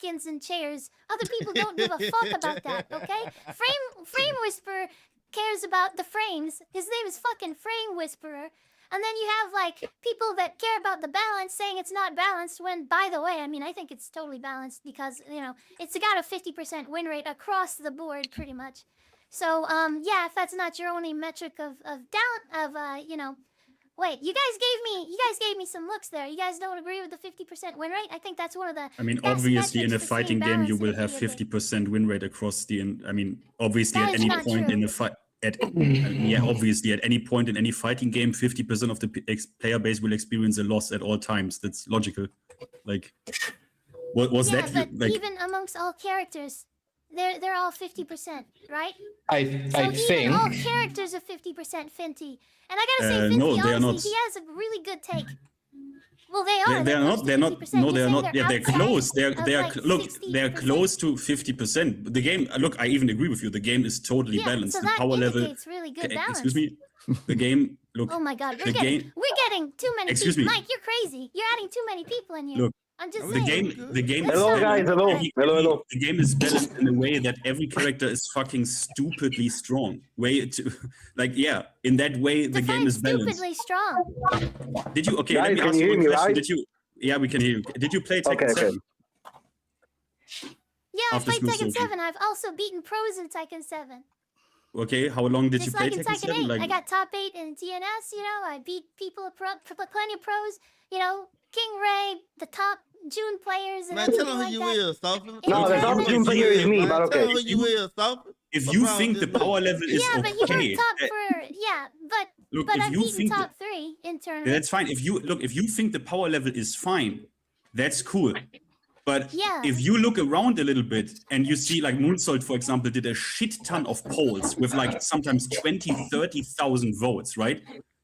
napkins and chairs. Other people don't give a fuck about that, okay? Frame Whisperer cares about the frames. His name is fucking Frame Whisperer. And then you have, like, people that care about the balance saying it's not balanced when, by the way, I mean, I think it's totally balanced because, you know, it's got a 50% win rate across the board, pretty much. So, yeah, if that's not your only metric you know... Wait, you guys gave me some looks there. You guys don't agree with the 50% win rate? I think that's one of the I mean, obviously, in a fighting game, you will have 50% win rate across the... I mean, obviously, at any point in a fight... yeah, obviously, at any point in any fighting game, 50% of the player base will experience a loss at all times. That's logical. Like, what was that? But like, even amongst all characters, they're all 50%, right? I think all characters are 50% Finty. And I gotta say, Finty, no, they are not. He has a really good take. Well, they are. They're not. They're not. No, they're not. Yeah, they're close. They're like look. 60%. They're close to 50%. The game. Look, I even agree with you. The game is totally balanced. So the that power level. Really good balance. Excuse me. The game. Look. Oh my God, we're getting too many. Excuse people. me. Mike, you're crazy. You're adding too many people in here. Look. I'm just saying. The game. Hello, guys. Hello. The game is balanced in a way that every character is fucking stupidly strong. In that way, the game is balanced. Stupidly strong. Did you? Okay, Guys, let me ask you a question. Right? Did you? Yeah, we can hear you. Did you play Tekken 7? Yeah, I played Tekken 7. I've also beaten pros in Tekken 7. Okay, how long did you play Tekken Tekken 7? 8. Like... I got top 8 in TNS, you know. I beat people, plenty of pros, you know. King Ray, the top June players. And man, tell them who you is, Sophie. No, the top June player is me, but okay. Tell them who you is, Sophie. If you think the power level is but you okay, weren't top for look, but if I've you beaten think top 3 in tournaments. that's fine. If you think the power level is fine, that's cool. But if you look around a little bit and you see, like, Moonsault, for example, did a shit ton of polls with like sometimes 20, 30,000 votes, right?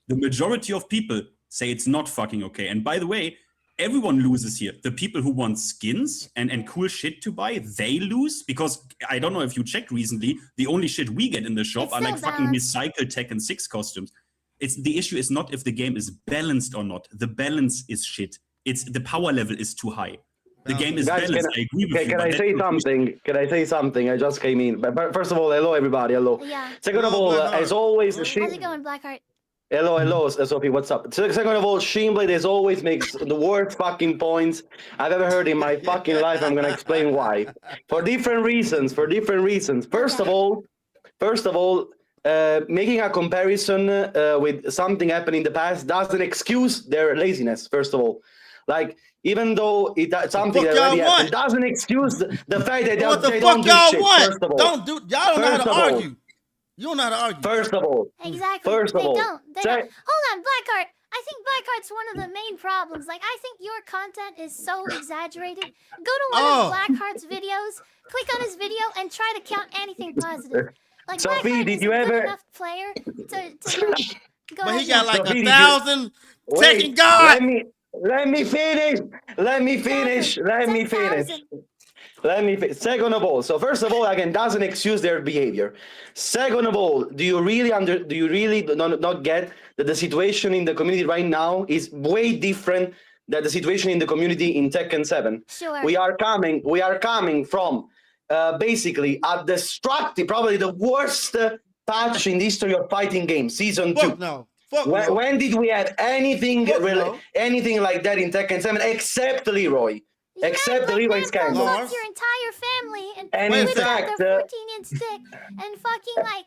The majority of people say it's not fucking okay. And by the way, everyone loses here. The people who want skins and cool shit to buy, they lose, because I don't know if you checked recently, the only shit we get in the shop are like fucking recycled Tekken 6 costumes. The issue is not if the game is balanced or not. The balance is shit. It's the power level is too high. The game is balanced. I agree with you. Can I say something? Can I say something? I just came in. But first of all, hello everybody. Hello. Yeah. Second of all, as always, how's it going, Blackheart? Hello, Sophie, what's up? Second of all, Shinblade as always makes the worst fucking points I've ever heard in my fucking life. I'm gonna explain why. For different reasons. First of all, making a comparison with something happened in the past doesn't excuse their laziness, first of all. Like, even though it's something that already happened, doesn't excuse the fact that they don't do shit, first of all. Y'all don't know how to argue. You don't know how to argue. First of all. Exactly. First of all. They don't. Hold on, Blackheart. I think Blackheart's one of the main problems. Like, I think your content is so exaggerated. Go to one of Blackheart's videos, click on his video, and try to count anything positive. Like, Sophie, did you ever... enough player to go But ahead. he got like Sophie, 1,000 Tekken God. Let me finish. Second of all, so first of all, again, doesn't excuse their behavior. Second of all, do you really not get that the situation in the community right now is way different than the situation in the community in Tekken 7? Sure. We are coming from basically a destructive, probably the worst patch in the history of fighting games, season 2. No. When did we have anything like that in Tekken 7 except Leroy? Except the Leroy scandal. Fuck your entire family and in fact, their 14-inch dick and fucking like,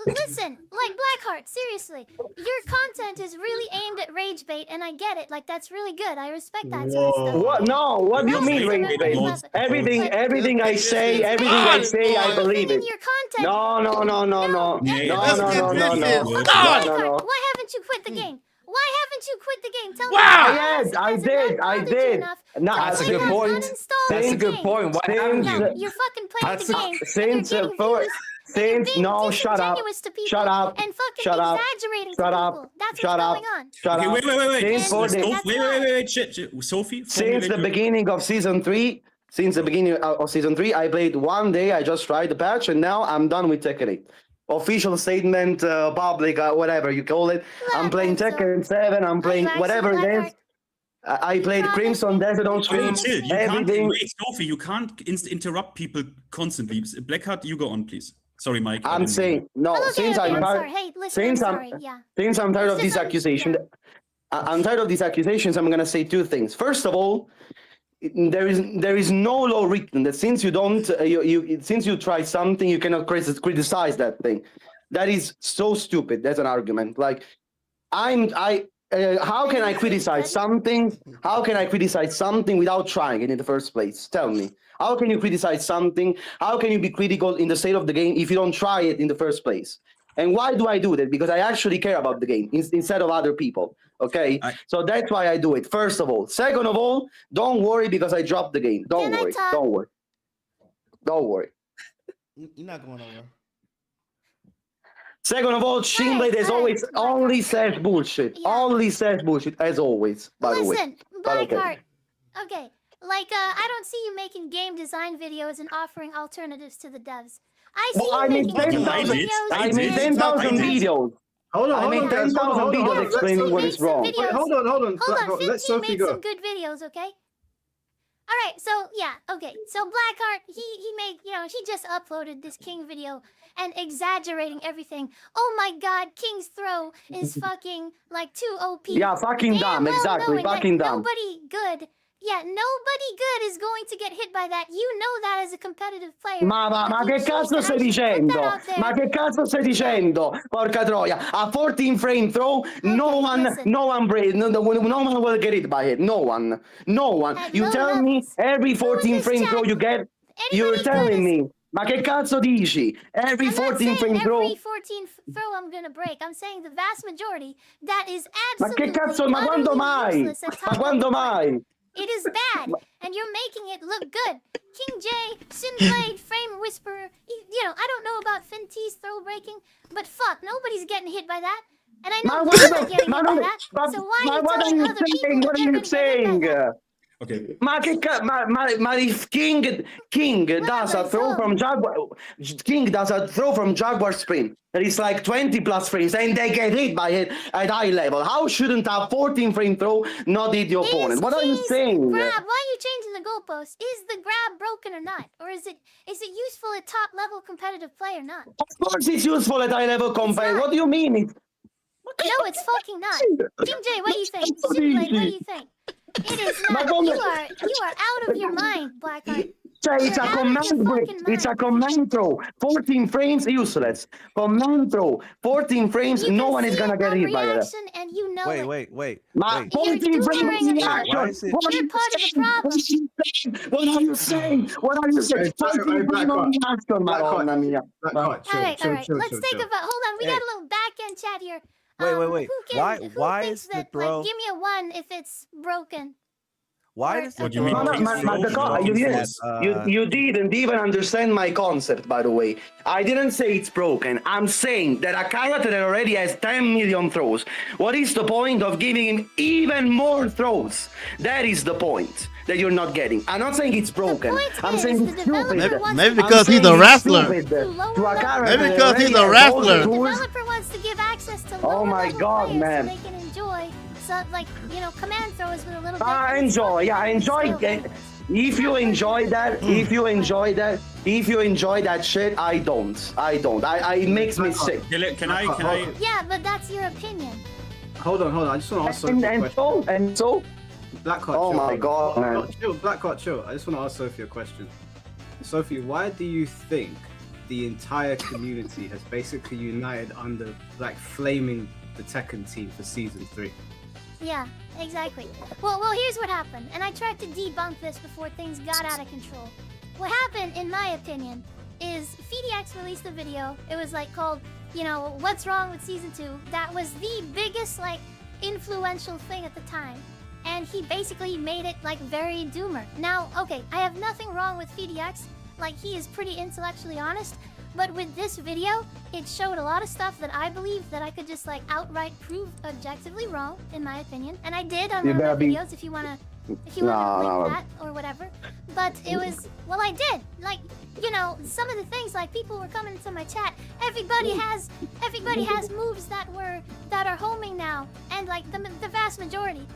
listen, like Blackheart, seriously, your content is really aimed at rage bait, and I get it. Like, that's really good. I respect that sort of stuff. What? No, what do you mean rage bait? Everything I say, I believe it. Your content. No. Why haven't you quit the game? Why haven't you quit the game? Tell me. I did. No, that's a good point. That's a good point. Why haven't you? You're fucking playing the game. No, shut up. Shut up. And fucking exaggerating people. That's what's going on. Shut up. Wait. Sophie. Since the beginning of season 3, I played one day. I just tried the patch, and now I'm done with Tekken 8. Official statement, public, whatever you call it. I'm playing Tekken 7. I'm playing whatever it is. I played Crimson Desert on stream. Chill. You can't, Everything. wait, Sophie, you can't interrupt people constantly. Blackheart, you go on, please. Sorry, Mike. I'm saying no. Hello, Since Gabby, I'm I'm tired, sorry. Hey, listen, I'm sorry. Yeah. since I'm tired of these Listen, accusations, I'm tired of these accusations. I'm gonna say two things. First of all, there is no law written that since you don't since you try something you cannot criticize that thing. That is so stupid. That's an argument. Like how can I criticize something? How can I criticize something without trying it in the first place? Tell me. How can you criticize something? How can you be critical in the state of the game if you don't try it in the first place? And why do I do that? Because I actually care about the game instead of other people. Okay, so that's why I do it. First of all. Second of all, don't worry because I dropped the game. Don't worry. Don't worry. Don't worry. You're not going nowhere. Second of all, Shinblade as always only says bullshit. Yeah. Only says bullshit as always. By the way. Listen, Blackheart. Okay, like I don't see you making game design videos and offering alternatives to the devs. I see you making 10,000 videos. I made 10,000 videos. Hold on, I made 10,000 videos explaining what is wrong. Wait, hold on. Hold on, 15 made some good videos, okay? All right, so yeah, okay. So Blackheart, he made, he just uploaded this King video and exaggerating everything. Oh my God, King's throw is fucking like too OP. Yeah, fucking dumb, exactly, fucking dumb. Nobody good. Yeah, nobody good is going to get hit by that. You know that as a competitive player. Ma che cazzo stai dicendo? Ma che cazzo stai dicendo? Porca troia. A 14 frame throw, no one will get hit by it. No one. You tell me every 14 frame throw you get, you're telling me. Ma che cazzo dici? Every 14 frame throw. Every 14 throw I'm gonna break. I'm saying the vast majority. That is absolutely Ma che cazzo? Ma quando mai? Ma quando mai? It is bad, and you're making it look good. King J, ShinBlade, Frame Whisperer. I don't know about Fintee's throw breaking, but fuck, nobody's getting hit by that. And I know you're not getting hit by that. So why are you telling other people what are you saying? Okay. Ma if King does a throw from Jaguar, King does a throw from Jaguar sprint that is like 20 plus frames and they get hit by it at high level. How shouldn't a 14 frame throw not hit the opponent? What are you saying? Grab, why are you changing the goalpost? Is the grab broken or not? Or is it useful at top level competitive play or not? Of course it's useful at high level competitive. What do you mean? No, it's fucking not. King J, what do you think? ShinBlade, what do you think? It is not. You are out of your mind, Blackheart. It's a command break. It's a command throw. 14 frames, useless. Command throw. 14 frames, no one is gonna get hit by that. And you know wait. 14 frames reaction. You're part of the problem. What are you saying? 14 frames reaction, Madonna mia. All right. Let's take a vote. Hold on, we got a little back end chat here. Wait. Why is the that, throw? Like, give me a 1 if it's broken. Why does What do you mean? You didn't even understand my concept, by the way. I didn't say it's broken. I'm saying that a character that already has 10 million throws, what is the point of giving him even more throws? That is the point that you're not getting. I'm not saying it's broken. I'm saying it's stupid. Maybe because he's a wrestler. Maybe because he's a wrestler. The developer wants to give access to lower level players man. So they can enjoy, command throws with a little bit. I enjoy it. If you enjoy that, if you enjoy that shit, I don't. It makes me sick. Can I? Yeah, but that's your opinion. Hold on. I just want to ask Sophie a question. And so? Blackheart, oh my God, man. Blackheart, chill. I just want to ask Sophie a question. Sophie, why do you think the entire community has basically united under, flaming the Tekken team for Season 3? Yeah, exactly. Well, here's what happened, and I tried to debunk this before things got out of control. What happened, in my opinion, is FeedX released a video. It was called, what's wrong with Season 2? That was the biggest, influential thing at the time. And he basically made it, very doomer. Now, okay, I have nothing wrong with FeedX. He is pretty intellectually honest. But with this video, it showed a lot of stuff that I believe that I could just, outright prove objectively wrong, in my opinion. And I did on one of my videos, if you want to link that or whatever. but it was, well, I did. Like, you know, some of the things, like people were coming into my chat. Everybody has moves that are homing now, and like the vast majority,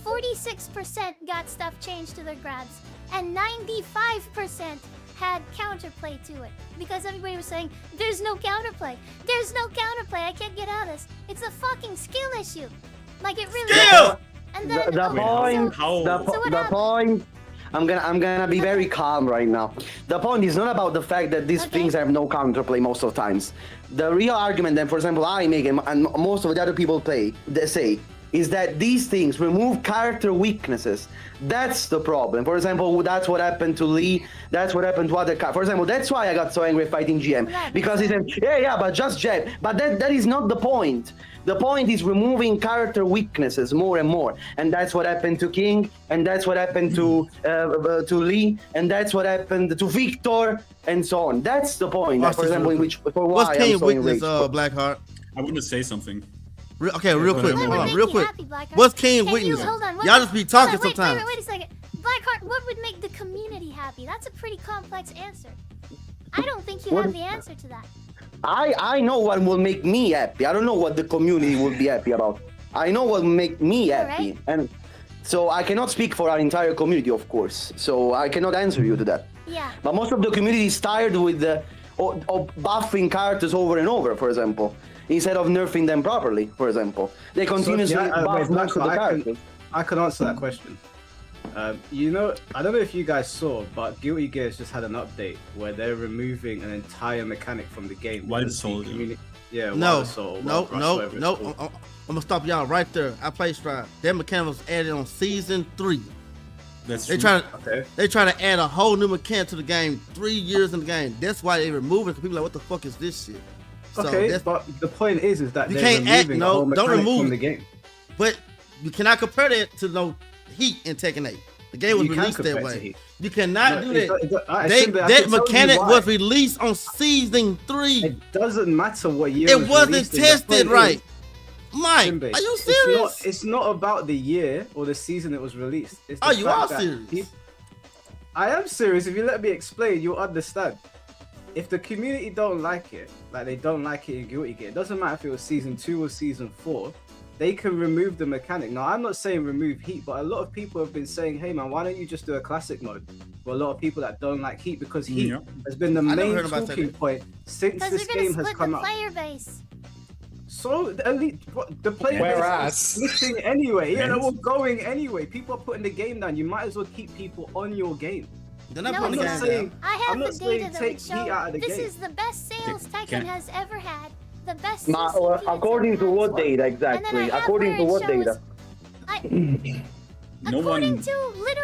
46% got stuff changed to their grabs, and 95% had counterplay to it, because everybody was saying there's no counterplay. There's no counterplay. I can't get out of this. It's a fucking skill issue. Like it really is. And then the point. I'm gonna be very calm right now. The point is not about the fact that these things have no counterplay most of the times. The real argument that, for example, I make and most of the other people they say is that these things remove character weaknesses. That's the problem. For example, that's what happened to Lee. That's what happened to other. For example, that's why I got so angry fighting GM, because he said, yeah, but just Jet. But that is not the point. The point is removing character weaknesses more and more, and that's what happened to King, and that's what happened to Lee, and that's what happened to Victor, and so on. That's the point. For example, in which for why what's King I'm so weakness, enraged. Blackheart? I want to say something. Real quick. Hold on, real quick. Blackheart? What's King Can weakness? you- hold on, what- Y'all just be talking wait, sometimes. Wait a second. Blackheart, what would make the community happy? That's a pretty complex answer. I don't think you have the answer to that. I know what will make me happy. I don't know what the community will be happy about. I know what will make me happy, and so I cannot speak for our entire community, of course. So I cannot answer you to that. Yeah. But most of the community is tired with of buffing characters over and over, for example, instead of nerfing them properly. For example, they continuously buff most of the characters. I can answer that question. You know, I don't know if you guys saw, but Guilty Gear's just had an update where they're removing an entire mechanic from the game. Wild Assault. Yeah, No, Wild Assault, no. Wild Rush, whatever it's called. I'm gonna stop y'all right there. I play Stride. That mechanic was added on season 3. That's They true. trying to add a whole new mechanic to the game 3 years in the game. That's why they removed it, because people are like, what the fuck is this shit? So Okay, but the point is that You they're can't act- removing no, a whole don't mechanic remove from it. the game. But you cannot compare that to no Heat in Tekken 8. The game was You can released compare that it to way. Heat. You cannot do that. I That can tell you mechanic why. was released on season 3. It doesn't matter what year It wasn't released in. The tested point right. is, Mike, Shinbei, are you serious? It's not about the year or the season it was released. It's the Oh, you fact are that serious. I am serious. If you let me explain, you'll understand. If the community don't like it, like they don't like it in Guilty Gear, it doesn't matter if it was season 2 or season 4, they can remove the mechanic. Now, I'm not saying remove Heat, but a lot of people have been saying, hey man, why don't you just do a classic mode? For a lot of people that don't like Heat, because Heat has been the main talking point since Because this they're gonna game has split come the out. player base. So the player base is splitting anyway. Yeah, they're all going anyway. People are putting the game down. You might as well keep people on your game. They're not No, putting the I'm not game saying- down. I have I'm the not saying data that take would Heat out show of the this game. is the best sales Tekken Can- has ever had. The best. Ma, CCP it's according ever to had. what data And then exactly? I have According to where it what shows- data? No According one. to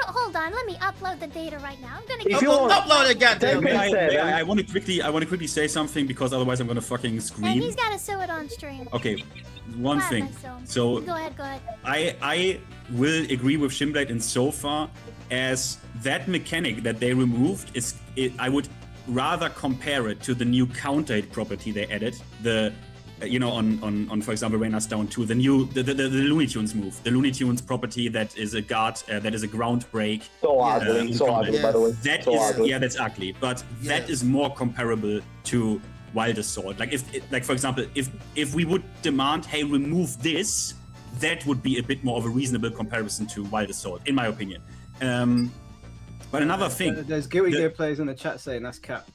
hold on, let me upload the data right now. I'm gonna If get you want- Upload it, goddamn. Take it. I want to quickly say something, because otherwise I'm gonna fucking and scream. he's gotta sew it on stream. Okay, one Why am thing. I sewing? So Go ahead. I will agree with Shinblade in so far as that mechanic that they removed I would rather compare it to the new counter hit property they added. The on for example Reina's Down 2, the Looney Tunes move, the Looney Tunes property that is a guard, that is a ground break. So ugly, by the way. That So is ugly. that's ugly, but that is more comparable to Wild Assault. Like like for example, if we would demand, hey, remove this, that would be a bit more of a reasonable comparison to Wild Assault, in my opinion. But another thing, There's Guilty Gear players in the chat saying that's cap.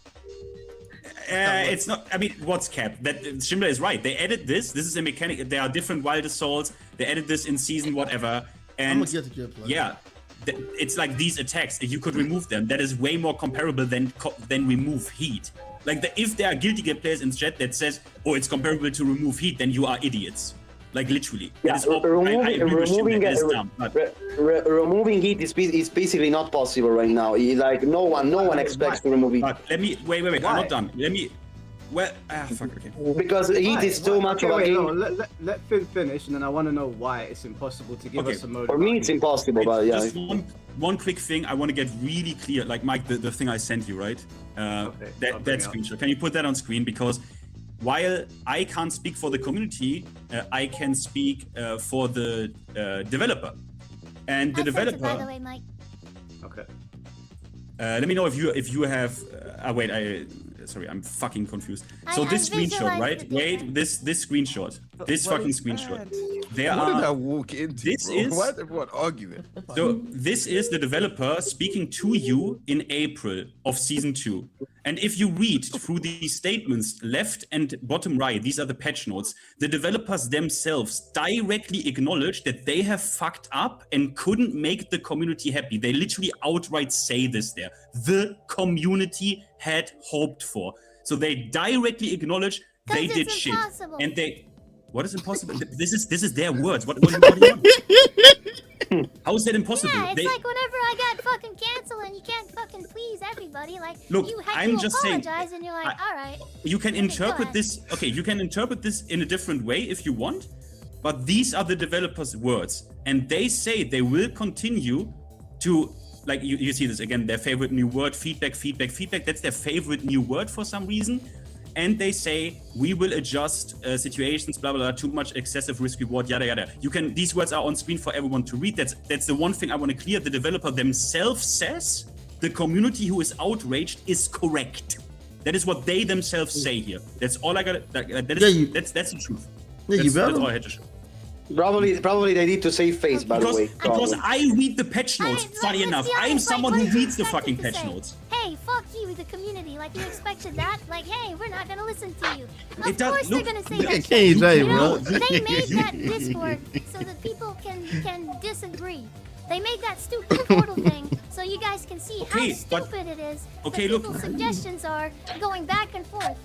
it's not. I mean, what's cap? That Shimla is right. They added this. This is a mechanic. There are different Wild Assaults. They added this in season whatever. And I'm a Guilty Gear player. yeah, it's like these attacks. If you could remove them, that is way more comparable than remove Heat. Like if there are Guilty Gear players in chat that says, "Oh, it's comparable to remove Heat," then you are idiots. Like literally. Yeah, I agree with Shimla, that is dumb, but- removing Heat is basically not possible right now. Like no one expects to remove Heat But let me wait. I'm Why? not done. Let me. Well, fuck. Okay. because Heat is too much of a game. No, let Finn finish, and then I want to know why it's impossible to give Okay. us a mode. For me, it's impossible, but yeah. Just one quick thing I want to get really clear. Like Mike, the thing I sent you, right? I'll bring That it up. screenshot. Can you put that on screen? Because while I can't speak for the community, I can speak for the developer. And the I sent it, developer. by the way, Mike. Okay. Let me know if you have. Wait, sorry, I'm fucking confused. So this screenshot, right? Wait, this screenshot, this fucking screenshot. There What did I are. walk into? This bro? is- Why is everyone arguing? So this is the developer speaking to you in April of season 2. And if you read through these statements, left and bottom right, these are the patch notes, the developers themselves directly acknowledge that they have fucked up and couldn't make the community happy. They literally outright say this there. The community had hoped for. So they directly acknowledge they did shit. Impossible. And they... What is impossible? This is their words. What do you want? How is that impossible? Yeah, it's like whenever I got fucking canceled and you can't fucking please everybody. Like, Look, you have I'm to just saying, apologize and you're like, all right. You can Okay, go interpret ahead. this. Okay, you can interpret this in a different way if you want, but these are the developers' words, and they say they will continue to, like, you see this again, their favorite new word, feedback. That's their favorite new word for some reason. And they say we will adjust situations, blah blah blah. Too much excessive risk reward, yada yada. You can. These words are on screen for everyone to read. That's the one thing I want to clear. The developer themselves says the community who is outraged is correct. That is what they themselves say here. That's all I got. That's the truth. Yeah, That's all I had to show. Probably they need to save face, by the way. Because I read the patch notes. Alright, Funny let's enough, be I am honest, someone like, who what do you reads the expect fucking to patch say? notes. Hey, fuck you, the community. Like, you expected that? Like, hey, we're not gonna listen to you. Of It does- course look, they're gonna say look that at shit. KJ, You know, bro. they made that Discord so that people can disagree. They made that stupid portal thing so you guys can see Okay, how but- stupid it is okay, that look. people's suggestions are going back and forth.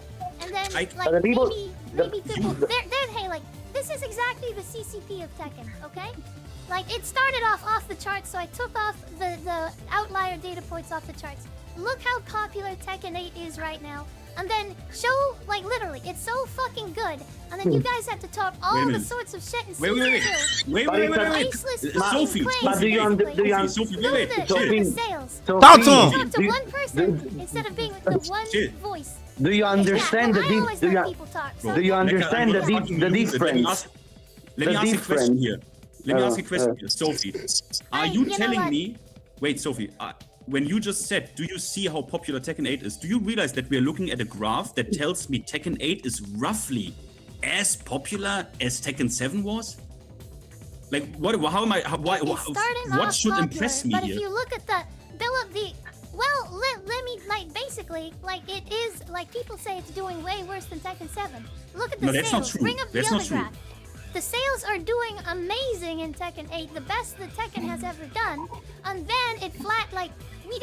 And then, I- like, the people- maybe people, hey, like, this is exactly the CCP of Tekken, okay? Like, it started off the charts, so I took off the outlier data points off the charts. Look how popular Tekken 8 is right now. And then show, like, literally, it's so fucking good. And then you guys have to talk all Wait a the minute. sorts of shit in Wait. season 2. Wait. Baseless fucking Sophie, claims, But do you under- basically. do you Sophie, Know wait. the Sophie. sales. Talk to him. Talk to one person instead of being the one Chill. voice. Do you understand yeah, the I deep? always Do let you people talk. Bro, do you so- understand the difference? Let me The ask a question difference. here. Let me ask a question here, Sophie. Are you you know telling what? me? Wait, Sophie. When you just said, do you see how popular Tekken 8 is? Do you realize that we are looking at a graph that tells me Tekken 8 is roughly as popular as Tekken 7 was? Like, what? How am I? Why? It's starting What off should popular, impress me but here? if you look at the bill of the, well, let me, like, basically, like, it is, like, people say it's doing way worse than Tekken 7. Look at the No, that's not sales. true. Bring up That's the not other true. graph. The sales are doing amazing in Tekken 8, the best that Tekken has ever done. And then it flat, like,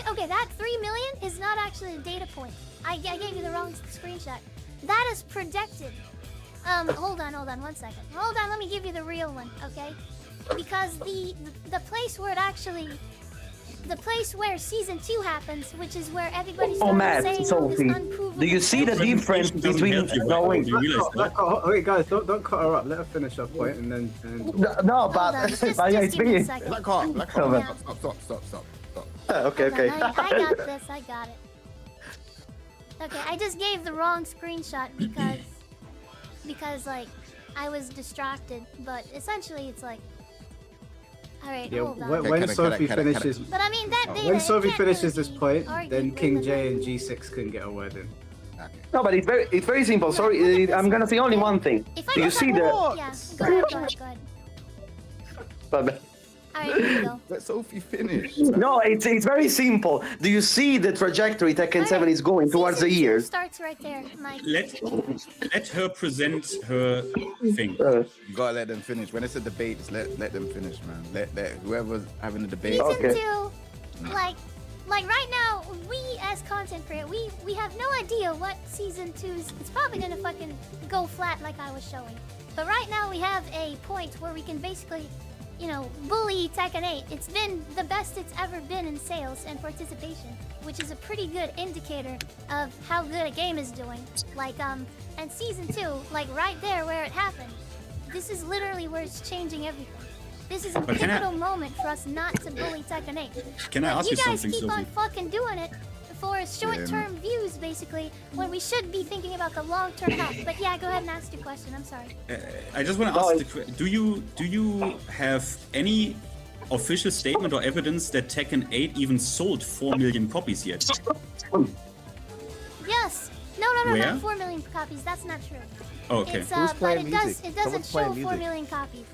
okay, that 3 million is not actually a data point. I gave you the wrong screenshot. That is projected. Hold on 1 second. Hold on, let me give you the real one, okay? Because the place where it actually, the place where season 2 happens, which is where everybody's Matt, saying all this Sophie, unprovable do you see the bullshit. difference Doesn't between help you, going? Do you realize that? Wait, guys, don't cut her up. Let her finish her point, and then. No, Hold but on, just but yeah, give me a it's second. Black heart. Yeah. Stop. okay. Hold on, I got this. I got it. Okay, I just gave the wrong screenshot because like I was distracted. But essentially, it's like, all right, Yeah, hold on. when Cut it, Sophie cut it, cut it. finishes, But I mean that data. when it Sophie can't finishes really this be point, argued then with King and J then- and G6 couldn't get a word in. No, but it's very simple. Sorry, I'm gonna say only one thing. If I Do you look see at- the? Yeah, go ahead. But- All right, here we go. Let Sophie finish. No, it's very simple. Do you see the trajectory Tekken 7 is going towards the Season 2 years? starts right there, Mike. Let her present her thing. You gotta let them finish. When it's a debate, just let them finish, man. Let whoever's having the debate. Season Okay. 2, like right now, we as content creator, we have no idea what season 2's. It's probably gonna fucking go flat like I was showing. But right now we have a point where we can basically, you know, bully Tekken 8. It's been the best it's ever been in sales and participation, which is a pretty good indicator of how good a game is doing. Like, and season 2, like right there where it happened, this is literally where it's changing everything. This is a But can I- pivotal moment for us not to bully Tekken 8. Can I But ask you guys something, keep on Sophie? fucking doing it for short-term views, basically, when we should be thinking about the long-term health. But yeah, go ahead and ask your question. I'm sorry. I just want to ask: do you have any official statement or evidence that Tekken 8 even sold 4 million copies yet. Yes. No, Where? not 4 million copies. That's not true. Oh, okay. It's, Who's but playing it music? doesn't Someone's show playing 4 music. million copies.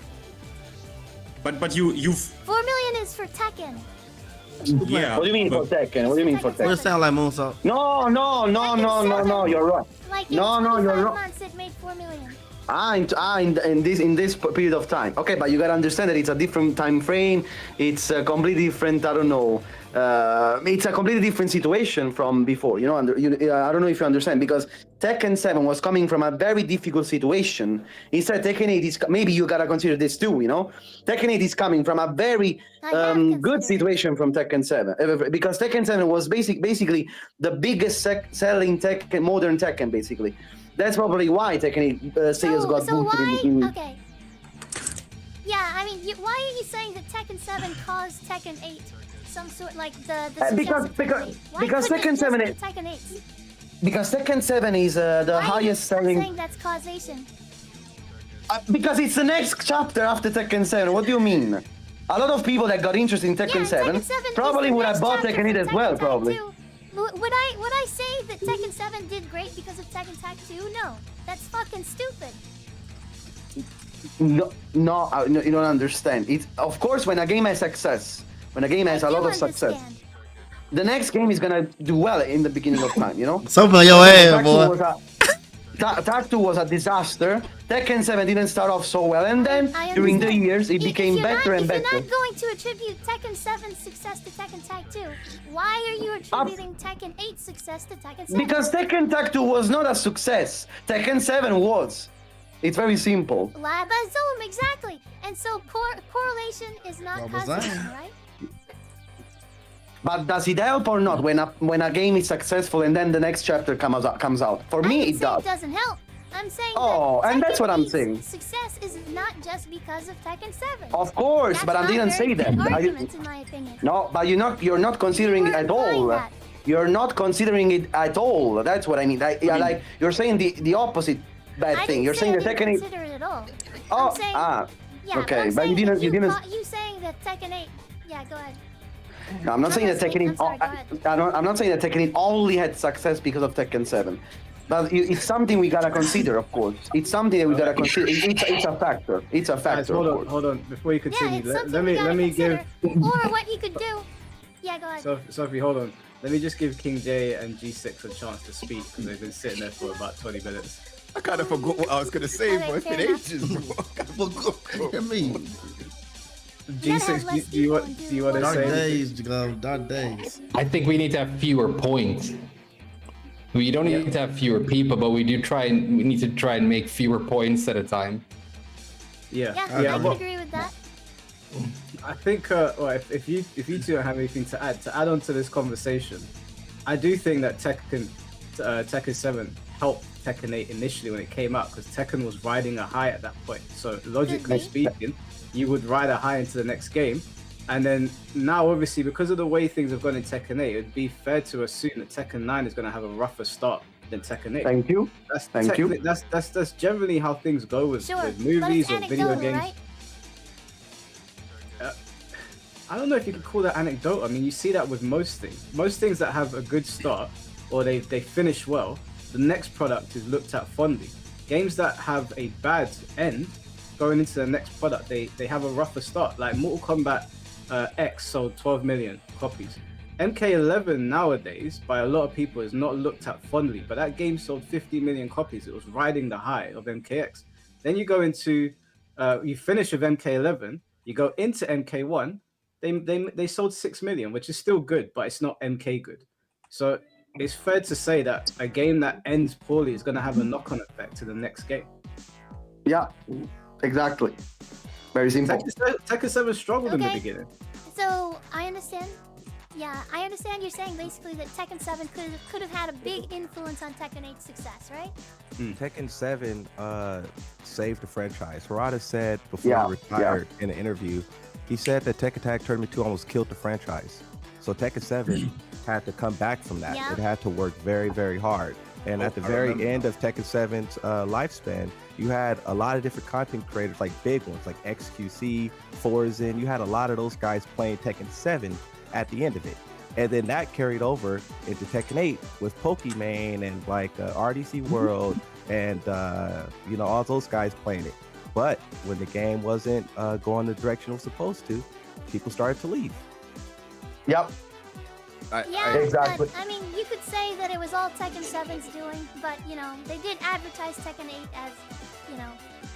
But you've 4 million is for Tekken. yeah. What do you mean for but- Tekken? What do you mean for What Tekken? it sound like, Moonsault? No, you're right. Like in No, 25 you're wrong. months, it made 4 million. In this period of time. Okay, but you gotta understand that it's a different time frame. It's a completely different. I don't know. It's a completely different situation from before. You know, I don't know if you understand, because Tekken 7 was coming from a very difficult situation. Instead, Tekken 8 is maybe you gotta consider this too. You know, Tekken 8 is coming from a very good situation from Tekken 7, because Tekken 7 was basically the biggest selling Tekken, modern Tekken, basically. That's probably why Tekken 8 sales got So boosted why? Okay. Yeah, I mean, why are you saying that Tekken 7 caused Tekken 8 some sort like the because Tekken 7 is Tekken 8? because Tekken 7 is the highest selling. Saying that's causation. Because it's the next chapter after Tekken 7. What do you mean? A lot of people that got interested in Tekken 7 Tekken 7 probably is the would have next bought chapter Tekken 8 from as well, Tekken probably. Tag 2. Would I say that Tekken 7 did great because of Tekken Tag 2? No, that's fucking stupid. No, you don't understand. It's of course when a game has success, when a game has a lot of success, the next game is gonna do well in the beginning of time. You know. Something on your head, boy. Tag 2 was a disaster. Tekken 7 didn't start off so well, and then during the years it became better and better. If you're not going to attribute Tekken 7's success to Tekken Tag 2, why are you attributing Tekken 8's success to Tekken 7? Because Tekken Tag 2 was not a success. Tekken 7 was. It's very simple. Labazum, exactly. And so correlation is not causation, right? But does it help or not when a game is successful and then the next chapter comes out? For me, it does. It doesn't help. I'm saying and that's what I'm saying. Success is not just because of Tekken 7. Of course, That's but I not didn't very say that. good argument, in my opinion. No, but you're not considering it at all. You're not considering it at all. That's what I mean. Like you're saying the opposite bad thing. You're saying that Tekken 8. Consider it at all. Oh, I'm saying, yeah, okay, I'm but you saying didn't. You saying that Tekken 8? Yeah, go ahead. No, I'm not saying that Tekken 8. I'm not saying that Tekken 8 only had success because of Tekken 7. But it's something we gotta consider, of course. It's something that we gotta consider. It's a factor. It's a factor. Guys, hold on. Before you continue, Yeah, it's let me give. Or what you could do. Yeah, go ahead. Sophie, hold on. Let me just give King J and G6 a chance to speak because they've been sitting there for about 20 minutes. I kind of forgot what I was gonna say, Okay, but it's been fair enough. ages, bro. I forgot. Hear me. G6, do you want to Dark say? days, Jago. Dark days. I think we need to have fewer points. We don't need to have fewer people, but we need to try and make fewer points at a time. Yeah, I can well, agree with that. I think well, if you two don't have anything to add on to this conversation, I do think that Tekken 7 helped Tekken 8 initially when it came out because Tekken was riding a high at that point. So logically speaking, you would ride a high into the next game. And then now, obviously, because of the way things have gone in Tekken 8, it'd be fair to assume that Tekken 9 is going to have a rougher start than Tekken 8. Thank you. Thank you. That's generally how things go with movies or video games. Right? I don't know if you could call that anecdotal. I mean, you see that with most things. Most things that have a good start or they finish well, the next product is looked at fondly. Games that have a bad end, going into the next product, they have a rougher start. Like Mortal Kombat X sold 12 million copies. MK11 nowadays, by a lot of people, is not looked at fondly, but that game sold 50 million copies. It was riding the high of MKX. Then you go into, you finish with MK11, you go into MK1, they sold 6 million, which is still good, but it's not MK good. So it's fair to say that a game that ends poorly is going to have a knock-on effect to the next game. Yeah, exactly. Very simple. Tekken 7 struggled in the beginning. So I understand. Yeah, I understand you're saying basically that Tekken 7 could have had a big influence on Tekken 8's success, right? Tekken 7 saved the franchise. Harada said before he retired in an interview, he said that Tekken Tag Tournament 2 almost killed the franchise. So Tekken 7 had to come back from that. Yeah. It had to work very, very hard. And at the very end of Tekken 7's lifespan, you had a lot of different content creators, like big ones, like XQC, Forzen. You had a lot of those guys playing Tekken 7 at the end of it. And then that carried over into Tekken 8 with Pokimane and like RDC World and, you know, all those guys playing it. But when the game wasn't going the direction it was supposed to, people started to leave. Yep. Exactly. But, I mean, you could say that it was all Tekken 7's doing, but, you know, they did advertise Tekken 8 as, you know,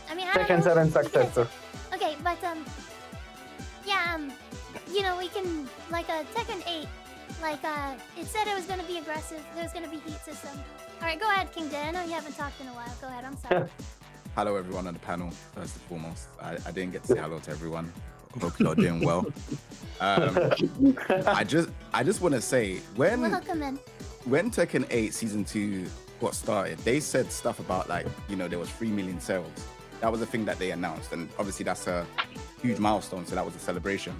I mean, I don't know. Tekken 7 successor. Okay, but, yeah, you know, we can, like, Tekken 8, like, it said it was going to be aggressive, there was going to be heat system. Alright, go ahead, King Dan. I know you haven't talked in a while. Go ahead, I'm sorry. Hello, everyone on the panel, first and foremost. I didn't get to say hello to everyone. Hope you're doing well. I just want to say, when Tekken 8 Season 2 got started, they said stuff about, like, you know, there was 3 million sales. That was the thing that they announced, and obviously that's a huge milestone, so that was a celebration.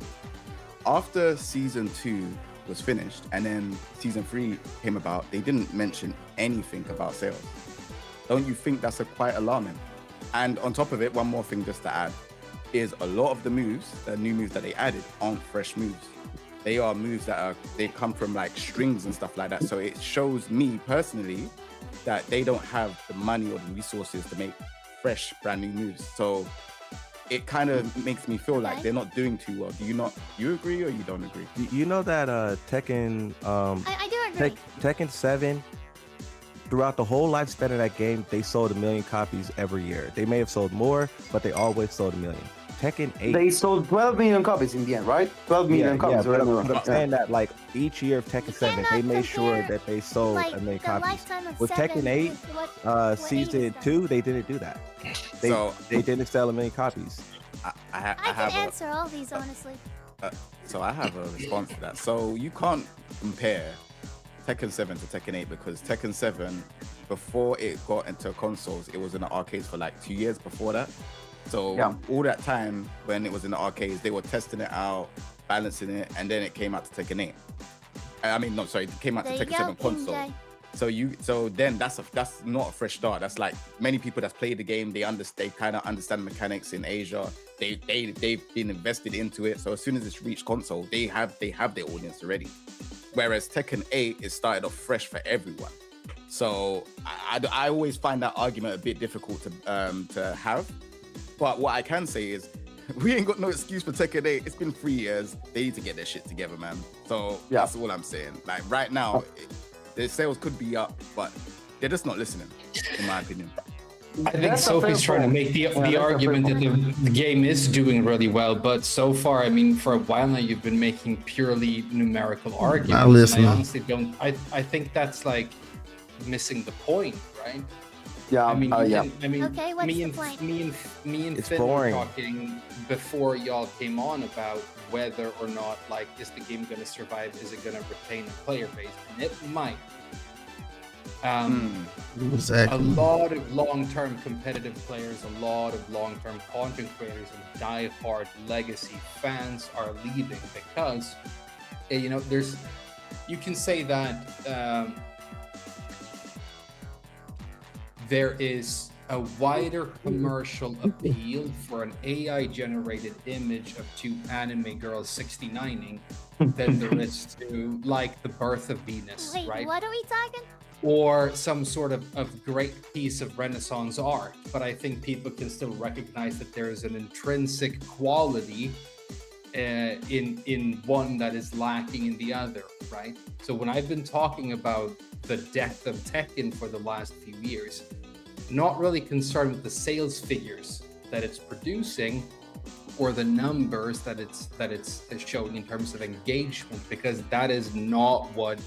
After Season 2 was finished, and then Season 3 came about, they didn't mention anything about sales. Don't you think that's quite alarming? And on top of it, one more thing just to add, is a lot of the moves, the new moves that they added, aren't fresh moves. They are moves that they come from like strings and stuff like that. So it shows me personally that they don't have the money or the resources to make fresh, brand new moves. So it kind of makes me feel like they're not doing too well. Do you agree or you don't agree? You know that Tekken, I do agree. Tekken 7, throughout the whole lifespan of that game, they sold 1 million copies every year. They may have sold more, but they always sold 1 million. Tekken 8. They sold 12 million copies in the end, right? 12 million copies. But I'm saying that, like, each year of Tekken 7, they made sure that they sold 1 million copies. With Tekken 8, Season 2, they didn't do that. They didn't sell 1 million copies. I can answer all these, honestly. So I have a response to that. So you can't compare Tekken 7 to Tekken 8 because Tekken 7, before it got into consoles, it was in the arcades for like 2 years before that. So all that time when it was in the arcades, they were testing it out, balancing it, and then it came out to Tekken 8. I mean, no, sorry, it came out to Tekken 7 console. So then that's not a fresh start. That's like many people that's played the game, they kind of understand the mechanics in Asia. They've been invested into it. So as soon as it's reached console, they have their audience already. Whereas Tekken 8, it started off fresh for everyone. So I always find that argument a bit difficult to have. But what I can say is, we ain't got no excuse for Tekken 8. It's been 3 years. They need to get their shit together, man. So that's all I'm saying. Like right now, the sales could be up, but they're just not listening, in my opinion. I think Sophie's trying to make the argument that the game is doing really well, but so far, I mean, for a while now, you've been making purely numerical arguments. I honestly don't. I think that's like missing the point, right? Yeah. I mean, Okay, what's me the and point? me and It's Finn boring. were talking before y'all came on about whether or not, like, is the game going to survive? Is it going to retain a player base? And it might. Exactly. A lot of long-term competitive players, a lot of long-term content creators, and die-hard legacy fans are leaving because, you know, you can say that there is a wider commercial appeal for an AI-generated image of 2 anime girls 69ing than there is to, like, the birth of Venus, Wait, right? what are we talking? Or some sort of great piece of Renaissance art. But I think people can still recognize that there is an intrinsic quality in one that is lacking in the other, right? So when I've been talking about the death of Tekken for the last few years, not really concerned with the sales figures that it's producing or the numbers that it's showing in terms of engagement, because that is not what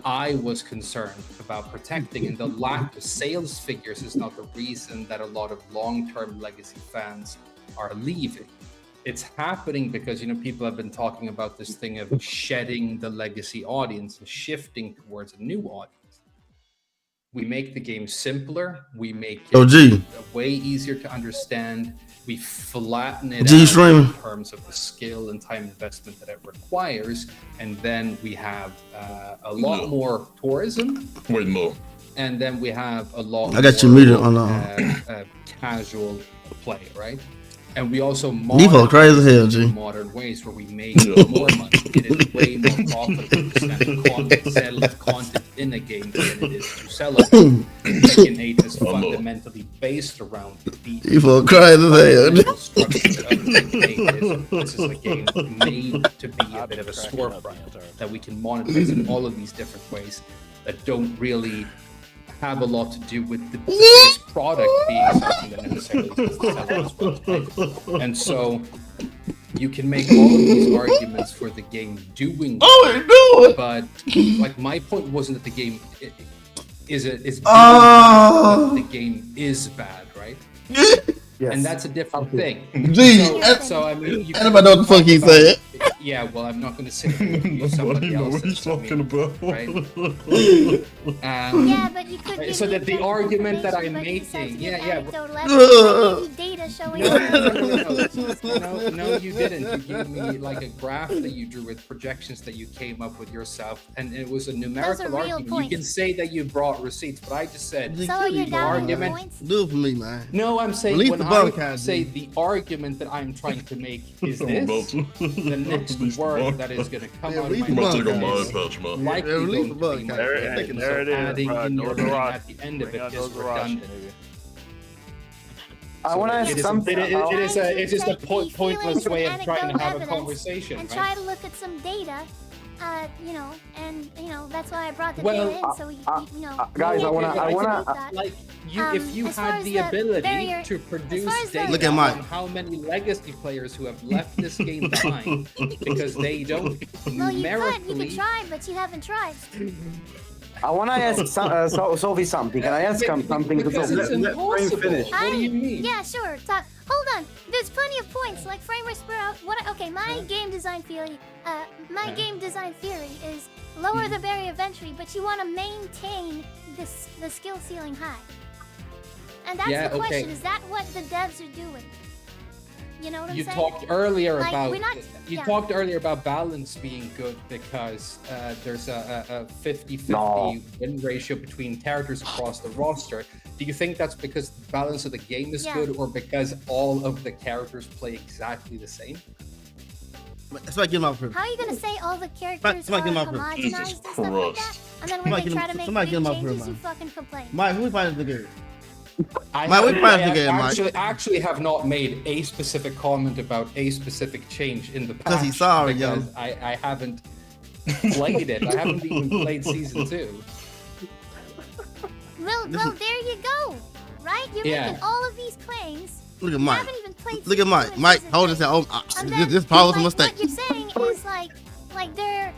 I was concerned about protecting. And the lack of sales figures is not the reason that a lot of long-term legacy fans are leaving. It's happening because, you know, people have been talking about this thing of shedding the legacy audience and shifting towards a new audience. We make the game simpler. We make it way easier to understand. We flatten it out in terms of the skill and time investment that it requires. And then we have a lot more tourism. and then we have a lot. I got you more, muted on casual play, right? And we also Nevo crazy as hell, G. modern ways where we make more money. It is way more profitable to sell content in a game than it is to sell a game. Tekken 8 is fundamentally based around the Nevo crazy as hell. structure of Tekken 8. This is a game made to be a bit of a storefront that we can monetize in all of these different ways that don't really have a lot to do with the base product being something that necessarily is selling. And so you can make all of these arguments for the game doing well, but like my point wasn't that the game is bad, the game is bad, right? Yes. And that's a different thing. So I mean, you Anybody know what the fuck he's saying? Yeah, well, I'm not going to sit here and review somebody else. What are you talking about? Right? Yeah, but you could give So me that the better argument that I'm information, but you said to making, give yeah. anecdotal evidence. I gave you data showing No, you didn't. You gave me like a graph that you drew with projections that you came up with yourself, and it was a numerical real argument. points. You can say that you brought receipts, but I just said So you're down with the argument. points? Do it for me, man. No, I'm saying Release when the bottle I card, say dude. the argument that I'm trying to make is I'm this, about to. the next Release the word bottle. that is going to come Yeah, out of release my the I'm bottle about to mouth take a is money patch, man. likely Yeah, release going the to be my bottle favorite. card. So There it is, adding bro. in No your name garage. at the end of Bring it out is no garage, redundant. nigga. I want to ask something. It's just a Take pointless feelings way and of trying to anecdotal have a evidence conversation, and right? try to look at some data. You know, and you know that's why I brought the Well, data in. So you know, guys, I you wanna- can I wanna- debate that. Like you, if you as far had as the the ability barrier- to produce far as the- data Look at Mike. on how many legacy players who have left this game behind because they don't Well, you numerically. could try, but you haven't tried. I want to ask Sophie something. Can I ask something to Because Sophie? it's Let Frame impossible. finish. What do you mean? Yeah, sure. Hold on. There's plenty of points. Like frame whisper. Okay, my game design theory. My game design theory is lower the barrier of entry, but you want to maintain the skill ceiling high. And that's Yeah, the question. okay. Is that what the devs are doing? You know what I'm You saying? talked earlier Like, about we're not- you yeah. talked earlier about balance being good because there's a 50-50 No. win ratio between characters across the roster. Do you think that's because the balance of the game is Yeah. good, or because all of the characters play exactly the same? That's why I get my privilege. How are you gonna say all the characters somebody are get my homogenized Jesus and stuff like that? Christ. And then when Somebody they get try him- to make somebody big get him up changes, here, you man. fucking complain. Mike, who finds the game? I Mike, we finally have- together, Mike. actually have not made a specific comment about a specific change in the patch. 'Cause he's sorry, yo. because I haven't played it. I haven't even played season 2. Well, there you go. Right? You're Yeah. making all of these claims. Look at You Mike. haven't even played Look at season Mike. 2 and Mike, season hold his 3. head. And This then, this pause a like, mistake. What you're saying is like they're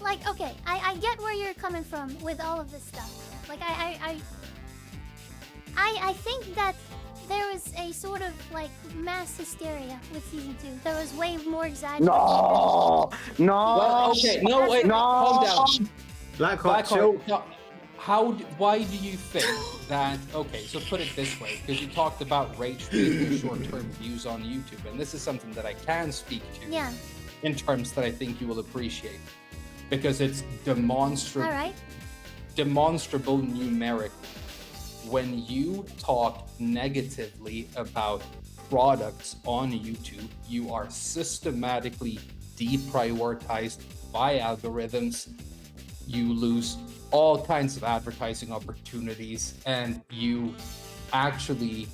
like okay, I get where you're coming from with all of this stuff. Like I think that there was a sort of like mass hysteria with season 2. There was way more exaggeration. No, no. Well, okay, no, wait, No. calm down. Blackhawk, chill. Blackheart, why do you think that? Okay, so put it this way, because you talked about rage baiting short-term views on YouTube, and this is something that I can speak to Yeah. in terms that I think you will appreciate, because it's All demonstrable numerically. When you talk negatively about products on YouTube, you are systematically deprioritized by algorithms. You lose all kinds of advertising opportunities, and you actually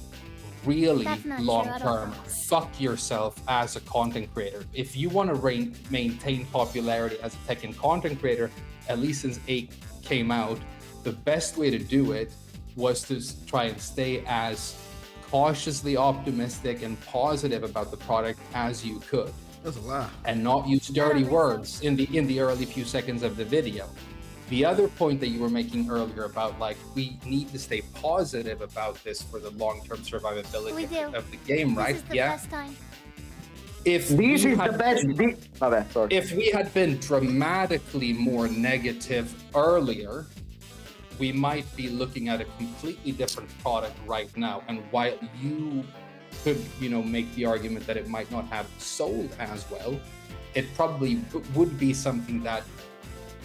really That's not true long at all. term fuck yourself as a content creator. If you want to maintain popularity as a Tekken content creator, at least since 8 came out, the best way to do it was to try and stay as cautiously optimistic and positive about the product as you could, That's a lie. and not use dirty words in the early few seconds of the video. The other point that you were making earlier about like we need to stay positive about this for the long-term survivability We do. of the game, right? This is the Yeah. best time. If This we is the had best. been- My bad, sorry. if we had been dramatically more negative earlier, we might be looking at a completely different product right now. And while you could, make the argument that it might not have sold as well, it probably would be something that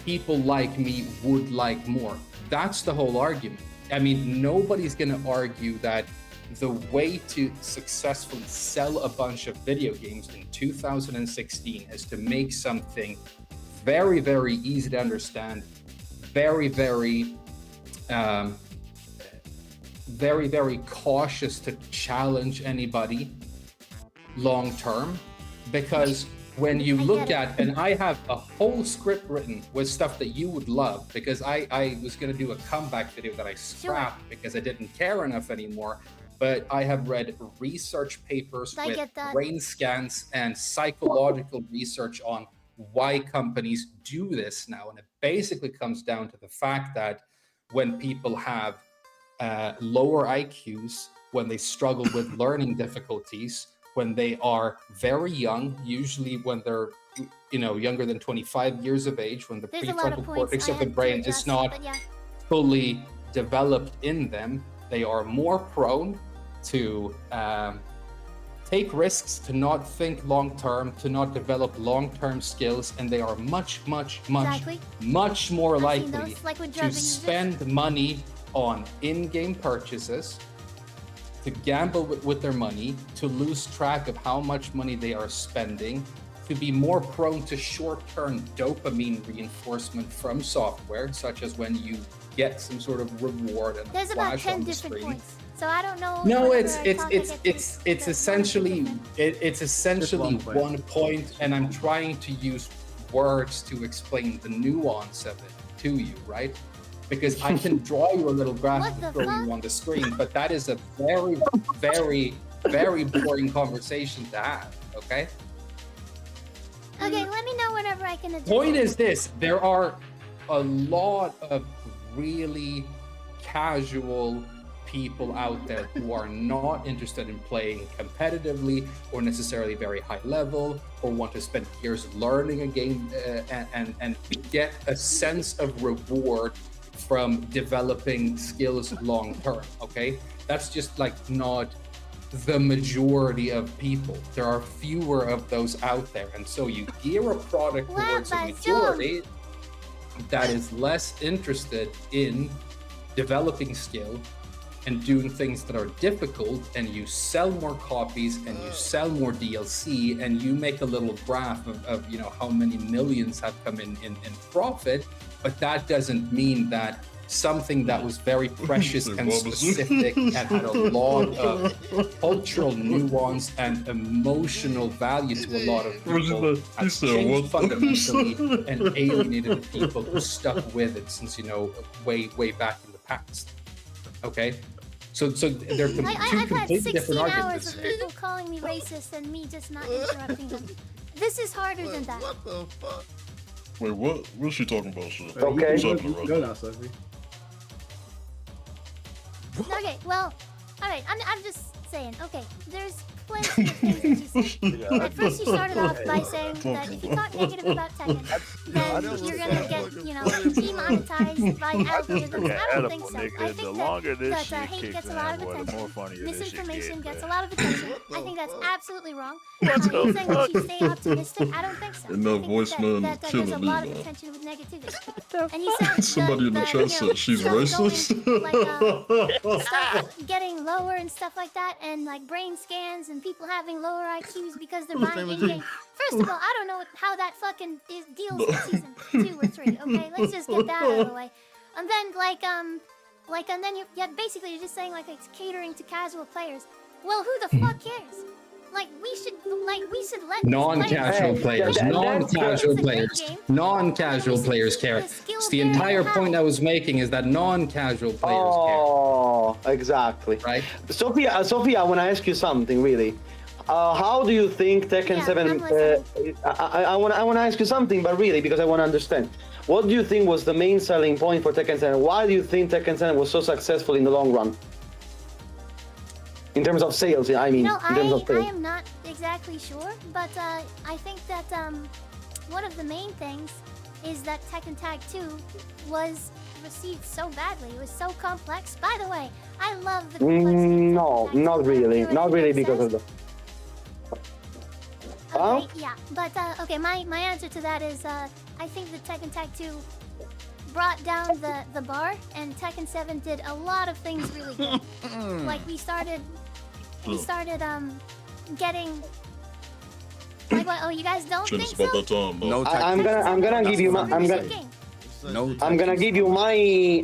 people like me would like more. That's the whole argument. I mean, nobody's going to argue that the way to successfully sell a bunch of video games in 2016 is to make something very, very easy to understand, very, very cautious to challenge anybody long term. Because when you look at, and I have a whole script written with stuff that you would love, because I was going to do a comeback video that I scrapped because I didn't care enough anymore. But I have read research papers with brain scans and psychological research on why companies do this now. And it basically comes down to the fact that when people have lower IQs, when they struggle with learning difficulties, when they are very young, usually when they're younger than 25 years of age, when the prefrontal cortex of the brain is not fully developed in them, they are more prone to take risks, to not think long-term, to not develop long-term skills, and they are much more likely to spend money on in-game purchases, to gamble with their money, to lose track of how much money they are spending, to be more prone to short-term dopamine reinforcement from software, such as when you get some sort of reward and there's about 10 different screen. points. So I don't know. No, it's essentially one point, and I'm trying to use words to explain the nuance of it to you, right? Because I can draw you a little graph and throw you on the screen, but that is a very, very, very boring conversation to have. Okay. Okay, let me know whenever I can adjust. Point is this: there are a lot of really casual people out there who are not interested in playing competitively or necessarily very high level, or want to spend years learning a game and get a sense of reward from developing skills long term. Okay, that's just like not the majority of people. There are fewer of those out there, and so you gear a product towards a majority that is less interested in developing skill and doing things that are difficult, and you sell more copies and you sell more DLC, and you make a little graph of how many millions have come in profit. But that doesn't mean that something that was very precious and specific and had a lot of cultural nuance and emotional value to a lot of people has changed fundamentally and alienated people who stuck with it since way back in the past. Okay, so they're two completely different arguments. I've had 16 hours of people calling me racist and me just not interrupting them. This is harder than that. What the fuck? Wait, what's she talking about, sir? Okay. Go now, Sophie. Okay, well, alright, I'm just saying, okay, there's plenty of things that you said. At first you started off by saying that if you talk negative about Tekken, then you're gonna get, demonetized by algorithms. I don't think so. I think that hate gets a lot of attention. Misinformation gets a lot of attention. I think that's absolutely wrong. You're saying that you stay optimistic. I don't think so. And that voicemail that there's a lot of attention with negativity. And you said somebody in the chat said she's racist. Stuff getting lower and stuff like that, and like brain scans and people having lower IQs because they're buying in-game. First of all, I don't know how that fucking deals with season 2 or 3. Okay, let's just get that out of the way. And then and then you're basically just saying like it's catering to casual players. Well, who the fuck cares? We should let non-casual players care. It's the entire point I was making is that non-casual players care. Oh, exactly. Right. Sophia, I want to ask you something really. How do you think Tekken 7? I want to ask you something, but really because I want to understand. What do you think was the main selling point for Tekken 7? Why do you think Tekken 7 was so successful in the long run? In terms of sales, I mean. I am not exactly sure, but I think that one of the main things is that Tekken Tag 2 was received so badly. It was so complex. By the way, I love the complexity. No, not really. Not really because of the... Okay, yeah, but okay, my answer to that is I think that Tekken Tag 2 brought down the bar, and Tekken 7 did a lot of things really good. Like we started getting like what? Oh, you guys don't Shit, think it's about so? that time, bro. No, I'm gonna give you my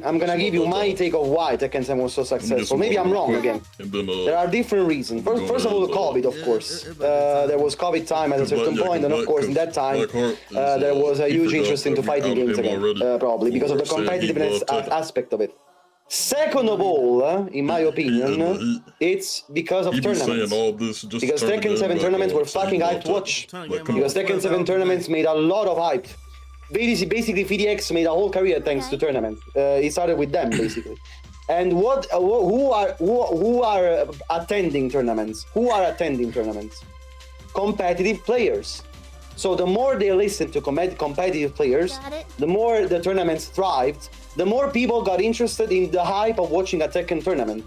I'm gonna give you my take of why Tekken 7 was so successful. Maybe I'm wrong again. And then, There are different reasons. First of all, the COVID, of course. There was COVID time at a certain point, and of course, in that time, there was a huge interest into fighting games again, probably because of the competitiveness aspect of it. Second of all, in my opinion, it's because of tournaments. Because Tekken 7 tournaments were fucking hype to watch. Because Tekken 7 tournaments made a lot of hype. Basically, VDX made a whole career thanks to tournaments. It started with them, basically. And who are attending tournaments? Who are attending tournaments? Competitive players. So the more they listen to competitive players, the more the tournaments thrived, the more people got interested in the hype of watching a Tekken tournament.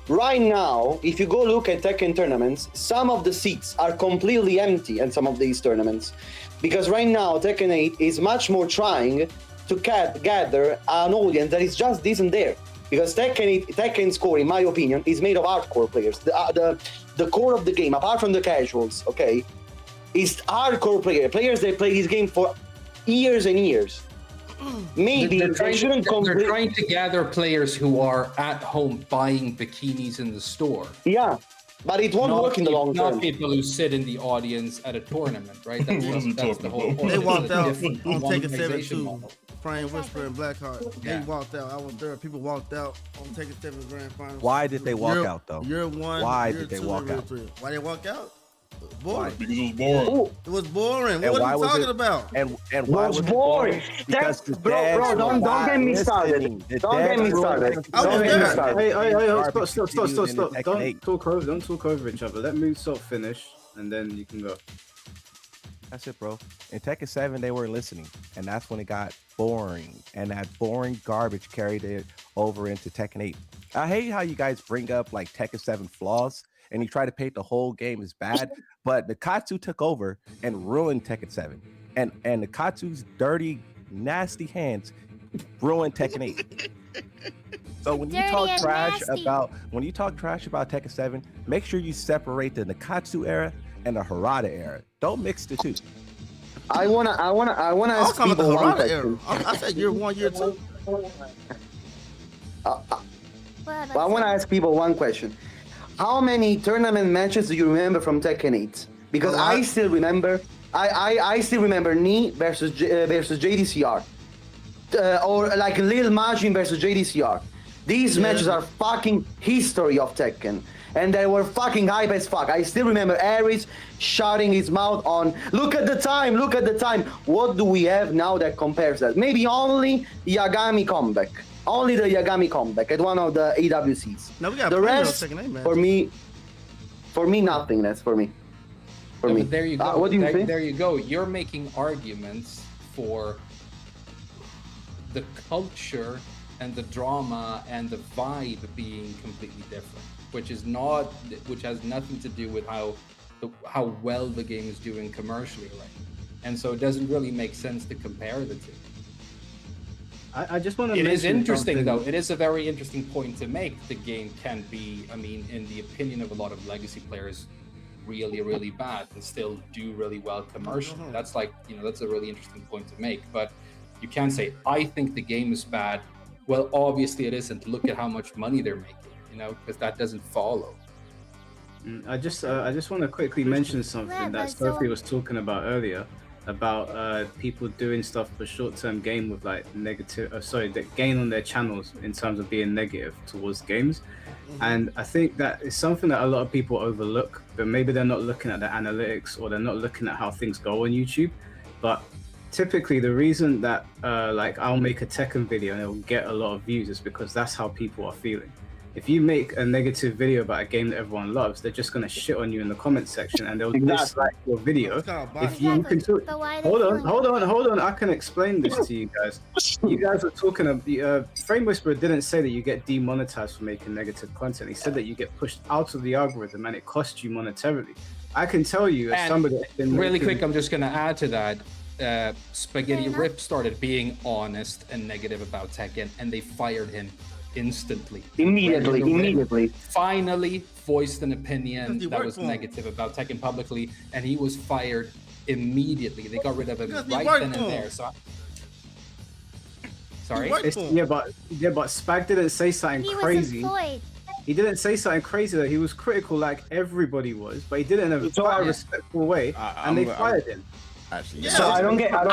Right now, if you go look at Tekken tournaments, some of the seats are completely empty in some of these tournaments. Because right now, Tekken 8 is much more trying to gather an audience that is just isn't there. Because Tekken's core, in my opinion, is made of hardcore players. The core of the game, apart from the casuals, okay, is hardcore players that play this game for years and years. Maybe they're trying to gather players who are at home buying bikinis in the store. Yeah, but it won't work in the long term. Not people who sit in the audience at a tournament, right? That's the whole point. They walked out on Tekken 7 monetization too. model. Frame Whisper and Blackheart. They walked out. I was there. People walked out on Tekken 7 Grand Finals. Why did they walk out though? Year 1. Why year did they 2, walk year out? 3. Why they walk out? Boring. Because it was boring. It was boring. And What why are you was talking it- about? And why was it boring? Because the Bro, dads don't were not get me started. listening. The Don't get dads me were started. listening. Don't get me there. started. Hey, stop. Tekken Don't 8. talk over each other. Let Moonsault finish, and then you can go. That's it, bro. In Tekken 7, they weren't listening, and that's when it got boring. And that boring garbage carried it over into Tekken 8. I hate how you guys bring up like Tekken 7 flaws, and you try to paint the whole game as bad. But the Katsu took over and ruined Tekken 7, and the Katsu's dirty, nasty hands ruined Tekken 8. So when you Dirty talk and trash nasty. about Tekken 7, make sure you separate the Nakatsu era and the Harada era. Don't mix the two. I wanna I was ask talking about the people one Harada era. question. I said year 1, year 2. I want to ask people one question. How many tournament matches do you remember from Tekken 8? Because I still remember. I still remember Ni versus JDCR, or like Lil Majin versus JDCR. These matches are fucking history of Tekken, and they were fucking hype as fuck. I still remember Ares shouting his mouth on. Look at the time. Look at the time. What do we have now that compares that? Maybe only Yagami comeback. Only the Yagami comeback at one of the AWCs. No, we got the plenty of rest, Tekken 8 matches. for me, nothing. That's for me. For No, me. but there you go. What do you think? There you go. You're making arguments for the culture and the drama and the vibe being completely different, which has nothing to do with how well the game is doing commercially, right? And so it doesn't really make sense to compare the two. I just want to. It is interesting, something. though. It is a very interesting point to make. The game can be, I mean, in the opinion of a lot of legacy players, really, really bad and still do really well commercially. That's like, that's a really interesting point to make. But you can't say, I think the game is bad. Well, obviously it isn't. Look at how much money they're making, because that doesn't follow. I just want to quickly mention something that Sophie was talking about earlier, about people doing stuff for short-term gain with like that gain on their channels in terms of being negative towards games. And I think that is something that a lot of people overlook, but maybe they're not looking at the analytics or they're not looking at how things go on YouTube. But typically the reason that like I'll make a Tekken video and it'll get a lot of views is because that's how people are feeling. if you make a negative video about a game that everyone loves, they're just gonna shit on you in the comment section and they'll dislike your video. If you can talk, hold on, I can explain this to you guys. You guys are talking about Frame Whisperer didn't say that you get demonetized for making negative content. He said that you get pushed out of the algorithm and it costs you monetarily. I can tell you as somebody that's been really quick, I'm just gonna add to that. Spaghetti Rip started being honest and negative about Tekken, and they fired him instantly. Immediately. Finally voiced an opinion that was negative about Tekken publicly, and he was fired immediately. They got rid of him right then and there. So, sorry. Yeah, but Spag didn't say something crazy. He didn't say something crazy though. He was critical like everybody was, but he did it in a very respectful way, and they fired him. Actually, So I don't get. Hold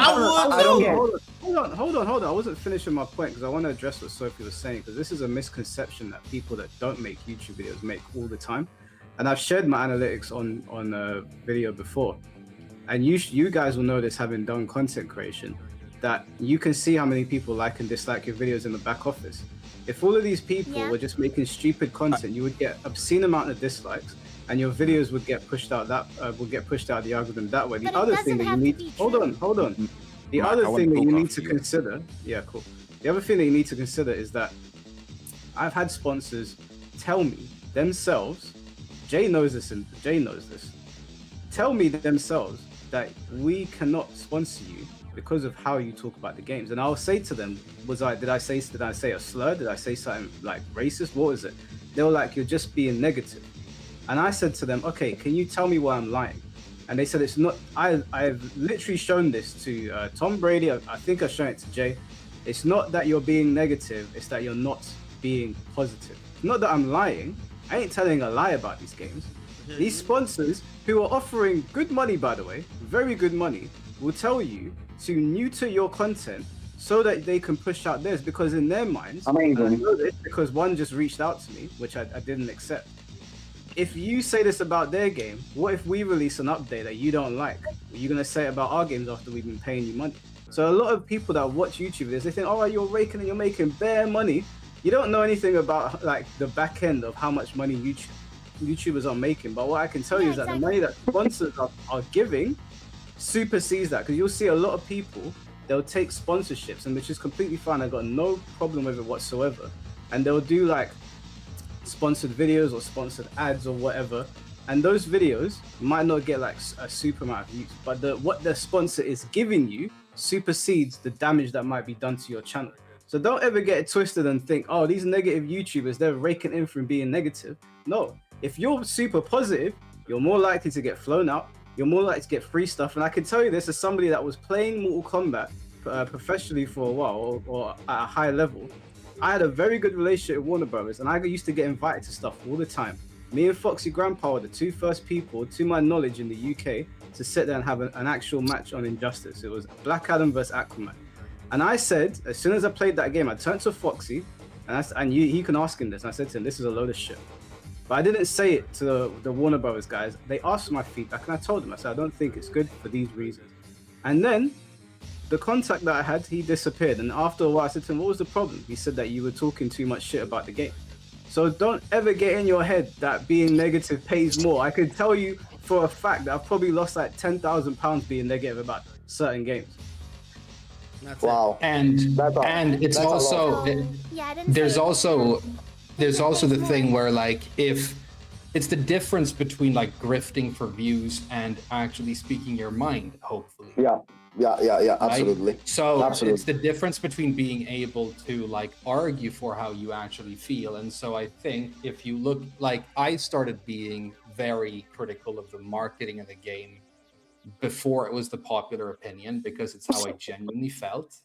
on. I wasn't finishing my point because I want to address what Sophie was saying, because this is a misconception that people that don't make YouTube videos make all the time. And I've shared my analytics on a video before, and you guys will know this having done content creation, that you can see how many people like and dislike your videos in the back office. If all of these people were just making stupid content, you would get obscene amount of dislikes, and your videos would get pushed out of the algorithm that way. The other thing that you need, hold on. The other thing that you need to consider, The other thing that you need to consider is that I've had sponsors tell me themselves, Jay knows this, tell me themselves that we cannot sponsor you because of how you talk about the games. And I'll say to them, did I say a slur? Did I say something like racist? What was it? They were like, you're just being negative. And I said to them, okay, can you tell me why I'm lying? And they said, it's not, I've literally shown this to Tom Brady. I think I've shown it to Jay. It's not that you're being negative, it's that you're not being positive. It's not that I'm lying. I ain't telling a lie about these games. These sponsors, who are offering good money, by the way, very good money, will tell you to neuter your content so that they can push out theirs, because in their minds, I know this because one just reached out to me, which I didn't accept. If you say this about their game, what if we release an update that you don't like? Are you going to say it about our games after we've been paying you money? So a lot of people that watch YouTube videos, they think, oh, you're raking and you're making bare money. You don't know anything about like the back end of how much money YouTubers are making. But what I can tell you is that the money that sponsors are giving supersedes that, because you'll see a lot of people, they'll take sponsorships, and which is completely fine. I've got no problem with it whatsoever. And they'll do like sponsored videos or sponsored ads or whatever, and those videos might not get like a super amount of views, but what the sponsor is giving you supersedes the damage that might be done to your channel. So don't ever get it twisted and think, oh, these negative YouTubers, they're raking in from being negative. No, if you're super positive, you're more likely to get flown out, you're more likely to get free stuff. And I can tell you this as somebody that was playing Mortal Kombat professionally for a while, or at a high level. I had a very good relationship with Warner Brothers, and I used to get invited to stuff all the time. Me and Foxy Grandpa were the two first people, to my knowledge, in the UK to sit there and have an actual match on Injustice. It was Black Adam versus Aquaman. And I said, as soon as I played that game, I turned to Foxy, and you can ask him this, and I said to him, this is a load of shit. But I didn't say it to the Warner Brothers guys. They asked for my feedback, and I told them, I said, I don't think it's good for these reasons. And then the contact that I had, he disappeared. And after a while, I said to him, what was the problem? He said that you were talking too much shit about the game. So don't ever get in your head that being negative pays more. I can tell you for a fact that I've probably lost like £10,000 being negative about certain games. Wow. And it's also, there's also the thing where like, if it's the difference between like grifting for views and actually speaking your mind, hopefully. Yeah, absolutely. Right? So it's the difference between being able to like argue for how you actually feel. And so I think if you look, like I started being very critical of the marketing of the game before it was the popular opinion, because it's how I genuinely felt.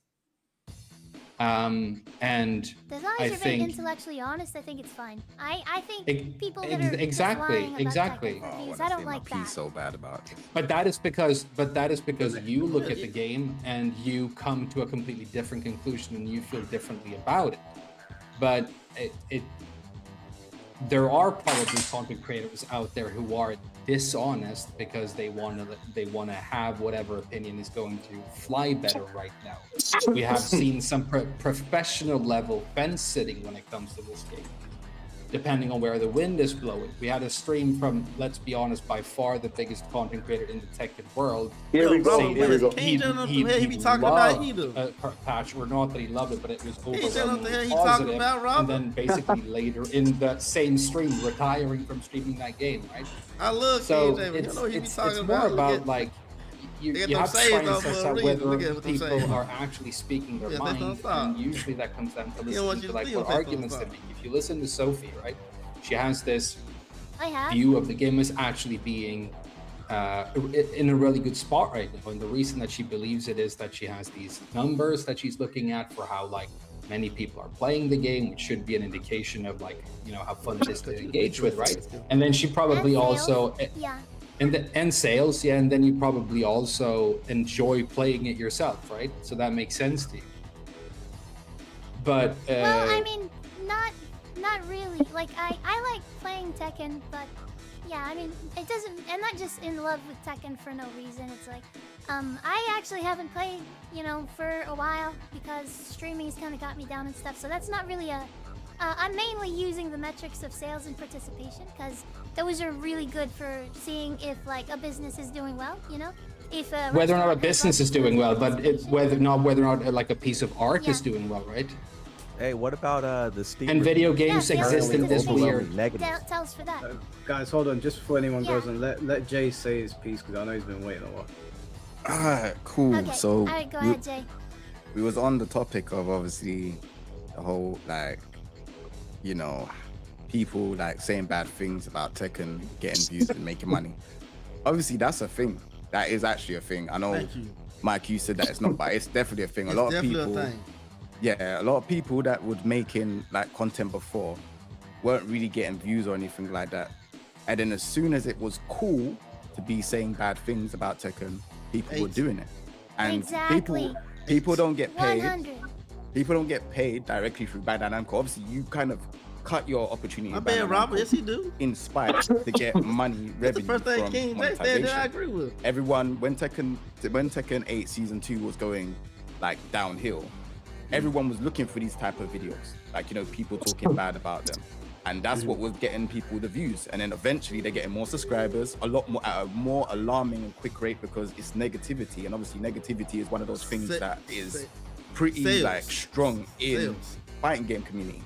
And as long as you're very intellectually honest, I think it's fine. I think people that are exactly. Reviews, I don't like that. So bad about it. But that is because you look at the game and you come to a completely different conclusion and you feel differently about it. But there are probably content creators out there who are dishonest because they want to have whatever opinion is going to fly better right now. We have seen some professional level fence sitting when it comes to this game. depending on where the wind is blowing. We had a stream from, let's be honest, by far the biggest content creator in the Tekken world. Here we go. saying Here we that go. He be talking about loved either. a patch, or not that he loved it, but it was He said what the hell overwhelmingly he talking positive. about, And Robert. then basically later in the same stream, retiring from streaming that game, right? I love So KJ, but you know he be it's talking more about. about like you Look at have them to sayings try and though for suss a out reason. whether Look at what them people saying. are actually speaking their Yeah, they don't mind, stop. and usually that comes down to He don't want listening you to to like feel what they don't arguments they stop. make. If you listen to Sophie, right, she has this I have. view of the game as actually being in a really good spot right now, and the reason that she believes it is that she has these numbers that she's looking at for how like many people are playing the game, which should be an indication of like, you know, how fun it is to engage with, right? And then she probably And also sales. Yeah. and sales, yeah, and then you probably also enjoy playing it yourself, right? So that makes sense to you. But Well, I mean, not really. Like I like playing Tekken, but yeah, I mean, it doesn't. I'm not just in love with Tekken for no reason. It's like, I actually haven't played, you know, for a while because streaming's kind of got me down and stuff. So that's not really a. I'm mainly using the metrics of sales and participation because those are really good for seeing if like a business is doing well. You know, if whether or not a restaurant has business lots is of doing well, but whether or not like a piece of art Yeah. is doing well, right? Hey, what about the Steam? And video reviews? games Yeah, exist in sales this participation. weird. Negative. tells for that. Guys, hold on. Just before anyone Yeah. goes on, let Jay say his piece because I know he's been waiting a while. Alright, cool. Okay. So All right, go ahead, Jay. we was on the topic of obviously the whole like, you know, people like saying bad things about Tekken, getting views and making money. Obviously, that's a thing. That is actually a thing. I know, Thank you. Mike, you said that it's not, but it's definitely a thing. It's A lot of definitely people, a thing. yeah, a lot of people that would making like content before weren't really getting views or anything like that. And then as soon as it was cool to be saying bad things about Tekken, people were doing it. And Exactly. people don't get paid. 100. People don't get paid directly through Bandai Namco. Obviously, you kind of cut your opportunity. I with bet Bandai Robert, Namco yes he do. in spite to get money That's the revenue first thing from King J said that I monetization. agree with. Everyone, when Tekken 8 Season 2 was going like downhill, everyone was looking for these type of videos. Like, you know, people talking bad about them. And that's what was getting people the views. And then eventually they're getting more subscribers, a lot more at a more alarming and quick rate because it's negativity. And obviously negativity is one of those things that is pretty Sales. like strong in Sales. fighting game community,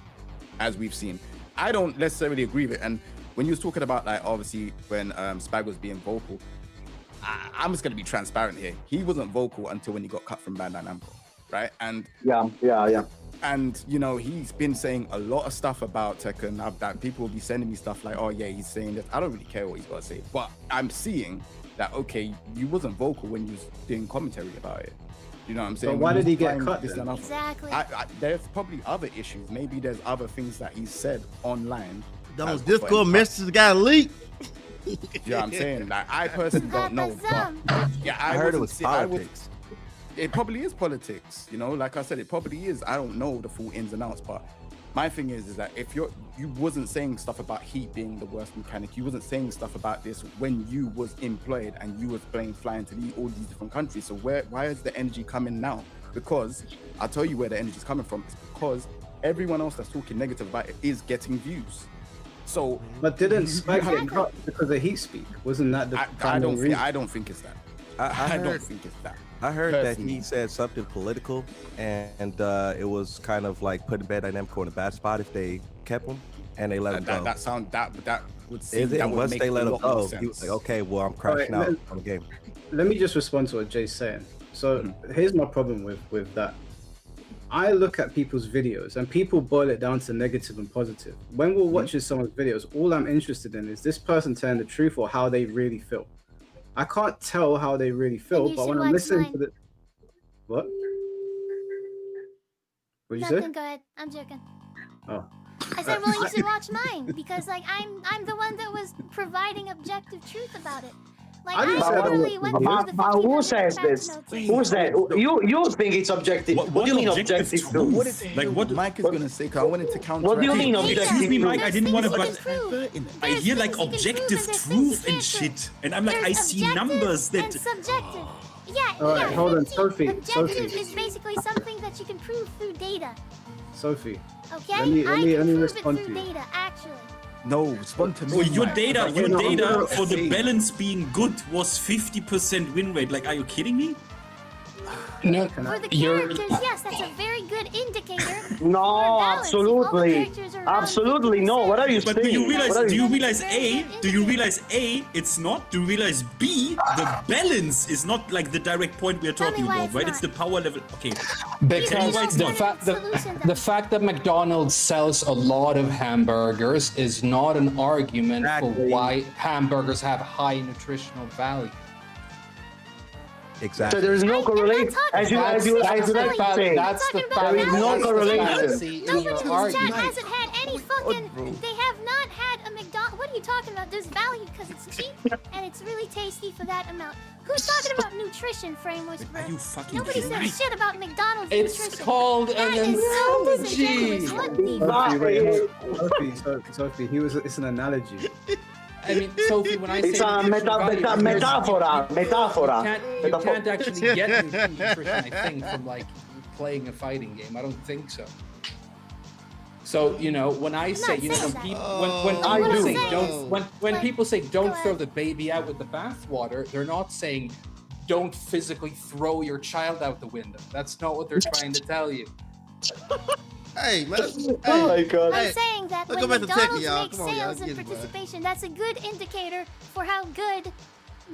as we've seen. I don't necessarily agree with it. And when you was talking about like obviously when Spag was being vocal, I'm just gonna be transparent here. He wasn't vocal until when he got cut from Bandai Namco, right? And Yeah. and you know he's been saying a lot of stuff about Tekken. That people will be sending me stuff like, oh yeah, he's saying this. I don't really care what he's got to say, but I'm seeing that okay, you wasn't vocal when you was doing commentary about it. You know what I'm saying? why When did you he get find cut this then? and other- Exactly. there's probably other issues. Maybe there's other things that he said online. Those that's Discord put him up. messages got leaked. You know what I'm saying? Like I personally don't know, but yeah, I heard it wasn't was see- I was- politics. It probably is politics, you know. Like I said, it probably is. I don't know the full ins and outs, but my thing is that if you wasn't saying stuff about Heat being the worst mechanic, you wasn't saying stuff about this when you was employed and you was playing flying to all these different countries. So why is the energy coming now? Because I'll tell you where the energy is coming from. It's because everyone else that's talking negative about it is getting views. So, But didn't Spike get cut because of heat speak? Wasn't that the I primary reason? don't think it's that. I I don't heard- think it's that. I heard that Personally. he said something political, and it was kind of like putting Bandai Namco in a bad spot if they kept him and they let him go. That would seem, Is it? that And would once make they let a him lot more go, sense. he was like, okay, well, I'm crashing Alright, out on the game. Let me just respond to what Jay's saying. So here's my problem with that. I look at people's videos and people boil it down to negative and positive. When we're watching someone's videos, all I'm interested in is this person telling the truth or how they really feel. I can't tell how they really feel, you but should when I'm watch listening mine. to the what? What'd you say? Nothing, go ahead. I'm joking. Oh. I said, well, you should watch mine because, like, I'm the one that was providing objective truth about it. Like, I I didn't say that literally was- went through the But 50 who says patch this? notes. Who's that? You think it's objective? What do you mean objective truth? What is Like, what- Mike is gonna say? 'Cause I wanted to counter. What do you mean objective Excuse me, truth? Mike, I didn't want to, There's but things you can prove. I There's hear like things you can prove objective and there's things truth you and can't shit. And I'm like, I There's see objective numbers that. and subjective. Yeah, All right, yeah. hold on, see, Sophie, Objective Sophie. is basically something that you can prove through data. Sophie, Okay, Let me I can respond prove it to through you. data. Actually, No, respond to me. Oh, your Mike. data for the Say- balance being good was 50% win rate. Like, are you kidding me? No, For the you're characters, yes, that's a very good indicator. No, for balance. If all the absolutely, characters are around absolutely no. 50%, What are you But saying? do you realize? What are Do you- you realize Very A? good Do you indicator. realize A? It's not. Do you realize B? The balance is not like the direct point we are Tell me talking why about, it's right? not. It's the power level. Okay. because why it's the not. fact Solution that then. the fact that McDonald's sells a lot of hamburgers is not an argument for Exactly. why hamburgers have high nutritional value. So Exactly. there is no I'm not correlation. talking As you about like to that. say. That's the I'm talking about fallacy. There is no That's the correlation. fallacy in Nobody your in this chat argument. hasn't had any fucking. They have not had a McDonald's. What are you talking about? There's value because it's cheap and it's really tasty for that amount. Who's talking about nutrition, Frame Whisperer? Are you fucking Nobody kidding said me? shit about McDonald's It's nutrition. called That an is so analogy. disingenuous. What the Sophie, it's an analogy. I mean, Sophie, when I say It's a nutritional value, because metaphora. you can't actually get nutrition, I think, from like playing a fighting game. I don't think so. So you know, when I say, not you know, saying when that. people when I people do. say saying don't is, when like, people say go don't throw ahead. the baby out with the bathwater, they're not saying don't physically throw your child out the window. That's not what they're trying to tell you. Hey, man. Oh my Hey, god. I'm Hey, saying that let's when go back to McDonald's Tekken, y'all. makes Come on, y'all. sales and Get it, bro. participation, that's a good indicator for how good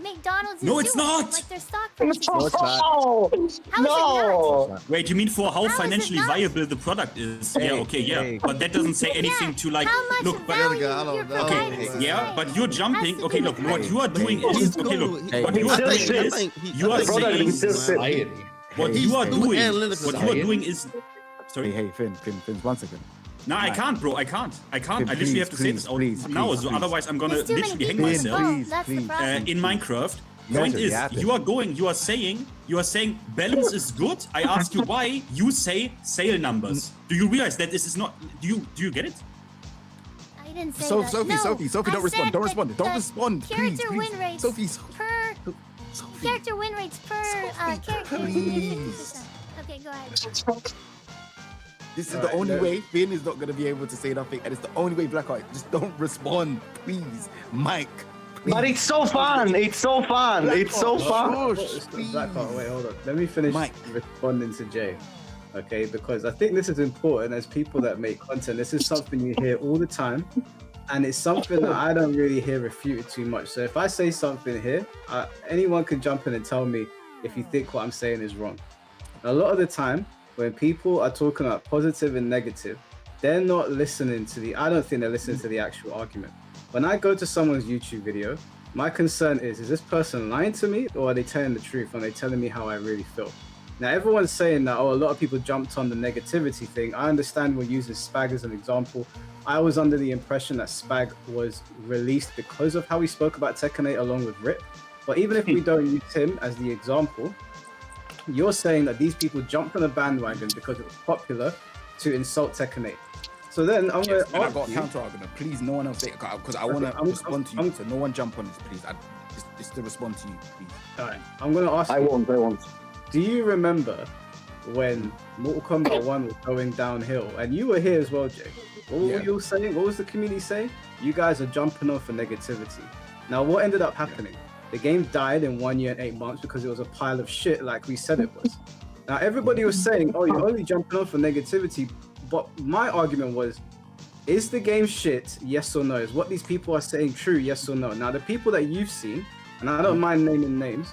McDonald's is No, it's doing. not. Like their stock price is. No, it's not. Oh, How is it no. Wait, you mean for how How is it financially not? viable the product is? Yeah, okay, yeah. hey. But that doesn't say anything Yeah, to like, how much look, but value I don't you're know. providing Okay, to yeah, society. but you're jumping. Has to Okay, do look, with what that. you are doing He's is okay. cool. Look, Hey, what he's you are still doing sick. is you are The product saying is still sick. Society. what Hey, you are hey. doing. Analytical. What you are doing is. Sorry. Hey, Finn, 1 second. No, I Mike. can't, bro. I can't. I Finn, literally please, have to say this out please, now, please, so please. otherwise I'm gonna There's too many literally hang people myself. involved. That's the please. problem. In Minecraft. You Point guys are is, yapping. you are saying balance is good. I ask you why. You say sale numbers. Do you realize that this is not? Do you get it? I didn't say So, that. Sophie, No, Sophie, I don't respond. said Don't that respond. Don't the respond. Please, Character please. win rates Sophie, per Sophie. character win rates per character. please. Okay, go ahead. This is Alright, the only no. way Finn is not going to be able to say nothing, and it's the only way Blackheart. Just don't respond, please, Mike. Please. But it's so fun. It's so fun. It's so fun. Blackheart, wait, hold on. Let me finish Mike. responding to Jay. Okay, because I think this is important as people that make content. This is something you hear all the time, and it's something that I don't really hear refuted too much. So if I say something here, anyone can jump in and tell me if you think what I'm saying is wrong. A lot of the time, when people are talking about positive and negative, they're not listening to I don't think they're listening to the actual argument. When I go to someone's YouTube video, my concern is this person lying to me or are they telling the truth? And they telling me how I really feel? Now, everyone's saying that, oh, a lot of people jumped on the negativity thing. I understand we're using Spag as an example. I was under the impression that Spag was released because of how he spoke about Tekken 8 along with Rip. But even if we don't use him as the example, you're saying that these people jumped on a bandwagon because it was popular to insult Tekken 8. So then I'm going Yes, to and I ask got a you, counter argument. Please, no one else say it because I want to I'm- respond to you. I'm- So no one jump on this, please. Just to respond to you, please. all right, I'm going to ask I you, won't. do you remember when Mortal Kombat 1 was going downhill? And you were here as well, Jay. What were Yeah. you saying? What was the community saying? You guys are jumping on for negativity. Now, what ended up happening? The game died in 1 year and 8 months because it was a pile of shit like we said it was. Now, everybody was saying, oh, you're only jumping on for negativity. But my argument was, is the game shit? Yes or no? Is what these people are saying true? Yes or no? Now, the people that you've seen, and I don't mind naming names,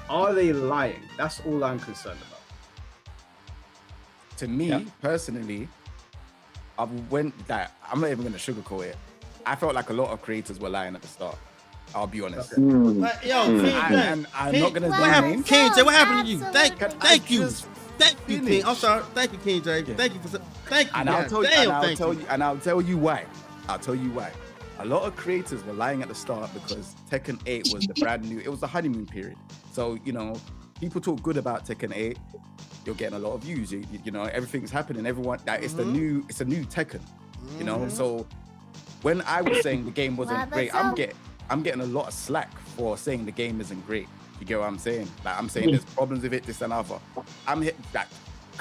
are they lying? That's all I'm concerned about. To me, Yeah. personally, I'm not even going to sugarcoat it. I felt like a lot of creators were lying at the start. I'll be honest. Like, yo, King, And I'm not going to what name happened? names. King J, what happened to you? Thank Absolutely. you. just Thank you, King. finish? I'm sorry. Thank you, King J. Thank you for thank you. And man. I'll tell you, Damn, and I'll thank tell you. you, and I'll tell you why. I'll tell you why. A lot of creators were lying at the start because Tekken 8 was the brand new. It was the honeymoon period. So people talk good about Tekken 8. You're getting a lot of views. You know, everything's happening. Everyone, it's a new Tekken. You know, so when I was saying the game wasn't Well, great, that's I'm getting a lot of slack for saying the game isn't great. You get what I'm saying? Like I'm saying there's problems with it, this and other. I'm hit like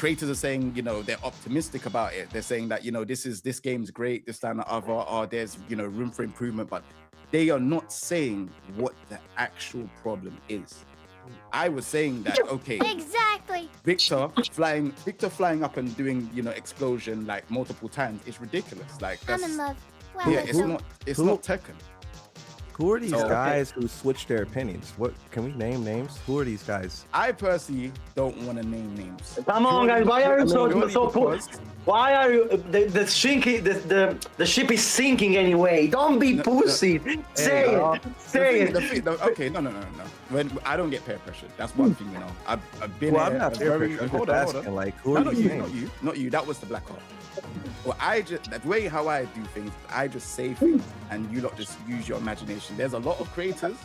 creators are saying, you know, they're optimistic about it. They're saying that, you know, this game's great, this, that, and the other, or there's, you know, room for improvement, but they are not saying what the actual problem is. I was saying that, okay, Exactly. Victor flying up and doing, you know, explosion like multiple times is ridiculous. Like, I'm that's, in love. Wow, yeah, that's it's so- not Tekken. Who are these So, okay. guys who switch their opinions? What can we name names? Who are these guys? I personally don't want to name names. Come on, guys. Why are you Purely so because- Why are you the ship is sinking anyway? Don't be pussy. Say it. Okay, no. When I don't get peer pressure, that's one thing, you know. I've been. Well, I'm not peer very. pressure. I'm Hold just on. asking, like, who No, are not these you, names? not you. That was the Black Heart. Well, the way how I do things, I just say things, and you lot just use your imagination. There's a lot of creators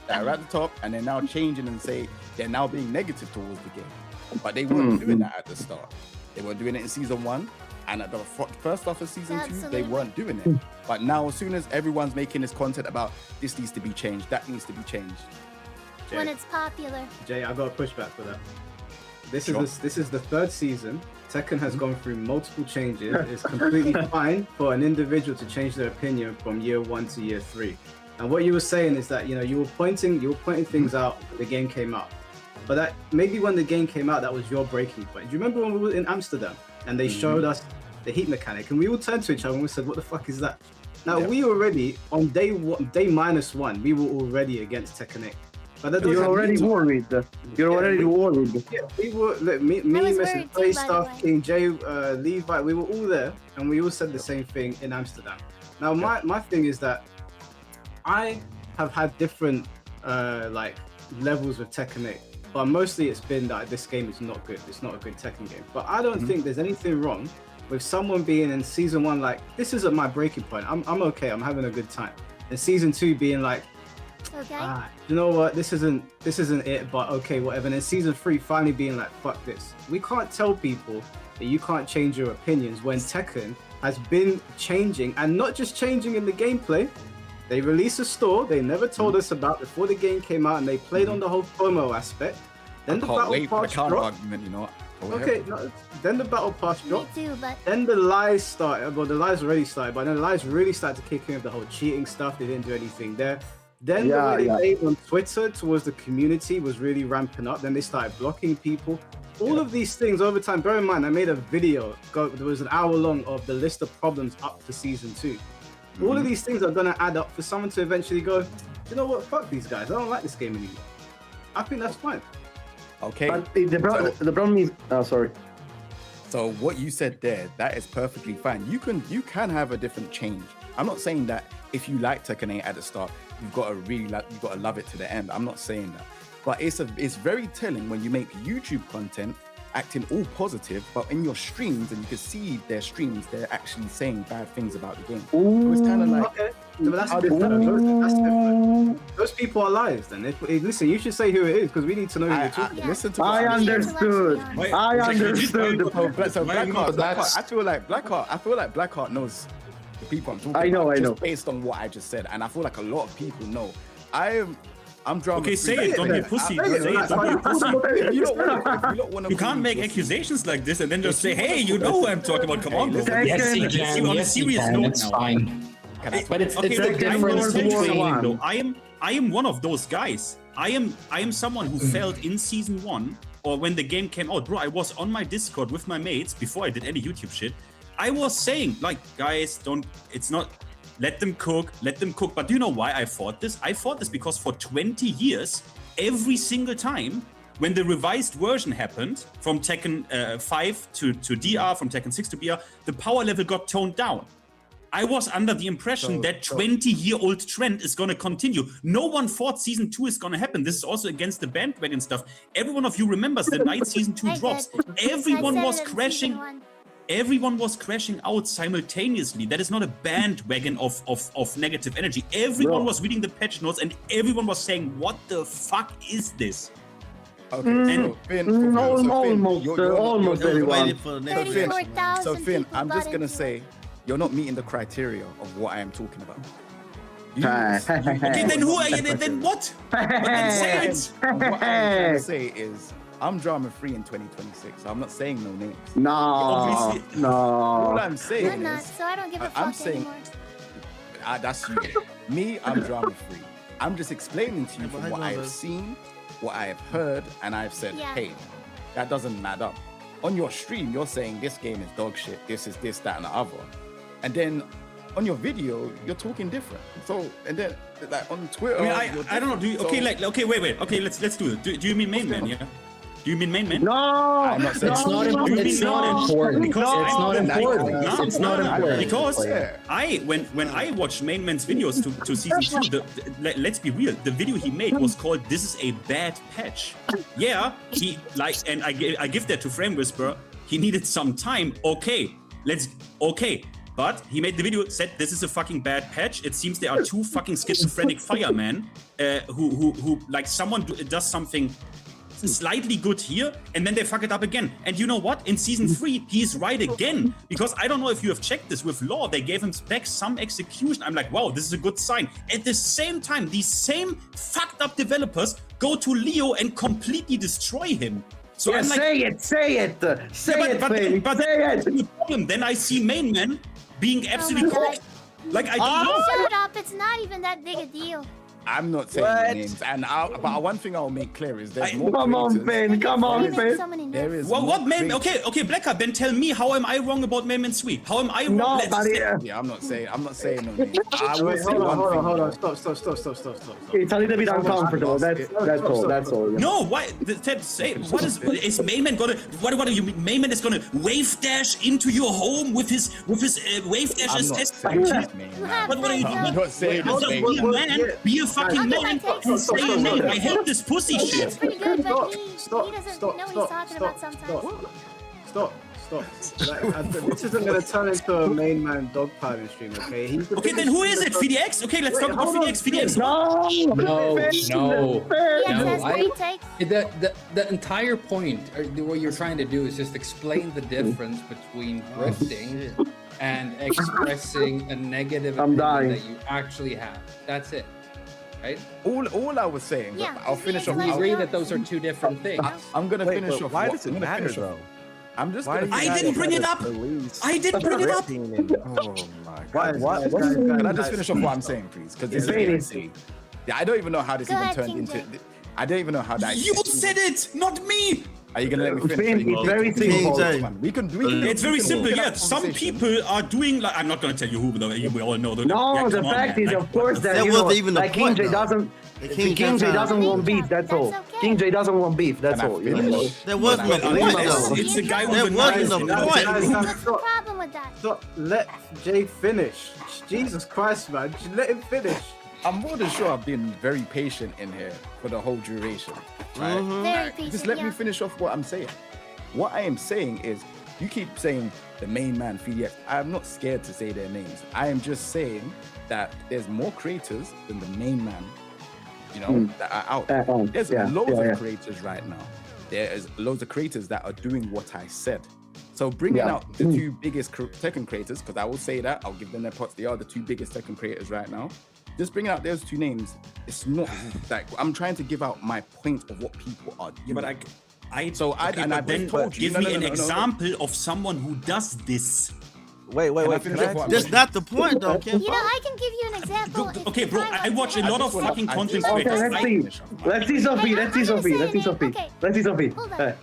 that are at the top, and they're now changing and say they're now being negative towards the game, but they weren't doing that at the start. They were doing it in season 1, and at the first half of season 2, Absolutely. they weren't doing it. But now, as soon as everyone's making this content about this needs to be changed, that needs to be changed. When it's popular. Jay, I got a pushback for that. This Sure. is the 3rd season. Tekken has gone through multiple changes. It's completely fine for an individual to change their opinion from year 1 to year 3. And what you were saying is that, you know, you were pointing things out when the game came out. But that maybe when the game came out, that was your breaking point. Do you remember when we were in Amsterdam and they showed us the heat mechanic, and we all turned to each other and we said, "What the fuck is that?" Now we already on day -1, we were already against Tekken 8. But that You're already worried. You're already worried. Yeah, we were. Look, me, I was Mr. worried Play too, by the Stuff, way. King Jay, Levi, we were all there, and we all said the same thing in Amsterdam. Now, my thing is that I have had different like levels with Tekken 8, but mostly it's been that this game is not good. It's not a good Tekken game. But I don't think there's anything wrong with someone being in season 1 like, this isn't my breaking point. I'm okay. I'm having a good time. And season 2 being like, Okay. you know what, this isn't it, but okay, whatever. And then season 3 finally being like, fuck this. We can't tell people that you can't change your opinions when Tekken has been changing, and not just changing in the gameplay. They released a store they never told us about before the game came out, and they played on the whole FOMO aspect. Then the Can't battle wait for the pass counter dropped. argument, you know. Okay, no, then the battle pass Me dropped. too, but Then the lies started. Well, the lies already started, but then the lies really started to kick in with the whole cheating stuff. They didn't do anything there. Then the way they made on Twitter towards the community was really ramping up. Then they started blocking people. All of these things over time. Bear in mind, I made a video. There was an hour long of the list of problems up to season 2. All of these things are gonna add up for someone to eventually go, you know what? Fuck these guys. I don't like this game anymore. I think that's fine. Okay. But the problem is, sorry. So what you said there, that is perfectly fine. You can have a different change. I'm not saying that if you like Tekken 8 at the start, you've got to love it to the end. I'm not saying that. But it's very telling when you make YouTube content acting all positive, but in your streams, and you can see their streams, they're actually saying bad things about the game. So it's kind of like, Okay, but that's different. That's different. Those people are liars. Then, listen, you should say who it is because we need to know who you're talking. Yeah. listen to what I I'm saying. understood. Wait, I understood. So Why are you Blackheart, not- I feel like Blackheart knows the people I'm talking about. I know. Just based on what I just said, and I feel like a lot of people know. I'm drama. Okay, say free. it. Don't be a pussy. Say it. Say it. Don't be a pussy. If you don't wanna You call can't me make pussy, accusations like this and then just say, "Hey, you know who I'm talking about." Come on, bro. Tekken. Yes, he Let's see can. on a Yes, he serious can. note It's now. fine. But it's Okay, the look, I'm difference gonna tell you something, between. though. I am one of those guys. I am someone who felt in season 1 or when the game came out, bro. I was on my Discord with my mates before I did any YouTube shit. I was saying, like, guys, it's not. Let them cook. But do you know why I fought this? I fought this because for 20 years, every single time when the revised version happened from Tekken 5 to DR, from Tekken 6 to BR, the power level got toned down. I was under the impression that 20-year-old trend is going to continue. No one thought season 2 is going to happen. This is also against the bandwagon stuff. Every one of you remembers the night season 2 I drops. did. Everyone I was said it in crashing. season 1. Everyone was crashing out simultaneously. That is not a bandwagon of negative energy. Everyone was reading the patch notes and everyone was saying, "What the fuck is this?" Okay, And- so Finn, almost everyone. Waiting for the next Finn, 34,000 so Finn, people I'm got just gonna into say, it. you're not meeting the criteria of what I am talking about. Okay, then who are you? Then what? But then say it. What I'm trying to say is, I'm drama free in 2026. So I'm not saying no names. No, Obviously- All no. I'm saying I'm not, is, so I don't give a I'm fuck saying- anymore. that's you. Me, I'm drama free. I'm just explaining to you Yeah, but from how what you I know have this? seen, what I have heard, and I've said, Yeah. hey, that doesn't add up. On your stream, you're saying this game is dog shit, this is this, that, and the other. And then on your video, you're talking different. So, and then like on Twitter, I mean, you're I don't know. Do you, different. okay, So- okay, wait. Okay, let's do it. Do you mean main man? Yeah. Do you mean main man? No, I'm not saying It's not, no, it's not no. important. Because It's not important. No, It's not no, important. Because Yeah. when I watched main man's videos to season 2, let's be real, the video he made was called "This is a bad patch." Yeah, he like, and I give that to Frame Whisperer. He needed some time. Okay. But he made the video, said this is a fucking bad patch. It seems there are two fucking schizophrenic firemen who like someone does something slightly good here and then they fuck it up again. And you know what? In season 3, he's right again. Because I don't know if you have checked this with Law, they gave him back some execution. I'm like, wow, this is a good sign. At the same time, these same fucked up developers go to Leo and completely destroy him. So yeah, I'm like, say it, say it, Felix, but say it. the problem, then I see main man being absolutely God. correct. Like I don't know. Shut up, it's not even that big a deal. I'm not saying What? names, and but one thing I'll make clear is there's more. Come on, creators- Ben, come on, Even Ben. someone in There there. is Well, more what man? creators- Okay, Blacker, then tell me how am I wrong about main man 3? How am I wrong? No, Let's- buddy. Yeah, I'm not saying no names. I will Wait, say hold on, one thing. hold on. though. Stop. It's a little bit uncomfortable. That's all. Yeah. No, why? Ted, say what is Mayman gonna? What do you mean? Mayman is gonna wave dash into your home with his wave dash I'm not assist? saying You his have name. What are you I'm doing? not saying Just his be a name. man, be a fucking I'll man, get my and say your name. I hate this pussy He's shit. pretty good, but he Stop. doesn't know what he's talking about sometimes. Stop. This isn't going to turn into a main man dogpiling stream, okay? Okay, then who is it? VDX? Okay, let's talk about VDX. VDX. No. He No, has I- great takes. The entire point, or what you're trying to do, is just explain the difference between grifting and expressing a negative I'm opinion dying. that you actually have. That's it, right? All I was saying, Yeah, I'll just finish be off. as We I'll- agree that those are two different things. I'm gonna Wait, finish but off. why what- does it I'm gonna matter finish off- though? I'm just Why gonna. do you I guys didn't bring it try up. to release I didn't bring it up. grifting and- oh my god. Guys, Can I just finish off what I'm saying, please? Because this Say is it. insane. Yeah, I don't even know how this Go even ahead, turned King into. Jay. I don't even know how that. You said it, not me. Are you gonna let me finish? Ben, it's very simple. Jay. We can. It's very simple. have Yeah, a some conversation. people are doing like I'm not gonna tell you who, but we all know. No, Yeah, the come on, fact man. is, Like, of course, that That you know, wasn't even the like King point, J though. doesn't. The King King J J doesn't King want beef. That's That's all. okay. King J doesn't want beef. That's Can I all. You finish? know. There was no Well, point it's, though. it's a guy There with a wasn't knife no in point. his hand. What's the problem with that? Stop. Let Jay finish. Jesus Christ, man. Just let him finish. I'm more than sure I've been very patient in here for the whole duration. Right? Very Just patient, let me yeah. finish off what I'm saying. What I am saying is, you keep saying the main man, FDX. I'm not scared to say their names. I am just saying that there's more creators than the main man, you know, that are out. There's loads of creators right now. There is loads of creators that are doing what I said. So bringing out the two biggest Tekken creators, because I will say that, I'll give them their props. They are the two biggest Tekken creators right now. Just bringing out those two names, it's not like I'm trying to give out my point of what people are doing. But I but then told you. No, Give me no, an no, no, no. example of someone who does this. Wait. Can I Can finish I off what I'm That's saying? not the point though, Kim. You know, I can give you an example. if Okay, you bro, find I out watch a too. lot of fucking content Okay, creators. let's see. Let's see Sophie. Let's see Sophie. Let's see Sophie. Okay. Let's see Sophie. Hold on.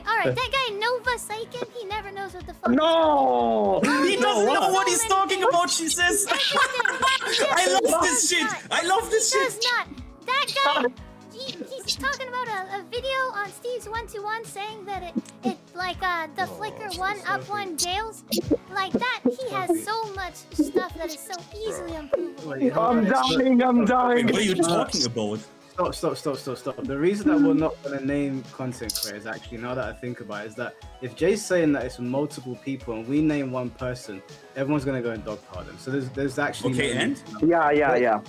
All right. That guy Nova Saiken, he never knows what the fuck. No. He doesn't know what he's talking about, she says. I love this shit. I love this Does shit. not. That guy. He's talking about a video on Steve's 121 saying that it like the flicker 1-up-1 jails like that. He has so much stuff that is so easily improvable. I'm dying. What are you talking about? Stop. The reason that we're not going to name content creators, actually, now that I think about it, is that if Jay's saying that it's multiple people and we name one person, everyone's going to go and dogpile them. So there's actually... Okay, and? Yeah.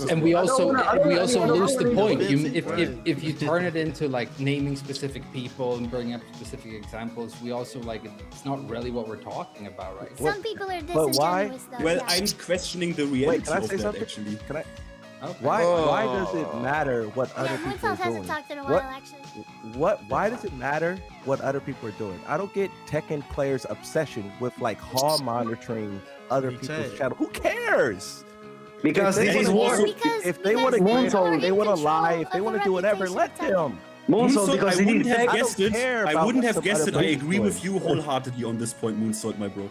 And we also lose the point. Right. If you turn it into like naming specific people and bringing up specific examples, we also like it's not really what we're talking about, right? Some people are But why? disingenuous though. Well, yeah. I'm questioning the Wait, reality can I of say that something? actually. Why does it matter what other Yeah, people are Moonfeld hasn't doing? talked in a while, What actually. why does it matter what other people are doing? I don't get Tekken players' obsession with like hall monitoring other people's channel. Who cares? Because If they this is wanna what do- if they want to Moonsault, gamble, you're they in want to control lie, if they of want the to do whatever, reputation let of Tekken. them. Moonsault, Moonsault, because I it wouldn't is have tech. I don't guessed it. care I about wouldn't what have some guessed other it. I person's agree with doing. you wholeheartedly on this point, Moonsault, my bro.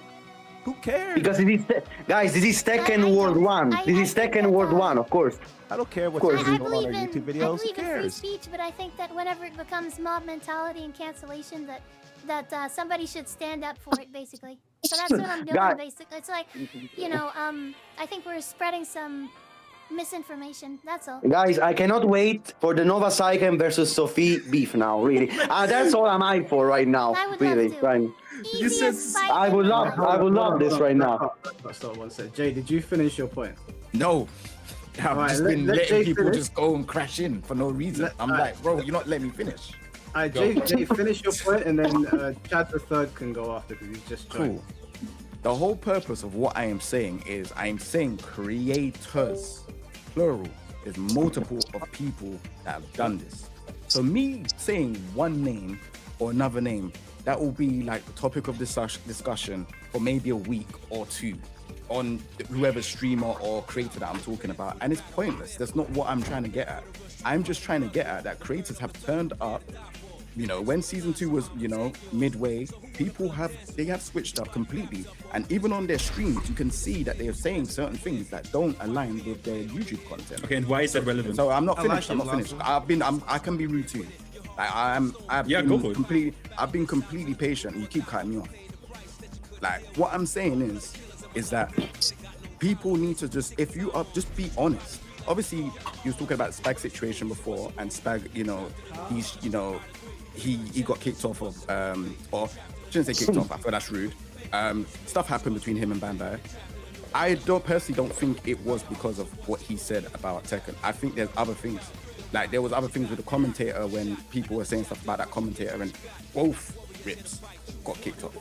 Who cares? Because it is guys, this is Tekken I World don't. 1. This is think Tekken that, World 1, of course. I don't care what course. you're I doing on believe our in YouTube I videos. Who believe in free cares? speech, but I think that whenever it becomes mob mentality and cancellation, that somebody should stand up for it, basically. So that's what I'm doing, God. basically. It's like, I think we're spreading some misinformation. That's all. Guys, I cannot wait for the Nova Saiken versus Sophie beef now, really. That's all I'm eyeing for right now, I would really. love to. Right. Easiest fight I in would the love world. I would love this right now. Stop one sec. Jay, did you finish your point? No. I've Alright, just let- been let letting Jay people finish. just go and crash in for no reason. I'm like, bro, you're not letting me finish. Jay, finish your point, and then Chad the third can go after because he's just joined. Cool. The whole purpose of what I am saying is I am saying creators, plural. There's multiple of people that have done this. So me saying one name or another name, that will be like the topic of discussion for maybe a week or two on whoever streamer or creator that I'm talking about. And it's pointless. That's not what I'm trying to get at. I'm just trying to get at that creators have turned up. You know, when season 2 was, midway, people have switched up completely. And even on their streams, you can see that they are saying certain things that don't align with their YouTube content. Okay, and why is that relevant? So I'm not finished. like I'm not it, finished. I can be rude too. Like Go for it. I've been completely patient. And you keep cutting me off. Like what I'm saying is that people need to just be honest. Obviously, you was talking about Spag's situation before, and Spag, he got kicked off of or shouldn't say kicked off. I feel that's rude. Stuff happened between him and Bandai. I personally don't think it was because of what he said about Tekken. I think there's other things. Like there was other things with the commentator when people were saying stuff about that commentator, and both Rips got kicked off.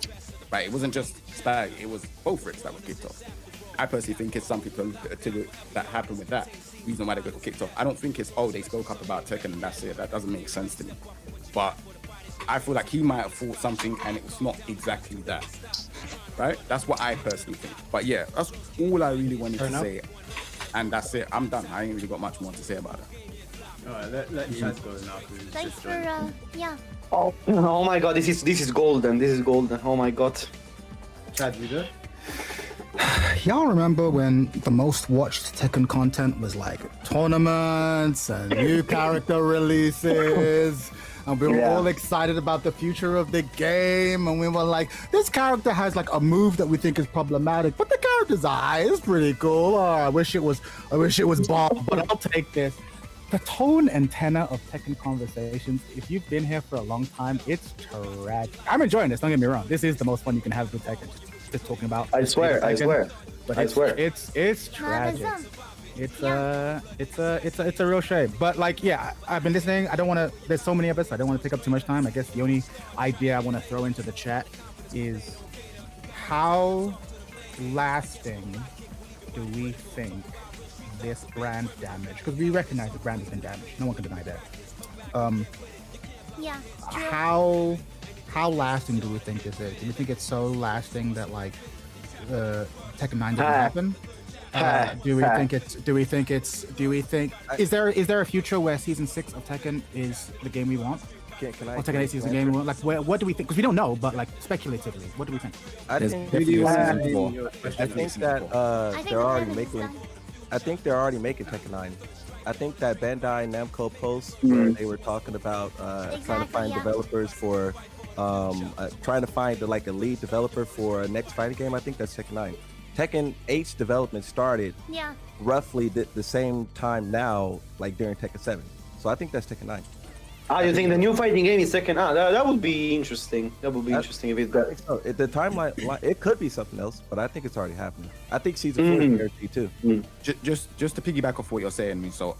Right? It wasn't just Spag. It was both Rips that were kicked off. I personally think it's something that happened with that reason why they got kicked off. I don't think it's they spoke up about Tekken and that's it. That doesn't make sense to me. But I feel like he might have thought something and it was not exactly that. Right? That's what I personally think. But yeah, that's all I really wanted to say. And that's it. I'm done. I ain't really got much more to say about it. Alright, let Chad go now. Thanks for yeah. Oh my god, this is golden. This is golden. Oh my god. Chad, you good? Y'all remember when the most watched Tekken content was like tournaments and new character releases, and we were all excited about the future of the game, and we were like, this character has like a move that we think is problematic, but the character's eye is pretty cool. Oh, I wish it was Bob, but I'll take this. The tone and tenor of Tekken conversations, if you've been here for a long time, it's tragic. I'm enjoying this, don't get me wrong. This is the most fun you can have with Tekken. Just talking about I swear. But I swear. It's tragic. It's a real shame. But like, yeah, I've been listening. I don't want to. There's so many of us. I don't want to take up too much time. I guess the only idea I want to throw into the chat is how lasting do we think this brand damage? Because we recognize the brand has been damaged. No one can deny that. Yeah. How lasting do we think this is? Do we think it's so lasting that like Tekken 9 didn't happen? Do we think is there a future where season 6 of Tekken is the game we want? Can I? Or Tekken 8 is the game we want? Like what do we think? Because we don't know, but like speculatively, what do we think? I There's think definitely a season Yeah. 4. I think that I think they're the already Tekken is making. done. I think they're already making Tekken 9. I think that Bandai Namco post where they were talking about trying to Exactly, find yeah. developers for trying to find a lead developer for a next fighting game. I think that's Tekken 9. Tekken 8's development started Yeah. roughly the same time now, like during Tekken 7. So I think that's Tekken 9. You think the new fighting game is second? That would be interesting. That would be interesting if it got. So the timeline, it could be something else, but I think it's already happening. I think season 4 is guaranteed too. Just to piggyback off what you're saying, so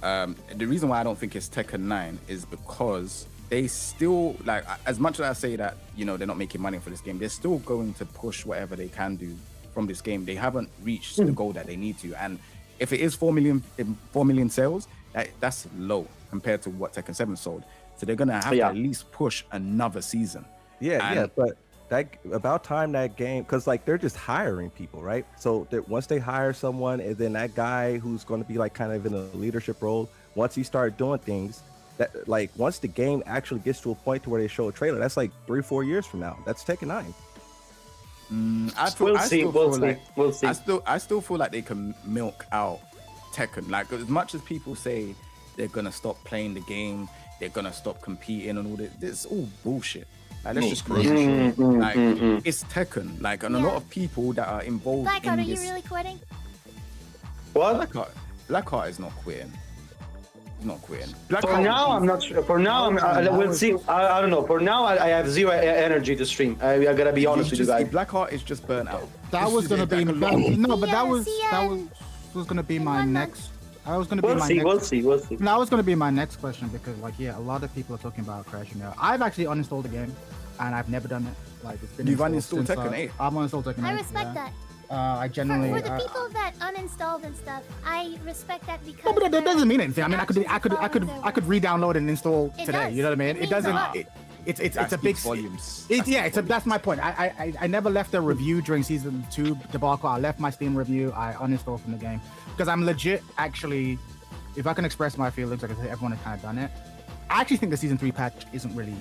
the reason why I don't think it's Tekken 9 is because they still, like, as much as I say that, they're not making money for this game, they're still going to push whatever they can do from this game. They haven't reached the goal that they need to, and If it is 4 million sales, that's low compared to what Tekken 7 sold. So they're gonna have to at least push another season. Yeah, but that about time that game, because like they're just hiring people, right? So that once they hire someone, and then that guy who's going to be like kind of in a leadership role, once he start doing things, that like once the game actually gets to a point to where they show a trailer, that's like 3-4 years from now. That's Tekken 9. We'll see. I still feel like they can milk out Tekken. Like as much as people say they're gonna stop playing the game, they're gonna stop competing and all this, it's all bullshit. Like let's just it's Tekken. Like and a lot of people that are involved Blackheart, in are you this. really quitting? What? Blackheart is not quitting. He's not quitting. For now, I'm not sure. For now, we'll see. I don't know. For now, I have zero energy to stream. I gotta be honest with you guys. Blackheart is just burnt out. That was gonna be that was gonna be my next. I was gonna be my next. We'll see. That was gonna be my next question because a lot of people are talking about crashing out. I've actually uninstalled the game, and I've never done it. Like it's been. You've uninstalled Tekken 8. I've uninstalled Tekken 8. I respect that. I generally. For the people that uninstalled and stuff, I respect that because. No, but that doesn't mean anything. I mean, I could re-download and install today. You know what I mean? It doesn't. It's a big volumes. That's my point. I never left a review during season 2 debacle. I left my Steam review. I uninstalled from the game because I'm legit actually. If I can express my feelings, like I say, everyone has kind of done it. I actually think the season 3 patch isn't really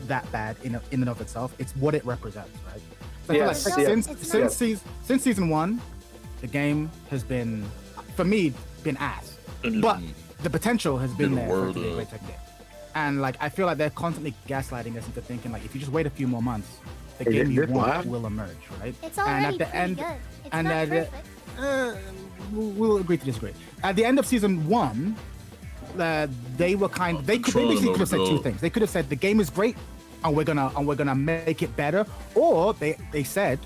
that bad in and of itself. It's what it represents, right? So I feel like since season 1, the game has been, for me, been ass. But the potential has been there for it to be a great Tekken game. And like I feel like they're constantly gaslighting us into thinking like if you just wait a few more months, the game you want will emerge, right? It's already pretty good. It's not perfect. We'll agree to disagree. At the end of season 1, they basically could have said two things. They could have said the game is great, and we're gonna make it better, or they said,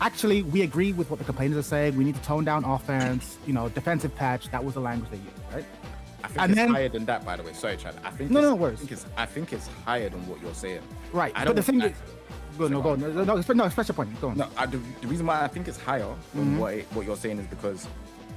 actually we agree with what the complainers are saying. We need to tone down offense. Defensive patch. That was the language they used, right? I think it's higher than that, by the way. Sorry, Chad. I think I think it's higher than what you're saying. Right. But the thing is, go on. No, express your point. Go on. No, the reason why I think it's higher than what you're saying is because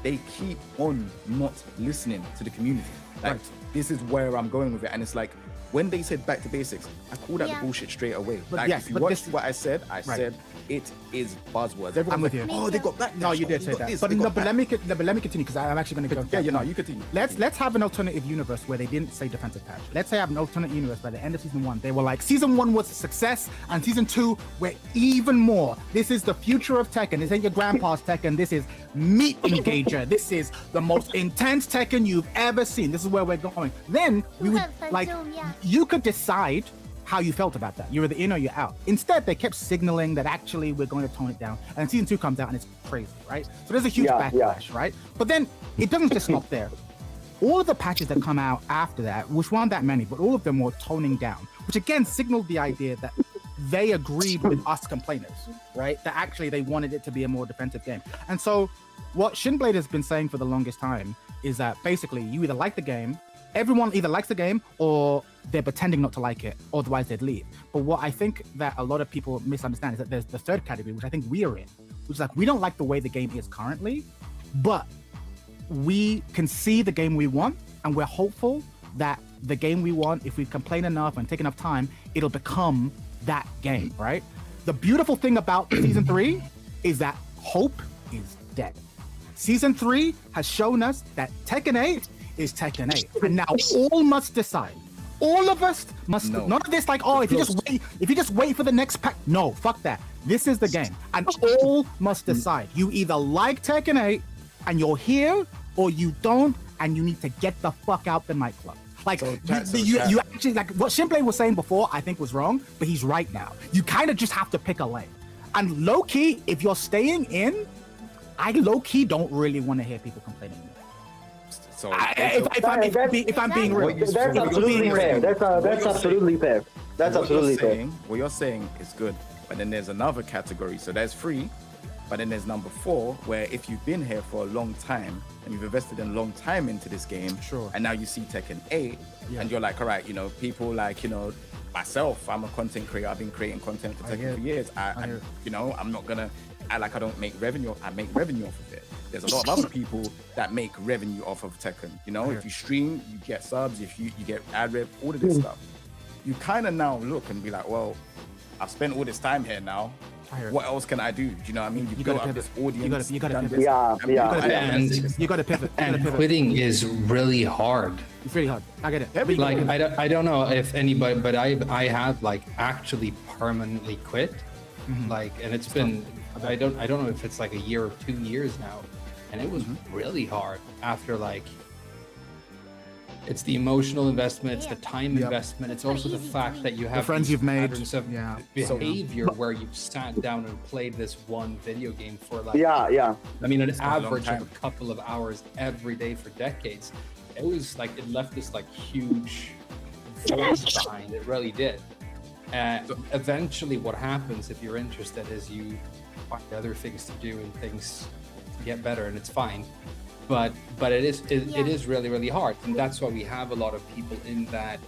they keep on not listening to the community. Like this is where I'm going with it, and it's like when they said back to basics, I called out the bullshit straight away. But like if you watch what I said, said it is buzzwords. Everyone I'm with you. Oh, they got back. No, you did say that. But let me continue because I'm actually going to go. Yeah, you continue. Let's have an alternative universe where they didn't say defensive patch. Let's say I have an alternate universe by the end of season 1. They were like, season 1 was a success, and season 2 we're even more. This is the future of Tekken. This ain't your grandpa's Tekken. This is meat engager. This is the most intense Tekken you've ever seen. This is where we're going. Then we would you could decide how you felt about that. You're either in or you're out. Instead, they kept signaling that actually we're going to tone it down. And season 2 comes out and it's crazy, right? So there's a huge backlash, right? But then it doesn't just stop there. All of the patches that come out after that, which weren't that many, but all of them were toning down, which again signaled the idea that they agreed with us complainers, right? That actually they wanted it to be a more defensive game. And so what Shinblade has been saying for the longest time is that basically you either like the game, everyone either likes the game or they're pretending not to like it, otherwise they'd leave. But what I think that a lot of people misunderstand is that there's the third category, which I think we are in, which is like we don't like the way the game is currently, but we can see the game we want, and we're hopeful that the game we want, if we complain enough and take enough time, it'll become that game, right? The beautiful thing about season 3 is that hope is dead. Season 3 has shown us that Tekken 8 is Tekken 8, and now all must decide. All of us must. None of this like, if you just wait for the next pack. No, fuck that. This is the game, and all must decide. You either like Tekken 8 and you're here, or you don't, and you need to get the fuck out the nightclub. Like you actually like what Shinblade was saying before. I think was wrong, but he's right now. You kind of just have to pick a lane, and low key, if you're staying in, I low key don't really want to hear people complaining. So if I'm being real, that's absolutely fair. That's absolutely fair. That's absolutely fair. What you're saying is good, but then there's another category. So there's 3, but then there's number 4, where if you've been here for a long time and you've invested a long time into this game, and now you see Tekken 8, and you're like, all right, people like, myself, I'm a content creator. I've been creating content for Tekken for years. I'm not gonna act like I don't make revenue. I make revenue off of it. there's a lot of other people that make revenue off of Tekken. You know, if you stream, you get subs. If you get ad rev, all of this stuff. You kind of now look and be like, well, I've spent all this time here now. What else can I do? Do you know what I mean? You built up this audience. You gotta pivot. You gotta pivot. And quitting is really hard. It's really hard. I get it. Like I don't know if anybody, but I have like actually permanently quit. Like, and it's been I don't know if it's like a year or 2 years now, and it was really hard after like. It's the emotional investment, it's the time investment, it's also the fact that you have the friends you've made, of behavior where you've sat down and played this one video game for like I mean an average of a couple of hours every day for decades. It was like it left this like huge void behind. It really did. Eventually what happens if you're interested is you find other things to do and things get better, and it's fine. But it is really hard, and that's why we have a lot of people in that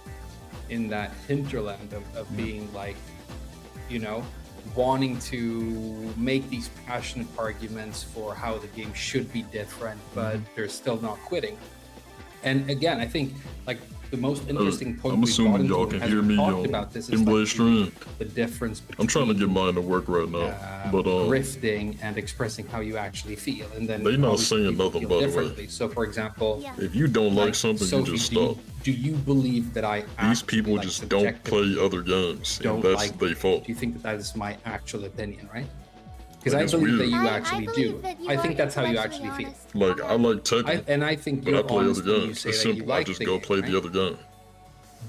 hinterland of being like, you know, wanting to make these passionate arguments for how the game should be different, but they're still not quitting. And again, I think like the most interesting point I'm assuming y'all can hear me on in-play stream. The difference between I'm trying to get mine to work right now, but grifting and expressing how you actually feel, and then they not saying nothing by the way. So, for example, if you don't like something, Sophie, you just stop. Do you believe that I these people like, just don't play other games, and that's like, their fault? Do you think that is my actual opinion, right? Because I believe that you actually do. I think that's how you actually feel. Like I like Tekken, and I think but I play other you games. say It's that you simple. I like just the go game, play right? the other game.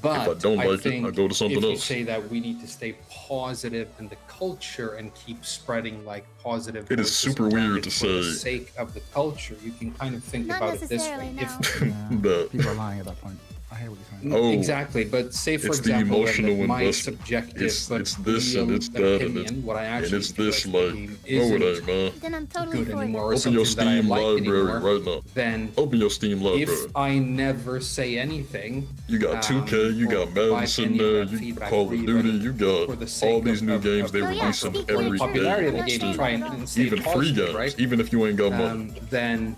But if I don't like it, think I go to something if you else. say that we need to stay positive in the culture and keep spreading like positive. It is voices super around weird it to for the say. sake of the culture, you can kind of think Not about it this way. necessarily, If That People are lying at that point. I hear what you're saying. Oh, exactly, but say for it's the example, emotional that my investment. subjective It's but this and real it's that opinion, and what I and actually it's feel this like the like game no, it isn't ain't, man. Then I'm totally good for anymore, or that. Open your something that I Steam like library anymore, right now. then Open your Steam library. if I never say anything, You got 2K, you got Madden sitting there, you Call of Duty, you got all these new games they releasing every popularity of the day. game to try and stay Even free positive, games, right? even if you ain't got money. Then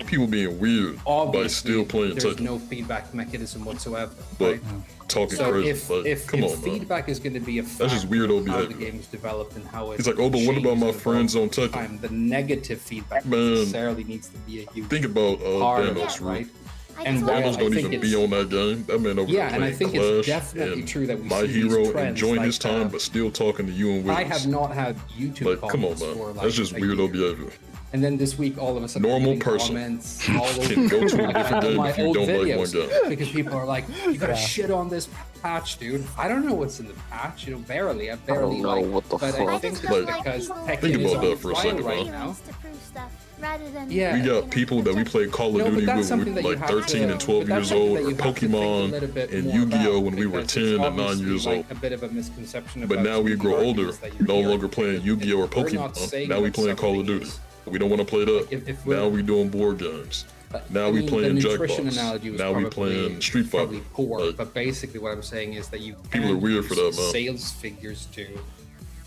People being weird by obviously still playing there's Tekken, no feedback mechanism whatsoever. but Right? talking So crazy. if Like, if, come if on, man. feedback is going to be a That's factor just weirdo of how the behavior. game is developed and how it He's like, oh, but what about my changes friends on over Tekken? time, the negative feedback Man. necessarily needs to be a huge Think about part of Thanos, that, right? I And just why Thanos I don't think even it's- be on that game. That man over there and I playing think Clash it's definitely and true that we My see these Hero trends, enjoying like, his time, but still talking to you and Willis. I have not had YouTube Like, come on, comments man. for like That's just a weirdo year. behavior. And then this week, all of a sudden, Normal getting person comments all over can go to a like, different all game my if you old don't like one videos game. because people are like, "You gotta shit on this patch, dude." I don't know what's in the patch, you know, barely. I barely know like. what the but fuck. I I think just that's don't like because people Tekken Think is about on that for a trial second, right man. now. To prove stuff rather than Yeah. We got people that we play Call No, of but Duty that's with something that you like have 13 to- and 12 but that's years something old, that or you have to think a Pokemon little bit and more Yu-Gi-Oh about, when we were because 10 it's and 9 obviously, years like, old. a bit of a misconception But about now we some grow of the older, arguments that you no hear. longer playing Yu-Gi-Oh or We're not Pokemon. saying Now we that playing Call of something Duty. is- We don't want to play that. If we're- Now we doing board games. Now I we mean, playing the nutrition Jackbox. analogy was Now we probably- playing Street Fighter. probably poor, Like, but basically what I'm saying is that you People are can't weird for use that, man. sales figures to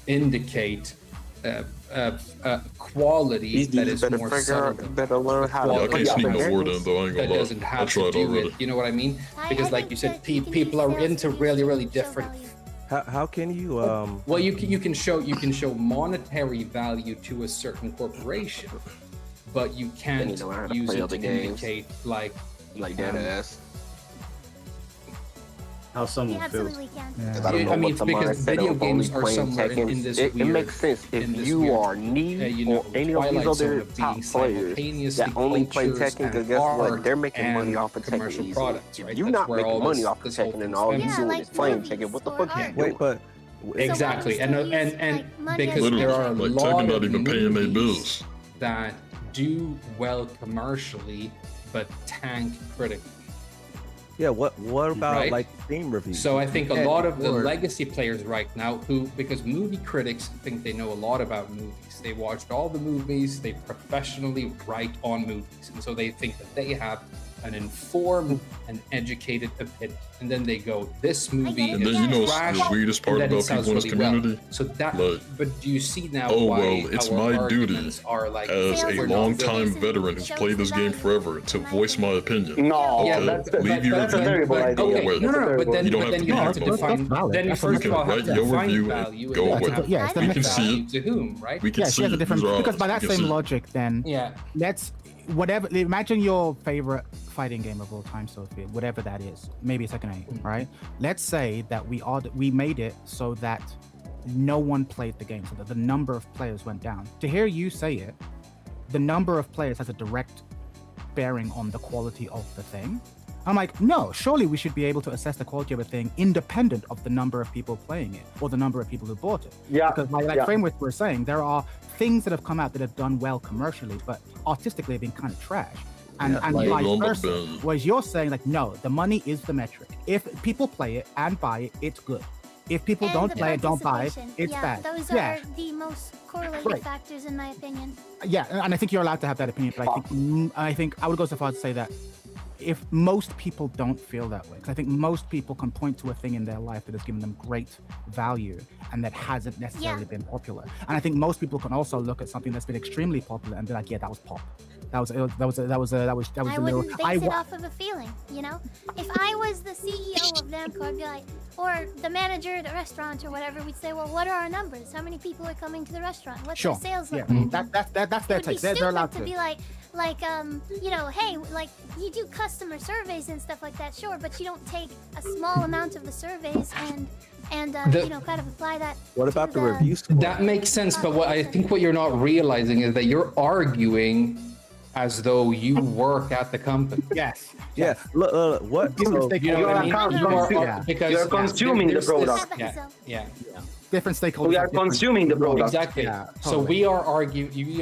indicate quality that is more subtle. better learn how yeah, I to can't sneak no word in though. I ain't That gonna doesn't lie. I have to tried do already. with, you know what I mean? I Because like think you said, that you can use people are sales into figures really, to really show different. value. How can you Well, you can show monetary value to a certain corporation, but you can't need to learn how to use play it other to games. indicate like that ass. How You someone feels. absolutely can. I don't I know mean, what the because mindset video of games only are playing somewhere in Tekken. this It weird. makes sense if in this you weird, are me you know, or any of these twilight zone other of top being players simultaneously that only play cultures Tekken. Because and guess what? art They're making money and off of Tekken. commercial easy. products, If right? you're That's not where making all money this- off of this whole Tekken and thing all you stems Yeah, doing like is playing movies Tekken, what the or fuck you art. doing? wait? But Exactly, So and why do you and use, and like, money because as there are a Like lot Tekken not of even paying their movies bills. that do well commercially but tank critically. yeah, what about Right. like Steam reviews? So I think a And- lot of the or- legacy players right now because movie critics think they know a lot about movies. They watched all the movies, they professionally write on movies. And so they think that they have an informed and educated opinion, and then they go, "This movie And then is trash," the weirdest part and then about it sounds people in this really well. community, So that, like, but do you see now oh why well, it's our my duty arguments are like as a we're not longtime really- veteran who's played this game forever to voice my opinion. No, Yeah, Okay, leave your that's a review. terrible But, idea. okay, away. no, but then, You don't but have then to you be have to involved. define. That's valid. Then you That's first okay, of all have write to your define review, value, and go then away. have Yeah, it's to the define method. value to whom, right? We can Yeah, see she has a it. different These are because ours. by We that can same see it. logic, then Yeah. let's whatever. Imagine your favorite fighting game of all time, Sophie, whatever that is. Maybe Tekken 8, right? Let's say that we made it so that no one played the game, so that the number of players went down. To hear you say it, the number of players has a direct bearing on the quality of the thing. I'm like, no, surely we should be able to assess the quality of a thing independent of the number of people playing it or the number of people who bought it. Yeah, Because like Frame Whisperer was saying, there are things that have come out that have done well commercially, but artistically have been kind of trash. And like vice on the versa. bin. Whereas you're saying like, no, the money is the metric. If people play it and buy it, it's good. If people And don't the play it, don't buy it, participation. it's yeah, bad. Those Yeah. are the most correlated Right. factors, in my opinion. Yeah, and I think you're allowed to have that opinion, but I think I would go so far as to say that if most people don't feel that way, because I think most people can point to a thing in their life that has given them great value and that hasn't necessarily been popular. And I think most people can also look at something that's been extremely popular and be like, yeah, that was pop. That was I the little. wouldn't base it off of a feeling, you know? If I was the CEO of Namco, I'd be like, or the manager at a restaurant or whatever, we'd say, well, what are our numbers? How many people are coming to the restaurant? What's Sure. their sales Yeah, like? that's their It would be take. They're stupid allowed to be like, you know, hey, like, you do customer surveys and stuff like that, sure, but you don't take a small amount of the surveys and you know, kind of apply that. What about to the review score? That makes sense, but what I think what you're not realizing is that you're arguing as though you work at the company. Yes. Yeah. Look, what? So, You know what I mean? You're consuming the there's product. this- yeah. Different stakeholders. We are have different- consuming the product. Exactly. Yeah, So totally. we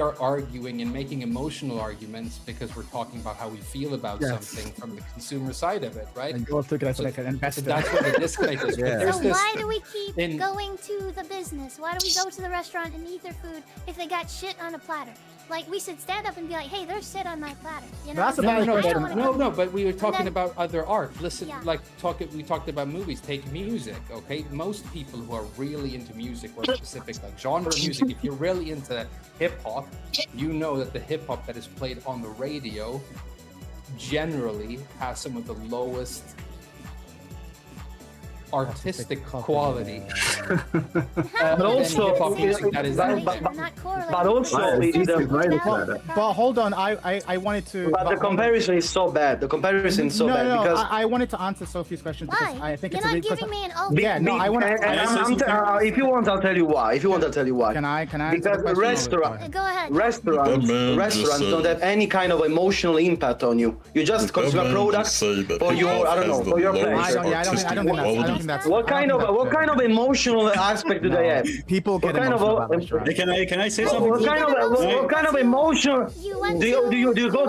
are arguing and making emotional arguments because we're talking about how we feel about Yes. something from the consumer side of it, right? And you're looking at it like an So investor. that's what the disconnect is. But Yeah. there's So this, why do we keep in- going to the business? Why do we go to the restaurant and eat their food if they got shit on a platter? Like, we should stand up and be like, hey, there's shit on my platter. You know? That's a No, valid no, I don't question. wanna no, go- but we were talking then- about other art. Listen, Yeah. we talked about movies. Take music, okay? Most people who are really into music or specific like genre of music, if you're really into hip hop, you know that the hip hop that is played on the radio generally has some of the lowest artistic quality. But also, hip-hop music that is out there. but also, But hold on, I wanted to. but the comparison is so bad. The comparison is so no, bad no, because I wanted to answer Sophie's question because Why? I think You're it's a not really- giving me an ultimate. Yeah, no, I want to. if you want, I'll tell you why. If you want, I'll tell you why. Can I? Because the restaurant, Go ahead. restaurants don't have any kind of emotional impact on you. You just consume a product for your, I don't know, for your pleasure. I don't think that's. What kind of emotional aspect do they have? People get What kind of emotional about restaurants. Can I say something? what kind of emotion do you go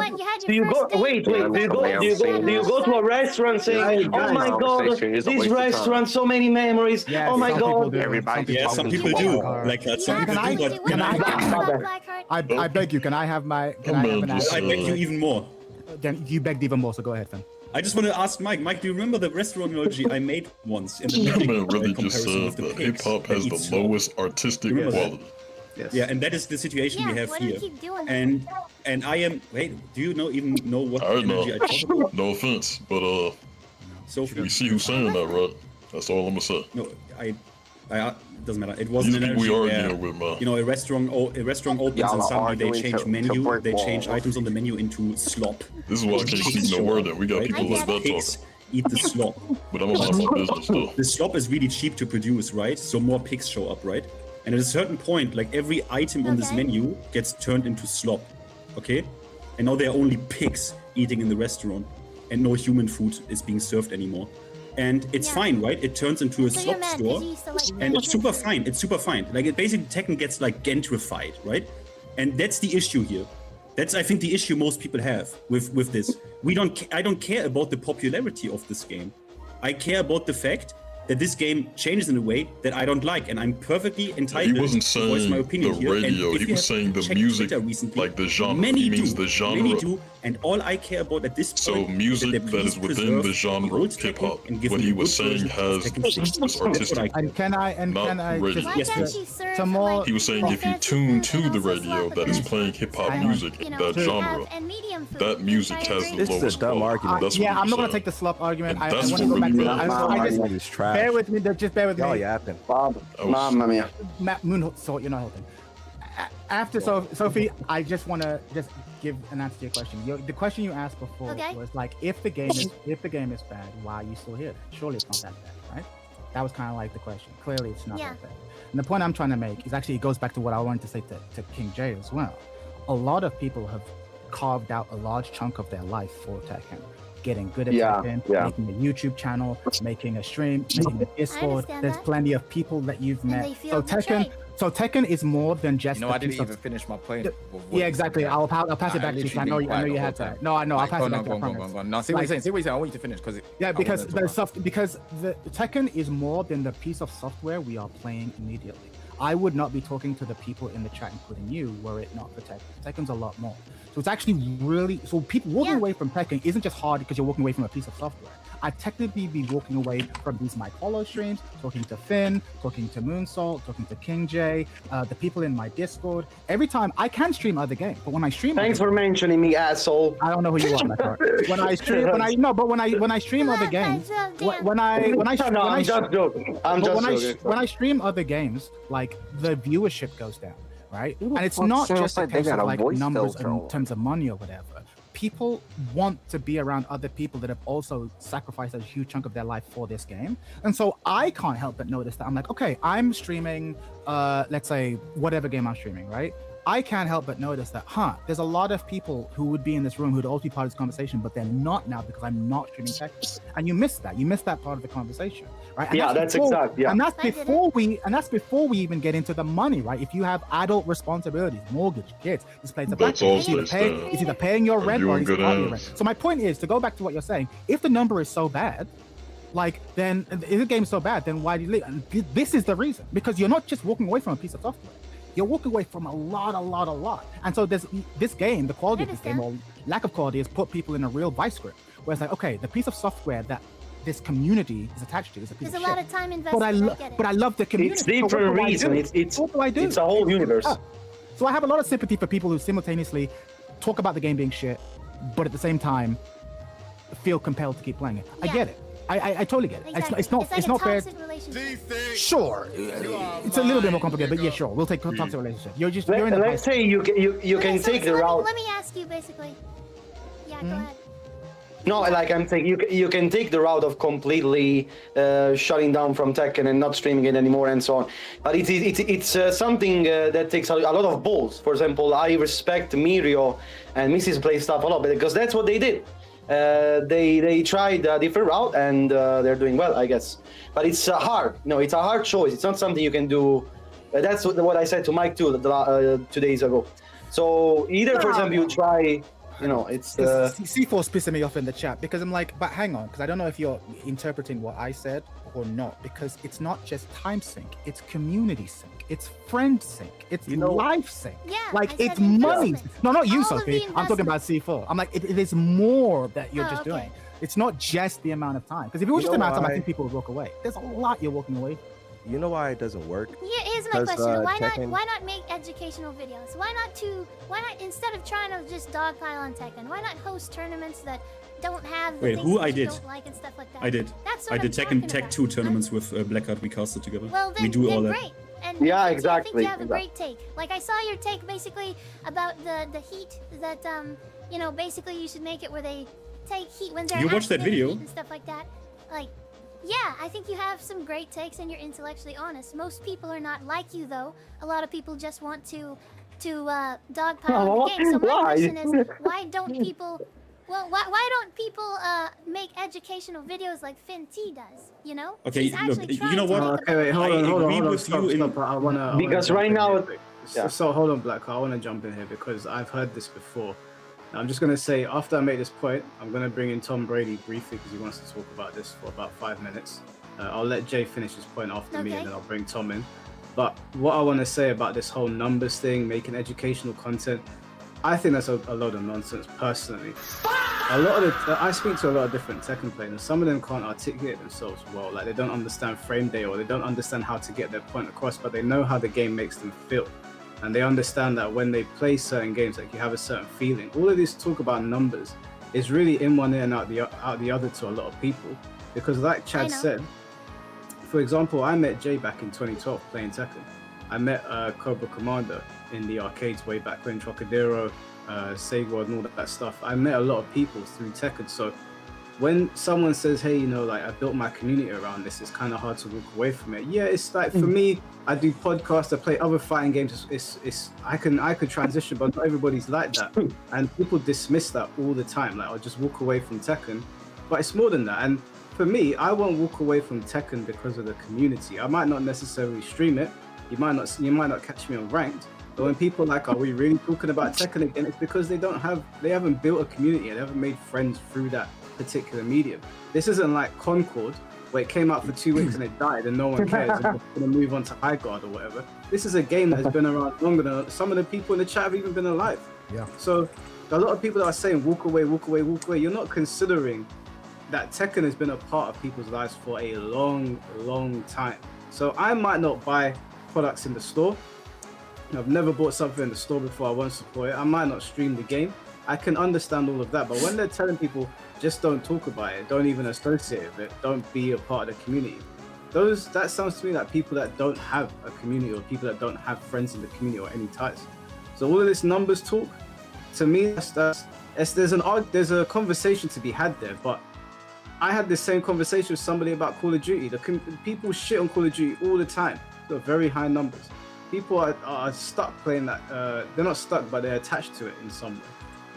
wait do you go to a restaurant saying, oh my god, this restaurant, so many memories, Yes, oh my some people god. do. Everybody Yeah, some people do. Like some Can people I- do, but can I- Blackheart? I beg you. Can I have my? Can I have an I beg you even more. Then you begged even more. So go ahead, then. I just want to ask Mike. Mike, do you remember the restaurant analogy I made once in the That Tekken, man really just comparison said with the that pigs hip hop that has eat the slop? lowest artistic Remember that? quality. Yes. Yeah, and that is the situation we Yeah, have why do we here. keep doing that? And I am. Wait, do you even know what I know. energy I talk about? No offense, but Sophie, we see who's saying that, right? That's all I'm gonna say. no, I doesn't matter. It wasn't These an people we energy where, arguing with, man. you know, a restaurant opens Y'all and are suddenly they arguing change to menu, brick they change walls. items on the menu into slop. This is why I can't speak no word in. We got Right? people like that Pigs talking. eat the slop. But I'm about my business though. The slop is really cheap to produce, right? So more pigs show up, right? And at a certain point, like every item on this Okay. menu gets turned into slop, okay? And now there are only pigs eating in the restaurant, and no human food is being served anymore. And it's Yeah. fine, right? It turns into a So you're slop mad store, because you used to like and it's super pigs. fine. It's super fine. Like it basically Tekken gets like gentrified, right? And that's the issue here. That's I think the issue most people have with this. I don't care about the popularity of this game. I care about the fact that this game changes in a way that I don't like, and I'm perfectly entitled He wasn't to voice my saying opinion the here. And radio. if He you was have saying the checked music, Twitter recently, like the genre. Many He means do. the genre Many do And all I care about at this So point music they that please is within preserve the genre old of hip hop, Tekken and give what me he a was good saying version of has Tekken 6. is That's what I artistic. care. And can I Not just radio. Why Yes, can't please. you serve some more? like He was saying really if you fancy tune food to and the also radio slap that it is in playing hip hop Hang on. music, you know, that have- genre, and medium food. that music has the This is a lowest dumb quality. argument. That's what Yeah, he I'm not was gonna take the slop argument. And I that's want to what go back to really that. matters. I just Argument is trash. bear with me. Just bear with me. Y'all yapping. Mamma mia. Moonsault, you're not helping. After Sophie, I just want to just give an answer to your question. The question you asked before Okay. was like, if the game is bad, why are you still here? Surely it's not that bad, right? That was kind of like the question. Clearly, it's not that bad. And the point I'm trying to make is actually it goes back to what I wanted to say to King J as well. A lot of people have carved out a large chunk of their life for Tekken. Getting good at Tekken, making a YouTube channel, making a stream, making a Discord. There's plenty of people that you've met. So Tekken is more than just. You know, I didn't even finish my point. Yeah, exactly. I'll pass it back to you. I know you had to. No, I know. I'll pass it back to you. No, see what you're saying. I want you to finish because. Yeah, because the Tekken is more than the piece of software we are playing immediately. I would not be talking to the people in the chat, including you, were it not for Tekken. Tekken's a lot more. So it's actually really people walking away from Tekken isn't just hard because you're walking away from a piece of software. I'd technically be walking away from these Mike Hollow streams, talking to Finn, talking to Moonsault, talking to King J, the people in my Discord. Every time I can stream other games, but when I stream, thanks for mentioning me, asshole. I don't know who you are. When I stream, when I stream other games, when I stream other games, like the viewership goes down, right? And it's not just a case of like numbers in terms of money or whatever. People want to be around other people that have also sacrificed a huge chunk of their life for this game. And so I can't help but notice that I'm like, okay, I'm streaming, let's say whatever game I'm streaming, right? I can't help but notice that, there's a lot of people who would be in this room who'd also be part of this conversation, but they're not now because I'm not streaming Tekken. And you miss that. You miss that part of the conversation, right? And that's exactly. And that's before we even get into the money, right? If you have adult responsibilities, mortgage, kids, this place a black it's either paying your rent or it's paying your rent. So my point is to go back to what you're saying. If the number is so bad, then if the game is so bad, then why do you leave? And this is the reason, because you're not just walking away from a piece of software. You're walking away from a lot. And so there's this game, the quality of this game, or lack of quality, has put people in a real vice grip. Where it's like, okay, the piece of software that this community is attached to is a piece of shit. There's a lot of time invested. But I love the community. It's different reason. It's a whole universe. So I have a lot of sympathy for people who simultaneously talk about the game being shit, but at the same time feel compelled to keep playing it. I get it. I totally get it. Exactly. It's not fair. Sure. It's a little bit more complicated, but yeah, sure. We'll take toxic relationship. You're in the let's say you can take the route. Let me ask you basically. Yeah, go ahead. No, like I'm saying, you can take the route of completely shutting down from Tekken and not streaming it anymore and so on. But it's something that takes a lot of balls. For example, I respect Mirio and Mrs. Play stuff a lot because that's what they did. They tried a different route and they're doing well, I guess. But it's hard. It's a hard choice. It's not something you can do. That's what I said to Mike too 2 days ago. So either, for example, you try. It's C4's pissing me off in the chat because I'm like, but hang on, because I don't know if you're interpreting what I said or not, because it's not just time sync, it's community sync, it's friend sync, it's life sync. Yeah, like it's money. No, not you, Sophie. I'm talking about C4. I'm like, it is more that you're just doing. It's not just the amount of time. Because if it was just the amount of time, I think people would walk away. There's a lot you're walking away from. You know why it doesn't work? Yeah, here's my question. Tekken... Why not make educational videos? Why not instead of trying to just dogpile on Tekken, why not host tournaments that don't have the things that you don't like and stuff like that? I did. That's I did Tekken Tech 2 tournaments with Blackheart. We casted together. Well, then, we do all that. Great. And yeah, I think exactly. you have a great take. Like I saw your take basically about the heat that basically you should make it where they take heat when they're you watched that video and stuff like that. Like, yeah, I think you have some great takes and you're intellectually honest. Most people are not like you though. A lot of people just want to dogpile on the game. So my question is, why don't people make educational videos like Finn T does? Okay, look, you know what? Okay, wait, hold on. Stop. I wanna because right now. So hold on, Black. I want to jump in here because I've heard this before. I'm just going to say, after I make this point, I'm going to bring in Tom Brady briefly because he wants to talk about this for about 5 minutes. I'll let Jay finish his point after me and then I'll bring Tom in. But what I want to say about this whole numbers thing, making educational content, I think that's a load of nonsense personally. I speak to a lot of different Tekken players, and some of them can't articulate themselves well. Like they don't understand frame data, or they don't understand how to get their point across, but they know how the game makes them feel. And they understand that when they play certain games, like you have a certain feeling. All of this talk about numbers is really in one ear and out the other to a lot of people. Because like Chad said, for example, I met Jay back in 2012 playing Tekken. I met Cobra Commander in the arcades way back when, Trocadero, Sega and all that stuff. I met a lot of people through Tekken. So when someone says, hey, you know, like I built my community around this, it's kind of hard to walk away from it. Yeah, it's like for me, I do podcasts, I play other fighting games. I could transition, but not everybody's like that. And people dismiss that all the time. Like I'll just walk away from Tekken, but it's more than that. And for me, I won't walk away from Tekken because of the community. I might not necessarily stream it. You might not catch me on ranked. But when people are like, are we really talking about Tekken again? It's because they haven't built a community. They haven't made friends through that particular medium. This isn't like Concord, where it came out for 2 weeks and it died and no one cares and we're going to move on to High Guard or whatever. This is a game that has been around longer than some of the people in the chat have even been alive. Yeah. So a lot of people that are saying walk away, you're not considering that Tekken has been a part of people's lives for a long, long time. So I might not buy products in the store. I've never bought something in the store before, I won't support it. I might not stream the game. I can understand all of that, but when they're telling people just don't talk about it, don't even associate with it, don't be a part of the community, that sounds to me like people that don't have a community, or people that don't have friends in the community or any ties. So all of this numbers talk, to me, there's a conversation to be had there. But I had the same conversation with somebody about Call of Duty. People shit on Call of Duty all the time. Got very high numbers. People are stuck playing that. They're not stuck, but they're attached to it in some way.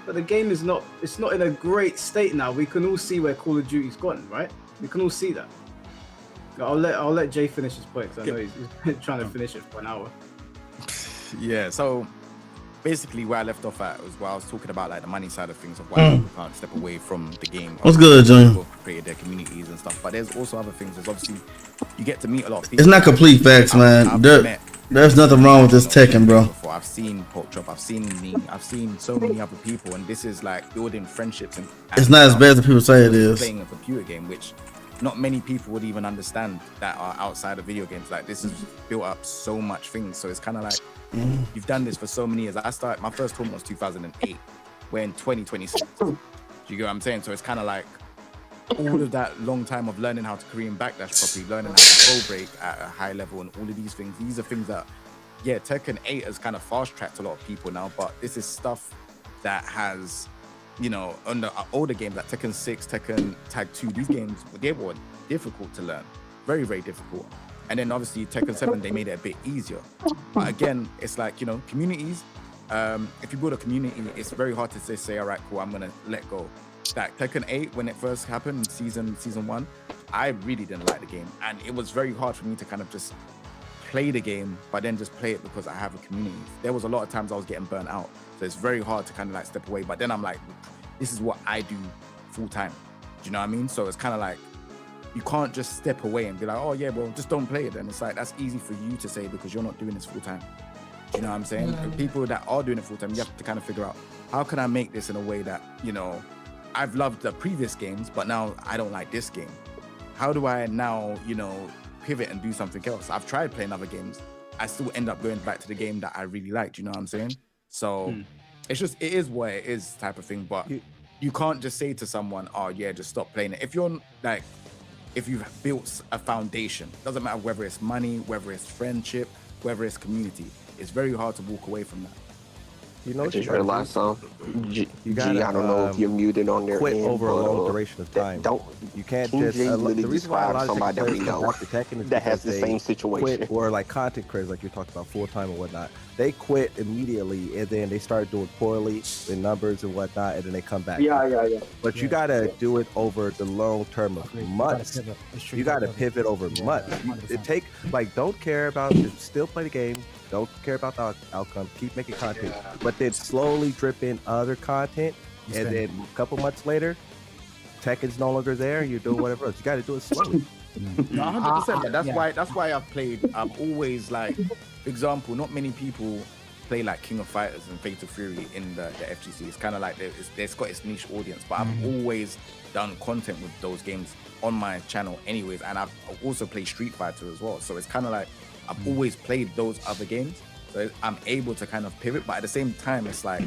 But the game is not. It's not in a great state now. We can all see where Call of Duty's gotten, right? We can all see that. I'll let Jay finish his point, because I know he's trying to finish it for an hour. Yeah. So basically, where I left off at was where I was talking about like the money side of things, of why people can't step away from the game. What's good, Junior? People created their communities and stuff, but there's also other things. There's obviously you get to meet a lot of people. It's not complete facts, man. There's nothing wrong with this Tekken, bro. I've seen Pork Chop, I've seen me, I've seen so many other people, and this is like building friendships. And it's not as bad as people say it is. Playing a computer game, which not many people would even understand that are outside of video games. Like this has built up so much things. So it's kind of like you've done this for so many years. My first tournament was 2008. We're in 2026. Do you get what I'm saying? So it's kind of like all of that long time of learning how to Korean backdash properly, learning how to pro break at a high level, and all of these things. These are things that, yeah, Tekken 8 has kind of fast tracked a lot of people now, but this is stuff that has, you know, on the older games like Tekken 6, Tekken Tag 2, these games, they were difficult to learn, very, very difficult. And then obviously Tekken 7, they made it a bit easier. But again, it's like, you know, communities, if you build a community, it's very hard to say, all right, cool, I'm gonna let go. Like Tekken 8, when it first happened, season 1, I really didn't like the game, and it was very hard for me to kind of just play the game, but then just play it because I have a community. There was a lot of times I was getting burnt out, so it's very hard to kind of like step away. But then I'm like, this is what I do full time. Do you know what I mean? So it's kind of like you can't just step away and be like, oh yeah, well just don't play it. And it's like that's easy for you to say because you're not doing this full time. Do you know what I'm saying? And people that are doing it full time, you have to kind of figure out how can I make this in a way that, you know, I've loved the previous games, but now I don't like this game. How do I now, you know, pivot and do something else? I've tried playing other games. I still end up going back to the game that I really liked. You know what I'm saying? So it's just, it is what it is type of thing. But you can't just say to someone, oh yeah, just stop playing it. If you're like, if you've built a foundation, doesn't matter whether it's money, whether it's friendship, whether it's community, it's very hard to walk away from that. You know, I just realized something. I don't know if you're muted on your quit end, over a but, long duration of time. You can't King just J literally the reason why a lot of somebody that we Tekken know players come back to Tekken is that has because the they same situation. quit, or like content creators, like you're talking about full time and whatnot. They quit immediately, and then they start doing poorly in numbers and whatnot, and then they come back. Yeah. But you gotta do it over the long term of months. You gotta pivot over months. It take like don't care about still play the game. Don't care about the outcome. Keep making content, but then slowly drip in other content, and then a couple months later, Tekken's no longer there. You're doing whatever else. You got to do it slowly. No, 100%. But that's why I've always like, for example, not many people play like King of Fighters and Fatal Fury in the FGC. It's kind of like it's got its niche audience, but I've always done content with those games on my channel anyways, and I've also played Street Fighter as well. So it's kind of like I've always played those other games, so I'm able to kind of pivot. But at the same time, it's like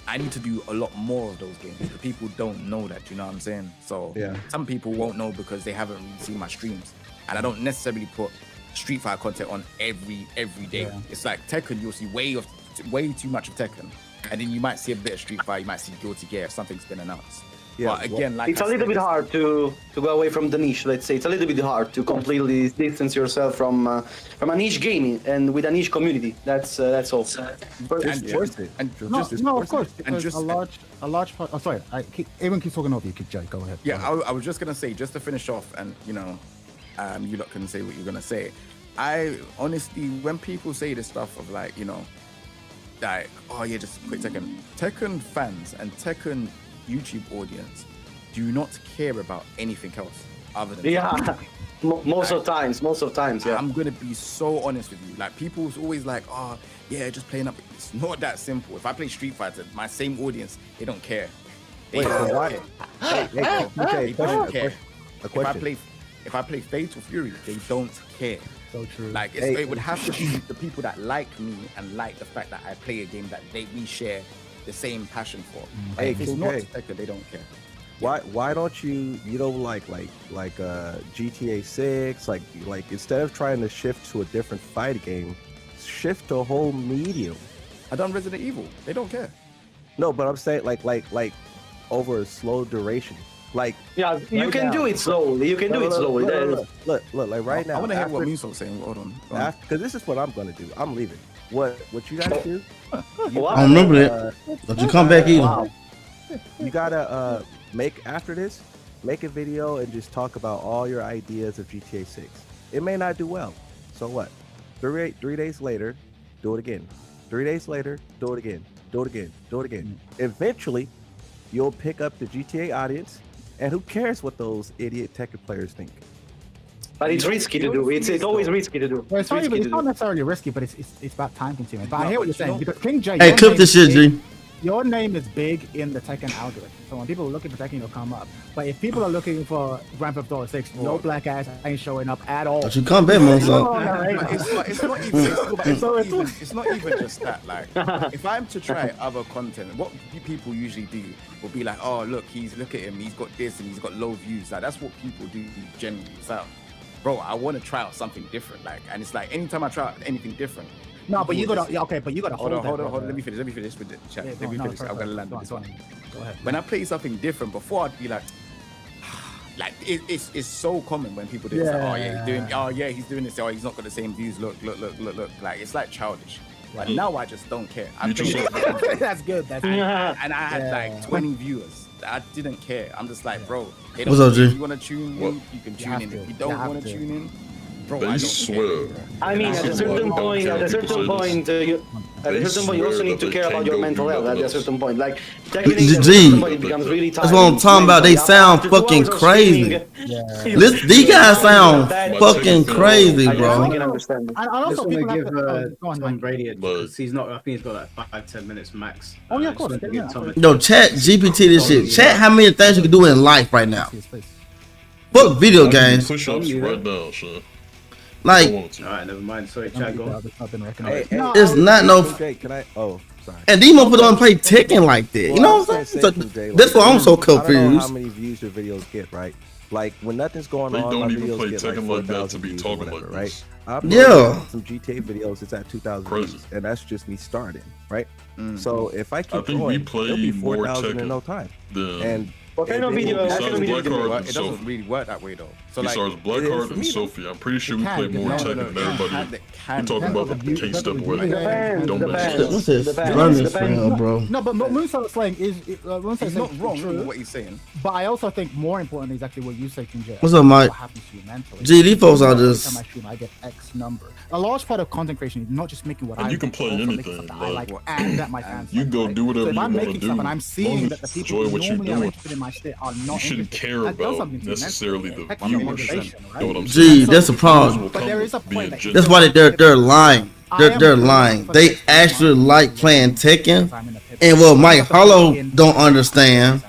I need to do a lot more of those games. The people don't know that, you know what I'm saying? So some people won't know because they haven't really seen my streams, and I don't necessarily put Street Fighter content on every day. It's like Tekken, you'll see way too much of Tekken, and then you might see a bit of Street Fighter, you might see Guilty Gear if something's been announced. But again, like it's a little bit hard to go away from the niche. Let's say it's a little bit hard to completely distance yourself from a niche gaming and with a niche community. That's all. No, of course. Because a large part. Oh, sorry. Everyone keeps talking over you. Jay, go ahead. Yeah, I was just gonna say, just to finish off, and you lot can say what you're gonna say. I honestly, when people say this stuff of like, like, oh yeah, just quit Tekken. Tekken fans and Tekken YouTube audience do not care about anything else other than most of times, yeah. I'm gonna be so honest with you. Like, people's always like, oh yeah, just playing up. It's not that simple. If I play Street Fighter, my same audience, they don't care. They don't care. If I play Fatal Fury, they don't care. So true. Like, it would have to be the people that like me and like the fact that I play a game that we share the same passion for. If it's not Tekken, they don't care. Why don't you like GTA 6, like instead of trying to shift to a different fight game, shift to a whole medium? I done Resident Evil. They don't care. No, but I'm saying like over a slow duration. Like, yeah, you right can now. Do it slowly. You can do it slowly. Look, like right now. I want to hear what Muso's saying. Hold on. Because this is what I'm gonna do. I'm leaving. What you gotta do? I don't remember that. Don't you come back either? Wow. You gotta make a video and just talk about all your ideas of GTA 6. It may not do well. So what? 3 days later, do it again. 3 days later, do it again. Do it again. Do it again. Eventually, you'll pick up the GTA audience. And who cares what those idiot Tekken players think? But it's risky to do. It's always risky to do. Well, it's not necessarily risky, but it's about time consuming. But I hear what you're saying. Because King J, hey, clip this shit, G. Your name is big in the Tekken algorithm. So when people are looking for Tekken, it'll come up. But if people are looking for Grand Theft Auto 6, no black ass ain't showing up at all. Don't you come back, Monzo. It's not even just that. Like, if I'm to try other content, what people usually do will be like, oh look at him, he's got this and he's got low views. Like, that's what people do generally. So, bro, I want to try out something different. Like, and it's like anytime I try out anything different. No, but you gotta hold on. Let me finish with the chat. Yeah, let me finish. I'm gonna land with this one. Go ahead. When I play something different, before I'd be like it's so common when people do this. Like, he's doing this. Oh, he's not got the same views. Look. Like, it's like childish. But now I just don't care. That's good. And I had like 20 viewers. I didn't care. I'm just like, bro. What's up, G? If you want to tune in, you can tune in. If you don't want to tune in, bro, they swear. I mean, at a certain point, you also need to care about your mental health. At a certain point, like it becomes really tiring. That's what I'm talking about. They sound fucking crazy. These guys sound fucking crazy, bro. I also want to give Tom Brady because he's not. I think he's got like 5-10 minutes max. Oh yeah, of course. Yo, chat GPT this shit. Chat how many things you can do in life right now. Fuck video games. Push ups right now, son. Like, alright, never mind. Sorry, chat. Go. It's not no. Can I? Oh, sorry. And these motherfuckers don't play Tekken like that. You know what I'm saying? So, that's why I'm so confused. I don't know how many views your videos get, right? Like, when nothing's going on, don't my even videos play get Tekken like that to be talking whatever, like right? this. Yeah. Some GTA videos, it's at 2,000 views, and that's just me starting, right? So if I keep going, we play it'll be more 4,000 Tekken in no time. And what kind of video? It doesn't really work that way though. So besides Blackheart and Sophie, I'm pretty sure we play more Tekken than everybody. We're talking about the King Step away. Don't mention What's this? Bro. No, but Musa was saying he's not wrong with what he's saying. But I also think more important is actually what you say, King J. What's up, Mike? What happens to you mentally? G, these folks are just. I get X number. A large part of content creation is not just making what and you can play anything. I like and that my fans. You go do whatever you want to do. And I'm seeing that the people who normally are interested in my shit are not. You shouldn't care about necessarily the viewership. Gee, that's a problem. But there is a point. That's why they're lying. they're lying. They actually like playing Tekken, and what Mike Hollow don't understand.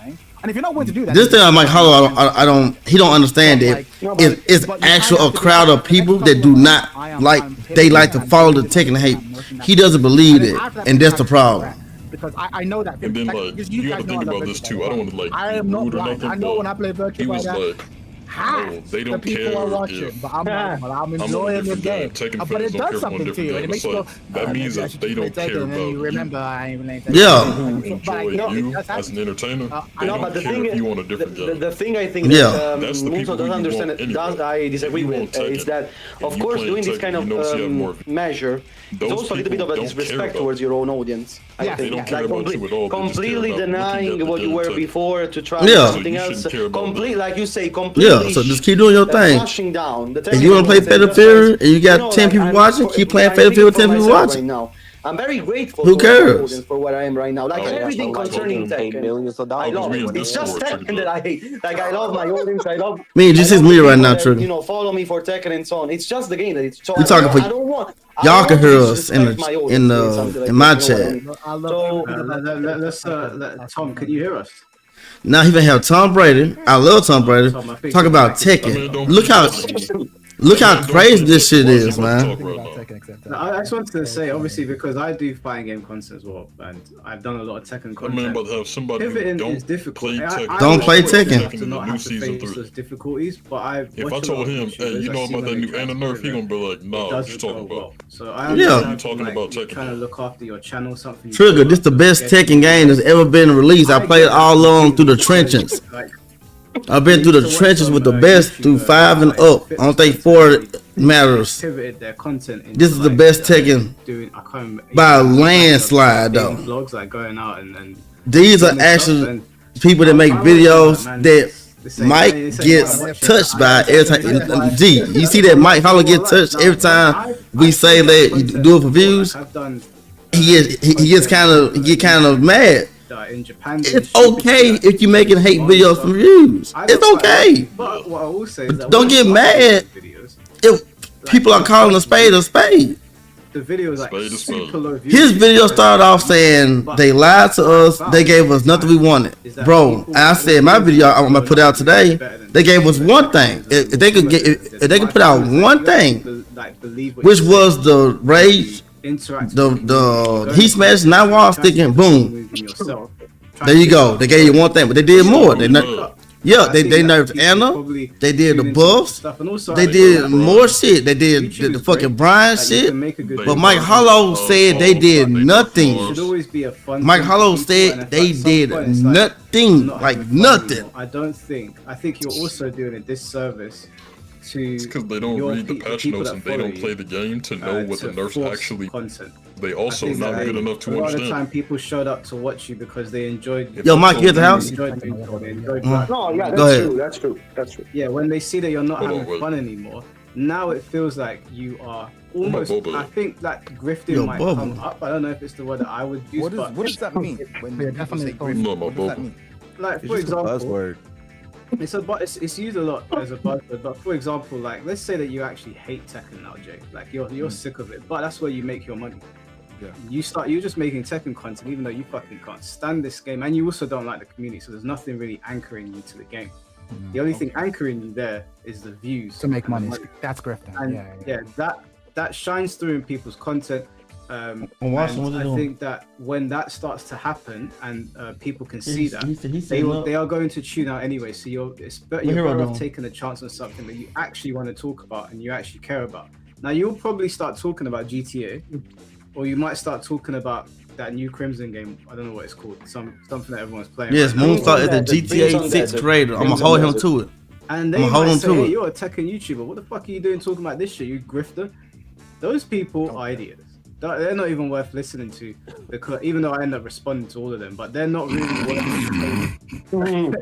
And if you're not willing to do that, This thing on Mike Hollow, I don't. He don't understand it. It's actual a crowd of people that do not like. They like to follow the Tekken hate. He doesn't believe it, and that's the problem. Because I know that. And then like you gotta think about this too. I don't want to like I am not rude or blind. nothing. I know when I play virtual he was like that, like, half they don't the people care are watching, if but I'm enjoying the game. But it does something to you, and it makes you go. That means that they don't care about you. Remember, I ain't playing Tekken. Yeah. who enjoy you as an entertainer. They No, don't but the care thing if you want a different game. the thing I think Yeah. that That's the Muso people doesn't who you understand want it, anyway. I disagree You with want Tekken. is that If of you course play doing this Tekken, kind you know you have more of measure is Those also a little bit people of a don't disrespect care about towards your own audience. I Yeah, think they don't care like about you at all. They just care completely about looking at denying the what you game were Tekken. before to try Yeah. something So you else. shouldn't care about Complete, that. like you say, completely. Yeah, so just keep doing your thing. Flushing down. If you want to play Fatal Fury and you got 10 people watching, keep playing Fatal Fury with 10 people watching. Right now. I'm very grateful Who for cares? my audience for what I am right now. Like everything concerning Tekken, millions of I dollars. love we in it. It's just Discord, Tekken that I hate. Like I love my audience. I love. Me, this I is love me the right people now, that, Trigger. you know, follow me for Tekken and so on. It's just the game that it's. So We talking for I don't want. y'all can I don't hear want to us in disrespect my the audience in my that, you know what I chat. mean? I love Let's Tom, can you hear us? Now he gonna have Tom Brady. I love Tom Brady. Talk about Tekken. Look how crazy this shit is, man. No, I just wanted to say, obviously, because I do fighting game content as well, and I've done a lot of Tekken I mean, content. about to have somebody who Pivoting don't is difficult. play Tekken. Don't play always Tekken. have to in the not new have to season face 3. those difficulties, but I If I told him, hey, you know about that new Anna nerf, he gonna be like, nah, what you talking about? So I Yeah. understand, You talking like, about you're Tekken. trying to look after your channel, something. you Trigger, feel this the like best getting Tekken game that's ever been released. I played it all along through the trenches. Like, I've been through the trenches with the best through 5 and up. I don't think 4 matters. pivoted their content into, This is the like, best Tekken doing, I can't remember, by a like, landslide, dating though. vlogs, like going out and These are filming stuff, actually and people that make I watch videos man. that They say- Mike they say, gets "Oh, I watch it." touched by every time. G, you see that Mike Hollow get touched every time we say that you do it for views. I've done He gets kind of mad. in Japan. It's okay if you making hate videos for views. It's okay. But what I will say is that Don't get mad if people are calling a spade a spade. the video is like Spade is spade. super low views. His video started off saying they lied to us. They gave us nothing we wanted, bro. I said my video I'm gonna put out today. They gave us one thing. If they could get, if they could put out one thing, which was the rage, the heat smash, not wall sticking, boom. There you go. They gave you one thing, but they did more. They nerfed Anna. They did the buffs. They did more shit. They did the fucking Brian shit. But Mike Hollow said they did nothing. Mike Hollow said they did nothing, like nothing. I think you're also doing a disservice to because they don't read the patch notes and they don't play the game to know what the nerfs actually. They also not good enough to understand. A lot of the time, understand. people showed up to watch you because they enjoyed. Yo, Mike, you at the house? No, yeah, Go ahead. That's true. Yeah, when they see that you're not Hold on, having wait. fun anymore, now it feels like you are almost. Bubba. I think that grifting Yo, might Bubba. come up. I don't know if it's the word that I would use. But What does that mean? When Yeah, you definitely say don't. grift? No, my What does that bubble. mean? like It's for just a example, buzzword. it's used a lot as a buzzword. But for example, like let's say that you actually hate Tekken now, Jay. Like you're sick of it, but that's where you make your money. Yeah. You're just making Tekken content, even though you fucking can't stand this game, and you also don't like the community. So there's nothing really anchoring you to the game. The only thing anchoring you there is the views to make and the money. That's grifting. And Yeah. that shines through in people's content. Watch And what they I doing. think that when that starts to happen and people can see that, He they said, are going to tune out anyway. So you're Hero better off doing? taking a chance on something that you actually want to talk about and you actually care about. Now you'll probably start talking about GTA, or you might start talking about that new Crimson game. I don't know what it's called. Something that everyone's playing. Yes, right now. Moonstar is the GTA 6 creator. I'm gonna hold him to it. And they I'ma hold might on say, to hey, it. you're a Tekken YouTuber. What the fuck are you doing talking about this shit, you grifter? Those people are idiots. They're not even worth listening to, because even though I end up responding to all of them, but they're not really worth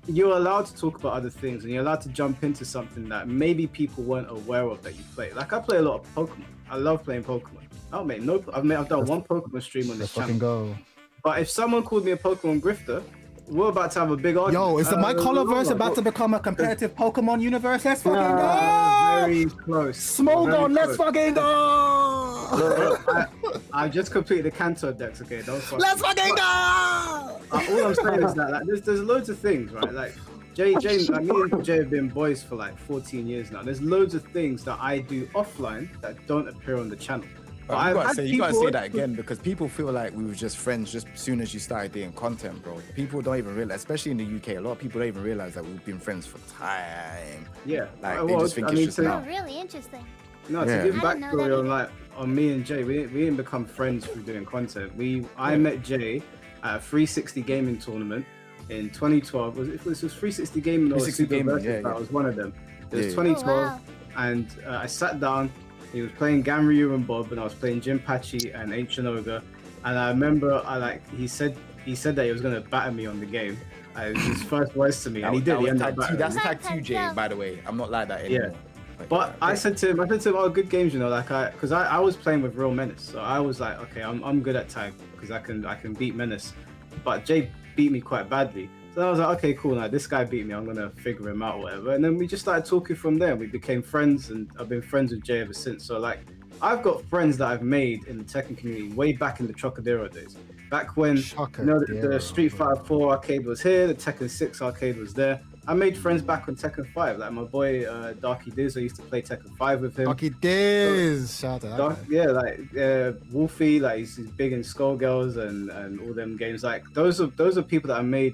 You're allowed to talk about other things, and you're allowed to jump into something that maybe people weren't aware of that you play. Like I play a lot of Pokemon. I love playing Pokemon. I've done one Pokemon stream on this Fucking channel. go. But if someone called me a Pokemon grifter, we're about to have a big argument. Yo, is the Mike Holloverse about to become a competitive Pokemon universe? Let's fucking go! Very close. Smogon, Very let's close. fucking go! I just completed the Kanto decks. Okay, don't fuck. Let's fucking go! All I'm saying is that like, there's loads of things, right? Like Jay, like, me and Jay have been boys for like 14 years now. There's loads of things that I do offline that don't appear on the channel. But you gotta say that again, because people feel like we were just friends just as soon as you started doing content, bro. People don't even realize, especially in the UK, a lot of people don't even realize that we've been friends for time. Yeah, like they just think it's just now. Oh, really interesting. No, to give backstory on me and Jay, we didn't become friends through doing content. I met Jay at a 360 gaming tournament in 2012. It was 360 gaming or 360 gaming, yeah. That was one of them. It was 2012, and I sat down. He was playing Ganryu and Bob, and I was playing Jinpachi and Ancient Ogre. And I remember, he said that he was gonna batter me on the game. It was his first words to me, and he did. He ended up battering me. That's tag 2, Jay, by the way. I'm not like that anymore. Yeah. But I said to him, oh, good games, you know, like because I was playing with real Menace, so I was like, okay, I'm good at tag because I can beat Menace. But Jay beat me quite badly. So I was like, okay, cool. Now this guy beat me. I'm gonna figure him out, whatever. And then we just started talking from there. We became friends, and I've been friends with Jay ever since. So like, I've got friends that I've made in the Tekken community way back in the Chocodero days. Back when the Street Fighter 4 arcade was here, the Tekken 6 arcade was there. I made friends back on Tekken 5. Like my boy Darky Diz, I used to play Tekken 5 with him. Darky Diz, shout out. Yeah, like Wolfie, like he's big in Skullgirls and all them games. Like those are people that I made.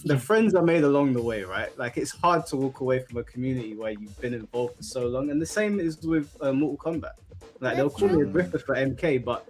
The friends I made along the way, right? Like it's hard to walk away from a community where you've been involved for so long. And the same is with Mortal Kombat. Like they'll call me a grifter for MK, but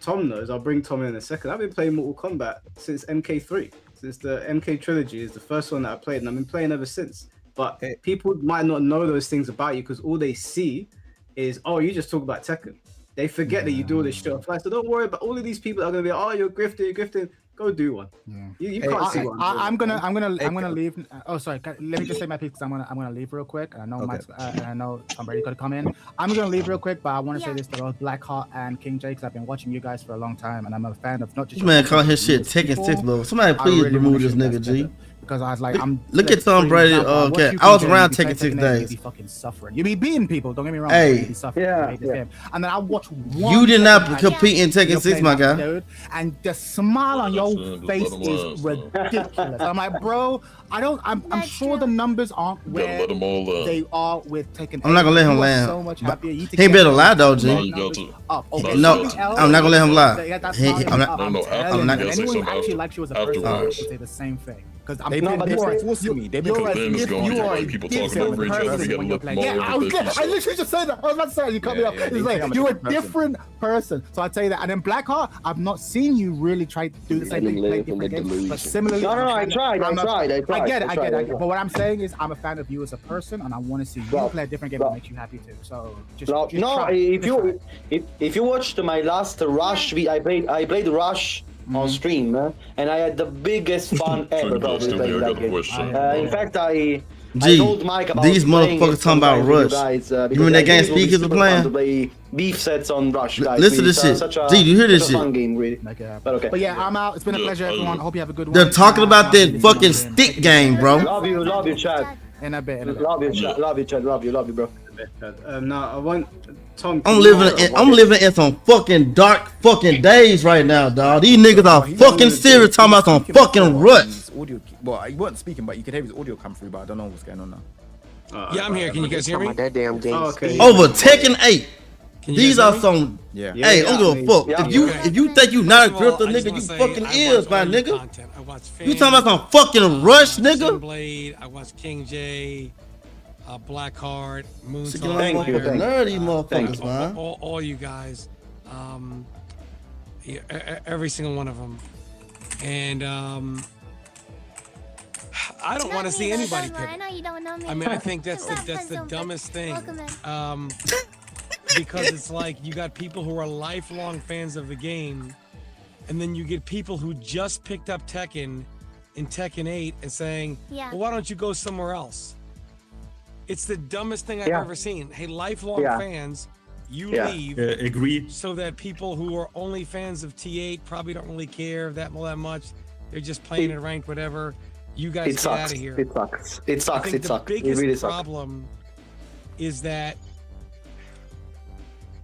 Tom knows. I'll bring Tom in a second. I've been playing Mortal Kombat since MK3. Since the MK trilogy is the first one that I played, and I've been playing ever since. But people might not know those things about you because all they see is, oh, you just talk about Tekken. They forget that you do all this shit offline. So don't worry about all of these people that are gonna be, oh, you're grifting. Go do one. Yeah. You can't see one. I'm gonna leave. Oh, sorry. Let me just say my piece because I'm gonna leave real quick. I know I know somebody's gonna come in. I'm gonna leave real quick, but I want to say this to both Blackheart and King J because I've been watching you guys for a long time, and I'm a fan of not just. This man call his shit Tekken 6, bro. Somebody please remove this nigga, G. Because I was like, look at Tom Brady. Okay, I was around Tekken 6 days. You be fucking suffering. You be beating people. Don't get me wrong. Hey, you be suffering. Yeah. And then I watch one. You did not compete in Tekken 6, my guy. Dude, and the smile on your face is ridiculous. I'm like, bro, I'm sure the numbers aren't where they are with Tekken. I'm not gonna let him land. So much happier. He better lie though, G. No, I'm not gonna let him lie. I'm not. Anyone who actually likes you as a person would say the same thing. Because they're forcing me. They've been people talking over each other. We gotta look more. I literally just said that. I was about to say, you cut me off. It's like you're a different person. So I tell you that. And then Blackheart, I've not seen you really try to do the same thing, play different games. But similarly, no, I tried. I get it. But what I'm saying is, I'm a fan of you as a person, and I want to see you play a different game that makes you happy too. So just no. If you watched my last Rush, I played Rush on stream, and I had the biggest fun ever probably playing that game. In fact, I told Mike about these motherfuckers talking about Rush. You remember that game Speakers were playing? To play beef sets on Rush, guys. Listen to this shit. Gee, you hear this shit? Fun game, really. But okay. But yeah, I'm out. It's been a pleasure, everyone. I hope you have a good one. They're talking about that fucking stick game, bro. Love you, Chad. In a bit. Love you, Chad. Love you, bro. Now I want Tom. I'm living in some fucking dark fucking days right now, dog. These niggas are fucking serious talking about some fucking Rush. Well, he wasn't speaking, but you could hear his audio come through, but I don't know what's going on now. Yeah, I'm here. Can you guys hear me? That damn game. Over Tekken 8. These are some. Yeah. Hey, I don't give a fuck. If you think you not a grifter, nigga, you fucking is, my nigga. You talking about some fucking Rush, nigga? Blade. I watch King J, Blackheart, Moonsault. Thank you. Nerdy motherfuckers, man. All you guys, every single one of them, and I don't want to see anybody pick. I know you don't know me. I mean, I think that's the dumbest thing. Because it's like you got people who are lifelong fans of the game, and then you get people who just picked up Tekken in Tekken 8 and saying, well, why don't you go somewhere else? It's the dumbest thing I've ever seen. Hey, lifelong fans, you leave. Agree. So that people who are only fans of T8 probably don't really care that much. They're just playing it ranked, whatever. You guys get out of here. It sucks. It sucks. The biggest problem is that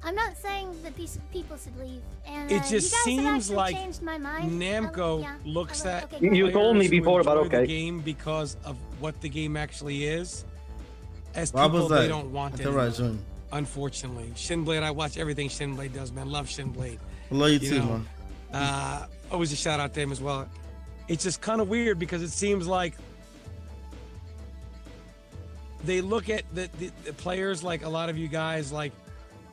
I'm not saying that people should leave. And it just seems like changed my mind. Namco looks at You told me before, but okay. the game because of what the game actually is. As What people, was they that? don't want it. Right, Junior. Unfortunately, Shinblade. I watch everything Shinblade does, man. Love Shinblade. I love you too, know? man. Always a shout out to him as well. It's just kind of weird because it seems like they look at the players like a lot of you guys, like,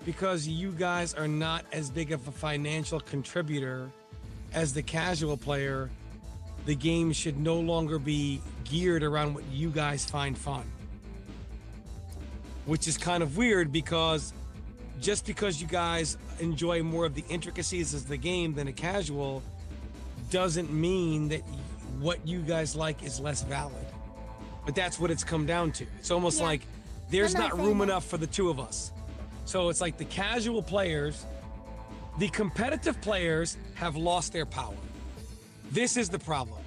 because you guys are not as big of a financial contributor as the casual player, the game should no longer be geared around what you guys find fun. Which is kind of weird because just because you guys enjoy more of the intricacies of the game than a casual doesn't mean that what you guys like is less valid. But that's what it's come down to. It's almost like there's not room enough for the two of us. So it's like the casual players, the competitive players have lost their power. This is the problem.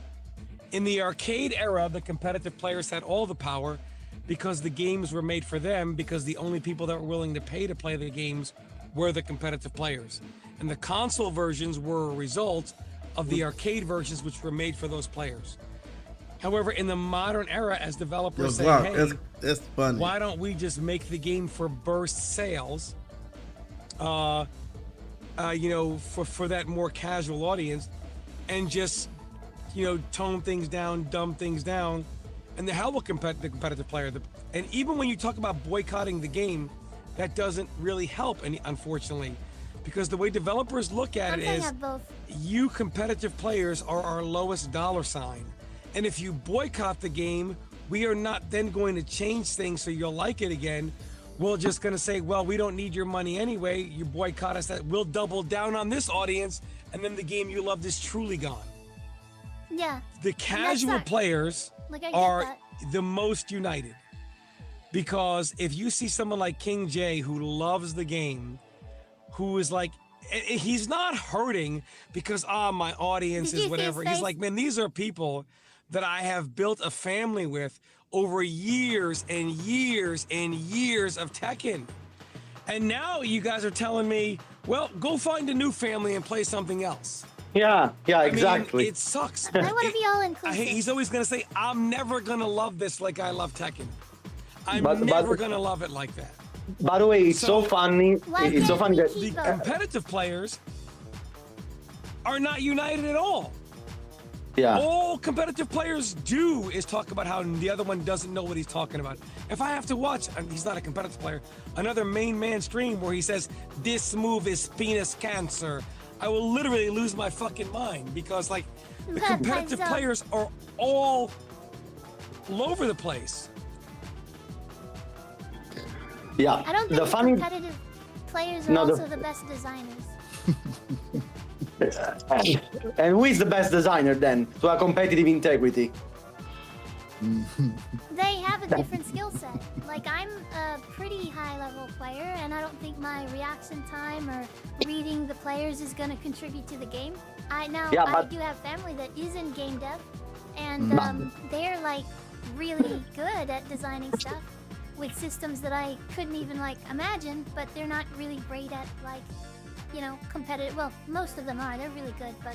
In the arcade era, the competitive players had all the power because the games were made for them, because the only people that were willing to pay to play the games were the competitive players. And the console versions were a result of the arcade versions, which were made for those players. However, in the modern era, as developers say, hey, it's funny. Why don't we just make the game for burst sales? You know, for that more casual audience, and just, you know, tone things down, dumb things down, and the hell with the competitive player. And even when you talk about boycotting the game, that doesn't really help, unfortunately, because the way developers look at it is, you competitive players are our lowest dollar sign. And if you boycott the game, we are not then going to change things so you'll like it again. We're just going to say, well, we don't need your money anyway. You boycott us, that we'll double down on this audience, and then the game you loved is truly gone. Yeah. The casual players are the most united. Because if you see someone like King J who loves the game, who is like, he's not hurting because, my audience is whatever. He's like, man, these are people that I have built a family with over years and years and years of Tekken. And now you guys are telling me, well, go find a new family and play something else. Yeah, exactly. I mean, it sucks. I want to be all inclusive. He's always going to say, I'm never going to love this like I love Tekken. I'm never going to love it like that. By the way, it's so funny. It's so funny that the competitive players are not united at all. Yeah. All competitive players do is talk about how the other one doesn't know what he's talking about. If I have to watch, and he's not a competitive player, another main man stream where he says, this move is penis cancer, I will literally lose my fucking mind, because like the competitive players are all over the place. Yeah. I don't think the competitive players are also the best designers. And who is the best designer then to a competitive integrity? They have a different skill set. Like, I'm a pretty high level player, and I don't think my reaction time or reading the players is going to contribute to the game. I do have family that is in game dev, and they're like really good at designing stuff with systems that I couldn't even like imagine, but they're not really great at like, you know, competitive. Well, most of them are. They're really good, but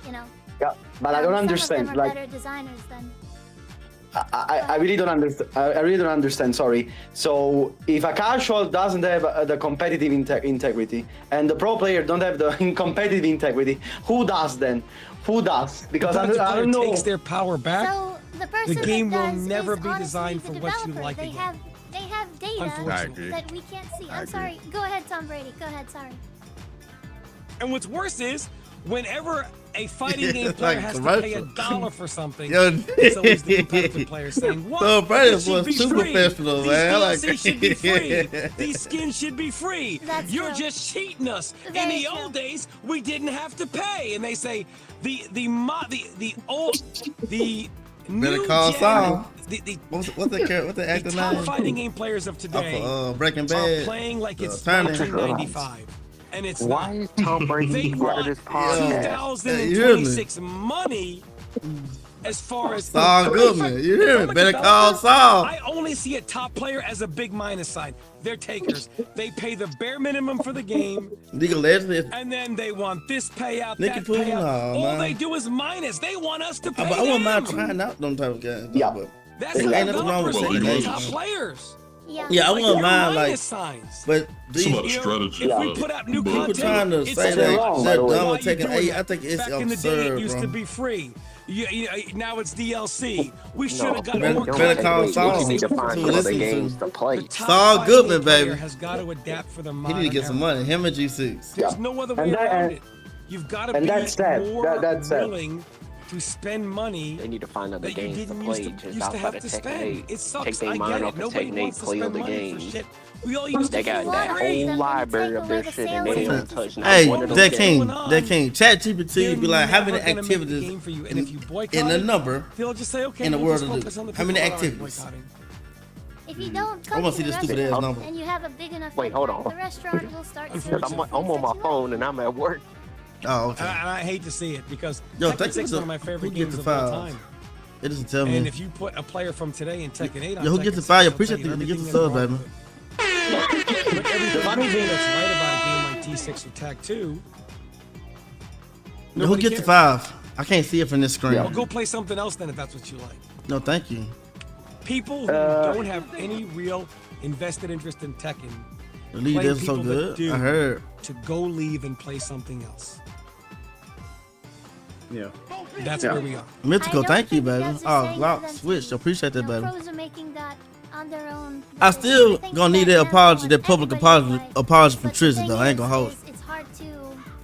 you know. Yeah, but I don't understand. Some of them are better designers than. I really don't understand. I really don't understand. Sorry. So if a casual doesn't have the competitive integrity, and the pro player don't have the competitive integrity, who does then? Who does? Because I don't know. Takes their power back. So the person the game that will does never is be designed for what you like. They have data that we can't see. I'm sorry. Go ahead, Tom Brady. Go ahead. Sorry. And what's worse is, whenever a fighting game player has to pay $1 for something, it's always the competitive player saying, "What? So Brady was too professional, man. These should be free. These skins should be free. You're just cheating us. In the old days, we didn't have to pay." And they say the new gen, what's the actor name? Top fighting game players of today Breaking Bad are playing like it's 1995. And it's why is Tom Brady part of this podcast? 2026 money As far as Saul Goodman, you hear me? Better call Saul. I only see a top player as a big minus sign. They're takers. They pay the bare minimum for the game. League of Legends. And then they want this payout, Nicky that Poole, payout. No, All man. they do is minus. They want us to pay I wouldn't mind them. trying out them type of games. Yeah. But That's ain't the nothing wrong with developers, taking the eight. top players. Yeah, I wouldn't they're mind like, minus signs. but these Some of the You know, strategy. if we put out new people content, trying to it's say so that wrong. they're Why done are with you taking doing 8. that? I think it's Back in the day, it absurd, used bro. to be free. Now it's DLC. We should No, have got Better- more better call content. Saul. You need to find To some other listen to. games to play. The top Saul fighting Goodman, player baby. has got to adapt for the He modern need to get some era. money. Him and G6. There's no other way And that- around and- it. You've got to and be that's sad. more That's sad. willing to spend money They need to find other that you games to didn't play used just to have outside of to Tekken spend. 8. It sucks. Take their I mind get off it. of Nobody Tekken 8, wants to play spend other money for games. shit. We all used They to got wanna that hurt whole them, library take of away their the shit and sales they and don't touch not Hey, one of those that games. king, on. that king. Chat GPT They're be like, how many never gonna make the activities game for you. And if you boycott in a it, number they'll just say, okay, in the we'll world just to do? focus on the How many people that aren't activities? boycotting. If you don't I come want to to see the this stupid ass restaurant number. and you have a big enough Wait, food hold court, on. the restaurant will start Because serving I'm food on my that you phone like. and I'm at work. Oh, And okay. I hate to see it because Yo, Tekken thank 6 you is for one of my favorite who get games the of all files? time. It doesn't tell And me. if you put a player from today in Tekken 8 on Yo, who Tekken gets the 6, file? they'll Appreciate tell you the get the everything sub, that's baby. wrong with it. But everything that's right about a game like T6 or Tag 2, Yo, who nobody gets the cares. five? I can't see it from this screen. Well, go play something else then if that's what you like. No, thank you. People who don't have any real invested interest in Tekken, The lead blame is so people that good. do I heard. to go leave and play something else. Yeah. That's Yeah. where we are. Mythical, I don't thank you, think baby. that's the Oh, same lock for them switch. to- Appreciate that, baby. Pros are making that on their own. I still think gonna need that that apology, everyone- that public everybody apology, is apology from but the Trizzy thing though. I ain't gonna hold. is, it's hard to.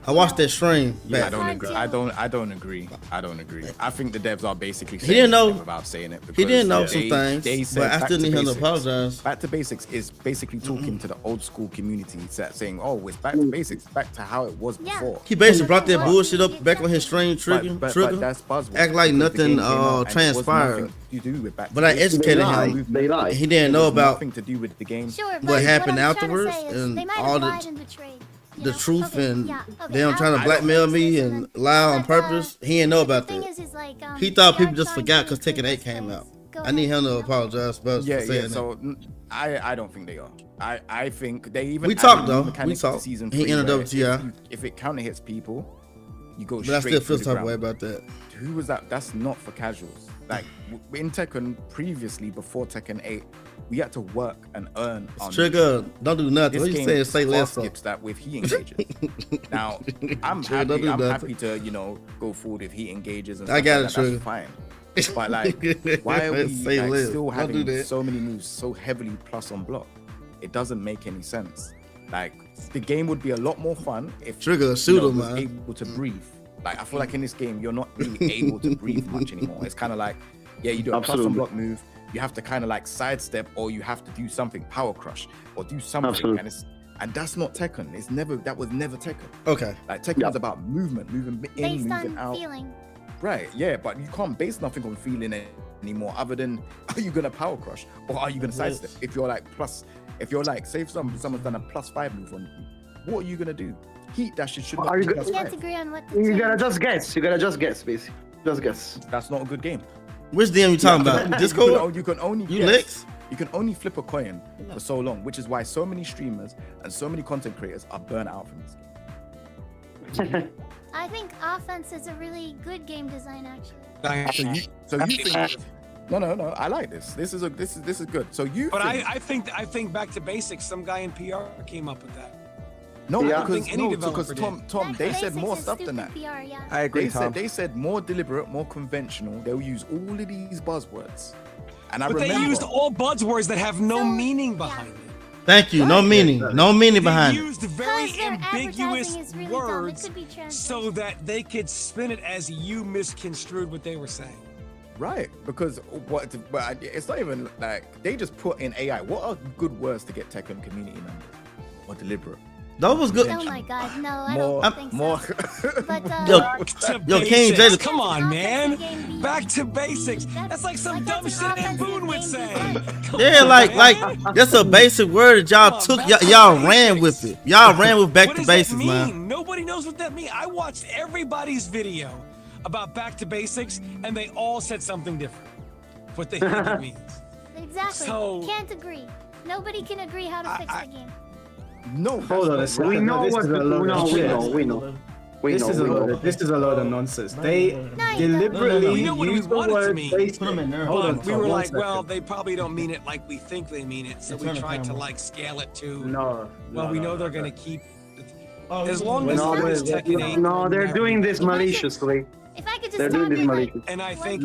I watched that stream Yeah, I back. don't hard agree. to- I don't agree. I don't agree. I think the devs are basically He saying didn't know- it without saying it. He didn't know because some things, they but said I back still to need him to basics. apologize. Back to basics is basically talking to the old school community, saying, "Oh, it's back to basics, back to how it was Yeah. before." He basically brought that bullshit up back on his stream trigger. But that's buzzword. Act like because the nothing game came out and it was transpired. nothing to do with back to But I basics. educated lie. him. They lie. He didn't It know was about nothing to do with the game. Sure, but what happened I'm trying to afterwards say is and they might have all the- lied and betrayed, you the know? truth Okay, and yeah, okay, them trying to I'll- blackmail me I'll- and lie on but, purpose. He didn't know about the thing that. is like, He thought they people are just trying forgot to because Tekken 8 fix came things. out. Go I need ahead, him to you know? apologize for Yeah, saying yeah. that. So I don't think they are. I think they even. We added talked, new though. We mechanics to talked. Season He 3 ended where up with TI. if it counter hits people, you go But I straight still through feel the type of way ground. about that. Who was that? That's not for casuals. Like in Tekken previously, before Tekken 8, we had to work and earn. on Trigger, don't do nothing. This What you game saying? Say fast less. skips that with heat engages. Now, I'm Trigger, don't happy. do I'm nothing. happy to go forward with heat engages and I stuff got like it, that. Trigger. That's fine. But like, why are we Say like, less. still Don't do having that. so many moves so heavily plus on block? It doesn't make any sense. Like the game would be a lot more fun if Trigger, you shoot know, him, was man. able to breathe. Like I feel like in this game you're not really able to breathe much anymore. It's kind of like, yeah, you do a plus on Absolutely. block move, you have to kind of like sidestep, or you have to do something, power crush, or do something, Absolutely. and that's not Tekken. That was never Tekken. Okay. Like Tekken is about moving in, Based moving on out. feeling. Right, yeah, but you can't base nothing on feeling it anymore other than are you gonna power crush or are you gonna sidestep? If you're like say if someone's done a +5 move on you, what are you gonna do? Heat dash should not Are be you We can't +5. agree on what to You change. gotta just guess. You gotta just guess, basically. Just guess. That's not a good game. Which DM you talking about? Discord? You can only You guess. licks? You can only flip a coin for so long, which is why so many streamers and so many content creators are burnt out from this game. I think offense is a really good game design, actually. So you think? No. I like this. This is good. So you. But think, I think back to basics. Some guy in PR came up with that. no, Yeah. I don't think any because developer Tom, Back they to said basics more is stuff than stupid that. PR, yeah. I agree, They Tom. said more deliberate, more conventional. They'll use all of these buzzwords. And I But remember they used all buzzwords that have no So, meaning yeah. behind it. Thank you. No meaning. No meaning They behind it. used very Because their ambiguous advertising is really dumb. It words could be translated. so that they could spin it as you misconstrued what they were saying. right, because but it's not even like they just put in AI. What are good words to get Tekken community members? More deliberate. That was good. Oh my god, no, I More, don't think more. so. But, Yo, Back to Yo, King basics. Jada- Come on, man. Offensive game Back to basics. That's like some dumb that's shit an that Boone would offensive say. game design. Come Yeah, on, like man. that's a basic word that y'all Come on, took. back to Y'all ran basics. with it. Y'all ran with back What to does basics, that mean? man. Nobody knows what that means. I watched everybody's video about back to basics, and they all said something different. What they think it means. Exactly. So, can't agree. Nobody can agree how to fix the game. No, hold on a second. We know what This is a load of nonsense. They deliberately use the word basic. We were like, well, they probably don't mean it like we think they mean it, so we tried to like scale it to. We know they're gonna keep. As long as there's Tekken 8. No, they're doing this maliciously. If I could just they're doing this maliciously. And I think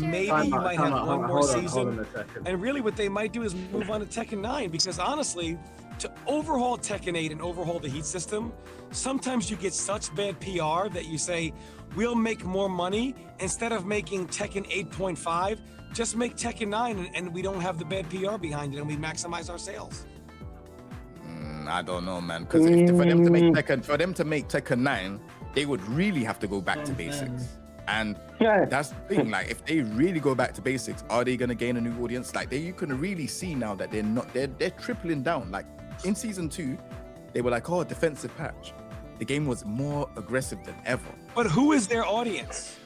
maybe you might have one more season. And really, what they might do is move on to Tekken 9, because honestly, to overhaul Tekken 8 and overhaul the heat system, sometimes you get such bad PR that you say, we'll make more money instead of making Tekken 8.5. Just make Tekken 9, and we don't have the bad PR behind it, and we maximize our sales. I don't know, man. Because for them to make Tekken 9, they would really have to go back to basics. And that's the thing. Like, if they really go back to basics, are they gonna gain a new audience? Like, you can really see now that they're tripling down. Like in season 2, they were like, oh, defensive patch. The game was more aggressive than ever. But who is their audience?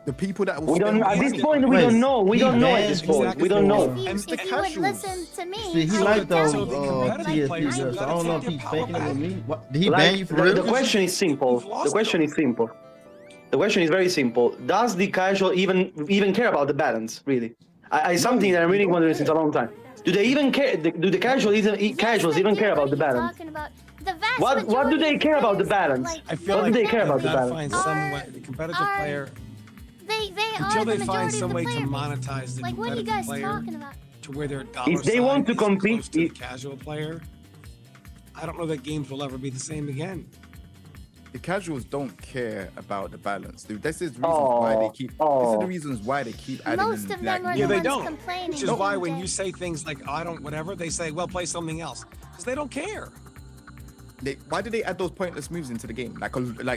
The people that will. We don't. At this point, we don't know. We don't know at this point. We don't know. If you would listen to me, See, he liked those TSP, so I don't know if he's faking it with me. What, did he ban you for real? The question is simple. The question is simple. The question is very simple. Does the casual even care about the balance? Really, I something that I'm really wondering since a long time. Do they even care? Do the casuals even care about the balance? What do they care about the balance? I feel what like do they care about the balance? Find some way, the competitive player. Until they find some way to monetize the like, what are you guys player talking about? To where their dollar if they want to compete, to the casual player, I don't know that games will ever be the same again. The casuals don't care about the balance. This is why they keep. This is the reasons why they keep adding. Most of them are the they ones don't. complaining. Which is why when you say things like I don't whatever, they say, well, play something else, because they don't care. Why did they add those pointless moves into the game? Like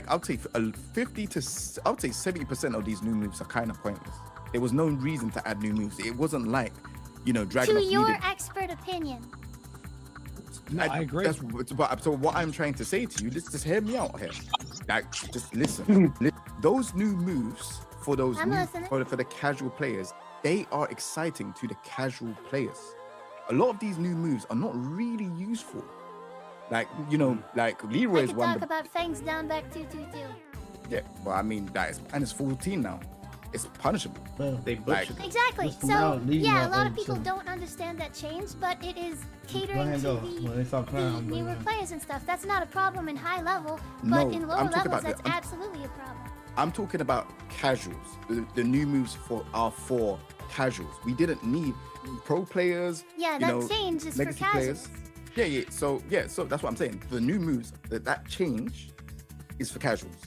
I'll say 50 to 70% of these new moves are kind of pointless. There was no reason to add new moves. It wasn't like, Dragon. To your expert opinion. No, I agree. So what I'm trying to say to you, just hear me out here. Like, just listen. Those new moves for those for the casual players, they are exciting to the casual players. A lot of these new moves are not really useful. Like, like Leroy is one. Talk about fangs down back 222. Yeah, well, I mean, it's 14 now. It's punishable. They butchered it. Exactly. So yeah, a lot of people don't understand that change, but it is catering to the newer players and stuff. That's not a problem in high level, but in lower levels, that's absolutely a problem. I'm talking about casuals. The new moves are for casuals. We didn't need pro players. Yeah, that change is for casuals. Yeah. So that's what I'm saying. The new moves, that change is for casuals.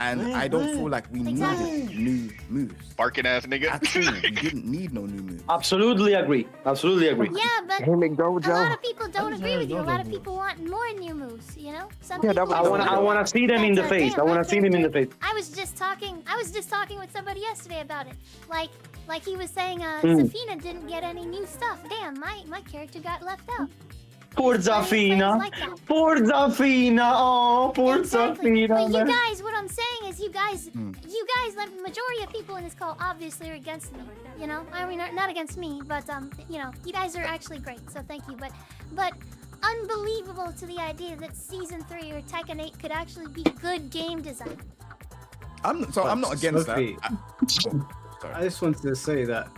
And I don't feel like we needed new moves. Barking ass nigga. We didn't need no new moves. Absolutely agree. Yeah, but a lot of people don't agree with you. A lot of people want more new moves, Some people I want to see them in the face. I want to see them in the face. I was just talking with somebody yesterday about it. Like he was saying Zafina didn't get any new stuff. Damn, my character got left out. Poor Zafina. Poor Zafina. Oh, poor Zafina. But you guys, what I'm saying is you guys, like the majority of people in this call obviously are against me. I mean, not against me, but you guys are actually great. So thank you. But unbelievable to the idea that Season 3 or Tekken 8 could actually be good game design. I'm not against that. I just wanted to say that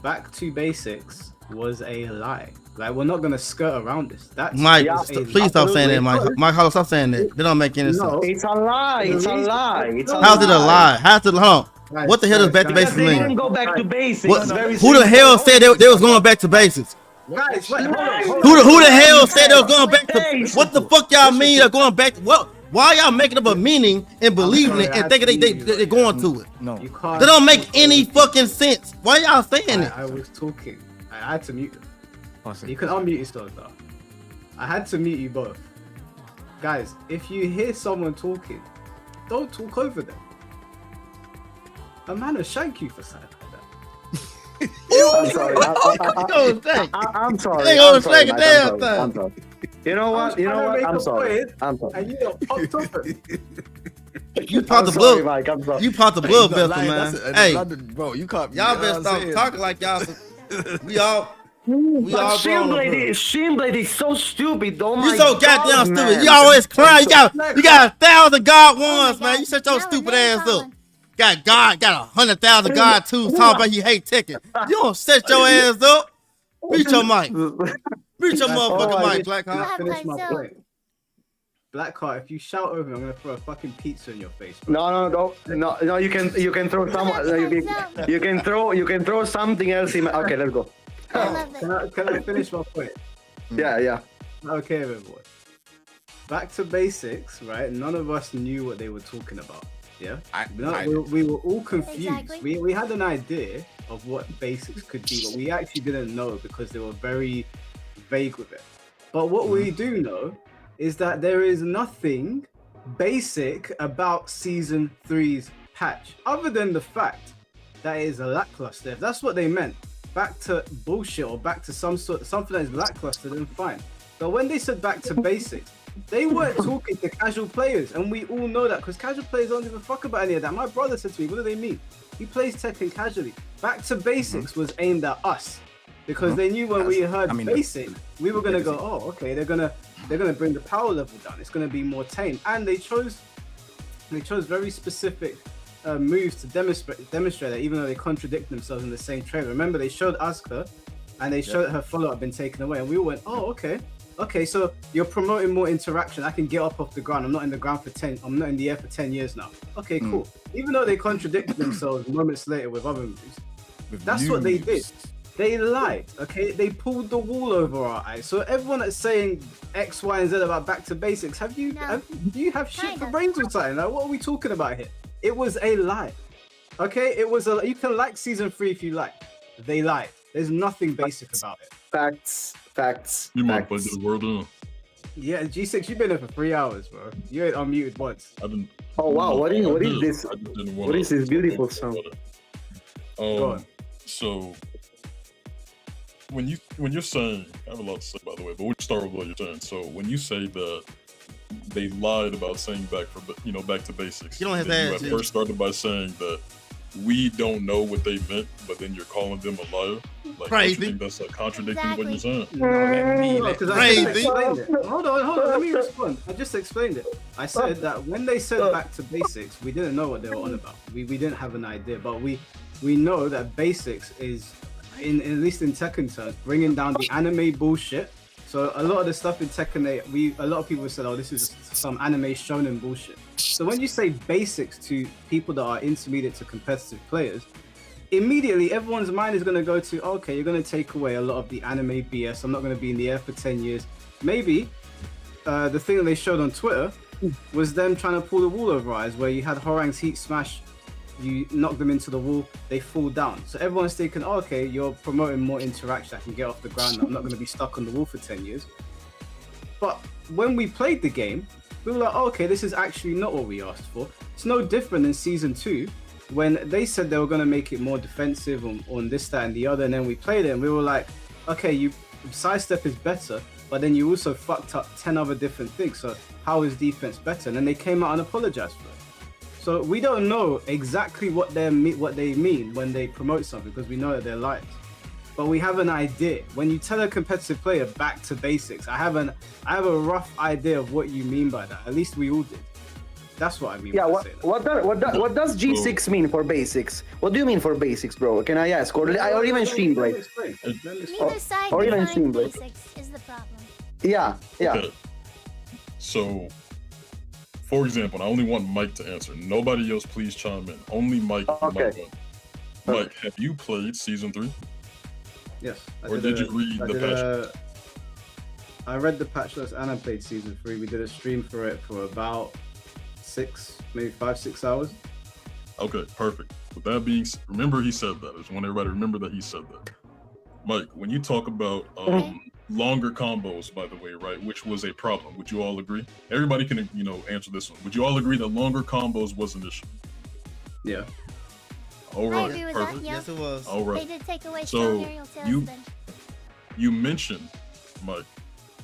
Back to Basics was a lie. Like, we're not gonna skirt around this. That's Mike, please stop saying that, Mike. Mike, stop saying that. They don't make any sense. It's a lie. It's a lie. How's it a lie? Hold on. What the hell does back to basics mean? They didn't go back to basics. Who the hell said they was going back to basics? Guys, who the hell said they was going back to? What the fuck y'all mean they're going back? Why y'all making up a meaning and believing it and thinking they're going to it? No, they don't make any fucking sense. Why y'all saying it? I was talking. I had to mute them. You can unmute yourself though. I had to mute you both. Guys, if you hear someone talking, don't talk over them. A man will shank you for saying like that. I'm sorry. They gonna shank a damn thing. You know what? I'm sorry. And you don't popped up. You popped the sorry, blood. Mike. I'm sorry. You popped the blood vessel, Like, man. that's Hey, bro, you can't. y'all better stop talking like y'all. We all grown Shinblade is so stupid. Oh my You so God, goddamn man. stupid. You always crying. You got 1,000 God ones, man. You shut your stupid ass up. Got 100,000 God twos talking about you hate Tekken. You don't set your ass up. Reach your mic. Reach your motherfucking mic, Blackheart. Finish my point. Blackheart, if you shout over me, I'm gonna throw a fucking pizza in your face. Bro. No. You can throw some. You can throw something else. Okay, let's go. Can I finish my point? Yeah. Okay, everyone. Back to basics, right? None of us knew what they were talking about. Yeah, we were all confused. Exactly. We had an idea of what basics could be, but we actually didn't know because they were very vague with it. But what we do know is that there is nothing basic about Season 3's patch, other than the fact that it is a lackluster. If that's what they meant, back to bullshit or back to something that is lackluster, then fine. But when they said back to basics, they weren't talking to casual players, and we all know that because casual players don't give a fuck about any of that. My brother said to me, what do they mean? He plays Tekken casually. Back to basics was aimed at us because they knew when we heard basic, we were gonna go, oh, okay, they're gonna bring the power level down. It's gonna be more tame, and they chose very specific moves to demonstrate that, even though they contradict themselves in the same trailer. Remember, they showed Asuka, and they showed her follow-up been taken away, and we all went, oh, okay, so you're promoting more interaction. I can get up off the ground. I'm not in the air for 10 years now. Okay, cool. Even though they contradicted themselves moments later with other moves, that's what they did. They lied, okay? They pulled the wool over our eyes. So everyone that's saying X, Y, and Z about back to basics, do you have shit for brains or something? Like, what are we talking about here? It was a lie, okay? You can like Season 3 if you like. They lied. There's nothing basic about it. Facts. You might put the word in. Yeah, G6, you've been there for 3 hours, bro. You ain't unmuted once. I didn't. Oh wow, what is this? What is this beautiful sound? Go on. So when you're saying, I have a lot to say by the way, but we'll start with what you're saying. So when you say that they lied about saying back to basics, Get on his you ass, at first started by saying that we don't know what they meant, but then you're calling them a liar. Like, Crazy. don't you think that's like contradicting what you're saying? Crazy. Hold on. Let me respond. I just explained it. I said that when they said back to basics, we didn't know what they were on about. We didn't have an idea, but we know that basics is, at least in Tekken terms, bringing down the anime bullshit. So a lot of the stuff in Tekken 8, a lot of people said, oh, this is some anime shonen bullshit. So when you say basics to people that are intermediate to competitive players, immediately everyone's mind is going to go to, okay, you're going to take away a lot of the anime BS. I'm not going to be in the air for 10 years. Maybe the thing that they showed on Twitter was them trying to pull the wool over eyes, where you had Horang's heat smash, you knock them into the wall, they fall down. So everyone's thinking, oh, okay, you're promoting more interaction. I can get off the ground. I'm not going to be stuck on the wall for 10 years. But when we played the game, we were like, oh, okay, this is actually not what we asked for. It's no different than Season 2, when they said they were going to make it more defensive on this, that, and the other. And then we played it and we were like, okay, sidestep is better, but then you also fucked up 10 other different things. So how is defense better? And then they came out and apologized for it. So we don't know exactly what they mean when they promote something, because we know that they're liars. But we have an idea. When you tell a competitive player back to basics, I have a rough idea of what you mean by that. At least we all did. That's what I mean. Yeah. What does G6 mean for basics? What do you mean for basics, bro? Can I ask? Or even ShinFolk? Neither side or even define ShinFolk. basics is the problem. Yeah. Okay. So, for example, I only want Mike to answer. Nobody else, please chime in. Only Mike. Okay. Mike, have you played Season 3? Yes. Or did you read the patch notes? I read the patch notes and I played Season 3. We did a stream for it for about 5-6 hours. Okay, perfect. With that being, remember he said that. I just want everybody to remember that he said that. Mike, when you talk about longer combos, by the way, right, which was a problem, would you all agree? Everybody can, answer this one. Would you all agree that longer combos was an issue? Yeah. All right, I agree with perfect. that, yeah. Yes, it was. All right. They did take away So strong aerial tails. you mentioned, Mike,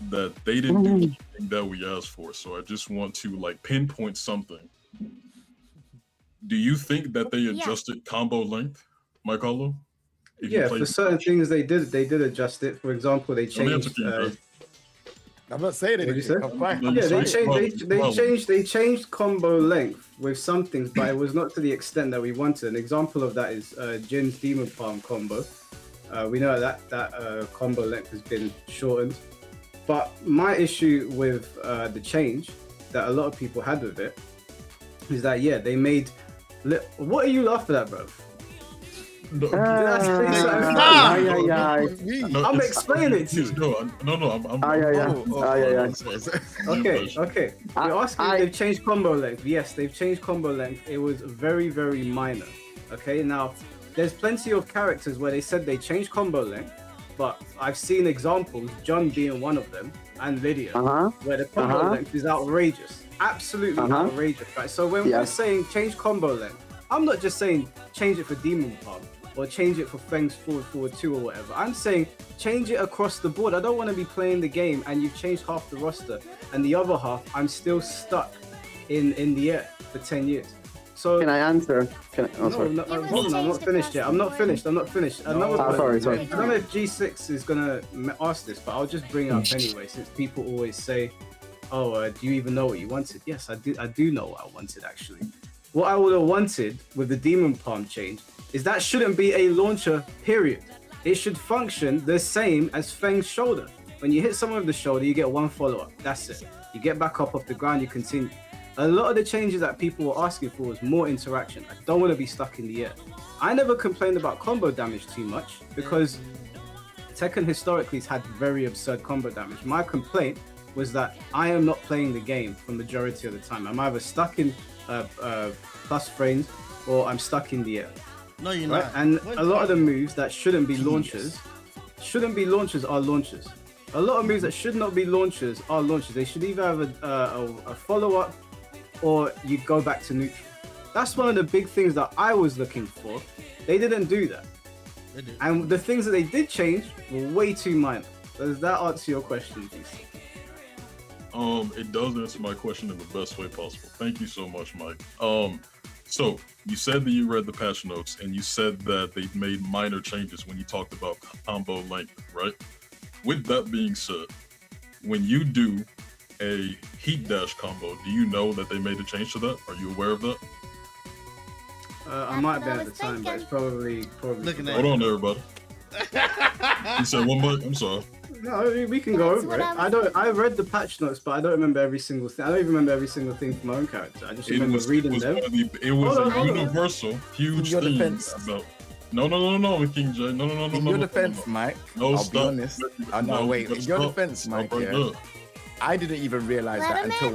that they didn't do anything that we asked for. So I just want to pinpoint something Do you think that they adjusted combo length, Mike Hollow? Yeah, for certain things they did adjust it. For example, they changed. I'm not saying anything. I'm fine. Yeah, they changed combo length with some things, but it was not to the extent that we wanted. An example of that is Jin's Demon Palm combo. We know that combo length has been shortened. But my issue with the change that a lot of people had with it is that they made. What are you laughing at, bro? I'm explaining it to you. Okay. You're asking if they've changed combo length. Yes, they've changed combo length. It was very, very minor. Okay, now there's plenty of characters where they said they changed combo length, but I've seen examples, John being one of them, and Lydia, where the combo length is outrageous. Absolutely outrageous, right? So when we're saying change combo length, I'm not just saying change it for Demon Palm or change it for Feng's forward 2 or whatever. I'm saying change it across the board. I don't want to be playing the game and you've changed half the roster and the other half I'm still stuck in the air for 10 years. So can I answer? I'm not finished yet. I'm not finished. Sorry. I don't know if G6 is gonna ask this, but I'll just bring it up anyway, since people always say, "Oh, do you even know what you wanted?" Yes, I do. I do know what I wanted actually. What I would have wanted with the Demon Palm change is that shouldn't be a launcher. Period. It should function the same as Feng's shoulder. When you hit someone with the shoulder, you get one follow-up. That's it. You get back up off the ground. You continue. A lot of the changes that people were asking for was more interaction. I don't want to be stuck in the air. I never complained about combo damage too much because Tekken historically has had very absurd combo damage. My complaint was that I am not playing the game for the majority of the time. I'm either stuck in plus frames or I'm stuck in the air. No, you're not. And a lot of the moves that shouldn't be launchers are launchers. A lot of moves that should not be launchers are launchers. They should either have a follow-up or you go back to neutral. That's one of the big things that I was looking for. They didn't do that. And the things that they did change were way too minor. Does that answer your question, please? It does answer my question in the best way possible. Thank you so much, Mike. So you said that you read the patch notes and you said that they made minor changes when you talked about combo length, right? With that being said, when you do a heat dash combo, do you know that they made a change to that? Are you aware of that? I might be at the time, but it's probably. Hold on, everybody. You said one more? I'm sorry. No, we can go over it. I read the patch notes, but I don't remember every single thing. I don't even remember every single thing from my own character. I just remember reading them. It was a universal, huge thing about. No, King J. No. In your defense, Mike. No, I'll stop. be honest. Wait. In your defense, Mike. I didn't even realize that until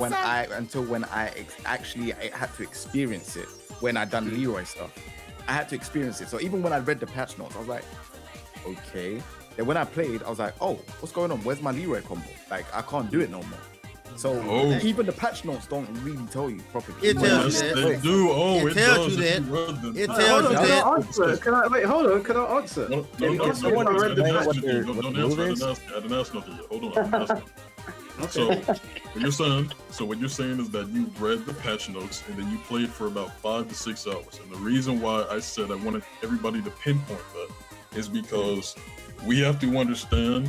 when I actually had to experience it when I done Leroy stuff. I had to experience it. So even when I read the patch notes, I was like, okay. Then when I played, I was like, oh, what's going on? Where's my Leroy combo? Like, I can't do it no more. So even the patch notes don't really tell you properly. It tells you that. They do. Oh, it tells you that. It tells you that. Can I wait? Hold on. Can I answer? No, I didn't ask nothing yet. Hold on. So what you're saying is that you read the patch notes and then you played for about 5 to 6 hours. And the reason why I said I wanted everybody to pinpoint that is because we have to understand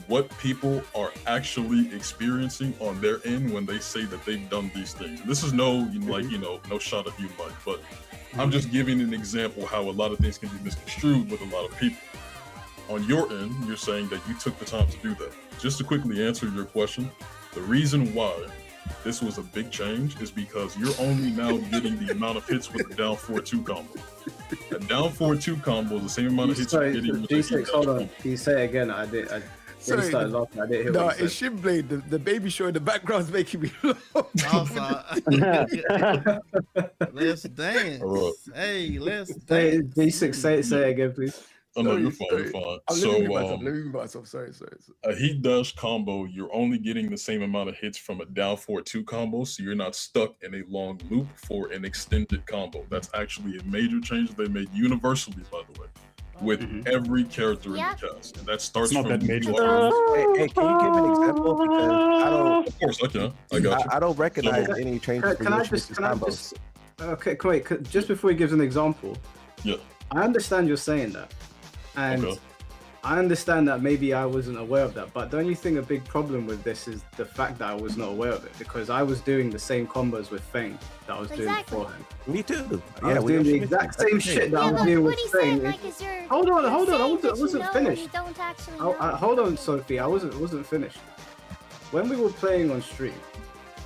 what people are actually experiencing on their end when they say that they've done these things. And this is no shot at you, Mike, but I'm just giving an example how a lot of things can be misconstrued with a lot of people. On your end, you're saying that you took the time to do that. Just to quickly answer your question, the reason why this was a big change is because you're only now getting the amount of hits with the down 4-2 combo. A down 4-2 combo is the same amount of hits you're getting with G6, hold on. Can you say it again? I started laughing. I didn't hear what you said. It's Shinblade. The baby show in the background is making me laugh. Let's dance. Hey, let's dance. G6, say it again, please. Oh no, you're fine. You're fine. I'm losing myself. Sorry. A heat dash combo, you're only getting the same amount of hits from a down 4-2 combo, so you're not stuck in a long loop for an extended combo. That's actually a major change that they made universally, by the way, with every character in the cast, and that starts from that major. Hey, can you give an example? Because I don't. Of course, I can. I got you. I don't recognize any changes. Can I just Okay, wait. Just before he gives an example, Yeah. I understand you're saying that, and Okay. I understand that maybe I wasn't aware of that. But don't you think a big problem with this is the fact that I was not aware of it? Because I was doing the same combos with Fang that I was doing beforehand. Me too. I was doing the exact same shit that I was doing with Fang. Hold on. I wasn't finished. Hold on, Sophie. I wasn't finished. When we were playing on stream,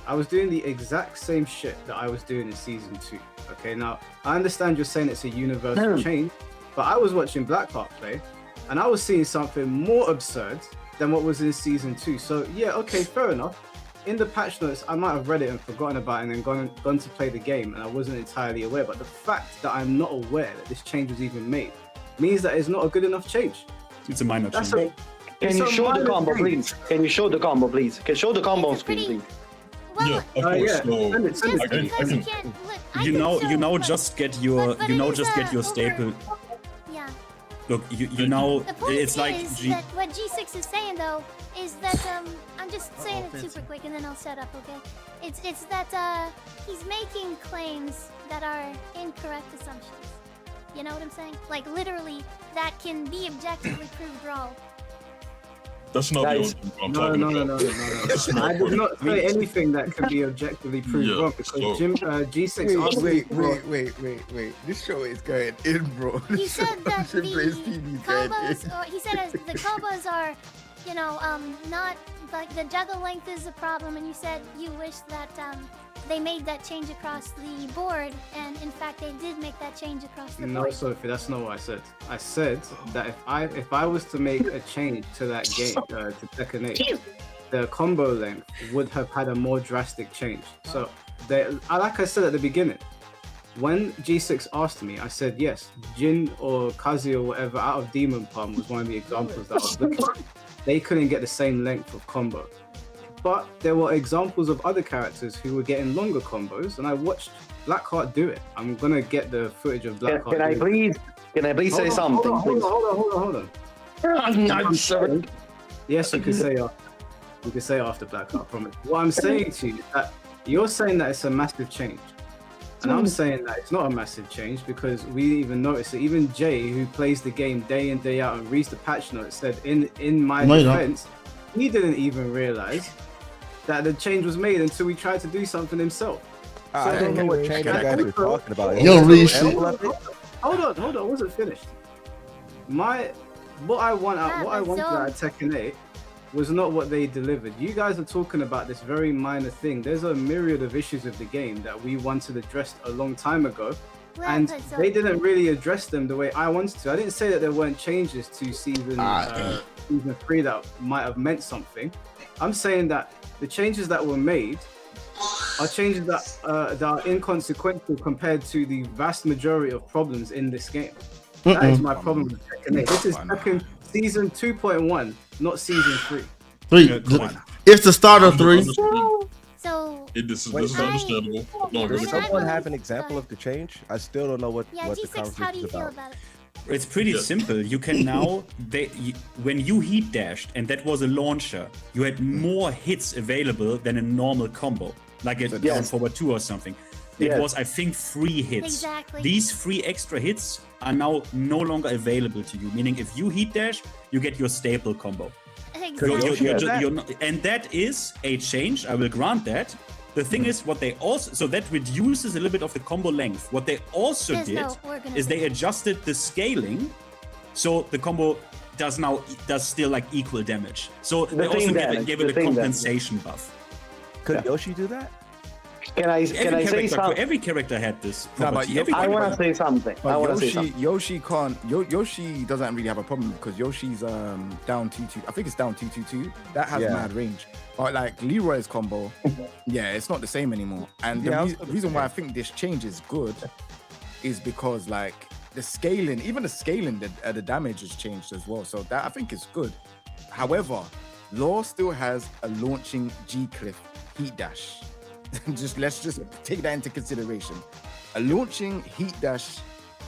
I was doing the exact same shit that I was doing in season 2. Okay, now I understand you're saying it's a universal change, but I was watching Blackheart play, and I was seeing something more absurd than what was in season 2. So yeah, okay, fair enough. In the patch notes, I might have read it and forgotten about it and then gone to play the game, and I wasn't entirely aware. But the fact that I'm not aware that this change was even made means that it's not a good enough change. It's a minor change. Can you show the combo, please? Can you show the combo, please? Can you show the combo on screen, please? Yeah, of course. So you now just get your staple. Yeah. Look, you know, The point it's like is that what G6 is saying though is that I'm just saying it super quick and then I'll shut up, okay? It's that he's making claims that are incorrect assumptions. You know what I'm saying? Like literally that can be objectively proved wrong. That's not the only thing I'm talking about. No. I did not say anything that can be objectively proved wrong because G6 asked Wait. This show is going in, bro. He said that the combos, or he said the combos are, you know, not like the juggle length is a problem, and you said you wish that they made that change across the board, and in fact they did make that change across the board. No, Sophie, that's not what I said. I said that if I was to make a change to that game, to Tekken 8, the combo length would have had a more drastic change. So, like I said at the beginning, when G6 asked me, I said yes, Jin or Kazi or whatever out of Demon Palm was one of the examples that I was looking at. They couldn't get the same length of combo. But there were examples of other characters who were getting longer combos, and I watched Blackheart do it. I'm gonna get the footage of Blackheart. Can I please say something? Hold on. I'm sorry. Yes, you can say after. You can say after Blackheart, I promise. What I'm saying to you is that you're saying that it's a massive change. And I'm saying that it's not a massive change because we even noticed it. Even Jay, who plays the game day in, day out and reads the patch notes, said in my defense, he didn't even realize that the change was made until we tried to do something himself. So I don't know what change you guys are talking about. Yo, read shit. Hold on, I wasn't finished. What I wanted out of Tekken 8 was not what they delivered. You guys are talking about this very minor thing. There's a myriad of issues of the game that we wanted addressed a long time ago, and they didn't really address them the way I wanted to. I didn't say that there weren't changes to season 3 that might have meant something. I'm saying that the changes that were made are changes that are inconsequential compared to the vast majority of problems in this game. That is my problem with Tekken 8. This is Tekken season 2.1, not season 3. It's the start of 3. So this is understandable. Does someone have an example of the change? I still don't know what the G6, conversation how do you is feel about. about it? It's pretty simple. You can now, when you heat dashed, and that was a launcher, you had more hits available than a normal combo, like a down forward 2 or something. It was, I think, 3 hits. Exactly. These 3 extra hits are now no longer available to you, meaning if you heat dash, you get your staple combo. Exactly. And that is a change, I will grant that. The thing is, what they also, so that reduces a little bit of the combo length. What they also did is they adjusted the scaling, so the combo does still like equal damage. So they also gave it a compensation buff. Could Yoshi do that? Can I say something? Every character had this property. No, but I want to say something. Yoshi can't. Yoshi doesn't really have a problem because Yoshi's down 2-2. I think it's down 2-2-2. That has mad range. But like Leroy's combo, it's not the same anymore. And the reason why I think this change is good is because like the scaling, even the scaling, the damage has changed as well. So that I think is good. However, Law still has a launching G-Cliff heat dash. Let's just take that into consideration. A launching heat dash,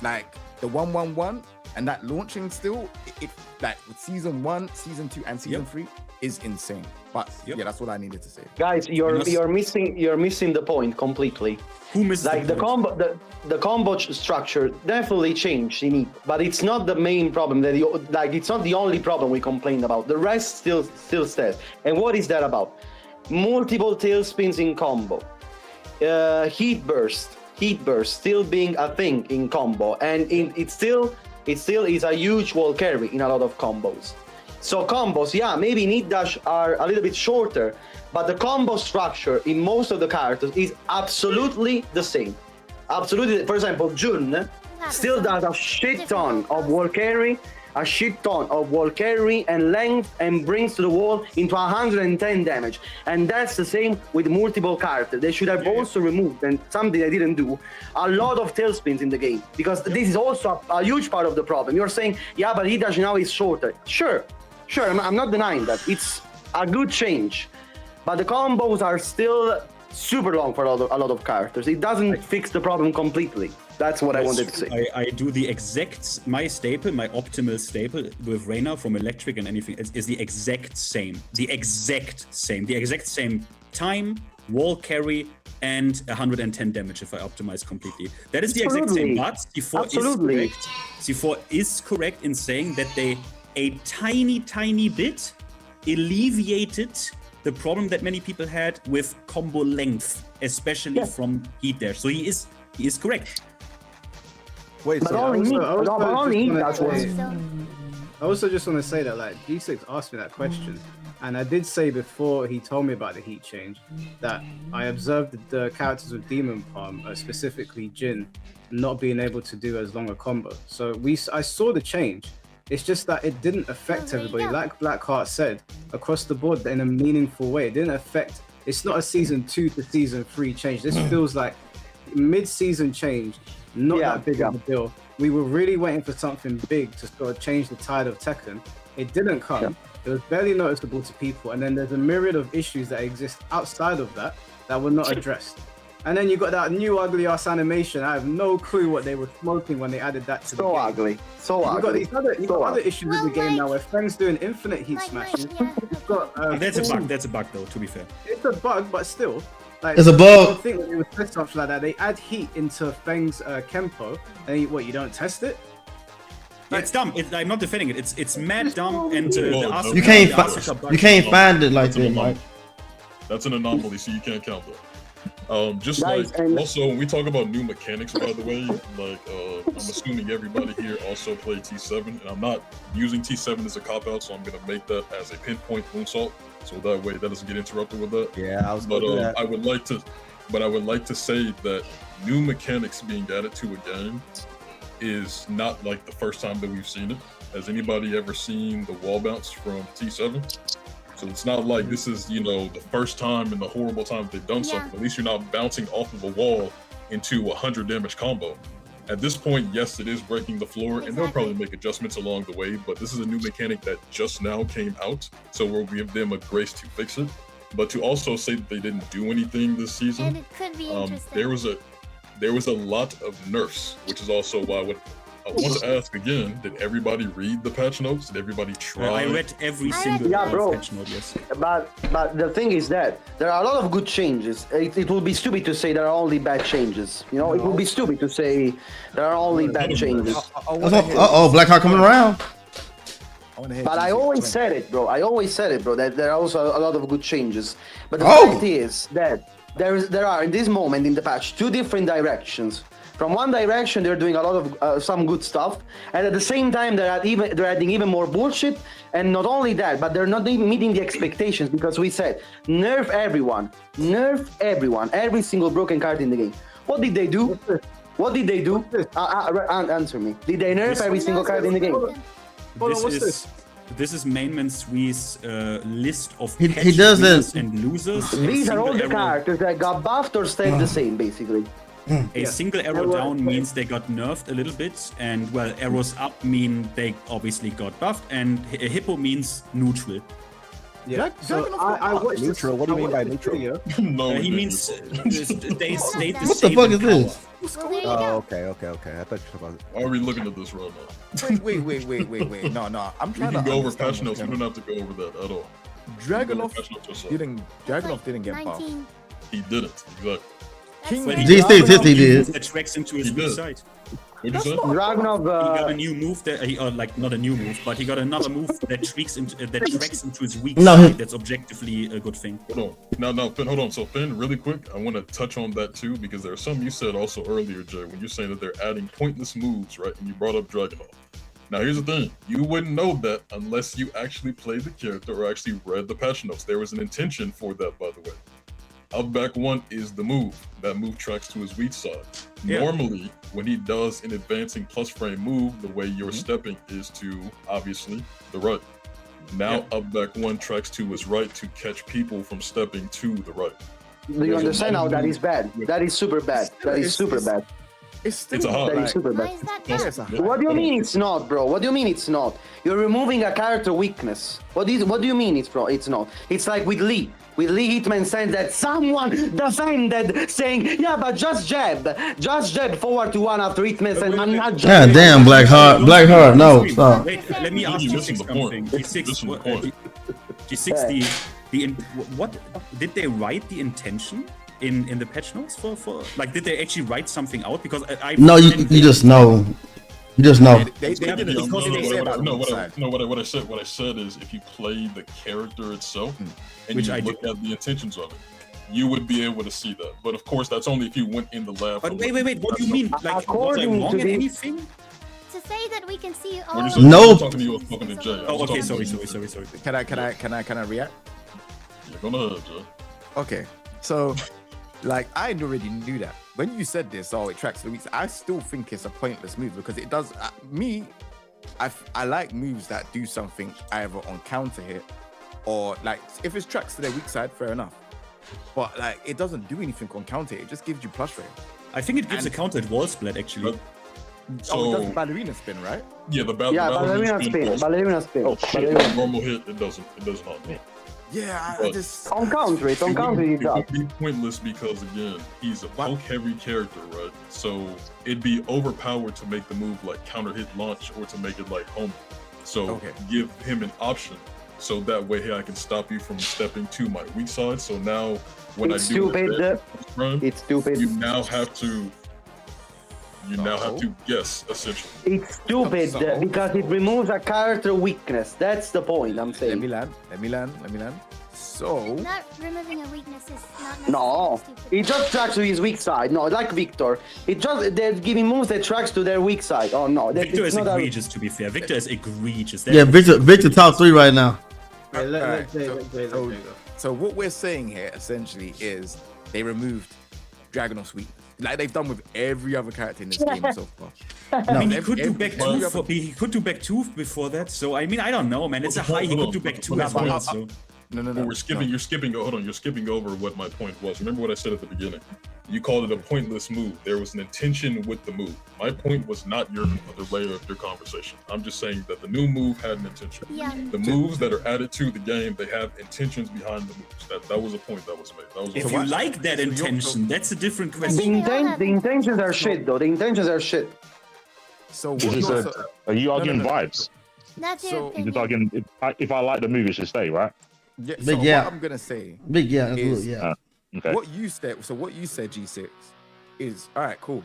like the 1-1-1, And that launching still, like with season 1, season 2, and season 3 is insane. But yeah, that's what I needed to say. Guys, you're missing the point completely. Who missed like the combo structure definitely changed in it, but it's not the main problem. It's not the only problem we complained about. The rest still stays. And what is that about? Multiple tailspins in combo, heat burst still being a thing in combo, and it still is a huge wall carry in a lot of combos. So combos, yeah, maybe need dash are a little bit shorter, but the combo structure in most of the characters is absolutely the same. Absolutely. For example, Jun still does a shit ton of wall carry, and length, and brings to the wall into 110 damage. And that's the same with multiple characters. They should have also removed, and something they didn't do, a lot of tailspins in the game, because this is also a huge part of the problem. You're saying, yeah, but Hidash now is shorter. Sure, I'm not denying that. It's a good change, but the combos are still super long for a lot of characters. It doesn't fix the problem completely. That's what I wanted to say. I do the exact, my optimal staple with Reyna from Electric and anything is the exact same. The exact same time, wall carry, and 110 damage if I optimize completely. That is the exact same, but C4 is correct in saying that they a tiny bit alleviated the problem that many people had with combo length, especially from Heat Dash. So he is correct. Wait, but so I also just want to say that, like, G6 asked me that question, and I did say before he told me about the heat change that I observed the characters with Demon Palm, specifically Jin, not being able to do as long a combo. So I saw the change. It's just that it didn't affect everybody, like Blackheart said, across the board in a meaningful way. It didn't affect. It's not a season 2 to season 3 change. This feels like mid-season change. Not that big of a deal. We were really waiting for something big to sort of change the tide of Tekken. It didn't come. It was barely noticeable to people. And then there's a myriad of issues that exist outside of that were not addressed. And then you got that new ugly ass animation. I have no clue what they were smoking when they added that to the game. Ugly. You got these other issues with the game now where Feng's doing infinite heat smashing. That's a bug. That's a bug, though. To be fair, it's a bug, but still. Like, it's a bug. I think that they would test something like that. They add heat into Feng's Kempo, and you don't test it? It's dumb. I'm not defending it. It's mad dumb, and you can't find it like that, Mike. That's an anomaly, so you can't count that. Also when we talk about new mechanics, by the way, like I'm assuming everybody here also played T7, and I'm not using T7 as a cop out, so I'm gonna make that as a pinpoint moonsault, so that way that doesn't get interrupted with that. Yeah, I was. But I would like to say that new mechanics being added to a game is not like the first time that we've seen it. Has anybody ever seen the wall bounce from T7? So it's not like this is, the first time in the horrible time that they've done something. At least you're not bouncing off of a wall into 100 damage combo. At this point, yes, it is breaking the floor, and they'll probably make adjustments along the way, but this is a new mechanic that just now came out, so we'll give them a grace to fix it. But to also say that they didn't do anything this season, and it could be interesting. There was a lot of nerfs, which is also why I want to ask again, did everybody read the patch notes? Did everybody try? I read every single patch note, yes. But the thing is that there are a lot of good changes. It will be stupid to say there are only bad changes. It will be stupid to say there are only bad changes. Blackheart coming around. But I always said it, bro. That there are also a lot of good changes. But the fact is that there are in this moment in the patch 2 different directions. From one direction, they're doing a lot of some good stuff, and at the same time, they're adding even more bullshit. And not only that, but they're not even meeting the expectations, because we said nerf everyone, every single broken card in the game. What did they do? Answer me. Did they nerf every single card in the game? This is Mainman Swee's list of he doesn't and losers. These are all the characters that got buffed or stayed the same, basically. A single arrow down means they got nerfed a little bit, and arrows up mean they obviously got buffed, and a hippo means neutral. Yeah. So I neutral. What do you mean by neutral? He means they stayed the what same. What the fuck is this? Well, there you Oh, go. okay. I thought you were talking about. Why are we looking at this right now? Wait. No. I'm We trying can to go over understand patch what's notes. We going don't on. have to go over that at all. Dragunov Patch notes yourself. didn't get buffed. 19. He didn't. Exactly. King But G6, yes, he did. That tracks into his He weak did. side. What'd you say? Dragunov, He got a new move that like not a new move, but he got another move that tracks into his weak No, side. That's objectively a good thing. Hold on. Now, Finn, hold on. So, Finn, really quick, I want to touch on that too, because there are some you said also earlier, Jay, when you're saying that they're adding pointless moves, right? And you brought up Dragunov. Now, here's the thing. You wouldn't know that unless you actually played the character or actually read the patch notes. There was an intention for that, by the way. Up back one is the move. That move tracks to his weak side. Yeah. Normally, when he does an advancing plus frame move, the way you're stepping is to, obviously, the right. Now, up back one tracks to his right to catch people from stepping to the right. Do you understand how that is bad? That is super bad. That is super bad. It's a hard. That is super Why bad. is that Yeah, bad? it's a What do you mean it's not, bro? What do you mean it's not? You're removing a character weakness. What do you mean it's not? It's like with Lee. With Lee Hitman saying that someone defended saying, yeah, but just jab forward to one after Hitman and I'm not God damn, Blackheart, no, stop. Wait, let me ask You're you missing the something. point. G6, Missing the what, point. G6, what did they write the intention in the patch notes for like did they actually write something out? Because I No, you just know. You just know. They Yeah, did it because because they they say said about about No, the side. what I said is if you play the character itself and Which you I look at the intentions of it, you would be able to see that. But of course, that's only if you went in the lab. But wait, what do you mean? Like, was I According wrong to at the- anything? To say that we can see all When you of said No. I was talking to you, I was talking to Jay. I Oh, was okay, talking sorry. to you. Can I react? Yeah, go ahead, Jay. Okay, so like I already knew that when you said this. Oh, it tracks the weeks. I still think it's a pointless move because it does. I like moves that do something either on counter hit or like if it's tracks to their weak side, fair enough. But like it doesn't do anything on counter hit. It just gives you plus rate. I think it gives a counter at wall split actually. Oh, it does So ballerina spin, right? yeah, the ballerina spin. Ballerina spin. Ballerina. normal hit, it does not. Yeah, I But- just On counter it It does. would be pointless because again, he's a poke heavy character, right? So it'd be overpowered to make the move like counter hit launch or to make it like home. So Okay. give him an option. So that way, hey, I can stop you from stepping to my weak side. So now when It's I do stupid. an advanced run, It's stupid. you now have to guess essentially. It's stupid because it removes a character weakness. That's the point I'm let me saying. land. So Not removing a weakness is not No, necessarily stupid. it just tracks to his weak side. No, like Victor. They're giving moves that tracks to their weak side. Oh no, Victor it's is not a- egregious to be fair. Victor is egregious. Yeah, Victor top 3 right now. Hey, Alright, let Jay go. so what we're saying here essentially is they removed Dragunov's weakness, like they've done with every other character in this game so far. I mean, he Every- could do every- back every two. other- He could do back two before that. So I mean, I don't know, man. It's a high. He could do back two as well. So No. But you're skipping over what my point was. Remember what I said at the beginning? You called it a pointless move. There was an intention with the move. My point was not your other layer of your conversation. I'm just saying that the new move had an intention. Yeah. The moves that are added to the game, they have intentions behind the moves. That was a point that was made. That was if you like that intention, that's a different The, question. the intentions are shit, though. The intentions are shit. So Is this are you arguing vibes? That's your So- You're opinion. just arguing if I like the movie, it should stay, right? yeah, Big so yeah. what I'm gonna say Big yeah, is- absolutely, yeah. Okay. what you said G6 is all right, cool.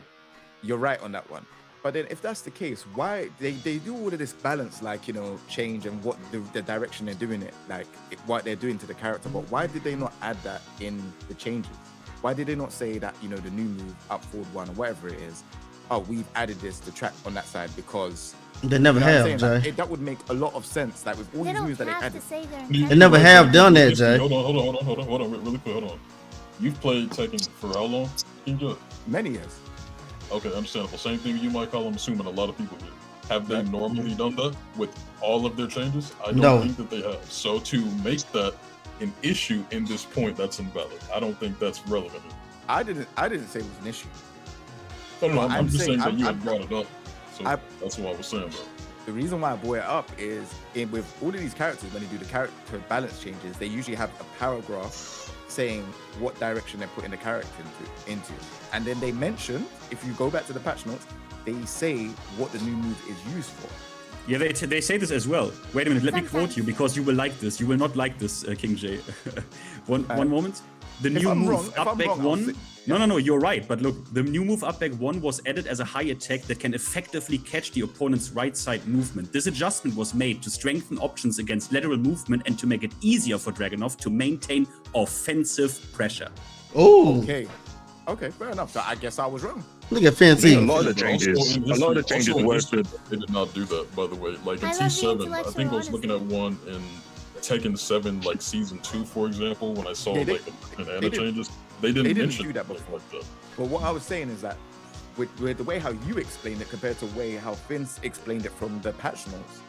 You're right on that one. But then if that's the case, why they do all of this balance, like, you know, change and what the direction they're doing it, like what they're doing to the character, but why did they not add that in the changes? Why did they not say that, you know, the new move up forward one or whatever it is, oh, we've added this to track on that side because They never you know what I'm have, saying? Jay. Like, that would make a lot of sense, like with all They these don't moves that they have to added. say their They intention. never have done that, Jay. Hold on, really quick, hold on. You've played Tekken for how long? Enjoy. Many years. Okay, understandable. Same thing you might call. I'm assuming a lot of people do. Have they normally done that with all of their changes? I don't No. think that they have. So to make that an issue in this point, that's invalid. I don't think that's relevant. I didn't say it was an issue. No, Well, I'm just saying that I'm- you I'm- had brought it up. So I- that's what I was saying, bro. The reason why I brought it up is with all of these characters, when they do the character balance changes, they usually have a paragraph saying what direction they're putting the character into. And then they mention, if you go back to the patch notes, they say what the new move is used for. Yeah, they say this as well. Wait a minute, let me quote you because you will like this. You will not like this, King J. one moment. The new move up back one. No, you're right. But look, the new move up back one was added as a high attack that can effectively catch the opponent's right side movement. This adjustment was made to strengthen options against lateral movement and to make it easier for Dragunov to maintain offensive pressure. Oh. Okay, fair enough. So I guess I was wrong. Look at Fancy. A lot of the changes were. They did not do that, by the way. Like in T7, I think I was looking at one in Tekken 7, like Season 2, for example, when I saw like an Anna changes. They didn't mention do that before. Like that. But what I was saying is that with the way how you explained it compared to the way how Vince explained it from the patch notes,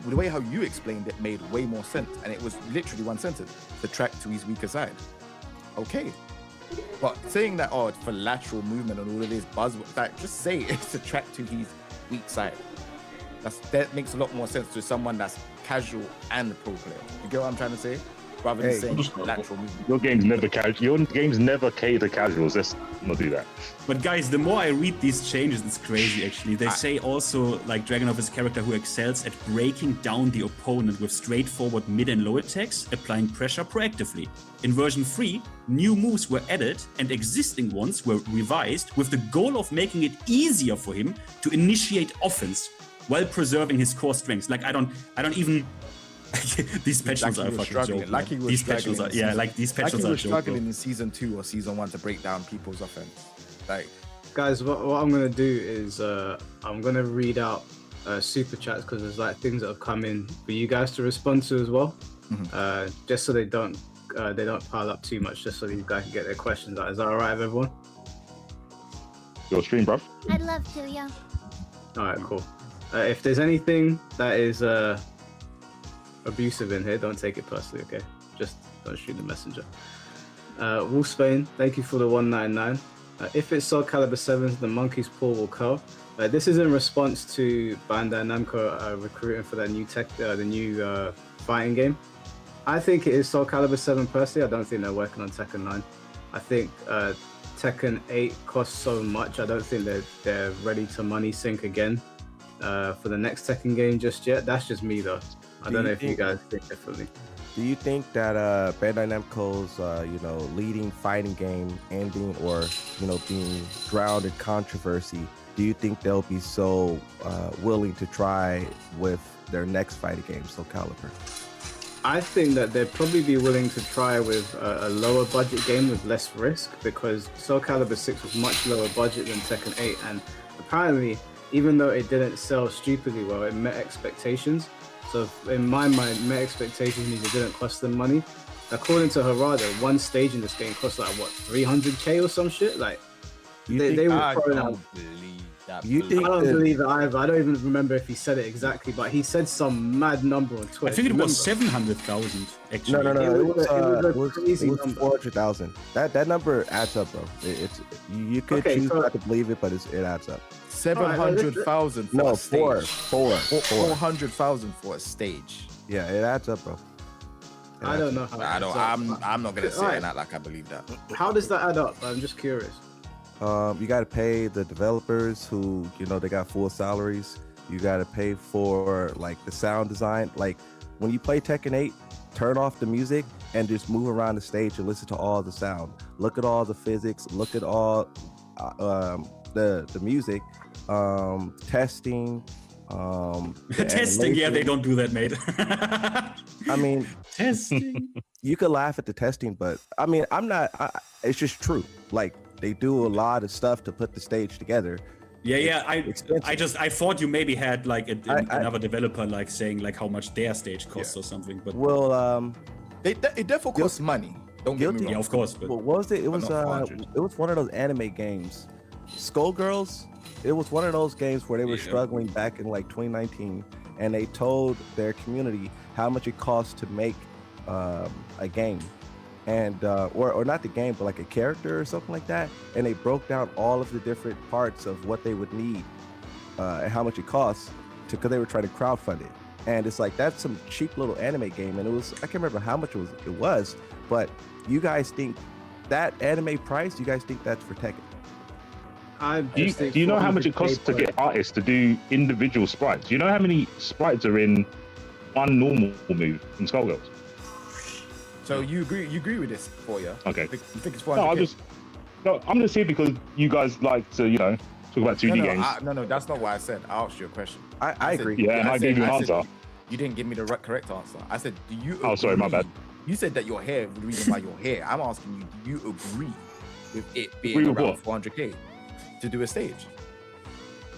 the way how you explained it made way more sense. And it was literally one sentence: the track to his weaker side. Okay. But saying that, it's for lateral movement and all of this buzzword, like, just say it's a track to his weak side. That makes a lot more sense to someone that's casual and a pro player. You get what I'm trying to say? Rather than saying lateral movement. Your game's never cater casuals. Let's not do that. But guys, the more I read these changes, it's crazy actually. They say also like Dragunov is a character who excels at breaking down the opponent with straightforward mid and low attacks, applying pressure proactively. In version 3, new moves were added and existing ones were revised with the goal of making it easier for him to initiate offense while preserving his core strengths. Like I don't even these patches are a fucking joke. Like he was these patches are these patches are struggling in Season 2 or Season 1 to break down people's offense. Like, guys, what I'm gonna do is I'm gonna read out super chats because there's like things that have come in for you guys to respond to as well. Just so they don't pile up too much, just so these guys can get their questions out. Is that all right with everyone? Your stream, bruv. I'd love to, yeah. All right, cool. If there's anything that is abusive in here, don't take it personally, okay? Just don't shoot the messenger. Wolfsbane, thank you for the 199. If it's Soul Calibur 7, the monkey's paw will curl. This is in response to Bandai Namco recruiting for that new the new fighting game. I think it is Soul Calibur 7 personally. I don't think they're working on Tekken 9. I think Tekken 8 costs so much. I don't think they're ready to money sink again for the next Tekken game just yet. That's just me though. I don't know if you guys think differently. Do you think that Bandai Namco's leading fighting game ending or being drowned in controversy, do you think they'll be so willing to try with their next fighting game, Soul Calibur? I think that they'd probably be willing to try with a lower budget game with less risk, because Soul Calibur 6 was much lower budget than Tekken 8, and apparently, even though it didn't sell stupidly well, it met expectations. So in my mind, met expectations means it didn't cost them money. According to Harada, one stage in this game cost like what, 300k or some shit? Like they were throwing out. I don't believe it either. I don't even remember if he said it exactly, but he said some mad number on Twitter. I think it was 700,000 actually. No. It was a crazy number. 400,000. That number adds up, bro. You could choose not to believe it, but it adds up. 700,000 for a stage. 400,000 for a stage. Yeah, it adds up, bro. I don't know. I'm not gonna say that like I believe that. How does that add up? I'm just curious. You got to pay the developers who, they got full salaries. You got to pay for like the sound design. Like when you play Tekken 8, turn off the music and just move around the stage and listen to all the sound. Look at all the physics. Look at all the music. Testing. Testing, yeah, they don't do that, mate. I mean, testing. You could laugh at the testing, but I mean, it's just true. Like, they do a lot of stuff to put the stage together. Yeah. I thought you maybe had like another developer like saying like how much their stage costs or something. But it definitely costs money. Don't get me wrong. Yeah, of course. But what was it? It was one of those anime games, Skullgirls. It was one of those games where they were struggling back in like 2019, and they told their community how much it costs to make a game. And or not the game, but like a character or something like that, and they broke down all of the different parts of what they would need and how much it costs, because they were trying to crowdfund it. And it's like, that's some cheap little anime game. And it was, I can't remember how much it was, but you guys think that anime price, you guys think that's for Tekken? Do you know how much it costs to get artists to do individual sprites? Do you know how many sprites are in one normal move in Skullgirls? So you agree with this, for you? Okay. You think it's 400K? I'm just here because you guys like to, talk about 2D games. No, that's not what I said. I asked you a question. I agree. Yeah, and I gave you an answer. You didn't give me the correct answer. I said, do you agree? Oh, sorry, my bad. You said that your hair, the reason why your hair. I'm asking you, do you agree with it being Agree with around what? 400K to do a stage?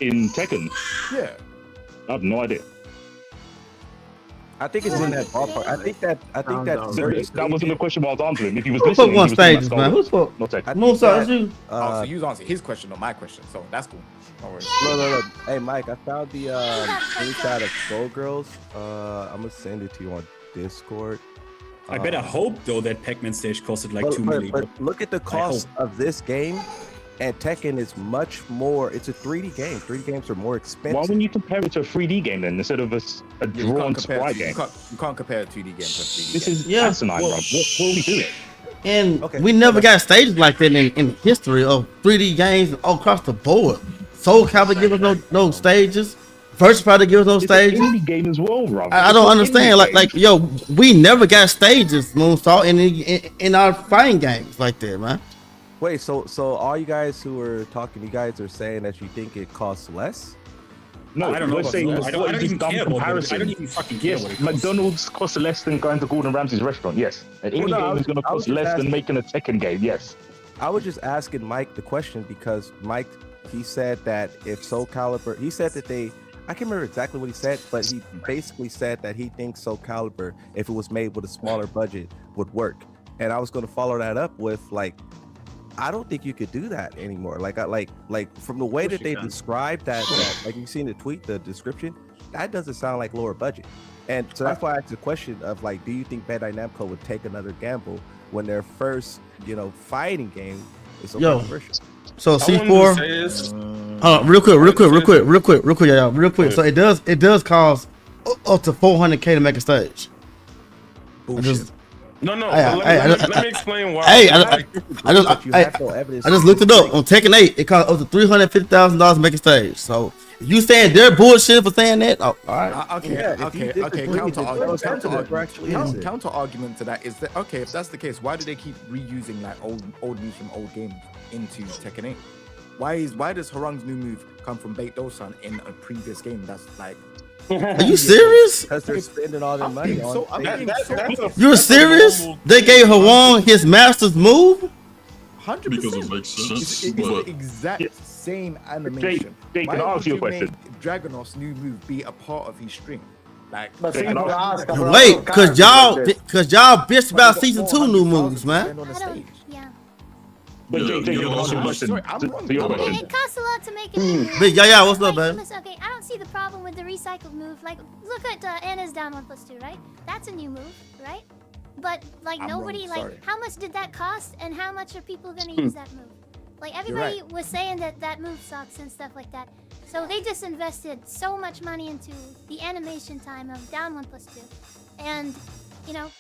In Tekken? Yeah. I have no idea. I think it's in that ballpark. I think that that wasn't the question I was answering. If he was Who listening, put one stages, man? Who's put? Not Tekken. Moonsault, you? So you answered his question, not my question. So that's cool. Don't worry. No. Hey, Mike, I found the screenshot of Skullgirls. I'm gonna send it to you on Discord. I better hope though that Pac-Man stage costed like 2 million. But look at the cost of this game, and Tekken is much more. It's a 3D game. 3D games are more expensive. Why wouldn't you compare it to a 3D game then instead of a drawn sprite game? You can't compare a 2D game to a 3D This game. is asinine, bro. What are we doing? And we never got stages like that in history of 3D games all across the board. Soul Calibur give us no stages. First Fighter give us no stages. It's an indie game as well, bro. I don't understand. Like, yo, we never got stages, Moonsault, in our fighting games like that, man. Wait, so all you guys who are talking, you guys are saying that you think it costs less? No, I don't know. we're saying I don't even care about it. I don't even fucking care what it costs. McDonald's costs less than going to Gordon Ramsay's restaurant, yes. An indie game is going to cost less than making a Tekken game, yes. I was just asking Mike the question because Mike, he said that if Soul Calibur, he said that I can't remember exactly what he said, but he basically said that he thinks Soul Calibur, if it was made with a smaller budget, would work. And I was going to follow that up with I don't think you could do that anymore. Like from the way that they described that, like you seen the tweet, the description, that doesn't sound like lower budget. And so that's why I asked the question of do you think Bandai Namco would take another gamble when their first, fighting game is so controversial? So C4, real quick. So it does cost up to 400K to make a stage. No. Let me explain why. I just looked it up on Tekken 8. It costs up to $350,000 to make a stage. So you saying they're bullshit for saying that? Oh, all right. Okay. Counter argument to that is that if that's the case, why do they keep reusing old moves from old games into Tekken 8? Why does Harung's new move come from Bait Dosan in a previous game? That's like. Are you serious? Because they're spending all their money on. You're serious? They gave Harung his master's move? 100%. Because it makes sense. It's the exact same animation. Jake, can I ask you a question? Dragonov's new move be a part of his string. Wait, cause y'all bitched about season 2 new moves, man. But Jake, your question. It costs a lot to make it. Big Yaya, what's up, man? Okay, I don't see the problem with the recycled move. Like, look at Anna's down 1+2, right? That's a new move, right? But nobody how much did that cost, and how much are people gonna use that move? Like everybody was saying that move sucks and stuff like that. So they just invested so much money into the animation time of down 1+2, and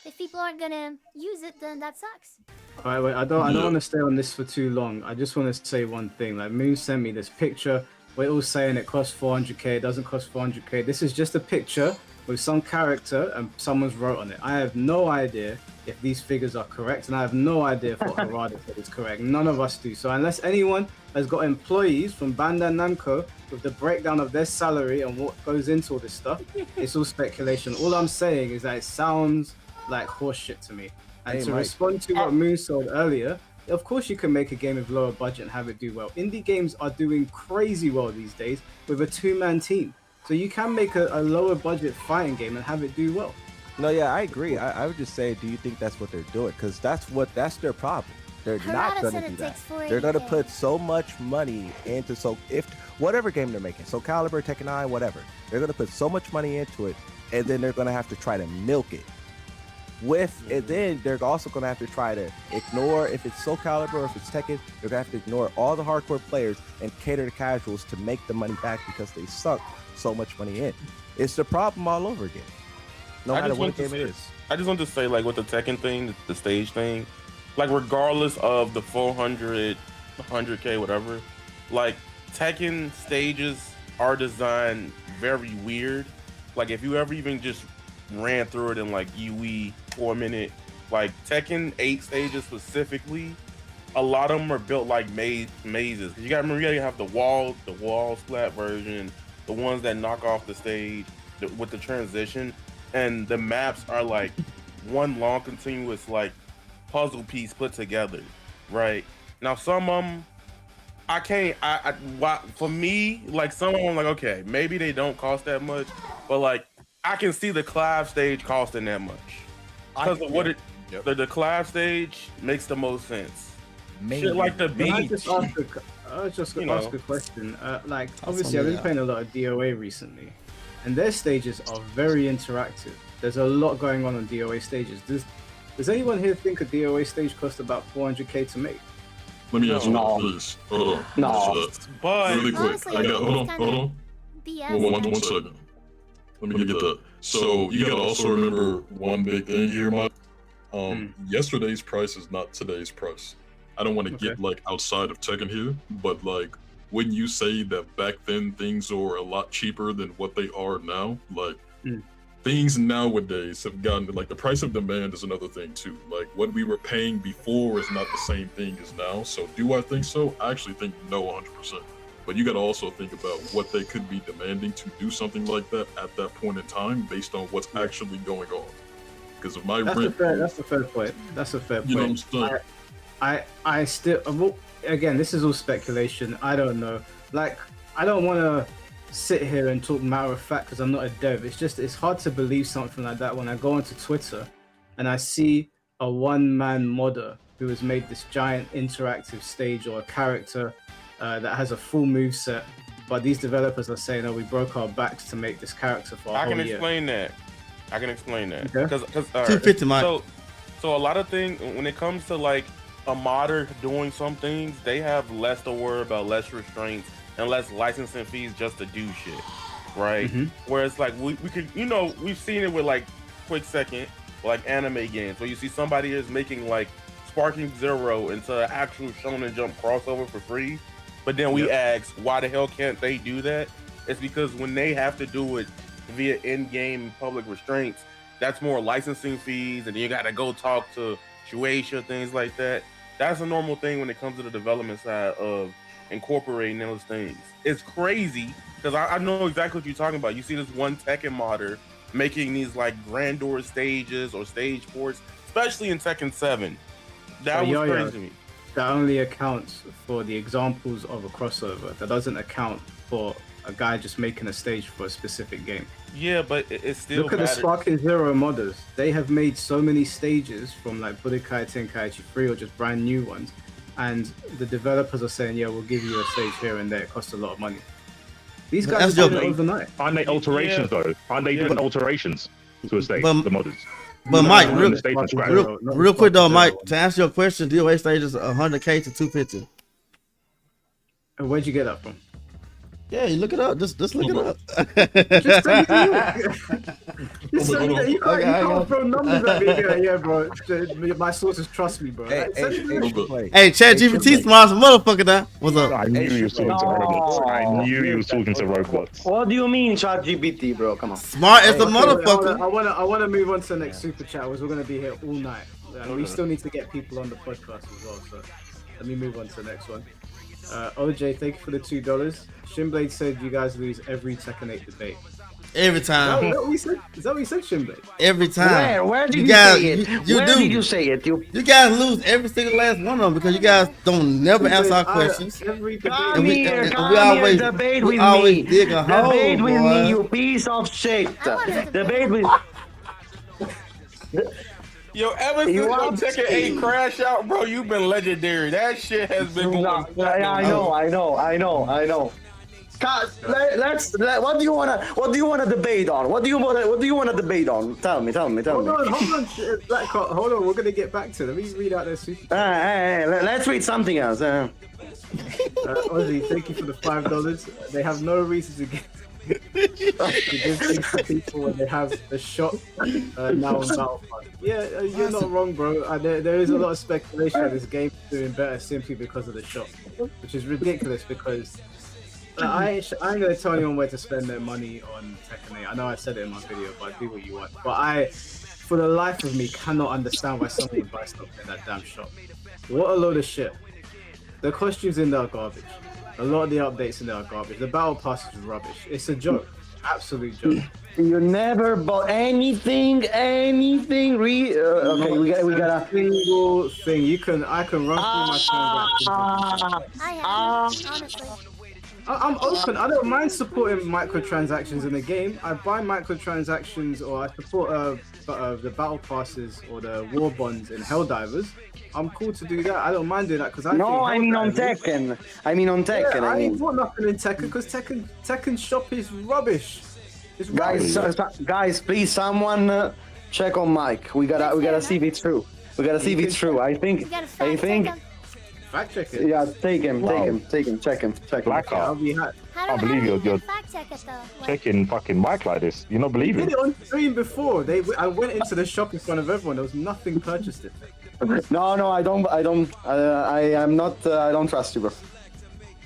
if people aren't gonna use it, then that sucks. All right, wait. I don't want to stay on this for too long. I just want to say one thing. Like Moon sent me this picture. We're all saying it costs 400K. It doesn't cost 400K. This is just a picture with some character and someone's wrote on it. I have no idea if these figures are correct, and I have no idea if what Harada said is correct. None of us do. So unless anyone has got employees from Bandai Namco with the breakdown of their salary and what goes into all this stuff, it's all speculation. All I'm saying is that it sounds like horseshit to me. And to respond to what Moon said earlier, of course you can make a game with lower budget and have it do well. Indie games are doing crazy well these days with a 2-man team. So you can make a lower budget fighting game and have it do well. No, yeah, I agree. I would just say, do you think that's what they're doing? Because that's their problem. They're not going to do that. They're going to put so much money into whatever game they're making, Soul Calibur, Tekken 9, whatever. They're going to put so much money into it, and then they're going to have to try to milk it. And then they're also going to have to try to ignore, if it's Soul Calibur or if it's Tekken, they're going to have to ignore all the hardcore players and cater to casuals to make the money back because they sunk so much money in. It's the problem all over again. No matter what game it is. I just want to say, like, with the Tekken thing, the stage thing, like, regardless of the 400, 100K, whatever, like, Tekken stages are designed very weird. Like, if you ever even just ran through it in, like, UE for a minute, like, Tekken 8 stages specifically, a lot of them are built like mazes. You gotta remember, you gotta have the wall splat version, the ones that knock off the stage with the transition, and the maps are like one long continuous like puzzle piece put together, right? Now some of them for me, like some of them, like, okay, maybe they don't cost that much, but like I can see the Clive stage costing that much because of what the Clive stage makes the most sense. Shit like the beach. I just ask a question. Like, obviously, I've been playing a lot of DOA recently, and their stages are very interactive. There's a lot going on DOA stages. Does anyone here think a DOA stage costs about 400K to make? Let me answer that, please. No. But really quick, honestly, I got hold on. BS. One second. Let me get that. So you gotta also remember one big thing here, Mike. Yesterday's price is not today's price. I don't want to get like outside of Tekken here, but like when you say that back then things were a lot cheaper than what they are now, like things nowadays have gotten, like, the price of demand is another thing too. Like what we were paying before is not the same thing as now. So do I think so? I actually think no, 100%. But you got to also think about what they could be demanding to do something like that at that point in time based on what's actually going on. Because of my rent. That's a fair point. That's a fair point. You know what I'm saying? I still, again, this is all speculation. I don't know. Like, I don't want to sit here and talk matter of fact because I'm not a dev. It's hard to believe something like that when I go onto Twitter and I see a one-man modder who has made this giant interactive stage or a character that has a full move set, but these developers are saying, "Oh, we broke our backs to make this character for a whole year." I can explain that. Okay. Because 250, Mike. So a lot of things when it comes to like a modder doing some things, they have less to worry about, less restraints and less licensing fees just to do shit, right? Whereas like we could, we've seen it with like Quick Second, like anime games, where you see somebody is making like Sparking Zero into an actual Shonen Jump crossover for free, but then we ask, why the hell can't they do that? It's because when they have to do it via in-game public restraints, that's more licensing fees, and you got to go talk to Shueisha, things like that. That's a normal thing when it comes to the development side of incorporating those things. It's crazy because I know exactly what you're talking about. You see this one Tekken modder making these like grandeur stages or stage ports, especially in Tekken 7. That was crazy to me. That only accounts for the examples of a crossover. That doesn't account for a guy just making a stage for a specific game. Yeah, but it still Look at the Sparking Zero modders. They have made so many stages from like Budokai Tenkaichi 3 or just brand new ones. And the developers are saying, yeah, we'll give you a stage here and there. It costs a lot of money. These guys are doing it overnight. Aren't they alterations though? Aren't they doing alterations to a stage, the modders? But Mike, real quick though, Mike, to answer your question, DOA stages 100K to 250. And where'd you get that from? Yeah, you look it up. Just look it up. Just send me that. You can't throw numbers at me. Yeah, bro. My sources trust me, bro. Hey, ChatGPT smart as a motherfucker now. What's up? I knew you was talking to robots. I knew you was talking to robots. What do you mean, ChatGPT, bro? Come on. Smart as a motherfucker. I want to move on to the next super chat, because we're going to be here all night. And we still need to get people on the podcast as well. So let me move on to the next one. OJ, thank you for the $2. Shinblade said you guys lose every Tekken 8 debate. Every time. Is that what you said, Shinblade? Every time. Where did you say it? Where did you say it? You guys lose every single last one of them because you guys don't never answer our questions. Come here, debate with me. Debate with me, you piece of shit. Debate with. Yo, ever since your Tekken 8 crash out, bro, you've been legendary. That shit has been going. I know. What do you wanna debate on? What do you wanna debate on? Tell me. Hold on, Black Hawk, hold on. We're gonna get back to it. Let me read out their super. Let's read something else. Ozzy, thank you for the $5. They have no reason to give things to people when they have a shop now on Battle Pass. Yeah, you're not wrong, bro. There is a lot of speculation that this game is doing better simply because of the shop, which is ridiculous because I ain't gonna tell anyone where to spend their money on Tekken 8. I know I said it in my video, but do what you want. But I, for the life of me, cannot understand why someone would buy stuff in that damn shop. What a load of shit. The costumes in there are garbage. A lot of the updates in there are garbage. The battle pass is rubbish. It's a joke. Absolute joke. You never bought anything. Okay, we got a single thing. I can run through my transactions. I have, honestly. I'm open. I don't mind supporting microtransactions in the game. I buy microtransactions, or I support the battle passes or the war bonds in Helldivers. I'm cool to do that. I don't mind doing that because I mean on Tekken. I ain't bought nothing in Tekken because Tekken shop is rubbish. It's guys, please, someone check on Mike. We gotta see if it's true. I think. Fact check it. Yeah, take him, check him. Black Heart. I can't believe you're checking fucking Mike like this. You not believe it? I did it on stream before. I went into the shop in front of everyone. There was nothing purchased it. No, I don't. I don't trust you, bro.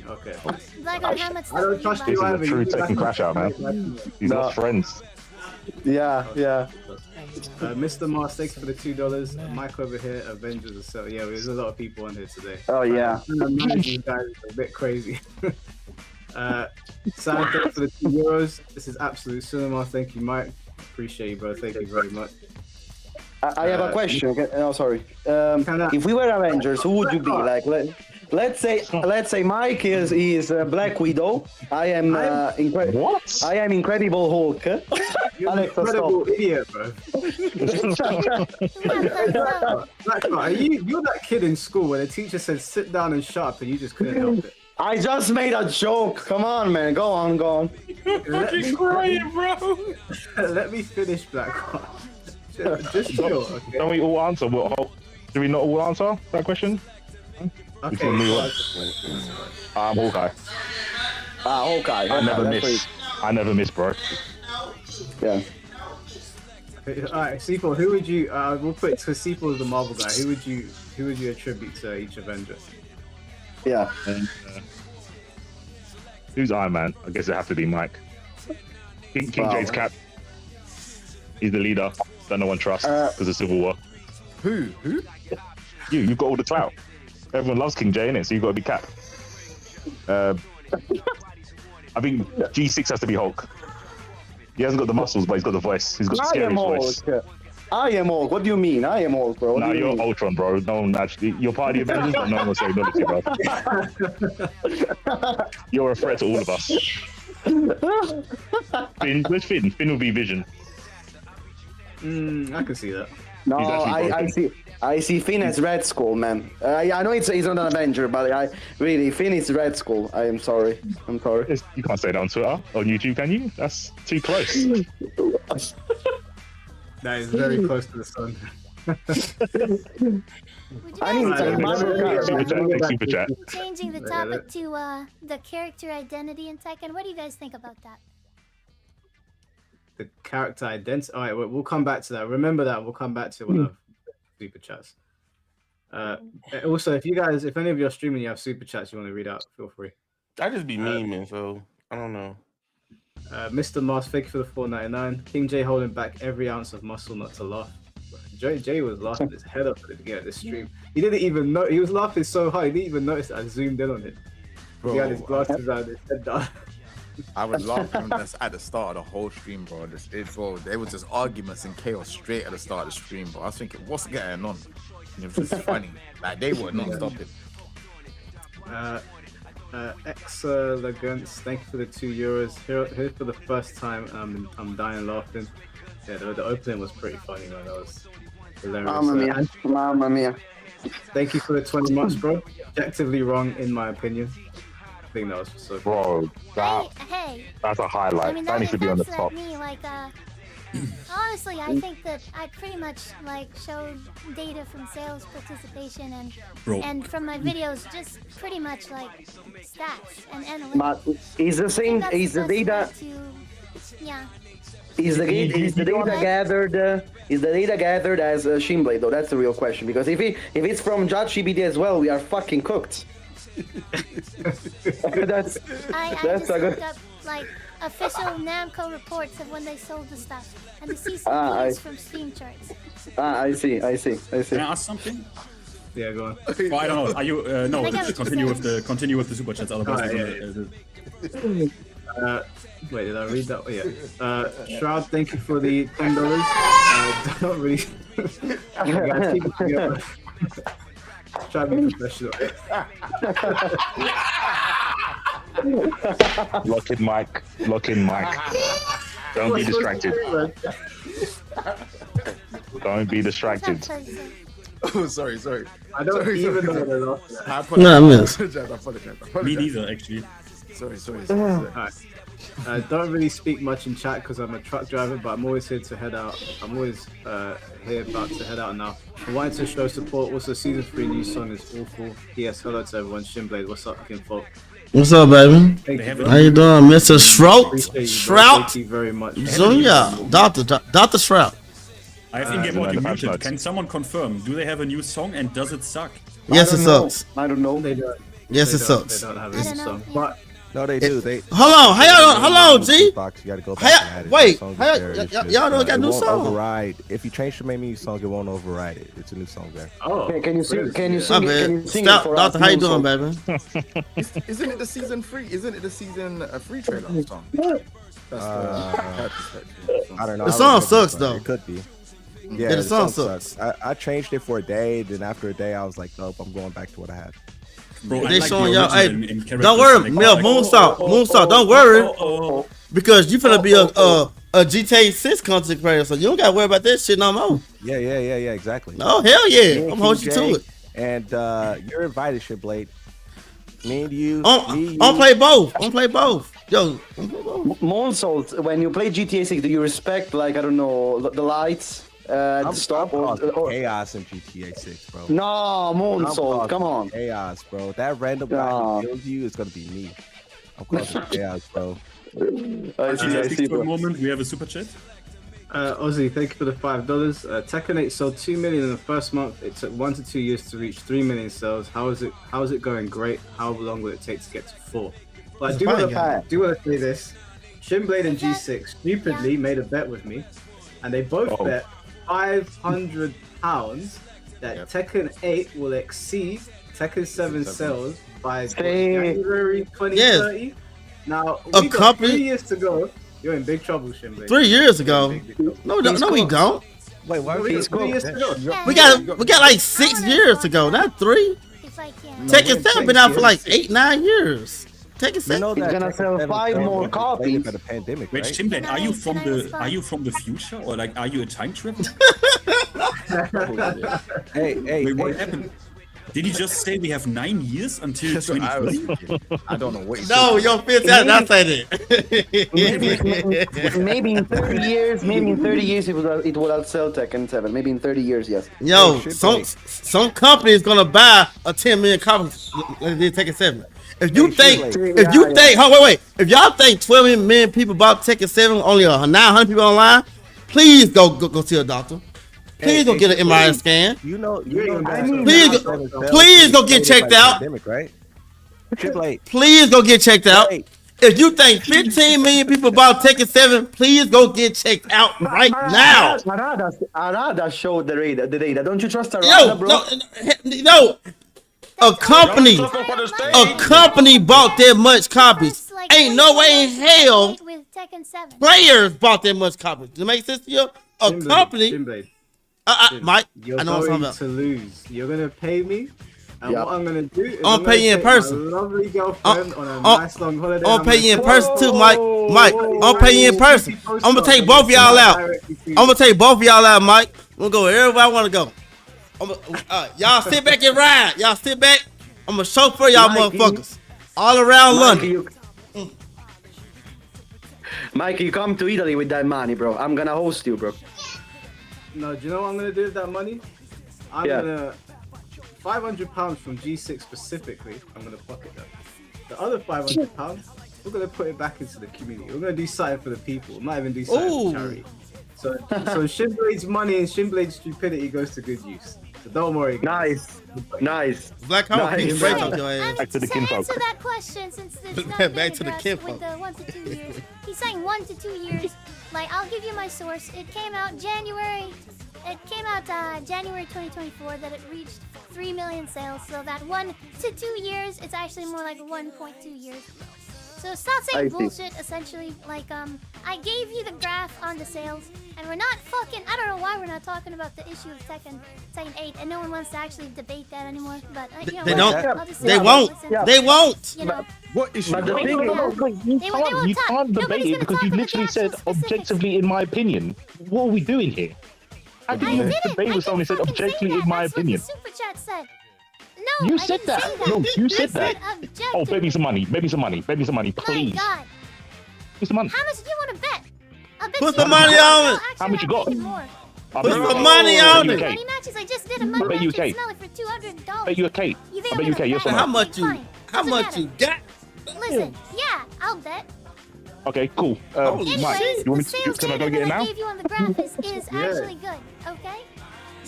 Okay. How much I don't trust you. This is a true Tekken crash out, man. He's lost friends. Yeah. Mr. Mars, thanks for the $2. Mike over here, Avengers. So yeah, there's a lot of people on here today. Oh yeah. These guys are a bit crazy. Sam, thanks for the €2. This is absolute cinema. Thank you, Mike. Appreciate you, bro. Thank you very much. I have a question. Okay? Oh, sorry. If we were Avengers, who would you be? Like, let's say Mike is Black Widow. I am what? I am Incredible Hulk. You're an incredible idiot, bro. You're that kid in school where the teacher said sit down and shut up, and you just couldn't help it. I just made a joke. Come on, man. Go on. Let me crying, bro. Let me finish, Black. Just chill, okay? Don't we all answer? Do we not all answer that question? Okay. I'm Hawkeye. Hawkeye. I never miss, bro. Yeah. Alright, Seapool, who would you we'll put it to Seapool as the Marvel guy. Who would you attribute to each Avenger? Yeah. Who's Iron Man? I guess it have to be Mike. King Jade's cap. He's the leader that no one trusts because of Civil War. Who? You've got all the clout. Everyone loves King Jay, innit? So you've got to be Cap. I think G6 has to be Hulk. He hasn't got the muscles, but he's got the voice. He's got the scariest voice. I am Hulk. What do you mean? I am Hulk, bro. No, you're Ultron, bro. No one actually. You're part of the Avengers, but no one will say ability, bro. You're a threat to all of us. Finn, where's Finn? Finn will be Vision. I can see that. No, I see Finn as Red Skull, man. I know he's not an Avenger, but Finn is Red Skull. I'm sorry. You can't say that on Twitter, on YouTube, can you? That's too close. That is very close to the sun. Super chat. Changing the topic to the character identity in Tekken. What do you guys think about that? The character identity. All right, we'll come back to that. Remember that. We'll come back to one of super chats. Also, if any of you are streaming, you have super chats you want to read out, feel free. I just be memeing, so I don't know. Mr. Mars, thank you for the $4.99. King J holding back every ounce of muscle not to laugh. Jay was laughing his head up at the beginning of this stream. He didn't even know. He was laughing so hard, he didn't even notice that I zoomed in on it. Bro, he had his glasses out, his head down. I was laughing at the start of the whole stream, bro. There was just arguments and chaos straight at the start of the stream, bro. I was thinking, what's going on? And it was just funny. Like, they were not stopping. Exelegance, thank you for the €2. Here for the first time, I'm dying laughing. Yeah, the opening was pretty funny, man. That was hilarious. Mamma mia. Thank you for the 20 months, bro. Objectively wrong, in my opinion. thing that was so. Bro, that's a highlight. I mean, that needs to be on the top. Me, like, honestly, I think that I pretty much like showed data from sales participation and from my videos, just pretty much like stats and analytics. But is the same? Is the data? Yeah. Is the data gathered? Is the data gathered as ShinBlade though? That's the real question. Because if it's from JudgeGPT as well, we are fucking cooked. that's I just looked up like official Namco reports of when they sold the stuff and the CCPs from Steam charts. I see. Can I ask something? Yeah, go on. Well, I don't know. Are you no? Continue with the super chats. Otherwise, wait, did I read that? Oh, yeah. Shroud, thank you for the $10. Don't really. Keep it together. Try to be professional. Lock in mic. Don't be distracted. Don't be distracted. Oh, sorry. I don't even know what I lost. No, I missed. Me neither, actually. Sorry. Alright. I don't really speak much in chat because I'm a truck driver, but I'm always here to head out. I'm always here about to head out now. I wanted to show support. Also, season 3 new song is awful. Yes, hello to everyone. ShinBlade, what's up, ShinFolk? What's up, baby? How you doing, Mr. Shrout? Thank you very much. Zunya, Dr. Shrout. I think get what you muted. Can someone confirm? Do they have a new song and does it suck? Yes, it sucks. I don't know. They don't. Yes, it sucks. They don't have a new song, but. No, they do. They hold on, hello, G. You gotta go back and add it. Wait, y'all don't got a new song. Override. If you change the main song, it won't override it. It's a new song there. Oh, okay, can you sing? Can you sing it for Doctor, us? how you doing, baby? Isn't it the season 3? Isn't it the season 3 trailer song? I don't know. The song sucks though. It could be. Yeah, the song sucks. I changed it for a day. Then after a day, I was like, nope, I'm going back to what I had. Bro, they like showing y'all. Hey, in don't worry, Moonsault. Don't worry, because you finna be a GTA 6 content creator, so you don't gotta worry about that shit no more. Yeah, exactly. Oh hell yeah, I'm holding you to it. And you're invited, ShinBlade. Me and you. I'll play both. Yo, Moonsault, when you play GTA 6, do you respect, like, I don't know, the lights? Stop or chaos in GTA 6, bro. No, Moonsault, come on. Chaos, bro. That random guy who kills you is gonna be me. I'm causing chaos, bro. I see for a moment, we have a super chat. Ozzy, thank you for the $5. Tekken 8 sold 2 million in the first month. It took 1 to 2 years to reach 3 million sales. How is it going? Great. How long will it take to get to 4? Well, I do want to say this. ShinBlade and G6 stupidly made a bet with me, and they both bet £500 that Tekken 8 will exceed Tekken 7 sales by January 2030. Yes. Now, we got 3 years to go. You're in big trouble, ShinBlade. 3 years ago? No, we don't. Wait, why? We got 3 years to go. We got like 6 years to go, not 3. Tekken 7 been out for like 8-9 years. Tekken 7. It's gonna sell 5 more copies. For the pandemic, Wait, right? ShinBlade, are you from the future, or like are you a time traveler? Hey, wait, what happened? Did he just say we have 9 years until 2020? I don't know what. No, yo, Fitz, that's it. Maybe in 30 years, it will outsell Tekken 7. Maybe in 30 years, yes. Yo, some company is gonna buy a 10 million copies like they Tekken 7. If you think, wait. If y'all think 12 million people bought Tekken 7, only 900 people online, please go see a doctor. Please go get an MRI scan. Please go get checked out. Right? Please go get checked out. If you think 15 million people bought Tekken 7, please go get checked out right now. Arada showed the data. Don't you trust Arada, bro? No. A company bought that much copies. Ain't no way in hell players bought that much copies. Does it make sense to you? A company. Mike, I know what I'm talking about. To lose. You're gonna pay me, and what I'm gonna do is I'm pay you in person. My lovely girlfriend on a nice long holiday. I'm pay you in person too, Mike. I'm pay you in person. I'm gonna take both of y'all out. Mike. We'll go wherever I want to go. Y'all sit back and ride. I'm gonna chauffeur y'all motherfuckers. All around London. Mike, you come to Italy with that money, bro. I'm gonna host you, bro. No, do you know what I'm gonna do with that money? I'm gonna £500 from G6 specifically. I'm gonna pocket that. The other £500, we're gonna put it back into the community. We're gonna do something for the people. We might even do something for charity. So Shinblade's money and Shinblade's stupidity goes to good use. So don't worry, guys. Nice. Black Hawk, nice. Back to the kinfolk. Answer that question, since it's not Back to the addressed kinfolk. with the 1 to 2 years. He's saying 1 to 2 years. Like, I'll give you my source. It came out January 2024 that it reached 3 million sales. So that 1 to 2 years, it's actually more like 1.2 years. So stop saying bullshit, essentially. Like, I gave you the graph on the sales, and we're not fucking, I don't know why we're not talking about the issue of Tekken 8, and no one wants to actually debate that anymore, but, you know, They I'll just say They won't. listen. They won't. You know, What issue? But the thing You can't debate it because you literally said objectively, in my opinion. What are we doing here? How can you debate with someone who said objectively, in my opinion? Super chat said. No, You I said didn't that. say No, you I said that. Oh, bet me some money. Bet me some money. Bet me some money, please. My God. Give me some money. How much do you want to bet? I'll bet Put you some money on it. How much you got? more. I'll Put bet you some a money K. on Bet you a it. K. Money matches. I just did a money Bet you a match K. in Smelly for $200. Bet you a K. You think I bet you a K. Yes or How no? much you? How much you got? Listen, yeah, I'll bet. Okay, cool. Anyways, Mike, you want the me sales to? Can I data go get it that I now? gave you on the graph is actually good, okay?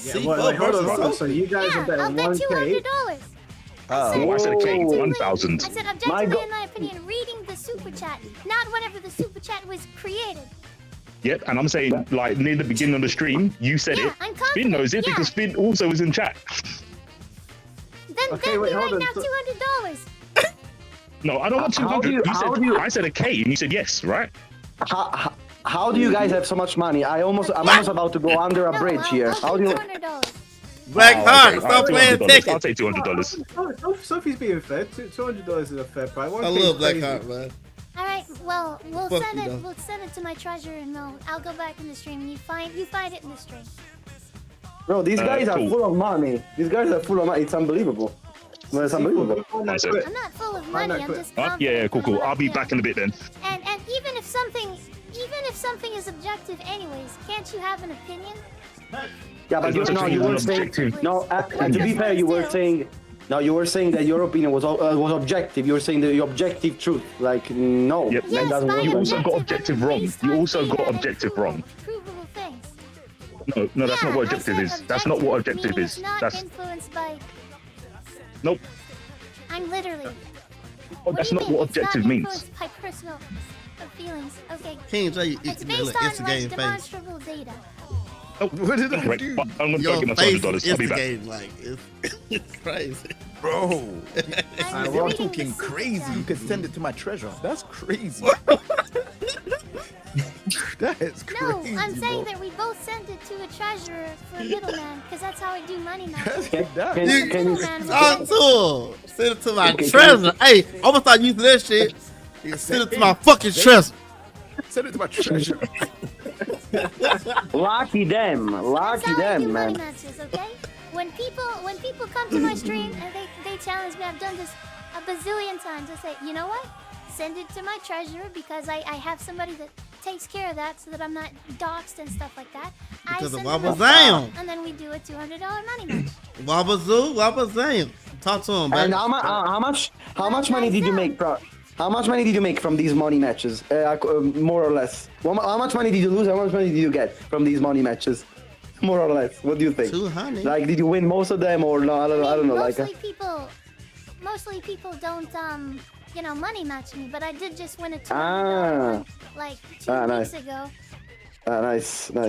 Yeah, wait, hold on. So you guys are Yeah, I'll betting bet 1K. $200. Oh, I said a K. 1,000. I said objectively, in my opinion, reading the super chat, not whenever the super chat was created. Yep, and I'm saying, like, near the beginning of the stream, you said Yeah, it. I'm Finn confident, knows it because Finn also was in chat. Then Okay, bet wait, me right hold on. now So- $200. No, I don't want How do 200. you- I said a K, and you said yes, right? How do you guys have so much money? I'm almost about to go under a bridge here. How do you? $200. Black Heart, okay. stop playing $200. I'll Tekken. take $200. Sophie's being fair. $200 is a fair price. I love Black Heart, man. All right, well, we'll Fuck send you, it. though. We'll send it to my treasurer, and I'll go back in the stream. And you find it in the stream. Bro, these guys are cool. full of money. These guys are full of money. It's unbelievable. No, it's unbelievable. That's it. I'm not full of money. I'm just Huh? Yeah, cool. I'll be back in a bit then. And even if something is objective, anyways, can't you have an opinion? Yeah, but It's not you were objective. saying no. And to be fair, you were saying no. You were saying that your opinion was objective. You were saying the objective truth. Like no, Yep. that doesn't work. You also got objective wrong. You also got objective wrong. Provable things. No, that's not what objective is. That's not what objective meaning is. It's not That's influenced by. nope. I'm literally. That's do you not mean? what It's not objective means. influenced by personal feelings. Okay. King J, It's look, based it's on a like game face. demonstrable data. What did I Correct. do? But I'm gonna go Your get my face $200. is I'll be back. instigating, like it's crazy. Bro, I'm you're reading talking the super crazy. chat. You could send it to my treasure. That's crazy. That is No, crazy. I'm saying bro. that we both sent it to a treasurer for a middleman, because that's how I do money matches. Can The you middleman Talk will to him. Send it to my Okay, treasure. Hey, I'm gonna start using that shit. Send it to my fucking treasure. Send it to my treasure. Lucky them. That's Lucky how I do them, money man. matches, okay? When people come to my stream and they challenge me, I've done this a bazillion times. I say, you know what? Send it to my treasurer because I have somebody that takes care of that so that I'm not doxxed and stuff like that. Because of I send Wabba them Zam. and then we do a $200 money match. Wabba Zoo, Wabba Zam. Talk to him, man. And how much money did you make from? How much money did you make from these money matches? More or less. How much money did you lose? How much money did you get from these money matches? More or less. What do you think? 200. Like, did you win most of them or no? I don't know. Like, Mostly people don't money match me, but I did just win a $200 one, like 2 nice. weeks ago. Nice. I mean,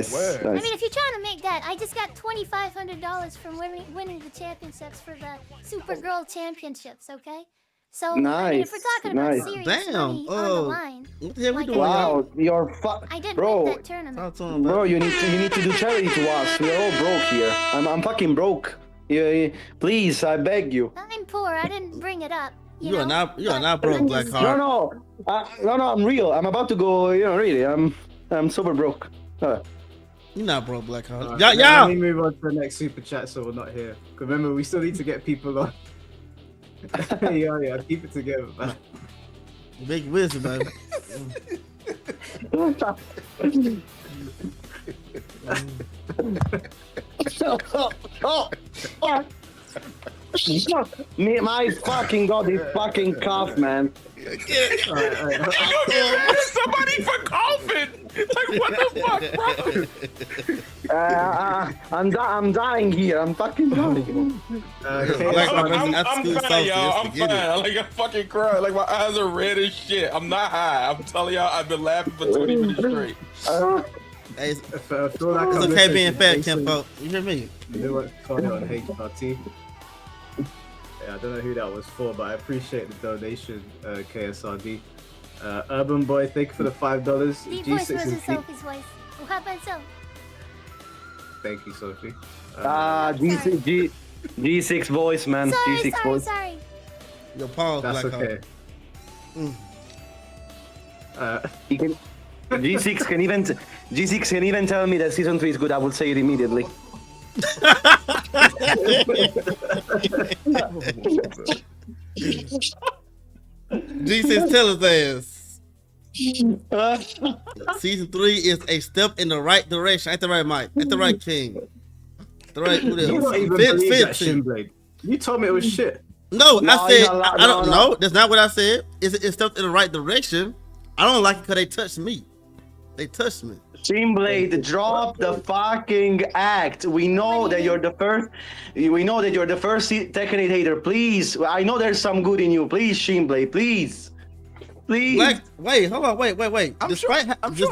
if you're trying to make that, I just got $2,500 from winning the championships for the Supergirl Championships. Okay, so I mean, if we're talking about serious money on the line, what the hell we like doing? Wow, you're I did bro. win that tournament. Talk to him, Bro, you need to do charity to us. We're all broke here. I'm fucking broke. Please, I beg you. I'm poor. I didn't bring it up. You are not broke, Black Heart. No, I'm real. I'm about to go. Really, I'm super broke. You're not broke, Black Heart. Let Yeah. me move on to the next super chat so we're not here. 'Cause remember, we still need to get people on. Yeah, keep it together, man. Big wisdom, man. My fucking god, this fucking cough, man. Somebody for coughing. Like what the fuck, bro? I'm dying here. I'm fucking dying. I'm fine, y'all. I'm fine. Like I'm fucking crying. Like my eyes are red as shit. I'm not high. I'm telling y'all, I've been laughing for 20 minutes straight. Hey, it's okay being fat, Kenfolk. You hear me? You know what? Call it on HRT. Yeah, I don't know who that was for, but I appreciate the donation, KSRD. Urban Boy, thank you for the $5. Deep voice versus Sophie's voice. What happened, so? Thank you, Sophie. G6 voice, man. G6 voice. Sorry. Your pause, that's Black okay. He can, G6 can even tell me that season 3 is good. I will say it immediately. G6 tell us season 3 is a step in the right direction. Ain't the right Mike? Ain't the right King? The right who You don't even believe that Shinblade. You told me it was shit. No, I said I don't know. That's not what I said. It's stepped in the right direction. I don't like it because they touched me. They touched me. Shinblade, drop the fucking act. We know that you're the first. We know that you're the first Tekken 8 hater. Please, I know there's some good in you. Please, Shinblade, please. Please. Wait, hold on, wait. I'm sure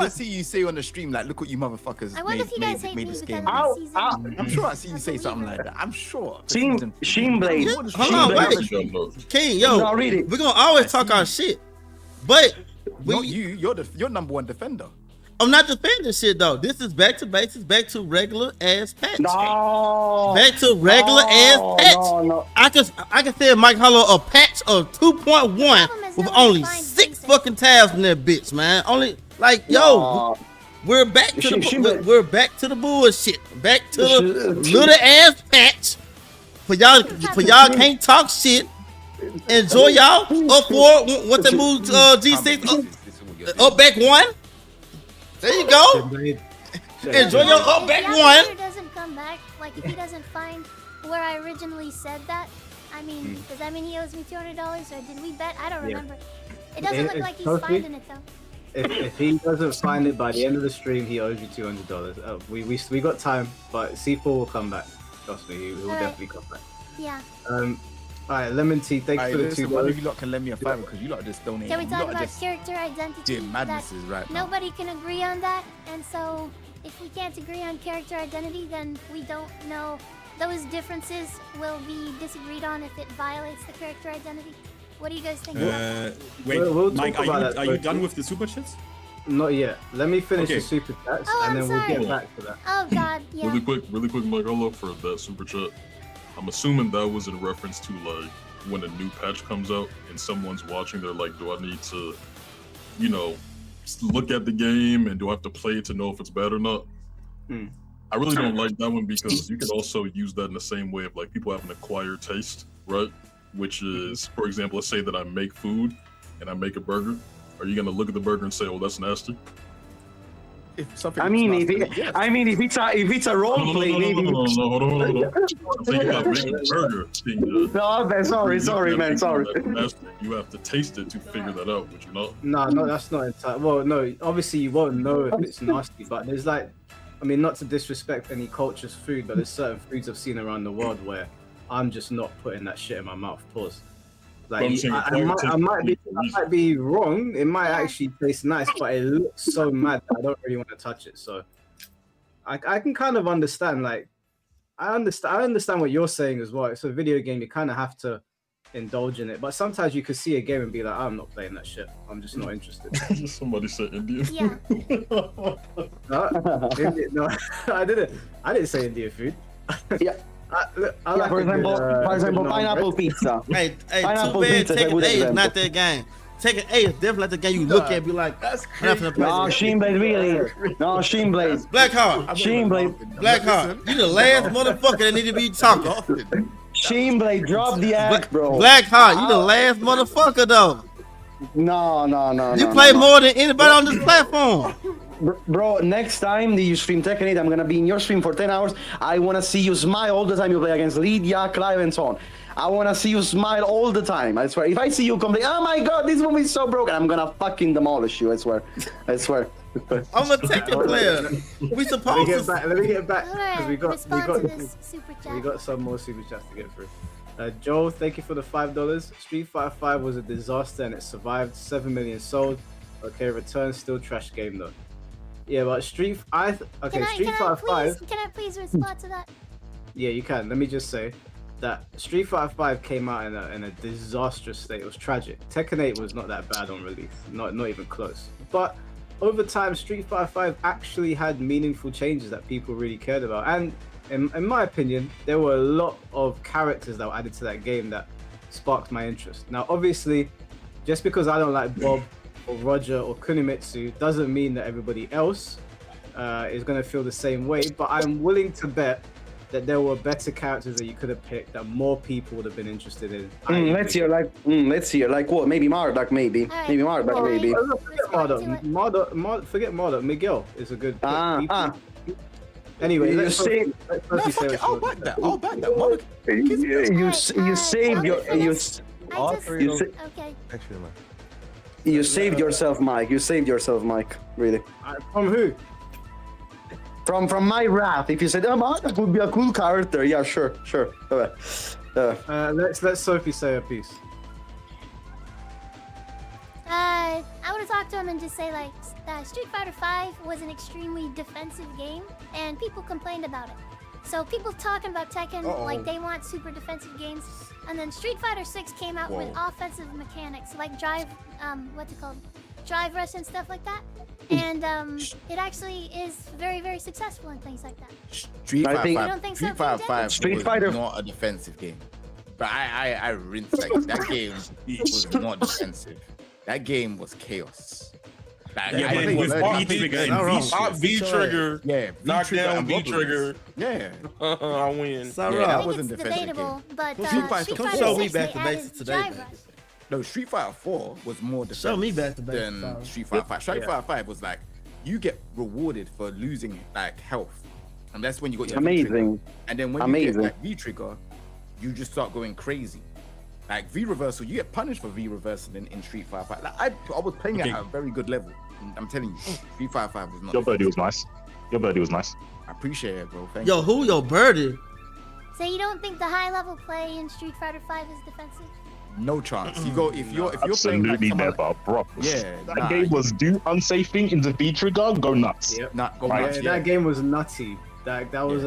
I see you say on the stream, like, look what you motherfuckers I wonder if you guys hate me this because game. of the season. I'm sure I see you say something like that. I'm sure. Shinblade. Hold on, wait. King, yo, we're gonna always talk our shit, but you're number one defender. I'm not defending shit though. This is back to basics, back to regular ass patch. No. Back to regular ass patch. No. I can send Mike Hollow a patch of 2.1 with only 6 fucking tabs in that bitch, man. Only like we're back to we're back to the bullshit. Back to the little ass patch. For y'all can't talk shit. Enjoy y'all up for what they moved G6 up back 1. There you go. Enjoy your up back 1. If he doesn't come back, like if he doesn't find where I originally said that, I mean, does that mean he owes me $200 or did we bet? I don't remember. It doesn't look like he's finding it though. If he doesn't find it by the end of the stream, he owes you $200. We got time, but C4 will come back. Trust me, he will definitely come back. Yeah. Alright, Lemon Tea, thanks for the $2. One of you lot can lend me a $5 because you lot just donating. Can we talk about character identity? Madnesses right now. Nobody can agree on that, and so if we can't agree on character identity, then we don't know. Those differences will be disagreed on if it violates the character identity. What do you guys think? Wait, we'll Mike, talk are you done with the super chats? Not yet. Let me finish the super chats, and then we'll get back to that. Oh God, yeah. Really quick, Mike, I'll look for that super chat. I'm assuming that was in reference to like when a new patch comes out and someone's watching, they're like, do I need to, look at the game and do I have to play it to know if it's bad or not? I really don't like that one because you could also use that in the same way of like people have an acquired taste, right? Which is, for example, let's say that I make food and I make a burger. Are you gonna look at the burger and say, "Oh, that's nasty"? If it's a role play, maybe. No, hold on. I'm thinking about making a burger. Sorry, man. Sorry. You have to taste it to figure that out, would you not? No, that's not entirely. Well, no, obviously you won't know if it's nasty, but there's not to disrespect any culture's food, but there's certain foods I've seen around the world where I'm just not putting that shit in my mouth. Pause. Like I might be wrong. It might actually taste nice, but it looks so mad that I don't really want to touch it. So I can kind of understand. Like I understand what you're saying as well. It's a video game. You kind of have to indulge in it. But sometimes you could see a game and be like, I'm not playing that shit. I'm just not interested. Somebody said Indian. Yeah. No, I didn't say Indian food. Yeah. For example, pineapple pizza. Hey, pineapple too bad Tekken 8 is not that game. Tekken 8 is definitely not the game you look at and be like, that's crazy. No, Shinblade really. No, Shinblade. Blackheart. Shinblade. Blackheart. You the last motherfucker that need to be talking. Shinblade, drop the act, bro. Black Heart, you the last motherfucker though. No. You play more than anybody on this platform. Bro, next time that you stream Tekken 8, I'm gonna be in your stream for 10 hours. I wanna see you smile all the time you play against Lydia, Clive, and so on. I wanna see you smile all the time. I swear. If I see you complain, oh my god, this movie is so broken, I'm gonna fucking demolish you. I swear. I'm a Tekken player. We supposed to. Let me get back. Alright, We got super chat. we got some more super chats to get through. Joel, thank you for the $5. Street Fighter 5 was a disaster and it survived. 7 million sold. Okay, Return still trash game though. Yeah, but Street Fighter 5. Can I please respond to that? Yeah, you can. Let me just say that Street Fighter 5 came out in a disastrous state. It was tragic. Tekken 8 was not that bad on release, not even close. But over time, Street Fighter 5 actually had meaningful changes that people really cared about. And in my opinion, there were a lot of characters that were added to that game that sparked my interest. Now, obviously, just because I don't like Bob or Roger or Kunimitsu doesn't mean that everybody else is going to feel the same way. But I'm willing to bet that there were better characters that you could have picked that more people would have been interested in. Let's hear like what? Maybe Marduk, maybe. Right. Maybe Marduk, maybe. Forget Marduk. Miguel is a good pick. Anyway, you saved. I'll back that. Marduk. You saved yourself, Mike. You saved yourself, Mike. Really. From who? From my wrath. If you said, Marduk would be a cool character. Yeah, sure. Okay. Let's Sophie say her piece. I want to talk to him and just say, like, Street Fighter 5 was an extremely defensive game, and people complained about it. So people talking about Tekken, like, they want super defensive games, and then Street Fighter 6 came out with offensive mechanics, like drive rush and stuff like that. And it actually is very, very successful in things like that. Street Fighter 5 Street Fighter was not a defensive game. But I rinsed that game was not defensive. That game was chaos. V-trigger. Yeah, knockdown V-trigger. Yeah. I win. That wasn't defensive debatable, game. but Street Fighter show me 6, back they to basics added today, drive man. rush. No, Street Fighter 4 was more defensive Show me back to basics. than Street Fighter 5. Street Fighter 5 was like, you get rewarded for losing like health. And that's when you got your amazing. V-trigger. And then when you get that V-trigger, you just start going crazy. Like V-reversal, you get punished for V-reversal in Street Fighter 5. Like, I was playing it at a very good level. I'm telling you, Street Fighter 5 was not. Your birdie was nice. I appreciate it, bro. Thank Yo, you. who your birdie? So you don't think the high level play in Street Fighter 5 is defensive? No chance. You go if you're playing Absolutely like never, bro. Yeah, That game was do unsafe thing in the V-trigger, go nuts. Yep. That game was nutty. That was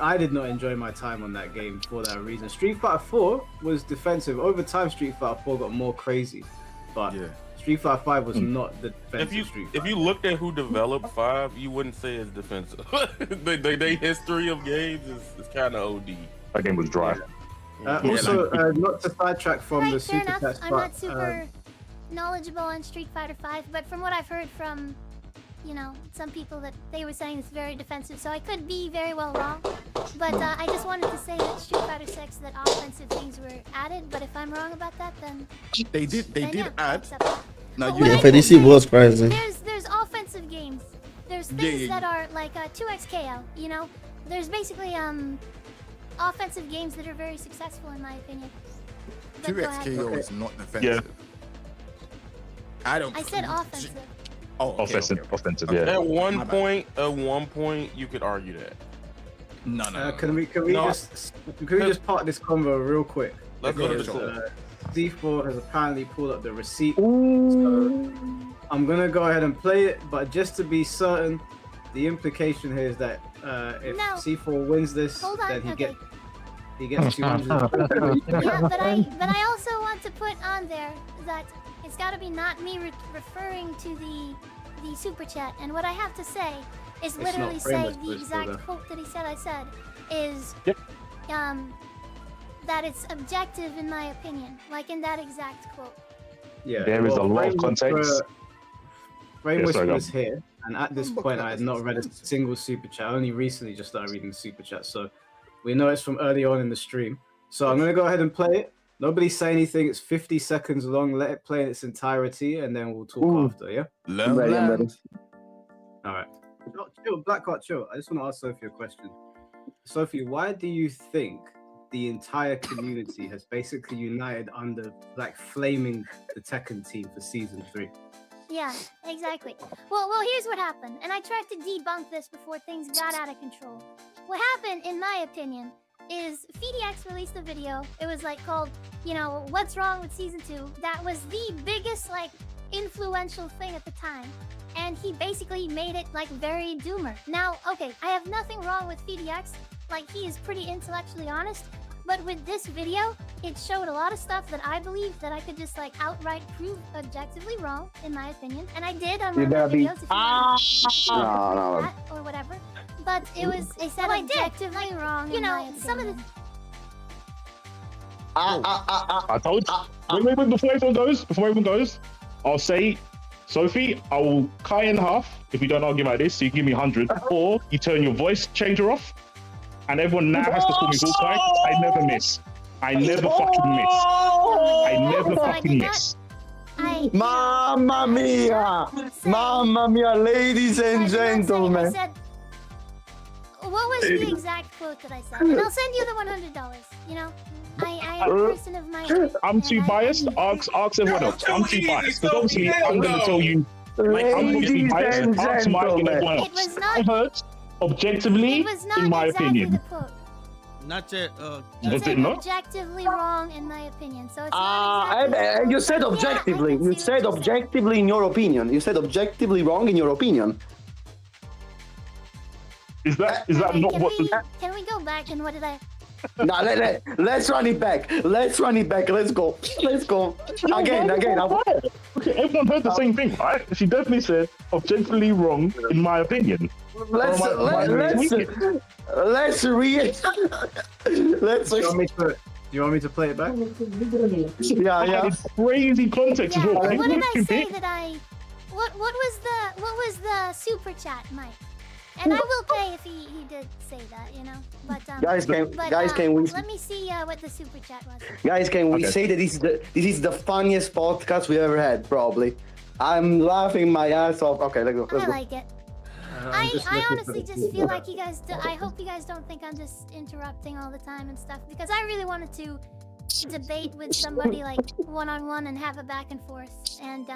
I did not enjoy my time on that game for that reason. Street Fighter 4 was defensive. Over time, Street Fighter 4 got more crazy, but Street Fighter 5 was not the defensive Street Fighter. If you looked at who developed 5, you wouldn't say it's defensive. Their history of games is kind of OD. That game was dry. Also, not to sidetrack from the fair super enough. chat I'm not super knowledgeable on Street Fighter 5, but from what I've heard from, some people that they were saying it's very defensive, so I could be very well wrong. But I just wanted to say that Street Fighter 6, that offensive things were added, but if I'm wrong about that, then they did add. No, FADC was crazy. There's offensive games. There's things that are like 2x KO, There's basically offensive games that are very successful in my opinion. 2x KO is not defensive. I said offensive. Oh, okay, offensive. Yeah. At one point, you could argue that. No. Can we just part this convo real quick? Let's go to the show. D4 has apparently pulled up the receipt. So I'm gonna go ahead and play it, but just to be certain, the implication here is that if C4 wins this, then he gets 200. Yeah, but I also want to put on there that it's got to be not me referring to the super chat, and what I have to say is literally say the exact quote that he said. I said is that it's objective in my opinion, like in that exact quote. Yeah, there is a lot of context. Frame Whisper was here, and at this point I had not read a single super chat. I only recently just started reading the super chat, so we know it's from early on in the stream. So I'm gonna go ahead and play it. Nobody say anything. It's 50 seconds long. Let it play in its entirety, and then we'll talk after. Yeah. I'm ready. All right. Chill, Blackheart, chill. I just want to ask Sophie a question. Sophie, why do you think the entire community has basically united under like flaming the Tekken team for season 3? Yeah, exactly. Well, here's what happened, and I tried to debunk this before things got out of control. What happened, in my opinion, is FDX released a video. It was like called, you know, what's wrong with season 2? That was the biggest like influential thing at the time. And he basically made it like very doomer. Now, okay, I have nothing wrong with FDX. Like, he is pretty intellectually honest. But with this video, it showed a lot of stuff that I believe that I could just like outright prove objectively wrong, in my opinion. And I did on one of my videos, if you want that or whatever. But it was, they said objectively wrong, you know, some of the... I told you. Wait, before everyone goes, I'll say, Sophie, I will cut in half if we don't argue like this, so you give me 100, or you turn your voice changer off, and everyone now has to call me Hawkeye. I never miss. I never fucking miss. I never fucking miss. Mamma mia! Mamma mia, ladies and gentlemen. What was the exact quote that I said? And I'll send you the $100, you know? I am a person of my... I'm too biased. Ask everyone else. I'm too biased. Because obviously, I'm going to tell you... I'm obviously biased. Ask Mike and everyone else. I heard, objectively, in my opinion. Not yet. Was it not? Objectively wrong, in my opinion. So it's not exactly... You said objectively. You said objectively in your opinion. You said objectively wrong in your opinion. Is that not what... Can we go back and what did I... No, let's run it back. Let's go. Again. Okay, everyone heard the same thing, right? She definitely said objectively wrong, in my opinion. Let's read. Do you want me to play it back? Yeah. It's crazy context as well. What did I say that I... What was the super chat, Mike? And I will pay if he did say that, you know. But guys, can we? Let me see what the super chat was. Guys, can we say that this is the funniest podcast we ever had? Probably. I'm laughing my ass off. Okay, let's go. I like it. I honestly just feel like you guys. I hope you guys don't think I'm just interrupting all the time and stuff, because I really wanted to debate with somebody like one-on-one and have a back and forth. And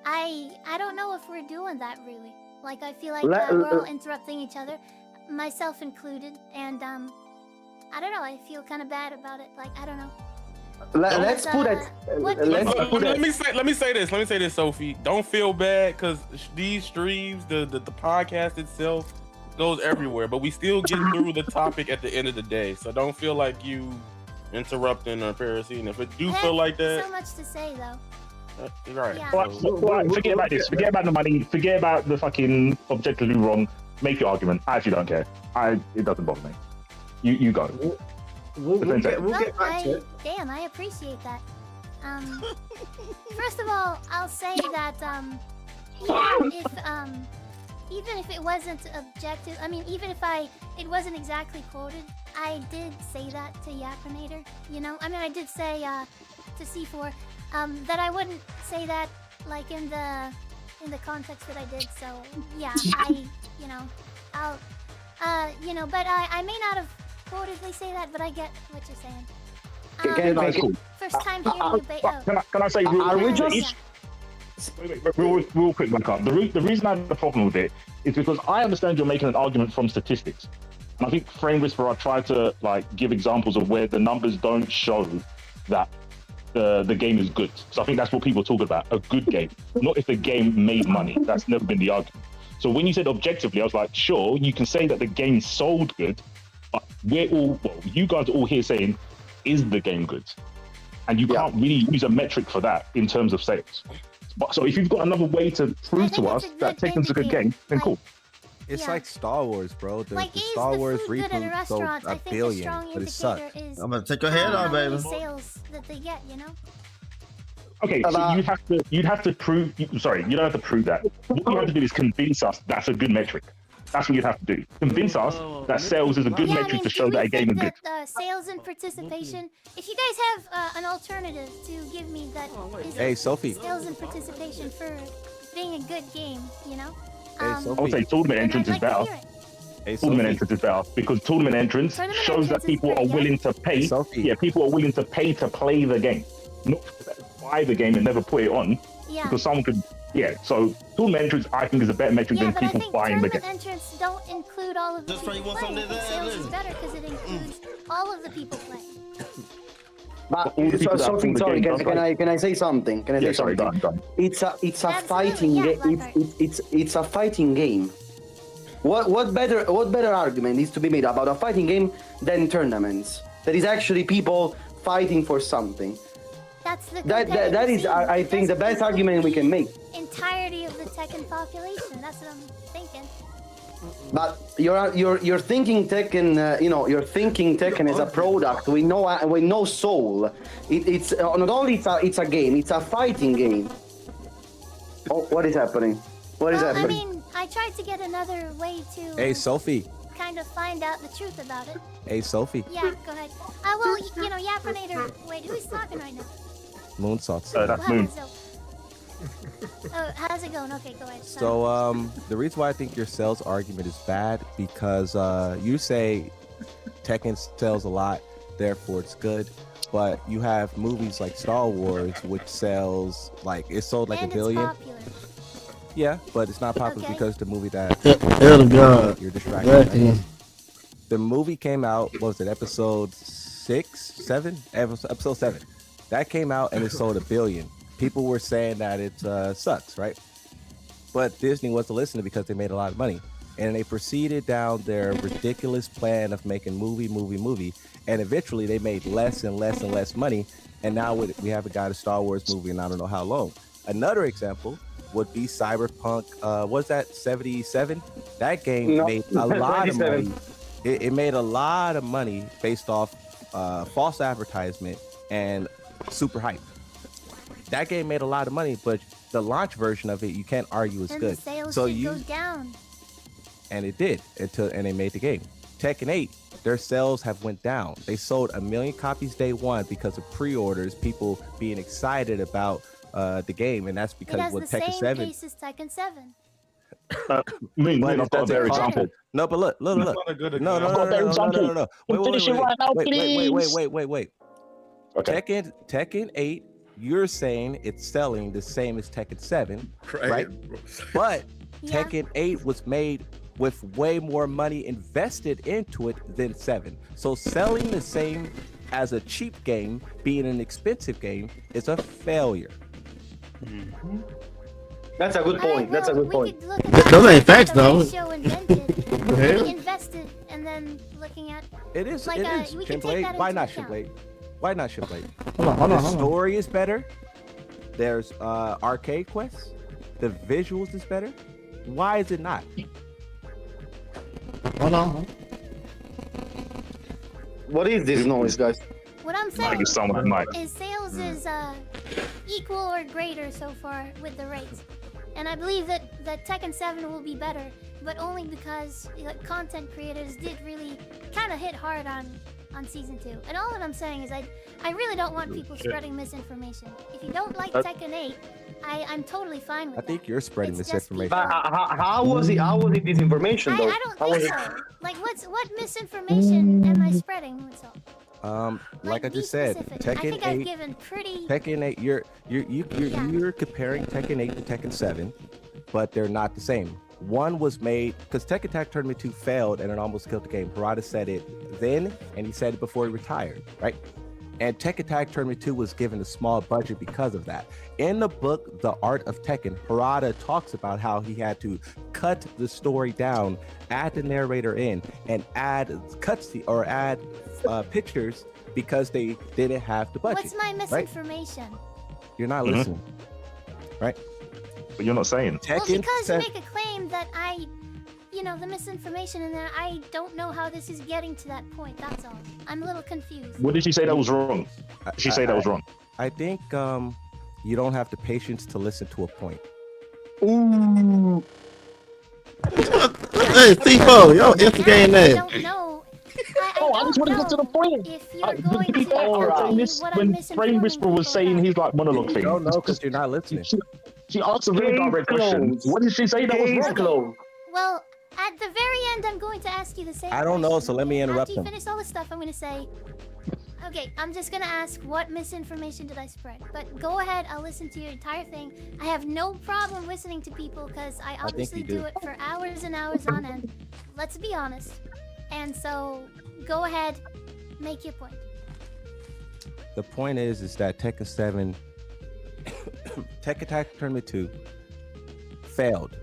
I don't know if we're doing that really. Like, I feel like we're all interrupting each other, myself included, and I don't know, I feel kind of bad about it. Like, I don't know. Let's put it. Let me say this, Sophie. Don't feel bad, because these streams, the podcast itself goes everywhere, but we still get through the topic at the end of the day. So don't feel like you interrupting or parasing. If it do feel like that, so much to say though. Right. Yeah. Right, forget about this. Forget about the money. Forget about the fucking objectively wrong. Make your argument. I actually don't care. It doesn't bother me. You go. We'll get back to it. Damn, I appreciate that. First of all, I'll say that even if it wasn't objective, I mean, even if it wasn't exactly quoted, I did say that to Yakrinator. You know, I mean, I did say to C4. That I wouldn't say that like in the context that I did. So yeah, but I may not have quotedly say that, but I get what you're saying. First time hearing you. Can I say real quick, Blackheart? The reason I have the problem with it is because I understand you're making an argument from statistics, and I think Frame Whisperer tried to like give examples of where the numbers don't show that the game is good. So I think that's what people talk about, a good game, not if the game made money. That's never been the argument. So when you said objectively, I was like, sure, you can say that the game sold good, but you guys are all here saying, is the game good? And you can't really use a metric for that in terms of sales. So if you've got another way to prove to us that Tekken's a good game, then cool. It's like Star Wars, bro. The Like, Star Wars good at a reboot restaurant? sold I $1 think billion, a strong but it sucked. indicator is I'm gonna take your head off, baby. sales that they get, you know. Okay, so you'd have to prove. Sorry, you don't have to prove that. What you have to do is convince us that's a good metric. That's what you'd have to do. Convince us that sales is a good metric to show that a game is good. Sales and participation. If you guys have an alternative to give me that is Hey, Sophie. sales and participation for being a good game, you know. Hey, Sophie. I would say tournament entrance is better. Hey, Tournament entrance is better because tournament entrance shows that people are willing to pay. Yeah, people are willing to pay to play the game, not to buy the game and never put it on. Yeah. Because someone could. Yeah, so tournament entrance I think is a better metric than but I people think buying the tournament game. entrants don't include all of the people playing. I think sales is better because it includes all of the people playing. But Sophie, sorry, can I say something? Can I say something? Done. It's a fighting game. It's a fighting game. What better argument is to be made about a fighting game than tournaments? There is actually people fighting for something. That's the that is I think the best argument we can make. Entirety of the Tekken population. That's what I'm thinking. But you're thinking Tekken, you're thinking Tekken as a product with no soul. It's not only it's a game, it's a fighting game. Oh, what is happening? What is happening? I mean, I tried to get another way to. Hey, Sophie. Kind of find out the truth about it. Hey, Sophie. Yeah, go ahead. Well, Yapinator. Wait, who's talking right now? Moonsault. That's Moon. Oh, how's it going? Okay, go ahead. So the reason why I think your sales argument is bad because you say Tekken sells a lot, therefore it's good. But you have movies like Star Wars, which sells it sold like 1 billion. Popular. Yeah, but it's not popular because the movie that you're distracted. Right? The movie came out. What was it? Episode 7. That came out and it sold 1 billion. People were saying that it sucks, right? But Disney wasn't listening because they made a lot of money. And they proceeded down their ridiculous plan of making movie. And eventually they made less and less and less money. And now we haven't got a Star Wars movie in I don't know how long. Another example would be Cyberpunk. Was that 77? That game made a lot of money. It made a lot of money based off false advertisement and super hype. That game made a lot of money, but the launch version of it, you can't argue is good. The sales so go down. And it did and they made the game. Tekken 8, their sales have went down. They sold 1 million copies day one because of pre-orders, people being excited about the game, and that's because with Tekken 7. Case as Tekken 7. I've got a better example. No, but look. No. Wait. Okay. Tekken 8, you're saying it's selling the same as Tekken 7, right? But Tekken 8 was made with way more money invested into it than 7. So selling the same as a cheap game, being an expensive game, is a failure. Mm-hmm. That's a good point. That's a good point. Those ain't facts, though. We invested and then looking at it is. Like, it is. Shinblade. Why not Shinblade? Hold on. The story is better. There's arcade quests. The visuals is better. Why is it not? Hold on. What is this noise, guys? What I'm saying is sales is equal or greater so far with the rates. And I believe that Tekken 7 will be better, but only because content creators did really kind of hit hard on Season 2. And all that I'm saying is I really don't want people spreading misinformation. If you don't like Tekken 8, I'm totally fine with that. I think you're spreading misinformation. But how was it disinformation, though? I don't think so. Like, what misinformation am I spreading? What's up? Like I just said, Tekken 8. Tekken 8. You're comparing Tekken 8 to Tekken 7, but they're not the same. One was made because Tekken Tag Tournament 2 failed and it almost killed the game. Harada said it then, and he said it before he retired, right? And Tekken Tag Tournament 2 was given a small budget because of that. In the book, The Art of Tekken, Harada talks about how he had to cut the story down, add the narrator in, and add pictures because they didn't have the budget. What's my misinformation? Right? You're not listening, right? But you're not saying. Well, because you make a claim that the misinformation, and that I don't know how this is getting to that point. That's all. I'm a little confused. What did she say that was wrong? She say that was wrong. I think you don't have the patience to listen to a point. Ooh. Hey, T4, yo, instigating I that. don't know. I just want to get to the point. If you're going To be to fair, I was tell saying me this what when I'm Frame Whisperer was saying his like monologue thing. You don't know because you're not listening. She asked a very direct question. What did she say that was wrong? Well, at the very end, I'm going to ask you the same I don't know, so let me interrupt After you him. finish all the stuff, I'm going to say, okay, I'm just going to ask what misinformation did I spread? But go ahead, I'll listen to your entire thing. I have no problem listening to people because I obviously do it for hours and hours on end. Let's be honest. And so, go ahead, make your point. The point is that Tekken 7, Tekken Tag Tournament 2 failed,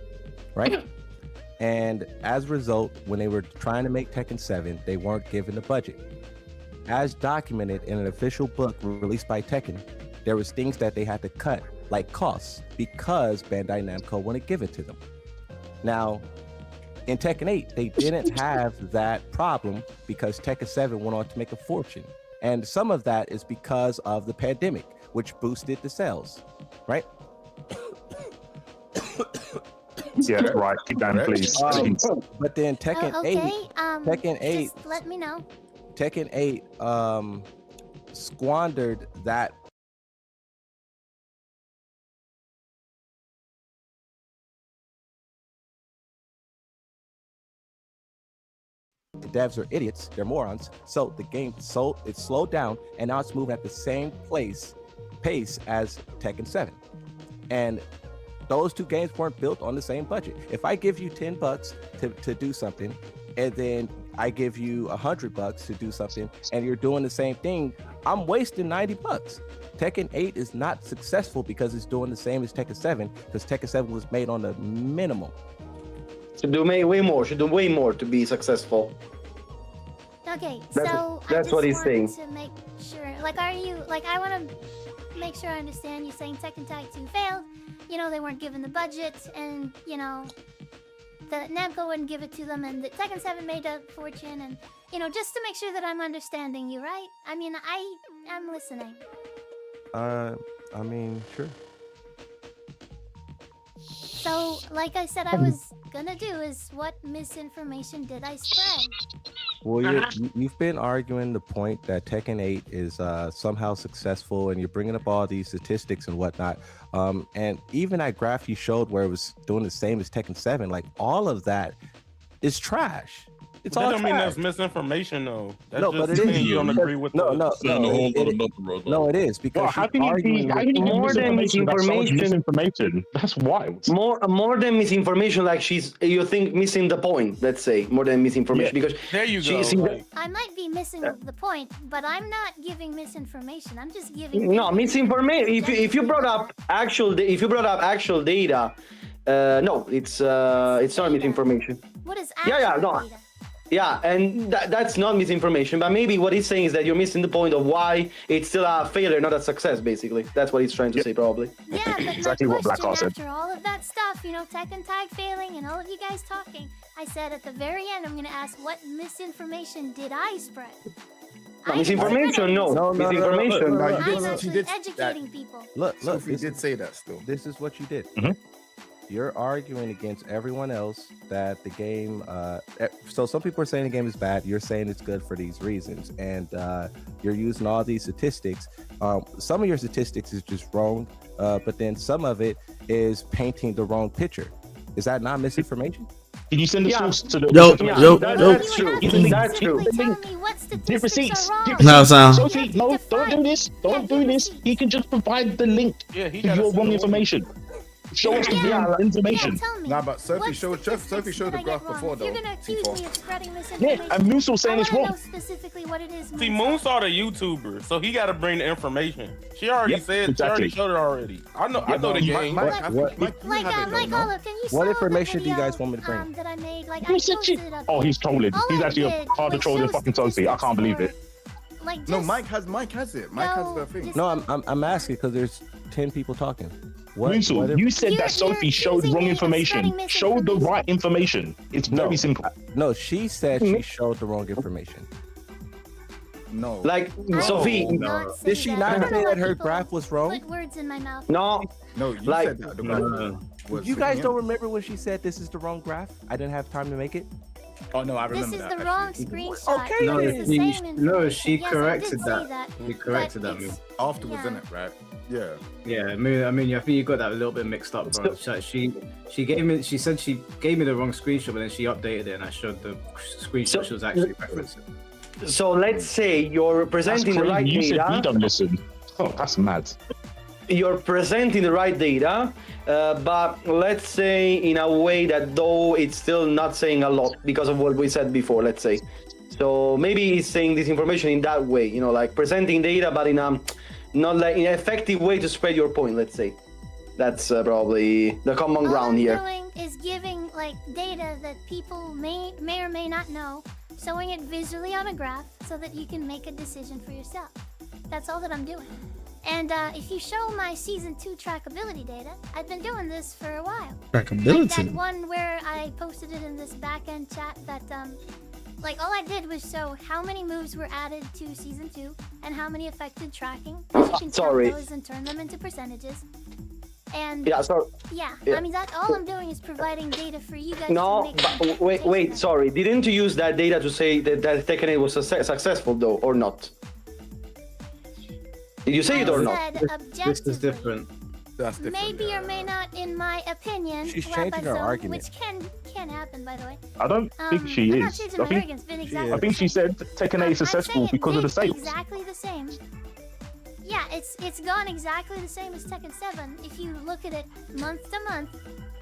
right? And as a result, when they were trying to make Tekken 7, they weren't given the budget. As documented in an official book released by Tekken, there was things that they had to cut, like costs, because Bandai Namco wouldn't give it to them. Now, in Tekken 8, they didn't have that problem because Tekken 7 went on to make a fortune. And some of that is because of the pandemic, which boosted the sales, right? Yeah, right. Keep down, please. But then Tekken 8, Tekken 8, Just let me know. Tekken 8 squandered that. The devs are idiots, they're morons. So the game it slowed down and now it's moving at the same pace as Tekken 7. And those two games weren't built on the same budget. If I give you $10 to do something, and then I give you $100 to do something, and you're doing the same thing, I'm wasting $90. Tekken 8 is not successful because it's doing the same as Tekken 7, because Tekken 7 was made on the minimum. Should do way more. Should do way more to be successful. Okay, That's- so that's I what just he's saying. wanted to make sure, like, are you, like, I want to make sure I understand you saying Tekken Tag 2 failed, you know, they weren't given the budget, and, you know, the Namco wouldn't give it to them, and the Tekken 7 made a fortune, and, you know, just to make sure that I'm understanding you, right? I mean, I'm listening. I mean, sure. So, like I said I was gonna do is what misinformation did I spread? Well, you've been arguing the point that Tekken 8 is somehow successful, and you're bringing up all these statistics and whatnot. And even that graph you showed where it was doing the same as Tekken 7, like all of that is trash. It's That all don't trash. mean that's misinformation, though. That's No, just but it is. saying you don't agree with No, it is because Well, how can you be more than misinformation? That's wild. More than misinformation, like you think missing the point. Let's say more than misinformation because there you go. I might be missing the point, but I'm not giving misinformation. I'm just giving. No, misinformation. If you brought up actual data, no, it's not misinformation. What is actual data? Yeah, and that's not misinformation, but maybe what he's saying is that you're missing the point of why it's still a failure, not a success, basically. That's what he's trying to say, probably. Yeah, but exactly my what Black question Hawk said. after all of that stuff, you know, Tekken Tag failing and all of you guys talking, I said at the very end, I'm going to ask, what misinformation did I spread? Misinformation, no. Misinformation. I'm actually educating people. Look, Sophie did say that still. This is what you did. You're arguing against everyone else that the game. So some people are saying the game is bad. You're saying it's good for these reasons, and you're using all these statistics. Some of your statistics is just wrong, but then some of it is painting the wrong picture. Is that not misinformation? Can you send the source to the? That's true. That's true. Give receipts. No, Sam. Sophie, no, don't do this. Don't do this. He can just provide the link to your wrong information. Show us the wrong information. Nah, but Sophie showed the graph before, though. You're gonna accuse me of spreading misinformation. Yeah, and Moose was saying it's wrong. Specifically what it is. See, Moonsaw the YouTuber, so he got to bring the information. She already said, exactly. She already showed it already. I know the game. Mike Olive, can you What information do you guys want me to bring? that I made? Like, Who said shit? Oh, he's trolling. He's actually a harder troll than fucking Sophie. I can't believe it. Like, just, No, Mike has it. Mike has the thing. No, I'm asking because there's 10 people talking. Moonsaw, you said that Sophie showed wrong information. Show the right information. It's very simple. No, she said she showed the wrong information. No. Like, Sophie. Did she not say that her graph was wrong? Put words in my mouth. No. No, you Like, said that. The graph. You guys don't remember when she said this is the wrong graph? I didn't have time to make it. Oh no, I This remember is that. the wrong screenshot. Okay, No, It's the same she information. Yes, I corrected did see that. that. She corrected that. it's- Afterwards, Yeah. isn't it? Right? Yeah. Yeah, I mean, I think you got that a little bit mixed up, bro. She gave me. She said she gave me the wrong screenshot, but then she updated it, and I showed the screenshot she was actually referencing. So let's say you're presenting the right You said we data. don't listen. Oh, that's mad. You're presenting the right data, but let's say in a way that though it's still not saying a lot because of what we said before, let's say. So maybe it's saying this information in that way, you know, like presenting data, but in a not like in an effective way to spread your point, let's say. That's probably the common ground here. All I'm doing is giving like data that people may or may not know, showing it visually on a graph so that you can make a decision for yourself. That's all that I'm doing. And if you show my season 2 trackability data, I've been doing this for a while. Like Trackability. that one where I posted it in this back-end chat that like all I did was show how many moves were added to season 2 and how many affected tracking. You can Sorry. count those and turn them into percentages. And Yeah, sorry. yeah, Yeah. I mean that all I'm doing is providing data for you guys to No, make. but wait, sorry. Didn't you use that data to say that Tekken 8 was successful though, or not? Did you say it or not? This is different. That's different. Maybe or may not, in my opinion. She's Rabbi changing her Zone, argument. which can happen, by the way. I don't think she I'm not is. changing I my think, arguments, been exactly I think she said Tekken 8 is successful because of the sales. Exactly the same. Yeah, it's gone exactly the same as Tekken 7 if you look at it month to month,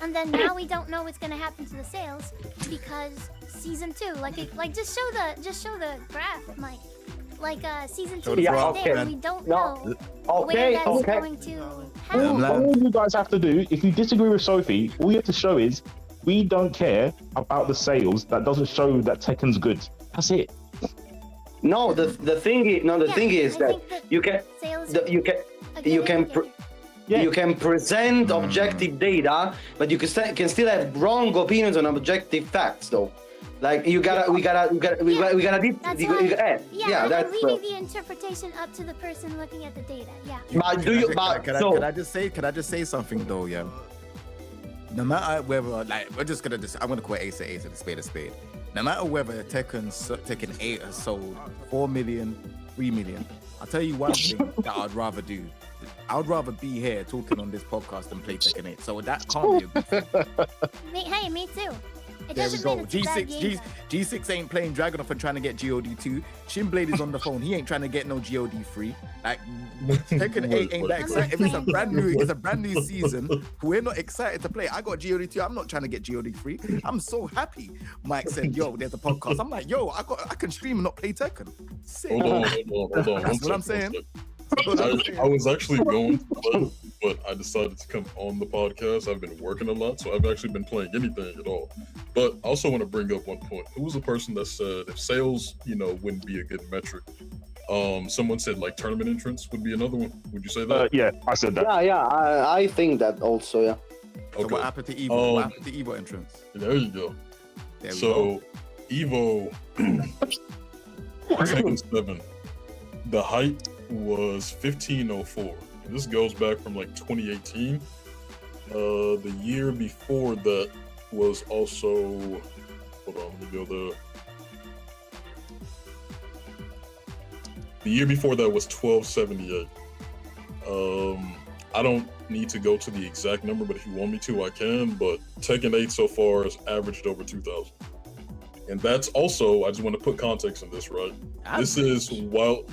and then now we don't know what's gonna happen to the sales because season 2, like just show the graph, Mike. Like season 2 Yeah, right okay. there, we don't No. know Okay, where that's okay. going to happen. All you guys have to do, if you disagree with Sophie, all you have to show is we don't care about the sales. That doesn't show that Tekken's good. That's it. No, the thing is, thing is that you can you can present objective data, but you can still have wrong opinions on objective facts, though. Like we gotta deep. That's Yeah, why, yeah, I'm that's. leaving the interpretation up to the person looking at the data. Yeah. But do you? But Can I just say something though? Yeah. No matter whether, like, I'm gonna call Ace a spade a spade. No matter whether Tekken 8 has sold 4 million, 3 million, I'll tell you one thing that I'd rather do. I would rather be here talking on this podcast than play Tekken 8. So that can't be a good thing. Hey, me too. It There we doesn't go. mean it's a bad game, G6 ain't playing Dragonoff and trying to get GOD2. Shinblade is on the phone. He ain't trying to get no GOD3. Like Tekken 8 ain't that excited. If it's a brand new season, we're not excited to play. I got GOD2. I'm not trying to get GOD3. I'm so happy. Mike said, "Yo, there's a podcast." I'm like, "Yo, I can stream and not play Tekken." Sick. Hold on. That's what I'm saying. I was actually going to play, but I decided to come on the podcast. I've been working a lot, so I've actually been playing anything at all. But I also want to bring up one point. Who was the person that said if sales, wouldn't be a good metric? Someone said like tournament entrance would be another one. Would you say that? Yeah, I said that. Yeah, I think that also. Yeah. So Okay. what happened to Evo? What happened to Evo entrance? There you go. There we So Evo Tekken 7, the height was 1504. And this goes back from like 2018. The year before that was also, hold on, let me go there. The year before that was 1278. I don't need to go to the exact number, but if you want me to, I can. But Tekken 8 so far has averaged over 2,000. And that's also, I just want to put context in this, right? This is wild.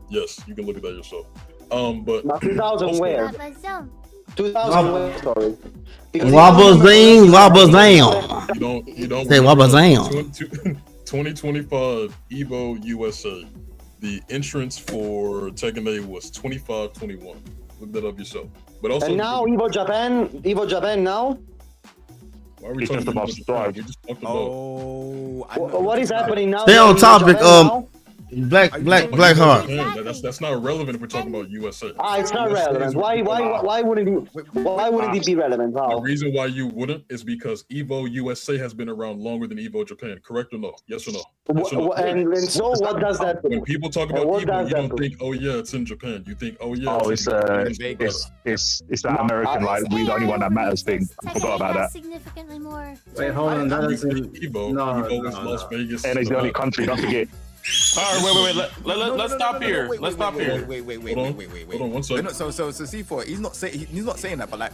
Yes, you can look at that yourself. But 2,000 where? Rabbi Zone. 2,000 where? Sorry. Wobble zing, wobble zam. You don't Say wobble zam. 2025 Evo USA. The entrance for Tekken 8 was 25-21. Look that up yourself. But also, And now Evo Japan now. Why are we It's talking just about about strive. We just talked about. Oh, What is happening now? Stay on Evo topic. Japan now? Black Heart. That's not relevant if we're talking about USA. It's not relevant. Why wouldn't it be relevant? The reason why you wouldn't is because Evo USA has been around longer than Evo Japan. Correct or no? Yes or no? Yes or no? And so what does that mean? When people talk about Evo, you don't think, oh yeah, it's in Japan. You think, oh yeah, it's that American like we the only one that matters thing. I forgot about that. Significantly more. Wait, hold on. That isn't Evo. Evo is Las Vegas. And it's the only country. Don't forget. All right, wait. Let's stop here. Let's stop here. Wait. Hold on one second. So C4, he's not saying that, but like,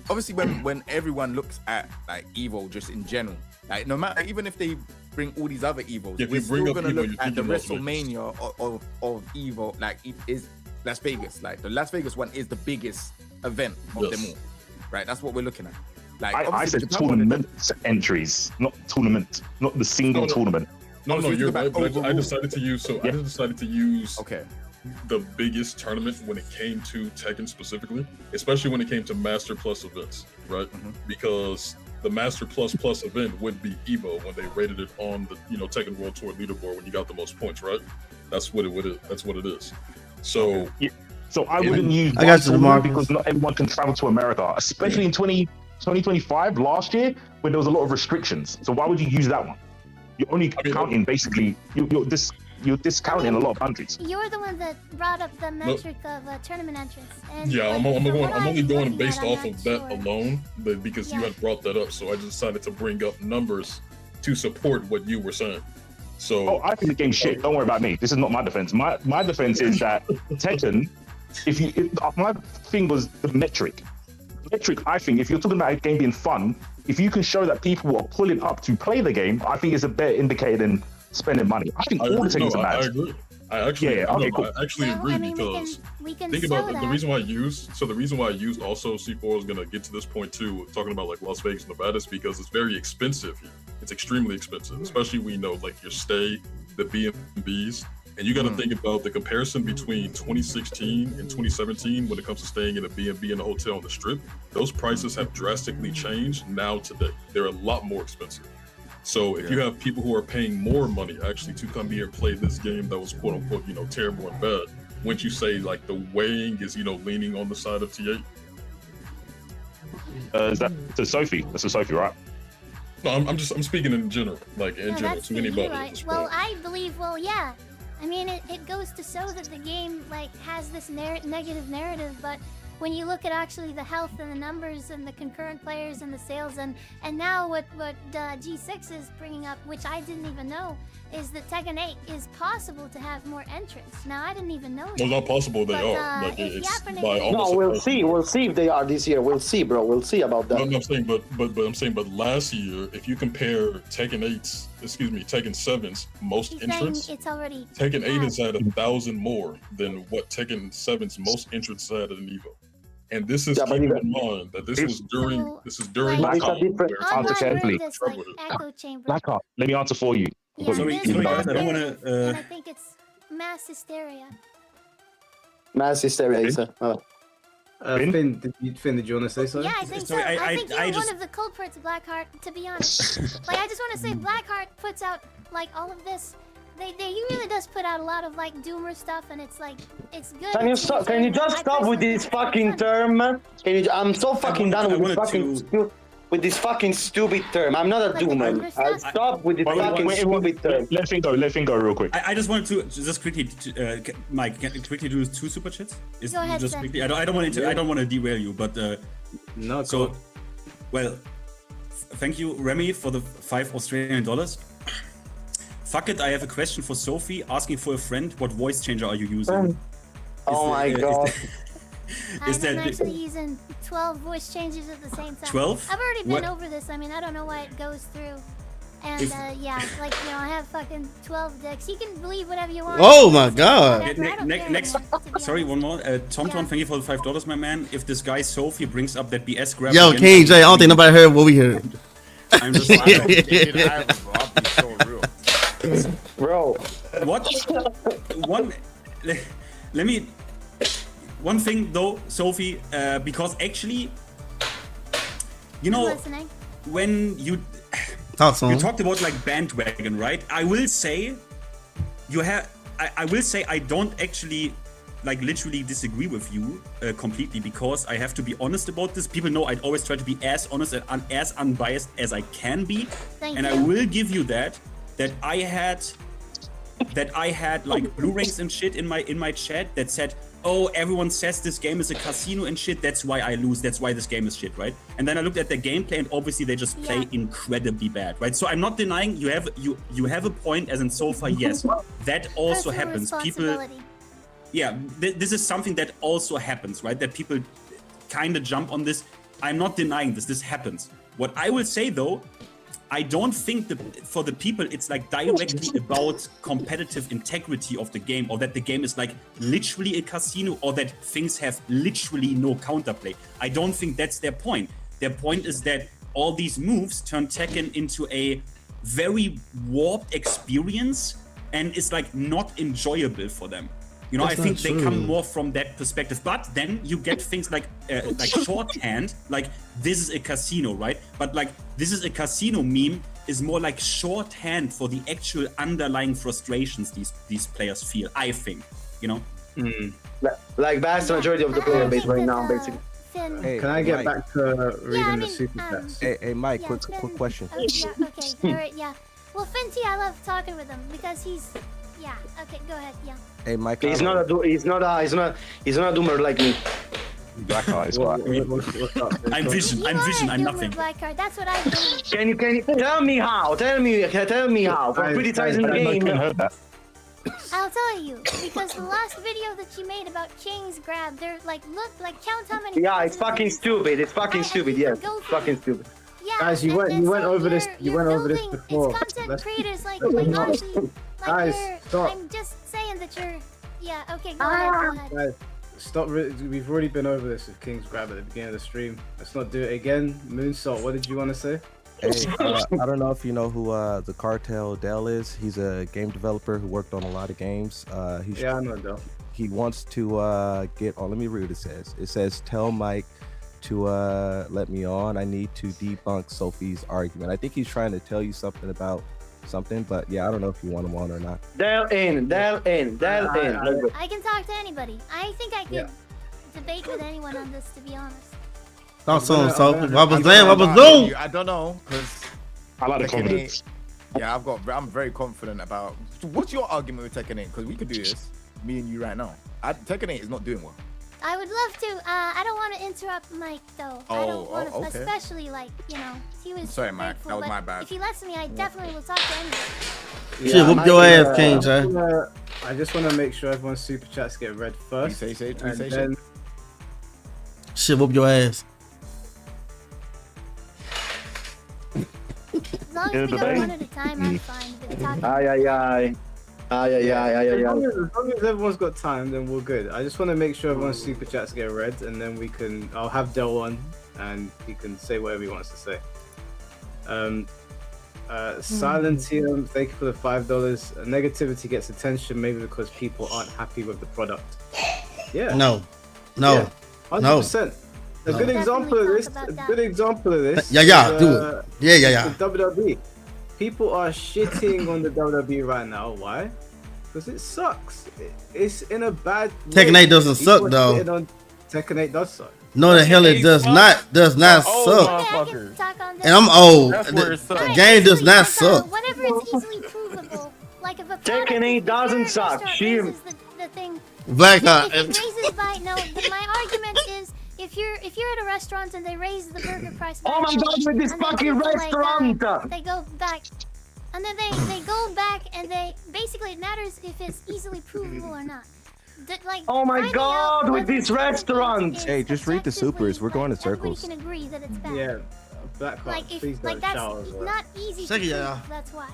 obviously when everyone looks at like Evo just in general, like no matter, even if they bring all these other Evos, we're still gonna look at the WrestleMania of Evo, like it is Las Vegas. Like the Las Vegas one is the biggest event of them all, right? That's what we're looking at. Like I said tournament entries, not tournament, not the single tournament. No, you're right. But I decided to use. I decided to use. Okay. The biggest tournament when it came to Tekken specifically, especially when it came to Master Plus events, right? Because the Master Plus event would be Evo when they rated it on the Tekken World Tour leaderboard when you got the most points, right? That's what it is. That's what it is. So, so I wouldn't use because not everyone can travel to America, especially in 2025 last year when there was a lot of restrictions. So why would you use that one? You're only counting basically. You're discounting a lot of countries. You're the one that brought up the metric of tournament entrance. And I'm only going based off of that alone, but because you had brought that up, so I just decided to bring up numbers to support what you were saying. So I think the game's shit. Don't worry about me. This is not my defense. My defense is that Tekken. My thing was the metric. I think if you're talking about a game being fun, if you can show that people are pulling up to play the game, I think it's a better indicator than spending money. I think all the things are bad. I agree. I actually agree because we can think about the reason why I used. So the reason why I used also C4 is gonna get to this point too, talking about like Las Vegas, Nevada, is because it's very expensive here. It's extremely expensive, especially when like your stay, the B&Bs. And you got to think about the comparison between 2016 and 2017 when it comes to staying in a B&B in a hotel on the strip. Those prices have drastically changed now today. They're a lot more expensive. So if you have people who are paying more money actually to come here and play this game that was quote unquote, terrible and bad, wouldn't you say like the weighing is, leaning on the side of T8? Is that to Sophie? That's to Sophie, right? No, I'm speaking in general, like in general to anybody. Right. Well, I believe, yeah. I mean, it goes to show that the game like has this negative narrative, but when you look at actually the health and the numbers and the concurrent players and the sales and now what G6 is bringing up, which I didn't even know, is that Tekken 8 is possible to have more entrants. Now I didn't even know. Well, not possible. They are. Like, it's by almost. No, we'll see. We'll see if they are this year. We'll see, bro. We'll see about that. No, I'm saying, but last year, if you compare Tekken 7's most entrants, it's already Tekken 8 is at 1,000 more than what Tekken 7's most entrants had at an Evo. And this is keep in mind that this is during Blackout. Let me answer for you. Yeah, sorry, guys, I don't want to. I think it's mass hysteria. Mass hysteria, Isa. Finn, did you want to say something? Yeah, I think so. I think you're one of the culprits, Blackheart. To be honest, like I just want to say, Blackheart puts out like all of this. He really does put out a lot of like doomer stuff, and it's like it's good. Can you stop? Can you just stop with this fucking term? I'm so fucking done with this fucking stupid term. I'm not a doomer. I'll stop with this fucking stupid term. Let Finn go real quick. I just wanted to just quickly, Mike, can quickly do 2 super chats? Go ahead, just quickly. I don't want to derail you, but no. So, well, thank you, Remy, for the $5 Australian. Fuck it, I have a question for Sophie, asking for a friend. What voice changer are you using? Oh my god. I'm actually using 12 voice changes at the same time. 12? I've already been over this. I mean, I don't know why it goes through. And yeah, like, I have fucking 12 decks. You can believe whatever you want. Oh my god. Next, sorry, one more. Tom, thank you for the $5, my man. If this guy Sophie brings up that BS grab. Yo, KJ, I don't think nobody heard what we heard. I'm just bro. What? Let me. One thing though, Sophie, because actually, when you talked about like bandwagon, right? I will say, I will say I don't actually like literally disagree with you completely, because I have to be honest about this. People know I'd always try to be as honest and as unbiased as I can be. Thank and you. I will give you that I had like blue ranks and shit in my chat that said, oh, everyone says this game is a casino and shit, that's why I lose, that's why this game is shit, right? And then I looked at their gameplay and obviously they just play incredibly bad, right? So I'm not denying you have a point, as in so far, yes, that also happens. People, yeah, this is something that also happens, right? That people kind of jump on this. I'm not denying this happens. What I will say though, I don't think for the people it's like directly about competitive integrity of the game, or that the game is like literally a casino, or that things have literally no counterplay. I don't think that's their point. Their point is that all these moves turn Tekken into a very warped experience and it's like not enjoyable for them. You know, That's I think not they true. come more from that perspective. But then you get things like shorthand, like this is a casino, right? But like this is a casino meme is more like shorthand for the actual underlying frustrations these players feel, I think, you know? Like vast majority of the player base right now, basically. Hey, Can I get Mike. back to reading the super chats? Hey, Mike, Yeah, quick Finn- question. Yeah, okay, alright, yeah. Well, Fenty, I love talking with him because he's, yeah. Okay, go ahead, yeah. Hey, Mike. He's not a doomer like me. Black eyes. I'm Vision, I'm nothing. Black card. That's what I believe. Can you tell me how? Tell me how. For criticizing the game. I'll tell you, because the last video that you made about King's Grab, they're like, look, like count how many. Yeah, it's fucking stupid. It's fucking stupid. Yes, fucking stupid. Yeah, Guys, you went over this. You went over this building- before. It's content Let's- creators, like honestly, like Guys, you're, stop. I'm just saying that you're. Yeah. Okay. Go ahead. Guys, stop. We've already been over this with King's Grab at the beginning of the stream. Let's not do it again. Moonsault, what did you want to say? Hey, I don't know if you know who the Cartel Dell is. He's a game developer who worked on a lot of games. Yeah, I know Dell. He wants to get on. Let me read what it says. It says, "Tell Mike to let me on. I need to debunk Sophie's argument." I think he's trying to tell you something about something, but yeah, I don't know if you want him on or not. Dell in. I can talk to anybody. I think I could debate with anyone on this, to be honest. Talk to him, Sophie. What was doing? I don't know, because I like the confidence. Yeah, I'm very confident about. What's your argument with Tekken 8? Because we could do this, me and you right now. Tekken 8 is not doing well. I would love to. I don't want to interrupt Mike though. I don't want to, okay. especially like he was. Sorry, Mike. grateful, That was but my bad. If he lets me, I definitely will talk to anybody. Shit, whoop your ass, King, sir. I just want to make sure everyone's super chats get read first. Shit, whoop your ass. As long as we go one at a time, I'm fine with it. Talking. As long as everyone's got time, then we're good. I just want to make sure everyone's super chats get read, and then I'll have Del on, and he can say whatever he wants to say. Silentium, thank you for the $5. Negativity gets attention, maybe because people aren't happy with the product. Yeah. No. 100%. A good example of this. Yeah, do it. Yeah. The WWE. People are shitting on the WWE right now. Why? Because it sucks. It's in a bad way. Tekken 8 doesn't People suck, are though. shitting on- Tekken 8 does suck. No, the hell it does not. Does not suck. And I'm old. The game does not suck. Whenever it's easily provable, like if a Tekken 8 doesn't suck. the thing. Black If it raises by my argument is if you're at a restaurant and they raise the burger price. Oh my God, with this fucking restaurant! They go back. And then they go back and basically it matters if it's easily provable or not. Oh my God, with this restaurant! Hey, just read the supers. We're going in Everybody circles. can agree that it's bad. Yeah, Black Heart, Like please if don't that's shower as well. not easy to Second, prove, yeah. that's why.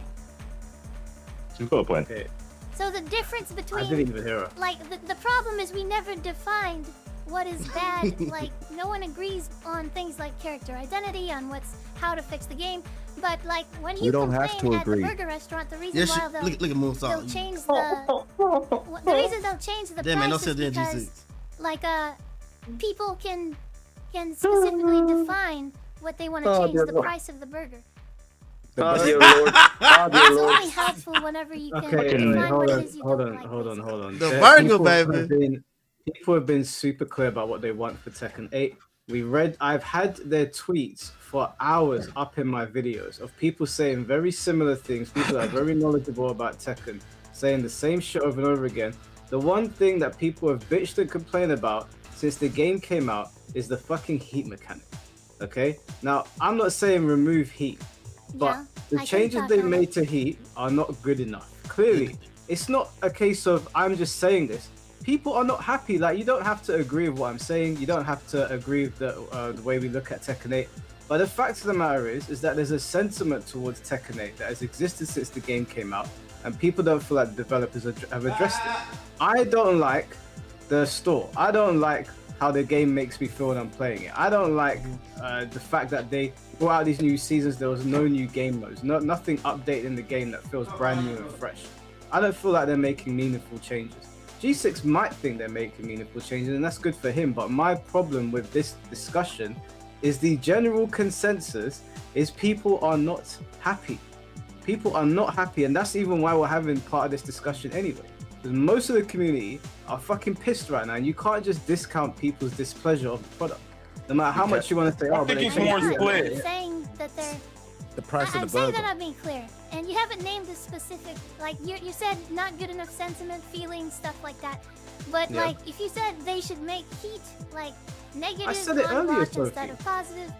You've got a point. Okay. So the difference I between didn't even hear her. like the problem is we never defined what is bad. Like no one agrees on things like character identity, on how to fix the game. But like when you We don't have complain to at agree. the burger restaurant, the reason Yeah, why shit. Look at they'll Moonsault. change the reason they'll change the Damn, man, no price is shit, because DGC. like people can specifically define what they want to change the price of the burger. Oh dear lord. Oh dear It's lord. only helpful whenever you can Okay, find what it is you hold don't on, like. hold on, hold on. The People burger, have baby. people have been super clear about what they want for Tekken 8. I've had their tweets for hours up in my videos of people saying very similar things. People that are very knowledgeable about Tekken, saying the same shit over and over again. The one thing that people have bitched and complained about since the game came out is the fucking heat mechanic. Okay? Now, I'm not saying remove heat, but the changes they made to heat are not good enough. Clearly, it's not a case of I'm just saying this. People are not happy. Like, you don't have to agree with what I'm saying. You don't have to agree with the way we look at Tekken 8. But the fact of the matter is that there's a sentiment towards Tekken 8 that has existed since the game came out, and people don't feel like the developers have addressed it. I don't like the store. I don't like how the game makes me feel when I'm playing it. I don't like the fact that they brought out these new seasons. There was no new game modes, nothing updated in the game that feels brand new and fresh. I don't feel like they're making meaningful changes. G6 might think they're making meaningful changes, and that's good for him. But my problem with this discussion is the general consensus is people are not happy. People are not happy, and that's even why we're having part of this discussion anyway. Because most of the community are fucking pissed right now, and you can't just discount people's displeasure of the product. No matter how much you want to say, oh, but they I'm saying that they're. The price I'm of the saying burger. that I'm being clear, and you haven't named a specific. Like you said, not good enough sentiment, feelings, stuff like that. But like, if you said they should make heat like negative on block instead of positive.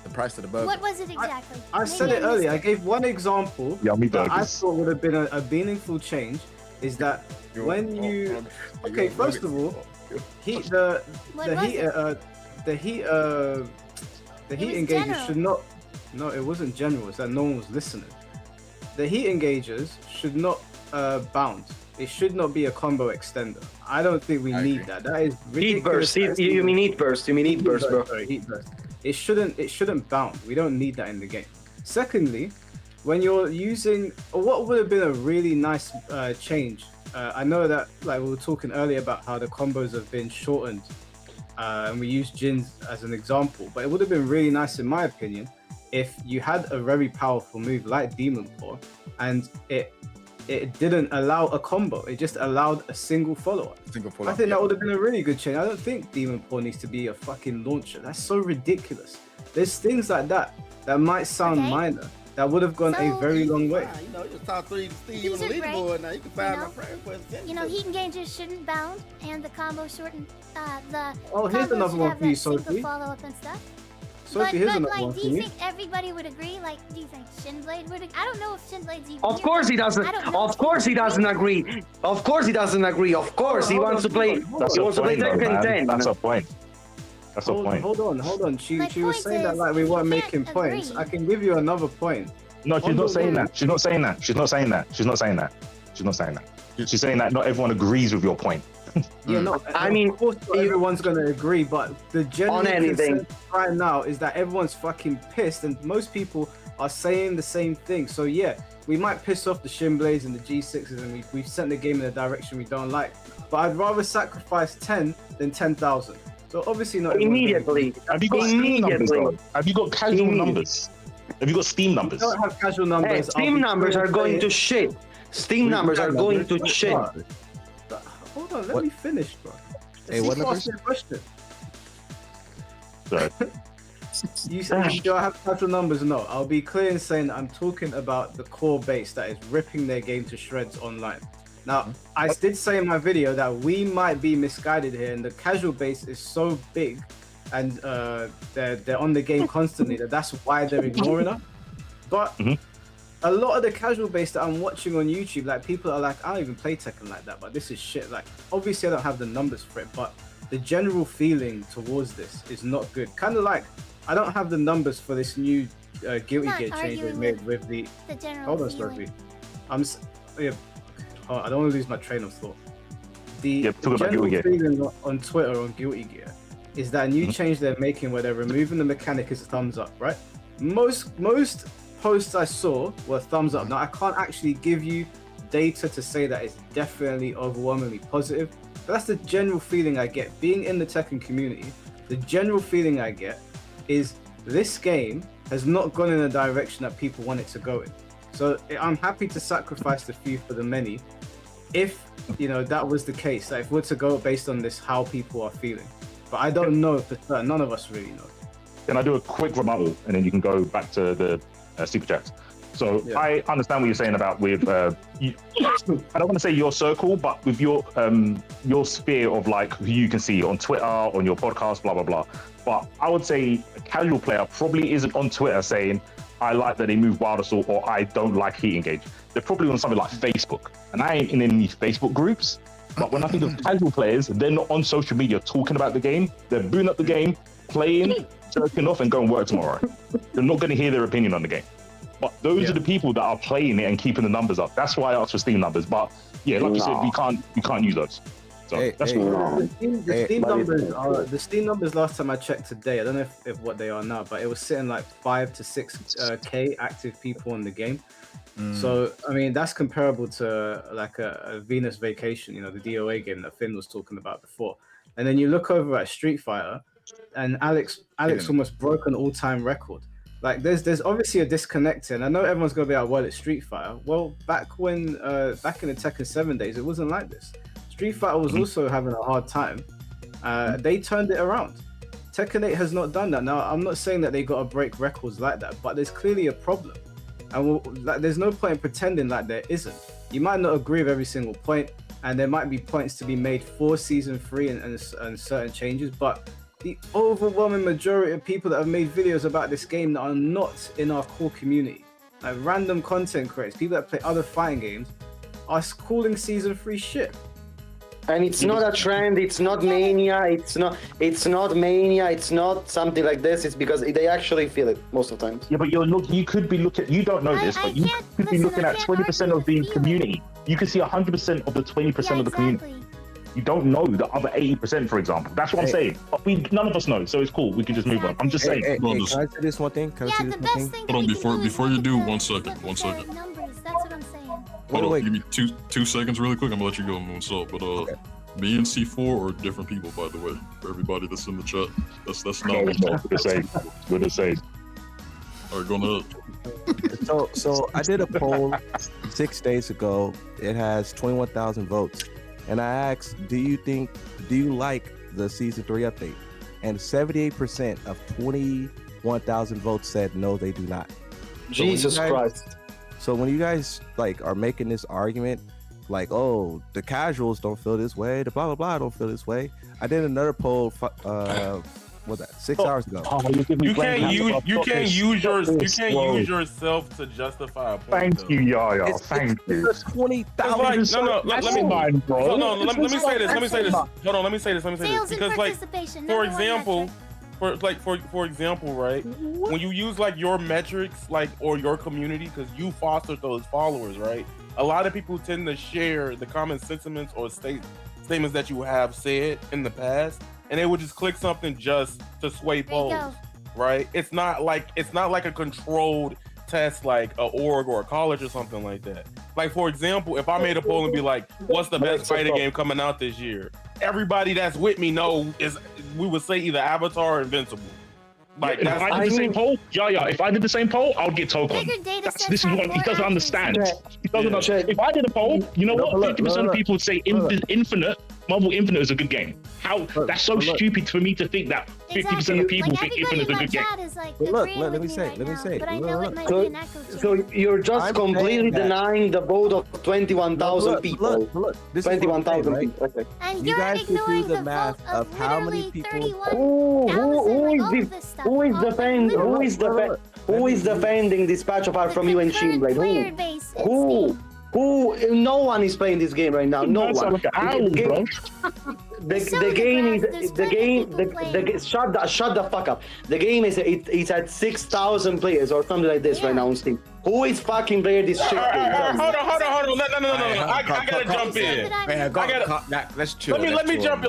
The price of the burger. What was it exactly? I said it earlier. I gave one example that I thought would have been a meaningful change. Is that when you okay? First of all, heat the heat engagers should not. No, it wasn't general. It's that no one was listening. The heat engagers should not bound. It should not be a combo extender. I don't think we need that. That is ridiculous. Heat burst. You mean heat burst? You mean heat burst, bro? Sorry, heat burst. It shouldn't bound. We don't need that in the game. Secondly, when you're using what would have been a really nice change. I know that like we were talking earlier about how the combos have been shortened, and we used Jins as an example. But it would have been really nice, in my opinion, if you had a very powerful move like Demon Paw, and it didn't allow a combo. It just allowed a single follow-up. I think that would have been a really good change. I don't think Demon Paw needs to be a fucking launcher. That's so ridiculous. There's things like that that might sound minor that would have gone a very long way. You know, you're top 3 Steve on the leaderboard now. You can find my friend for You know, heat engagers shouldn't bound, and the combo shortened. Here's another one for you, Sophie. Follow-up and stuff. Sophie, here's another like, one for do you you. think everybody would agree? Like, do you think Shinblade would? I don't know if Shinblade's even. Of course he doesn't. Of course he doesn't agree. Of course he doesn't agree. Of course he wants to play. He wants to play Tekken 10. That's a point. That's a point. Hold on. She was saying that like we weren't making points. I can give you another point. No, she's not saying that. She's not saying that. She's not saying that. She's not saying that. She's not saying that. She's saying that not everyone agrees with your point. Yeah, no. I mean, of course, not everyone's gonna agree, but the general on anything consensus right now is that everyone's fucking pissed, and most people are saying the same thing. So yeah, we might piss off the Shinblades and the G6s, and we've sent the game in a direction we don't like. But I'd rather sacrifice 10 than 10,000. So obviously not immediately. Have you got Steam numbers? Though? Have you got casual numbers? Have you got Steam numbers? I don't have casual numbers. Hey, Steam numbers are going to shit. Steam numbers are going to shit. Hold on, let me finish, bro. Hey, what numbers? Question. Sorry. You said, do I have casual numbers? No, I'll be clear in saying that I'm talking about the core base that is ripping their game to shreds online. Now, I did say in my video that we might be misguided here, and the casual base is so big, and they're on the game constantly that's why they're ignoring us. But a lot of the casual base that I'm watching on YouTube, like people are like, I don't even play Tekken like that, but this is shit. Like, obviously I don't have the numbers for it, but the general feeling towards this is not good. Kind of like, I don't have the numbers for this new Guilty Gear change they made with the general hold on, Sophie. I don't want to lose my train of thought. The general feeling on Twitter on Guilty Gear is that a new change they're making where they're removing the mechanic as a thumbs up, right? Most posts I saw were thumbs up. Now I can't actually give you data to say that it's definitely overwhelmingly positive, but that's the general feeling I get. Being in the Tekken community, the general feeling I get is this game has not gone in a direction that people want it to go in. So I'm happy to sacrifice the few for the many, if that was the case. Like, if we're to go based on this, how people are feeling. But I don't know for certain. None of us really know. Can I do a quick rebuttal, and then you can go back to the super chats? So yeah. I understand what you're saying about with I don't want to say your circle, but with your sphere of like who you can see on Twitter, on your podcast, blah blah blah. But I would say a casual player probably isn't on Twitter saying I like that they move Wild Assault or I don't like Heat Engage. They're probably on something like Facebook, and I ain't in any Facebook groups. But when I think of casual players, they're not on social media talking about the game. They're booting up the game, playing, jerking off, and going to work tomorrow. They're not going to hear their opinion on the game. But those are the people that are playing it and keeping the numbers up. That's why I asked for Steam numbers. But yeah, like you said, we can't use those. So that's cool. The Steam numbers last time I checked today, I don't know if what they are now, but it was sitting like 5 to 6K active people in the game. So I mean that's comparable to like a Venus Vacation, the DOA game that Finn was talking about before. And then you look over at Street Fighter, and Alex almost broke an all-time record. Like there's obviously a disconnect, and I know everyone's gonna be like, well, it's Street Fighter. Well, back in the Tekken 7 days, it wasn't like this. Street Fighter was also having a hard time. They turned it around. Tekken 8 has not done that. Now, I'm not saying that they got to break records like that, but there's clearly a problem. And there's no point in pretending like there isn't. You might not agree with every single point, and there might be points to be made for Season 3 and certain changes, but the overwhelming majority of people that have made videos about this game that are not in our core community, like random content creators, people that play other fighting games, are calling Season 3 shit. And it's not a trend, it's not mania, it's not mania, it's not something like this. It's because they actually feel it most of the time. Yeah, but you could be looking, you don't know this, but you could be looking at 20% of the community. You can see 100% of the 20% of the community. You don't know the other 80%, for example. That's what I'm saying. But none of us know, so it's cool. We can just move on. I'm just saying. Can I say this one thing? Hold on, before you do, 1 second. Numbers, that's what I'm saying. Hold on, give me two seconds really quick. I'm gonna let you go, Moonsault. But me and C4 are different people, by the way. For everybody that's in the chat, that's not me. Good to say. All right, go ahead. So I did a poll 6 days ago. It has 21,000 votes, and I asked, do you like the Season 3 update? And 78% of 21,000 votes said no, they do not. Jesus Christ. So when you guys are making this argument, like, oh, the casuals don't feel this way, the blah blah blah don't feel this way. I did another poll 6 hours ago. You can't use yourself to justify a point. Thank you, Yaya. Thank you. 20,000. Let me say this. Hold on, let me say this. Because for example, right? When you use your metrics, or your community, because you foster those followers, right? A lot of people tend to share the common sentiments or statements that you have said in the past, and they would just click something just to sway polls, right? It's not like a controlled test like a org or a college or something like that. Like, for example, if I made a poll and be like, what's the best fighting game coming out this year? Everybody that's with me we would say either Avatar or Invincible. Like, if I did the same poll, if I did the same poll, I would get Tokon. This is what he doesn't understand. He doesn't understand. If I did a poll, you know what? 50% of people would say Infinite, Marvel Infinite is a good game. That's so stupid for me to think that 50% of people think Infinite is a good game. Let me say. So you're just completely denying the vote of 21,000 people. 21,000 people. Okay. And you're ignoring the math of how many people. Who is defending this patch apart from you and Shinblade? Who? No one is playing this game right now. No one. The game. Shut the fuck up. The game it's at 6,000 players or something like this right now on Steam. Who is fucking playing this shit? Hold on. No. I gotta jump in. Let's chill. Let me jump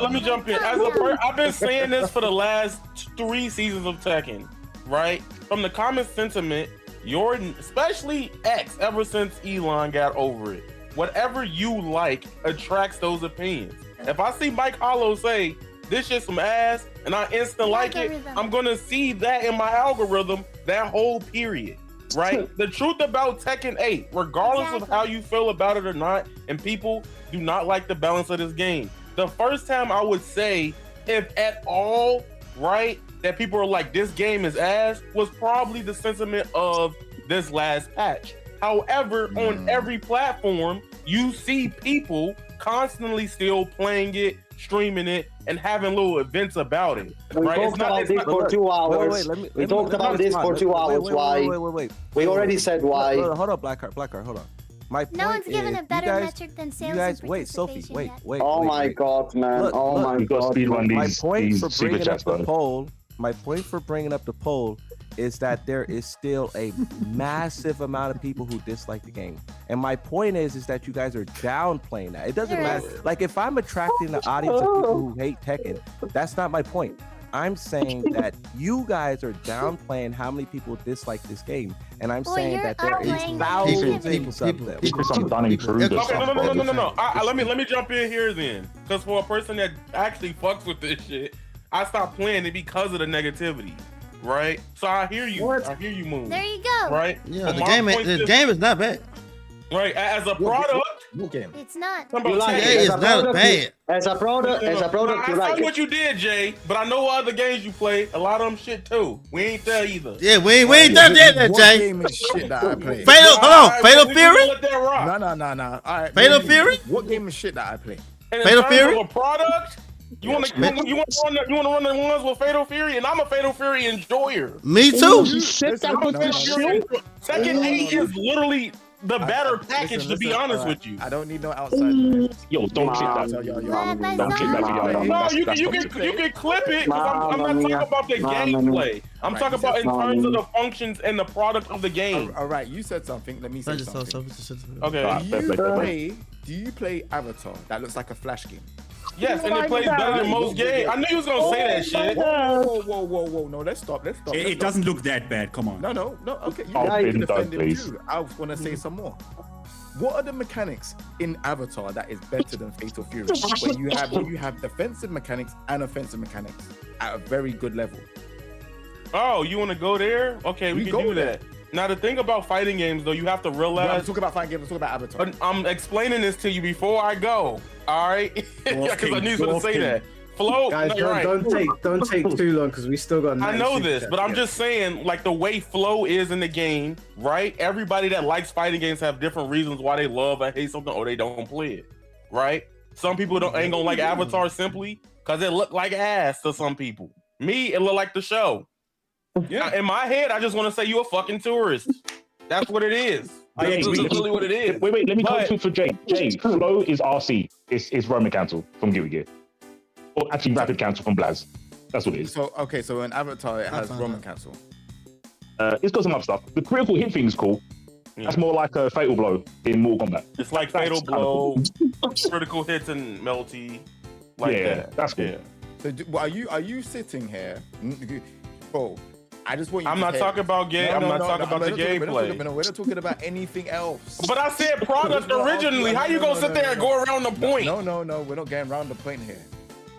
in. I've been saying this for the last 3 seasons of Tekken, right? From the common sentiment, especially X, ever since Elon got over it, whatever you like attracts those opinions. If I see Mike Hollow say, this shit's some ass, and I instant like it, I'm gonna see that in my algorithm that whole period, right? The truth about Tekken 8, regardless of how you feel about it or not, and people do not like the balance of this game. The first time I would say, if at all, right, that people are like, this game is ass, was probably the sentiment of this last patch. However, on every platform, you see people constantly still playing it, streaming it, and having little events about it. We talked about this for 2 hours. We talked about this for 2 hours. Why? Wait. We already said why. Hold up, Blackheart, hold on. My point No one's given is, a better metric than sales. You guys, wait, Sophie, wait. Oh my god, man. Look, oh my god. My point for bringing up the poll. My point for bringing up the poll is that there is still a massive amount of people who dislike the game, and my point is that you guys are downplaying that. It doesn't matter. Like, if I'm attracting the audience of people who hate Tekken, that's not my point. I'm saying that you guys are downplaying how many people dislike this game, and I'm saying that there is thousands of them. No. Let me jump in here then, because for a person that actually fucks with this shit, I stopped playing it because of the negativity, right? So I hear you. I hear you, Moon. There you go. Right? Yeah, the game is not bad. Right, as a product. What game? It's not. It's not bad. As a product, you I like saw what you did, Jay, but I know what other games you play. A lot of them shit too. We ain't there either. Yeah, we ain't done that, Jay. What game is shit that I play? Fatal Fury? No. All right. Fatal Fury? What game is shit that I play? Fatal Fury? A product? You want to run the ones with Fatal Fury, and I'm a Fatal Fury enjoyer. Me too. Tekken 8 is literally the better package, to be honest with you. I don't need no outside. Yo, don't clip that. Don't clip that. No, you can clip it, because I'm not talking about the gameplay. I'm talking about in terms of the functions and the product of the game. All right, you said something. Let me say something. Okay. Do you play Avatar? That looks like a Flash game. Yes, and it plays better than most games. I knew you was gonna say that shit. Whoa. No, let's stop. It doesn't look that bad. Come on. No. Okay, you guys can defend him too. I was gonna say some more. What are the mechanics in Avatar that is better than Fatal Fury? When you have defensive mechanics and offensive mechanics at a very good level. Oh, you want to go there? Okay, we can do that. Now, the thing about fighting games, though, you have to realize... I'm talking about fighting games, I'm talking about Avatar. I'm explaining this to you before I go, all right? Because I knew you were going to say that. Flow, guys, no, don't take too long, because we still got... I know this, but I'm just saying, like, the way flow is in the game, right? Everybody that likes fighting games have different reasons why they love or hate something, or they don't play it, right? Some people ain't gonna like Avatar simply because it looked like ass to some people. Me, it looked like the show. Yeah, in my head, I just want to say you a fucking tourist. That's what it is. That's literally what it is. Wait, let me come for Jay. Jay, flow is RC. It's Roman cancel from Guilty Gear. Or actually rapid cancel from Blaz. That's what it is. So in Avatar, it has Roman cancel. It's got some other stuff. The critical hit thing is cool. Yeah. That's more like a fatal blow in Mortal Kombat. It's like fatal blow, critical hits and melty. Like that. That's cool. Yeah. So are you sitting here? Bro, I just want you. I'm not talking about game. I'm not talking about the gameplay. We're not talking about anything else. But I said product originally. How you gonna sit there and go around the point? No. We're not getting around the point here.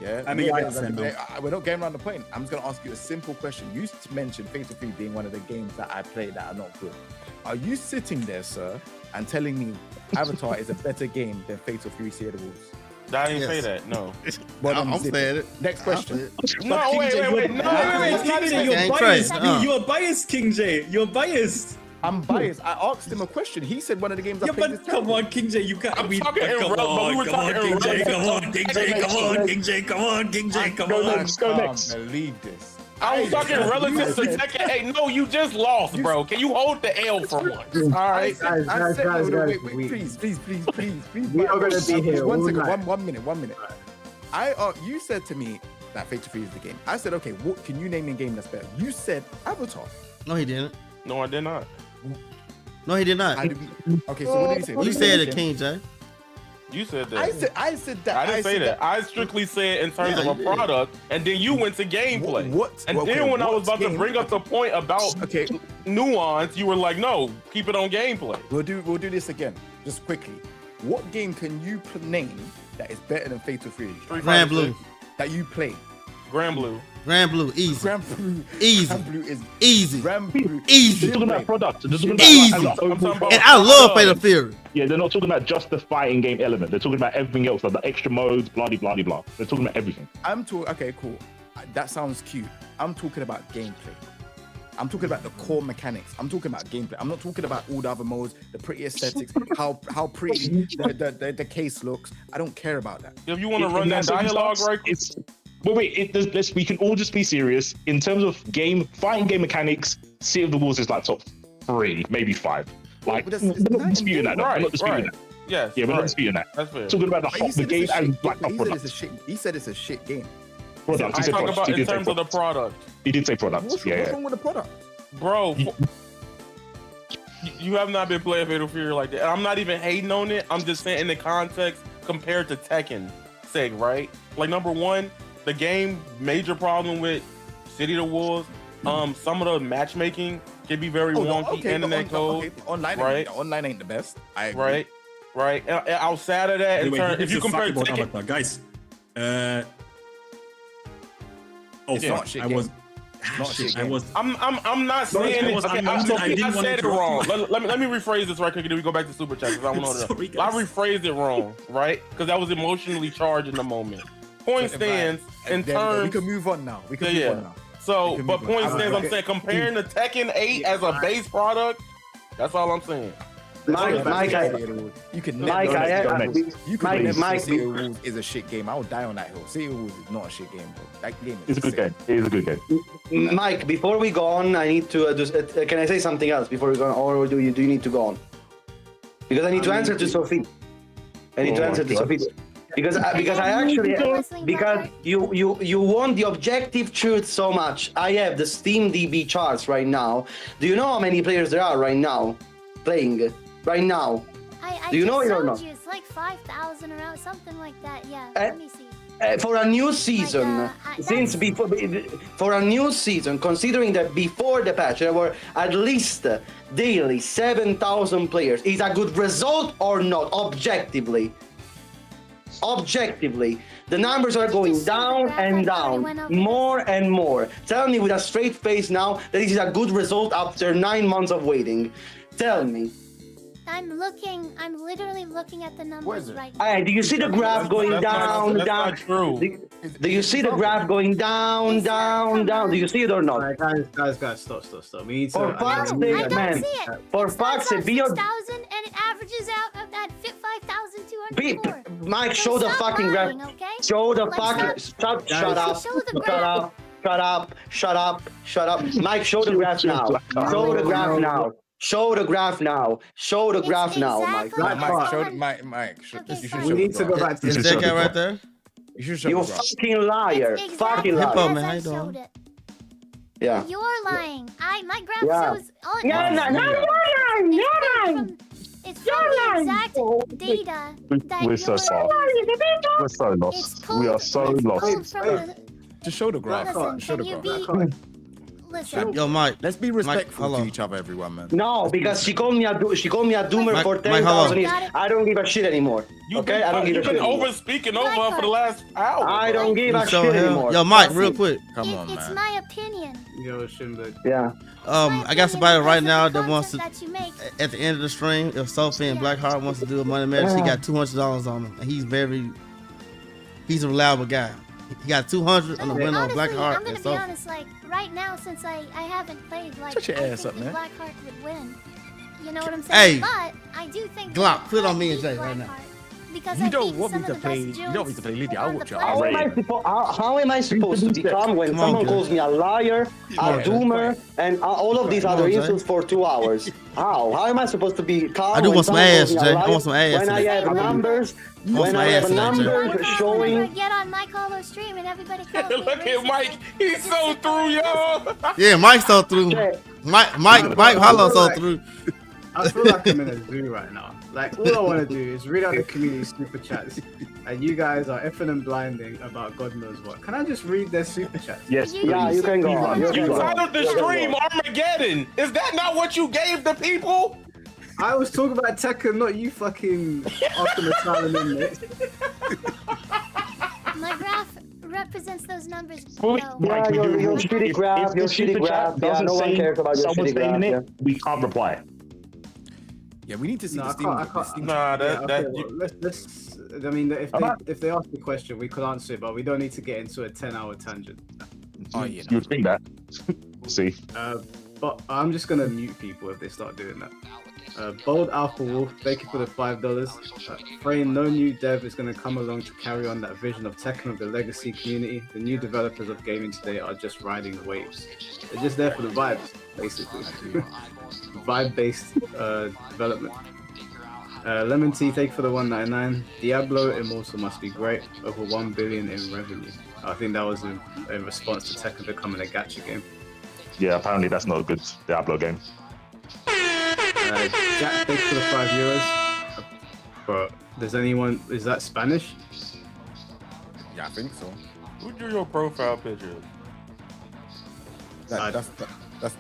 Yeah, I mean, we're not getting around the point. I'm just gonna ask you a simple question. You mentioned Fatal Fury being one of the games that I play that are not good. Are you sitting there, sir, and telling me Avatar is a better game than Fatal Fury: Sea of the Wolves? I didn't say that. No. Well, I'm saying it. Next question. No, wait. No, it's not even. You're biased. You're biased, King J. You're biased. I'm biased. I asked him a question. He said one of the games I played. But come on, King J, you can't. Come on, King J. Come on, King J. Go next. I can't believe this. I was talking relative to Tekken. Hey, no, you just lost, bro. Can you hold the L for once? All right, guys, please. We are gonna be here. One second. One minute. You said to me that Fatal Fury is the game. I said, okay, what can you name me a game that's better? You said Avatar. No, he didn't. No, I did not. No, he did not. Okay, so what did he say? You said it, King J. You said that. I said that. I didn't say that. I strictly said in terms of a product, and then you went to gameplay. Then when I was about to bring up the point about nuance, you were like, "No, keep it on gameplay." We'll do this again, just quickly. What game can you name that is better than Fatal Fury? Grand Blue. that you play. Grand Blue. Grand Blue, easy. Grand Blue. Easy. Grand Blue is Easy. Grand Blue. Easy. They're talking about product. They're talking about Easy. like, And I love Fatal Fury. Yeah, they're not talking about just the fighting game element. They're talking about everything else, like the extra modes, blah, blah, blah, blah. They're talking about everything. I'm talking. Okay, cool. That sounds cute. I'm talking about gameplay. I'm talking about the core mechanics. I'm talking about gameplay. I'm not talking about all the other modes, the pretty aesthetics, how pretty the case looks. I don't care about that. If you want to run that dialogue right, we can all just be serious. In terms of fighting game mechanics, City of the Wolves is like top 3, maybe 5. Like, we're not disputing that. We're not disputing that. Yes. Yeah, we're not disputing that. That's fair. Talking about the game and Black Ops product. He said it's a shit game. Product. He said Talk product. about in terms of the product. He did say product. What's wrong with the product? Bro, you have not been playing Fatal Fury like that. I'm not even hating on it. I'm just saying in the context compared to Tekken sake, right? Like, number one, the game, major problem with City of the Wolves, some of the matchmaking can be very wonky, internet code. Online, right? Online ain't the best. I agree. Right. And outside of that, if you compare Tekken, Avatar, guys. I'm not saying it. I said it wrong. Let me rephrase this right quick, and then we go back to super chat because I want to know. I rephrased it wrong, right? Because I was emotionally charged in the moment. Point stands in terms. We can move on now. We can move on now. So, but point stands, I'm saying comparing the Tekken 8 as a base product. That's all I'm saying. Mike, you can never City of Wolves is a shit game. I will die on that hill. City of Wolves is not a shit game, bro. That game is a good game. It is a good game. Mike, before we go on, I need to can I say something else before we go on, or do you need to go on? Because I need to answer to Sophie. Because I actually you want the objective truth so much. I have the Steam DB charts right now. Do you know how many players there are right now playing? Right now, do you know it or not? It's like 5,000 or something like that. Yeah, let me see. For a new season, for a new season, considering that before the patch there were at least daily 7,000 players, is a good result or not? Objectively, the numbers are going down and down, more and more. Tell me with a straight face now that this is a good result after 9 months of waiting. Tell me. I'm literally looking at the numbers right now. Hey, do you see the graph going down? That's not true. Do you see the graph going down? Do you see it or not? Guys, stop. We need to. For fuck's sake, man. For fuck's sake, be your. 6,000 and it averages out at 5,204. Mike, show the fucking graph. Show the fucking. Shut up. Mike, show the graph now. Show the graph now, Mike. Mike. We need to go back to this guy right there. You should You fucking liar. Fucking liar. Hippo, man, how you doing? Yeah. You're lying. My graph shows all. You're lying. It's from the exact data that We're so soft. We're so lost. We are so lost. Just show the graph. Show the graph. Listen. Yo, Mike. Let's be respectful to each other, everyone, man. No, because she called me a doomer for 10,000 years. I don't give a shit anymore. Okay, I don't give a shit. You've been over speaking over her for the last hour. I don't give a shit anymore. Yo, Mike, real quick. Come on, man. It's my opinion. Yo, ShinFolk. Yeah. I got somebody right now that wants to. At the end of the stream, if Sophie and Blackheart wants to do a money match, he got $200 on him, and he's a reliable guy. He got 200 on the winner of Blackheart. I'm gonna be honest, like right now, since I haven't played, like shut your ass up, man. Blackheart would win. You know what I'm saying? Hey, but I do think Glock, put it on me and Jay right now. Because you don't want me to play. You don't want me to play Lydia. I'll watch you. How am I supposed to become when someone calls me a liar, a doomer, and all of these other insults for 2 hours? How am I supposed to be calm? I do want some ass, Jay. I want some ass. When I have numbers, showing. Get on Mike Hollow stream and everybody. Look at Mike. He's so through, yo. Yeah, Mike's so through. Mike Hollow so through. I feel like I'm in a zoo right now. Like, all I want to do is read out the community super chats, and you guys are effing and blinding about God knows what. Can I just read their super chats? Yes, please. Yeah, you can go on. You titled the stream Armageddon. Is that not what you gave the people? I was talking about Tekken, not you fucking Optimus Prime inmates. My graph represents those numbers. Yeah, your shitty graph, your shitty graph. Yeah, no one cares about your shitty graph. Yeah. We can't reply. Yeah, we need to see No, the I Steam. can't. Nah, Let's. I mean, if they ask the question, we could answer it, but we don't need to get into a 10-hour tangent. Oh, yeah. You would think that. We'll see. But I'm just gonna mute people if they start doing that. Bold Alpha Wolf, thank you for the $5. Frame, no new dev is going to come along to carry on that vision of Tekken with the legacy community. The new developers of gaming today are just riding the waves. They're just there for the vibes, basically. Vibe-based development. Lemon Tea, thank you for the $1.99. Diablo Immortal must be great. Over 1 billion in revenue. I think that was in response to Tekken becoming a gacha game. Yeah, apparently that's not a good Diablo game. Jack, thanks for the €5. But is that Spanish? Yeah, I think so. Who drew your profile picture? That's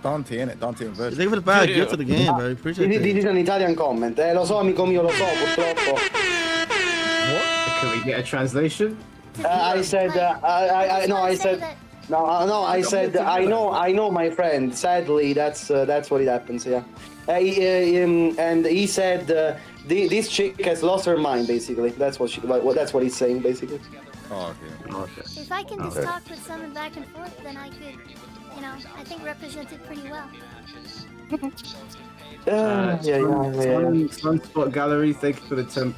Dante, innit? Dante and Virgil. Thank you for the 5. Get to the game, bro. Appreciate it. This is an Italian comment. Lo so, amico mio, lo so, purtroppo. What? Can we get a translation? I said, I know, my friend. Sadly, that's what it happens. Yeah, and he said this chick has lost her mind. Basically, that's what he's saying. Basically. Oh, okay. If I can just talk with someone back and forth, then I could, I think represent it pretty well. Sunspot Gallery, thank you for the £10.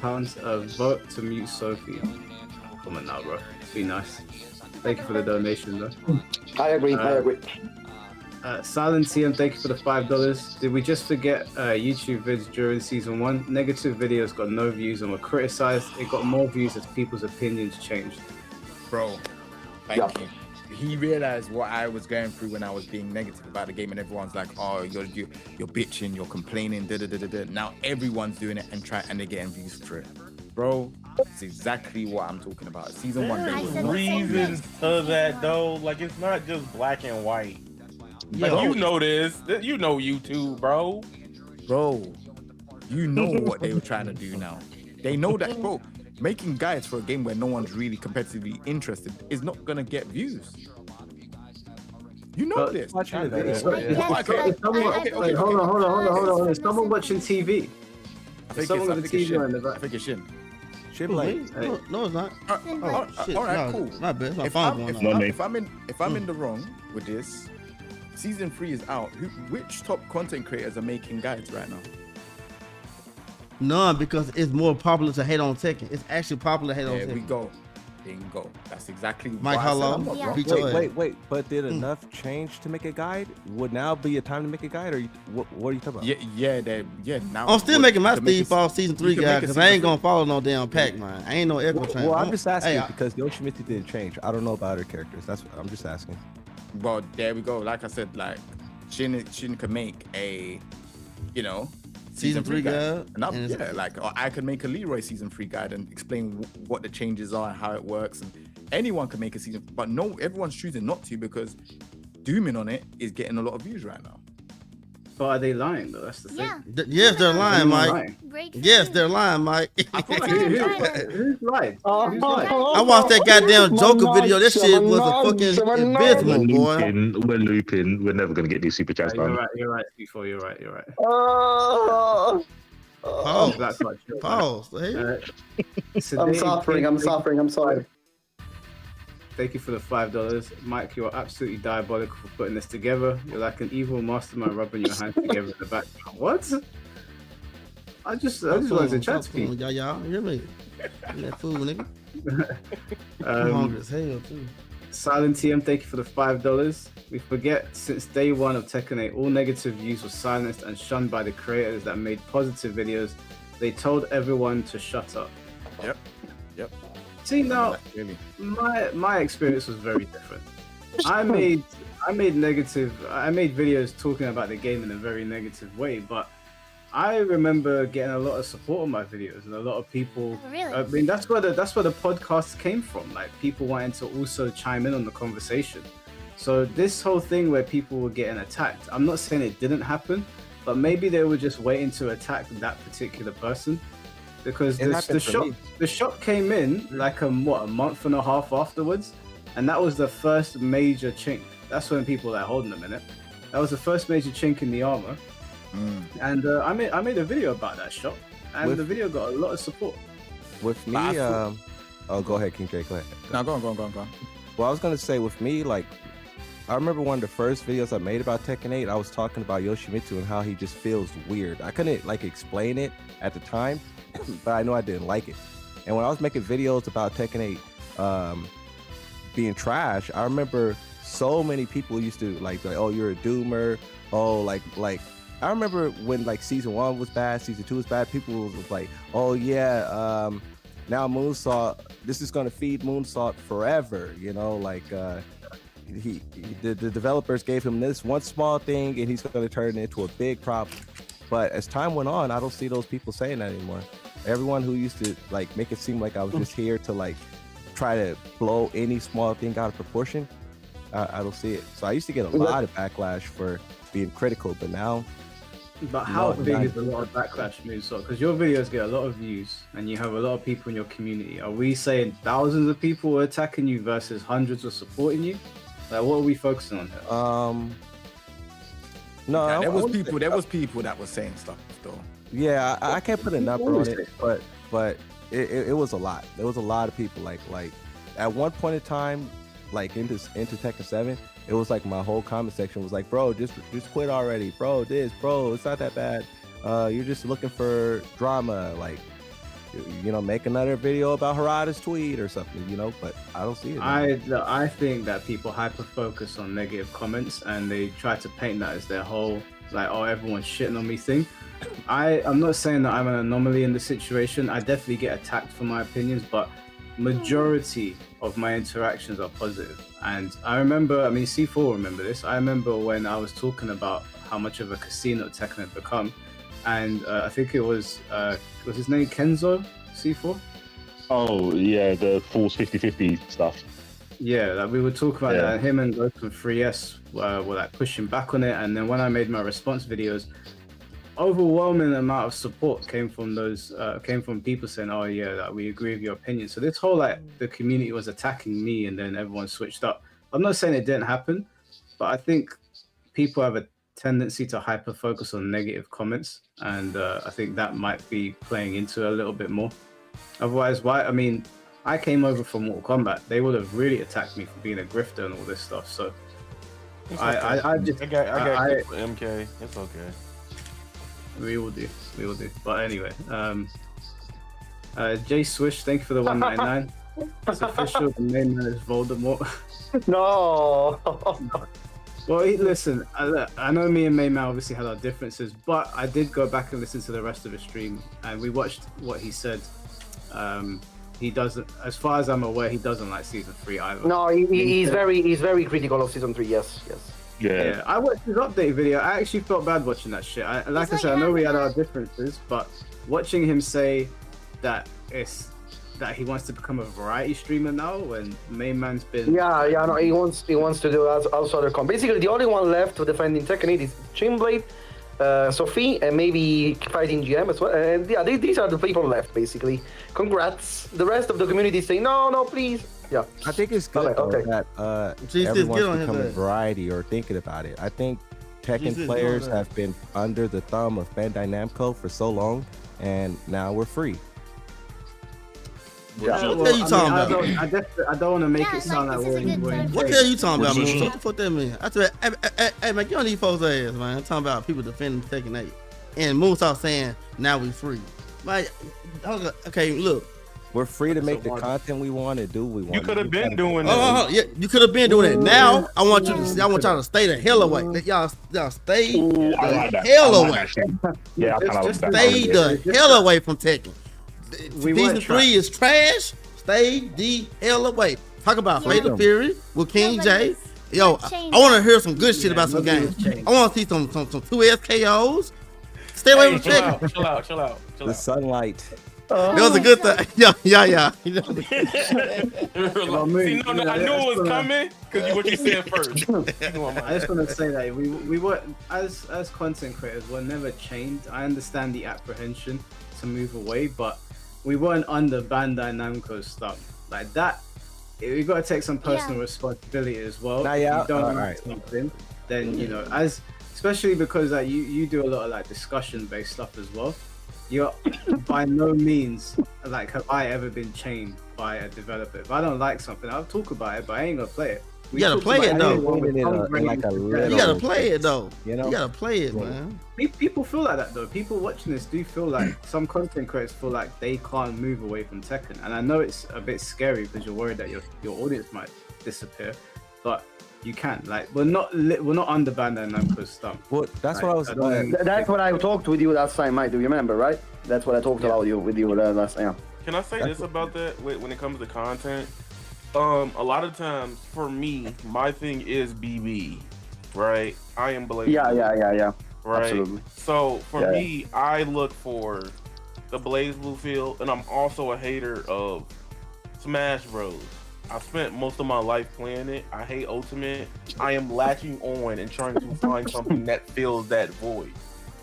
Vote to mute Sophie. Come on now, bro. Be nice. Thank you for the donation, though. I agree. Silent TM, thank you for the $5. Did we just forget YouTube vids during season 1? Negative videos got no views and were criticized. It got more views as people's opinions changed. Bro, thank you. He realized what I was going through when I was being negative about the game, and everyone's like, "Oh, you're bitching, you're complaining." Now everyone's doing it and they're getting views for it, bro. That's exactly what I'm talking about. Season 1. There's reasons to that though. Like it's not just black and white. Like you know this. You know YouTube, bro. Bro, you know what they were trying to do now. They know that, bro. Making guides for a game where no one's really competitively interested is not gonna get views. You know this. Hold on. Is someone watching TV? Is someone with a TV on the back? I think it's Shin. No, it's not. Shit, all right, no, cool. My bad. If I'm in the wrong with this, season 3 is out. Which top content creators are making guides right now? None, because it's more popular to hate on Tekken. It's actually popular to hate on Tekken. There we go. Bingo. That's exactly Mike, how long? Wait. But did enough change to make a guide? Would now be a time to make a guide, or what are you talking about? Now I'm still making my Steve Fall season 3 guide because I ain't gonna follow no damn pack, man. I ain't no echo train. Well, I'm just asking because Yoshimitsu didn't change. I don't know about other characters. That's what I'm just asking. Well, there we go. Like I said, like Shin can make a, season 3 guide. Or I could make a Leroy season 3 guide and explain what the changes are and how it works. And anyone can make a season, but no, everyone's choosing not to because dooming on it is getting a lot of views right now. But are they lying though? That's the thing. Yes, they're lying, Mike. Yes, they're lying, Mike. Who's lying? I watched that goddamn Joker video. This shit was a fucking abysmal, boy. We're looping. We're never gonna get these super chats done. You're right. Before you're right. Pause. I'm suffering. I'm sorry. Thank you for the $5. Mike, you're absolutely diabolical for putting this together. You're like an evil mastermind rubbing your hands together in the background. What? I just wanted to chat to you. Y'all hear me? That food, nigga. I'm hungry as hell, too. Silent TM, thank you for the $5. We forget, since day 1 of Tekken 8, all negative views were silenced and shunned by the creators that made positive videos. They told everyone to shut up. Yep. See, now, my experience was very different. I made videos talking about the game in a very negative way, but I remember getting a lot of support on my videos and a lot of people. Really? I mean, that's where the podcast came from. Like people wanting to also chime in on the conversation. So this whole thing where people were getting attacked, I'm not saying it didn't happen, but maybe they were just waiting to attack that particular person. Because the shop came in like a month and a half afterwards, and that was the first major chink. That's when people are like, hold on a minute. That was the first major chink in the armor, and I made a video about that shot, and the video got a lot of support. With me, oh, go ahead, King J. Go ahead. No, go on. Well, I was gonna say with me, like, I remember one of the first videos I made about Tekken 8. I was talking about Yoshimitsu and how he just feels weird. I couldn't like explain it at the time, but I know I didn't like it. And when I was making videos about Tekken 8 being trash, I remember so many people used to like, oh, you're a doomer. Oh, like I remember when like season 1 was bad, season 2 was bad. People was like, oh yeah, now Moonsault, this is gonna feed Moonsault forever. You know, like the developers gave him this one small thing, and he's gonna turn it into a big problem. But as time went on, I don't see those people saying that anymore. Everyone who used to like make it seem like I was just here to like try to blow any small thing out of proportion, I don't see it. So I used to get a lot of backlash for being critical, but now. But how big is a lot of backlash, Moonsault? Because your videos get a lot of views, and you have a lot of people in your community. Are we saying thousands of people are attacking you versus hundreds are supporting you? Like, what are we focusing on here? No, there was people that were saying stuff though. Yeah, I can't put a number on it, but it was a lot. There was a lot of people like at one point in time, like into Tekken 7, it was like my whole comment section was like, bro, just quit already, bro. Bro, it's not that bad. You're just looking for drama, like, you know, make another video about Harada's tweet or something, you know. But I don't see it. I think that people hyper focus on negative comments, and they try to paint that as their whole like, oh, everyone's shitting on me thing. I'm not saying that I'm an anomaly in the situation. I definitely get attacked for my opinions, but majority of my interactions are positive. And I remember, I mean, C4 will remember this. I remember when I was talking about how much of a casino Tekken had become, and I think it was his name Kenzo, C4? Oh yeah, the Force 50/50 stuff. Yeah, like we were talking about that. Him and Ghost from 3S were like pushing back on it, and then when I made my response videos, overwhelming amount of support came from those people saying, oh yeah, like, we agree with your opinion. So this whole like the community was attacking me, and then everyone switched up. I'm not saying it didn't happen, but I think people have a tendency to hyper focus on negative comments, and I think that might be playing into a little bit more. Otherwise, why? I mean, I came over from Mortal Kombat. They would have really attacked me for being a grifter and all this stuff. So I got for MK. It's okay. We will do. But anyway, Jay Swish, thank you for the 199. It's official. The main man is Voldemort. No. Well, listen. I know me and Mayman obviously had our differences, but I did go back and listen to the rest of the stream, and we watched what he said. He doesn't, as far as I'm aware, he doesn't like season 3 either. No, he's very critical of season 3. Yes. Yeah, I watched his update video. I actually felt bad watching that shit. Like I said, I know we had our differences, but watching him say that he wants to become a variety streamer now, when main man's been no, he wants to do also other content. Basically, the only one left to defend in Tekken 8 is Chinblade, Sophie, and maybe fighting GM as well. And yeah, these are the people left basically. Congrats. The rest of the community is saying no, please. Yeah, I think it's good that everyone's becoming variety or thinking about it. I think Tekken players have been under the thumb of Bandai Namco for so long, and now we're free. Yeah. What are you talking about? I don't want to make it sound like we're what the hell you talking about, man? What the fuck that mean? I said, hey, man, get on these folks' ass, man. I'm talking about people defending Tekken 8. And Moonsault saying, now we free. Like, okay, look. We're free to make the content we want to do. We want. You could have been doing that. Oh, yeah, you could have been doing it. Now, I want y'all to stay the hell away. Y'all stay the hell away. Yeah, just stay the hell away from Tekken. Season 3 is trash. Stay the hell away. Talk about Fatal Fury with King J. Yo, I want to hear some good shit about some games. I want to see some 2S KOs. Stay away from Tekken. Chill out. The sunlight. That was a good thing. Yeah. See, no, I knew it was coming because what you said first. I just want to say that we were as content creators, we're never chained. I understand the apprehension to move away, but we weren't under Bandai Namco's stuff. Like that you got to take some personal responsibility as well. Nah, If yeah, you don't all like right. something, then you know, especially because like you do a lot of like discussion based stuff as well. You're by no means like have I ever been chained by a developer. If I don't like something, I'll talk about it, but I ain't gonna play it. You gotta play it though. You gotta play it though. You know? You gotta play it, man. People feel like that though. People watching this do feel like some content creators feel like they can't move away from Tekken, and I know it's a bit scary because you're worried that your audience might disappear, but you can. Like we're not under Bandai Namco's stump. Well, that's what I was. That's what I talked with you last time, Mike. Do you remember, right? That's what I talked about with you last time. Can I say this about that when it comes to content? A lot of times for me, my thing is BB, right? I am Blaze. Yeah. Right. Absolutely. So for me, I look for the Blaze Blue feel, and I'm also a hater of Smash Bros. I spent most of my life playing it. I hate Ultimate. I am latching on and trying to find something that fills that void.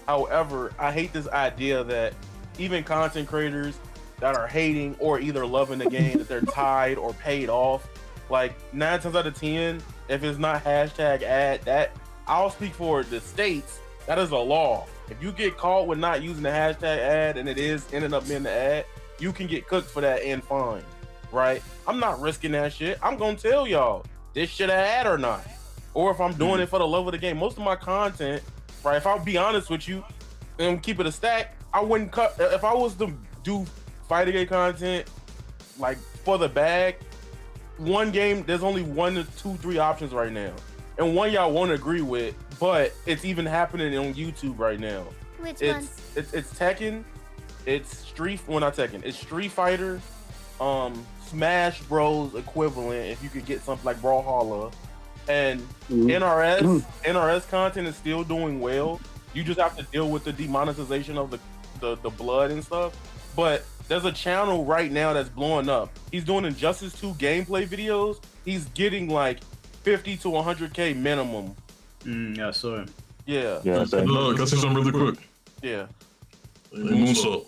However, I hate this idea that even content creators that are hating or either loving the game, that they're tied or paid off. Like 9 times out of 10, if it's not hashtag ad, that I'll speak for the states, that is a law. If you get caught with not using the hashtag ad and it is ending up being the ad, you can get cooked for that and fined, right? I'm not risking that shit. I'm gonna tell y'all this shit an ad or not. Or if I'm doing it for the love of the game, most of my content, right? If I'll be honest with you and keep it a stack, I wouldn't cut. If I was to do fighting game content like for the bag, one game, there's only 1 to 2, 3 options right now, and one y'all won't agree with, but it's even happening on YouTube right now. Which it's, ones? It's Tekken, it's not Tekken, it's Street Fighter, Smash Bros equivalent if you could get something like Brawlhalla, and NRS content is still doing well. You just have to deal with the demonetization of the blood and stuff, but there's a channel right now that's blowing up. He's doing Injustice 2 gameplay videos. He's getting like 50 to 100K minimum. Yeah, I saw him. Yeah. Can I say something really quick? Yeah. Hey, Moonsault.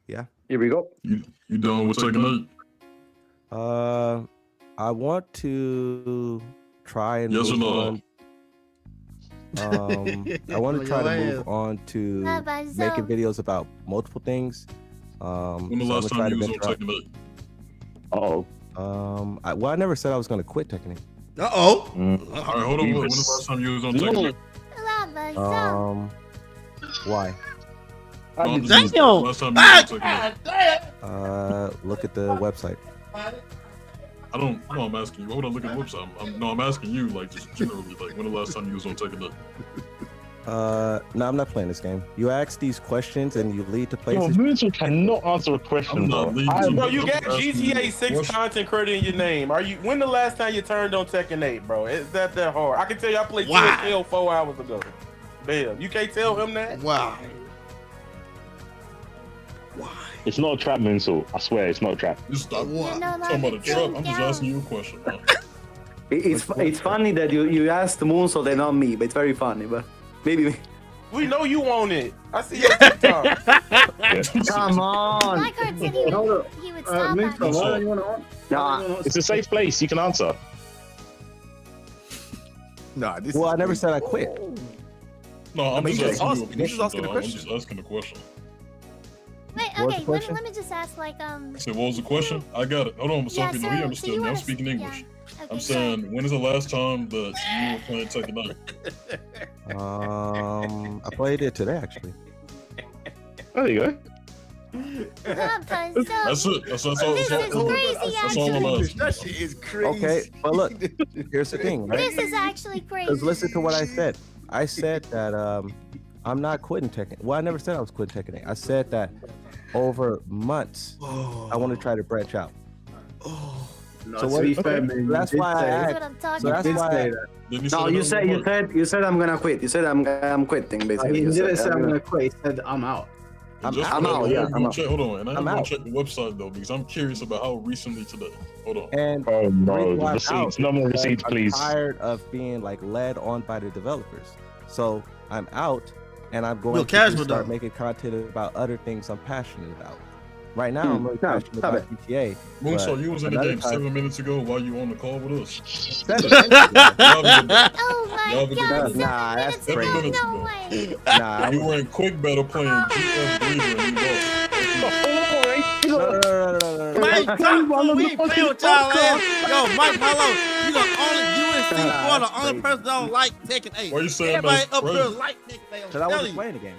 Yeah. Here we go. You done with Tekken 8? I want to try and yes or move no? on. I want to try to move on to making videos about multiple things. When the last time you was on Tekken 8? Well, I never said I was going to quit Tekken 8. All right, hold on. When the last time you was on Tekken 8? Why? Last time you was on Tekken 8. Look at the website. No, I'm asking you. Hold on, look at the website. I'm asking you, like, just generally, like, when the last time you was on Tekken 8? No, I'm not playing this game. You ask these questions and you lead to places. No, Moonsault cannot answer a question, bro. Bro, you got GTA 6 content credit in your name. When the last time you turned on Tekken 8, bro? Is that hard? I can tell you I played TSL 4 hours ago. Bam. You can't tell him that? Wow. It's not a trap, Moonsault. I swear, it's not a trap. You stop talking about a trap. I'm just asking you a question. It's funny that you asked Moonsault and not me, but it's very funny. But maybe we know you want it. I see your TikTok. Come on. Blackheart said he would stop at It's a safe place. You can answer. Nah, well, I never said I quit. No, I'm just asking you a question. asking a question. I'm just asking a question. Wait, okay, let me just ask, like, So what was the question? I got it. Hold on, Sophie. so he understood you me. I'm wanna- speaking English. Okay, I'm saying, when is the last time that you were playing Tekken 8? I played it today, actually. There you go. That's it. That's all. This is crazy, That's all I'm asking. That shit is crazy. Okay, but look, here's the thing, right? This is actually crazy. Because listen to what I said. I said that I'm not quitting Tekken. Well, I never said I was quitting Tekken 8. I said that over months, I want to try to branch out. No, so to be fair, man, that's why I asked. So that's why. No, you said I'm gonna quit. You said I'm quitting basically. He You didn't said, say I'm gonna quit. He said I'm out. I'm out. Yeah, I'm out. Hold on, and I'm gonna out. check the website though because I'm curious about how recently today. Hold on. And Oh the no, reason the why I'm receipts. out No more is receipts, I'm please. tired of being like led on by the developers. So I'm out, and I'm going Real to casual, start though. making content about other things I'm passionate about. Right now, I'm really passionate about GTA. Moonsault, you was in the game 7 minutes ago while you on the call with us. 7 minutes ago. Oh my god, Nah, that's Seven crazy. minutes no ago. way. Nah, You were in quick battle playing GF Breeder and you lost. no. Mike, we ain't playing with y'all, man. Yo, Mike, hello. You the only person that don't like Tekken 8. Why you saying Everybody that's up here crazy? like Tekken 8. Because I wasn't playing the game.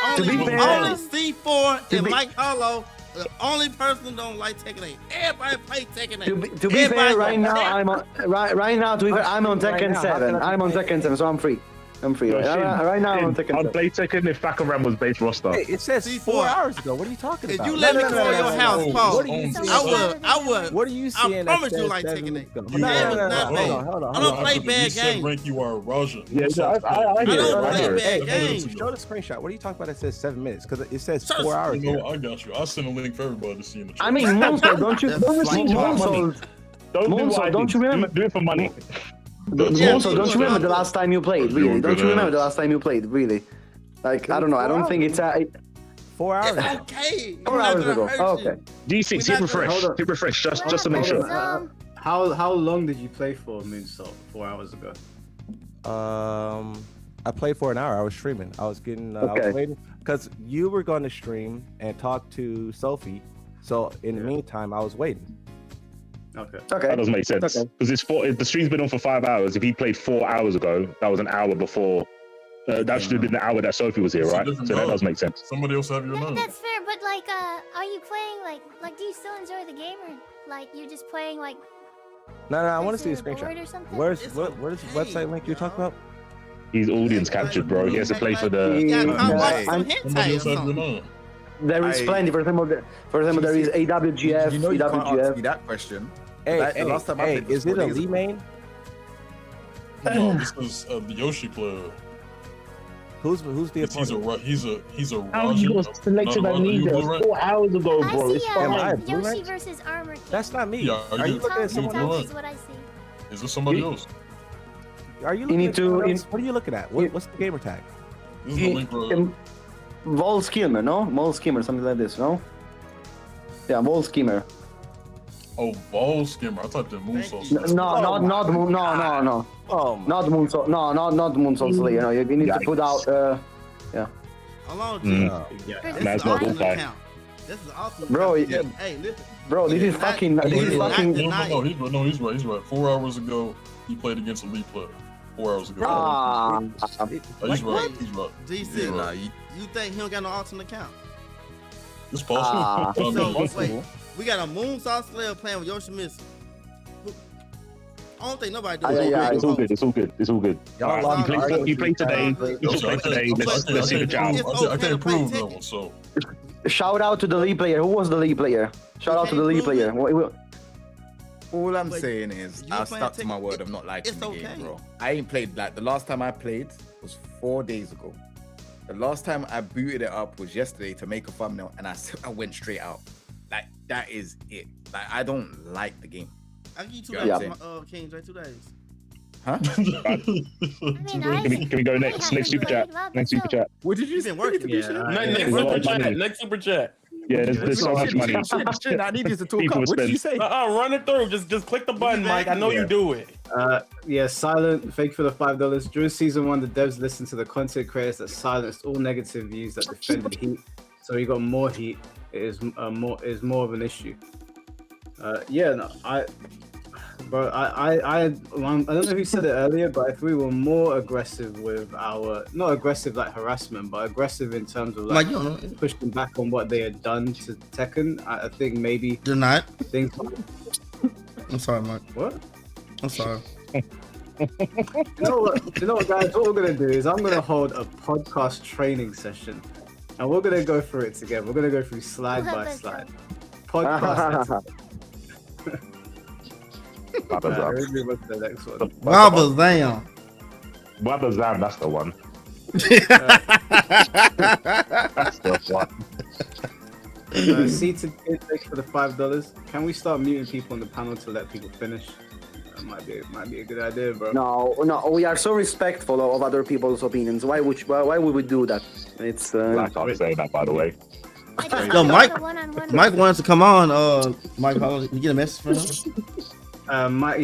Only To be fair- C4 and Mike Hollow, the only person don't like Tekken 8. Everybody play Tekken 8. To be fair, right now I'm on I'm on Tekken 7. I'm on Tekken 7, so I'm free. I'm free. Right now I'm on Tekken 7. I'd play Tekken if Bakaram was base roster. Hey, it says 4 hours ago. What are you talking If about? you let me call your house, Paul, What are you seeing? I would. What are you seeing? I promise that you says like 7 Tekken 8. minutes ago? You No, are- hold on. I don't play After the bad reset games. rank, you are Raja. Yeah, I I I don't play bad Hey, games. show the screenshot. What are you talking about that says 7 minutes? Because it says Show 4 us- hours. You here. know, I got you. I'll send a link for everybody to see in the chat. I mean, Monster, don't you remember? Do it for money. Monster, don't you remember the last time you played? Really? Don't you remember the last time you played? Really? Like, I don't know. I don't think it's 4 hours It's ago. okay. 4 hours ago. Oh, okay. G6, hit refresh. Hit refresh, just to make sure. How long did you play for Moonsault? 4 hours ago. I played for an hour. I was streaming. I was getting. I was waiting because you were going to stream and talk to Sophie. So in the meantime, I was waiting. Okay. That doesn't make sense. Because the stream's been on for 5 hours. If he played 4 hours ago, that was an hour before. That should have been the hour that Sophie was here, right? So that does make sense. Somebody else have your number. That's fair, but like, are you playing like do you still enjoy the game or like you're just playing like? No, I want to see a board or screenshot. something? Where's the website link you're talking about? He's audience captured, bro. He has to play for the. There is plenty. For example, there is AWGF, You know you can't ask me EWGF. that question. Hey, Like, the last time I played was is it 4 a days Lee ago. main? No, this is the Yoshi player. Who's the opponent? He's a How you was selected Amnesia 4 hours ago, bro? It's I fine. see Yoshi versus Armor King. That's not me. Yeah, Are you looking at someone Blue else? Is what I see. Is this somebody else? Are you looking at someone else? What are you looking at? What's the gamer tag? This is the link, bro. Vol Skimmer, no? Vol Skimmer, something like this, no? Yeah, Vol Skimmer. Oh, ball skimmer. I typed in Moonsault. No, not Not Moonsault. No, not Moonsault Slayer. No, you need to put out. Yeah. How long? That's not good, guy. This is awesome. Bro, hey, listen. Bro, this is fucking. No, he's right. 4 hours ago, he played against a Elite player. 4 hours ago. He's right. He's right. DC, you think he don't got no alternate account? It's possible. So, wait, we got a Moonsault Slayer playing with Yoshimitsu. I don't think nobody does It's all good. It's all good. You played today. I can't prove that one, so. Shout out to the lead player. Who was the lead player? Shout out to the lead player. All I'm saying is I stuck to my word of not liking the game, bro. I ain't played like the last time I played was 4 days ago. The last time I booted it up was yesterday to make a thumbnail, and I went straight out. Like that is it. Like I don't like the game. I'll give you 2 You days. know what I'm Kings, right? 2 days. Huh? Can we go next super chat? Next super chat. What did you say? Next super chat. Yeah, there's so much money. Shit, I need you to talk People up. What did you spend. say? Run it through. Just click the button, Mike. I know you do it. Yeah, Silent, thank you for the $5. During season 1, the devs listened to the content creators that silenced all negative views that defended heat, so he got more heat. It is more of an issue. I don't know if you said it earlier, but if we were more aggressive with our, not aggressive like harassment, but aggressive in terms of like pushing back on what they had done to Tekken, I think maybe they're not. Things. I'm sorry, Mark. What? I'm sorry. You know what, guys? What we're gonna do is I'm gonna hold a podcast training session, and we're gonna go through it together. We're gonna go through slide by slide. Podcast. What's the next one? Wabazam. Wabazam, that's the one. That's the one. Seated kid, thanks for the $5. Can we start muting people on the panel to let people finish? That might be a good idea, bro. No, we are so respectful of other people's opinions. Why would we do that? It's I can't say that, by the way. Yo, Mike wants to come on. Mike, you get a message from him? Mike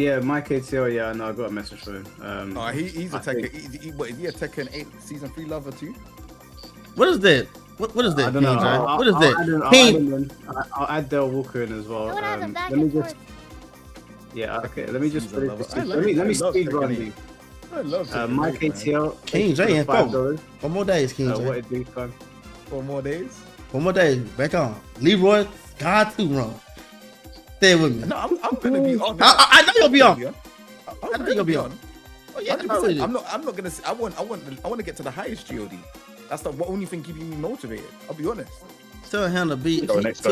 ATL, yeah, no, I got a message for him. He's a Tekken. Is he a Tekken 8 Season 3 lover too? What is that? What is that? I don't know. What is that? I'll add Del Walker in as well. Let me just. Yeah, okay. Let me just. Let me speed run these. I love Mike ATL. King J and $4. 4 more days, King J. What it do, fun? 4 more days? 4 more days. Back on. Leroy, God 2 run. Stay with me. No, I'm gonna be on. I know you'll be on. I know you'll be on. Oh yeah, I'm not gonna. I want to get to the highest GOD. That's the only thing keeping me motivated. I'll be honest. Still handle beat. Go next.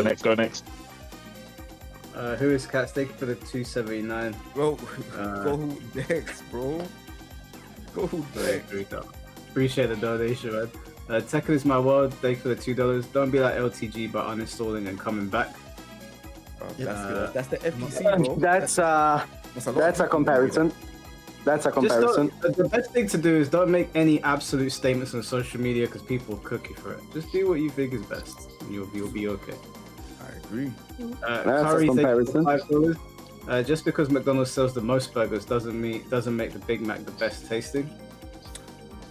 Who is Cat Steak for the 279? Bro, go next, bro. Go next. Appreciate the donation, man. Tekken is my world. Thank you for the $2. Don't be like LTG by uninstalling and coming back. That's the FPC, bro. That's a comparison. That's a comparison. The best thing to do is don't make any absolute statements on social media because people will cook you for it. Just do what you think is best, and you'll be okay. I agree. That's a comparison. $5. Just because McDonald's sells the most burgers doesn't make the Big Mac the best tasting.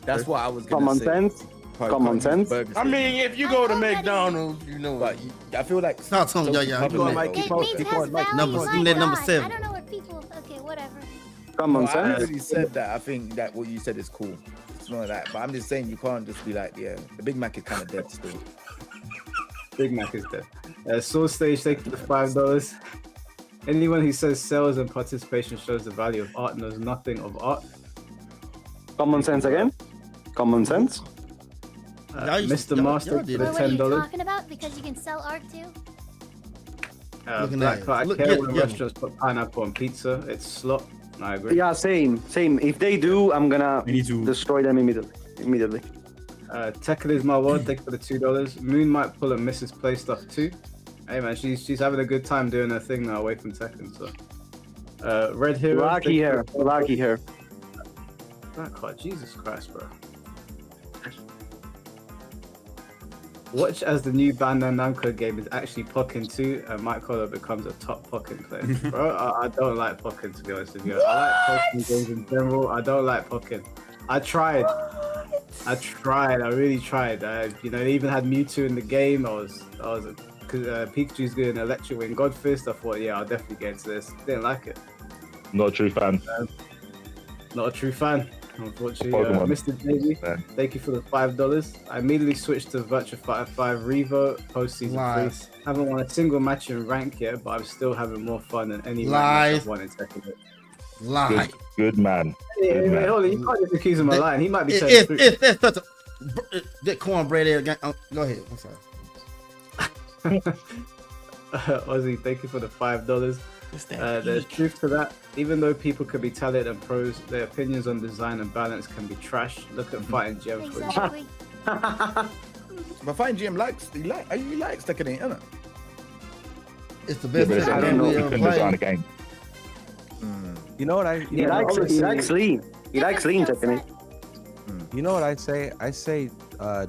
That's what I was gonna say. Common sense. I mean, if you go to McDonald's, you know. But I feel like Stop telling y'all. Numbers. Give me that number 7. I don't know what people. Okay, whatever. Common I sense. already said that. I think that what you said is cool. It's not that. But I'm just saying you can't just be like, yeah, the Big Mac is kind of dead still. Big Mac is dead. Soul Stage, thank you for the $5. Anyone who says sales and participation shows the value of art knows nothing of art. Common sense again. Common sense. Mr. Master for the $10. What are you talking about? Because you can sell art too? Black Card, I care when restaurants put pineapple on pizza. It's slop. I agree. Yeah, same. If they do, I'm gonna destroy them immediately. Tekken is my world. Thank you for the $2. Moon might pull a Mrs. Play stuff too. Hey man, she's having a good time doing her thing now away from Tekken. So, Red Hero. Lucky her. Black Card, Jesus Christ, bro. Watch as the new Bandai Namco game is actually Pokken 2 and Mike Collar becomes a top Pokken player. Bro, I don't like Pokken, to be honest with you. I like Pokken games in general. I don't like Pokken. I tried. I really tried. They even had Mewtwo in the game. Because Pikachu's doing Electric Wing God Fist. I thought, yeah, I'll definitely get into this. Didn't like it. Not a true fan. Not a true fan. Unfortunately, Mr. JB, thank you for the $5. I immediately switched to Virtua Fighter 5 Revo post season 3. Haven't won a single match in rank yet, but I'm still having more fun than any match I've won in Tekken. Lie. Good man. Yeah, hold on, you can't just accuse him of lying. He might be telling the truth. It's such a that cornbread there again. Go ahead. I'm sorry. Ozzy, thank you for the $5. There's truth to that. Even though people could be talented and pros, their opinions on design and balance can be trash. Look at Fighting Gems for Exactly. But Fighting GM likes Tekken 8, isn't it? It's the best. I don't know if you can design a game. You know what I? He likes lean. He likes lean, Tekken 8. You know what I say? I say,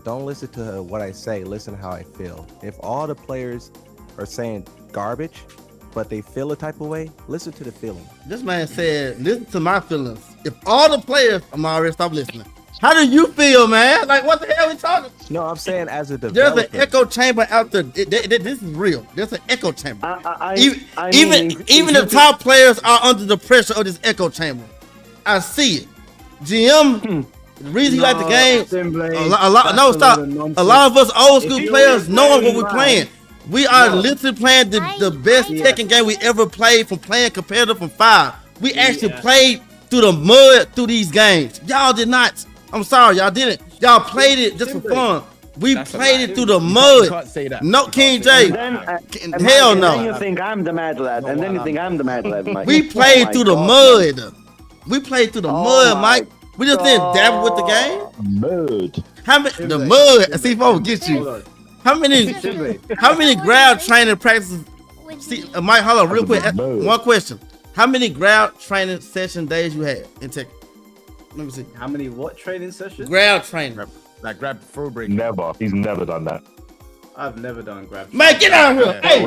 don't listen to what I say. Listen to how I feel. If all the players are saying garbage, but they feel a type of way, listen to the feeling. This man said, listen to my feelings. If all the players, I'm already stop listening. How do you feel, man? Like, what the hell are we talking? No, I'm saying as a developer. There's an echo chamber out there. This is real. There's an echo chamber. Even the top players are under the pressure of this echo chamber. I see it. GM, the reason he like the game, a lot of us old school players knowing what we're playing. We are literally playing the best Tekken game we ever played from playing competitive from 5. We actually played through the mud through these games. Y'all did not. I'm sorry, y'all didn't. Y'all played it just for fun. We played it through the mud. You can't say that. No, King J. Hell no. And then you think I'm the mad lad. Mike. We played through the mud. We played through the mud, Mike. We just didn't dabble with the game. Mud. The mud. See if I will get you. How many ground training practices? See, Mike, hold on real quick. One question. How many ground training session days you had in Tekken? Let me see. How many what training sessions? Ground training. Like grab throw break. Never. He's never done that. I've never done grab. Man, get out of here! Hey,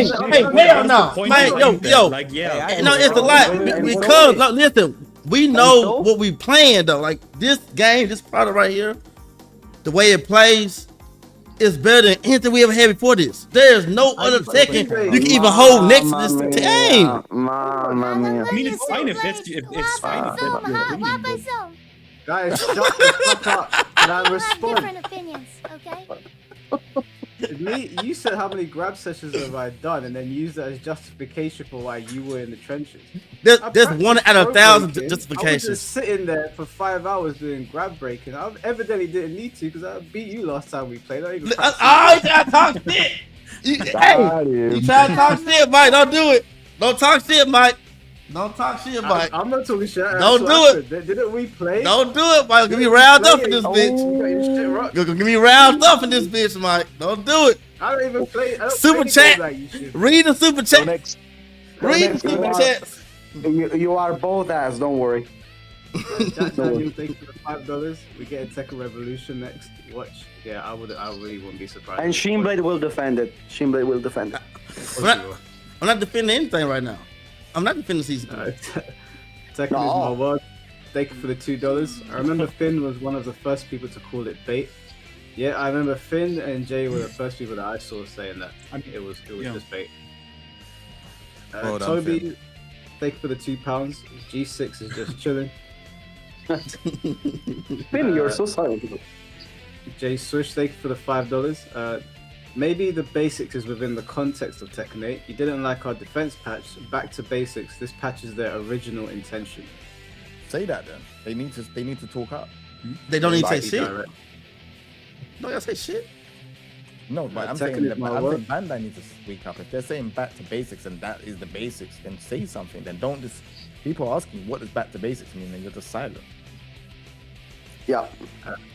hell no, man, yo, like, yeah, no, it's a lot because look, listen, we know what we playing though. Like this game, this product right here, the way it plays is better than anything we ever had before this. There's no other Tekken you can even hold next to this game. I mean, it's fine if it's fine. Guys, shut the fuck up. Can I respond? Different opinions, okay? You said how many grab sessions have I done, and then used that as justification for why you were in the trenches. There's 1 out of 1,000 I was justifications. just sitting there for 5 hours doing grab breaking. I evidently didn't need to because I beat you last time we played. You try to talk shit. You try to talk shit, Mike. Don't do it. Don't talk shit, Mike. Don't talk shit, Mike. I'm not talking shit. Don't do it. Didn't we play? Don't do it, Mike. Get me riled up in this bitch. Get me riled up in this bitch, Mike. Don't do it. I don't even play. Super chat. Read the super chat. Read the super chats. You are both ass. Don't worry. Jack Daniel, thank you for the $5. We get a Tekken Revolution next. Watch. Yeah, I really wouldn't be surprised. And ShinBlade will defend it. ShinBlade will defend it. I'm not defending anything right now. I'm not defending season 3. Tekken is my word. Thank you for the $2. I remember Finn was one of the first people to call it bait. Yeah, I remember Finn and Jay were the first people that I saw saying that. It was just bait. Well done, Toby, Finn. thank you for the £2. G6 is just chilling. Finn, you're so silent. Jay Swish, thank you for the $5. Maybe the basics is within the context of Tekken 8. You didn't like our defense patch. Back to basics. This patch is their original intention. Say that then. They need to talk up. They don't need to say shit. No, gotta say shit. No, but I'm saying Bandai needs to speak up. If they're saying back to basics and that is the basics, then say something. Then don't just people are asking what does back to basics mean, and you're just silent. Yeah.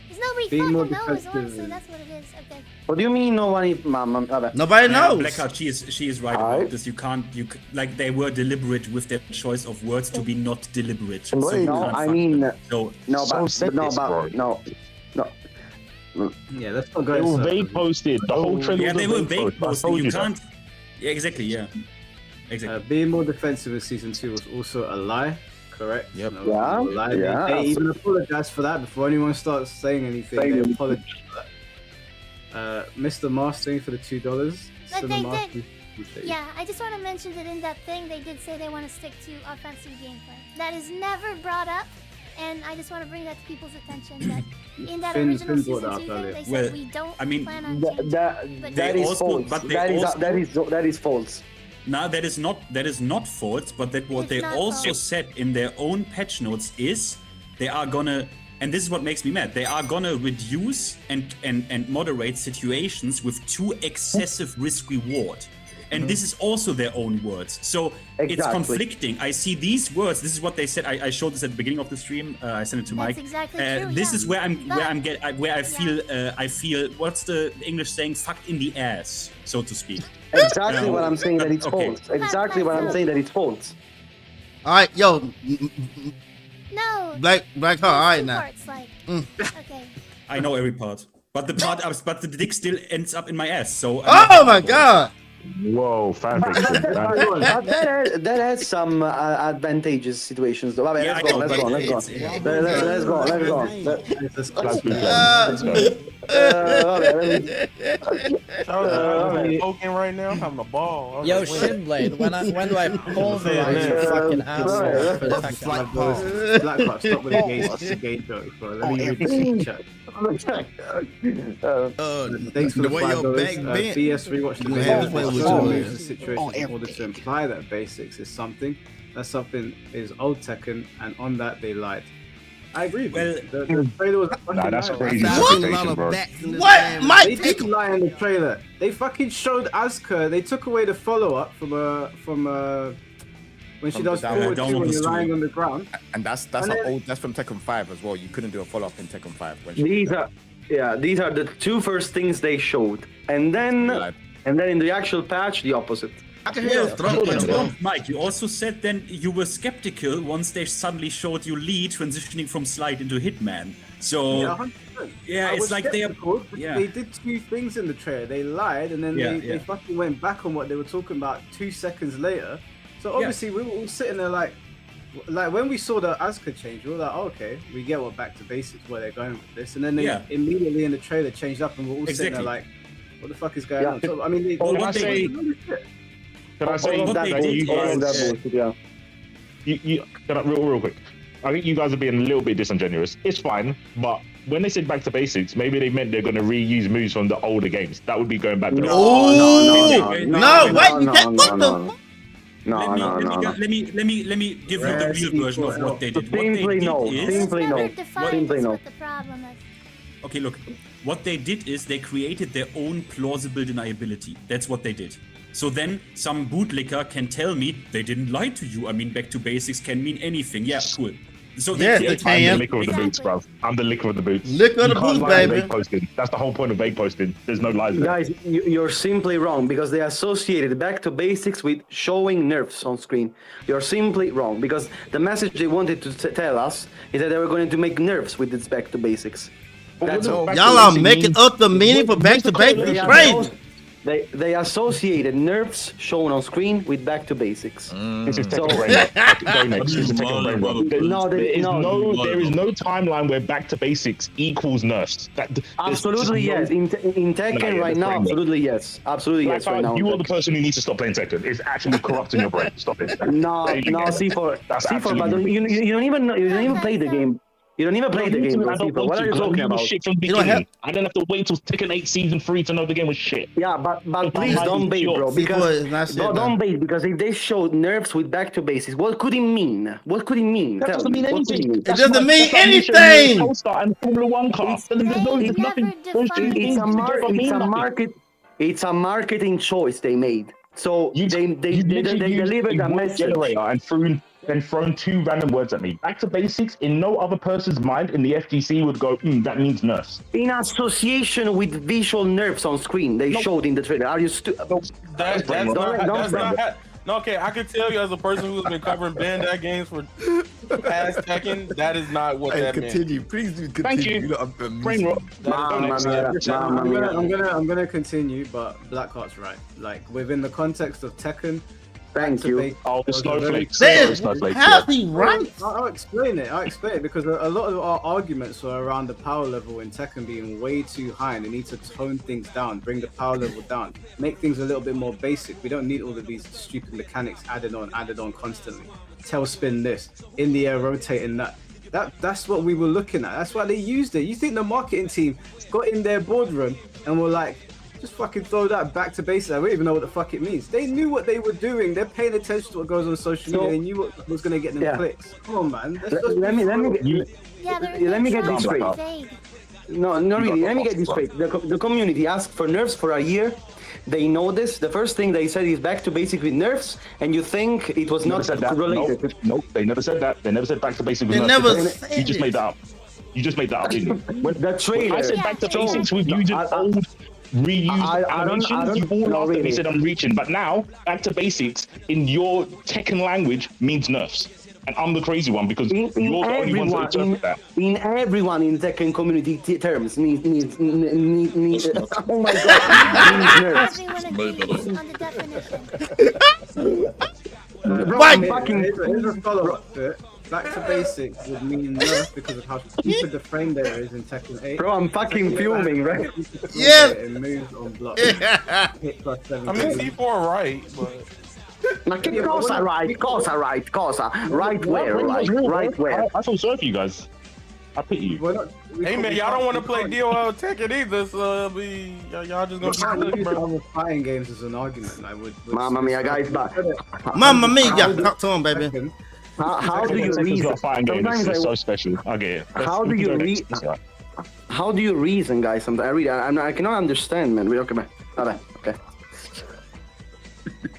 There's nobody fucking knows, honestly, that's what it is. Okay. What do you mean nobody? Nobody knows. Blackheart, she is right about this. You like they were deliberate with their choice of words to be not deliberate. So No. Yeah, that's not going. They posted the whole trailer. Yeah, they were vague posting. You can't. Yeah, exactly. Yeah. Exactly. Being more defensive in season 2 was also a lie. Correct. Yep. They even apologize for that before anyone starts saying anything. They apologize for that. Mr. Mastering for the $2. But they did. Yeah, I just want to mention that in that thing they did say they want to stick to offensive gameplay. That is never brought up, and I just want to bring that to people's attention. That in that original season 2 thing, they said we don't plan on changing. That is false. That is false. No, that is not false, but that what they also said in their own patch notes is they are gonna, and this is what makes me mad, they are gonna reduce and moderate situations with too excessive risk reward. And this is also their own words. So it's conflicting. I see these words. This is what they said. I showed this at the beginning of the stream. I sent it to Mike. Exactly true, this is where I feel what's the English saying? Fucked in the ass, so to speak. Exactly what I'm saying that it's false. Exactly what I'm saying that it's false. All right, yo. No. Black Heart. All right now. Okay. I know every part, but the dick still ends up in my ass. So. Oh my god. Whoa, fanfiction. that has some advantageous situations though. Let's go. Poking right now, I'm having a ball. Yo, ShinBlade, when do I pulverize your fucking asshole for the fact that Blackheart, stop with the gay joke, bro. Let me read the super chat. Thanks for the $5. BS rewatch the the situation in order to imply that basics is something. That something is old Tekken, and on that they lied. I agree. Well, the trailer was that's crazy. What? Mike, they didn't lie in the trailer. They fucking showed Asuka. They took away the follow-up from when she does forward two when you're lying on the ground. And that's from Tekken 5 as well. You couldn't do a follow-up in Tekken 5. When these are the two first things they showed, and then in the actual patch, the opposite. I can hear Mike, you also said then you were skeptical once they suddenly showed you Lee transitioning from Slide into Hitman. So Yeah, 100%. yeah, I it's was like they are. skeptical, but Yeah. They did two things in the trailer. They lied, and then they fucking went back on what they were talking about 2 seconds later. So obviously we were all sitting there like when we saw the Asuka change, we were like, oh, okay, we get what back to basics where they're going with this, and then they immediately in the trailer changed up, and we're all sitting there like, what the fuck is going on? So, I mean, Can I say that real quick? I think you guys are being a little bit disingenuous. It's fine, but when they said back to basics, maybe they meant they're going to reuse moves from the older games. That would be going back to Let me give you the real version of what they did. Simply no. Okay, look. What they did is they created their own plausible deniability. That's what they did. So then some bootlicker can tell me they didn't lie to you. I mean, back to basics can mean anything. Yeah, cool. So they I'm the liquor of the boots, bro. I'm the liquor of the boots. Liquor of the boots, baby. That's the whole point of vague posting. There's no lies there. Guys, you're simply wrong because they associated back to basics with showing nerfs on screen. You're simply wrong because the message they wanted to tell us is that they were going to make nerfs with this back to basics. That's all. Y'all are making up the meaning for back to basics. It's crazy. They associated nerfs shown on screen with back to basics. This is Tekken There is no timeline where back to basics equals nerfs. Absolutely yes. In Tekken right now, absolutely yes. Absolutely yes. Right now, you are the person who needs to stop playing Tekken. It's actually corrupting your brain. Stop it. No, C4, but you don't even play the game. You don't even play the game. What are you talking about? Shit from the beginning. I didn't have to wait till Tekken 8 Season 3 to know the game was shit. Yeah, but please don't bait, bro. Because don't bait, because if they showed nerfs with back to basics, what could it mean? What could it mean? That doesn't mean anything. It doesn't mean anything. It's a marketing choice they made. So they delivered a message. And thrown 2 random words at me. Back to basics, in no other person's mind in the FGC would go, that means nerfs. In association with visual nerfs on screen, they showed in the trailer. Are you That's not. No, okay, I can tell you as a person who's been covering Bandai games for past Tekken, that is not what that meant. Please do continue. Thank you. I'm gonna continue, but Blackheart's right. Like within the context of Tekken. Thank you. Oh, the snowflakes. How's he right? I'll explain it. Because a lot of our arguments are around the power level in Tekken being way too high, and they need to tone things down, bring the power level down, make things a little bit more basic. We don't need all of these stupid mechanics added on constantly. Tailspin this, in the air rotating that. That's what we were looking at. That's why they used it. You think the marketing team got in their boardroom and were like, just fucking throw that back to basics. I don't even know what the fuck it means. They knew what they were doing. They're paying attention to what goes on social media. They knew what was going to get them clicks. Come on, man. Let me get this straight. No, really. Let me get this straight. The community asked for nerfs for a year. They know this. The first thing they said is back to basics with nerfs, and you think it was not related. Nope, they never said that. They never said back to basics with nerfs. You just made that up. You just made that up, didn't you? The trailer. I said back to basics with using old reused animations. You all laughed at me, said I'm reaching, but now back to basics in your Tekken language means nerfs, and I'm the crazy one because you're the only ones that interpret that. In everyone in Tekken community terms means oh my god, means nerfs. Here's a follow-up to it. Back to basics would mean nerf because of how stupid the frame there is in Tekken 8. Bro, I'm fucking fuming, right? Yeah. It moves on blocks. Hit plus 7. I mean, C4 right, but. Right where? I feel sorry for you guys. I pity you. Hey man, y'all don't want to play DOL Tekken either, so y'all just gonna use other fighting games as an argument. I would. Mamma mia, guys, but Mamma mia, talk to him, baby. How do you reason? Sometimes it's so special. I get it. How do you reason? How do you reason, guys? Sometimes I cannot understand, man. Okay, man. Okay.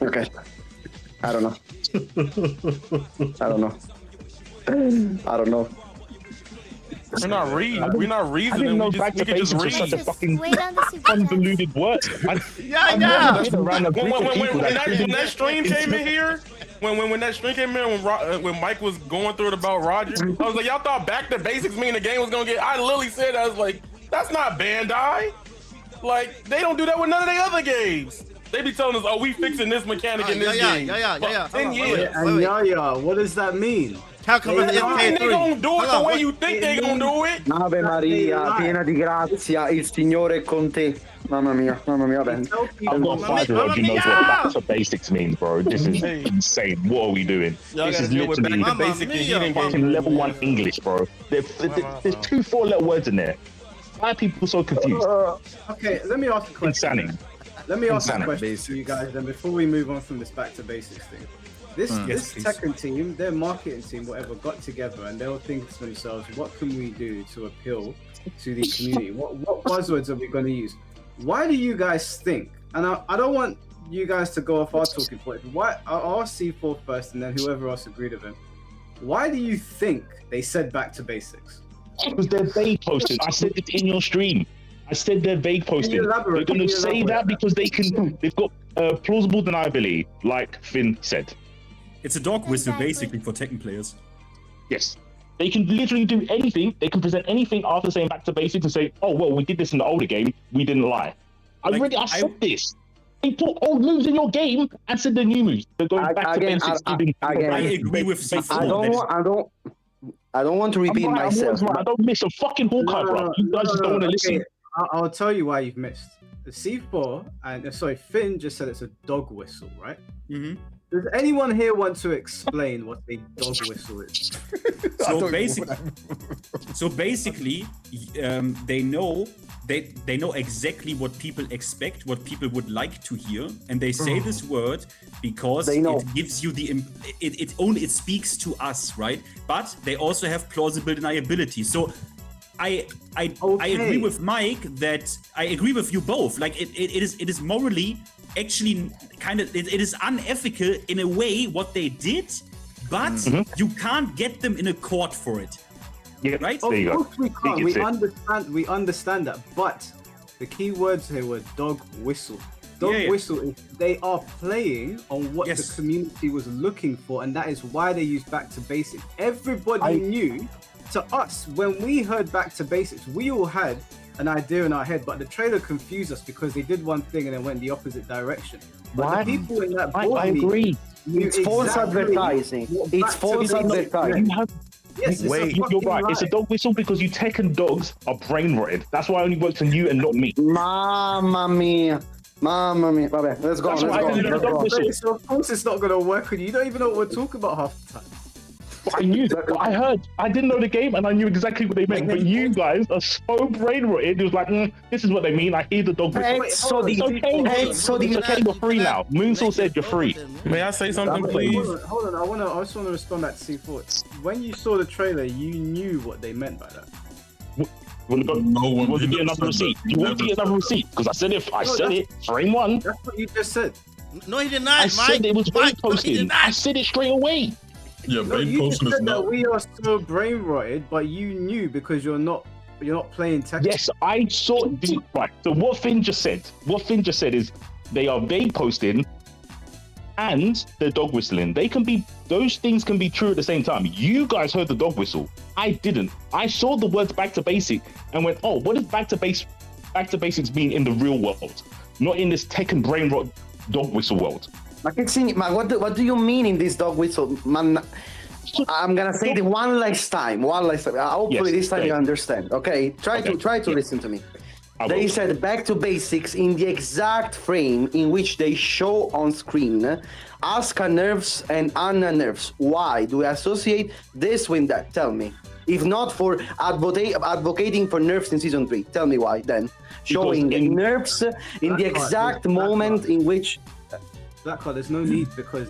Okay. I don't know. We're not reading. We're not I reasoning. didn't know We back to can just basics was read. such a fucking Wait on the super convoluted word. Yeah. When that stream came in here, when that stream came in, when Mike was going through it about Roger, I was like, y'all thought back to basics mean the game was gonna get. I literally said, I was like, that's not Bandai. Like, they don't do that with none of their other games. They be telling us, oh, we fixing this mechanic in this game. Yeah. 10 years. And Yaya, what does that mean? Calculate the They MK3. gonna do it the way you think they gonna do it. Ave Maria, piena di grazia, il Signore è con te. Mamma mia, vabbè. I've got a 5-year-old who knows what back to basics means, bro. This is insane. What are we doing? This is literally fucking level 1 English, bro. There's 2 4-letter words in there. Why are people so confused? Okay, let me ask a question. Insanity. Let me ask a Insanity. question to you guys then before we move on from this back to basics thing. This Tekken team, their marketing team, whatever, got together and they were thinking to themselves, what can we do to appeal to the community? What buzzwords are we going to use? Why do you guys think, and I don't want you guys to go off our talking point, I'll ask C4 first and then whoever else agreed with him. Why do you think they said back to basics? Because they're vague posting. I said it in your stream. I said they're vague posting. They're going to say that because they've got plausible deniability, like Finn said. It's a dog whistle basically for Tekken players. Yes. They can literally do anything. They can present anything after saying back to basics and say, oh, well, we did this in the older game. We didn't lie. I said this. They put old moves in your game and said the new moves. They're going back to basics. I agree with C4. I don't want to repeat myself. I don't miss a fucking Hawkeye, bro. You guys just don't want to listen. I'll tell you why you've missed. The C4 and Finn just said it's a dog whistle, right? Mm-hmm. Does anyone here want to explain what a dog whistle is? So basically, they know exactly what people expect, what people would like to hear, and they say this word because it gives you it speaks to us, right? But they also have plausible deniability. So I agree with Mike that I agree with you both. Like it is morally actually kind of it is unethical in a way what they did, but you can't get them in a court for it. Yeah, right? Of course we can't. We understand that, but the key words here were dog whistle. Dog whistle is they are playing on what the community was looking for, and that is why they used back to basics. Everybody knew. To us, when we heard back to basics, we all had an idea in our head, but the trailer confused us because they did one thing and then went the opposite direction. But the people in that board I agree. It's false advertising. It's false advertising. Yes, wait, you're right. It's a dog whistle because you Tekken dogs are brain rotted. That's why it only works on you and not me. Mamma mia. Vabbè, let's go. So of course it's not going to work on you. You don't even know what we're talking about half the time. I knew that. I heard. I didn't know the game, and I knew exactly what they meant. But you guys are so brain rotted. It was like, this is what they mean. I hear the dog whistle. It's okay. You're free now. Moonsaw said you're free. May I say something, please? Hold on. I just want to respond back to C4. When you saw the trailer, you knew what they meant by that. No one wanted to get another receipt. You want to get another receipt because I said it. I said it. Frame one. That's what you just said. No, he did not. I said it was brain posting. I said it straight away. Yeah, brain you posting just is said not. that we are so brain rotted, but you knew because you're not playing Tekken. Yes, I saw the right. So what Finn just said is they are vague posting and they're dog whistling. Those things can be true at the same time. You guys heard the dog whistle. I didn't. I saw the words back to basic and went, oh, what does back to basics mean in the real world? Not in this Tekken brain rot dog whistle world. What do you mean in this dog whistle? Man, I'm gonna say it one last time. Hopefully this time you understand. Okay, try to listen to me. They said back to basics in the exact frame in which they show on screen. Asuka nerfs and Anna nerfs. Why do we associate this with that? Tell me. If not for advocating for nerfs in season 3, tell me why then. Showing nerfs in the exact moment in which. Blackcard, there's no need because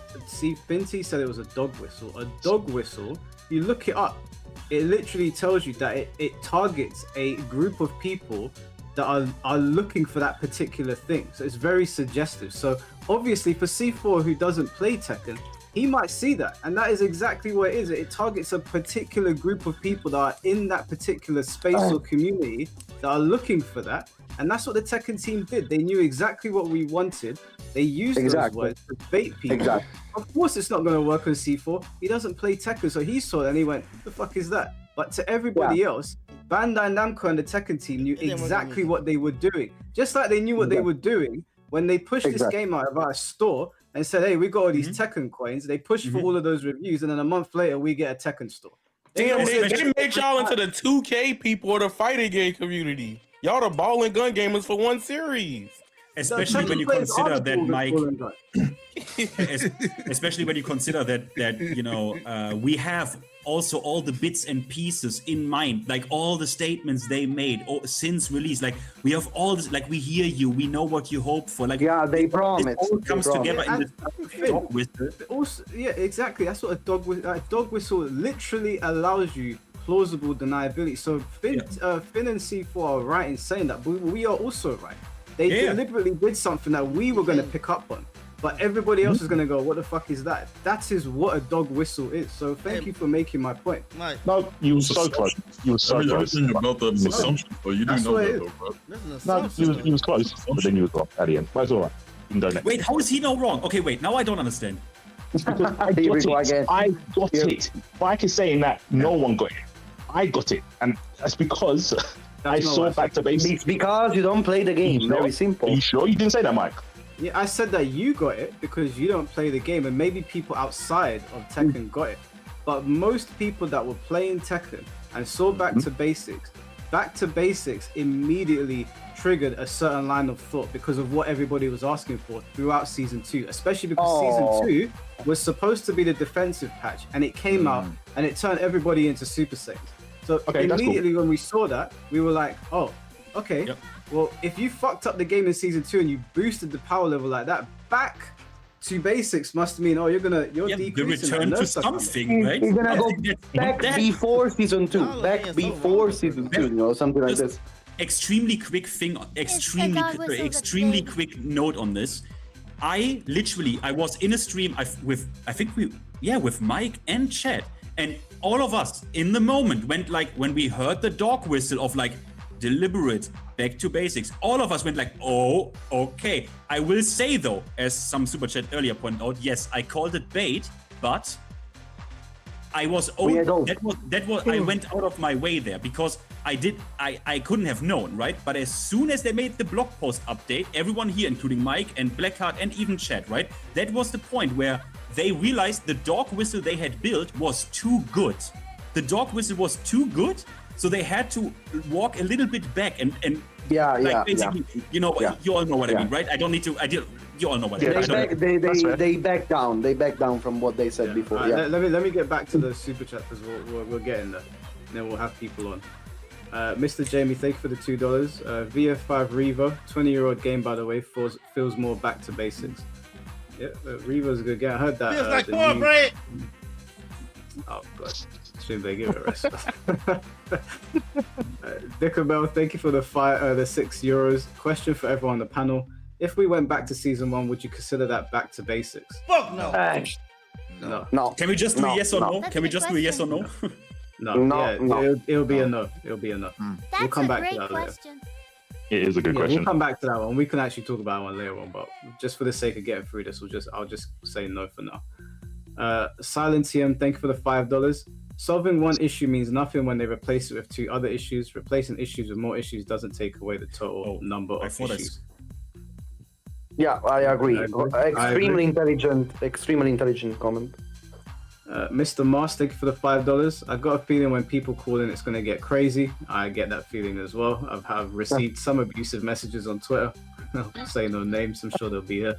Binti said it was a dog whistle. A dog whistle, you look it up, it literally tells you that it targets a group of people that are looking for that particular thing. So it's very suggestive. So obviously for C4 who doesn't play Tekken, he might see that, and that is exactly what it is. It targets a particular group of people that are in that particular space or community that are looking for that, and that's what the Tekken team did. They knew exactly what we wanted. They used those words to bait people. Of course, it's not going to work on C4. He doesn't play Tekken, so he saw it and he went, "What the fuck is that?" But to everybody else, Bandai Namco and the Tekken team knew exactly what they were doing. Just like they knew what they were doing when they pushed this game out of our store and said, "Hey, we got all these Tekken coins." They pushed for all of those reviews, and then a month later, we get a Tekken store. Damn, they made y'all into the 2K people or the fighting game community. Y'all the ball and gun gamers for one series. Especially when you consider that, Mike. Especially when you consider that you know we have also all the bits and pieces in mind, like all the statements they made since release. Like we have all this, like we hear you, we know what you hope for. Like they promise. It all comes together in this dog whistle. Also, yeah, exactly. That's what a dog whistle literally allows you. Plausible deniability. So Finn and C4 are right in saying that, but we are also right. They deliberately did something that we were going to pick up on, but everybody else is going to go, "What the fuck is that?" That is what a dog whistle is. So thank you for making my point. No, you were so close. You were so close. Everything about that is assumption, but you do know that though, bro. No, you was close, but then you was wrong at the end. But it's all right. You can go next. Wait, how is he now wrong? Okay, wait, now I don't understand. Because I got it. I got it. Mike is saying that no one got it. I got it, and that's because I saw back to basics. It's because you don't play the game. Very simple. Are you sure you didn't say that, Mike? Yeah, I said that you got it because you don't play the game, and maybe people outside of Tekken got it. But most people that were playing Tekken and saw Back to Basics immediately triggered a certain line of thought because of what everybody was asking for throughout Season 2, especially because Season 2 was supposed to be the defensive patch, and it came out and it turned everybody into Super Saiyans. So immediately when we saw that, we were like, "Oh, okay. Well, if you fucked up the game in Season 2 and you boosted the power level like that, Back to Basics must mean, you're decreasing the return to something, right? You're gonna go back before Season 2, back before Season 2, you know, something like this." Extremely quick thing, extremely quick note on this. I was in a stream with Mike and Chad, and all of us in the moment went like, when we heard the dog whistle of like deliberate Back to Basics, all of us went like, "Oh, okay." I will say though, as some super chat earlier pointed out, yes, I called it bait, but I was I went out of my way there because I couldn't have known, right? But as soon as they made the blog post update, everyone here, including Mike and Blackheart and even Chad, right? That was the point where they realized the dog whistle they had built was too good. The dog whistle was too good, so they had to walk a little bit back and basically, you know, you all know what I mean, right? I don't need to. You all know what I mean. They back down. They back down from what they said before. Let me get back to the super chat because we're getting there. And then we'll have people on. Mr. Jamie, thank you for the $2. VF5 Reva, 20-year-old game by the way, feels more Back to Basics. Yeah, Reva's a good game. I heard that. Feels like corporate. Oh god, assume they give it a rest. Dickerbell, thank you for the €6. Question for everyone on the panel: if we went back to Season 1, would you consider that Back to Basics? Fuck no. No. Can we just do a yes or no? Can we just do a yes or no? No. It'll be a no. It'll be a no. That's we'll come back a to that great later. question. It is a good question. We'll come back to that one. We can actually talk about one later on, but just for the sake of getting through this, I'll just say no for now. Silent TM, thank you for the $5. Solving one issue means nothing when they replace it with two other issues. Replacing issues with more issues doesn't take away the total number of issues. Yeah, I agree. Extremely intelligent comment. Mr. Mars, thank you for the $5. I've got a feeling when people call in, it's going to get crazy. I get that feeling as well. I've received some abusive messages on Twitter. I'll say no names. I'm sure they'll be here.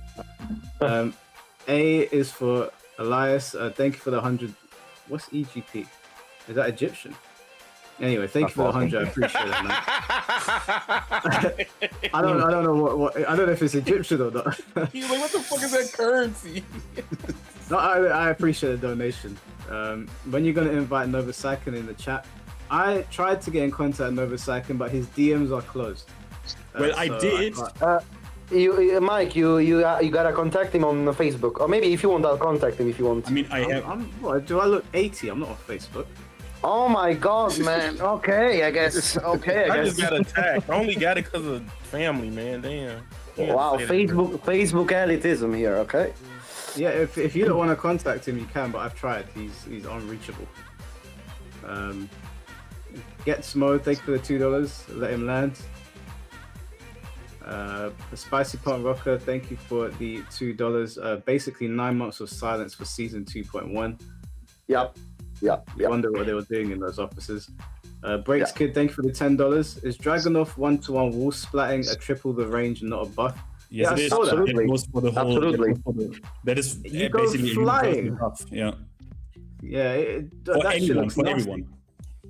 A is for Elias. Thank you for the 100. What's EGP? Is that Egyptian? Anyway, thank you for the 100. I appreciate it, man. I don't know what I don't know if it's Egyptian or not. He's like, what the fuck is that currency? No, I appreciate the donation. When you're gonna invite Nova Saiken in the chat, I tried to get in contact with Nova Saiken, but his DMs are closed. Well, I did. Mike, you gotta contact him on Facebook, or maybe if you want, I'll contact him if you want. I mean, Do I look 80? I'm not on Facebook. Oh my god, man. Okay, I guess. Okay, I just guess. got attacked. I only got it because of family, man. Damn. Wow, Facebook elitism here. Okay. Yeah, if you don't want to contact him, you can, but I've tried. He's unreachable. Get Smo, thank you for the $2. Let him land. The Spicy Punk Rocker, thank you for the $2. Basically 9 months of silence for season 2.1. Yep. Wonder what they were doing in those offices. Breaks Kid, thank you for the $10. Is Dragunov 1-to-1 wall splatting a triple the range and not a buff? Yes, it is. Absolutely. It goes for the whole. Absolutely. That is You go basically flying. buff. Yeah. Yeah, For that shit anyone. looks For nasty. everyone.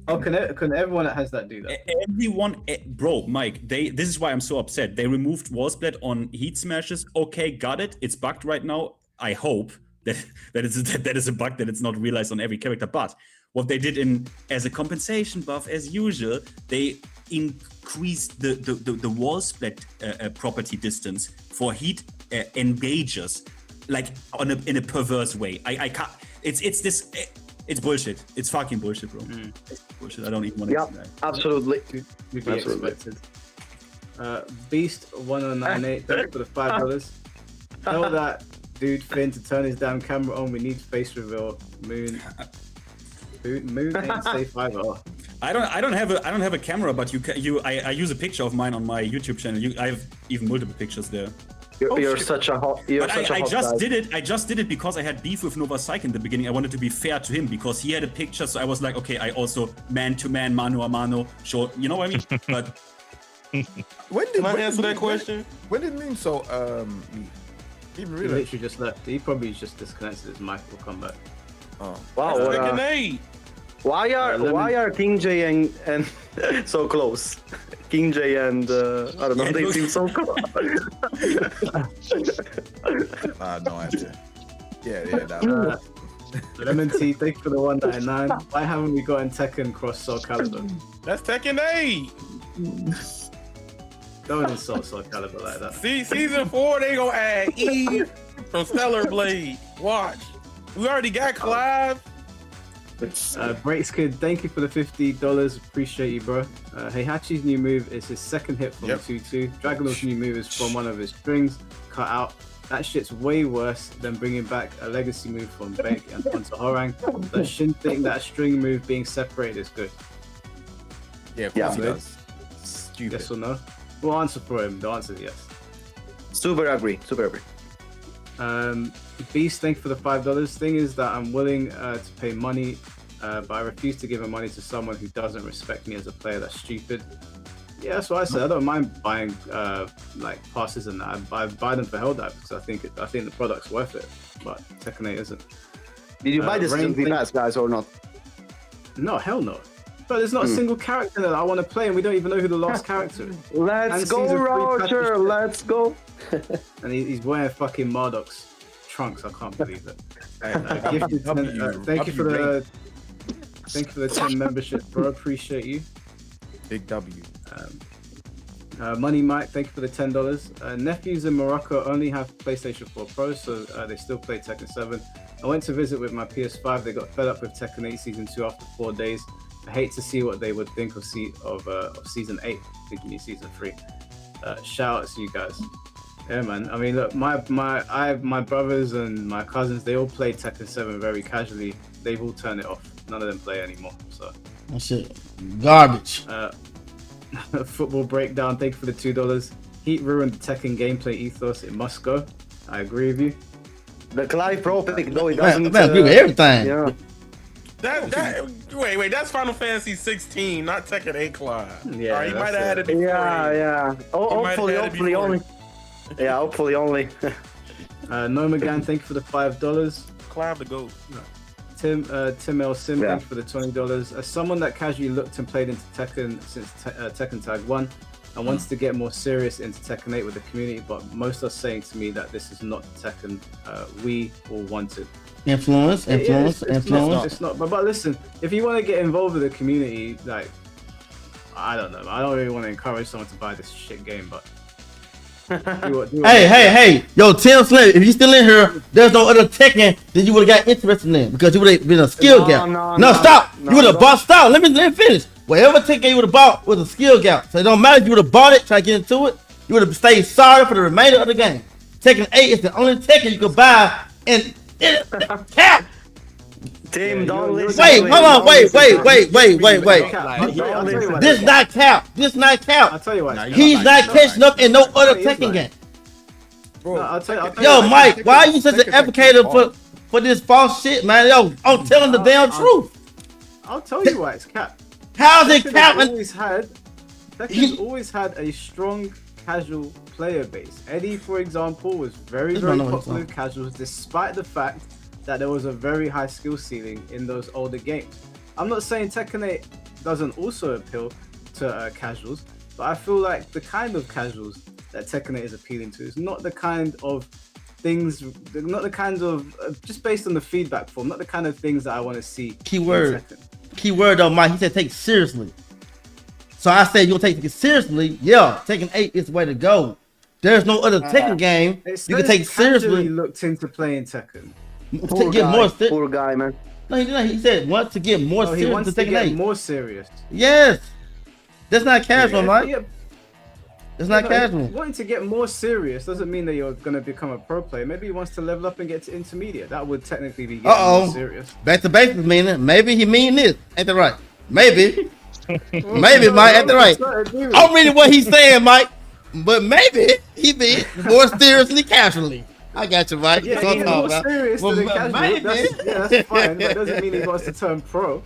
Oh, can everyone that has that do that? Everyone, bro, Mike. This is why I'm so upset. They removed wall splat on heat smashes. Okay, got it. It's bugged right now. I hope that is a bug that it's not realized on every character. But what they did as a compensation buff, as usual, they increased the wall splat property distance for heat engages, like in a perverse way. I can't. It's bullshit. It's fucking bullshit, bro. It's bullshit. I don't even want to. Yeah, absolutely. Expected. Beast 1098, thank you for the $5. Tell that dude Finn to turn his damn camera on. We need face reveal. Moon ain't safe either. I don't have a camera, but I use a picture of mine on my YouTube channel. I have even multiple pictures there. You're such a hot. I just did it. I just did it because I had beef with Nova Psych in the beginning. I wanted to be fair to him because he had a picture, so I was like, okay, I also man to man, mano a mano. Sure, you know what I mean? But Can I answer that question? When did Moon so even He really? literally just left. He probably just disconnected his mic. Will come back. Oh. Wow. Why are King J and so close? King J and I don't know. They seem so close. No idea. Yeah. Lemon Tea, thank you for the 199. Why haven't we gotten Tekken cross Soul Calibur? That's Tekken 8. Don't insult Soul Calibur like that. See, season 4, they gonna add Eve from Stellar Blade. Watch. We already got Clive. Breaks Kid, thank you for the $50. Appreciate you, bro. Heihachi's new move is his second hit from 2-2. Dragunov's new move is from one of his strings cut out. That shit's way worse than bringing back a legacy move from Bank and onto Horang. Does Shin think that string move being separated is good? Yeah, of course he does. Stupid. Yes or no? We'll answer for him. The answer is yes. Super agree. Beast, thank you for the $5. Thing is that I'm willing to pay money, but I refuse to give my money to someone who doesn't respect me as a player. That's stupid. Yeah, that's what I said. I don't mind buying like passes and that. I buy them for Helldive because I think the product's worth it. But Tekken 8 isn't. Did you buy the Simply Pass, guys, or not? No, hell no. But there's not a single character that I want to play, and we don't even know who the last character is. Let's go, Roger. Let's go. And he's wearing fucking Marduk's trunks. I can't believe it. Gifted 10, thank you for the 10 membership, bro. Appreciate you. Big W. Money Mike, thank you for the $10. Nephews in Morocco only have PlayStation 4 Pro, so they still play Tekken 7. I went to visit with my PS5. They got fed up with Tekken 8 Season 2 after 4 days. I hate to see what they would think of Season 8, thinking it's Season 3. Shout out to you guys. Yeah, man. I mean, look, my brothers and my cousins, they all play Tekken 7 very casually. They've all turned it off. None of them play anymore. So that shit garbage. Football breakdown. Thank you for the $2. Heat ruined the Tekken gameplay ethos. It must go. I agree with you. The Clive Pro pick, though, it doesn't. Man, agree with everything. Yeah. Wait, that's Final Fantasy 16, not Tekken 8 Clive. Yeah, he might have had it before. Yeah. Hopefully only. Yeah, hopefully only. Nomagan, thank you for the $5. Clive the GOAT. Tim L. Sim, thank you for the $20. As someone that casually looked and played into Tekken since Tekken Tag 1, I wanted to get more serious into Tekken 8 with the community, but most are saying to me that this is not the Tekken we all wanted. Influence. It's not. But listen, if you want to get involved with the community, like, I don't know. I don't really want to encourage someone to buy this shit game, but Hey, yo, Tim Slim, if you still in here, there's no other Tekken that you would have got interested in because you would have been a skill gap. No, stop. You would have bought. Stop. Let me finish. Whatever Tekken you would have bought was a skill gap. So it don't matter if you would have bought it, try to get into it. You would have stayed sorry for the remainder of the game. Tekken 8 is the only Tekken you could buy and cap. Tim, don't listen. Wait, hold on. Wait. This not cap. I'll tell you what. He's not catching up in no other Tekken game. Bro, I'll tell you Yo, Mike, why are you such an advocate for this false shit, man? Yo, I'm telling the damn truth. I'll tell you why it's cap. How's it cap? Tekken's always had a strong casual player base. Eddie, for example, was very popular with casuals, despite the fact that there was a very high skill ceiling in those older games. I'm not saying Tekken 8 doesn't also appeal to casuals, but I feel like the kind of casuals that Tekken 8 is appealing to is not the kind of things, not the kinds of, just based on the feedback form, not the kind of things that I want to see. Keyword though, Mike, he said take it seriously. So I said you'll take it seriously. Yeah, Tekken 8 is the way to go. There's no other Tekken game you can take seriously. Looked into playing Tekken. Poor guy, man. No, he said want to get more serious. He wants to get 8. more serious. Yes, that's not casual, Mike. It's not casual. Wanting to get more serious doesn't mean that you're gonna become a pro player. Maybe he wants to level up and get to intermediate. That would technically be getting more serious. Back to basics meaning. Maybe he mean this. Ain't that right? Maybe. Maybe, Mike. Ain't that right? I'm reading what he's saying, Mike. But maybe he mean more seriously, casually. I got you, Mike. Yeah, he's more serious than casual. That's fine, but it doesn't mean he wants to turn pro.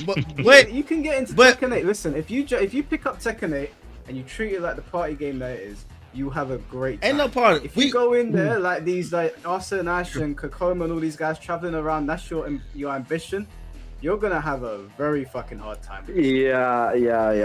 But wait, you can get into Tekken 8. Listen, if you pick up Tekken 8 and you treat it like the party game that it is, you have a great time. Ain't no party. If you go in there like these, like Arthur and Ash and Kokoma and all these guys traveling around, that's your ambition. You're gonna have a very fucking hard time. Yeah.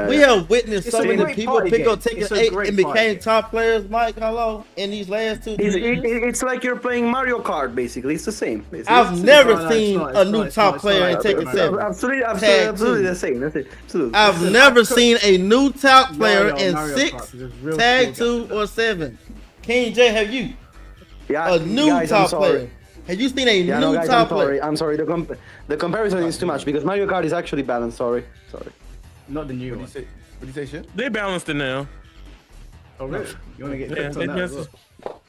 We have witnessed so many people pick up Tekken 8 and became top players, Mike. Hello, in these last 2 years. It's like you're playing Mario Kart, basically. It's the same. I've never seen a new top player in Tekken 7. Absolutely the same. That's it. Absolutely. I've never seen a new top player in 6, Tag 2, or 7. King J, have you? Yeah, a new top player. Have you seen a new top player? I'm sorry. The comparison is too much because Mario Kart is actually balanced. Sorry. Not the new one. What do you say, shit? They balanced it now. Oh really? You want to get tips on that as well?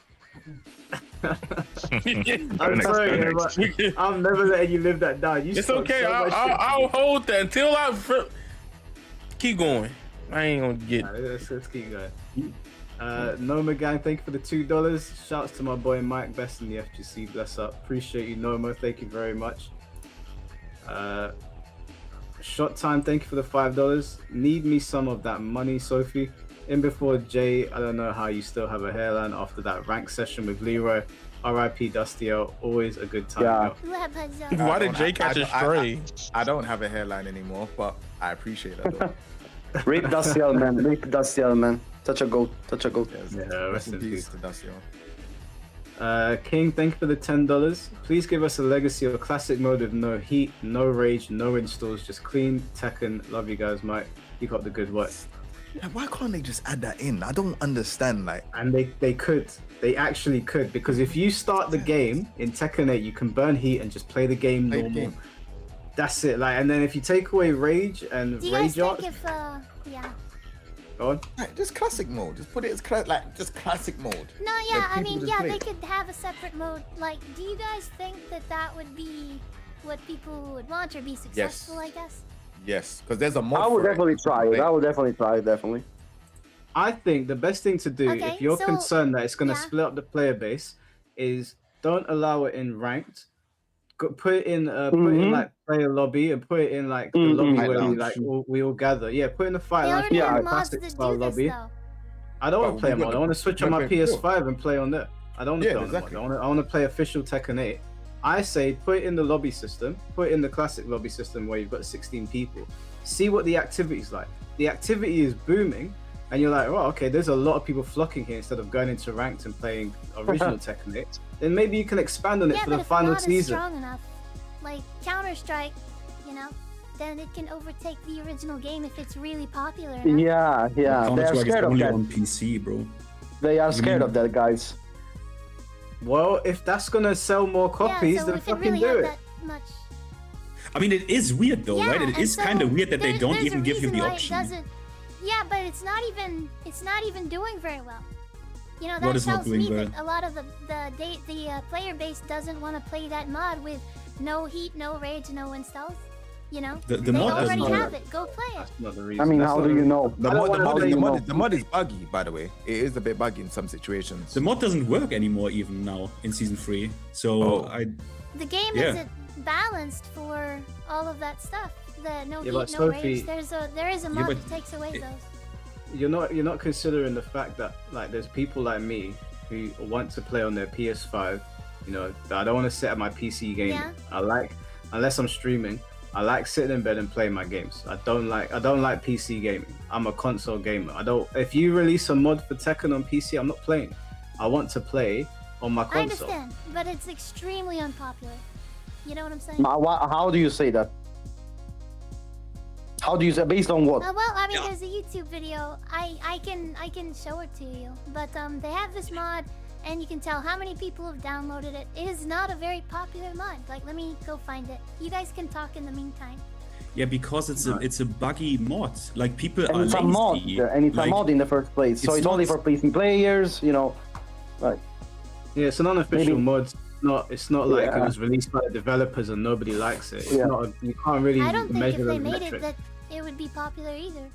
I'm sorry, but I'm never letting you live that down. It's okay. I'll hold that until I keep going. I ain't gonna get. Let's keep going. Noma gang, thank you for the $2. Shouts to my boy Mike, best in the FGC. Bless up. Appreciate you, Noma. Thank you very much. Shot time, thank you for the $5. Need me some of that money, Sophie. In before Jay, I don't know how you still have a hairline after that rank session with Leroy. RIP Dusty L, always a good time. Why did Jay catch a stray? I don't have a hairline anymore, but I appreciate that though. Rip Dusty L, man. Rip Dusty L, man. Such a goat. Yeah, rest in peace to Dusty L. King, thank you for the $10. Please give us a legacy or classic mode with no heat, no rage, no installs, just clean Tekken. Love you guys, Mike. Keep up the good work. Yeah, why can't they just add that in? I don't understand. And they could. They actually could, because if you start the game in Tekken 8, you can burn heat and just play the game normal. That's it. And then if you take away rage and rage art. Go on. Just classic mode. Just put it as just classic mode. No, yeah, I mean, yeah, they could have a separate mode. Do you guys think that would be what people would want or be successful? I guess. Yes, because there's a mod. I would definitely try it. I would definitely try it. Definitely. I think the best thing to do if you're concerned that it's going to split up the player base is don't allow it in ranked. Put it in player lobby and put it in the lobby where we all gather. Yeah, put in the fight lounge, classic style lobby. I don't want to play a mod. I want to switch on my PS5 and play on there. I don't want to play on the mod. I want to play official Tekken 8. I say put it in the lobby system. Put it in the classic lobby system where you've got 16 people. See what the activity's like. The activity is booming, and you're like, oh, okay, there's a lot of people flocking here instead of going into ranked and playing original Tekken 8. Then maybe you can expand on it for the final season. Strong enough, like Counter-Strike, then it can overtake the original game if it's really popular enough. Yeah. Counter-Strike is only on PC, bro. They are scared of that, guys. Well, if that's gonna sell more copies, so then if it fucking really do had it. that much. I mean, it is weird though, Yeah, right? It and is so kind of weird that they don't there's even a give you reason the why it option. doesn't. Yeah, but it's not even doing very well. You know, What that is not tells doing me well? that a lot of the player base doesn't want to play that mod with no heat, no rage, no installs. You know, The they mod already doesn't have work. it. Go play it. Not the reason. I mean, That's how not do the you reason. know? The mod is buggy, by the way. It is a bit buggy in some situations. The mod doesn't work anymore even now in season 3. So The game Yeah. isn't balanced for all of that stuff. The no Yeah, but heat, no Sophie- rage. There is a mod that takes away those. You're not considering the fact that like there's people like me who want to play on their PS5. You know, I don't want to sit at my PC gaming. Yeah. Unless I'm streaming, I like sitting in bed and playing my games. I don't like PC gaming. I'm a console gamer. If you release a mod for Tekken on PC, I'm not playing. I want to play on my I console. understand, but it's extremely unpopular. You know what I'm saying? How do you say that? How do you say, based on what? Well, I mean, there's a YouTube video. I can show it to you. But they have this mod, and you can tell how many people have downloaded it. It is not a very popular mod. Like, let me go find it. You guys can talk in the meantime. yeah, because it's a buggy mod. Like people And are it's lazy. a mod, and it's a mod in the first place. So it's it's only not- for PC players, you know. Right. Yeah, it's an unofficial Maybe- mod. It's not like it Yeah. was released by the developers and nobody likes it. It's Yeah. not. You can't really I don't think measure if they the made metric. it that it would be popular either.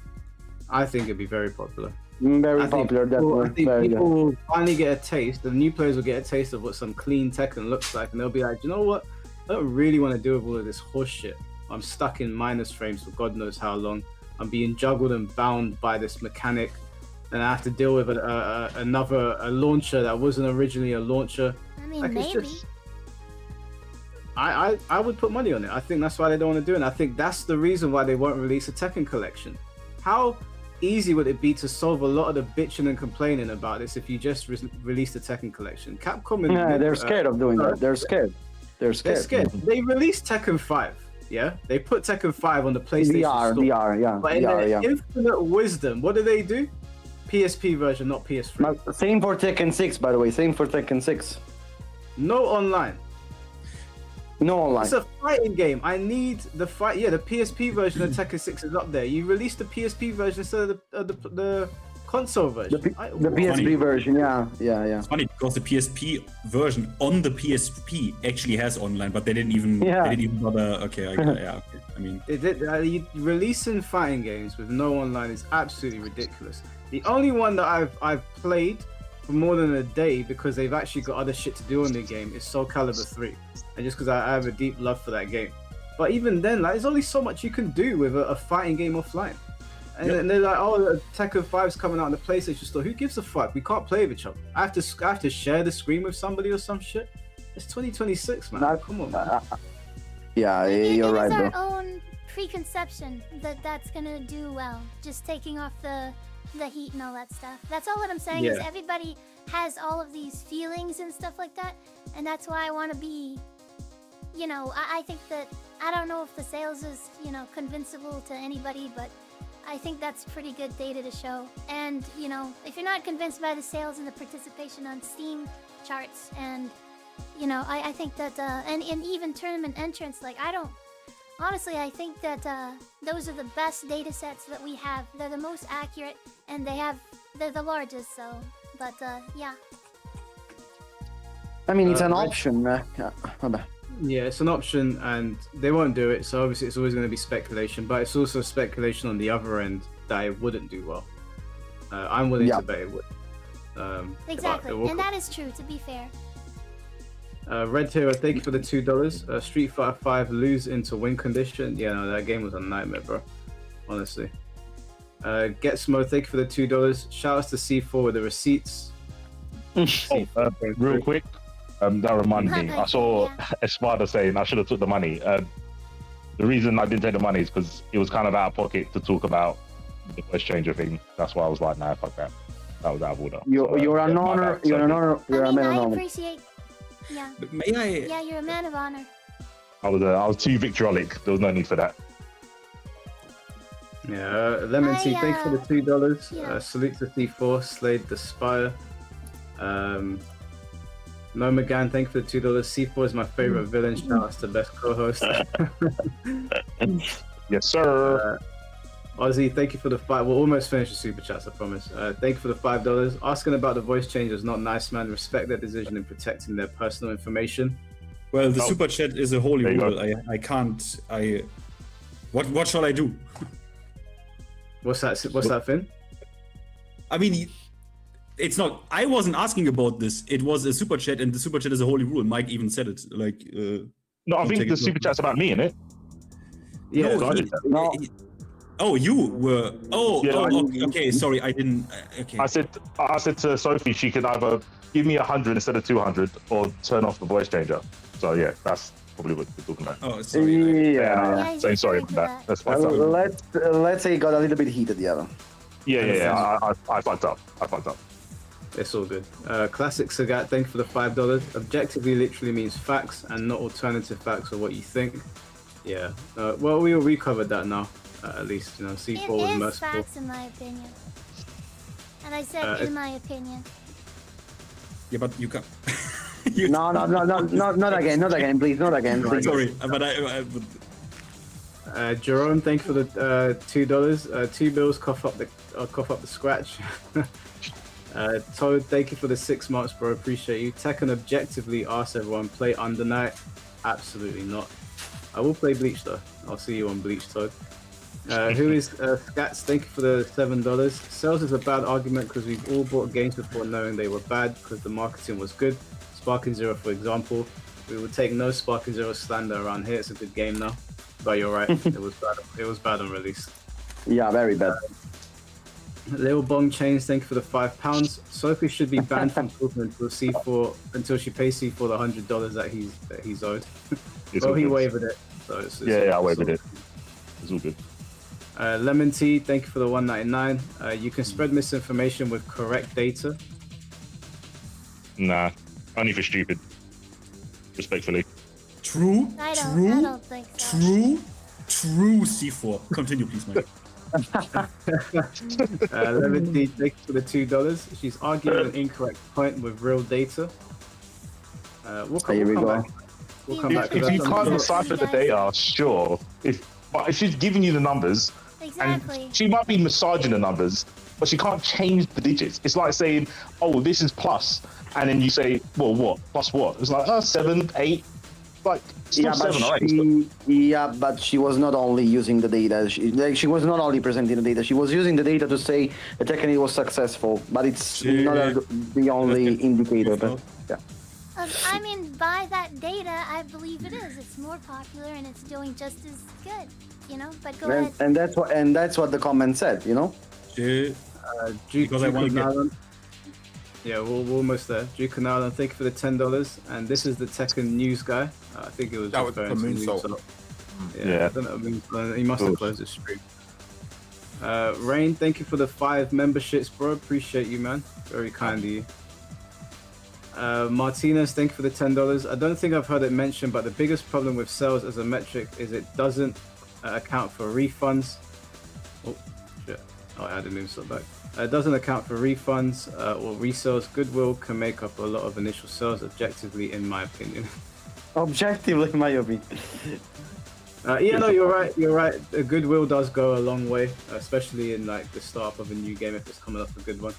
I think it'd be very popular. Very I think popular, people- definitely. I think Very people good. will finally get a taste. The new players will get a taste of what some clean Tekken looks like, and they'll be like, you know what? I don't really want to deal with all of this horse shit. I'm stuck in minus frames for God knows how long. I'm being juggled and bound by this mechanic, and I have to deal with a launcher that wasn't originally a launcher. I mean, Like, it's maybe. just- I would put money on it. I think that's why they don't want to do it. And I think that's the reason why they won't release a Tekken collection. How easy would it be to solve a lot of the bitching and complaining about this if you just released a Tekken collection? Capcom and Yeah, they're scared of doing that. They're scared. They're scared. They're scared. They released Tekken 5. Yeah, they put Tekken 5 on the PlayStation Store. VR, yeah. But in VR, their yeah. infinite wisdom, what do? PSP version, not PS3. Same for Tekken 6, by the way. Same for Tekken 6. No online. No online. It's a fighting game. I need the fight. Yeah, the PSP version of Tekken 6 is up there. You released the PSP version instead of the console version. The PSP version, yeah. It's funny because the PSP version on the PSP actually has online, but they didn't even bother. Okay, yeah. Okay. I mean, Releasing fighting games with no online is absolutely ridiculous. The only one that I've played for more than a day because they've actually got other shit to do on the game is Soul Calibur 3, and just because I have a deep love for that game. But even then, like, there's only so much you can do with a fighting game offline. And then they're like, oh, Tekken 5's coming out on the PlayStation Store. Who gives a fuck? We can't play with each other. I have to share the screen with somebody or some shit. It's 2026, man. Come on, man. Yeah, you're right, It's bro. our own preconception that that's gonna do well. Just taking off the heat and all that stuff. That's all what I'm saying is Yeah. everybody has all of these feelings and stuff like that, and that's why I want to be. You know, I think that I don't know if the sales is convincible to anybody, but I think that's pretty good data to show. And if you're not convinced by the sales and the participation on Steam charts, and I think that and even tournament entrants, like honestly, I think that those are the best data sets that we have. They're the most accurate, and they're the largest. So, but yeah. I mean, it's an option. Yeah, it's an option, and they won't do it. So obviously, it's always going to be speculation. But it's also speculation on the other end that it wouldn't do well. I'm willing to bet it would. Exactly, and that is true. To be fair. Red Hero, thank you for the $2. Street Fighter 5 lose into win condition. Yeah, no, that game was a nightmare, bro. Honestly. Get Smo, thank you for the $2. Shout outs to C4 with the receipts. Real quick, that reminded me. I saw Espada saying I should have took the money. The reason I didn't take the money is because it was kind of out of pocket to talk about the voice changer thing. That's why I was like, nah, fuck that. That was out of order. You're an honor. You're an honor. You're a man of I honor. appreciate. Yeah. May I? Yeah, you're a man of honor. I was too vitriolic. There was no need for that. Yeah, Lemon Tea, thanks for the $2. Salute to C4, Slade the Spire. No McGann, thank you for the $2. C4 is my favorite villain. Shout out to best co-host. Yes, sir. Ozzy, thank you for the $5. We'll almost finish the super chats, I promise. Thank you for the $5. Asking about the voice change is not nice, man. Respect their decision in protecting their personal information. Well, the super chat is a holy rule. I can't. What shall I do? What's that? What's that, Finn? I mean, it's not. I wasn't asking about this. It was a super chat, and the super chat is a holy rule. Mike even said it. Like, no, I think the super chat's about me, innit? Yeah. No, oh, you were. Oh, Yeah, okay. Sorry, I didn't. Okay. I said to Sophie she could either give me 100 instead of 200 or turn off the voice changer. So yeah, that's probably what we're talking about. Oh, sorry. Yeah. Saying sorry about that. That's fine. Let's say it got a little bit heated, yeah. Yeah. I fucked up. It's all good. Classic Sagat, thank you for the $5. Objectively literally means facts and not alternative facts or what you think. Yeah. Well, we covered that now. At least, you know, C4 was It is merciful. facts in my opinion. And I said in my opinion. Yeah, but you can't. No, not again, please, not again. Please. Sorry, but Jerome, thank you for the $2. 2 bills, cough up the scratch. Toad, thank you for the 6 months, bro. Appreciate you. Tekken objectively asked everyone play Under Night. Absolutely not. I will play Bleach though. I'll see you on Bleach, Toad. Who is Scats? Thank you for the $7. Sales is a bad argument because we've all bought games before knowing they were bad because the marketing was good. Sparking Zero, for example. We would take no Sparking Zero slander around here. It's a good game now. But you're right. It was bad. It was bad on release. Yeah, very bad. Little Bong Chains, thank you for the £5. Sophie should be banned from Twitter until she pays C4 the $100 that he's owed. Well, he waived it. So it's I waived it. It's all good. Lemon Tea, thank you for the $1.99. You can spread misinformation with correct data. Nah, only for stupid. Respectfully. True. I don't think so. True. C4. Continue, please, Mike. Lemon Tea, thank you for the $2. She's arguing an incorrect point with real data. We'll come back. If you can't decipher the data, sure. But if she's giving you the numbers, exactly. And she might be massaging the numbers, but she can't change the digits. It's like saying, "Oh, this is plus," and then you say, "Well, what? Plus what?" It's like, 7, 8, like still 7 or 8. But she was not only using the data. She was not only presenting the data. She was using the data to say the Tekken 8 was successful, but it's not the only indicator. But yeah. I mean, by that data, I believe it is. It's more popular and it's doing just as good, you know. But go ahead. And that's what the comment said, you know. Because I want to get. Yeah, we're almost there. Drew Canal, thank you for the $10. And this is the Tekken news guy. I think it was that was for Moonsault. Yeah. I don't know, he must have closed his stream. Rain, thank you for the 5 memberships, bro. Appreciate you, man. Very kind of you. Martinez, thank you for the $10. I don't think I've heard it mentioned, but the biggest problem with sales as a metric is it doesn't account for refunds. Oh, shit. Oh, I had a moonsault back. It doesn't account for refunds or resales. Goodwill can make up a lot of initial sales objectively, in my opinion. Objectively, in my opinion. Yeah, no, you're right. You're right. Goodwill does go a long way, especially in like the start of a new game if it's coming up a good one.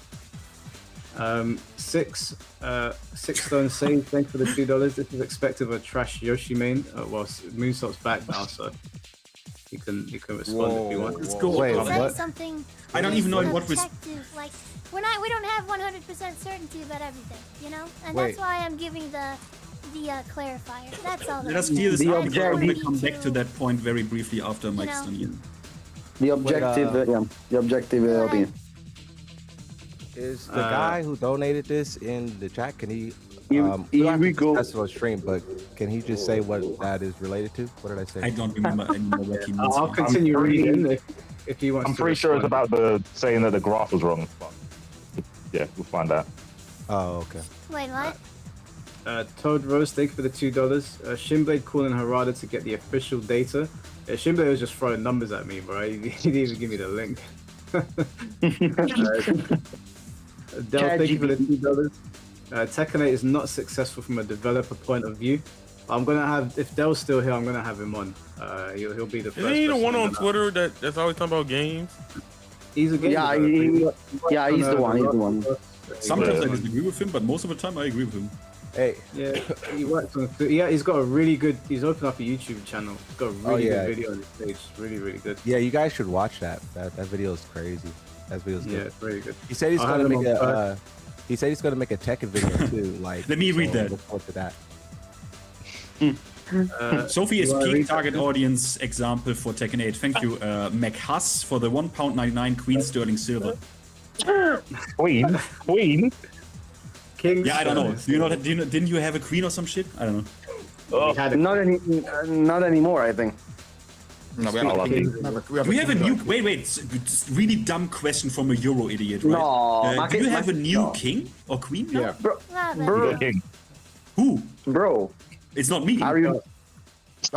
Six Stone Save, thanks for the $2. This is expected of a trash Yoshi main. Well, Moonsault's back now, so you can respond if you want. Let's go. Wait, what? Something. I don't even know in what like we don't have 100% certainty about everything, you know, and that's why I'm giving the clarifier. That's all. Let us clear this up. We'll come back to that point very briefly after Mike's done here. The objective, the objective opinion. Is the guy who donated this in the chat? Can he? That's on stream, but can he just say what that is related to? What did I say? I don't remember anymore what he means. I'll continue reading if he wants. I'm pretty sure it's about saying that the graph was wrong. But yeah, we'll find out. Oh, okay. Wait, what? Toad Rose, thank you for the $2. Shinblade calling Harada to get the official data. Yeah, Shinblade was just throwing numbers at me, bro. He didn't even give me the link. Del, thank you for the $2. Tekken 8 is not successful from a developer point of view. I'm gonna have, if Dell's still here, I'm gonna have him on. He'll be the first. Isn't he the one on person Twitter that's always talking about games? He's a game Yeah, he's the one. He's the one. Sometimes I disagree with him, but most of the time I agree with him. Hey. Yeah, he works on. Yeah, he's got a really good. He's opened up a YouTube channel. He's got a really good video on his page. Really, really good. Yeah, you guys should watch that. That video is crazy. That video's good. Yeah, it's very good. He said he's gonna make a. He said he's gonna make a Tekken video too. Like, let me read that. Look forward to that. Sophie is peak target audience example for Tekken 8. Thank you, McHuss, for the £1.99 Queen Sterling Silver. Queen? King. Yeah, I don't know. Didn't you have a queen or some shit? I don't know. Oh, not anymore, I think. No, we have a new. Wait. It's really dumb question from a Euro idiot, right? No, do you have a new king or queen? Now? Yeah, bro. Who? Bro. It's not me. I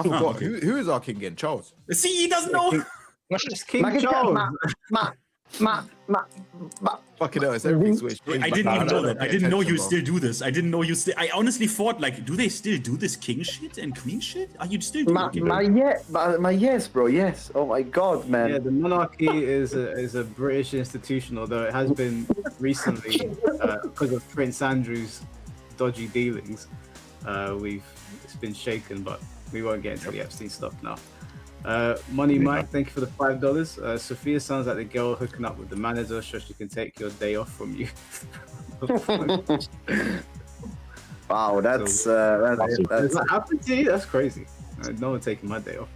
forgot. Who is our king again? Charles. See, he doesn't know. It's King Charles. Fucking hell, it's everything switched. I didn't even know that. I didn't know you still do this. I didn't know you still. I honestly thought, like, do they still do this king shit and queen shit? Are you still doing it? Yes, bro. Yes. Oh my god, man. Yeah, the monarchy is a British institution, although it has been recently because of Prince Andrew's dodgy dealings. It's been shaken, but we won't get into the Epstein stuff now. Money Mike, thank you for the $5. Sophia sounds like the girl hooking up with the manager so she can take your day off from you. Wow, that's happened to you? That's crazy. No one taking my day off.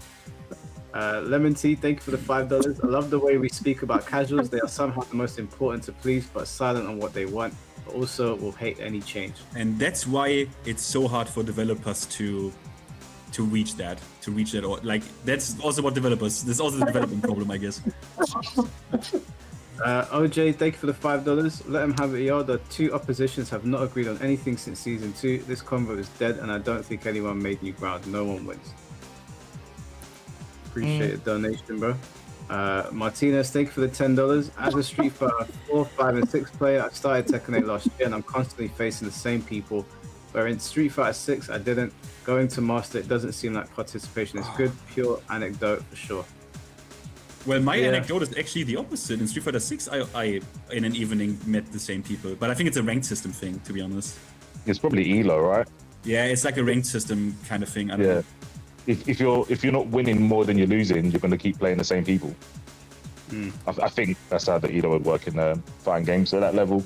Lemon Tea, thank you for the $5. I love the way we speak about casuals. They are somehow the most important to please, but silent on what they want. But also will hate any change. And that's why it's so hard for developers to reach that, like that's also what developers. There's also the development problem, I guess. OJ, thank you for the $5. Let him have it, y'all. The two oppositions have not agreed on anything since season 2. This convo is dead, and I don't think anyone made new ground. No one wins. Appreciate the donation, bro. Martinez, thank you for the $10. As a Street Fighter 4, 5, and 6 player, I started Tekken 8 last year, and I'm constantly facing the same people. Where in Street Fighter 6, I didn't. Going to Master, it doesn't seem like participation is good. Pure anecdote for sure. Well, my anecdote is actually the opposite. In Street Fighter 6, I in an evening met the same people, but I think it's a ranked system thing, to be honest. It's probably ELO, right? Yeah, it's like a ranked system kind of thing. I don't know. If you're not winning more than you're losing, you're going to keep playing the same people. I think that's how the ELO would work in fighting games at that level.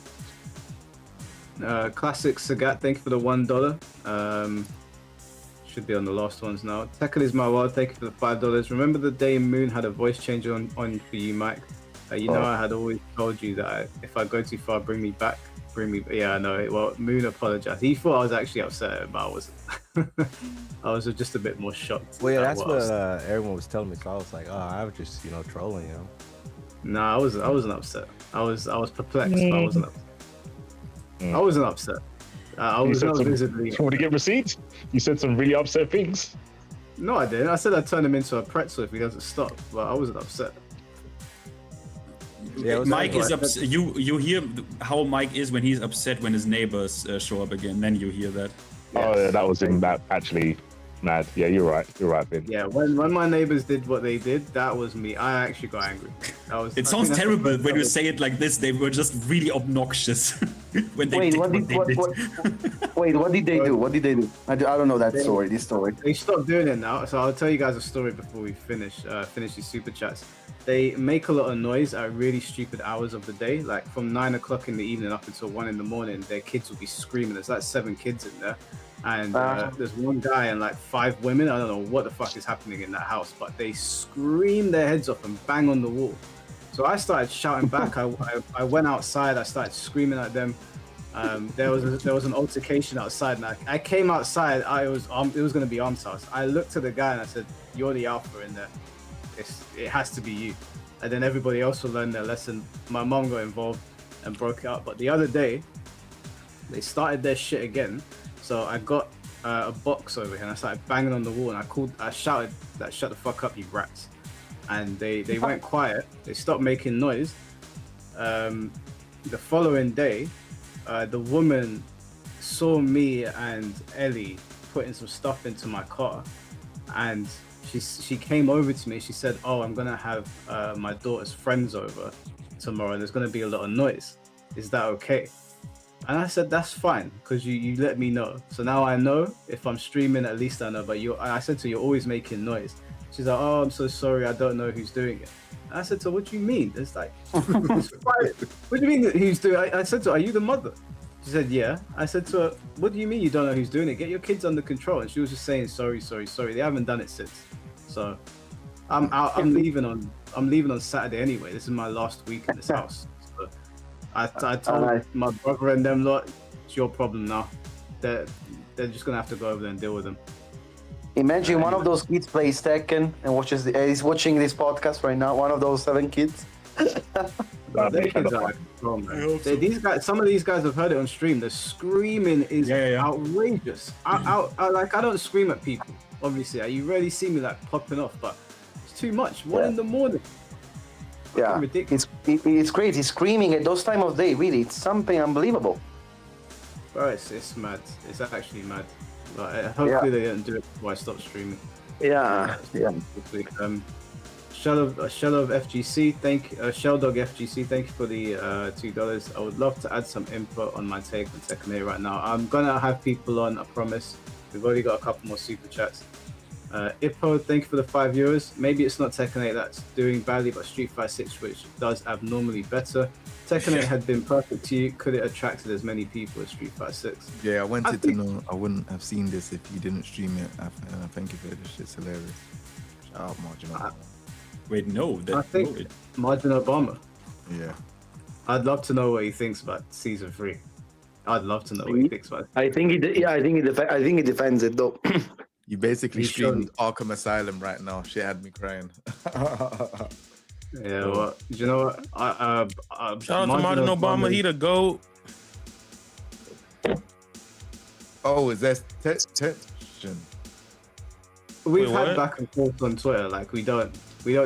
Classic Sagat, thank you for the $1. Should be on the last ones now. Tekken is my world, thank you for the $5. Remember the day Moon had a voice change on for you, Mike? You know I had always told you that if I go too far, bring me back. Yeah, I know. Well, Moon apologized. He thought I was actually upset, but I wasn't. I was just a bit more shocked. Well, yeah, that's what everyone was telling me. So I was like, oh, I was just trolling, No, I wasn't upset. I was perplexed, but I wasn't upset. I wasn't upset. I was not visibly. Want to get receipts? You said some really upset things. No, I didn't. I said I'd turn him into a pretzel if he doesn't stop, but I wasn't upset. Yeah, Mike is upset. You hear how Mike is when he's upset when his neighbors show up again. Then you hear that. Oh, yeah, that was him. That actually mad. Yeah, you're right. You're right, Vin. Yeah, when my neighbors did what they did, that was me. I actually got angry. It sounds terrible when you say it like this. They were just really obnoxious when they did what they did. Wait, what did they do? What did they do? I don't know that story. This story. They stopped doing it now, so I'll tell you guys a story before we finish these super chats. They make a lot of noise at really stupid hours of the day, like from 9 o'clock in the evening up until 1 in the morning. Their kids will be screaming. There's like 7 kids in there. And there's one guy and like 5 women. I don't know what the fuck is happening in that house, but they scream their heads off and bang on the wall. So I started shouting back. I went outside. I started screaming at them. There was an altercation outside, and I came outside. It was going to be Arm's house. I looked at the guy and I said, "You're the alpha in there. It has to be you." And then everybody else will learn their lesson. My mom got involved and broke it up. But the other day, they started their shit again. So I got a box over here and I started banging on the wall and I shouted that, "Shut the fuck up, you rats." And they went quiet. They stopped making noise. The following day, the woman saw me and Ellie putting some stuff into my car, and she came over to me. She said, "Oh, I'm gonna have my daughter's friends over tomorrow, and there's gonna be a lot of noise. Is that okay?" And I said, "That's fine, because you let me know. So now I know if I'm streaming, at least I know. But I said to her, you're always making noise." She's like, "Oh, I'm so sorry. I don't know who's doing it." And I said to her, "What do you mean?" It's like, it's quiet. "What do you mean who's doing it?" I said to her, "Are you the mother?" She said, "Yeah." I said to her, "What do you mean you don't know who's doing it? Get your kids under control." And she was just saying, "Sorry, sorry, sorry." They haven't done it since. So I'm out. I'm leaving on Saturday anyway. This is my last week in this house. So I told my brother and them, "Look, it's your problem now. They're just gonna have to go over there and deal with them." Imagine one of those kids plays Tekken and is watching this podcast right now. One of those 7 kids. Their kids are like, oh, man. These guys, some of these guys have heard it on stream. The screaming is outrageous. I don't scream at people. Obviously, you rarely see me like popping off, but it's too much. 1 in the morning. Yeah, it's great. He's screaming at those time of day. Really, it's something unbelievable. Bro, it's mad. It's actually mad. Hopefully they don't do it before I stop streaming. Yeah. Shell of FGC, Shelldog FGC, thank you for the $2. I would love to add some input on my take on Tekken 8 right now. I'm gonna have people on, I promise. We've already got a couple more super chats. Ippo, thank you for the €5. Maybe it's not Tekken 8 that's doing badly, but Street Fighter 6, which does abnormally better. Tekken 8 had been perfect to you. Could it attracted as many people as Street Fighter 6? Yeah, I wanted to know. I wouldn't have seen this if you didn't stream it. Thank you for this. Shit's hilarious. Shout out Margin. Wait, no. I think Margin Obama. Yeah. I'd love to know what he thinks about season 3. I'd love to know what he thinks about it. I think he defends it though. You basically streamed Arkham Asylum right now. Shit had me crying. Yeah, well, you know what? Shout out to Martin Obama. He the GOAT. Oh, is that tension? We've had back and forth on Twitter. Like we don't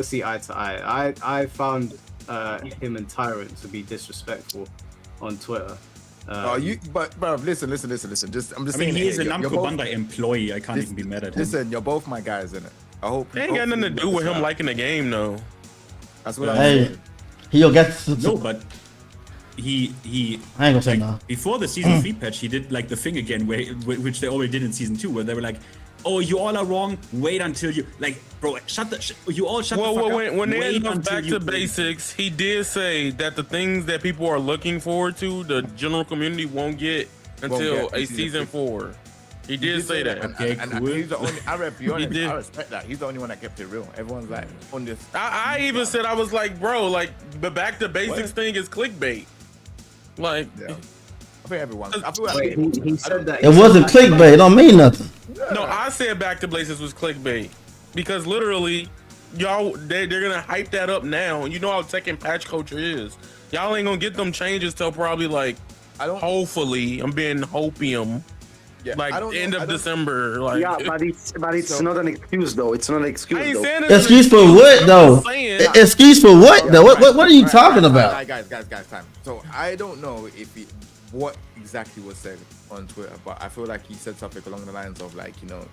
see eye to eye. I found him and Tyrant to be disrespectful on Twitter. But bro, listen. I'm just saying. He is a Namco Bandai employee. I can't even be mad at him. Listen, you're both my guys, innit? I hope. It ain't got nothing to do with him liking the game, though. That's what I'm saying. He'll get no, but he I ain't gonna say no. Before the season 3 patch, he did like the thing again, which they already did in season 2, where they were like, "Oh, you all are wrong. Wait until you like, bro. You all shut the fuck up. When they goes back to basics, he did say that the things that people are looking forward to, the general community won't get until season 4. He did say that. Okay, and he's the only. I respect that. He's the only one that kept it real. Everyone's like on this. I even said, I was like, bro, like the back to basics thing is clickbait. Like, I think everyone. I feel like he said that. It wasn't clickbait. It don't mean nothing. No, I said back to basics was clickbait because literally, y'all they're gonna hype that up now. You know how Tekken patch culture is. Y'all ain't gonna get them changes till probably like, hopefully, I'm being hopium. Yeah, like end of December. Like, yeah, but it's not an excuse though. It's not an excuse. Excuse for what though? Excuse for what though? What are you talking about? Guys, time. So I don't know if what exactly was said on Twitter, but I feel like he said something along the lines of like, you know,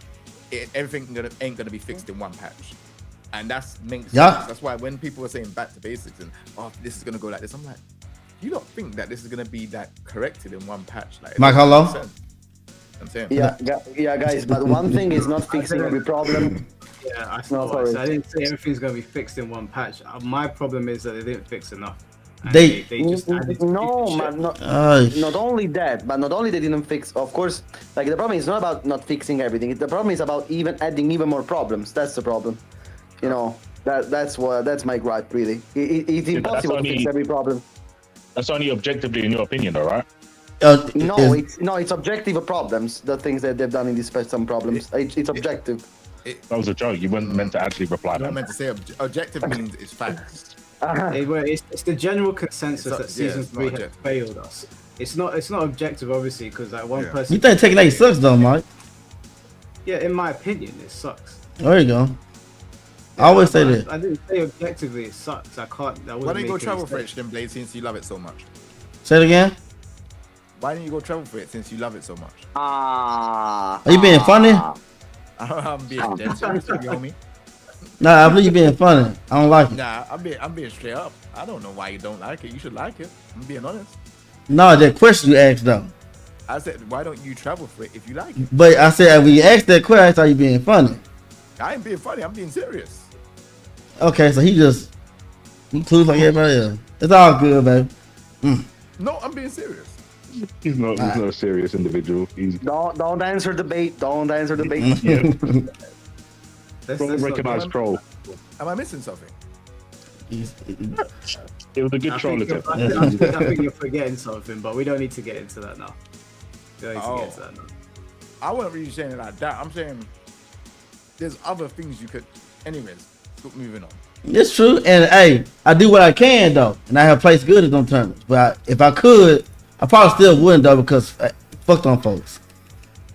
everything ain't gonna be fixed in one patch, and that's makes sense. That's why when people are saying back to basics and this is gonna go like this, I'm like, you don't think that this is gonna be that corrected in one patch? Like, Mike, hello. Yeah, guys. But one thing is not fixing every problem. Yeah, I didn't say everything's gonna be fixed in one patch. My problem is that they didn't fix enough. They just no, man. Not only that, but not only they didn't fix. Of course, like the problem is not about not fixing everything. The problem is about even adding even more problems. That's the problem. You know, that's my gripe really. It's impossible to fix every problem. That's only objectively in your opinion, though, right? It's objective problems. The things that they've done in this patch, some problems. It's objective. That was a joke. You weren't meant to actually reply. I meant to say objective means it's facts. It's the general consensus that season 3 has failed us. It's not objective, obviously, because like one person. You think Tekken 8 sucks though, Mike? Yeah, in my opinion, it sucks. There you go. I always say that. I didn't say objectively it sucks. I can't. Why don't you go travel for it, then, Blade, since you love it so much? Say it again. Why didn't you go travel for it since you love it so much? Are you being funny? I'm being dead serious with you, homie. Nah, I believe you being funny. I don't like it. Nah, I'm being straight up. I don't know why you don't like it. You should like it. I'm being honest. No, the question you asked though. I said, why don't you travel for it if you like it? But I said when you asked that question, I thought you being funny. I ain't being funny. I'm being serious. Okay, so he clues like everybody else. It's all good, baby. No, I'm being serious. He's not a serious individual. Don't answer debate. Don't answer debate. Recognized troll. Am I missing something? It was a good troll attempt. I think you're forgetting something, but we don't need to get into that now. I wasn't really saying it like that. I'm saying there's other things you could. Anyways, moving on. It's true, and hey, I do what I can though, and I have placed good at them tournaments. But if I could, I probably still wouldn't though because fuck them folks.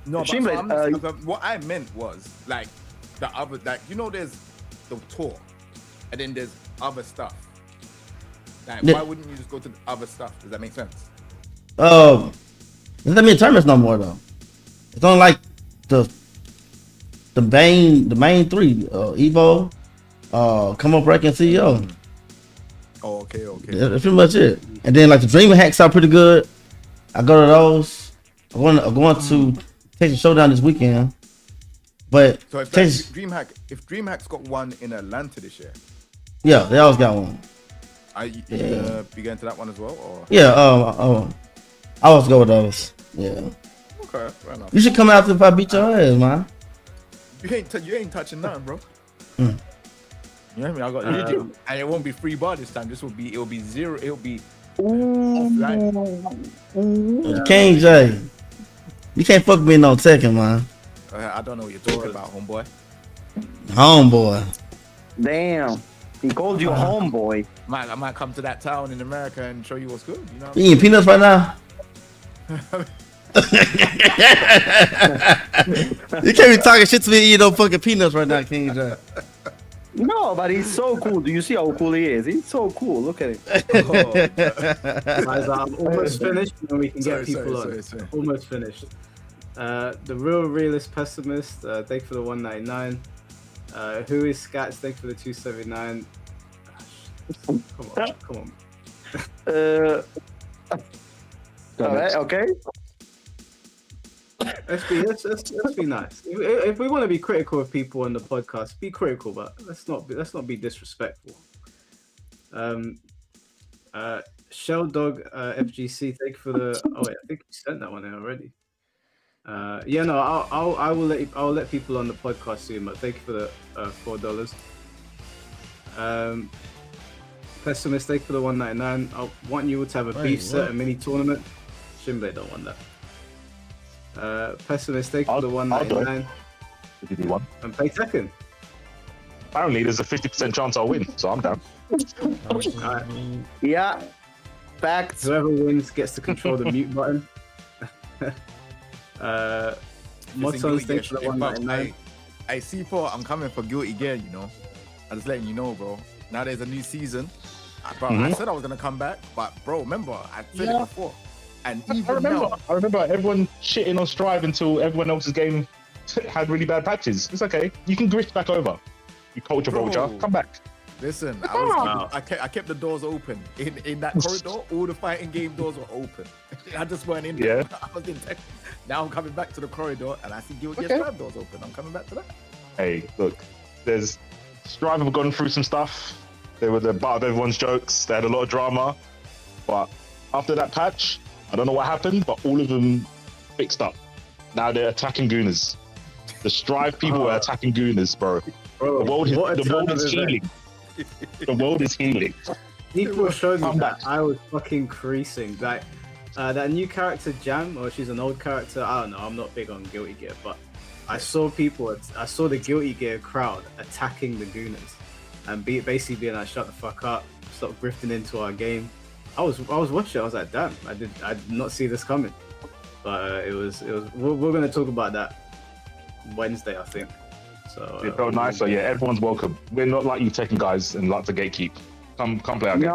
No, but what I meant was like the other, like there's the tour, and then there's other stuff. Like, why wouldn't you just go to the other stuff? Does that make sense? It doesn't mean tournaments no more though. It's only like the main three, Evo, Come Up Break and CEO. Oh, okay. That's pretty much it. And then like the Dream Hacks are pretty good. I go to those. I'm going to Texas Showdown this weekend. But so if DreamHack's got one in Atlanta this year. Yeah, they always got one. Are you gonna be going to that one as well? Or? Yeah, I always go with those. Yeah. Okay, fair enough. You should come out if I beat your ass, man. You ain't touching nothing, bro. You know what I mean? I got and it won't be free bar this time. It'll be zero. It'll be offline. King J, you can't fuck me no Tekken, man. I don't know what you're talking about, homeboy. Homeboy. Damn, he called you homeboy. I might come to that town in America and show you what's good. You know. You eating peanuts right now? You can't be talking shit to me eating no fucking peanuts right now, King J. No, but he's so cool. Do you see how cool he is? He's so cool. Look at him. Guys, I'm almost finished, and we can get people on. Sorry. Almost finished. The Real Realist Pessimist, thank you for the 199. Who is Scats? Thank you for the 279. Come on. Alright, okay. Let's be nice. If we want to be critical of people on the podcast, be critical, but let's not be disrespectful. Shell Dog FGC, thank you for the. Oh wait, I think you sent that one in already. Yeah, no, I'll let people on the podcast soon, but thank you for the $4. Pessimist, thank you for the 199. I want you to have a beef set, a mini tournament. Shinblade don't want that. Pessimist, thank you for the 199. If you do one. And play Tekken. Apparently, there's a 50% chance I'll win, so I'm down. Right. Yeah. Facts. Whoever wins gets to control the mute button. Modsons, thank you for the 199. I see, Paul, I'm coming for Guilty Gear, you know. I'm just letting you know, bro. Now there's a new season. Bro, I said I was going to come back, but, bro, remember, I said it before. And even I remember everyone shitting on Strive until everyone else's game had really bad patches. It's okay. You can grift back over. You culture vulture. Come back. Listen, I kept the doors open. In that corridor, all the fighting game doors were open. I just weren't in there. I was in tech. Now I'm coming back to the corridor and I see Guilty Gear Strive doors open. I'm coming back to that. Hey, look, there's Strive have gone through some stuff. They were the butt of everyone's jokes. They had a lot of drama. But after that patch, I don't know what happened, but all of them fixed up. Now they're attacking Gooners. The Strive people are attacking Gooners, bro. The world is healing. The world is healing. People showed me that I was fucking creasing. Like that new character Jam, or she's an old character. I don't know. I'm not big on Guilty Gear, but I saw the Guilty Gear crowd attacking the Gooners and basically being like, "Shut the fuck up! Stop grifting into our game." I was watching. I was like, "Damn! I did not see this coming." But it was. We're gonna talk about that Wednesday, I think. So it's so nice. So yeah, everyone's welcome. We're not like you Tekken guys and like to gatekeep. Come play our game.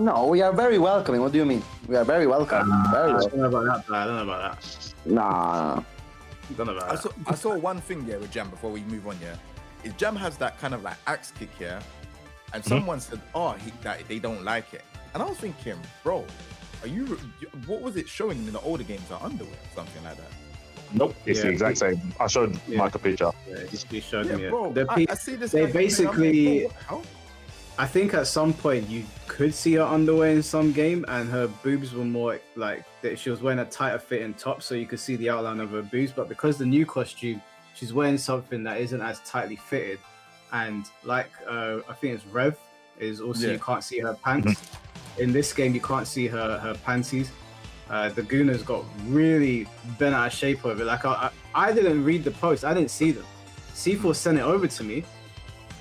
No, we are very welcoming. What do you mean? We are very welcoming. Very I welcoming. don't know about that. I don't know about that. Nah. Don't know about that. I saw one thing here with Jam before we move on. Yeah, is Jam has that kind of like axe kick here, and someone said, "Oh, that they don't like it," and I was thinking, bro, what was it showing in the older games? Or underwear, something like that? Nope, it's the exact same. I showed Mike a picture. Yeah, he showed me. Bro, I see this. They guy basically. like, bro, I think at some point you could see her underwear in some game, and her boobs were more like that. She was wearing a tighter fitting top, so you could see the outline of her boobs. But because the new costume, she's wearing something that isn't as tightly fitted, and like I think it's Rev is also you can't see her pants. In this game, you can't see her panties. The Gooner's got really bent out of shape over it. Like I didn't read the post, I didn't see them. C4 sent it over to me.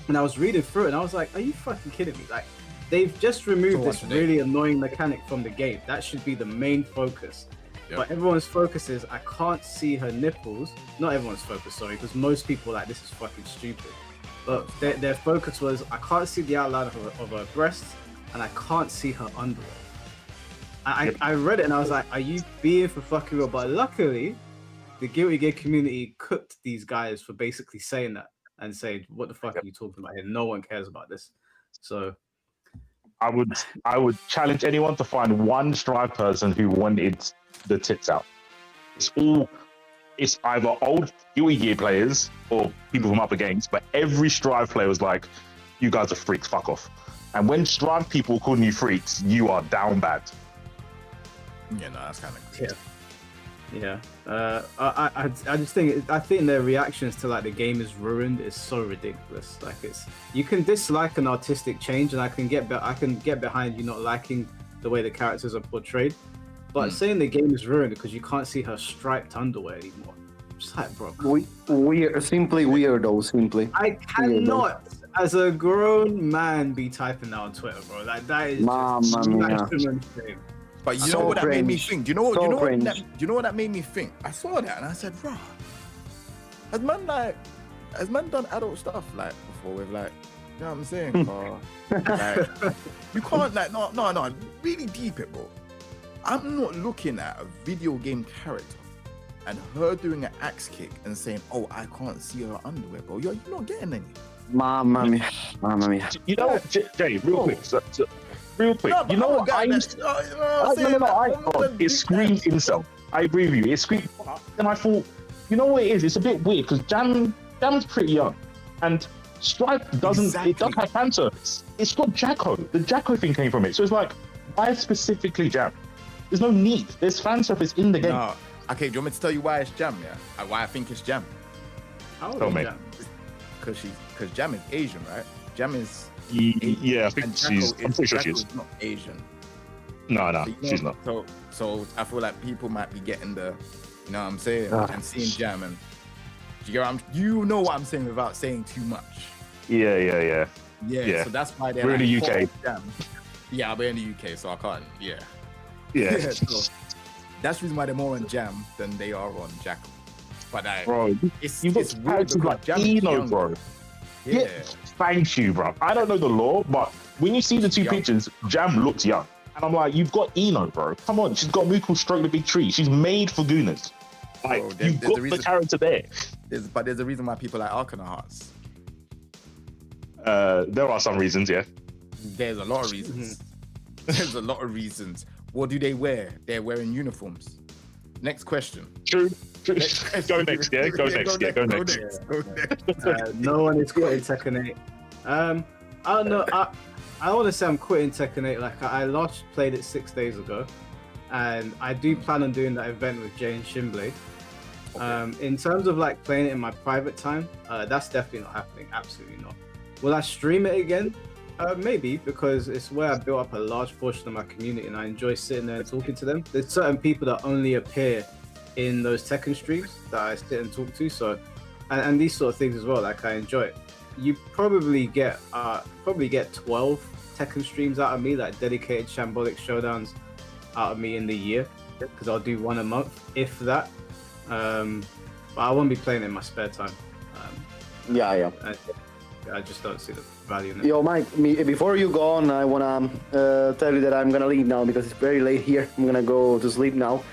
And I was reading through it and I was like, are you fucking kidding me? Like, they've just removed this really annoying mechanic from the game. That should be the main focus. Yep. But everyone's focus is, I can't see her nipples. Not everyone's focus, sorry, because most people are like, this is fucking stupid. But their focus was, I can't see the outline of her breasts and I can't see her underwear. I read it and I was like, are you being for fucking real? But luckily, the Guilty Gear community cooked these guys for basically saying that. And say, what the fuck are you talking about here? No one cares about this. So I would challenge anyone to find one Strive person who wanted the tits out. It's either old Guilty Gear players or people from other games, but every Strive player was like, you guys are freaks, fuck off. And when Strive people calling you freaks, you are down bad. Yeah, no, that's kind of crazy. Yeah. I just think their reactions to like the game is ruined is so ridiculous. Like you can dislike an artistic change, and I can get behind you not liking the way the characters are portrayed, but saying the game is ruined because you can't see her striped underwear anymore. Just like, bro, we are simply weirdos. Simply, I cannot, as a grown man, be typing that on Twitter, bro. Like that is just But you know what that made me think? Do you know what that made me think? I saw that and I said, "Bro, has man done adult stuff like before with like, you know what I'm saying? Or, like, you can't like no, really deep it, bro. I'm not looking at a video game character and her doing an axe kick and saying, "Oh, I can't see her underwear, bro." You're not getting any. Mamma mia. You know what, Jay? Real quick. Real quick, no, you know what I used to... It screams incel. I agree with you. It screams... And I thought, you know what it is? It's a bit weird because Jam's pretty young. And Stripe doesn't... It does have fan service. It's got Jacko. The Jacko thing came from it. So it's like, why specifically Jam? There's no need. There's fan service in the game. No. Okay, do you want me to tell you why it's Jam, yeah? Why I think it's Jam? Tell me. Because Jam is Asian, right? Jam is... Yeah, I think I'm pretty sure she is. Not Asian. No, she's not. So I feel like people might be getting you know what I'm saying, and seeing Jam, and you know what I'm saying without saying too much. Yeah. So that's why they're we're in the UK. Jam. Yeah, we're in the UK, so I can't. Yeah. So that's the reason why they're more on Jam than they are on Jackal. But bro, it's weird like Eno, bro. Yeah. Thank you, bro. I don't know the law, but when you see the two pictures, Jam looks young. And I'm like, you've got Eno, bro. Come on, she's got Moogle stroke the big tree. She's made for Gooners. Like, you've got the character there. But there's a reason why people like Arcana Hearts. There are some reasons, yeah. There's a lot of reasons. There's a lot of reasons. What do they wear? They're wearing uniforms. Next question. True. Go next, yeah. Go next. No one is quitting Tekken 8. I don't know. I want to say I'm quitting Tekken 8. Like I last played it 6 days ago, and I do plan on doing that event with Jay and Shinblade. In terms of like playing it in my private time, that's definitely not happening. Absolutely not. Will I stream it again? Maybe, because it's where I built up a large portion of my community, and I enjoy sitting there and talking to them. There's certain people that only appear in those Tekken streams that I sit and talk to. So, and these sort of things as well. Like I enjoy it. You probably get 12 Tekken streams out of me, like dedicated shambolic showdowns out of me in the year, because I'll do one a month, if that. But I won't be playing it in my spare time. Yeah. I just don't see the value in it. Yo, Mike, before you go on, I wanna tell you that I'm gonna leave now because it's very late here. I'm gonna go to sleep now.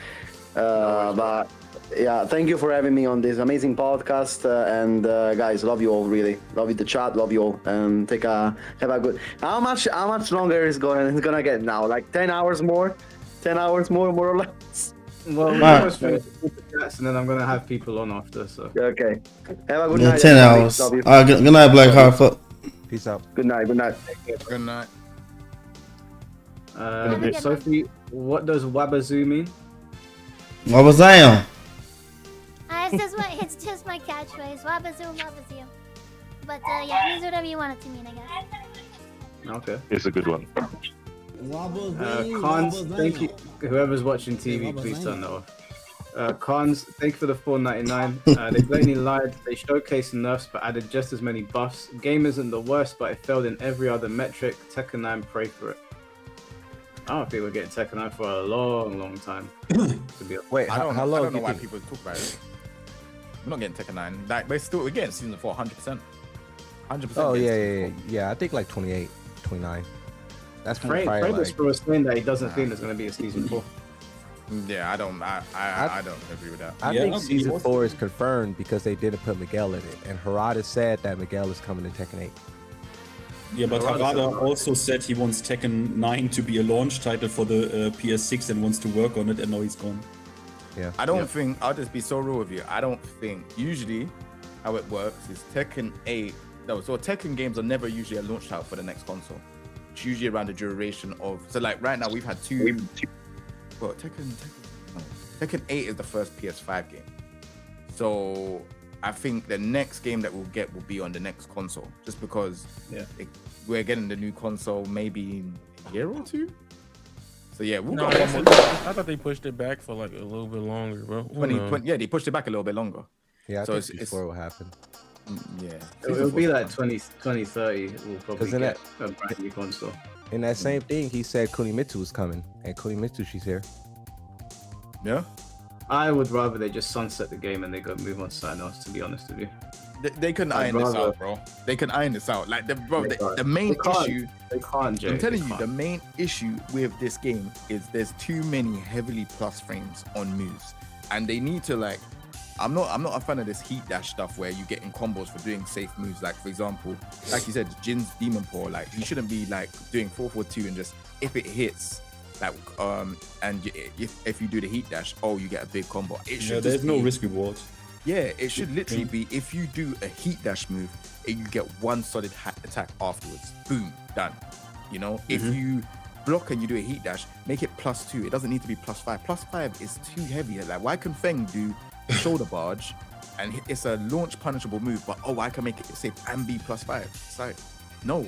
But yeah, thank you for having me on this amazing podcast. And guys, love you all, really. Love you, the chat, love you all. And have a good. How much longer is gonna get now? Like 10 hours more? 10 hours more or less? Well, we're almost finished with the chats, and then I'm gonna have people on after. So okay. Have a good Yeah, night. 10 hours. Love you. Good night, Blackheart. Fuck. Peace out. Good night. Good night. Good night. Sophie, what does Wabazoo mean? What was I on? It's just my catchphrase. Wabazoo, wabazoo. But yeah, it means whatever you want it to mean, I guess. Okay. It's a good one. Cons, thank you. Whoever's watching TV, please turn that off. Cons, thank you for the $4.99. They blatantly lied. They showcased nerfs but added just as many buffs. Game isn't the worst, but it failed in every other metric. Tekken 9, pray for it. I don't think we're getting Tekken 9 for a long time. Wait, I don't how long know you why think? people talk about it. We're not getting Tekken 9. Like, we're getting season 4 100%. 100%. Oh yeah. I think like 28, 29. That's Frank Whisper was saying that he doesn't think there's going to be a season 4. Yeah, I don't agree with that. I think season 4 is confirmed because they didn't put Miguel in it, and Harada said that Miguel is coming in Tekken 8. Yeah, but Harada also said he wants Tekken 9 to be a launch title for the PS6 and wants to work on it, and now he's gone. Yeah. I don't think, I'll just be so real with you. I don't think, usually how it works is Tekken 8, so Tekken games are never usually a launch title for the next console. It's usually around the duration of, so like right now we've had well, Tekken 8 is the first PS5 game. So I think the next game that we'll get will be on the next console, just because we're getting the new console maybe in a year or two. So yeah, we'll No, got I one more. thought they pushed it back for like a little bit longer, bro. 2020, yeah, they pushed it back a little bit longer. Yeah, I so think before it will happen. Yeah, It'll be like 2030. We'll probably in get a brand new console. In that same thing, he said Kunimitsu was coming, and Kunimitsu, she's here. Yeah. I would rather they just sunset the game and they go move on to something else, to be honest with you. They can iron this out, bro. They can iron this out. Like the main issue. They can't, Jay. I'm telling you, the main issue with this game is there's too many heavily plus frames on moves, and they need to like. I'm not a fan of this heat dash stuff where you get in combos for doing safe moves. Like for example, like you said, Jin's Demon Paw. Like you shouldn't be like doing 4-4-2 and just if it hits, like and if you do the heat dash, oh you get a big combo. It should there's no risk reward. Yeah, it should literally be if you do a heat dash move, you get one solid attack afterwards. Boom, done. You know, if you block and you do a heat dash, make it +2. It doesn't need to be +5. +5 is too heavy. Like why can Feng do shoulder barge and it's a launch punishable move, but oh I can make it safe and be +5? It's like no,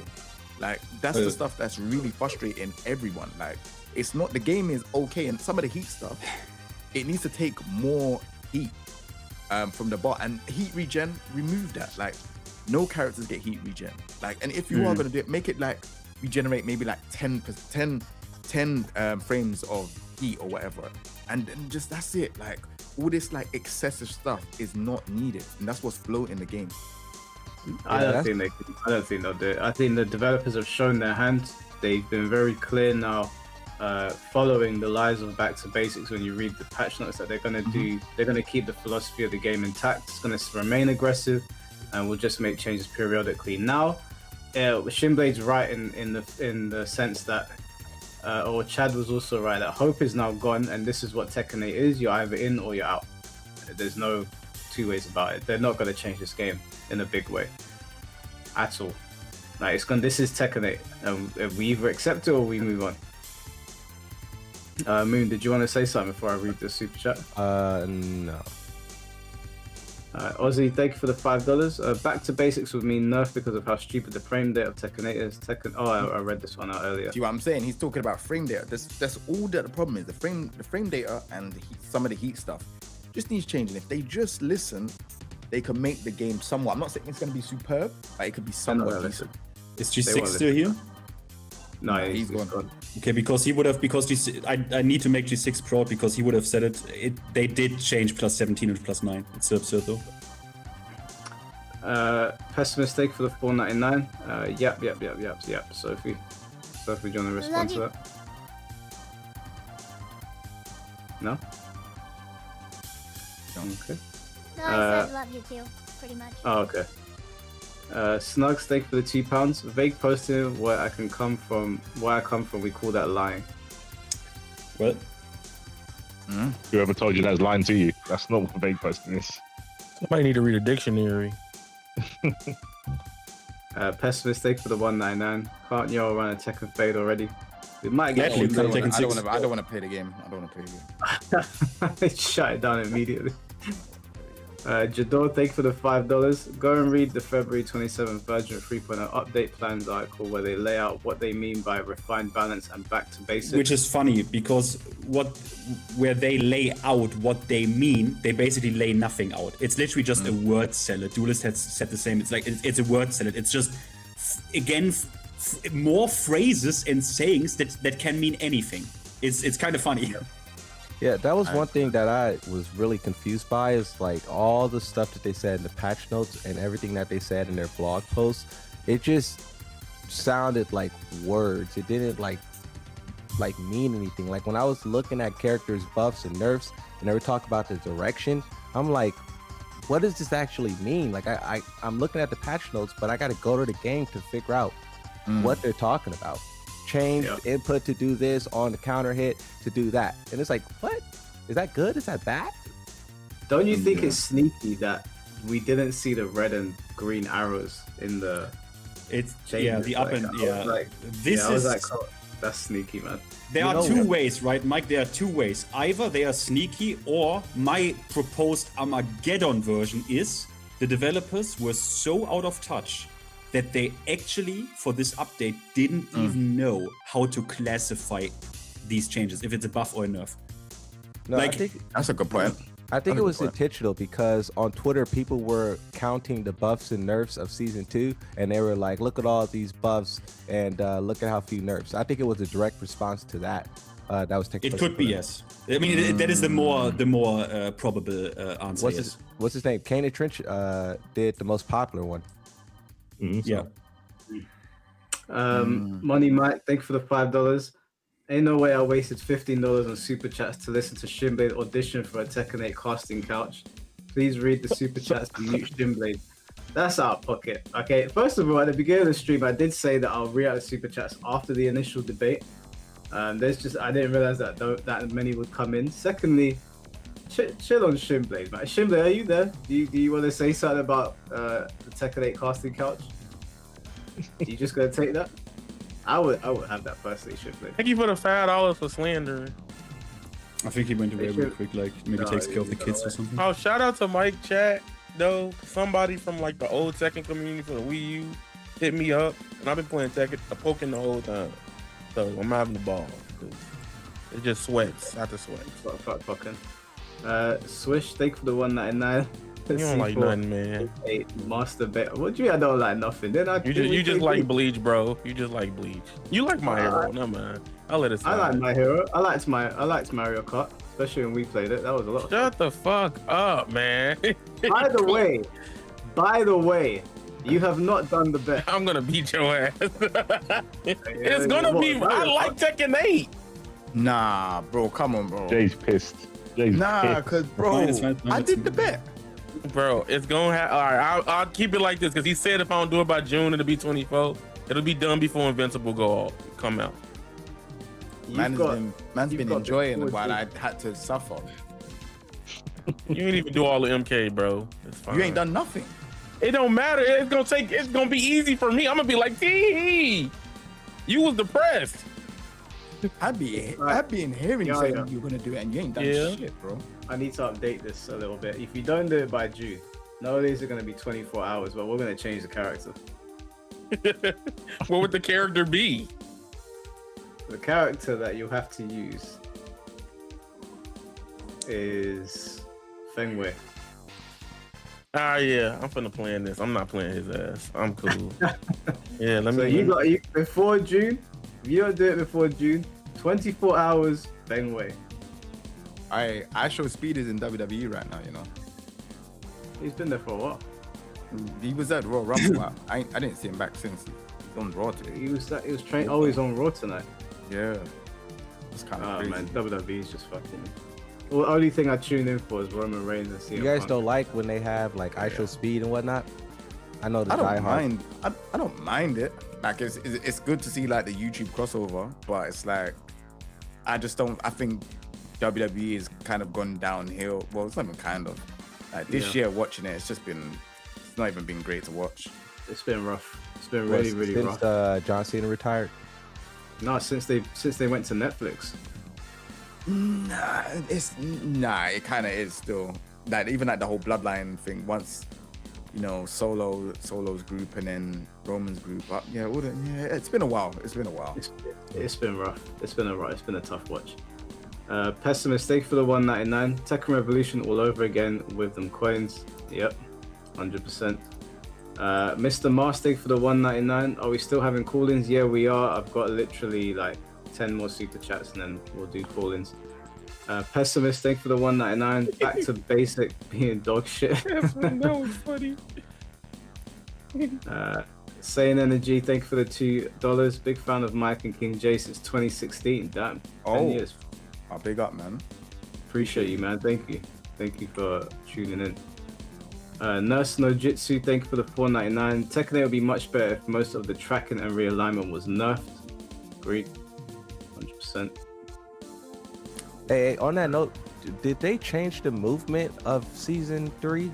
like that's the stuff that's really frustrating everyone. Like it's not, the game is okay, and some of the heat stuff, it needs to take more heat from the bot, and heat regen, remove that. Like no characters get heat regen. Like, and if you are gonna do it, make it like regenerate maybe like 10 frames of heat or whatever, and then just that's it. Like all this like excessive stuff is not needed, and that's what's floating the game. I don't think they'll do it. I think the developers have shown their hand. They've been very clear now, following the lies of Back to Basics. When you read the patch notes, that they're gonna do, they're gonna keep the philosophy of the game intact. It's gonna remain aggressive, and we'll just make changes periodically. Now, Shinblade's right in the sense that, or Chad was also right, that hope is now gone, and this is what Tekken 8 is. You're either in or you're out. There's no two ways about it. They're not gonna change this game in a big way at all. Like this is Tekken 8, and we either accept it or we move on. Moon, did you want to say something before I read the super chat? No. Ozzy, thank you for the $5. Back to Basics would mean nerf because of how stupid the frame data of Tekken 8 is. I read this one out earlier. See what I'm saying? He's talking about frame data. That's all that the problem is. The frame data and some of the heat stuff just needs changing. If they just listen, they can make the game somewhat. I'm not saying it's going to be superb, but it could be somewhat decent. Is G6 still here? No, he's gone. Okay, because he would have, I need to make G6 proud because he would have said it. They did change +17 and +9. It's absurd though. Pessimistic for the $4.99. Yep. Sophie, do you want to respond to that? No? Okay. No, I said love you too, pretty much. Oh, okay. Snug steak for the £2. Vague posting where I come from, we call that lying. What? Whoever told you that's lying to you? That's not what vague posting is. Somebody need to read a dictionary. Pessimistic for the $1.99. Can't y'all run a Tekken fade already? We might get I don't want to play the game. I don't want to play the game. Shut it down immediately. Jador, thank you for the $5. Go and read the February 27th version of 3.0 update plans article where they lay out what they mean by refined balance and back to basics. Which is funny because where they lay out what they mean, they basically lay nothing out. It's literally just a word salad. Duelist has said the same. It's like it's a word salad. It's just more phrases and sayings that can mean anything. It's kind of funny. Yeah, that was one thing that I was really confused by is like all the stuff that they said in the patch notes and everything that they said in their blog posts. It just sounded like words. It didn't like mean anything. Like when I was looking at characters' buffs and nerfs and they were talking about the direction, I'm like, what does this actually mean? Like I'm looking at the patch notes, but I got to go to the game to figure out what they're talking about. Change input to do this, on the counter hit to do that. And it's like, what? Is that good? Is that bad? Don't you think it's sneaky that we didn't see the red and green arrows in the changes? The up and that's sneaky, man. There are two ways, right, Mike? There are two ways. Either they are sneaky, or my proposed Armageddon version is the developers were so out of touch that they actually, for this update, didn't even know how to classify these changes, if it's a buff or a nerf. No, I think that's a good point. I think it was intentional because on Twitter, people were counting the buffs and nerfs of Season 2, and they were like, look at all these buffs, and look at how few nerfs. I think it was a direct response to that. That was taking place. It could be, yes. I mean, that is the more probable answer, What's his name? Kane and Trench did the most popular one. Yeah. Money Mike, thank you for the $5. Ain't no way I wasted $15 on super chats to listen to Shinblade audition for a Tekken 8 casting couch. Please read the super chats to mute Shinblade. That's out of pocket. Okay, first of all, at the beginning of the stream, I did say that I'll react to super chats after the initial debate. I didn't realize that many would come in. Secondly, chill on Shinblade, man. Shinblade, are you there? Do you want to say something about the Tekken 8 casting couch? You just gonna take that? I would have that personally, Shinblade. Thank you for the $5 for slander. I think he went away real quick, like maybe takes care of the kids or something. Oh, shout out to Mike Chat though. Somebody from like the old Tekken community for the Wii U hit me up, and I've been playing Tekken, Pokken the whole time. So I'm having the ball. It just sweats after sweat. Fuck Pokken. Swish, thank you for the $1.99. You don't like nothing, man. Master bet. What do you mean I don't like nothing? You just like Bleach, bro. You just like Bleach. You like My Hero, no man. I'll let it slide. I like My Hero. I liked Mario Kart, especially when we played it. That was a lot. Shut the fuck up, man. By the way, you have not done the bet. I'm gonna beat your ass. It's gonna be. I like Tekken 8. Nah, bro, come on, bro. Jay's pissed. Cause bro, I did the bet. Bro, it's gonna have. All right, I'll keep it like this because he said if I don't do it by June, it'll be 24. It'll be done before Invincible come out. Man's been enjoying it while I had to suffer. You ain't even do all the MK, bro. It's fine. You ain't done nothing. It don't matter. It's gonna be easy for me. I'm gonna be like, tee. You was depressed. I'd be in hearing you saying you're gonna do it and you ain't done shit, bro. I need to update this a little bit. If you don't do it by June, nowadays are gonna be 24 hours, but we're gonna change the character. What would the character be? The character that you have to use is Fengwei. Yeah, I'm finna plan this. I'm not playing his ass. I'm cool. Before June. If you don't do it before June, 24 hours, Fengwei. Actual Speed is in WWE right now, you know. He's been there for a while. He was at Royal Rumble. I didn't see him back since. He's on Raw today. He was trained. Oh, he's on Raw tonight. Yeah. It's kind of crazy. Man, WWE is just fucking. Well, the only thing I tune in for is Roman Reigns and CM You guys Punk. don't like when they have like ISO speed and whatnot? I know the I don't diehard. mind. I don't mind it. Like it's good to see like the YouTube crossover, but it's like I just don't. I think WWE has kind of gone downhill. Well, it's not even kind of. Like this year, watching it, it's not even been great to watch. It's been rough. It's been really rough. Since John Cena retired? No, since they went to Netflix. Nah, it kind of is still. Like even like the whole bloodline thing. Once you know Solo's group and then Roman's group. It's been a while. It's been rough. It's been a tough watch. Pessimist, thank you for the 199. Tekken Revolution all over again with them coins. Yep, 100%. Mr. Mars, thank you for the 199. Are we still having call-ins? Yeah, we are. I've got literally like 10 more super chats and then we'll do call-ins. Pessimist, thank you for the 199. Back to basic being dog shit. That was funny. Sane Energy, thank you for the $2. Big fan of Mike and King J since 2016. Damn. 10 years. Oh, big up, man. Appreciate you, man. Thank you. Thank you for tuning in. Nurse No Jitsu, thank you for the $4.99. Tekken 8 would be much better if most of the tracking and realignment was nerfed. Agreed. 100%. Hey, on that note, did they change the movement of season 3?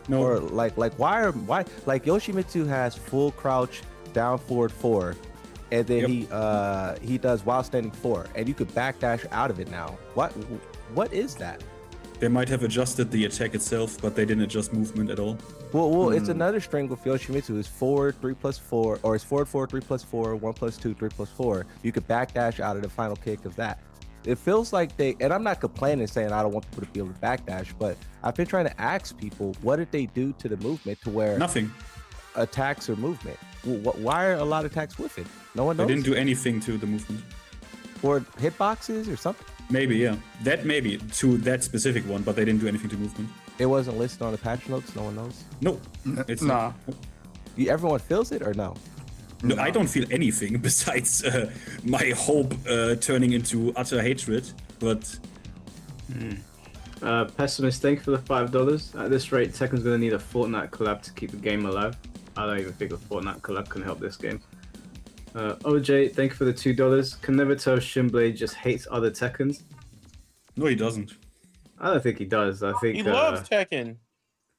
No. Or why like Yoshimitsu has full crouch, down forward 4, and then he does while standing 4, and you could backdash out of it now. What is that? They might have adjusted the attack itself, but they didn't adjust movement at all. Well, it's another string with Yoshimitsu. It's forward 3+4, or it's forward 4 3+4, 1+2 3+4. You could backdash out of the final kick of that. It feels like and I'm not complaining saying I don't want people to be able to backdash, but I've been trying to ask people, what did they do to the movement to where nothing attacks or movement? Why are a lot of attacks with it? No one knows. They didn't do anything to the movement. Or hitboxes or something? Maybe, yeah. That maybe to that specific one, but they didn't do anything to movement. It wasn't listed on the patch notes. No one knows. No, it's nah. Everyone feels it or no? No, I don't feel anything besides my hope turning into utter hatred. But Pessimist, thank you for the $5. At this rate, Tekken's gonna need a Fortnite collab to keep the game alive. I don't even think a Fortnite collab can help this game. OJ, thank you for the $2. Can never tell Shinblade just hates other Tekkens. No, he doesn't. I don't think he does. I think he loves Tekken.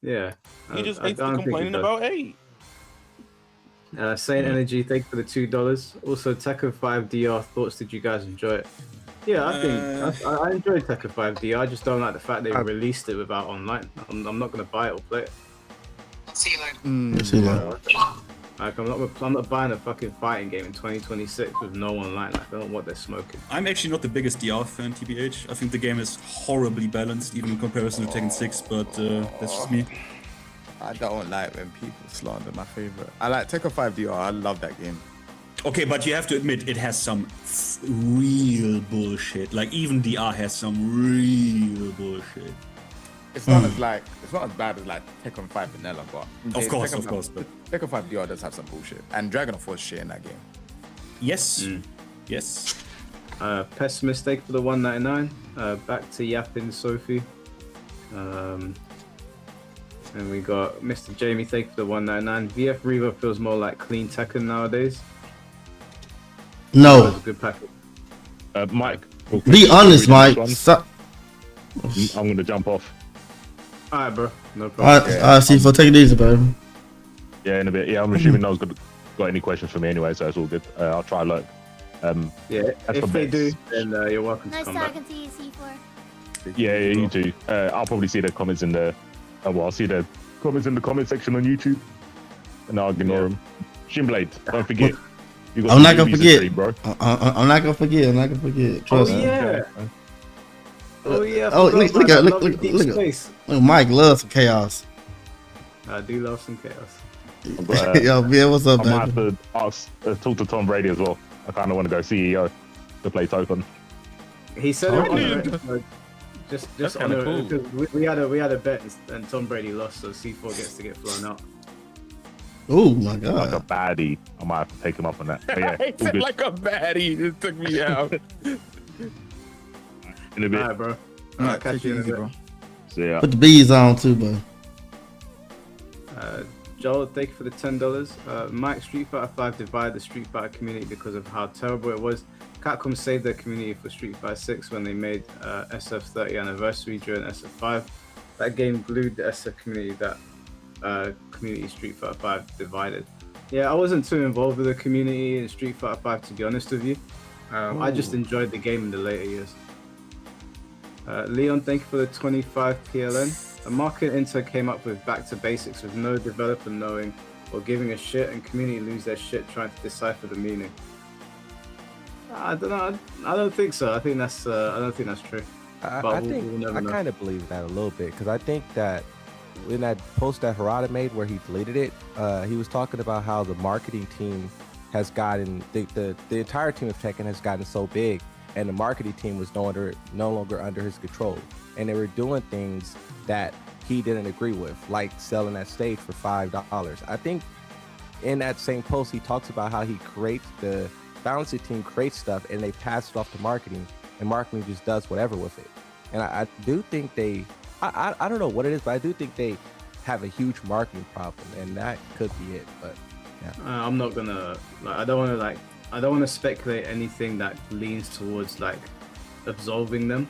Yeah. He just hates complaining about 8. Saint Energy, thank you for the $2. Also, Tekken 5 DR thoughts. Did you guys enjoy it? Yeah, I think I enjoyed Tekken 5 DR. I just don't like the fact they released it without online. I'm not gonna buy it or play it. Like I'm not buying a fucking fighting game in 2026 with no online. Like, I don't know what they're smoking. I'm actually not the biggest DR fan, TBH. I think the game is horribly balanced, even in comparison to Tekken 6, but that's just me. I don't like when people slander my favorite. I like Tekken 5 DR. I love that game. Okay, but you have to admit it has some real bullshit. Like even DR has some real bullshit. It's not as bad as like Tekken 5 vanilla, but of course, but Tekken 5 DR does have some bullshit, and Dragon of Force shit in that game. Yes, yes. Pessimist, thank you for the $1.99. Back to yapping Sophie. And we got Mr. Jamie, thank you for the $1.99. VF Reaver feels more like clean Tekken nowadays. No. That was a good package. Mike. Be honest, Mike. I'm gonna jump off. Alright, bro. No problem. Alright, C4, take it easy, baby. Yeah, in a bit. Yeah, I'm assuming no one's got any questions for me anyway, so it's all good. I'll try and look. Yeah, if they do, then you're welcome to Nice come back. talking to you, C4. Yeah, you too. I'll probably see the comments in the. I'll see the comments in the comment section on YouTube, and I'll ignore them. Shinblade, don't forget. I'm not gonna forget, bro. I'm not gonna forget. Trust me. Oh yeah. Look, Mike loves some chaos. I do love some chaos. Yo, man, what's up, I might have to talk to Tom Brady as well. I kind of want to go CEO to play Token. He said just on kinda because we had a bet and Tom Brady lost, so C4 gets to get flown out. Oh my Like god. a baddie. I might have to take him up on that. But yeah, He all said good. like a baddie. It took me out. In a bit. All right, bro. Alright, catch take you it in a easy, bit. bro. So yeah. Put the bees on too, bro. Joel, thank you for the $10. Mike, Street Fighter 5 divided the Street Fighter community because of how terrible it was. Capcom saved their community for Street Fighter 6 when they made SF 30 anniversary during SF 5. That game glued the SF community that community Street Fighter 5 divided. Yeah, I wasn't too involved with the community in Street Fighter 5, to be honest with you. I just enjoyed the game in the later years. Leon, thank you for the 25 PLN. A market Inter came up with back to basics with no developer knowing or giving a shit, and community lose their shit trying to decipher the meaning. I don't know. I don't think so. I think that's. I don't think that's true. I think I kind of believe that a little bit because I think that in that post that Harada made where he deleted it, he was talking about how the marketing team has gotten the entire team of Tekken has gotten so big, and the marketing team was no longer under his control, and they were doing things that he didn't agree with, like selling that stage for $5. I think in that same post he talks about how he creates the balancing team creates stuff and they pass it off to marketing, and marketing just does whatever with it. And I do think I don't know what it is, but I do think they have a huge marketing problem, and that could be it. But yeah, I'm not gonna. I don't want to speculate anything that leans towards like absolving them.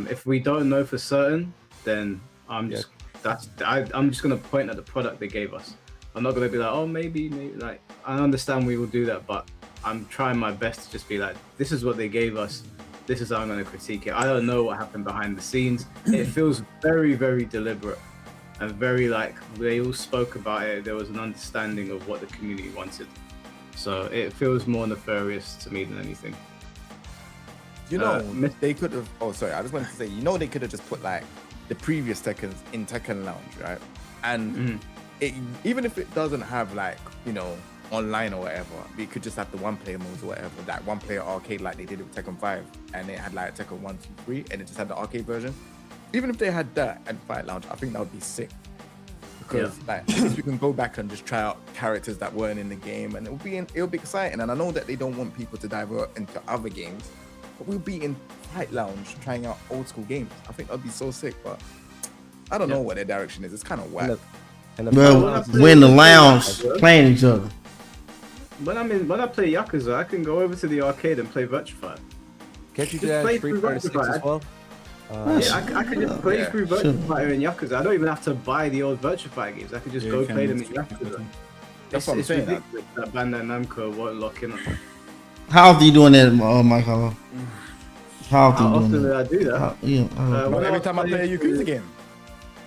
If we don't know for certain, then I'm just gonna point at the product they gave us. I'm not gonna be like, oh, maybe. Like, I understand we will do that, but I'm trying my best to just be like, this is what they gave us. This is how I'm gonna critique it. I don't know what happened behind the scenes. It feels very, very deliberate and very like they all spoke about it. There was an understanding of what the community wanted. So it feels more nefarious to me than anything. You know, they could have. Oh, sorry. I just wanted to say, you know, they could have just put like the previous Tekkens in Tekken Lounge, right? And even if it doesn't have like, you know, online or whatever, we could just have the one-player modes or whatever, that one-player arcade like they did with Tekken 5, and it had like Tekken 1, 2, 3, and it just had the arcade version. Even if they had that and Fight Lounge, I think that would be sick. Because like we can go back and just try out characters that weren't in the game, and it'll be exciting. And I know that they don't want people to divert into other games, but we'll be in Fight Lounge trying out old school games. I think that'd be so sick, but I don't know what their direction is. It's kind of whack. Well, we're in the lounge playing each other. When I play Yakuza, I can go over to the arcade and play Virtua Fighter. Can't you do that in Street Fighter 6 as well? I could just play through Virtua Fighter in Yakuza. I don't even have to buy the old Virtua Fighter games. I could just go play them in Yakuza. That's what I'm saying. Ridiculous that Bandai Namco won't lock in on it. How often you doing that, Michael? How often did I do that? Every time I play a Yakuza game.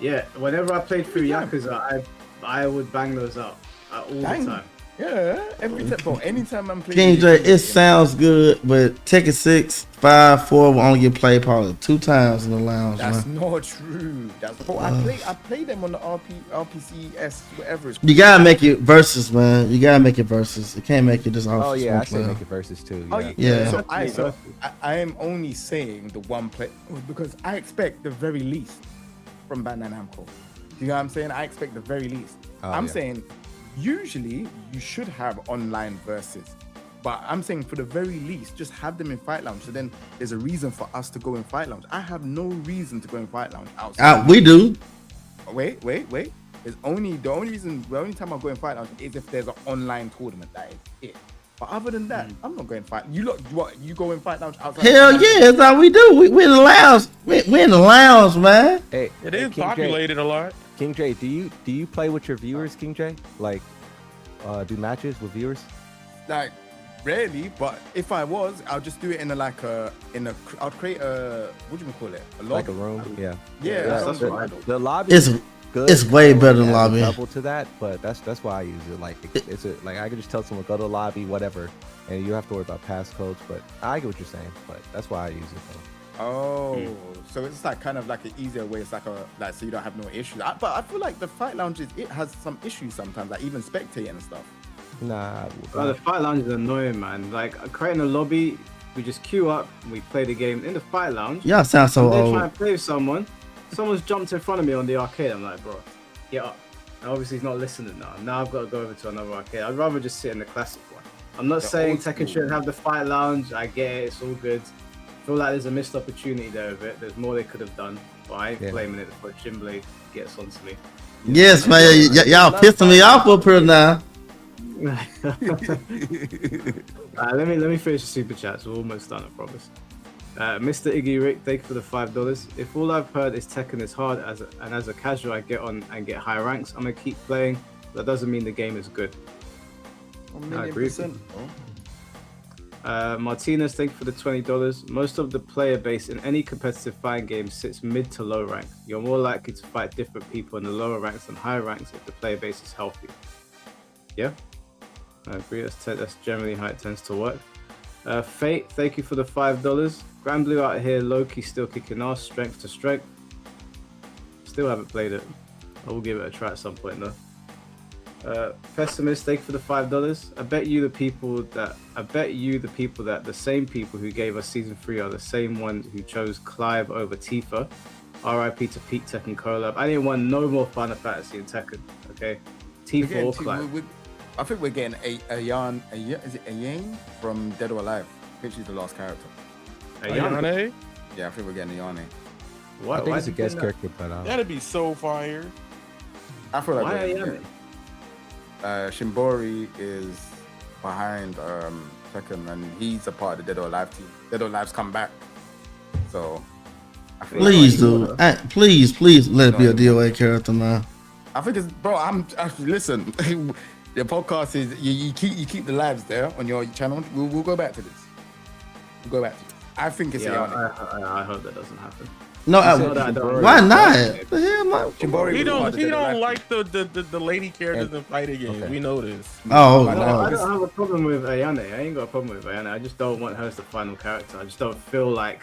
Yeah, whenever I played through Yakuza, I would bang those out all the time. Yeah, every time, bro. Anytime I'm playing. King J, it sounds good, but Tekken 6, 5, 4 will only get played probably 2 times in the lounge. That's man. not true. That's bro. I play them on the RPCS, whatever it's called. You gotta make it versus, man. You gotta make it versus. You can't make it just off. Oh yeah, I say make it versus too. Yeah. Yeah. So I am only saying the one play because I expect the very least from Bandai Namco. You know what I'm saying? I expect the very least. I'm saying usually you should have online versus, but I'm saying for the very least, just have them in Fight Lounge. So then there's a reason for us to go in Fight Lounge. I have no reason to go in Fight Lounge outside. We do. Wait. The only time I go in Fight Lounge is if there's an online tournament. That is it. But other than that, I'm not going Fight. You go in Fight Lounge outside? Hell yeah, that's how we do. We're in the lounge. We're in the lounge, man. It is populated a lot. King J, do you play with your viewers, King J? Like, do matches with viewers? Like, rarely, but if I was, I'll just do it I'll create a, what do you call it? A lobby. Like a room, yeah. Yeah, that's what I do. The lobby is good. It's way better than lobby. Double to that, but that's why I use it. Like, like I can just tell someone go to the lobby, whatever, and you have to worry about passcodes. But I get what you're saying, but that's why I use it though. Oh, so it's like kind of like an easier way. It's like so you don't have no issues. But I feel like the Fight Lounge it has some issues sometimes, like even spectating and stuff. Nah, the Fight Lounge is annoying, man. Like creating a lobby, we just queue up, we play the game in the Fight Lounge. Y'all sound so old. old. Trying to play with someone's jumped in front of me on the arcade. I'm like, bro, get up. And obviously he's not listening now. Now I've got to go over to another arcade. I'd rather just sit in the classic one. I'm not saying Tekken shouldn't have the fight lounge. I get it. It's all good. I feel like there's a missed opportunity there of it. There's more they could have done. But I ain't blaming it before Shinblade gets onto me. Yes, man. Y'all pissing me off up here now. Let me finish the super chats. We're almost done, I promise. Mr. Iggy Rick, thank you for the $5. If all I've heard is Tekken is hard, and as a casual I get on and get high ranks, I'm gonna keep playing. That doesn't mean the game is good. I agree. Martinez, thank you for the $20. Most of the player base in any competitive fighting game sits mid to low rank. You're more likely to fight different people in the lower ranks than higher ranks if the player base is healthy. Yeah, I agree. That's generally how it tends to work. Fate, thank you for the $5. Grand Blue out here, Loki still kicking ass, strength to strength. Still haven't played it. I will give it a try at some point though. Pessimist, thank you for the $5. I bet you the people that the same people who gave us season 3 are the same ones who chose Clive over Tifa. RIP to Pete Tekken collab. I didn't want no more Final Fantasy in Tekken. Okay, Tifa or Clive. I think we're getting Ayane. Is it Ayane from Dead or Alive? I think she's the last character. Ayane? Yeah, I think we're getting Ayane. I think it's a guest character, but that'd be so fire. I feel like why Ayane? Shimbori is behind Tekken, and he's a part of the Dead or Alive team. Dead or Alive's come back, so. Please, dude. Please let it be a DOA character, man. I think it's, bro. Listen. The podcast is you keep the lives there on your channel. We'll go back to this. We'll go back to this. I think it's Ayane. I hope that doesn't happen. No, why not? The hell, man? He don't like the lady characters in fighting games. We know this. Oh, I don't have a problem with Ayane. I ain't got a problem with Ayane. I just don't want her as the final character. I just don't feel like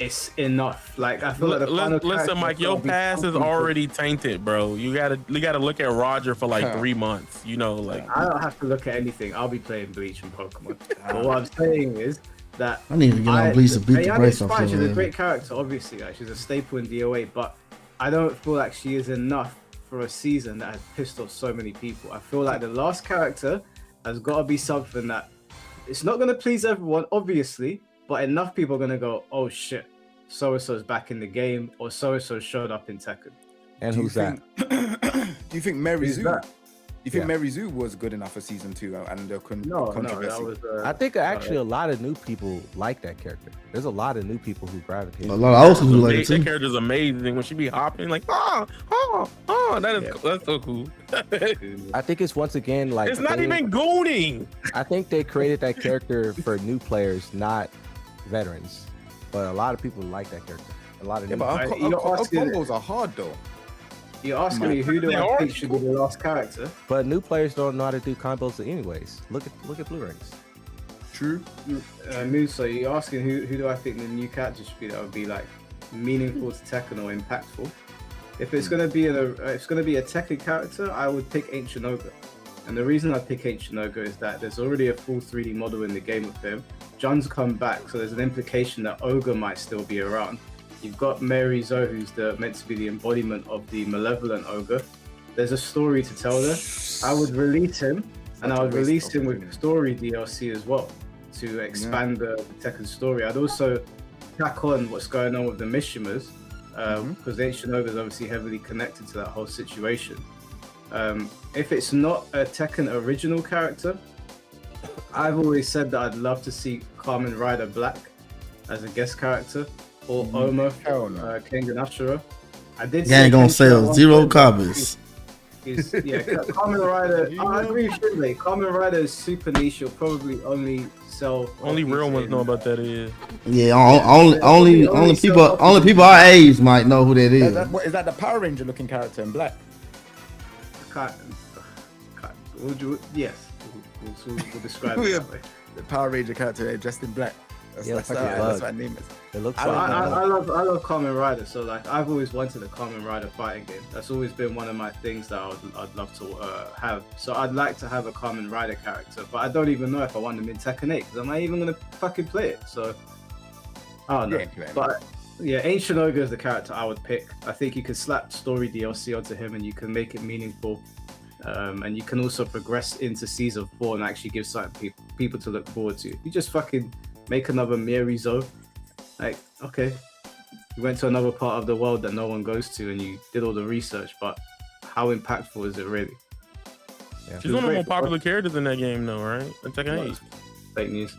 it's enough. Like I feel like the final listen, Mike, your past is already tainted, bro. You gotta look at Roger for like 3 months. You know, like I don't have to look at anything. I'll be playing Bleach and Pokemon. But what I'm saying is that I need to get on Bleach to beat the brakes off her. She's a great character, obviously. Like she's a staple in DOA, but I don't feel like she is enough for a season that has pissed off so many people. I feel like the last character has got to be something that it's not going to please everyone, obviously. But enough people are gonna go, oh shit, so-and-so's back in the game, or so-and-so showed up in Tekken. And who's that? Do you think Mary Zoo? You think Mary Zoo was good enough for season 2 and the controversy? That was, I think actually a lot of new people like that character. There's a lot of new people who gravitate. A lot of old people like it too. That character's amazing when she be hopping like, that's so cool. I think it's once again like it's not even gooning. I think they created that character for new players, not veterans, but a lot of people like that character. A lot of new but our combos are hard though. You're asking me who do I think should be the last character? But new players don't know how to do combos anyways. Look at Blue Rings. True. So you're asking who do I think the new character should be that would be like meaningful to Tekken or impactful? If it's gonna be a Tekken character, I would pick Ancient Ogre. And the reason I pick Ancient Ogre is that there's already a full 3D model in the game of him. John's come back, so there's an implication that Ogre might still be around. You've got Mary Zo, who's meant to be the embodiment of the malevolent Ogre. There's a story to tell there. I would release him, and I would release him with story DLC as well to expand the Tekken story. I'd also tack on what's going on with the Mishimas, because Ancient Ogre is obviously heavily connected to that whole situation. If it's not a Tekken original character, I've always said that I'd love to see Kamen Rider Black as a guest character, or Oma, Kengan Ashura. I did. Gang gonna sell 0 copies. Kamen Rider. I agree with Shinblade. Kamen Rider is super niche. You'll probably only sell. Only real ones know about that is. Yeah, only people our age might know who that is. Is that the Power Ranger looking character in black? Yes. We'll describe it that way. The Power Ranger character dressed in black. That's what I name it. It looks like I love Kamen Rider. So like I've always wanted a Kamen Rider fighting game. That's always been one of my things that I'd love to have. So I'd like to have a Kamen Rider character, but I don't even know if I want them in Tekken 8 because I'm not even gonna fucking play it. So I don't know. But Yeah, Ancient Ogre is the character I would pick. I think you can slap story DLC onto him and you can make it meaningful. And you can also progress into Season 4 and actually give something people to look forward to. You just fucking make another Mirizo. Like, okay, you went to another part of the world that no one goes to and you did all the research, but how impactful is it really? Yeah. She's one of the more popular characters in that game, though, right? In Tekken 8. Fake news.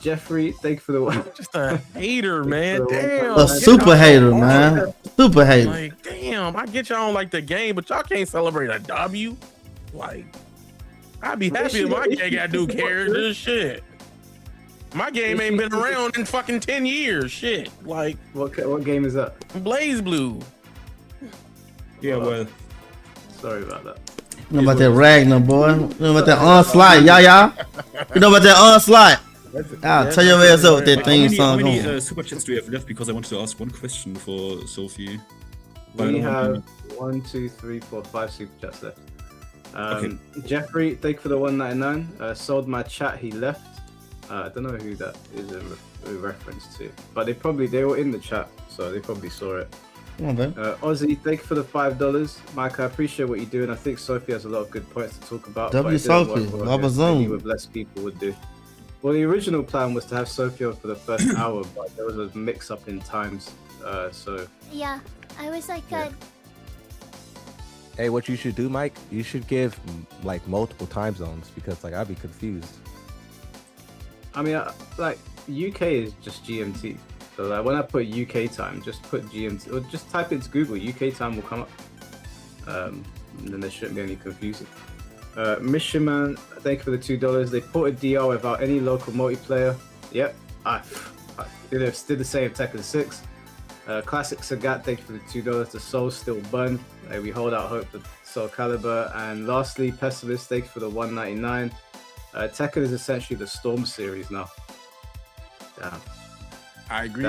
Jeffrey, thank you for the one. Just a hater, man. Damn. A super hater, man. Super hater. Like, damn, I get y'all don't like the game, but y'all can't celebrate a W. Like, I'd be happy if my game got new characters. Shit. My game ain't been around in fucking 10 years. Shit. Like, what game is that? Blaze Blue. Yeah, well. Sorry about that. You know about that Ragnar, boy. You know about that onslaught, y'all. You know about that onslaught. I'll tell your ass up with that theme song. How many super chats do we have left? Because I wanted to ask one question for Sophie. We have 1, 2, 3, 4, 5 super chats left. Okay. Jeffrey, thank you for the 199. Sold my chat, he left. I don't know who that is a reference to, but they were in the chat, so they probably saw it. Ozzy, thank you for the $5. Mike, I appreciate what you do, and I think Sophie has a lot of good points to talk about. W Sophie, love a Zoom. With less people would do. Well, the original plan was to have Sophie on for the first hour, but there was a mix-up in times, so. Yeah, I was like, Hey, what you should do, Mike? You should give like multiple time zones because like I'd be confused. I mean, like UK is just GMT. So like when I put UK time, just put GMT or just type into Google. UK time will come up. And then there shouldn't be any confusion. Mission Man, thank you for the $2. They ported DR without any local multiplayer. Yep, I did the same Tekken 6. Classic Sagat, thank you for the $2. The soul's still burned. We hold out hope for Soul Calibur. And lastly, Pessimist, thank you for the $1.99. Tekken is essentially the Storm series now. Damn. I agree.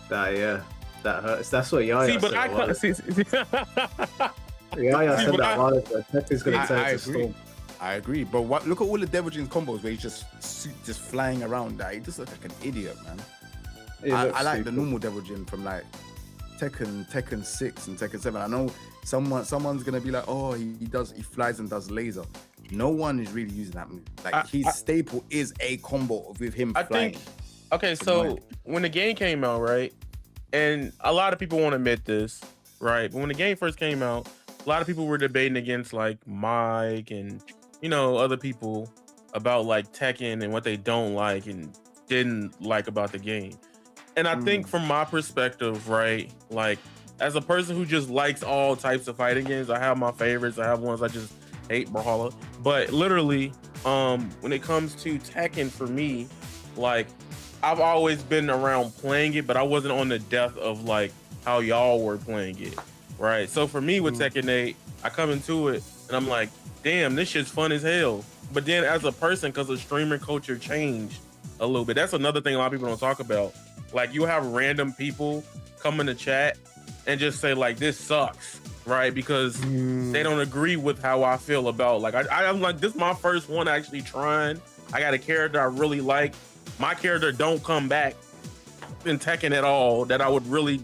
That hurts. That's what Yaya said. Yaya said that while ago. Tekken's gonna turn to Storm. I agree, but look at all the Devil Jin combos where he's just flying around. He just looks like an idiot, man. I like the normal Devil Jin from like Tekken 6 and Tekken 7. I know someone's gonna be like, oh, he flies and does laser. No one is really using that move. Like his staple is a combo with him flying. Okay, so when the game came out, right, and a lot of people won't admit this, right, but when the game first came out, a lot of people were debating against like Mike and other people about like Tekken and what they don't like and didn't like about the game. And I think from my perspective, right, like as a person who just likes all types of fighting games, I have my favorites, I have ones I just hate, Brawlhalla. But literally, when it comes to Tekken, for me, like I've always been around playing it, but I wasn't on the depth of like how y'all were playing it, right? So for me with Tekken 8, I come into it and I'm like, damn, this shit's fun as hell. But then as a person, because the streamer culture changed a little bit, that's another thing a lot of people don't talk about. Like you have random people come in the chat and just say like, this sucks, right? Because they don't agree with how I feel about, like, I'm like, this is my first one actually trying. I got a character I really like. My character don't come back in Tekken at all that I was really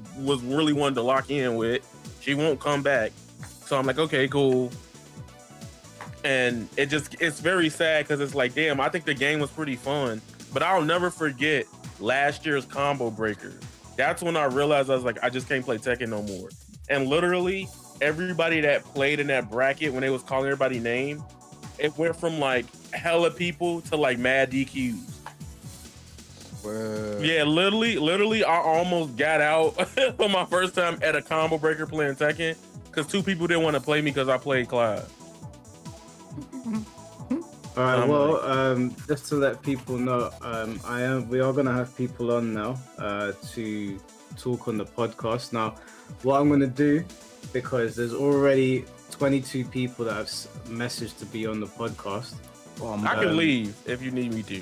wanted to lock in with. She won't come back. So I'm like, okay, cool. And it's very sad because it's like, damn, I think the game was pretty fun, but I'll never forget last year's combo breaker. That's when I realized I was like, I just can't play Tekken no more. And literally everybody that played in that bracket, when they was calling everybody name, it went from like hella people to like mad DQs. Yeah, literally, I almost got out for my first time at a combo breaker playing Tekken because 2 people didn't want to play me because I played Clyde. All right, well, just to let people know, we are gonna have people on now to talk on the podcast. Now, what I'm gonna do, because there's already 22 people that have messaged to be on the podcast. I can leave if you need me to.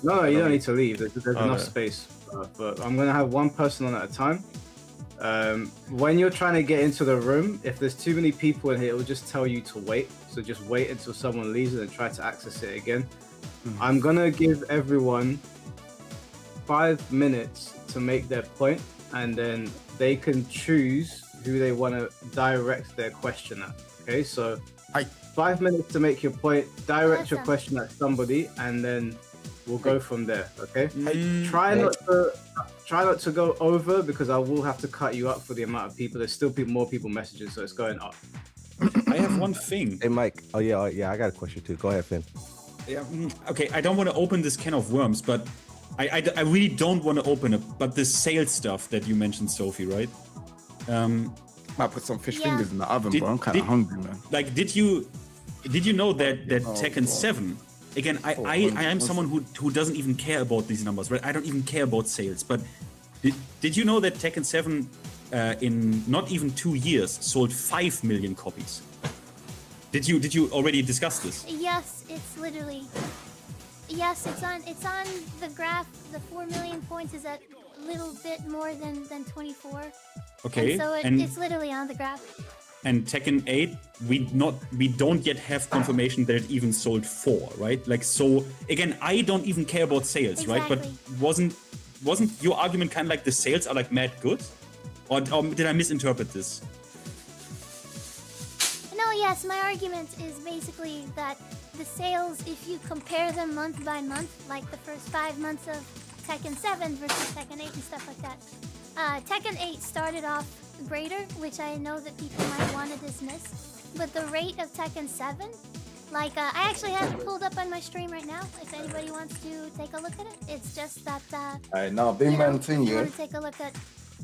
No, you don't need to leave. There's enough space. But I'm going to have one person on at a time. When you're trying to get into the room, if there's too many people in here, it will just tell you to wait. So just wait until someone leaves and then try to access it again. I'm going to give everyone 5 minutes to make their point, and then they can choose who they want to direct their question at. Okay, so 5 minutes to make your point, direct your question at somebody, and then we'll go from there. Okay, try not to go over, because I will have to cut you up for the amount of people. There's still more people messaging, so it's going up. I have one thing. Hey, Mike. Oh yeah, I got a question too. Go ahead, Finn. Yeah, okay, I don't want to open this can of worms, but I really don't want to open it. But the sales stuff that you mentioned, Sophie, right? Might put some fish fingers in the oven, bro. I'm kind of hungry, man. Like, did you know that Tekken 7? Again, I am someone who doesn't even care about these numbers, right? I don't even care about sales. But did you know that Tekken 7 in not even 2 years sold 5 million copies? Did you already discuss this? Yes, it's literally. Yes, it's on the graph. The 4 million points is at a little bit more than 24. Okay. And so it's literally on the graph. And Tekken 8, we don't yet have confirmation that it even sold 4, right? Like, so again, I don't even care about sales, right? But wasn't your argument kind of like the sales are like mad good, or did I misinterpret this? No, yes, my argument is basically that the sales, if you compare them month by month, like the first 5 months of Tekken 7 versus Tekken 8 and stuff like that, Tekken 8 started off greater, which I know that people might want to dismiss, but the rate of Tekken 7, like, I actually have it pulled up on my stream right now, if anybody wants to take a look at it. It's just that, Alright, now, big man thing, you yeah. want to take a look at...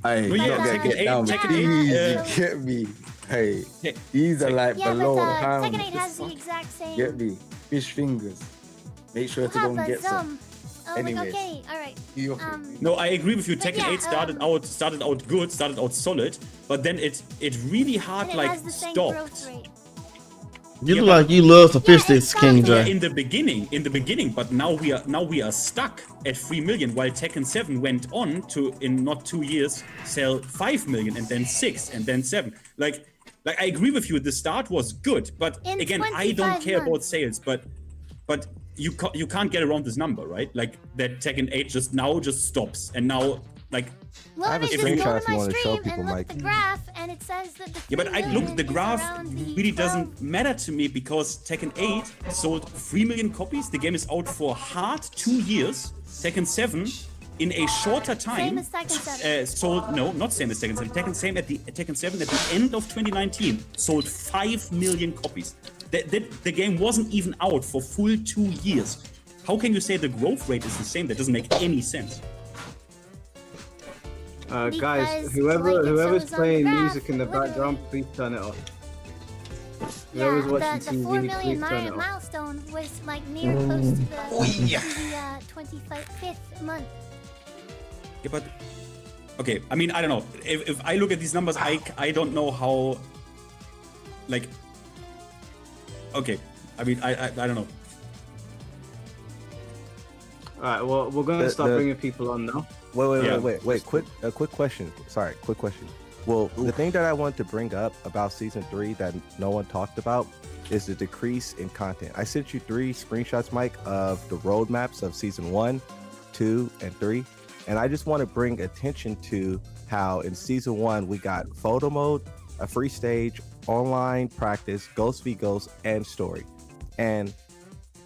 Hey, Well, yeah, get down, Tekken 8, get me. Hey, these are like Yeah, below but pound. Tekken 8 has the exact same... Get me. Fish fingers. Make sure to go and get some. Oh, Anyways. okay, alright. No, I agree with you. Tekken yeah, 8 started out good, started out solid, but then it really hard and it like has the same stopped. growth rate. You look like you love statistics, King Yeah, J. in the beginning, but now we are stuck at 3 million, while Tekken 7 went on to, in not 2 years, sell 5 million and then 6 and then 7. Like I agree with you, the start was good, but again, I don't care about sales, but you can't get around this number, right? Like that Tekken 8 just stops, and now like. Well, I have a just go to screenshot if you my want to show stream people, and look Mike. at the graph, and it says that the Yeah, but 3 look, million the is graph around the really 12. doesn't matter to me, because Tekken 8 sold 3 million copies. The game is out for hard 2 years. Tekken 7, in a shorter time, Same as Tekken 7. sold, no, not same as Tekken 7. Tekken 7 at the end of 2019 sold 5 million copies. The game wasn't even out for full 2 years. How can you say the growth rate is the same? That doesn't make any sense. Guys, whoever's playing music in the background, please turn it off. Whoever's watching the 4 TV, million please turn it off. milestone was like near close to the 25th month. Yeah, but okay. I mean, I don't know. If I look at these numbers, I don't know how. Like, okay. I mean, I don't know. All right. Well, we're gonna start bringing people on now. Wait. Quick question. Sorry, quick question. Well, the thing that I wanted to bring up about season 3 that no one talked about is the decrease in content. I sent you 3 screenshots, Mike, of the roadmaps of season 1, 2, and 3. And I just want to bring attention to how in season 1 we got photo mode, a free stage, online practice, Ghost v Ghost, and story. And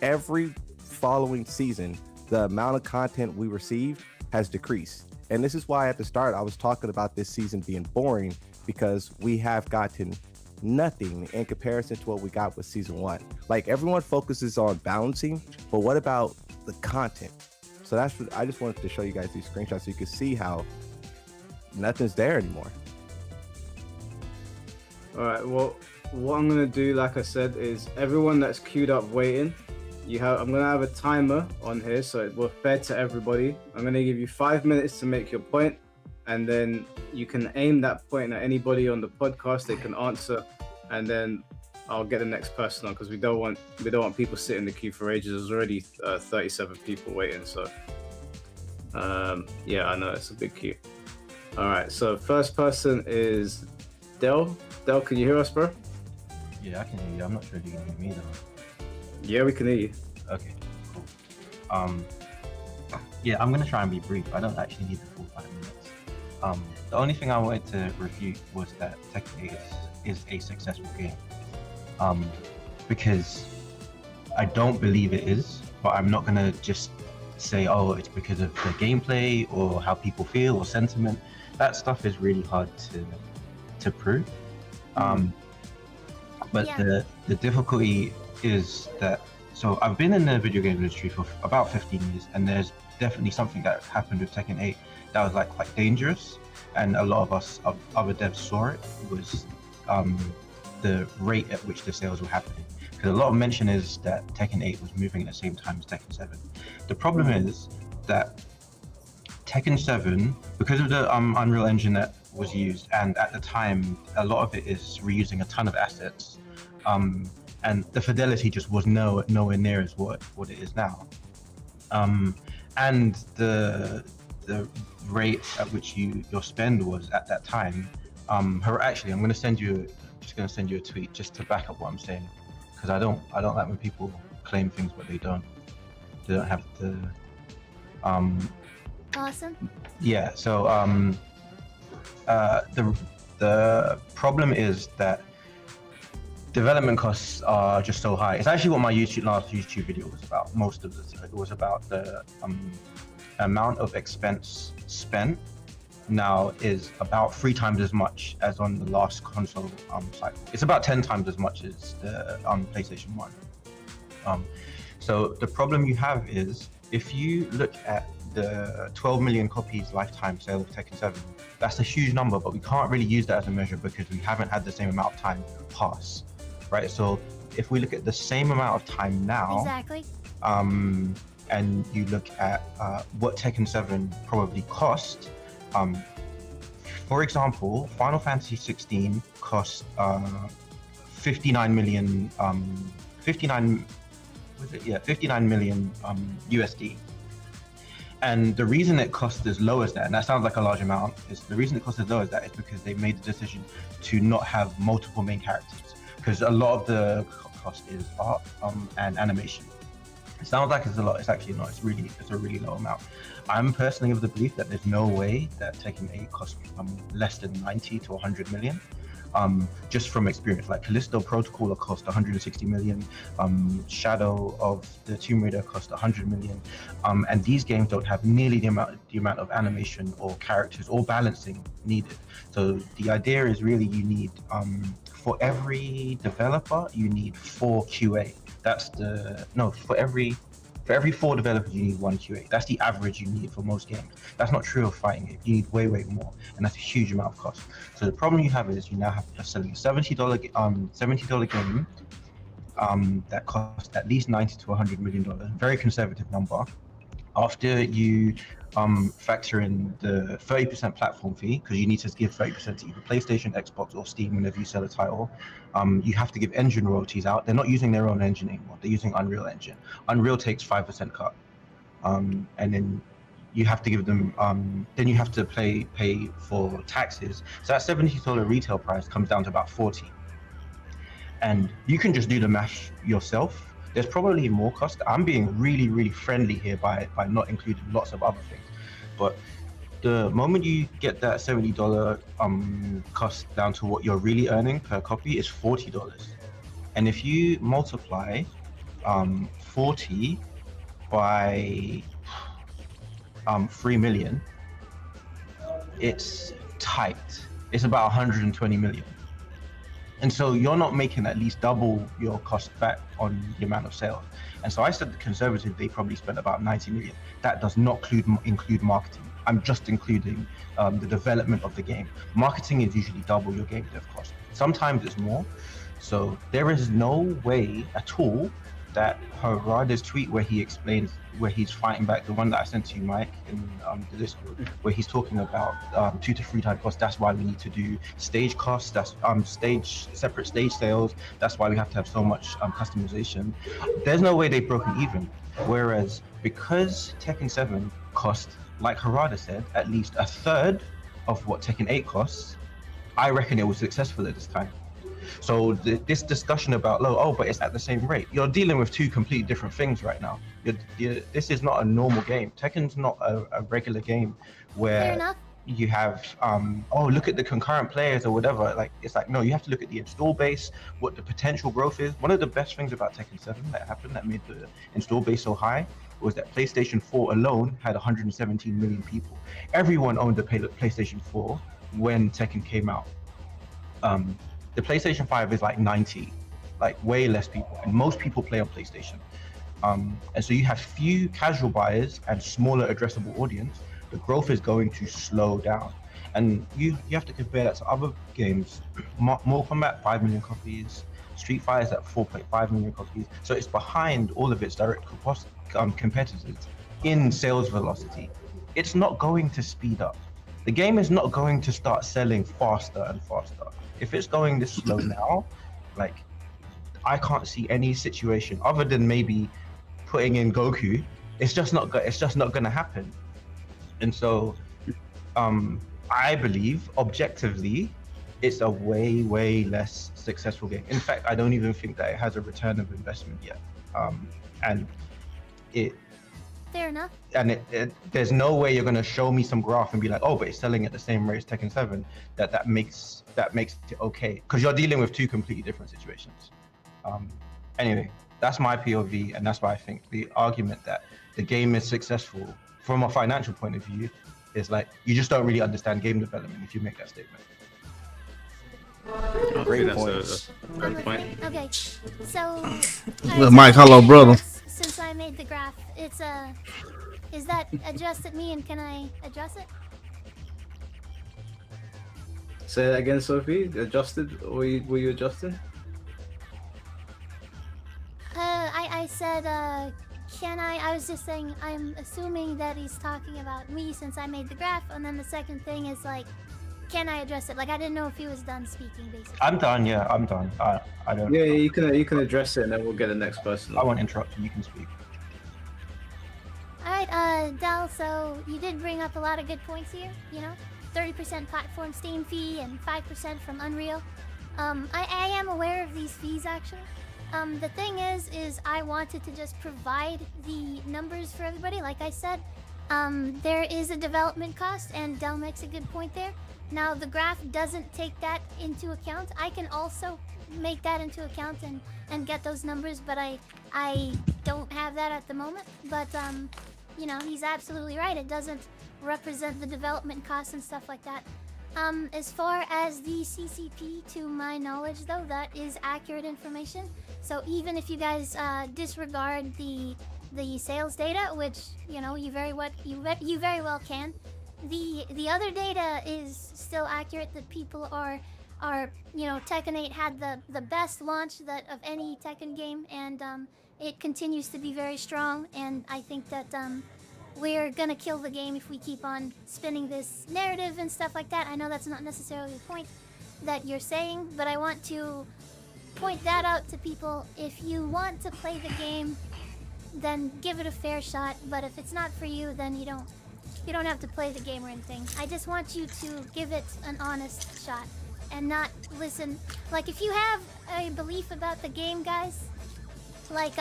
every following season, the amount of content we received has decreased. And this is why at the start I was talking about this season being boring, because we have gotten nothing in comparison to what we got with season 1. Like, everyone focuses on balancing, but what about the content? So that's what I just wanted to show you guys, these screenshots, so you can see how nothing's there anymore. All right. Well, what I'm gonna do, like I said, is everyone that's queued up waiting. I'm gonna have a timer on here, so we're fair to everybody. I'm gonna give you 5 minutes to make your point, and then you can aim that point at anybody on the podcast. They can answer, and then I'll get the next person on, because we don't want people sitting in the queue for ages. There's already 37 people waiting, so yeah, I know it's a big queue. All right, so first person is Del. Del, can you hear us, bro? Yeah, I can hear you. I'm not sure if you can hear me though. Yeah, we can hear you. Okay, cool. Yeah, I'm gonna try and be brief. I don't actually need the full 5 minutes. The only thing I wanted to refute was that Tekken 8 is a successful game. Because I don't believe it is, but I'm not gonna just say, oh, it's because of the gameplay or how people feel or sentiment. That stuff is really hard to prove. But the difficulty is that, so I've been in the video game industry for about 15 years, and there's definitely something that happened with Tekken 8 that was like quite dangerous, and a lot of us other devs saw it, was the rate at which the sales were happening. Because a lot of mention is that Tekken 8 was moving at the same time as Tekken 7. The problem is that Tekken 7, because of the Unreal Engine that was used, and at the time, a lot of it is reusing a ton of assets, and the fidelity just was nowhere near as what it is now. And the rate at which your spend was at that time. Actually, I'm just going to send you a tweet just to back up what I'm saying, because I don't like when people claim things but they don't have the. Awesome. Yeah. So the problem is that development costs are just so high. It's actually what my last YouTube video was about. Most of it was about the amount of expense spent now is about 3 times as much as on the last console cycle. It's about 10 times as much as the PlayStation 1. So the problem you have is, if you look at the 12 million copies lifetime sale of Tekken 7, that's a huge number, but we can't really use that as a measure because we haven't had the same amount of time pass, right? So if we look at the same amount of time now, exactly, and you look at what Tekken 7 probably cost, for example, Final Fantasy 16 cost 59 million USD. And the reason it costs as low as that, and that sounds like a large amount, is the reason it costs as low as that is because they made the decision to not have multiple main characters, because a lot of the cost is art and animation. It sounds like it's a lot. It's actually not. It's a really low amount. I'm personally of the belief that there's no way that Tekken 8 costs less than 90 to 100 million. Just from experience, like Callisto Protocol cost 160 million, Shadow of the Tomb Raider cost 100 million, and these games don't have nearly the amount of animation or characters or balancing needed. So the idea is really you need, for every developer, you need 4 QA. For every 4 developers, you need 1 QA. That's the average you need for most games. That's not true of fighting games. You need way more, and that's a huge amount of cost. So the problem you have is you now have to selling a $70 game that costs at least $90 to $100 million. Very conservative number. After you factor in the 30% platform fee, because you need to give 30% to either PlayStation, Xbox, or Steam whenever you sell a title. You have to give engine royalties out. They're not using their own engine anymore. They're using Unreal Engine. Unreal takes 5% cut, and then you have to give them. Then you have to pay for taxes. So that $70 retail price comes down to about 40. And you can just do the math yourself. There's probably more cost. I'm being really friendly here by not including lots of other things. But the moment you get that $70 cost down to what you're really earning per copy is $40. And if you multiply 40 by 3 million, it's tight. It's about 120 million. And so you're not making at least double your cost back on the amount of sales. And so I said the conservative, they probably spent about 90 million. That does not include marketing. I'm just including the development of the game. Marketing is usually double your game dev cost. Sometimes it's more. So there is no way at all that Harada's tweet where he explains where he's fighting back, the one that I sent to you, Mike, in the Discord, where he's talking about 2 to 3 times cost. That's why we need to do stage costs. That's separate stage sales. That's why we have to have so much customization. There's no way they've broken even. Whereas because Tekken 7 cost, like Harada said, at least 1/3 of what Tekken 8 costs, I reckon it was successful at this time. So this discussion about but it's at the same rate. You're dealing with two completely different things right now. This is not a normal game. Tekken's not a regular game where you have look at the concurrent players or whatever. Like it's like no, you have to look at the install base, what the potential growth is. One of the best things about Tekken 7 that happened that made the install base so high was that PlayStation 4 alone had 117 million people. Everyone owned the PlayStation 4 when Tekken came out. The PlayStation 5 is like 90, like way less people, and most people play on PlayStation. And so you have few casual buyers and smaller addressable audience. The growth is going to slow down, and you have to compare that to other games. Mortal Kombat 5 million copies, Street Fighter is at 4.5 million copies, so it's behind all of its direct competitors in sales velocity. It's not going to speed up. The game is not going to start selling faster and faster. If it's going this slow now, like I can't see any situation other than maybe putting in Goku. It's just not going to happen. And so, I believe objectively, it's a way less successful game. In fact, I don't even think that it has a return of investment yet. And it. Fair enough. And there's no way you're gonna show me some graph and be like, oh, but it's selling at the same rate as Tekken 7. That makes it okay, because you're dealing with two completely different situations. Anyway, that's my POV, and that's why I think the argument that the game is successful from a financial point of view is like you just don't really understand game development if you make that statement. Great point. Okay, so Mike, hello, brother. Since I made the graph, it's is that adjusted me, and can I adjust it? Say that again, Sophie. Adjusted? Were you adjusting? I said, can I was just saying, I'm assuming that he's talking about me since I made the graph, and then the second thing is like, can I address it? Like, I didn't know if he was done speaking, basically. I'm done, yeah, I'm done. I don't... Yeah, you can address it, and then we'll get the next person. I won't interrupt you, you can speak. Alright, Dal, so you did bring up a lot of good points here, you know? 30% platform Steam fee and 5% from Unreal. I am aware of these fees, actually. The thing is I wanted to just provide the numbers for everybody. Like I said, there is a development cost, and Del makes a good point there. Now, the graph doesn't take that into account. I can also make that into account and get those numbers, but I don't have that at the moment. But, you know, he's absolutely right. It doesn't represent the development costs and stuff like that. As far as the CCP, to my knowledge, though, that is accurate information. So even if you guys disregard the sales data, which, you know, you very well can, the other data is still accurate. That people are you know, Tekken 8 had the best launch of any Tekken game, and it continues to be very strong. And I think that we're gonna kill the game if we keep on spinning this narrative and stuff like that. I know that's not necessarily the point that you're saying, but I want to point that out to people. If you want to play the game, then give it a fair shot. But if it's not for you, then you don't have to play the game or anything. I just want you to give it an honest shot and not listen. Like, if you have a belief about the game, guys, like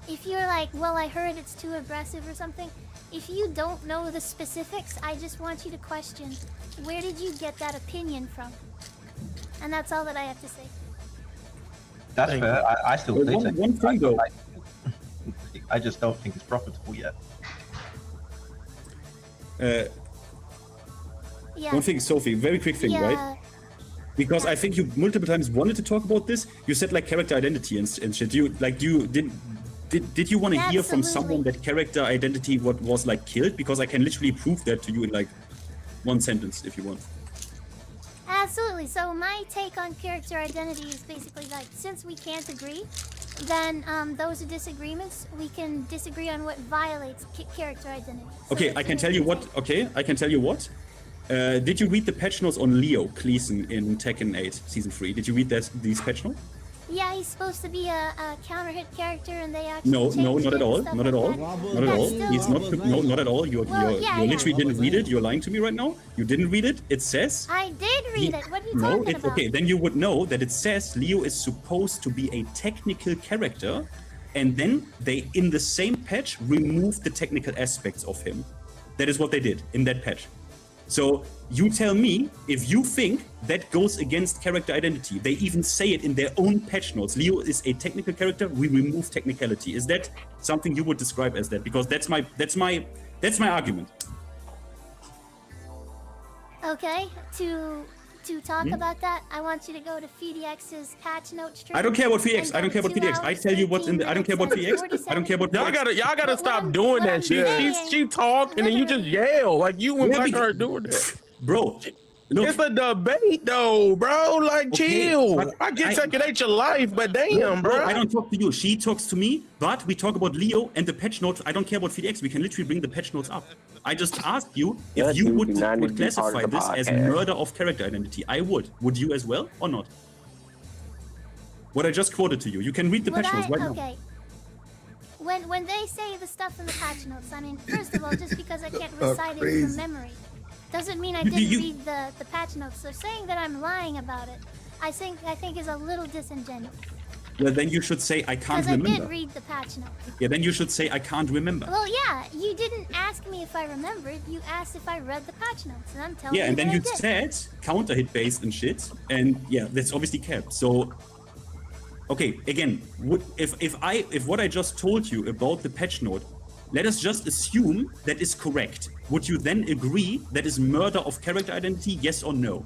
if you're like, well, I heard it's too aggressive or something, if you don't know the specifics, I just want you to question, where did you get that opinion from? And that's all that I have to say. That's fair. I still play Tekken. One thing though. I just don't think it's profitable yet. Yeah. One thing, Sophie, very quick thing, right? Because I think you multiple times wanted to talk about this. You said like character identity and shit. Did you want to hear from someone that character identity was like killed? Because I can literally prove that to you in like one sentence if you want. Absolutely. So my take on character identity is basically like, since we can't agree, then those are disagreements. We can disagree on what violates character identity. So okay, I can tell you what. Did you read the patch notes on Leo Cleason in Tekken 8 Season 3? Did you read these patch notes? Yeah, he's supposed to be a counter hit character, and they actually No, changed not it at and all, stuff not at like all, that. not at all. Still- He's not. No, not at all. You yeah, literally yeah. didn't read it. You're lying to me right now. You didn't read it. It says. I did read it. What are you No, talking it's about? okay. Then you would know that it says Leo is supposed to be a technical character, and then they, in the same patch, removed the technical aspects of him. That is what they did in that patch. So you tell me if you think that goes against character identity. They even say it in their own patch notes. Leo is a technical character. We remove technicality. Is that something you would describe as that? Because that's my argument. Okay, to talk about that, I want you to go to FDX's patch note stream. I don't care about FDX. and I don't go care about to 2 FDX. I hours, tell you what's in 13 the. I don't care about minutes, FDX. I don't care about. Y'all gotta stop doing that shit. She talk and then you just yell like you and Black are doing that. Bro, look, it's a debate though, bro. Like chill. I get Tekken 8 your life, but damn, bro. I don't talk to you. She talks to me, but we talk about Leo and the patch notes. I don't care about FDX. We can literally bring the patch notes up. I just asked you if you would classify this as murder of character identity. I would. Would you as well or not? What I just quoted to you. You can read the patch notes right now. Okay. When they say the stuff in the patch notes, I mean, first of all, just because I can't recite it from memory, doesn't mean I didn't read the patch notes. So saying that I'm lying about it, I think is a little disingenuous. Well, then you should say I can't Because I remember. did read the patch notes. Yeah, then you should say I can't remember. Well, yeah, you didn't ask me if I remembered. You asked if I read the patch notes, and I'm telling you. Yeah, and then that you I did. said counter hit based and shit, and yeah, that's obviously capped. So, okay, again, if what I just told you about the patch note, let us just assume that is correct. Would you then agree that is murder of character identity? Yes or no?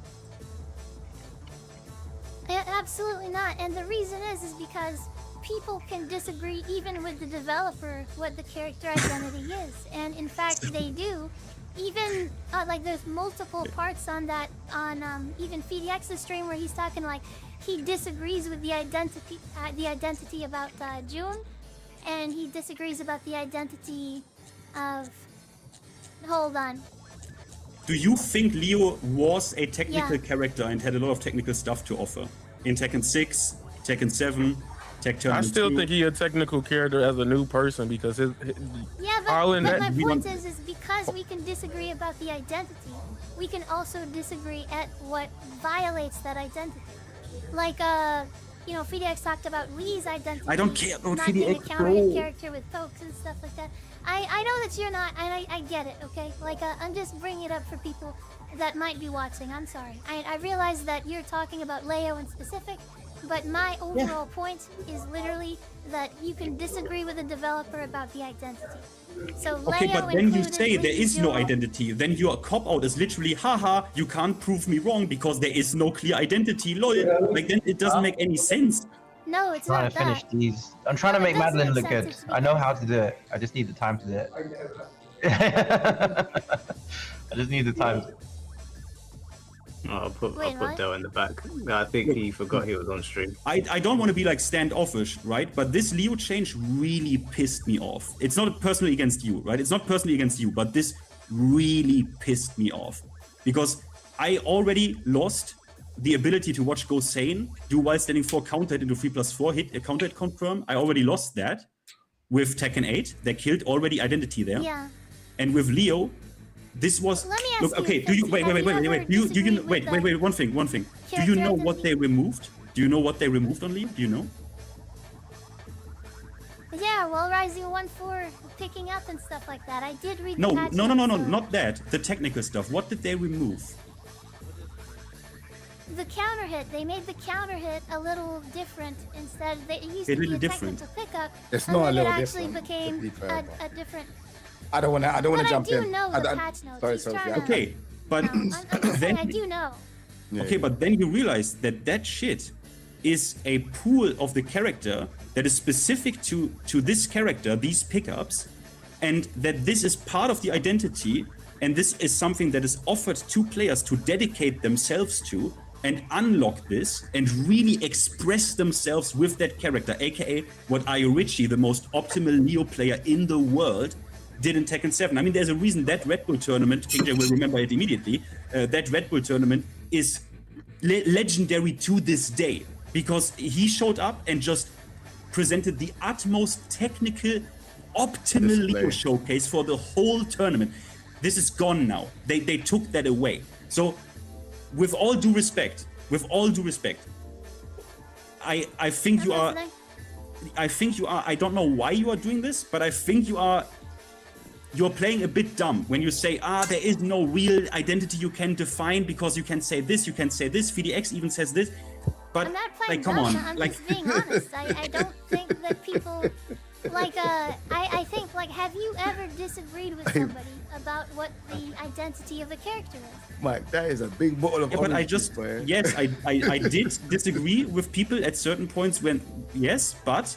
Absolutely not. And the reason is because people can disagree even with the developer what the character identity is. And in fact, they do. Even like there's multiple parts on that on even FDX's stream where he's talking like he disagrees with the identity about June, and he disagrees about the identity of. Hold on. Do you think Leo was a technical Yeah. character and had a lot of technical stuff to offer? In Tekken 6, Tekken 7, Tekken I still 2? think he a technical character as a new person because his Yeah, all but in my that- point is because we can disagree about the identity, we can also disagree at what violates that identity. Like, you know, FDX talked about Lee's identity. I don't care about not being a FDX, counter-hit bro. character with pokes and stuff like that. I know that you're not, and I get it, okay? Like, I'm just bringing it up for people that might be watching. I'm sorry. I realize that you're talking about Leo in specific, but my overall point is literally that you can disagree with the developer about the identity. So Okay, Leo but then you included say there is no Rizzo- identity. Then your cop-out is literally, haha, you can't prove me wrong because there is no clear identity. Lol. Like, then it doesn't make any sense. No, it's trying not to finish that. these. I'm trying to No, it make doesn't Madeline make look sense. good. It's I know how to do it. I just need the time to do it. I just need the time. I'll put Wait, what? Dell in the back. I think he forgot he was on stream. I don't want to be like standoffish, right? But this Leo change really pissed me off. It's not personally against you, right? It's not personally against you, but this really pissed me off because I already lost the ability to watch Go Sane, do while standing 4 counter hit into 3+4, hit a counter hit confirm. I already lost that with Tekken 8. They killed already identity there. Yeah. And with Leo, this was Let me ask look you okay. a Do you question. wait? Have you ever Do you disagreed with wait? the One thing. Do you character know what identity? they removed? Do you know what they removed on Leo? Do you know? Yeah, well, Rising 1-4 picking up and stuff like that. I did read No, the patch no, notes, so- not that. The technical stuff. What did they remove? The counter hit. They made the counter hit a little different instead. It used A to be little a different. technical pickup, It's and not a then little it actually different, to became be fair, a different. I don't want to But jump I do in. know the I- patch notes. Sorry, He's Sophie. trying to- Okay, but I'm just saying, I do know. okay, but then you realize that that shit is a pool of the character that is specific to this character, these pickups, and that this is part of the identity, and this is something that is offered to players to dedicate themselves to and unlock this and really express themselves with that character, aka what Iorichi, the most optimal Neo player in the world, did in Tekken 7. I mean, there's a reason that Red Bull tournament, KJ will remember it immediately, that Red Bull tournament is legendary to this day. because he showed up and just presented the utmost technical, optimal Leo showcase for the whole tournament. This is gone now. They took that away. So, with all due respect, I think you are. I don't know why you are doing this, but I think you're playing a bit dumb when you say, there is no real identity you can define because you can say this, you can say this. VDX even says this. But I'm not playing like, come dumb, on, I'm like, just being honest. I don't think that people like I think like, have you ever disagreed with somebody about what the identity of a character is? Mike, that is a big bottle of but I honesty, just man. yes, I did disagree with people at certain points when yes, but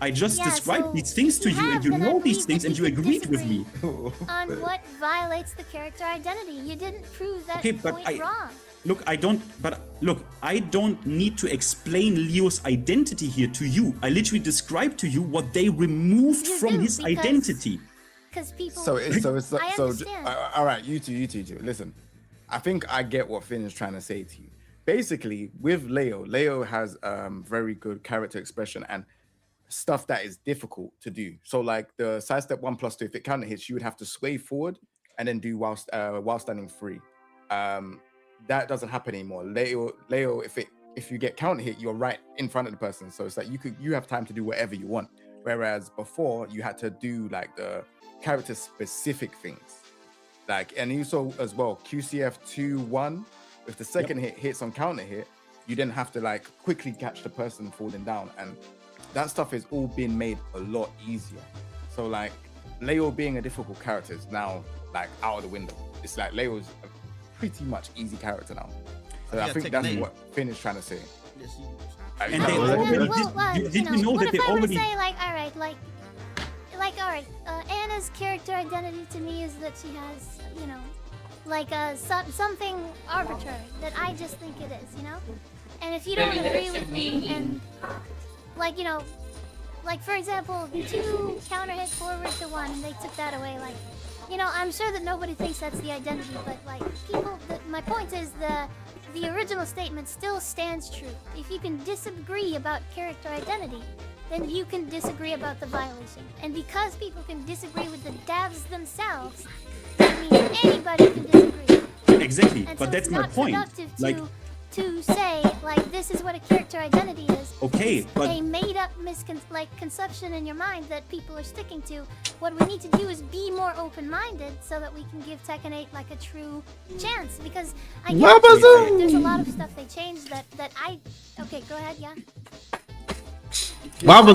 I just described these things to you, and you know these things, and you agreed with me. On what violates the character identity. You didn't prove that point wrong. Look, I don't need to explain Leo's identity here to you. I literally described to you what they removed from his identity. Because people. So I understand. all right, you two. Listen, I think I get what Finn is trying to say to you. Basically, with Leo has very good character expression and stuff that is difficult to do. So like the sidestep 1+2, if it counter hits, you would have to sway forward and then do while standing free. That doesn't happen anymore. Leo, if you get counter hit, you're right in front of the person. So it's like you have time to do whatever you want. Whereas before you had to do like the character specific things. Like, and you saw as well QCF 2-1, if the second hit hits on counter hit, you didn't have to like quickly catch the person falling down, and that stuff is all being made a lot easier. So like Leo being a difficult character is now like out of the window. It's like Leo's a pretty much easy character now. So I think that's what Finn is trying to say. And they already did you know that they already say like, all right, all right, Anna's character identity to me is that she has, you know, like something arbitrary that I just think it is, you know. And if you don't agree with me, and like, you know, like for example, 2 counter hit forward to 1, and they took that away. Like, you know, I'm sure that nobody thinks that's the identity, but like people. My point is the original statement still stands true. If you can disagree about character identity, then you can disagree about the violation. And because people can disagree with the devs themselves, that means anybody can disagree. Exactly, and but so that's it's my not point. productive Like, to say like this is what a character identity is. Okay, It's but a made-up conception in your mind that people are sticking to. What we need to do is be more open-minded so that we can give Tekken 8 like a true chance. Because I guess there's a lot of stuff they changed that I. Okay, go ahead, yeah. Guys,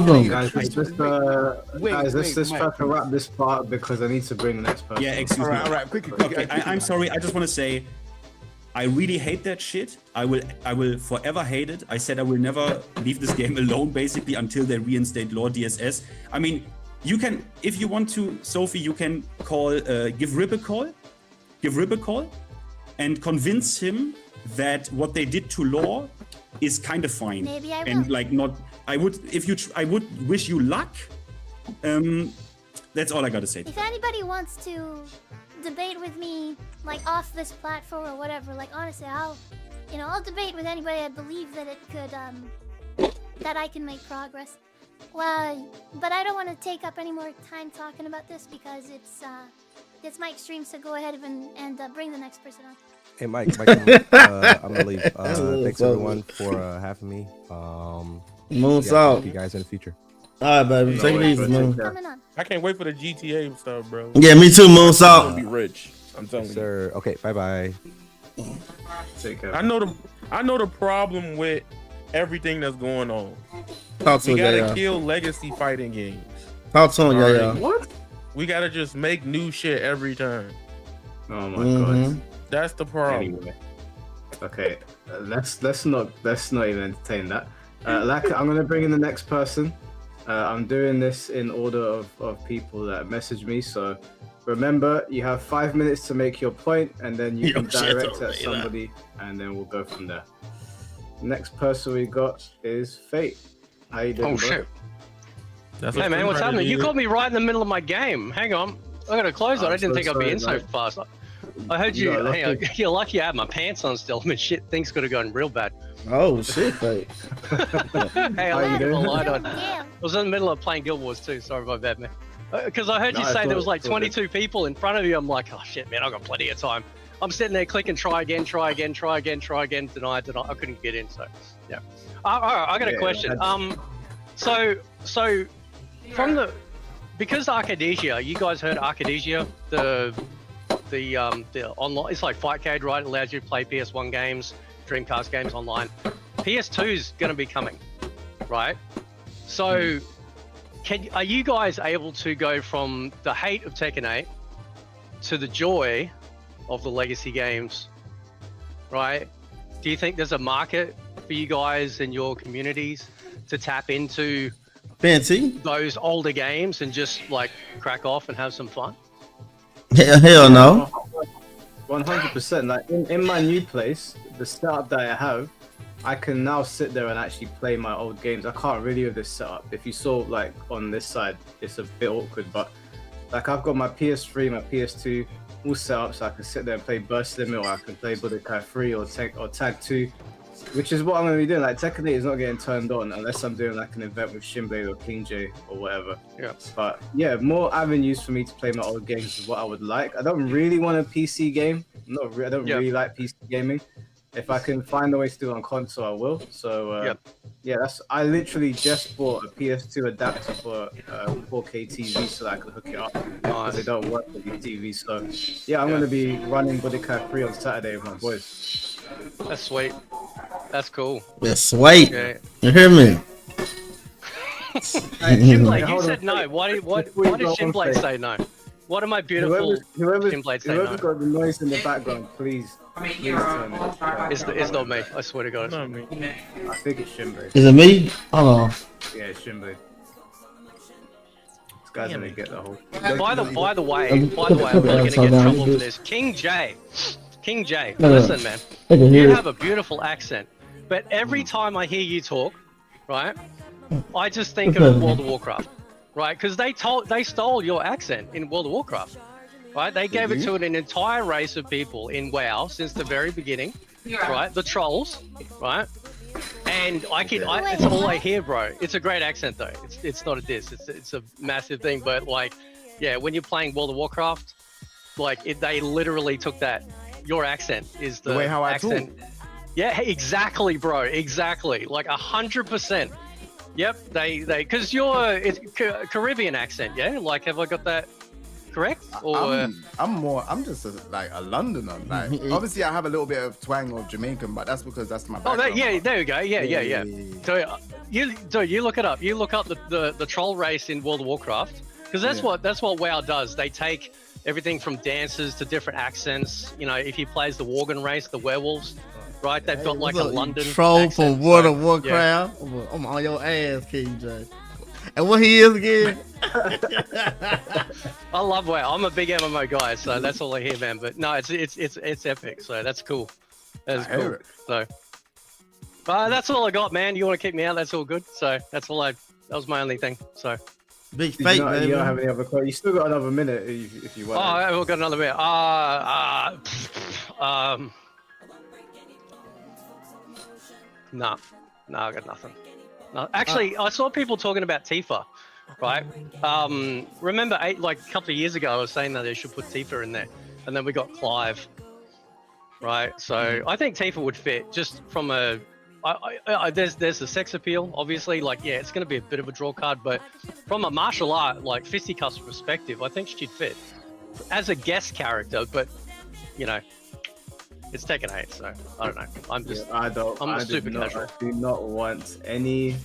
let's try to wrap this part because I need to bring the next person. yeah, excuse me. All right, quickly. Okay, I'm sorry. I just want to say, I really hate that shit. I will forever hate it. I said I will never leave this game alone, basically, until they reinstate Lore DSS. I mean, you can, if you want to, Sophie, you can call, give Rip a call, and convince him that what they did to Lore is kind of fine. Maybe I will. And like not, I would wish you luck. That's all I gotta say. If anybody wants to debate with me, like off this platform or whatever, like honestly, I'll debate with anybody. I believe that it could, that I can make progress. Well, but I don't want to take up any more time talking about this because it's my extreme. So go ahead and bring the next person on. Hey Mike, I'm gonna leave. Thanks everyone for having me. Moonsault. See you guys in the future. All right, baby. Take it easy, man. I can't wait for the GTA stuff, bro. Yeah, me too, Moonsault. Be rich. I'm telling you. Sir. Okay, bye. Take care. I know the problem with everything that's going on. Talk to we gotta ya. kill legacy fighting games. Talk to him, yeah. What? We gotta just make new shit every time. Oh my god. That's the problem. Anyway. Okay, let's not even entertain that. Like, I'm gonna bring in the next person. I'm doing this in order of people that message me. So remember, you have 5 minutes to make your point, and then you can direct at somebody, and then we'll go from there. Next person we got is Fate. How you doing, bro? Shit. Hey man, what's happening? You got me right in the middle of my game. Hang on, I gotta close it. I didn't think I'd be in so fast. I heard you. got Hang on, you're lucky I had my pants on still. I mean, shit, things could have gone real bad. Oh shit, fake. Hey, I left the light on. I was in the middle of playing Guild Wars too. Sorry about that, man. Because I heard you say there was like 22 people in front of you. I'm like, oh shit, man, I got plenty of time. I'm sitting there clicking try again, deny. I couldn't get in, so yeah. All right, I got a question. So from because Arcadesia, you guys heard Arcadesia, the online, it's like Fightcade, right? It allows you to play PS1 games, Dreamcast games online. PS2 is going to be coming, right? So are you guys able to go from the hate of Tekken 8 to the joy of the legacy games, right? Do you think there's a market for you guys and your communities to tap into those older games and just like crack off and have some fun? Hell no. 100%. Like in my new place, the setup that I have, I can now sit there and actually play my old games. I can't really with this setup. If you saw like on this side, it's a bit awkward, but like I've got my PS3, my PS2 all set up so I can sit there and play Burst Limit, or I can play Budokai 3 or Tag 2, which is what I'm going to be doing. Like Tekken 8 is not getting turned on unless I'm doing like an event with Shinblade or King J or whatever. Yeah. But yeah, more avenues for me to play my old games is what I would like. I don't really want a PC game. I don't really like PC gaming. If I can find a way to do it on console, I will. So yeah, I literally just bought a PS2 adapter for 4K TV so that I can hook it up because they don't work with the TV. So yeah, I'm going to be running Budokai 3 on Saturday with my boys. That's sweet. That's cool. That's sweet. Okay. You hear me? Shinblade, you said no. Why did Shinblade say no? What am I beautiful Shinblade say no? Whoever's got the noise in the background, please turn it. It's not me. I swear to God. I think it's Shinblade. Is it me? Hold on. Yeah, it's Shinblade. This guy's gonna get the whole. By the way, I'm really gonna get in trouble for this. King J, listen, man. You have a beautiful accent, but every time I hear you talk, right, I just think of World of Warcraft, right? Because they stole your accent in World of Warcraft, right? They gave it to an entire race of people in WoW since the very beginning, right? The trolls, right? And it's all I hear, bro. It's a great accent though. It's not a diss. It's a massive thing. But like, yeah, when you're playing World of Warcraft, like they literally took that. Your accent is the way how I accent. Talk. Yeah, exactly, bro. Exactly. Like 100%. Yep. They because it's Caribbean accent. Yeah. Like, have I got that correct? Or I'm just a Londoner. Like, obviously, I have a little bit of twang of Jamaican, but that's because that's my background. There you go. Yeah. So you look it up. You look up the troll race in World of Warcraft, because that's what WoW does. They take everything from dances to different accents. You know, if he plays the Worgen race, the werewolves, right? They've got like a London troll accent, from World of Warcraft. Yeah. I'm on your ass, King J. And what he is again? I love WoW. I'm a big MMO guy, so that's all I hear, man. But no, it's epic. So that's cool. That's cool. So, that's all I got, man. You want to kick me out? That's all good. So that's all that was my only thing. So. Big fake, man. You don't have any other questions. You still got another minute if you want. Oh, we've got another minute. No, I got nothing. No, actually, I saw people talking about Tifa, right? Remember, a couple of years ago, I was saying that they should put Tifa in there, and then we got Clive, right? So I think Tifa would fit just from a. There's the sex appeal, obviously. Like, yeah, it's going to be a bit of a draw card, but from a martial art, like fisticuffs perspective, I think she'd fit as a guest character. But you know, it's Tekken 8, so I don't know. I'm a super casual. I do not want any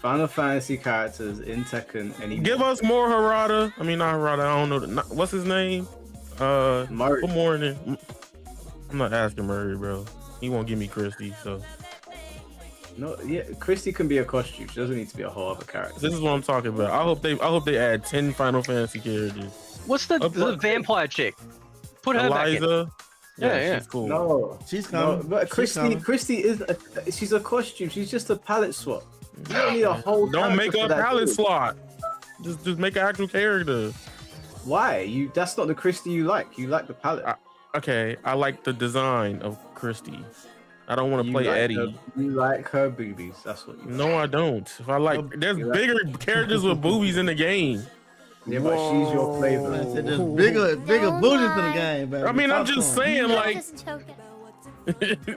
Final Fantasy characters in Tekken anymore. Give us more Harada. I mean, not Harada. I don't know. What's his name? Murray. Good morning. I'm not asking Murray, bro. He won't give me Christy, so. No, yeah, Christy can be a costume. She doesn't need to be a whole other character. This is what I'm talking about. I hope they add 10 Final Fantasy characters. What's the vampire chick? Put her back in. Yeah. She's cool. No, she's coming. No, but Christy she's a costume. She's just a palette swap. You don't need a whole. Don't make a palette swap. Just make an actual character. Why? That's not the Christie you like. You like the palette. Okay, I like the design of Christie. I don't want to play Eddie. You like her boobies. That's what you like. No, I don't. If I like, there's bigger characters with boobies in the game. Yeah, but she's your flavor. There's bigger booties in the game, baby. I mean, I'm just saying, like,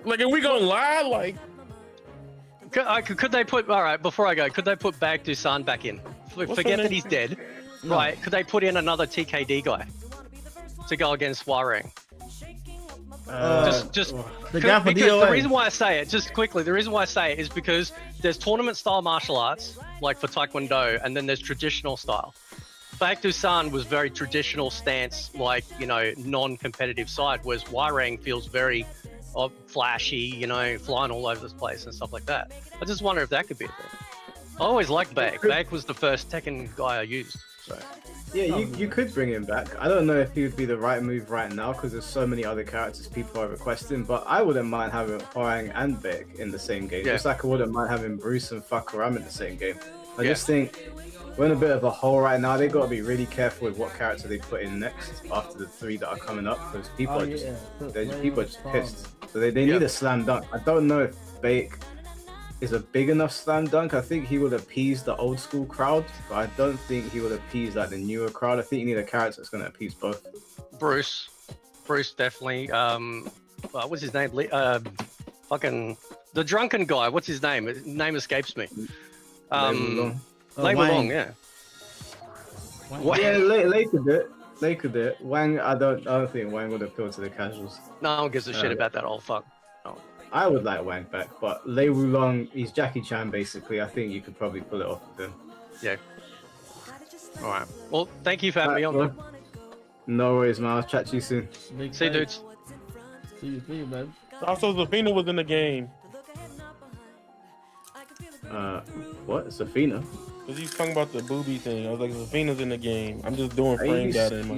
like, are we gonna lie? Like, could they put, all right, before I go, could they put Bag-Dusan back in? Forget that he's dead. No. Right, could they put in another TKD guy to go against Warang? The reason why I say it, just quickly, the reason why I say it is because there's tournament style martial arts, like for Taekwondo, and then there's traditional style. Bag-Dusan was very traditional stance, like, you know, non-competitive side, whereas Warang feels very flashy, you know, flying all over this place and stuff like that. I just wonder if that could be a thing. I always liked Bag. Bag was the first Tekken guy I used. So. Yeah, you could bring him back. I don't know if he would be the right move right now because there's so many other characters people are requesting, but I wouldn't mind having Huang and Beck in the same game. Just like I wouldn't mind having Bruce and Fakaram in the same game. I just think we're in a bit of a hole right now. They've got to be really careful with what character they put in next after the 3 that are coming up because people are just pissed. So they need a slam dunk. I don't know if Bake is a big enough slam dunk. I think he would appease the old school crowd, but I don't think he would appease like the newer crowd. I think you need a character that's going to appease both. Bruce definitely. What's his name? Fucking the drunken guy. What's his name? His name escapes me. Lei Wulong, yeah. Yeah, Lei could do it. Lei could do it. Wang, I don't think Wang would appeal to the casuals. No one gives a shit about that old fuck. No. I would like Wang back, but Lei Wulong, he's Jackie Chan basically. I think you could probably pull it off with him. Yeah. All right. Well, thank you for having me on. Bro. No worries, man. I'll chat to you soon. See you, dudes. See you, man. Also, Zafina was in the game. What? Zafina? Because he's talking about the booby thing. I was like, Zafina's in the game. I'm just doing frame data in my.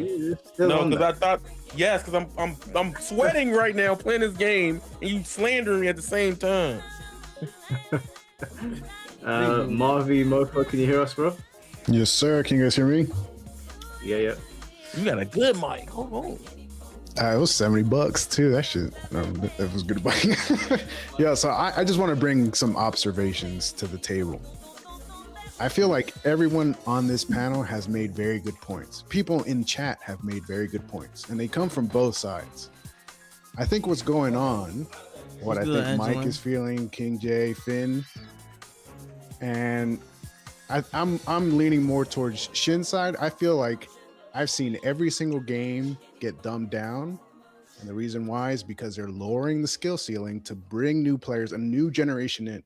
No, because I thought, yes, because I'm sweating right now playing this game, and you slandering me at the same time. Marvy, Mofo, can you hear us, bro? Yes, sir. Can you guys hear me? Yeah. You got a good mic. Hold on. It was $70 too. That shit, that was good buying. Yeah, so I just want to bring some observations to the table. I feel like everyone on this panel has made very good points. People in chat have made very good points, and they come from both sides. I think what's going on, what I think Mike is feeling, King J, Finn, and I'm leaning more towards Shin's side. I feel like I've seen every single game get dumbed down, and the reason why is because they're lowering the skill ceiling to bring new players, a new generation in.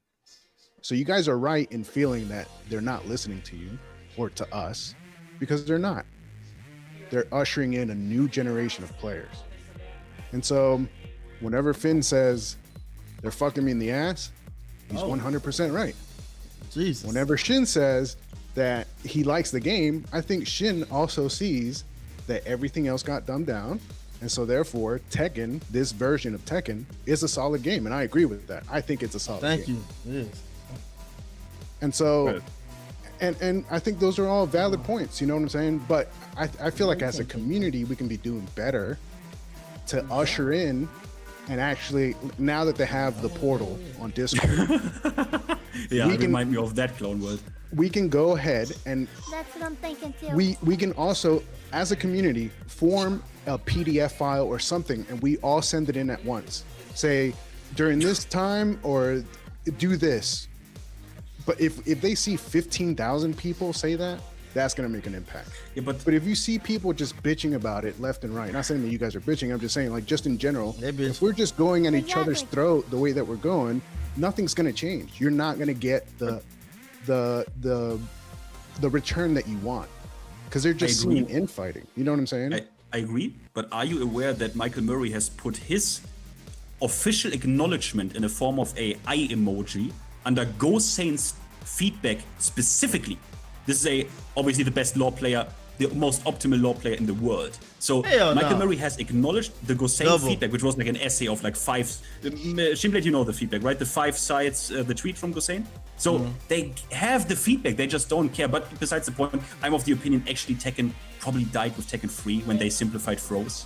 So you guys are right in feeling that they're not listening to you or to us, because they're not. They're ushering in a new generation of players. And so whenever Finn says they're fucking me in the ass, he's 100% right. Jesus. Whenever Shin says that he likes the game, I think Shin also sees that everything else got dumbed down. And so therefore, Tekken, this version of Tekken, is a solid game. And I agree with that. I think it's a solid game. Thank you. It is. And so, and I think those are all valid points, you know what I'm saying? But I feel like as a community, we can be doing better to usher in, and actually, now that they have the portal on Discord, yeah, it remind me of that Clone World. We can go ahead and that's what I'm thinking too. We can also, as a community, form a PDF file or something, and we all send it in at once. Say, during this time, or do this. But if they see 15,000 people say that, that's going to make an impact. Yeah, but if you see people just bitching about it left and right, not saying that you guys are bitching, I'm just saying, like, just in general, if we're just going at each other's throat the way that we're going, nothing's going to change. You're not going to get the return that you want, because they're just seeing infighting. You know what I'm saying? I agree, but are you aware that Michael Murray has put his official acknowledgement in a form of a eye emoji under Go Saints feedback specifically? This is obviously the best law player, the most optimal law player in the world. So Hell Michael no. Murray has acknowledged the Gossain Double. feedback, which was like an essay of like 5. Shinblade, you know the feedback, right? The 5 sides, the tweet from Gossain. So they have the feedback, they just don't care. But besides the point, I'm of the opinion actually Tekken probably died with Tekken 3 when they simplified throws.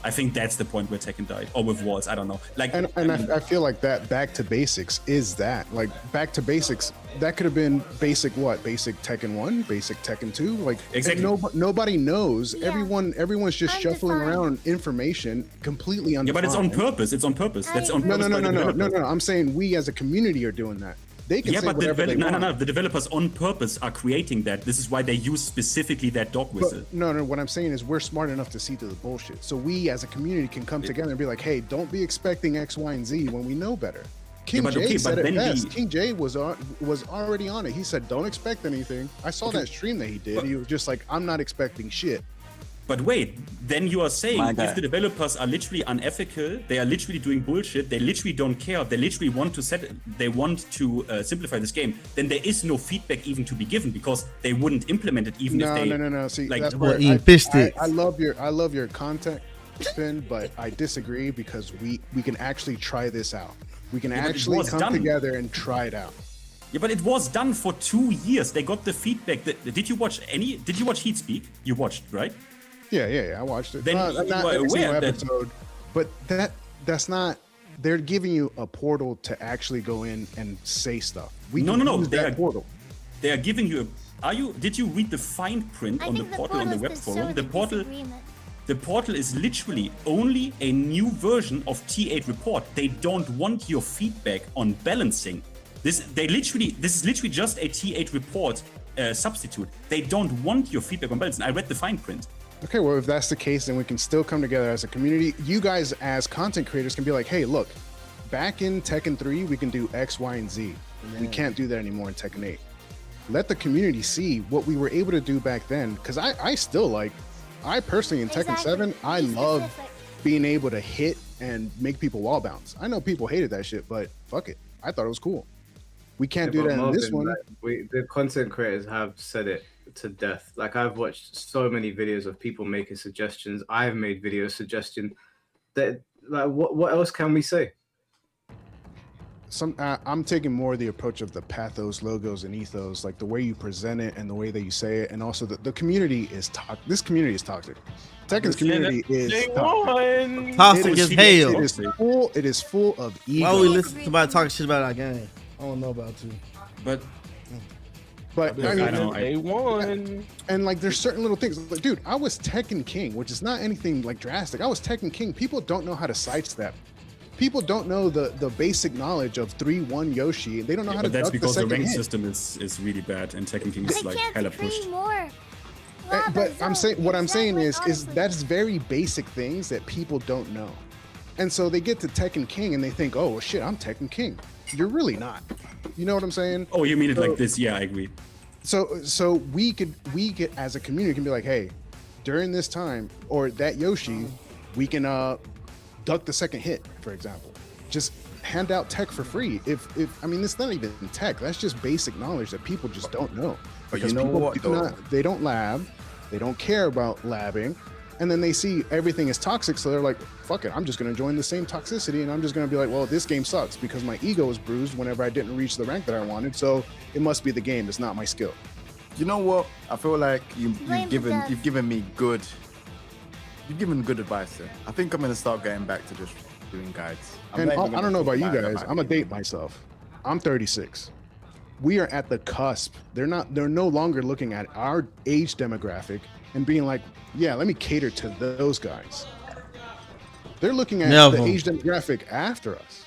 I think that's the point where Tekken died, or with walls. I don't know. Like, and I feel like that back to basics is that like back to basics. That could have been basic what? Basic Tekken 1, basic Tekken 2. Like exactly. Nobody knows. Everyone's just shuffling around information completely undefined. Yeah, but it's on purpose. It's on purpose. That's on purpose. No. I'm saying we as a community are doing that. They can say whatever they want. No. The developers on purpose are creating that. This is why they use specifically that dog whistle. No. What I'm saying is we're smart enough to see through the bullshit. So we as a community can come together and be like, hey, don't be expecting X, Y, and Z when we know better. King J said it best. King J was already on it. He said, don't expect anything. I saw that stream that he did. He was just like, I'm not expecting shit. But wait, then you are saying if the developers are literally unethical, they are literally doing bullshit, they literally don't care, they literally want to simplify this game, then there is no feedback even to be given because they wouldn't implement it even if they. No. See, like, that's where I love your content spin, but I disagree because we can actually try this out. We can actually come together and try it out. Yeah, but it was done for 2 years. They got the feedback. Did you watch Heat Speak? You watched, right? Yeah, I watched it. Then not every single episode, but that's not. They're giving you a portal to actually go in and say stuff. No. Portal. They are giving you. Did you read the fine print on the portal on the web forum? The portal is literally only a new version of T8 report. They don't want your feedback on balancing. This is literally just a T8 report substitute. They don't want your feedback on balancing. I read the fine print. Okay, well, if that's the case, then we can still come together as a community. You guys, as content creators, can be like, hey, look, back in Tekken 3, we can do X, Y, and Z. We can't do that anymore in Tekken 8. Let the community see what we were able to do back then. Because I personally, in Tekken 7, I love being able to hit and make people wall bounce. I know people hated that shit, but fuck it. I thought it was cool. We can't do that in this one. The content creators have said it to death. Like, I've watched so many videos of people making suggestions. I've made video suggestion that, like, what else can we say? I'm taking more the approach of the pathos, logos, and ethos, like the way you present it and the way that you say it, and also the community is toxic. This community is toxic. Tekken's community is toxic. Toxic as hell. It is full of ego. Why would we listen to somebody talking shit about our game? I don't know about you, but I mean, they won. And like, there's certain little things. Like, dude, I was Tekken King, which is not anything like drastic. I was Tekken King. People don't know how to sidestep. People don't know the basic knowledge of 3-1 Yoshi. They don't know how to. That's because the rank hit. system is really bad, and Tekken King is like hella pushed. But I'm saying what I'm saying is that's very basic things that people don't know, and so they get to Tekken King and they think, oh well, shit, I'm Tekken King. You're really not. You know what I'm saying? Oh, you mean it like this? Yeah, I agree. So we could as a community can be like, hey, during this time or that Yoshi, we can duck the second hit, for example. Just hand out tech for free. If I mean, it's not even tech. That's just basic knowledge that people just don't know. But you know what? They don't lab. They don't care about labbing. And then they see everything is toxic, so they're like, fuck it, I'm just going to join the same toxicity, and I'm just going to be like, well, this game sucks because my ego was bruised whenever I didn't reach the rank that I wanted, so it must be the game, it's not my skill. You know what? I feel like you've given me good advice there. I think I'm going to start going back to just doing guides. And I don't know about you guys, I'm going to date myself. I'm 36. We are at the cusp. They're no longer looking at our age demographic and being like, yeah, let me cater to those guys. They're looking at the age demographic after us.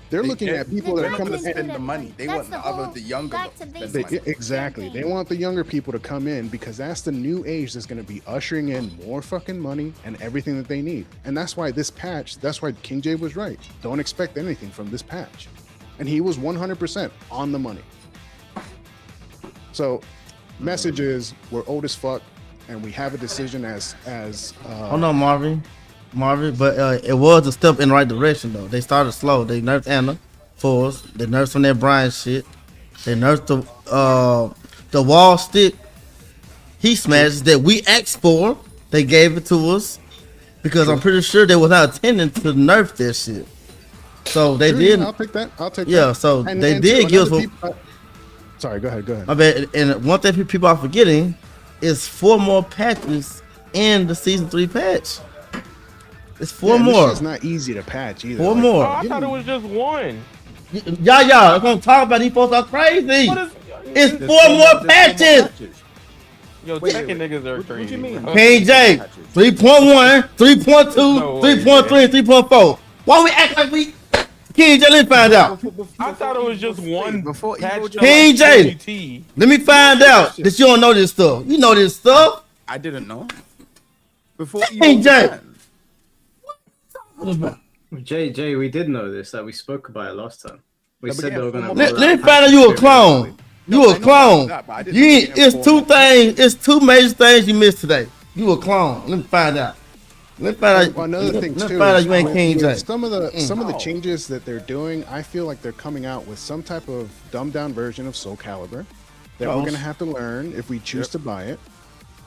They're looking at people that are coming to spend the money. They want the younger to spend the money. Exactly. They want the younger people to come in because that's the new age that's going to be ushering in more fucking money and everything that they need. And that's why this patch, that's why King J was right. Don't expect anything from this patch. And he was 100% on the money. So, message is, we're old as fuck, and we have a decision as hold on, Marvin, but it was a step in the right direction though. They started slow. They nerfed Anna, Force. They nerfed some of that Brian shit. They nerfed the the wall stick, he smashes that we asked for. They gave it to us because I'm pretty sure they was not intending to nerf this shit. So they did. I'll take that. I'll take that. Yeah, so they did give us. Sorry, go ahead. My bad. And one thing people are forgetting is 4 more patches in the season 3 patch. It's 4 more. It's not easy to patch either. 4 more. Oh, I thought it was just one. Y'all gonna talk about these folks are crazy. It's 4 more patches. Yo, Tekken niggas are crazy. What you mean? King J, 3.1, 3.2, 3.3, and 3.4. Why we act like we? King J, let me find out. I thought it was just one patch. King J, let me find out that you don't know this stuff. You know this stuff. I didn't know. Before King J. Jay, we did know this. That we spoke about it last time. We said they were gonna. Let me find out you a clone. You a clone. You ain't, it's 2 things. It's 2 major things you missed today. You a clone. Let me find out. Let me find out. Another thing too. Find out you ain't King J. Some of the changes that they're doing, I feel like they're coming out with some type of dumbed down version of Soul Calibur that we're gonna have to learn if we choose to buy it,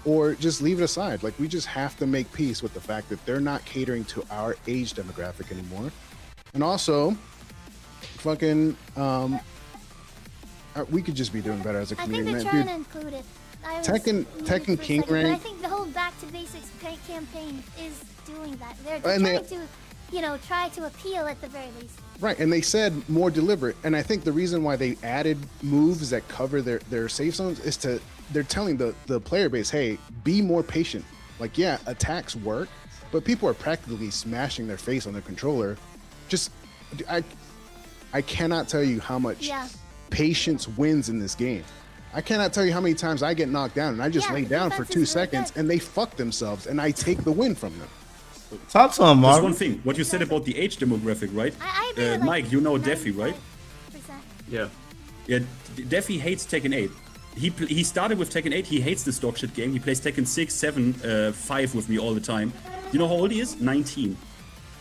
or just leave it aside. Like, we just have to make peace with the fact that they're not catering to our age demographic anymore, and also, fucking we could just be doing better as a community. I think they're trying to include it. Tekken King Rank. I think the whole Back to Basics campaign is doing that. They're trying to, try to appeal at the very least. Right, and they said more deliberate. And I think the reason why they added moves that cover their safe zones is they're telling the player base, hey, be more patient. Like, yeah, attacks work, but people are practically smashing their face on their controller. Just, I cannot tell you how much patience wins in this game. I cannot tell you how many times I get knocked down and I just lay down for 2 seconds and they fuck themselves and I take the win from them. Talk to him, Mark. There's one thing. What you said about the age demographic, right? Mike, you know Defy, right? Yeah. Yeah, Defy hates Tekken 8. He started with Tekken 8. He hates this dog shit game. He plays Tekken 6, 7, 5 with me all the time. You know how old he is? 19.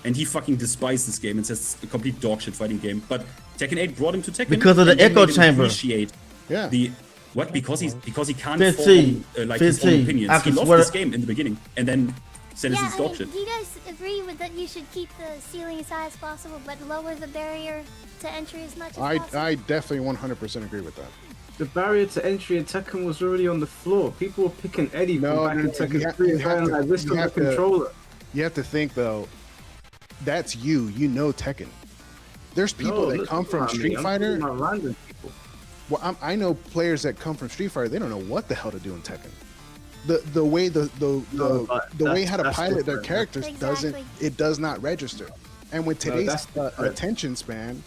And he fucking despises this game and says it's a complete dog shit fighting game. But Tekken 8 brought him to Tekken because of the echo chamber. Appreciate the what? Because he can't 15, form his own opinions. He loved swear. this game in the beginning, and then said it's dog shit. Do you guys agree with that? You should keep the ceiling as high as possible, but lower the barrier to entry as much as possible. I definitely 100% agree with that. The barrier to entry in Tekken was already on the floor. People were picking Eddie from back in Tekken 3 and like this on the controller. You have to think though, that's you know Tekken. There's people that come from Street Fighter. Random people. Well, I know players that come from Street Fighter. They don't know what the hell to do in Tekken. The way the way how to pilot their characters does not register. And with today's attention span,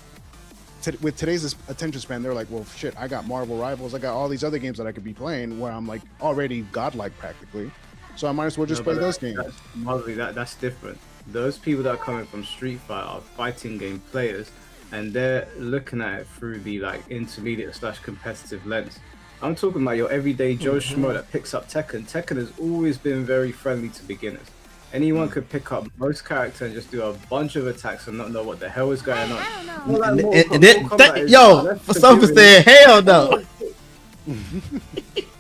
they're like, well, shit, I got Marvel Rivals, I got all these other games that I could be playing where I'm like already godlike practically. So I might as well just play those games. That's different. Those people that are coming from Street Fighter are fighting game players, and they're looking at it through the like intermediate / competitive lens. I'm talking about your everyday Joe Schmo that picks up Tekken. Tekken has always been very friendly to beginners. Anyone could pick up most character and just do a bunch of attacks and not know what the hell is going on. Yo, for some saying hell no.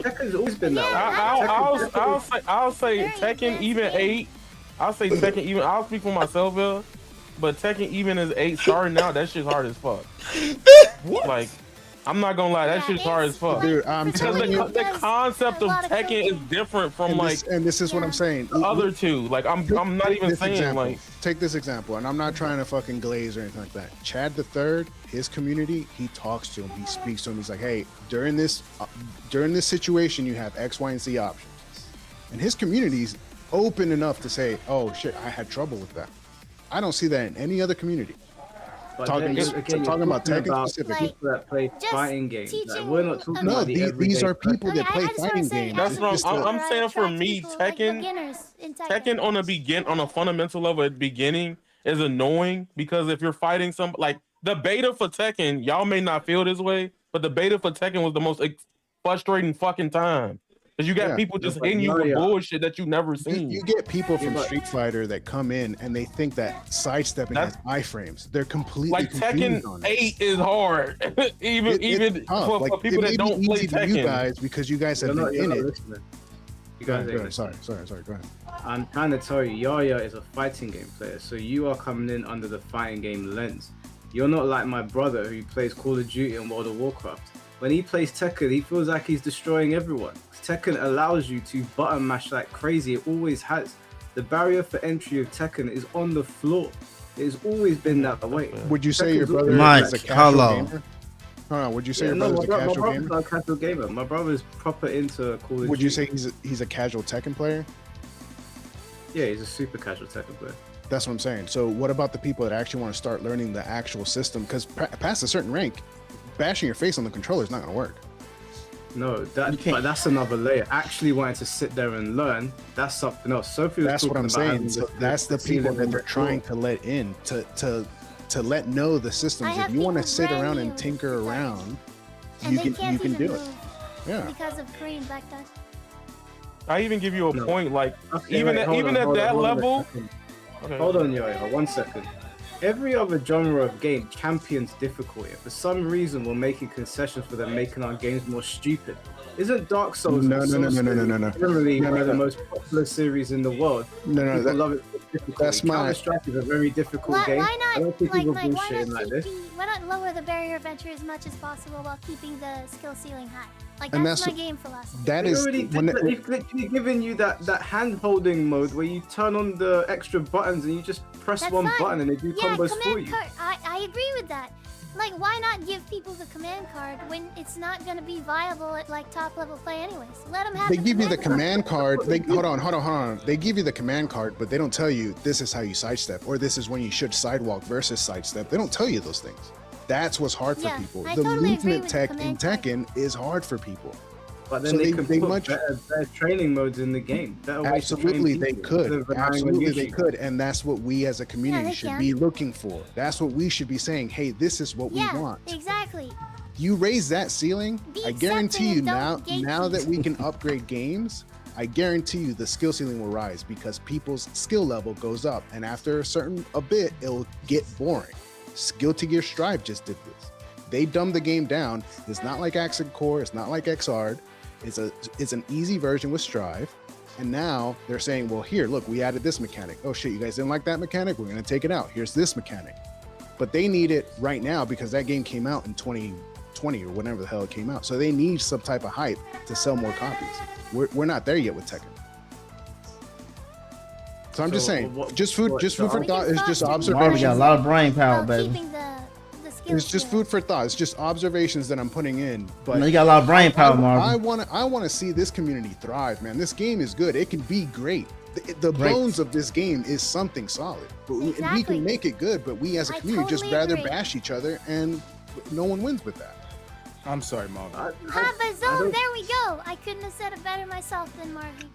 Tekken's always been that way. I'll say Tekken even 8. I'll say Tekken even. I'll speak for myself, Bill. But Tekken even is 8. Sorry now, that shit's hard as fuck. Like, I'm not gonna lie, that shit's hard as fuck. Dude, I'm telling you, the concept of Tekken is different from and this is what I'm saying. The other two. Like, I'm not even saying example. like. Take this example, and I'm not trying to fucking glaze or anything like that. Chad the Third, his community, he talks to him, he speaks to him. He's like, hey, during this situation, you have X, Y, and Z options, and his community's open enough to say, oh shit, I had trouble with that. I don't see that in any other community. Talking about Tekken specifically. People that play fighting games. Like, we're not talking no, about these are people that play fighting games. That's what I'm saying. For me, Tekken on a fundamental level at the beginning is annoying, because if you're fighting like the beta for Tekken, y'all may not feel this way, but the beta for Tekken was the most frustrating fucking time. Because you got people just hitting you with bullshit that you never seen. You get people from Street Fighter that come in and they think that sidestepping has iframes. They're completely like confused Tekken on it. 8 is hard, even tough. for people that don't play Tekken. You guys, because you guys have been in it. Listening. You guys go ahead. Sorry. Go ahead. I'm trying to tell you, Yaya is a fighting game player, so you are coming in under the fighting game lens. You're not like my brother who plays Call of Duty and World of Warcraft. When he plays Tekken, he feels like he's destroying everyone. Tekken allows you to button mash like crazy. It always has. The barrier for entry of Tekken is on the floor. It has always been that way. Would you say your brother is a casual gamer? Hold on, would you say your brother's a casual gamer? My brother's not a casual gamer. My brother's proper into Call of Duty. Would you say he's a casual Tekken player? Yeah, he's a super casual Tekken player. That's what I'm saying. So what about the people that actually want to start learning the actual system? Because past a certain rank, bashing your face on the controller is not going to work. No, but that's another layer. Actually wanting to sit there and learn, that's something else. Sophie was that's what I'm saying. So that's the people that they're trying to let in, to let know the systems. If you want to sit around and tinker around, you can do it. Yeah. Because of Korean back then. I even give you a point, like even at that level. Okay. Hold on, Yo-Yo, 1 second. Every other genre of game champions difficulty. For some reason, we're making concessions for them, making our games more stupid. Isn't Dark Souls No. Generally, one of the most popular series in the world. No, People love it for difficulty. That's my. Counter-Strike is a very difficult game. Why not? I don't think people bullshitting like this. Why not lower the barrier of entry as much as possible while keeping the skill ceiling high? Like And that's that's my game philosophy. That is They've literally given you that hand-holding mode where you turn on the extra buttons and you just press That's one fine. button and they do combos for you. I agree with that. Like, why not give people the command card when it's not going to be viable at like top level play anyways? Let them have. They give you the command card. Hold on. They give you the command card, but they don't tell you this is how you sidestep or this is when you should sidewalk versus sidestep. They don't tell you those things. That's what's hard for people. The totally movement tech in Tekken is hard for people. But then So they they put much- better training modes in the game. Better ways to train Absolutely, they people could. instead of relying on Absolutely, they YouTube. could. And that's what we as a community they should can. be looking for. That's what we should be saying. Hey, this is what we want. Exactly. You raise that ceiling, Be I guarantee you accepting and now don't that we can upgrade games, I guarantee you the skill ceiling will rise because people's skill level goes up. And after a bit, it'll get boring. Guilty Gear Strive just did this. They dumbed the game down. It's not like Accent Core, it's not like XR'd. It's an easy version with Strive. And now they're saying, well, here, look, we added this mechanic. Oh shit, you guys didn't like that mechanic? We're gonna take it out. Here's this mechanic. But they need it right now because that game came out in 2020 or whenever the hell it came out. So they need some type of hype to sell more copies. We're not there yet with Tekken. So I'm just saying, just food for thought is just observation. Marvin got a lot of brain power, baby. Keeping the skill. It's just food for thought. It's just observations that I'm putting in. But You got a lot of brain power, Marvin. I want to see this community thrive, man. This game is good. It can be great. The bones of this game is something solid. But we can make it good, but we as a community just rather bash each other, and no one wins with that. I'm sorry, Marvin. Habazone, there we go. I couldn't have said it better myself than Marvin.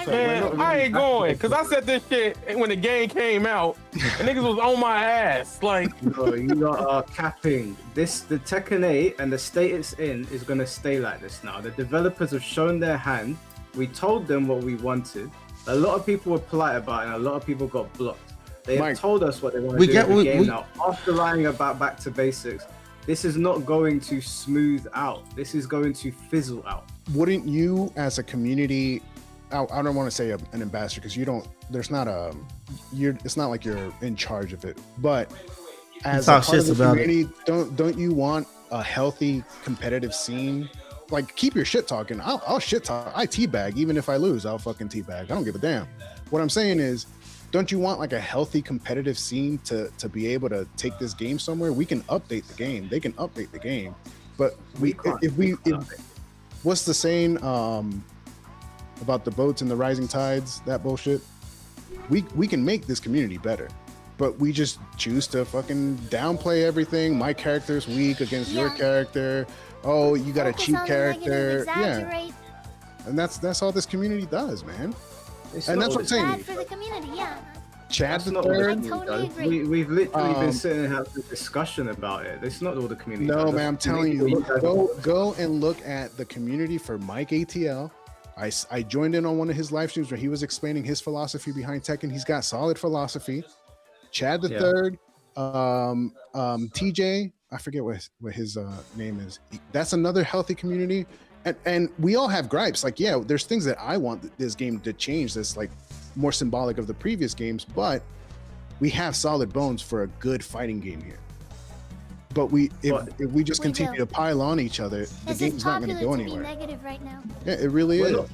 Man, I ain't going because I said this shit when the game came out and niggas was on my ass. Like, bro, you are capping this. The Tekken 8 and the state it's in is gonna stay like this now. The developers have shown their hand. We told them what we wanted. A lot of people were polite about it, and a lot of people got blocked. They have told us what they want to do in the game now. After lying about back to basics, this is not going to smooth out. This is going to fizzle out. Wouldn't you, as a community, I don't want to say an ambassador because you don't. There's not a. It's not like you're in charge of it. But as a part of the community, don't you want a healthy competitive scene? Like, keep your shit talking. I'll shit talk. I teabag even if I lose. I'll fucking teabag. I don't give a damn. What I'm saying is, don't you want like a healthy competitive scene to be able to take this game somewhere? We can update the game. They can update the game, but what's the saying about the boats and the rising tides? That bullshit. We can make this community better, but we just choose to fucking downplay everything. My character's weak against your character. Oh, you got a cheap character. Yeah, and that's all this community does, man. And that's what I'm saying. Bad for the community, yeah. Chad the I totally agree. We've literally been sitting and having a discussion about it. It's not all the community. No, man, I'm telling you, go and look at the community for Mike ATL. I joined in on one of his live streams where he was explaining his philosophy behind Tekken. He's got solid philosophy. Chad the Third, TJ, I forget what his name is. That's another healthy community. And we all have gripes. Like, yeah, there's things that I want this game to change that's like more symbolic of the previous games, but we have solid bones for a good fighting game here. But if we just continue to pile on each other, the game's not going to go anywhere. Negative right now. Yeah, it really is.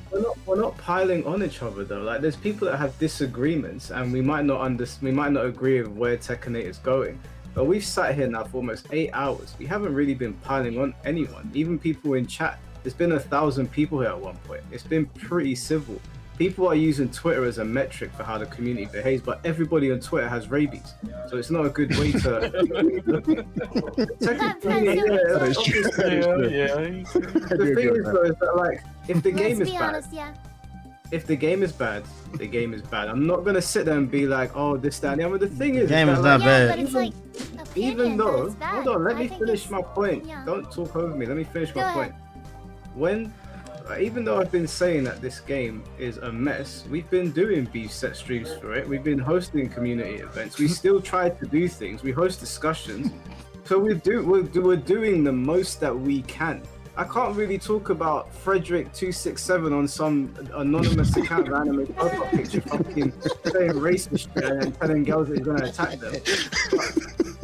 We're not piling on each other though. Like, there's people that have disagreements, and we might not agree with where Tekken 8 is going. But we've sat here now for almost 8 hours. We haven't really been piling on anyone. Even people in chat. There's been 1,000 people here at one point. It's been pretty civil. People are using Twitter as a metric for how the community behaves, but everybody on Twitter has rabies, so it's not a good way to. The thing is, though, is that like, if the game is bad, if the game is bad, the game is bad. I'm not gonna sit there and be like, oh, this, that, and the other. The thing is, the game is not bad. But it's like, even though, hold on, let me finish my point. Don't talk over me. Let me finish my point. Even though I've been saying that this game is a mess, we've been doing beef set streams for it. We've been hosting community events. We still try to do things. We host discussions. So we're doing the most that we can. I can't really talk about Frederick267 on some anonymous account of anime profile picture fucking saying racist shit and telling girls that he's going to attack them.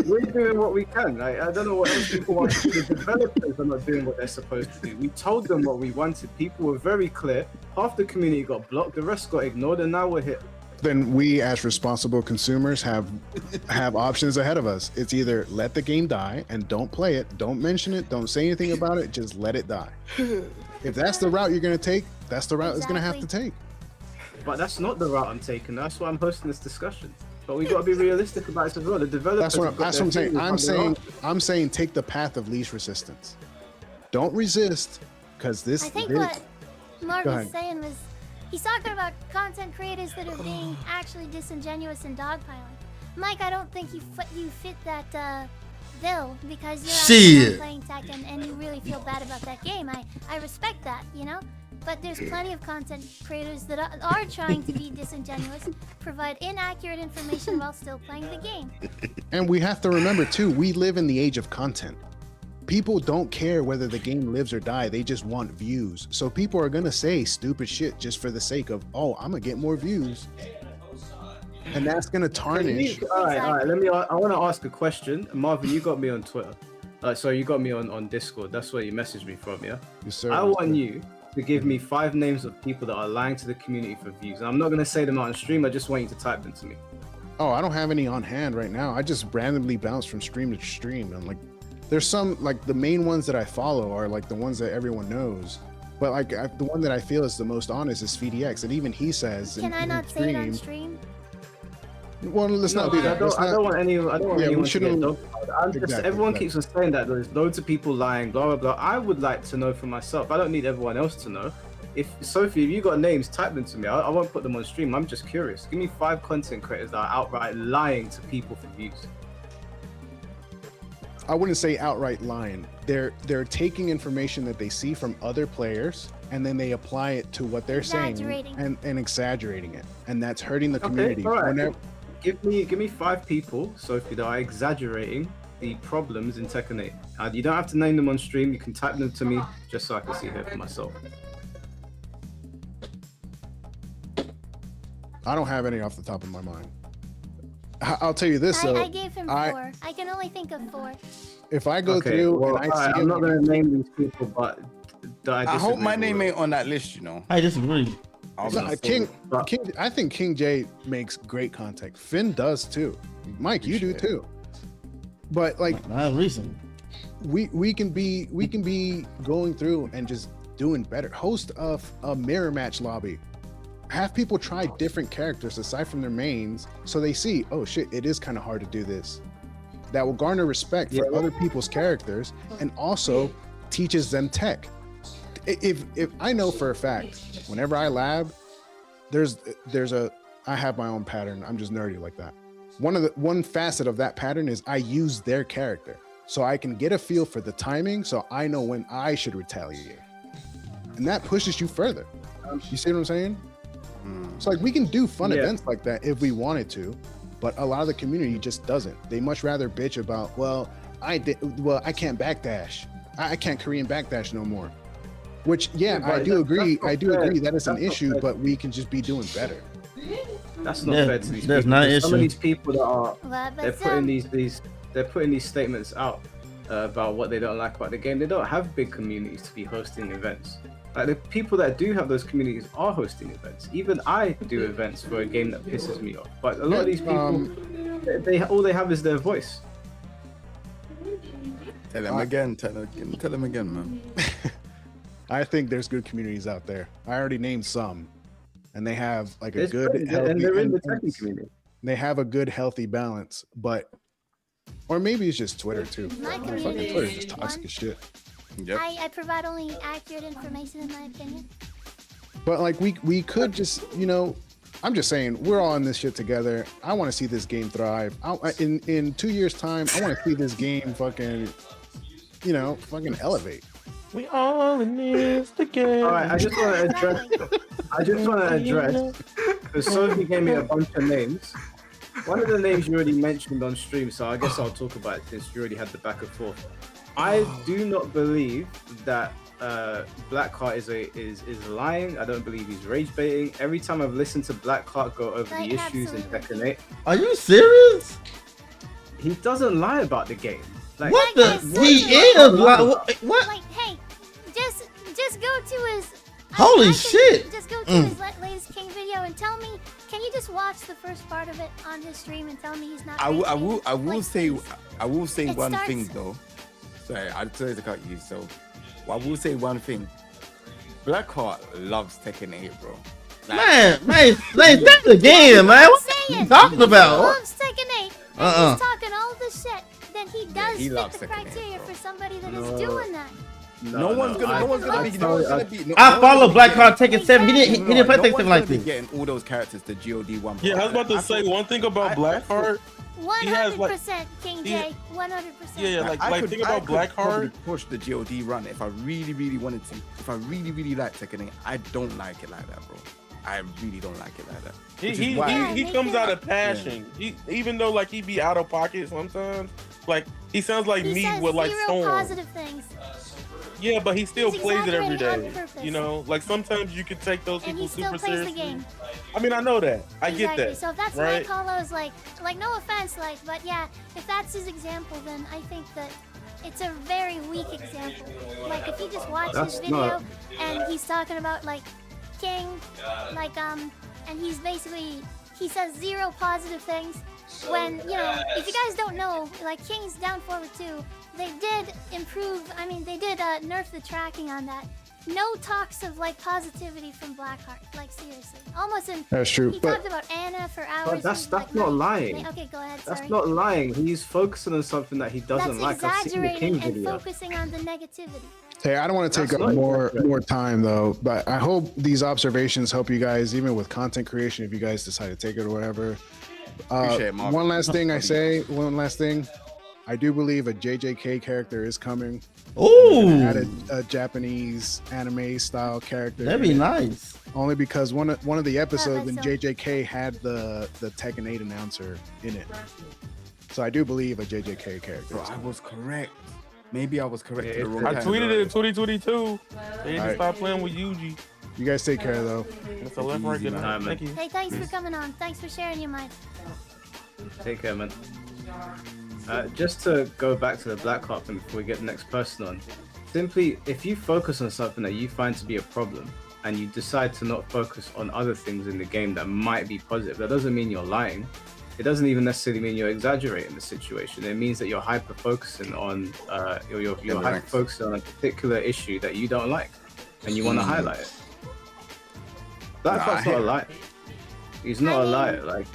We're doing what we can. Like, I don't know what else people want to do. The developers are not doing what they're supposed to do. We told them what we wanted. People were very clear. Half the community got blocked. The rest got ignored, and now we're here. Then we, as responsible consumers, have options ahead of us. It's either let the game die and don't play it, don't mention it, don't say anything about it, just let it die. If that's the route you're going to take, that's the route it's going to have to take. But that's not the route I'm taking. That's why I'm hosting this discussion. But we got to be realistic about it as well. The developers. That's what I'm saying. I'm saying take the path of least resistance. Don't resist, because this. I think what Mark was saying was, he's talking about content creators that are being actually disingenuous and dogpiling. Mike, I don't think you fit that bill, because you're playing Tekken and you really feel bad about that game. I respect that, you know. But there's plenty of content creators that are trying to be disingenuous, provide inaccurate information while still playing the game. And we have to remember too, we live in the age of content. People don't care whether the game lives or die, they just want views. So people are gonna say stupid shit just for the sake of, oh, I'm gonna get more views. And that's gonna tarnish. All right. I want to ask a question. Marvin, you got me on Twitter. So you got me on Discord. That's where you messaged me from, yeah? Yes, sir. I want you to give me 5 names of people that are lying to the community for views. And I'm not going to say them out on stream. I just want you to type them to me. Oh, I don't have any on hand right now. I just randomly bounce from stream to stream. And like, there's some, like the main ones that I follow are like the ones that everyone knows. But like the one that I feel is the most honest is FDX. And even he says, can I not say it on stream? Well, let's not do that. I don't want anyone to get dog. Everyone keeps on saying that there's loads of people lying, blah, blah, blah. I would like to know for myself. I don't need everyone else to know. Sophie, if you got names, type them to me. I won't put them on stream. I'm just curious. Give me 5 content creators that are outright lying to people for views. I wouldn't say outright lying. They're taking information that they see from other players and then they apply it to what they're saying and exaggerating it. And that's hurting the community. All right. Give me 5 people, Sophie, that are exaggerating the problems in Tekken 8. You don't have to name them on stream. You can type them to me just so I can see it for myself. I don't have any off the top of my mind. I'll tell you this though. I gave him 4. I can only think of 4. If I go through, and I see I'm not going to name these people, but I hope my name ain't on that list. You know. I disagree. I think King J makes great content. Finn does too. Mike, you do too. But like, not recent. We can be going through and just doing better. Host a mirror match lobby. Have people try different characters aside from their mains, so they see, oh shit, it is kind of hard to do this. That will garner respect for other people's characters and also teaches them tech. If I know for a fact, whenever I lab, I have my own pattern. I'm just nerdy like that. One facet of that pattern is I use their character, so I can get a feel for the timing, so I know when I should retaliate, and that pushes you further. You see what I'm saying? It's like we can do fun events like that if we wanted to, but a lot of the community just doesn't. They much rather bitch about, I can't backdash. I can't Korean backdash no more. Which, I do agree. I do agree that it's an issue, but we can just be doing better. That's not fair to these people. Some of these people that are they're putting these statements out about what they don't like about the game. They don't have big communities to be hosting events. Like the people that do have those communities are hosting events. Even I do events for a game that pisses me off. But a lot of these people, all they have is their voice. Tell him again. Tell him again, man. I think there's good communities out there. I already named some, and they have like a Healthy, and they're in the Tekken community. They have a good, healthy balance, or maybe it's just Twitter too. My Fucking community Twitter's is just toxic as shit. Yep. I provide only accurate information, in my opinion. But like we could just, I'm just saying, we're all in this shit together. I want to see this game thrive. In 2 years' time, I want to see this game fucking elevate. We all in this together. All right, I just want to address because Sophie gave me a bunch of names. One of the names you already mentioned on stream, so I guess I'll talk about it since you already had the back and forth. I do not believe that Blackheart is lying. I don't believe he's rage baiting. Every time I've listened to Blackheart go over the issues in Tekken 8, are you serious? He doesn't lie about the game. Like, what the? He is what? Like, hey, just go to his. Holy shit! Just go to his latest King video and tell me. Can you just watch the first part of it on his stream and tell me he's not? I will say one starts- thing though. Sorry, I'm sorry to cut you. So, I will say one thing. Blackheart loves Tekken 8, bro. Man, that's the game, man. What are you talking about? He loves Tekken 8. And he's talking all this shit. Then he does he fit loves the Tekken 8, criteria bro. for somebody that is doing that. No one's gonna be. I follow Blackheart Tekken 7. He didn't play Tekken 7 like this. Getting all those characters to GOD 1. Yeah, I was about to say one thing about Blackheart. 100% King J. 100%. Yeah, like think about Blackheart. Push the GOD run if I really wanted to. If I really like Tekken 8, I don't like it like that, bro. I really don't like it like that. He comes out of passion. He, even though like he be out of pocket sometimes, like he sounds like He me says with like zero Storm. positive things. Yeah, but he still He's plays it every exaggerating day. on purpose. You know, like sometimes you can take those And people he still super plays the seriously. game. I mean, I know that. I get Exactly. that. So if that's right? what I call those, like no offense, but yeah, if that's his example, then I think that it's a very weak example. Like if you just watch his video and he's talking about like King, and he's basically, he says zero positive things. When, if you guys don't know, like King's down forward 2, they did improve, they did nerf the tracking on that. No talks of like positivity from Blackheart, like seriously. Almost in. That's true. He talked about Anna for hours. But that's not lying. Okay, go ahead. Sorry. That's not lying. He's focusing on something that he doesn't That's like. I've seen the King exaggerating and video. focusing on the negativity. Hey, I don't want to take up more time though, but I hope these observations help you guys, even with content creation, if you guys decide to take it or whatever. Appreciate it, Mark. One last thing. I do believe a JJK character is coming. Ooh, added a Japanese anime style character. That'd be nice. Only because one of the episodes in JJK had the Tekken 8 announcer in it. So I do believe a JJK character. Bro, I was correct. Maybe I was correct. I tweeted it in 2022. They need to stop playing with Yuji. You guys take care though. It's a left right good night. Thank you. Hey, thanks for coming on. Thanks for sharing your mind. Take care, man. Just to go back to the Blackheart thing before we get the next person on. Simply, if you focus on something that you find to be a problem and you decide to not focus on other things in the game that might be positive, that doesn't mean you're lying. It doesn't even necessarily mean you're exaggerating the situation. It means that you're hyper focusing on you're hyper focusing on a particular issue that you don't like and you want to highlight it. Blackheart's not a liar. He's not a liar. Like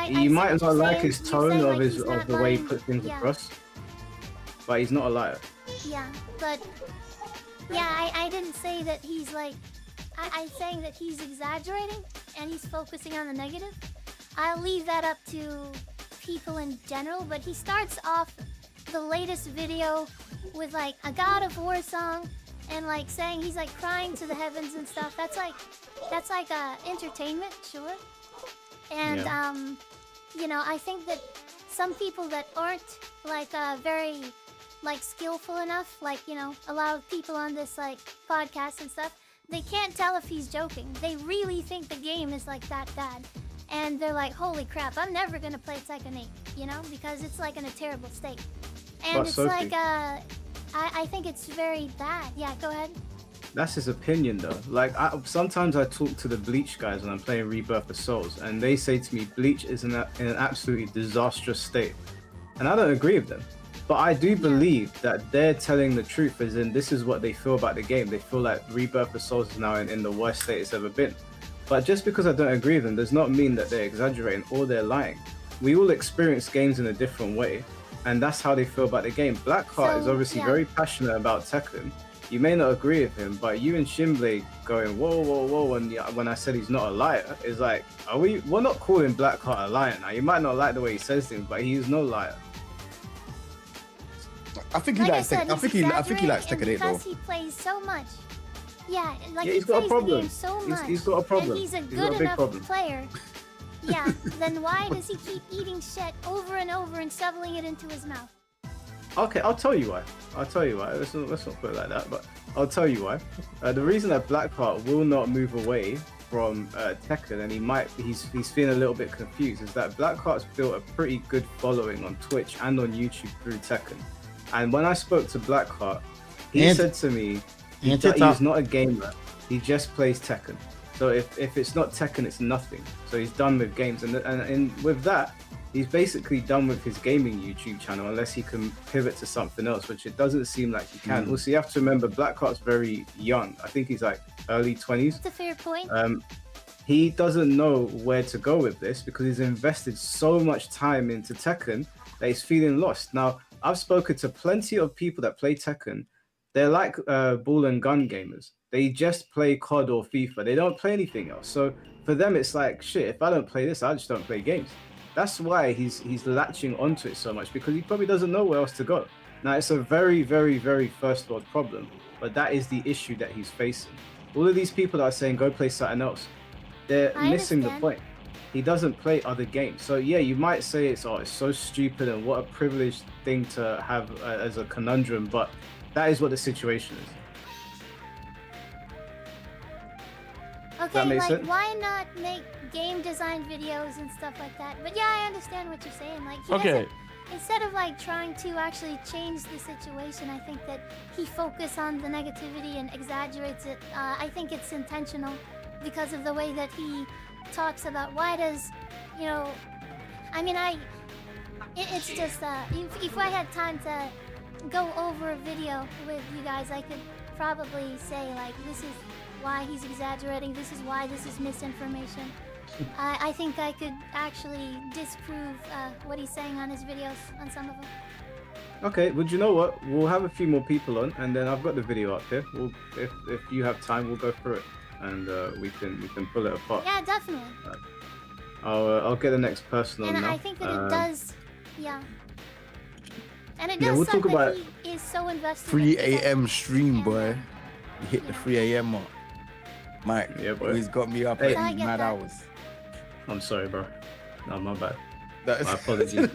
you might as well like his tone of the way he puts things across, but he's not a liar. Yeah, but yeah, I didn't say that he's like. I'm saying that he's exaggerating and he's focusing on the negative. I'll leave that up to people in general, but he starts off the latest video with like a God of War song and like saying he's like crying to the heavens and stuff. That's like entertainment, sure. And you know, I think that some people that aren't like very like skillful enough, like, you know, a lot of people on this like podcast and stuff, they can't tell if he's joking. They really think the game is like that bad. And they're like, holy crap, I'm never gonna play Tekken 8, you know, because it's like in a terrible state. And But it's Sophie, like I think it's very bad. Yeah, go ahead. that's his opinion though. Like sometimes I talk to the Bleach guys when I'm playing Rebirth of Souls, and they say to me Bleach is in an absolutely disastrous state, and I don't agree with them. But I do believe that they're telling the truth, as in this is what they feel about the game. They feel like Rebirth of Souls is now in the worst state it's ever been. But just because I don't agree with them does not mean that they're exaggerating or they're lying. We all experience games in a different way, and that's how they feel about the game. Blackheart is obviously very passionate about Tekken. You may not agree with him, but you and Shinblade going whoa, whoa, whoa, and when I said he's not a liar, is like, we're not calling Blackheart a liar now. You might not like the way he says things, but he is no liar. I think he likes Tekken. I think he likes Tekken 8 though. Because he plays so much. Yeah, like Yeah, he he's got a plays the problem. game so much. He's got a problem. And he's a He's good got a big enough problem. player. Yeah, then why does he keep eating shit over and over and shoveling it into his mouth? Okay, I'll tell you why. Let's not put it like that, but I'll tell you why. The reason that Blackheart will not move away from Tekken, and he's feeling a little bit confused, is that Blackheart's built a pretty good following on Twitch and on YouTube through Tekken. And when I spoke to Blackheart, he said to me that he's not a gamer. He just plays Tekken. So if it's not Tekken, it's nothing. So he's done with games, and with that, he's basically done with his gaming YouTube channel unless he can pivot to something else, which it doesn't seem like he can. Also, you have to remember Blackheart's very young. I think he's like early 20s. That's a fair point. He doesn't know where to go with this because he's invested so much time into Tekken that he's feeling lost. Now, I've spoken to plenty of people that play Tekken. They're like ball and gun gamers. They just play COD or FIFA. They don't play anything else. So for them, it's like, shit, if I don't play this, I just don't play games. That's why he's latching onto it so much, because he probably doesn't know where else to go. Now, it's a very, very, very first world problem, but that is the issue that he's facing. All of these people that are saying, go play something else, they're missing the point. He doesn't play other games. So yeah, you might say it's so stupid and what a privileged thing to have as a conundrum, but that is what the situation is. Okay, like sense? Why not make game design videos and stuff like that? But yeah, I understand what you're saying. Like, instead of like trying to actually change the situation, I think that he focuses on the negativity and exaggerates it. I think it's intentional because of the way that he talks about why does, you know, I mean, it's just if I had time to go over a video with you guys, I could probably say like, this is why he's exaggerating, this is why this is misinformation. I think I could actually disprove what he's saying on his videos, on some of them. Okay, but you know what? We'll have a few more people on, and then I've got the video up here. If you have time, we'll go through it, and we can pull it apart. Yeah, definitely. I'll get the next person on and now. I think that it does, yeah. And it does we'll suck talk about that he is so invested. 3 a.m. stream, boy. You hit the 3 a.m. mark. Mike, yeah, boy. He's got me up at mad hours. I'm sorry, bro. No, my bad. My apologies.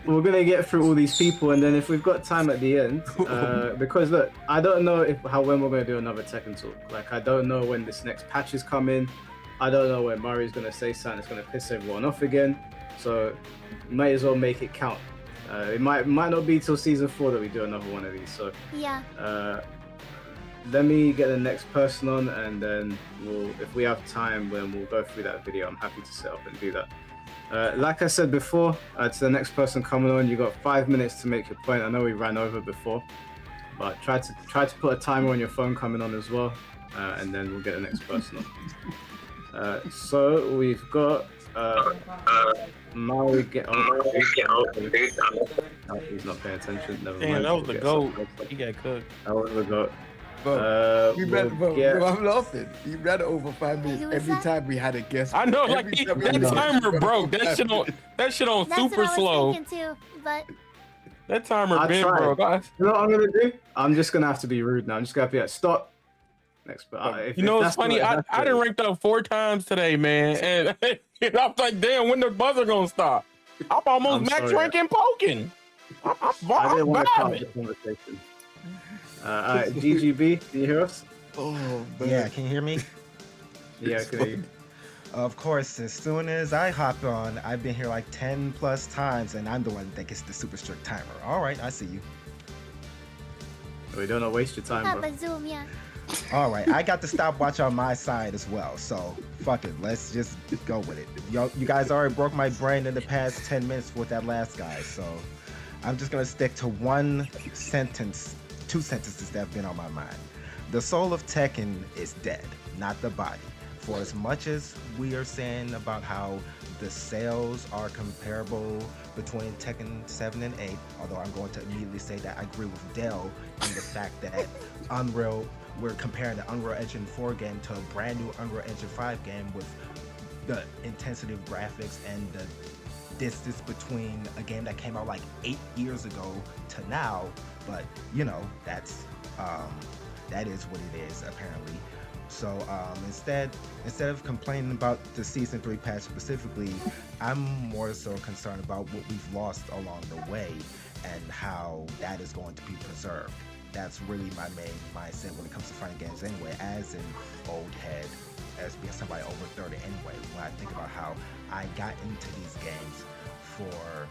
We're gonna get through all these people, and then if we've got time at the end, because look, I don't know when we're gonna do another Tekken talk. Like, I don't know when this next patch is coming. I don't know when Murray's gonna say something that's gonna piss everyone off again. So, may as well make it count. It might not be till season 4 that we do another one of these. So yeah. Let me get the next person on, and then if we have time, then we'll go through that video. I'm happy to set up and do that. Like I said before, to the next person coming on, you got 5 minutes to make your point. I know we ran over before, but try to put a timer on your phone coming on as well, and then we'll get the next person on. So we've got Maui get on. He's not paying attention. Never mind. That was the goat. He got cooked. That was the goat. Bro, I'm laughing. He ran it over 5 minutes every time we had a guest. I know, like that timer broke. That shit on That's super what I was slow. thinking too, but That timer I been tried. broke. You know what I'm gonna do? I'm just gonna have to be rude now. I'm just gonna have to be like, stop. Next, but You know, it's funny. I done ranked up 4 times today, man, and I'm like, damn, when the buzzer gonna stop? I'm almost max ranking poking. I didn't want to start the conversation. All right, GGB, can you hear us? Oh, man. Yeah, can you hear me? Yeah, I can hear you. Of course, as soon as I hop on, I've been here like 10 plus times, and I'm the one that gets the super strict timer. All right, I see you. We don't want to waste your time, bro. Zoom, yeah. All right, I got the stopwatch on my side as well, so fuck it. Let's just go with it. You guys already broke my brain in the past 10 minutes with that last guy, so I'm just gonna stick to one sentence, 2 sentences that have been on my mind. The soul of Tekken is dead, not the body. For as much as we are saying about how the sales are comparable between Tekken 7 and 8, although I'm going to immediately say that I agree with Dell in the fact that we're comparing the Unreal Engine 4 game to a brand new Unreal Engine 5 game with the intensity of graphics and the distance between a game that came out like 8 years ago to now. But you know, that is what it is apparently. So instead of complaining about the Season 3 patch specifically, I'm more so concerned about what we've lost along the way and how that is going to be preserved. That's really my main mindset when it comes to fighting games anyway, as an old head, as being somebody over 30 anyway. When I think about how I got into these games for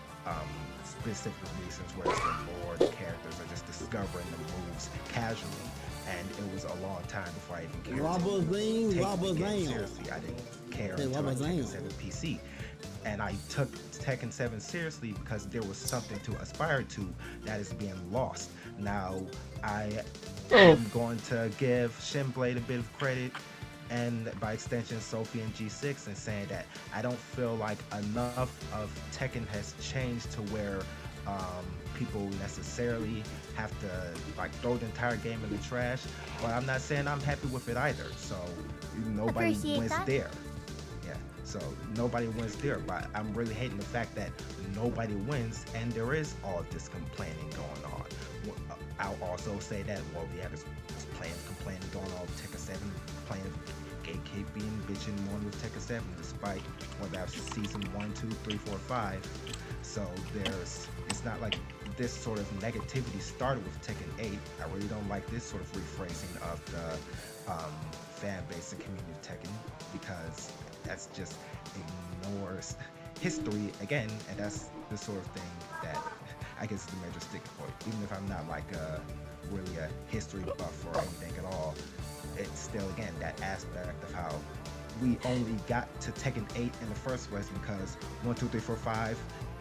specific reasons, where it's the lore, the characters, or just discovering the moves casually. And it was a long time before I even cared to take the game seriously. I didn't care until Tekken 7 PC. And I took Tekken 7 seriously because there was something to aspire to that is being lost. Now, I am going to give Shinblade a bit of credit, and by extension Sophie and G6, and saying that I don't feel like enough of Tekken has changed to where people necessarily have to like throw the entire game in the trash, but I'm not saying I'm happy with it either. So nobody wins there. Yeah, so nobody wins there, but I'm really hating the fact that nobody wins and there is all this complaining going on. I'll also say that, well, we have this complaining going on with Tekken 7, playing gatekeeping, bitching more with Tekken 7, despite what that's season 1, 2, 3, 4, 5. So it's not like this sort of negativity started with Tekken 8. I really don't like this sort of rephrasing of the fan base and community of Tekken, because that's just ignores history again, and that's the sort of thing that I guess is the major sticking point. Even if I'm not like really a history buff or anything at all, it's still, again, that aspect of how we only got to Tekken 8 in the first place because 1, 2, 3, 4, 5,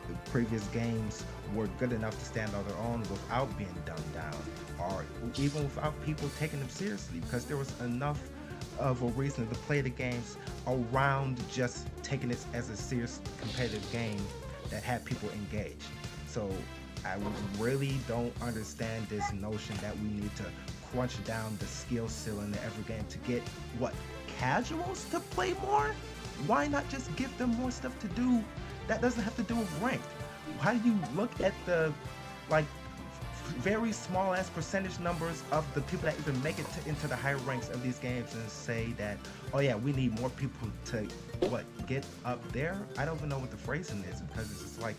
the previous games were good enough to stand on their own without being dumbed down, or even without people taking them seriously, because there was enough of a reason to play the games around just taking it as a serious competitive game that had people engaged. So I really don't understand this notion that we need to crunch down the skill ceiling in every game to get casuals to play more. Why not just give them more stuff to do that doesn't have to do with ranked? Why do you look at the very small ass percentage numbers of the people that even make it into the higher ranks of these games and say that, oh yeah, we need more people to get up there? I don't even know what the phrasing is, because it's just like,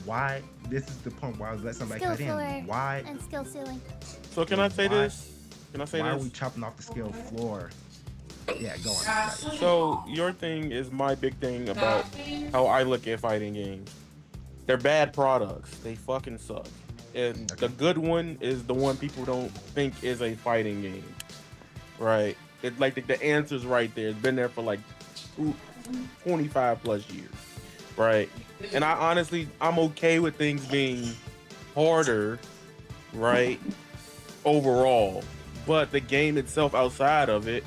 why? This is the point where I was let somebody cut in. Why? And skill ceiling. So can I say this? Why are we chopping off the skill floor? Yeah, go on. So your thing is my big thing about how I look at fighting games. They're bad products. They fucking suck. And the good one is the one people don't think is a fighting game, right? It's like the answer's right there. It's been there for like 25 plus years, right? And I'm okay with things being harder, right? Overall, but the game itself, outside of it,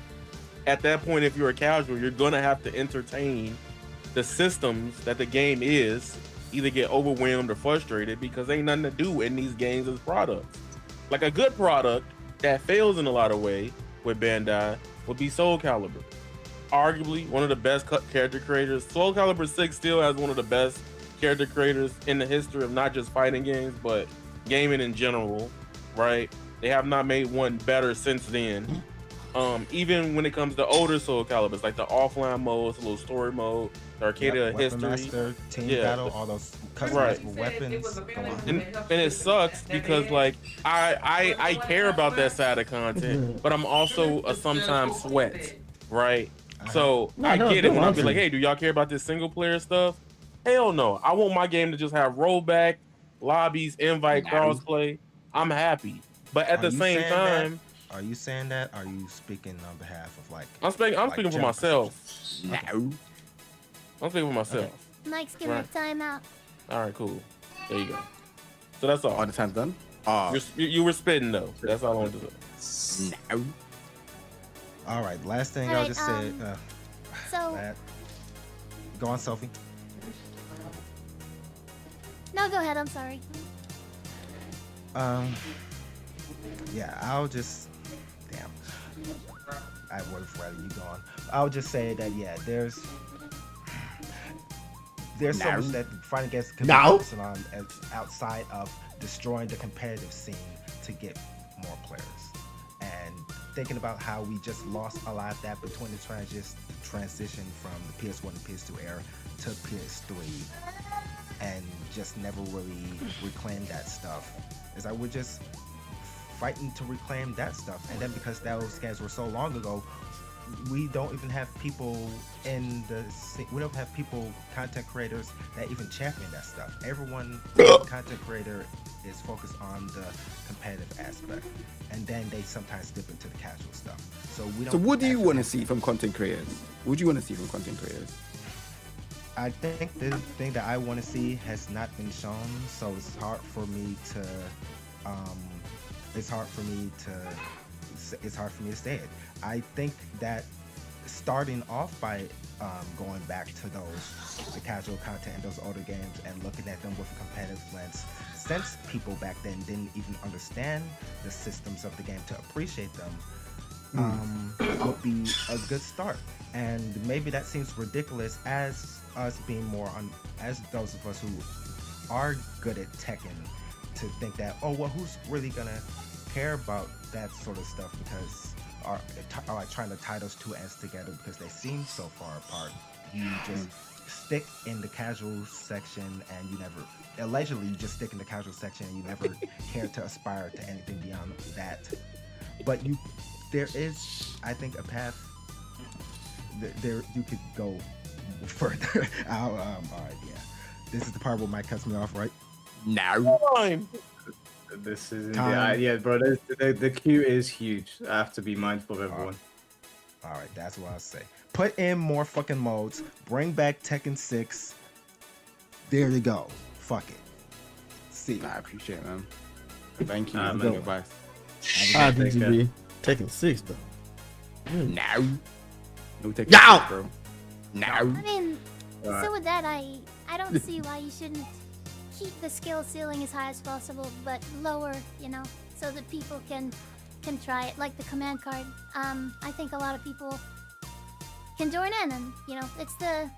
at that point, if you're a casual, you're gonna have to entertain the systems that the game is, either get overwhelmed or frustrated, because ain't nothing to do in these games as products. Like a good product that fails in a lot of ways with Bandai would be Soul Calibur. Arguably one of the best character creators. Soul Calibur 6 still has one of the best character creators in the history of not just fighting games, but gaming in general, right? They have not made one better since then. Even when it comes to older Soul Caliburs, like the offline modes, the little story mode, the Arcade Weapon history, Master, Team Battle, all those customizable weapons. and it sucks because like I care about that side of content, but I'm also a sometimes sweat, right? So I get it when I be like, hey, do y'all care about this single player stuff? Hell no. I want my game to just have rollback, lobbies, invite, crossplay. I'm happy. But at the same time, are you saying that? Are you speaking on behalf of like? I'm speaking for myself. No. I'm speaking for myself. Mike's giving a timeout. All right, cool. There you go. So that's all. All the time's done? You were spitting though. That's all I wanted to say. No. All right, last thing All I'll right, just say. So Go on, Sophie. no, go ahead. I'm sorry. Yeah, I'll just. Damn. I would have rather you gone. I'll just say that yeah, there's so much that fighting games can be focusing on outside of destroying the competitive scene to get more players. And thinking about how we just lost a lot of that between the transition from the PS1 and PS2 era to PS3, and just never really reclaimed that stuff. Is that we're just fighting to reclaim that stuff, and then because those games were so long ago, we don't even have people content creators that even champion that stuff. Everyone content creator is focused on the competitive aspect, and then they sometimes dip into the casual stuff. So we don't. So what do you want to see from content creators? What would you want to see from content creators? I think the thing that I want to see has not been shown, so it's hard for me to say it. I think that starting off by going back to the casual content in those older games and looking at them with a competitive lens, since people back then didn't even understand the systems of the game to appreciate them, would be a good start. And maybe that seems ridiculous as us being as those of us who are good at Tekken, to think that, oh well, who's really gonna care about that sort of stuff, because are like trying to tie those two ends together because they seem so far apart. You just stick in the casual section, and you just stick in the casual section, and you never care to aspire to anything beyond that. But there is, I think, a path. There you could go further. All right, yeah. This is the part where Mike cuts me off, right? No. This is yeah, bro. The queue is huge. I have to be mindful of everyone. All right, that's what I say. Put in more fucking modes. Bring back Tekken 6. There you go. Fuck it. See. I appreciate it, man. Thank you for the advice. BGB. Tekken 6 though. No. No Tekken 6, bro. No. I mean, so with that, I don't see why you shouldn't keep the skill ceiling as high as possible, but lower, so that people can try it, like the command card. I think a lot of people can join in, and it's the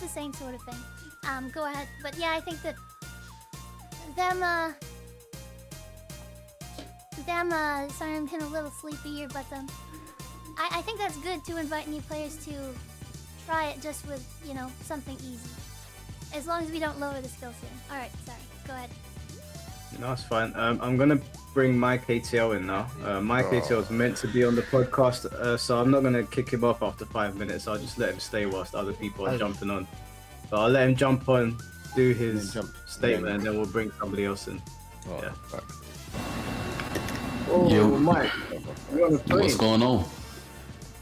same sort of thing. Go ahead, but yeah, I think that sorry, I'm getting a little sleepy here, but I think that's good to invite new players to try it just with something easy. As long as we don't lower the skill ceiling. Alright, sorry. Go ahead. No, it's fine. I'm going to bring Mike ATL in now. Mike ATL is meant to be on the podcast, so I'm not going to kick him off after 5 minutes. I'll just let him stay whilst other people are jumping on. But I'll let him jump on, do his statement, and then we'll bring somebody else in. Yeah. Yo, Mike. What's going on?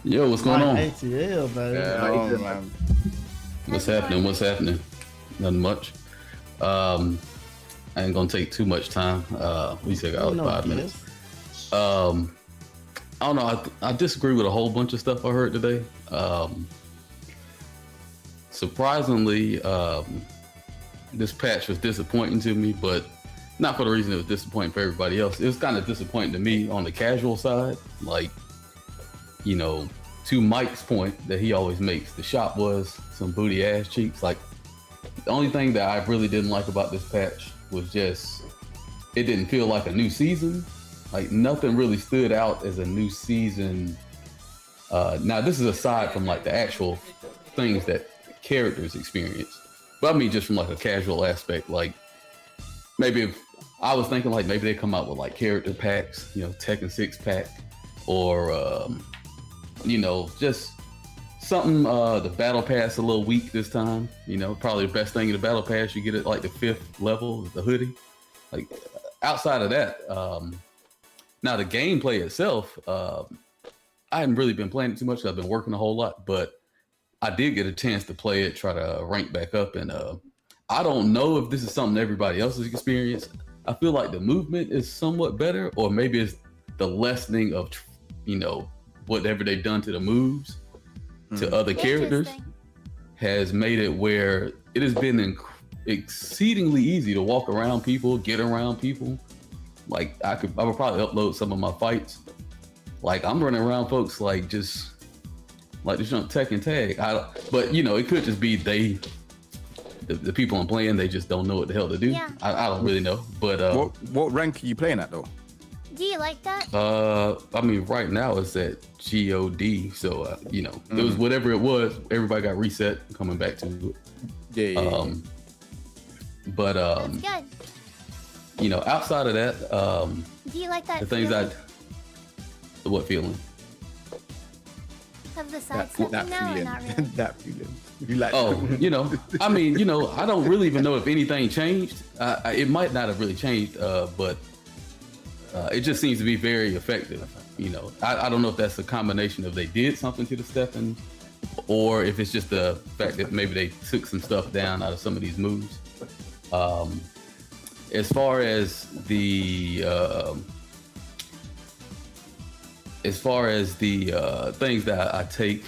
Yo, what's going on? ATL, baby. Man. What's happening? Nothing much. I ain't gonna take too much time. We still got 5 minutes. I don't know. I disagree with a whole bunch of stuff I heard today. Surprisingly, this patch was disappointing to me, but not for the reason it was disappointing for everybody else. It was kind of disappointing to me on the casual side. Like, to Mike's point that he always makes, the shop was some booty ass cheeks. Like, The only thing that I really didn't like about this patch was just it didn't feel like a new season. Like nothing really stood out as a new season. Now this is aside from like the actual things that characters experience, but I mean just from like a casual aspect. Like maybe if I was thinking like maybe they come out with like character packs, you know, Tekken 6 pack, or you know, just something. The battle pass a little weak this time. You know, probably the best thing in the battle pass you get at like the 5th level, the hoodie. Like outside of that, now the gameplay itself, I hadn't really been playing it too much. I've been working a whole lot, but I did get a chance to play it, try to rank back up, and I don't know if this is something everybody else has experienced. I feel like the movement is somewhat better, or maybe it's the lessening of, you know, whatever they've done to the moves to other characters has made it where it has been exceedingly easy to walk around people, get around people. Like I would probably upload some of my fights. Like I'm running around folks like just jump Tekken tag. But you know, it could just be the people I'm playing, they just don't know what the hell to do. Yeah. I don't really know. But what rank are you playing at though? Do you like that? I mean, right now it's at God, so you know, it was whatever it was. Everybody got reset, coming back to it. Yeah. But That's good. you know, outside of that, Do you like that? the things feeling what feeling? of the side stepping now, or not really? That feeling. You like? Oh, you know, I mean, you know, I don't really even know if anything changed. It might not have really changed, but it just seems to be very effective. You know, I don't know if that's a combination of they did something to the stepping, or if it's just the fact that maybe they took some stuff down out of some of these moves. As far as the things that I take,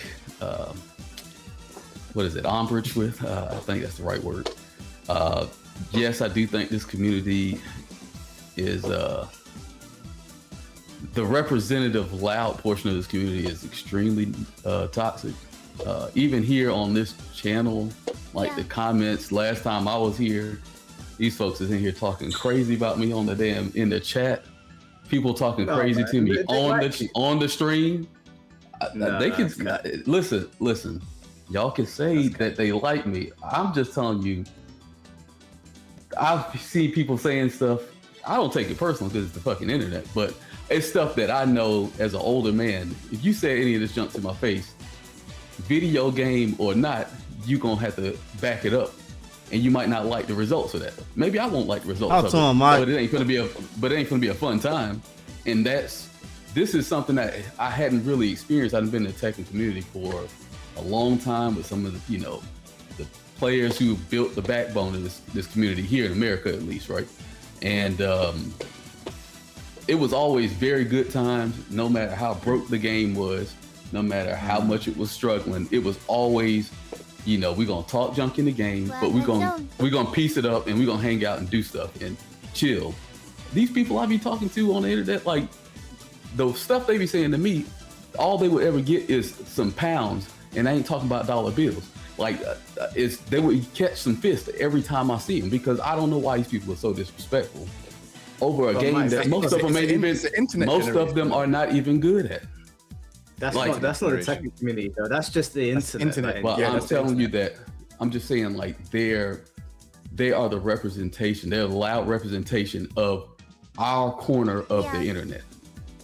what is it, umbrage with? I think that's the right word. Yes, I do think this community is the representative loud portion of this community is extremely toxic. Even here on this channel, like the comments last time I was here, these folks is in here talking crazy about me on the in the chat. People talking crazy to me on the stream. They can listen. Y'all can say that they like me. I'm just telling you, I've seen people saying stuff. I don't take it personal because it's the fucking internet, but it's stuff that I know as an older man. If you say any of this junk to my face, video game or not, you gonna have to back it up, and you might not like the results of that. Maybe I won't like the results of it, but it ain't gonna be a fun time. And this is something that I hadn't really experienced. I've been in the Tekken community for a long time with some of the, you know, the players who built the backbone of this community here in America, at least, right? And it was always very good times, no matter how broke the game was, no matter how much it was struggling. It was always, you know, we're gonna talk junk in the game, but we're gonna piece it up and we're gonna hang out and do stuff and chill. These people I be talking to on the internet, like the stuff they be saying to me, all they would ever get is some pounds, and I ain't talking about dollar bills. Like they would catch some fists every time I see them, because I don't know why these people are so disrespectful over a game that most of them are not even good at. That's not the Tekken community though. That's just the internet. Well, I'm telling you that. I'm just saying, like they are the representation. They're the loud representation of our corner of the internet.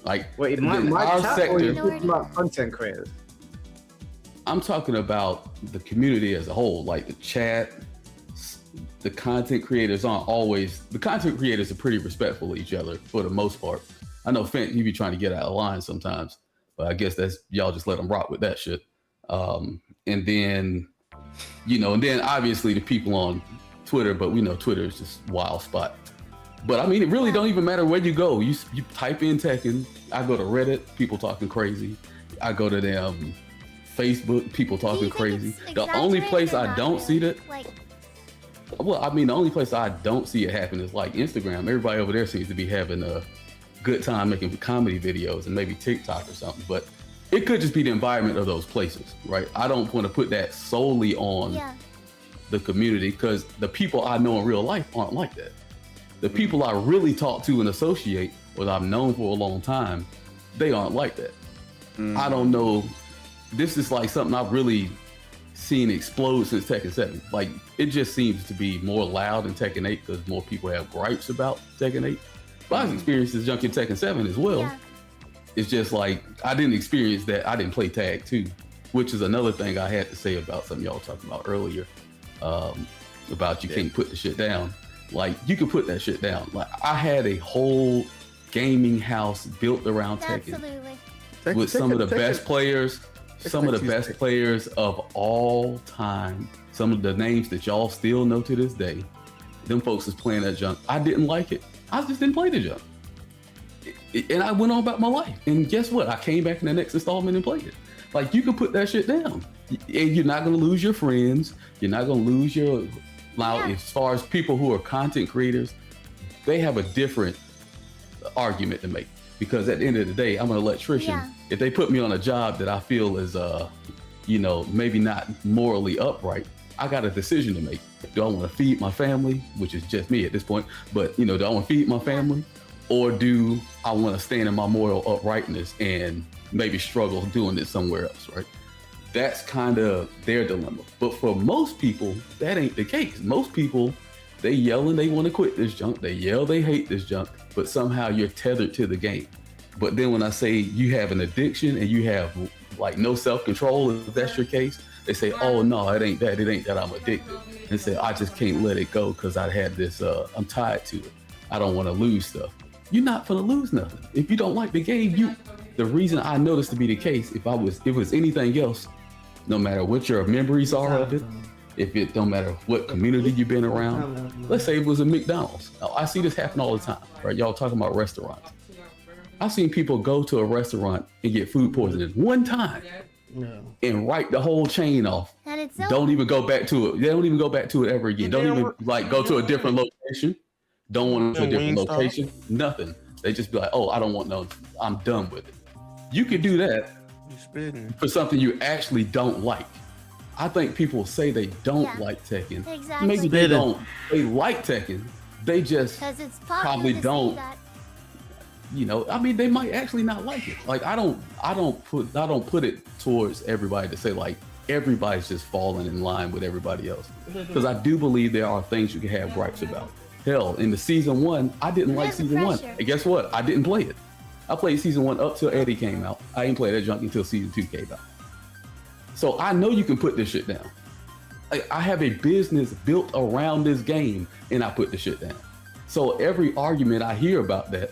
Like wait, our sector. Or you're talking about content creators? I'm talking about the community as a whole, like the chat. The content creators aren't always. The content creators are pretty respectful of each other for the most part. I know Fent, he be trying to get out of line sometimes, but I guess that's y'all just let them rock with that shit. And then, you know, and then obviously the people on Twitter, but we know Twitter is just wild spot. But I mean, it really don't even matter where you go. You type in Tekken. I go to Reddit, people talking crazy. I go to them Facebook, people talking crazy. The only place I don't see that, well, I mean, the only place I don't see it happen is like Instagram. Everybody over there seems to be having a good time making comedy videos and maybe TikTok or something. But it could just be the environment of those places, right? I don't want to put that solely on the community, because the people I know in real life aren't like that. The people I really talk to and associate with, I've known for a long time, they aren't like that. I don't know. This is like something I've really seen explode since Tekken 7. Like, it just seems to be more loud in Tekken 8 because more people have gripes about Tekken 8. But I've experienced this junk in Tekken 7 as well. Yeah. It's just like, I didn't experience that. I didn't play Tag 2, which is another thing I had to say about something y'all talking about earlier, about you can't put the shit down. Like, you can put that shit down. Like, I had a whole gaming house built around Tekken with some of the best players, some of the best players of all time. Some of the names that y'all still know to this day. Them folks is playing that junk. I didn't like it. I just didn't play the junk. And I went on about my life. And guess what? I came back in the next installment and played it. Like, you can put that shit down. And you're not going to lose your friends. You're not going to lose your... Now, as far as people who are content creators, they have a different argument to make. Because at the end of the day, I'm an electrician. Yeah. If they put me on a job that I feel is, maybe not morally upright, I got a decision to make. Do I want to feed my family, which is just me at this point, but, do I want to feed my family? Or do I want to stand in my moral uprightness and maybe struggle doing it somewhere else, right? That's kind of their dilemma. But for most people, that ain't the case. Most people, they yell and they want to quit this junk. They yell they hate this junk, but somehow you're tethered to the game. But then when I say you have an addiction and you have like no self-control, if that's your case, they say, oh no, it ain't that. It ain't that I'm addicted. And say, I just can't let it go because I had this, I'm tied to it. I don't want to lose stuff. You're not gonna lose nothing. If you don't like the game, the reason I know this to be the case, if it was anything else, no matter what your memories are of it, if it don't matter what community you've been around, let's say it was a McDonald's. Now, I see this happen all the time, right? Y'all talking about restaurants. I've seen people go to a restaurant and get food poisoning one time and write the whole chain off. Don't even go back to it. They don't even go back to it ever again. Don't even go to a different location. Don't want to a different location. Nothing. They just be like, oh, I don't want no, I'm done with it. You could do that for something you actually don't like. I think people say they don't like Tekken. Exactly. Maybe they don't. They like Tekken. They just probably don't. They might actually not like it. Like, I don't put it towards everybody to say like everybody's just falling in line with everybody else. Because I do believe there are things you can have gripes about. Hell, in the season 1, I didn't like season 1. And guess what? I didn't play it. I played season 1 up till Eddie came out. I didn't play that junk until season 2 came out. So I know you can put this shit down. I have a business built around this game and I put the shit down. So every argument I hear about that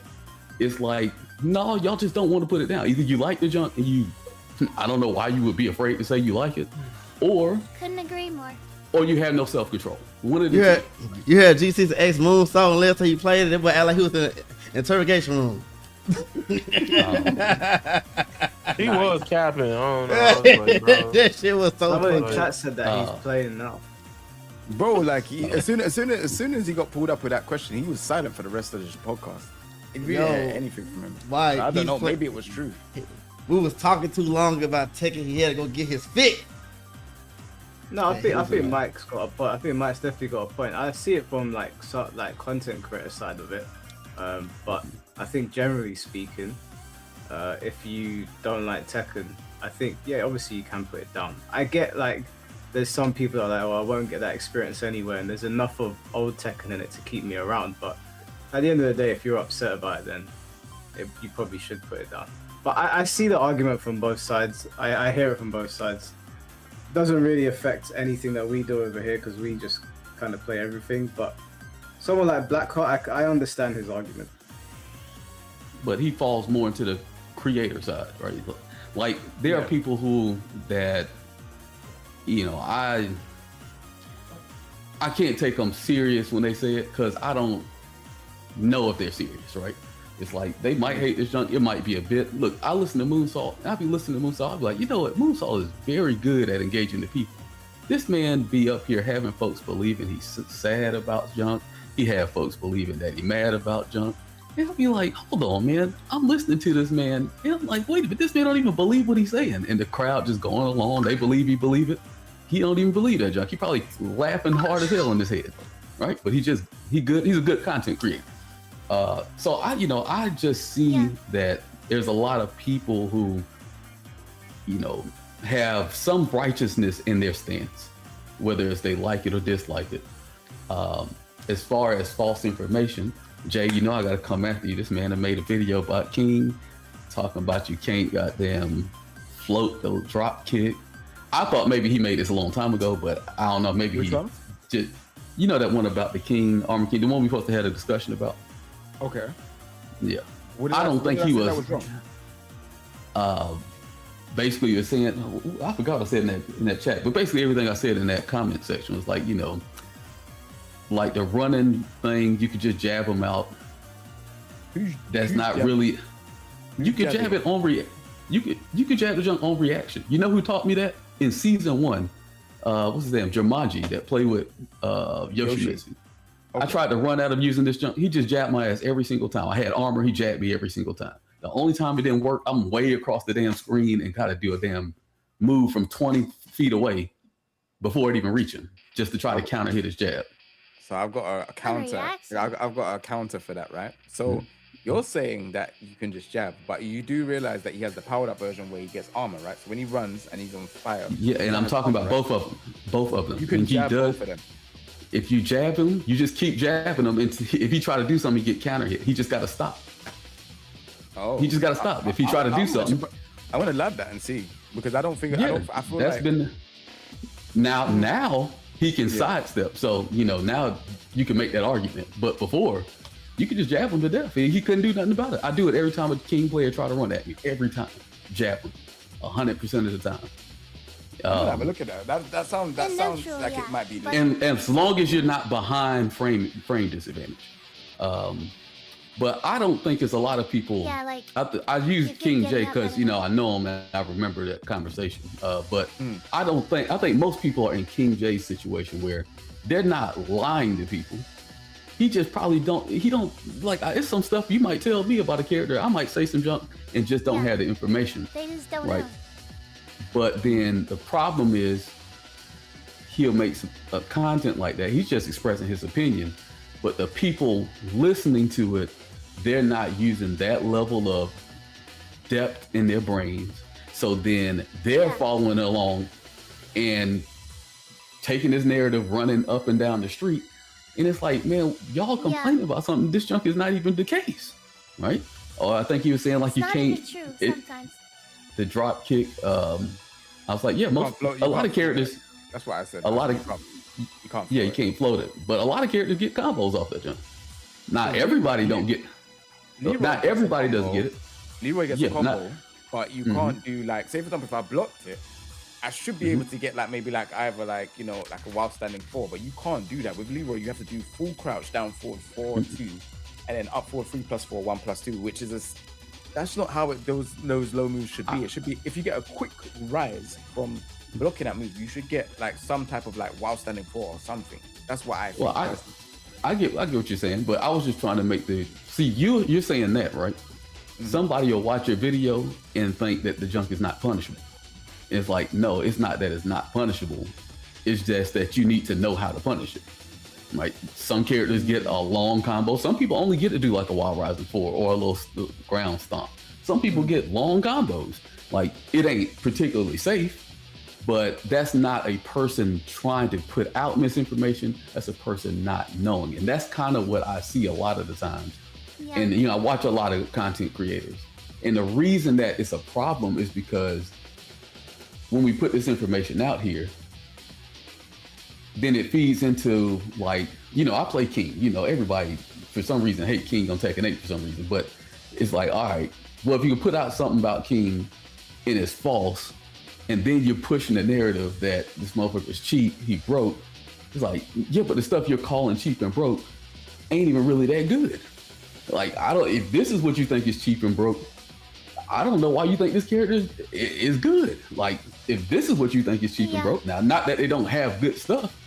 is like, no, y'all just don't want to put it down. Either you like the junk and I don't know why you would be afraid to say you like it, or couldn't agree more. Or you have no self-control. One of the you had GC's ex Moonsault and last time you played it, but act like he was in an interrogation room. He was capping. I don't know. Like, bro. That shit was so funny. funny. Chat said that he's playing now. Bro, like as soon as he got pulled up with that question, he was silent for the rest of the podcast. He really had anything from him. Why? I don't know. Maybe it was true. We was talking too long about Tekken. He had to go get his fit. No, I think Mike's got a point. I think Mike's definitely got a point. I see it from like content creator side of it, but I think generally speaking, if you don't like Tekken, I think obviously you can put it down. I get like there's some people that are like, oh, I won't get that experience anywhere, and there's enough of old Tekken in it to keep me around. But at the end of the day, if you're upset about it, then you probably should put it down. But I see the argument from both sides. I hear it from both sides. Doesn't really affect anything that we do over here because we just kind of play everything. But someone like Blackheart, I understand his argument. But he falls more into the creator side, right? Like there are people who that, I can't take them serious when they say it because I don't know if they're serious, right? It's like they might hate this junk. It might be a bit. Look, I listen to Moonsault. I'll be listening to Moonsault. I'll be like, you know what? Moonsault is very good at engaging the people. This man be up here having folks believing he's sad about junk. He have folks believing that he mad about junk. And I'll be like, hold on, man. I'm listening to this man. And I'm like, wait a minute. This man don't even believe what he's saying. And the crowd just going along. They believe he believe it. he don't even believe that junk. He probably laughing hard as hell in his head, right? But he's a good content creator. So I just see that there's a lot of people who, have some righteousness in their stance, whether it's they like it or dislike it. As far as false information, Jay, I gotta come after you. This man have made a video about King, talking about you can't goddamn float the drop kick. I thought maybe he made this a long time ago, but I don't know. Maybe just that one about the King, Armor King, the one we supposed to have a discussion about. Okay. Yeah. I don't think he was. Basically, you're saying, I forgot what I said in that chat, but basically everything I said in that comment section was like, like the running thing, you could just jab them out. That's not really. You could jab it on You could jab the junk on reaction. You know who taught me that in season 1? What's his name? Jumanji that played with Yoshimitsu. Okay. I tried to run at him using this jump. He just jabbed my ass every single time. I had armor. He jabbed me every single time. The only time it didn't work, I'm way across the damn screen and gotta do a damn move from 20 feet away before it even reach him, just to try to counter hit his jab. So I've got a counter. I've got a counter for that, right? So you're saying that you can just jab, but you do realize that he has the powered up version where he gets armor, right? So when he runs and he's on fire. Yeah, and I'm talking about both of them. Both of them. You can jab both of them. If you jab him, you just keep jabbing him. And if he try to do something, he get counter hit. He just got to stop. Oh, he just got to stop. If he try to do something, I want to love that and see, because I don't think I feel that's like been now he can sidestep. So now you can make that argument. But before, you could just jab him to death. He couldn't do nothing about it. I do it every time a King player try to run at me. Every time, jab him, 100% of the time. Have a look at that. That sounds like it might be. And as long as you're not behind frame disadvantage. But I don't think it's a lot of people. Yeah, like I use King J because I know him and I remember that conversation. But I think most people are in King J's situation where they're not lying to people. He just probably don't. He don't like. It's some stuff you might tell me about a character. I might say some junk and just don't have the information. They just don't right. know. But then the problem is he'll make some content like that. He's just expressing his opinion, but the people listening to it, they're not using that level of depth in their brains. So then they're following along and taking this narrative, running up and down the street. And it's like, man, y'all complaining about something. This junk is not even the case, right? Or I think he was saying like you can't. Sometimes. The drop kick. I was like, yeah, a lot of characters. That's why I said a lot of. You can't. Yeah, you can't float it, but a lot of characters get combos off that jump. Not everybody don't get. Not everybody doesn't get it. Leroy gets a combo, but you can't do like, say for example, if I blocked it, I should be able to get like maybe like either like like a while standing 4, but you can't do that with Leroy. You have to do full crouch down forward 4-2, and then up forward 3+4 1+2, which is that's not how those low moves should be. It should be if you get a quick rise from blocking that move, you should get like some type of like while standing 4 or something. That's what I think. Well, I get what you're saying, but I was just trying to make you're saying that, right? Somebody will watch your video and think that the junk is not punishable. It's like, no, it's not that it's not punishable. It's just that you need to know how to punish it. Right? Some characters get a long combo. Some people only get to do like a wild rising 4 or a little ground stomp. Some people get long combos. Like it ain't particularly safe, but that's not a person trying to put out misinformation. That's a person not knowing. And that's kind of what I see a lot of the times. Yeah. And I watch a lot of content creators. And the reason that it's a problem is because when we put this information out here, then it feeds into like, I play King. Everybody for some reason hate King on Tekken 8 for some reason, but it's like, all right, well, if you can put out something about King and it's false, and then you're pushing the narrative that this motherfucker is cheap, he broke. It's like, yeah, but the stuff you're calling cheap and broke ain't even really that good. Like, if this is what you think is cheap and broke, I don't know why you think this character is good. Like, if this is what you think is cheap and broke, now, not that they don't have good stuff.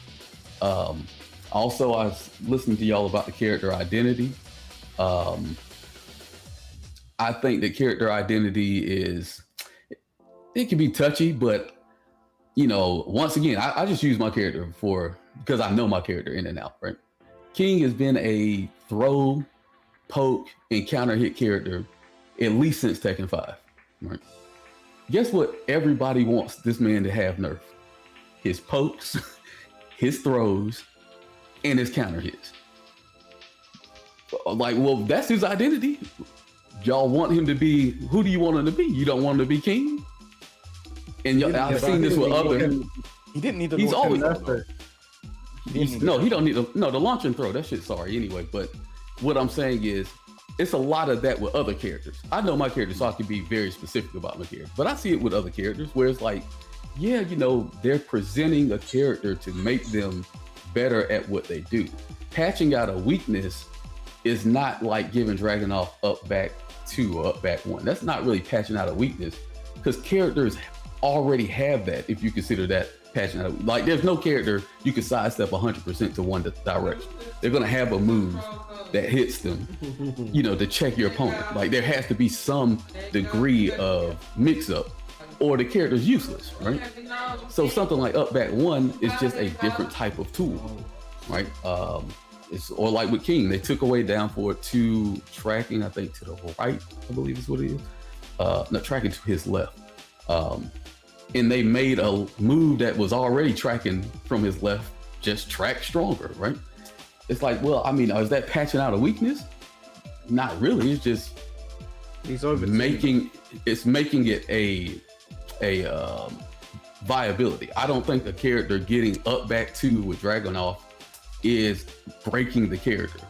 Also, I was listening to y'all about the character identity. I think that character identity it can be touchy, but you know, once again, I just use my character because I know my character in and out, right? King has been a throw, poke, and counter hit character at least since Tekken 5, right? Guess what everybody wants this man to have nerfed? His pokes, his throws, and his counter hits. Like, well, that's his identity. Y'all want him to be, who do you want him to be? You don't want him to be King? And I've seen this with other. He didn't need to. He's always. He don't need the launch and throw. That shit's sorry anyway. But what I'm saying is, it's a lot of that with other characters. I know my character, so I can be very specific about my character. But I see it with other characters where it's like, yeah, you know, they're presenting a character to make them better at what they do. Patching out a weakness is not like giving Dragunov up back 2 or up back 1. That's not really patching out a weakness, because characters already have that. If you consider that patching out, like there's no character you can sidestep 100% to one direction. They're gonna have a move that hits them, you know, to check your opponent. Like there has to be some degree of mix-up, or the character's useless, right? So something like up back 1 is just a different type of tool, right? Or like with King, they took away down forward 2 tracking, I think to the right, I believe is what it is. No, tracking to his left. And they made a move that was already tracking from his left just track stronger, right? It's like, well, I mean, is that patching out a weakness? Not really. It's just making it a viability. I don't think a character getting up back 2 with Dragunov is breaking the character.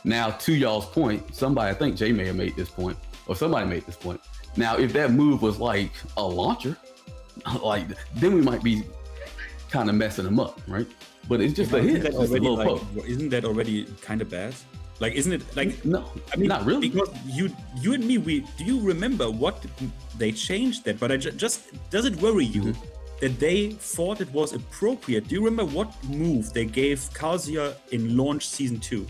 Now, to y'all's point, I think Jay may have made this point, or somebody made this point. Now, if that move was like a launcher, like then we might be kind of messing them up, right? But it's just a hit. It's just a little poke. Isn't that already kind of bad? Like, isn't it like? No, I mean, not really. Because you and me, do you remember what they changed that? But just does it worry you that they thought it was appropriate? Do you remember what move they gave Kazuya in launch season 2?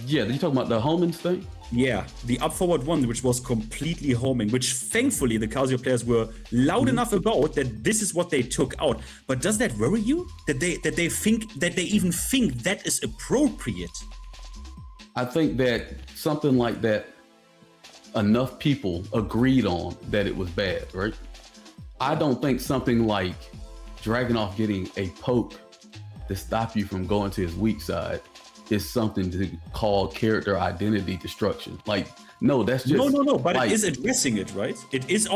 Yeah, you talking about the homing thing? Yeah, the up forward 1, which was completely homing, which thankfully the Kazuya players were loud enough about that this is what they took out. But does that worry you? That they even think that is appropriate? I think that something like that, enough people agreed on that it was bad, right? I don't think something like Dragunov getting a poke to stop you from going to his weak side is something to call character identity destruction. Like, no, that's just no. But like, it is addressing it, right? It is.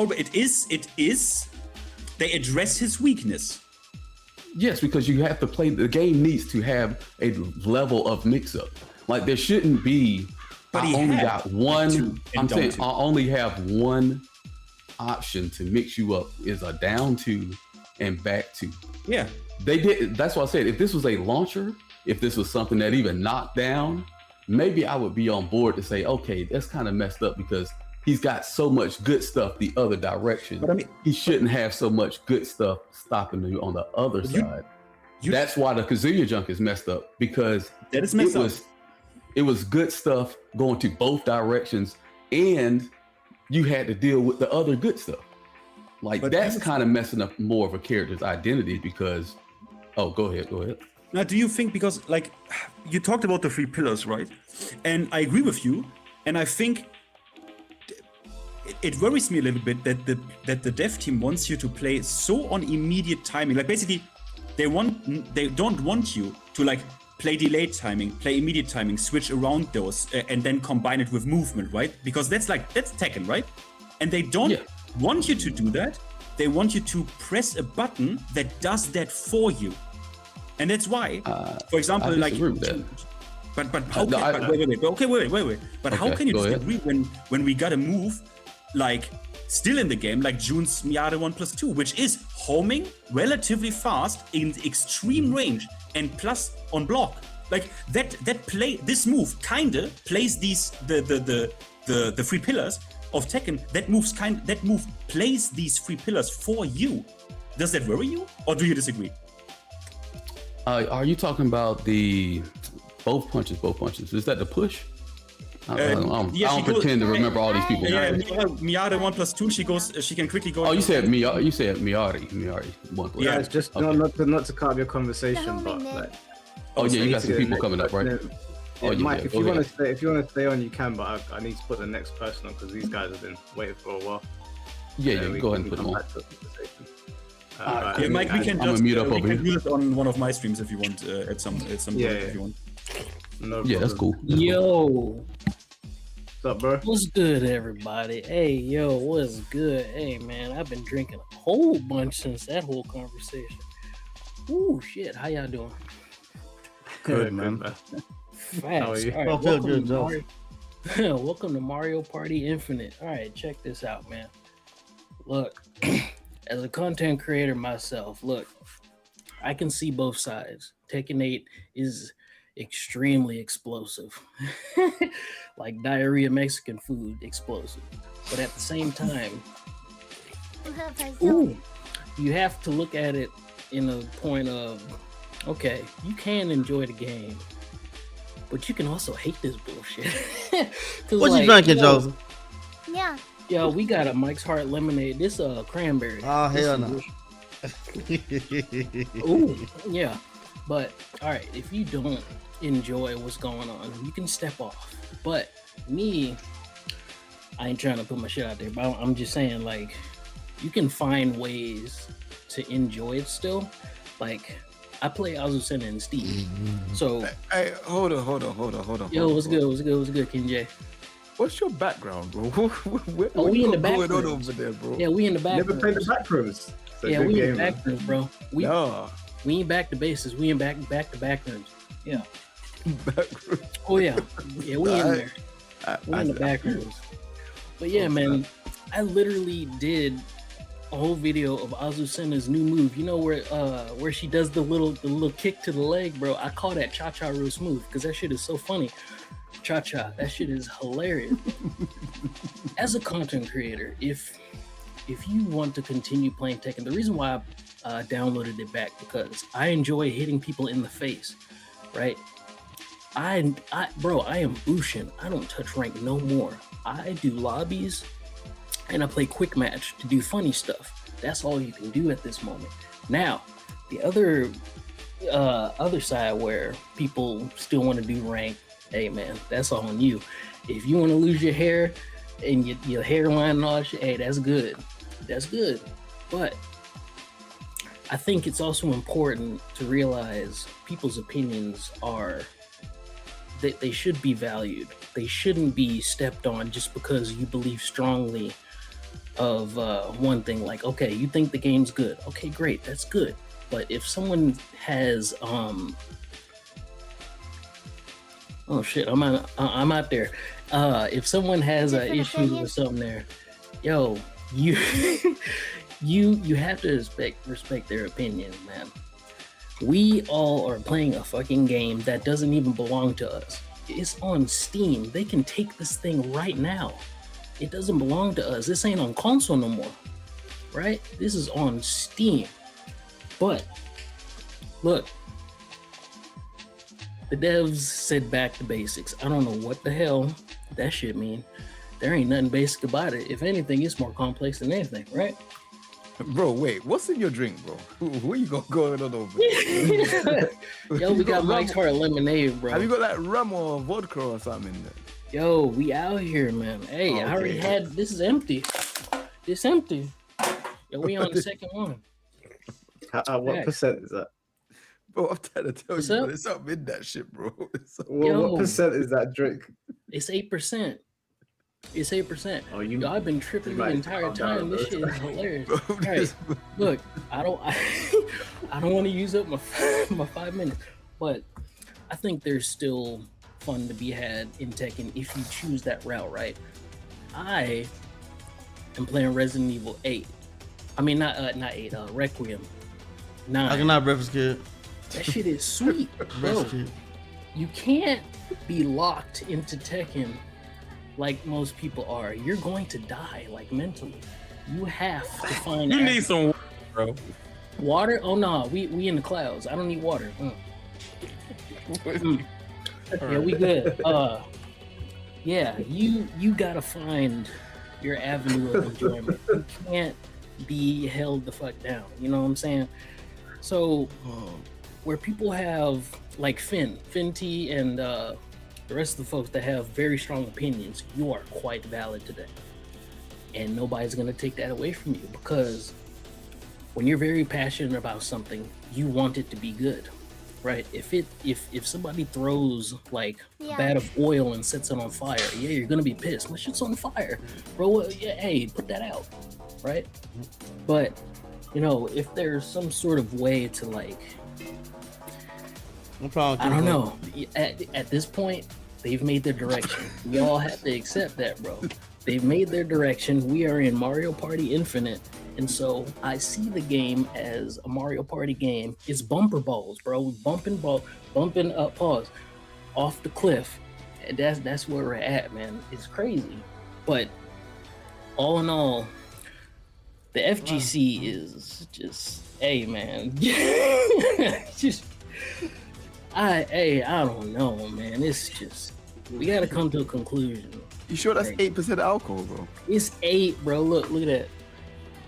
They address his weakness. Yes, because you have to play. The game needs to have a level of mix-up. Like there shouldn't be. But I only got one. I'm saying I only have one option to mix you up is a down 2 and back 2. Yeah, they did. That's why I said if this was a launcher. If this was something that even knocked down, maybe I would be on board to say, okay, that's kind of messed up because he's got so much good stuff the other direction. But I mean, he shouldn't have so much good stuff stopping you on the other side. That's why the Kazuya junk is messed up, because that is messed up. It was good stuff going to both directions, and you had to deal with the other good stuff. Like that's kind of messing up more of a character's identity because, oh, go ahead. Now, do you think, because like you talked about the 3 pillars, right? And I agree with you. And I think it worries me a little bit that the dev team wants you to play so on immediate timing. Like basically, they don't want you to like play delayed timing, play immediate timing, switch around those, and then combine it with movement, right? Because that's Tekken, right? And they don't want you to do that. They want you to press a button that does that for you. And that's why, for example, like, but how? Wait. But how can you disagree when we got a move like still in the game, like June's Miata 1+2, which is homing relatively fast in extreme range and plus on block, like this move kinda plays the 3 pillars of Tekken. That move plays these 3 pillars for you. Does that worry you, or do you disagree? Are you talking about the both punches? Is that the push? I don't pretend to remember all these people. Yeah, Miata 1+2. She goes. She can quickly go. Oh, you said Miyari. You said Miyari. Yeah, it's just not to cut up your conversation, but like. Oh yeah, you got some people coming up, right? Yeah, Mike, if you want to stay on, you can. But I need to put the next person on because these guys have been waiting for a while. Yeah, go ahead and put them on. Yeah, Mike, we can just mute up over can here. do this on one of my streams if you want. At some point if you want. No yeah, that's cool. Yo. What's up, bro? What's good, everybody? Hey, yo, what's good? Hey, man, I've been drinking a whole bunch since that whole conversation. Ooh, shit. How y'all doing? Good, man. Facts. How are you? All right, I feel good, Joe. welcome to Mario Party Infinite. All right, check this out, man. Look, as a content creator myself, look, I can see both sides. Tekken 8 is extremely explosive. Like diarrhea Mexican food explosive. But at the same time, you have to look at it in a point of, okay, you can enjoy the game, but you can also hate this bullshit. What you drinking, Joseph? Yeah. Yo, we got a Mike's Heart lemonade. This cranberry. Oh, hell no. Ooh, yeah. But all right, if you don't enjoy what's going on, you can step off. But me, I ain't trying to put my shit out there, but I'm just saying, like, you can find ways to enjoy it still. Like, I play Azucena and Steve. So Hey, hold on. yo, what's good, King J? What's your background, bro? We in the back going on rooms. over there, bro? Yeah, we in the back Never rooms. played the back rooms. Yeah, we in the back rooms, bro. We No. we ain't back to bases. We in back to back rooms. Yeah. Oh yeah. Yeah, we in there. We in the back rooms. But yeah, man, I literally did a whole video of Azucena's new move. You know where she does the little kick to the leg, bro. I call that cha-cha real smooth because that shit is so funny. Cha-cha, that shit is hilarious. As a content creator, if you want to continue playing Tekken, the reason why I downloaded it back because I enjoy hitting people in the face, right? I am Bushin. I don't touch rank no more. I do lobbies and I play quick match to do funny stuff. That's all you can do at this moment. Now, the other side where people still want to do rank, hey man, that's all on you. If you want to lose your hair and your hairline and all that shit, hey, that's good. That's good. But I think it's also important to realize people's opinions are that they should be valued. They shouldn't be stepped on just because you believe strongly of one thing. Like, okay, you think the game's good. Okay, great, that's good. But if someone has oh shit, I'm out there. If someone has issues with something there, yo, you you have to respect their opinion, man. We all are playing a fucking game that doesn't even belong to us. It's on Steam. They can take this thing right now. It doesn't belong to us. This ain't on console no more, right? This is on Steam. But look, the devs said back to basics. I don't know what the hell that shit mean. There ain't nothing basic about it. If anything, it's more complex than anything, right? Bro, wait, what's in your drink, bro? Who you going on over there? Yo, we got Mike's Heart lemonade, bro. Have you got like rum or vodka or something in there? Yo, we out here, man. Hey, I already had, this is empty. It's empty. Yo, we on the second one. What percent is that? Bro, I'm trying to tell What's you, up? bro, it's up in that shit, bro. What percent is that drink? It's 8%. It's 8%. Oh, Yo, I've been tripping the might entire calm down, time. This bro. shit is hilarious. All right, look, I don't want to use up my 5 minutes, but I think there's still fun to be had in Tekken if you choose that route, right? I am playing Resident Evil 8. I mean, not 8. Requiem 9. I cannot breakfast kid. That shit is sweet, bro. You can't be locked into Tekken like most people are. You're going to die, like, mentally. You have to find You need some water, bro. Water? Oh no, we in the clouds. I don't need water. Yeah, we good. yeah, you gotta find your avenue of enjoyment. You can't be held the fuck down. You know what I'm saying? So where people have like T, and the rest of the folks that have very strong opinions, you are quite valid today. And nobody's gonna take that away from you, because when you're very passionate about something, you want it to be good. Right? If somebody throws like a vat of oil and sets it on fire, yeah, you're gonna be pissed. My shit's on fire, bro. Yeah, hey, put that out, right? But you know, if there's some sort of way to like, I don't know. At this point, they've made their direction. We all have to accept that, bro. They've made their direction. We are in Mario Party Infinite. And so I see the game as a Mario Party game. It's bumper balls, bro. Bumping up, pause, off the cliff. And that's where we're at, man. It's crazy. But all in all, the FGC is just, hey, man. I don't know, man. It's just, we gotta come to a conclusion. You sure that's 8% alcohol, bro? It's 8, bro. Look at that.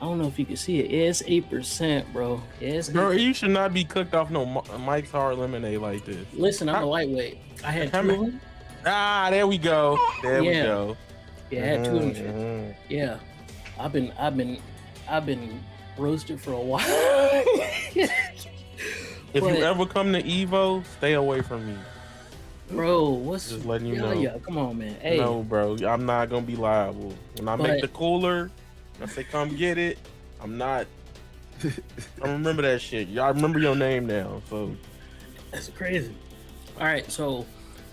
I don't know if you can see it. Yeah, it's 8%, bro. Yeah, it's 8%. Bro, you should not be cooked off no Mike's Hard Lemonade like this. Listen, I'm a lightweight. I had 2 of them. Ah, there we go. There we go. Yeah, I had 2 of them. Yeah, I've been roasted for a while. If you ever come to Evo, stay away from me. Bro, what's just letting you know? Yeah, come on, man. Hey. No, bro, I'm not gonna be liable. When I make the cooler, I say come get it. I'm not. I remember that shit. Y'all remember your name now, so that's crazy. All right, so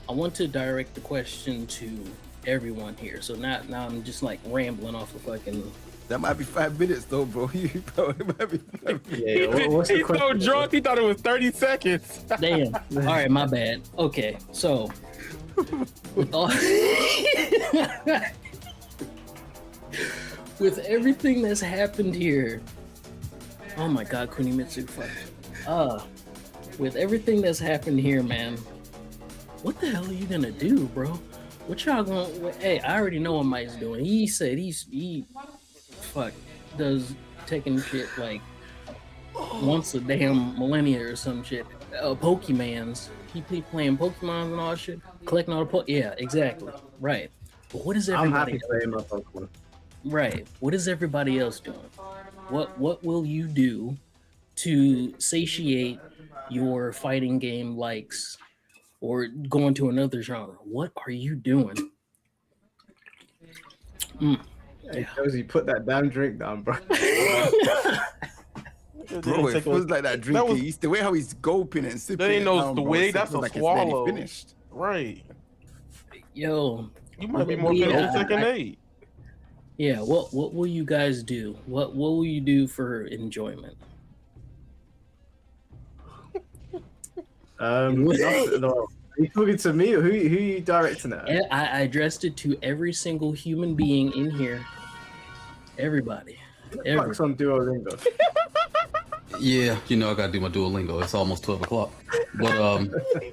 I want to direct the question to everyone here. So now I'm just like rambling off of fucking. That might be 5 minutes though, bro. It might be 5 minutes. Yeah, he's so drunk, he thought it was 30 seconds. Damn. All right, my bad. Okay, so with everything that's happened here, oh my God, Kunimitsu, fuck. With everything that's happened here, man, what the hell are you gonna do, bro? What y'all gonna? Hey, I already know what Mike's doing. He said he does Tekken shit like once a damn millennia or some shit. Pokemans. He playing Pokemons and all that shit, collecting all the Yeah, exactly. Right. But what is everybody? I'm happy playing my Pokemon. Right. What is everybody else doing? What will you do to satiate your fighting game likes or go into another genre? What are you doing? Hey, Josie, put that damn drink down, bro. Bro, it feels like that drink. The way how he's gulping and sipping. There ain't no the way. That's a like swallow. Finished. Right. Yo, you might be more finished with Tekken 8. Yeah. What will you guys do? What will you do for enjoyment? No. Are you talking to me or who are you directing at? I addressed it to every single human being in here. Everybody. Fuck's on Duolingo. Yeah, you know I gotta do my Duolingo. It's almost 12 o'clock. But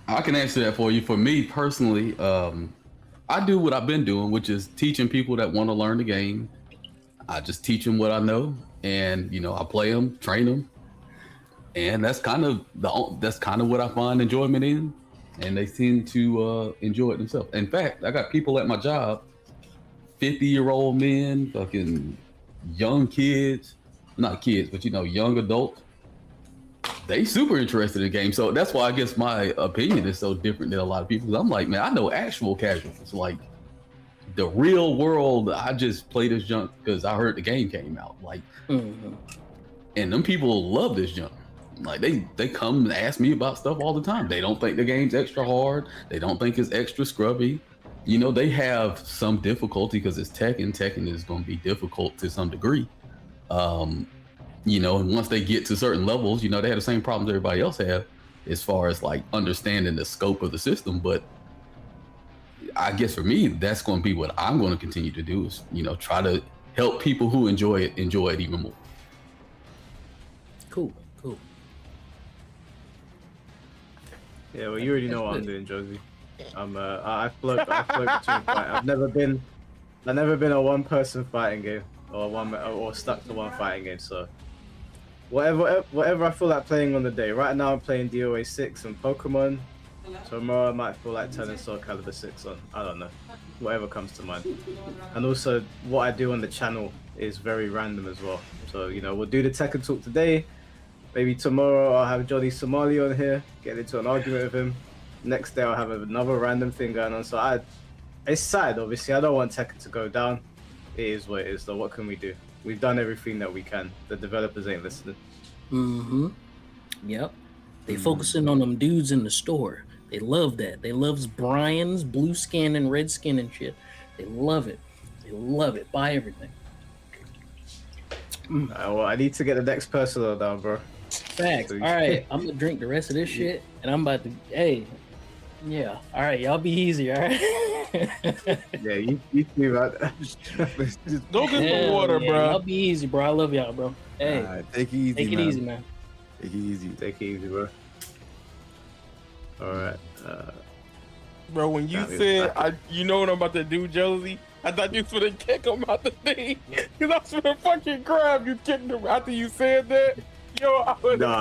I can answer that for you. For me personally, I do what I've been doing, which is teaching people that want to learn the game. I just teach them what I know, and I play them, train them, and that's kind of what I find enjoyment in. And they seem to enjoy it themselves. In fact, I got people at my job, 50-year-old men, fucking young kids, not kids, but young adults. They super interested in the game. So that's why I guess my opinion is so different than a lot of people. Because I'm like, man, I know actual casuals. Like the real world, I just play this junk because I heard the game came out. Like, and them people love this junk. Like they come and ask me about stuff all the time. They don't think the game's extra hard. They don't think it's extra scrubby. They have some difficulty because it's Tekken. Tekken is going to be difficult to some degree. And once they get to certain levels, they have the same problems everybody else have as far as like understanding the scope of the system. But I guess for me, that's going to be what I'm going to continue to do is, try to help people who enjoy it even more. Cool. Yeah, well, you already know what I'm doing, Josie. I float between fight. I've never been a one-person fighting game or stuck to one fighting game. So whatever I feel like playing on the day. Right now I'm playing DOA 6 and Pokemon. Tomorrow I might feel like turning Soul Calibur 6 on. I don't know. Whatever comes to mind. And also what I do on the channel is very random as well. So, you know, we'll do the Tekken talk today. Maybe tomorrow I'll have Johnny Somali on here, get into an argument with him. Next day I'll have another random thing going on. So it's sad, obviously. I don't want Tekken to go down. It is what it is, though. What can we do? We've done everything that we can. The developers ain't listening. Mm-hmm. Yep. They focusing on them dudes in the store. They love that. They loves Brian's blue skin and red skin and shit. They love it. They love it. Buy everything. Well, I need to get the next person on down, bro. Facts. All right, I'm gonna drink the rest of this shit, and I'm about to. Hey, yeah. All right, y'all be easy. All right. Yeah, you too, man. Go get some water, bro. Y'all be easy, bro. I love y'all, bro. Hey, take it easy. Take it easy, man. Take it easy. Take it easy, bro. All right. Bro, when you said, you know what I'm about to do, Josie? I thought you was gonna kick him out the thing. Cause I was gonna fucking grab you, kicked him after you said that. Yo, I would No,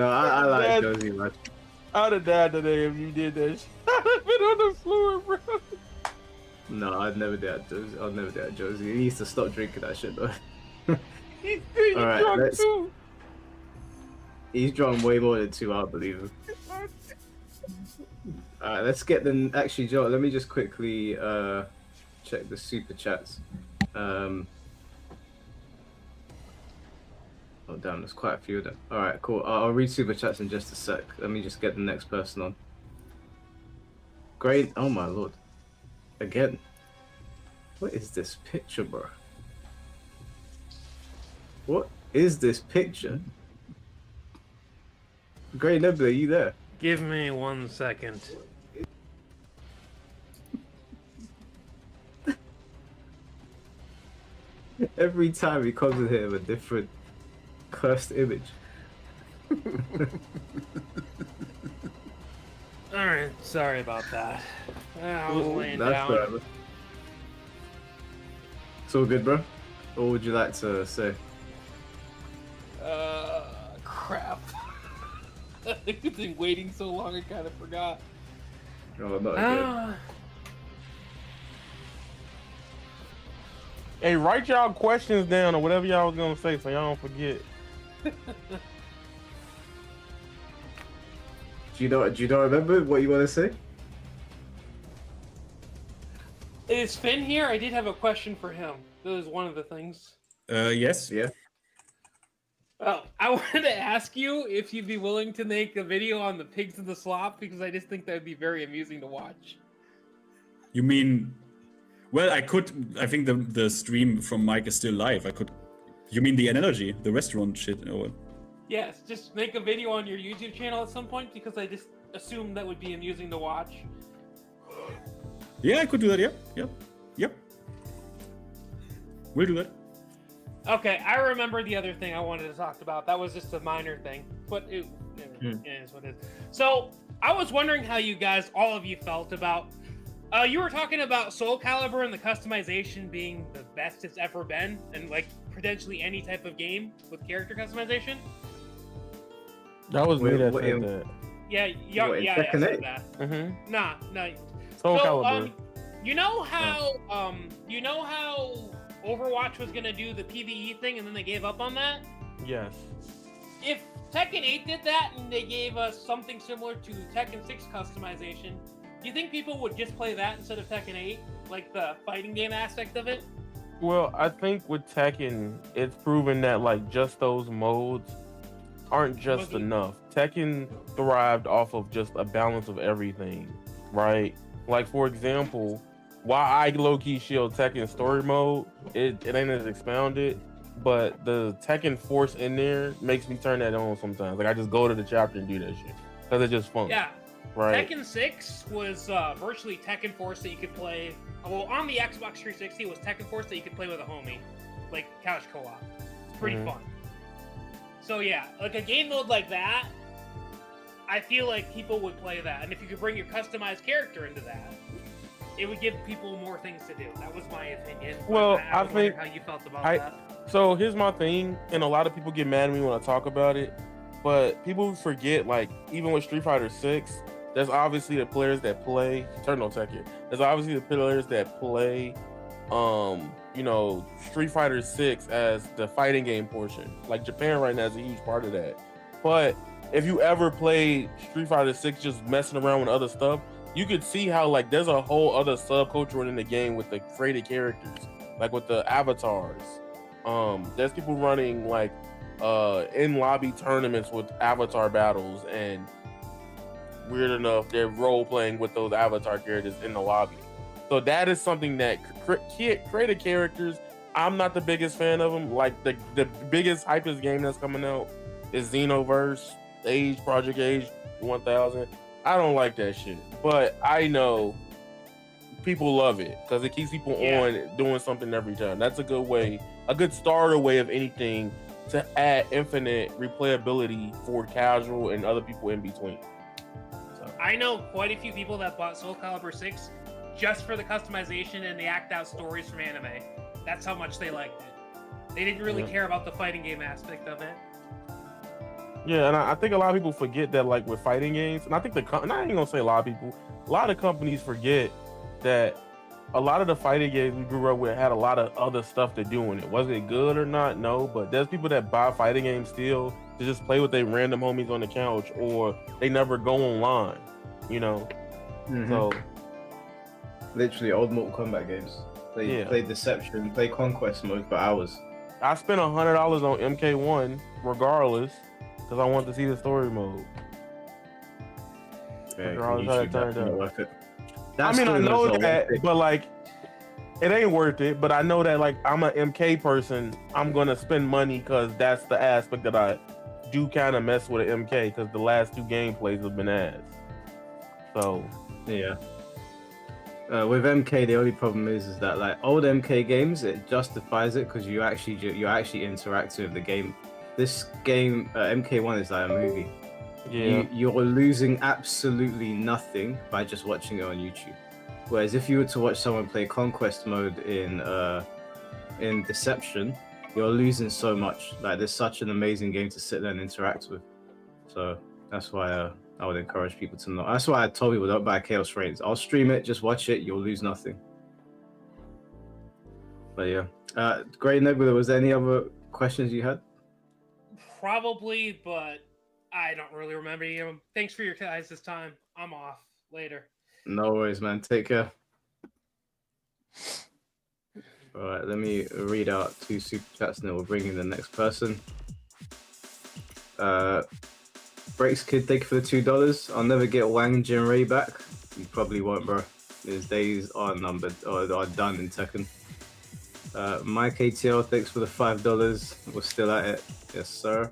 I like Josie much. I'd have died today if you did that shit. I'd have been on the floor, bro. No, I'd never do that, Josie. I'd never do that, Josie. He needs to stop drinking that shit, though. He's All right, drunk too. He's drunk way more than 2, I believe him. Alright, let's get the... Actually, Joe, let me just quickly check the super chats. Oh, damn, there's quite a few of them. Alright, cool. I'll read super chats in just a sec. Let me just get the next person on. Great. Oh, my lord. Again. What is this picture, bro? What is this picture? Great Nebula, are you there? Give me 1 second. Every time he comes in here with a different cursed image. Alright, sorry about that. I was laying That's down. fair. It's all good, bro. What would you like to say? Crap. I've been waiting so long, I kind of forgot. Oh, not again. Hey, write y'all questions down or whatever y'all was gonna say so y'all don't forget. Do you not remember what you want to say? Is Finn here? I did have a question for him. That was one of the things. Yes. Yeah. Well, I wanted to ask you if you'd be willing to make a video on the pigs in the slop, because I just think that would be very amusing to watch. You mean? Well, I could. I think the stream from Mike is still live. I could. You mean the analogy, the restaurant shit, or what? Yes, just make a video on your YouTube channel at some point, because I just assume that would be amusing to watch. Yeah, I could do that. Yep. We'll do that. Okay, I remember the other thing I wanted to talk about. That was just a minor thing, but it is what it is. So, I was wondering how you guys, all of you, felt about... you were talking about Soul Calibur and the customization being the best it's ever been, and like potentially any type of game with character customization. That was me that wait, said that. Yeah, I said that. Mm-hmm. Nah. Soul Calibur. You know how Overwatch was gonna do the PvE thing and then they gave up on that? Yes. If Tekken 8 did that and they gave us something similar to Tekken 6 customization, do you think people would just play that instead of Tekken 8? Like the fighting game aspect of it? Well, I think with Tekken, it's proven that like just those modes aren't just enough. Tekken thrived off of just a balance of everything, right? Like for example, why I low-key shield Tekken story mode, it ain't as expounded, but the Tekken Force in there makes me turn that on sometimes. Like I just go to the chapter and do that shit because it's just fun. Yeah. Right. Tekken 6 was virtually Tekken Force that you could play. Well, on the Xbox 360 was Tekken Force that you could play with a homie, like couch co-op. It's pretty fun. So yeah, like a game mode like that, I feel like people would play that, and if you could bring your customized character into that, it would give people more things to do. That was my opinion. Well, I I think how you felt about that. So here's my thing, and a lot of people get mad at me when I talk about it, but people forget, like, even with Street Fighter 6, there's obviously the players that play Tekken. There's obviously the players that play you know, Street Fighter 6 as the fighting game portion. Like, Japan right now is a huge part of that. But if you ever played Street Fighter 6 just messing around with other stuff, you could see how, like, there's a whole other subculture in the game with the created characters, like with the avatars. There's people running like in lobby tournaments with avatar battles, and weird enough, they're role playing with those avatar characters in the lobby. So that is something that created characters. I'm not the biggest fan of them. Like the biggest hypest game that's coming out is Xenoverse, Project Age 1000. I don't like that shit, but I know people love it because it keeps people on doing something every time. That's a good way, a good starter way of anything to add infinite replayability for casual and other people in between. So. I know quite a few people that bought Soul Calibur 6 just for the customization and the act out stories from anime. That's how much they liked it. They didn't really care about the fighting game aspect of it. Yeah, and I think a lot of people forget that, like with fighting games, and I think and I ain't gonna say a lot of people, a lot of companies forget that a lot of the fighting games we grew up with had a lot of other stuff to do in it. Was it good or not? No, but there's people that buy fighting games still to just play with their random homies on the couch, or they never go online, you know? So literally old Mortal Kombat games. They play Deception, play Conquest mode for hours. I spent $100 on MK1 regardless, because I wanted to see the story mode. Yeah, Regardless how it turned out. Worth it. I mean, I know that, but like, it ain't worth it. But I know that, like, I'm an MK person. I'm gonna spend money because that's the aspect that I do kind of mess with an MK, because the last two gameplays have been ass. So yeah. With MK, the only problem is that like old MK games, it justifies it because you actually interact with the game. This game, MK1 is like a movie. Yeah. You're losing absolutely nothing by just watching it on YouTube. Whereas if you were to watch someone play Conquest mode in Deception, you're losing so much. Like, there's such an amazing game to sit there and interact with. So that's why I would encourage people to know. That's why I told people don't buy Chaos Reigns. I'll stream it, just watch it, you'll lose nothing. But yeah. Great Nebula, was there any other questions you had? Probably, but I don't really remember any of them. Thanks for your guys this time. I'm off. Later. No worries, man. Take care. All right, let me read out 2 super chats and then we'll bring in the next person. Breaks Kid, thank you for the $2. I'll never get Wang Jinrei back. You probably won't, bro. His days are numbered, or are done in Tekken. Mike ATL, thanks for the $5. We're still at it. Yes, sir.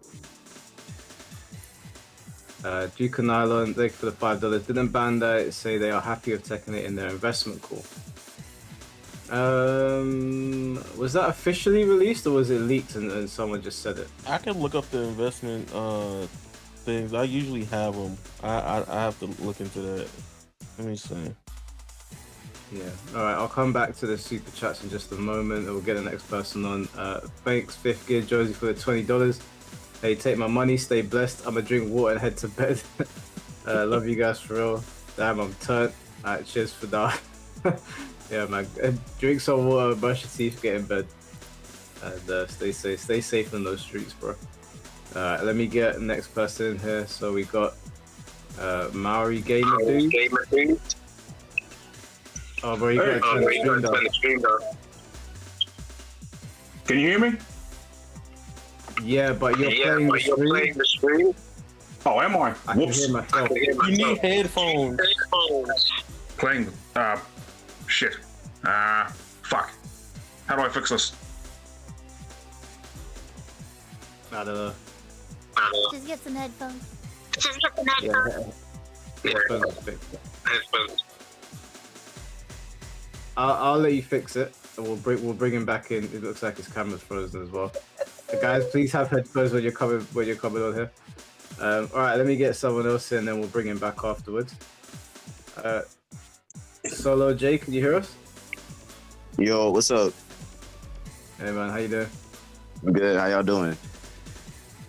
Duke and Nylon, thank you for the $5. Didn't Bandai say they are happy with Tekken 8 in their investment call? Was that officially released or was it leaked and someone just said it? I can look up the investment things. I usually have them. I have to look into that. Let me see. Yeah. All right. I'll come back to the super chats in just a moment. We'll get the next person on. Thanks, Fifth Gear Josie, for the $20. Hey, take my money. Stay blessed. I'm gonna drink water and head to bed. Love you guys for real. Damn, I'm turned. All right. Cheers for that. Yeah, man. Drink some water. Brush your teeth. Get in bed. And stay safe. Stay safe in those streets, bro. All right. Let me get the next person in here. So we got Maori Gamer Dude. Oh, bro, you gotta turn the stream down. Can you hear me? Yeah, but you're playing the stream. Oh, am I? I can hear myself. You need headphones. Playing. Shit. Fuck. How do I fix this? I don't know. Just get some headphones. I'll let you fix it, and we'll bring him back in. It looks like his camera's frozen as well. Guys, please have headphones when you're coming on here. All right, let me get someone else in, then we'll bring him back afterwards. Solo J, can you hear us? Yo, what's up? Hey man, how you doing? I'm good. How y'all doing?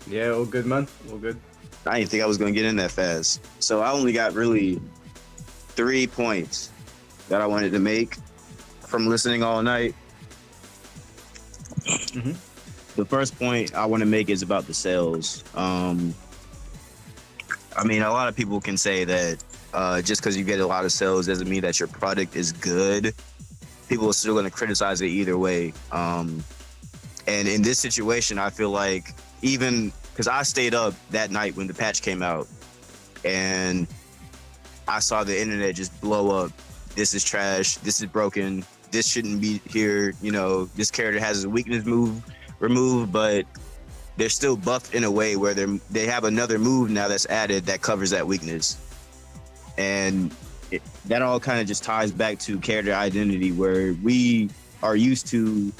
Yeah, all good, man. All good. I didn't think I was gonna get in that fast. So I only got really 3 points that I wanted to make from listening all night. The first point I want to make is about the sales. I mean, a lot of people can say that just because you get a lot of sales doesn't mean that your product is good. People are still going to criticize it either way. And in this situation, I feel like even because I stayed up that night when the patch came out and I saw the internet just blow up. This is trash. This is broken. This shouldn't be here. You know, this character has a weakness move removed, but they're still buffed in a way where they have another move now that's added that covers that weakness. And that all kind of just ties back to character identity, where we are used to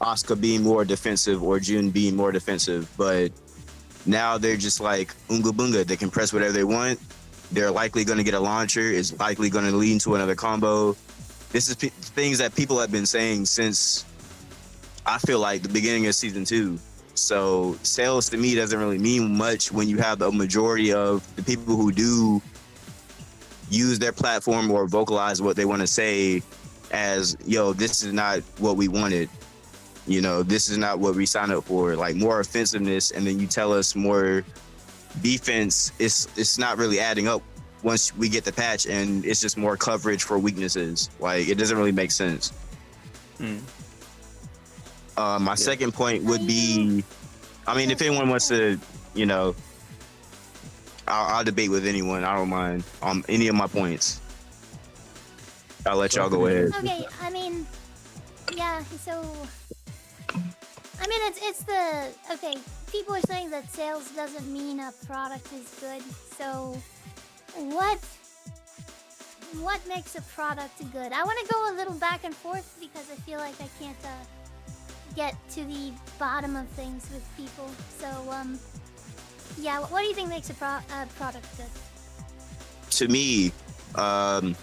Asuka being more defensive or Jun being more defensive, but now they're just like Unga Bunga. They can press whatever they want. They're likely going to get a launcher. It's likely going to lead to another combo. This is things that people have been saying since, I feel like, the beginning of season 2. So sales to me doesn't really mean much when you have the majority of the people who do use their platform or vocalize what they want to say as, yo, this is not what we wanted. You know, this is not what we signed up for. Like, more offensiveness, and then you tell us more defense. It's not really adding up once we get the patch, and it's just more coverage for weaknesses. Like, it doesn't really make sense. My second point would be, I mean, if anyone wants to, you know, I'll debate with anyone. I don't mind any of my points. I'll let y'all go ahead. Okay, I mean, yeah, so, I mean, it's the, okay, people are saying that sales doesn't mean a product is good, so what makes a product good? I want to go a little back and forth because I feel like I can't get to the bottom of things with people, so, yeah, what do you think makes a product good? To me, and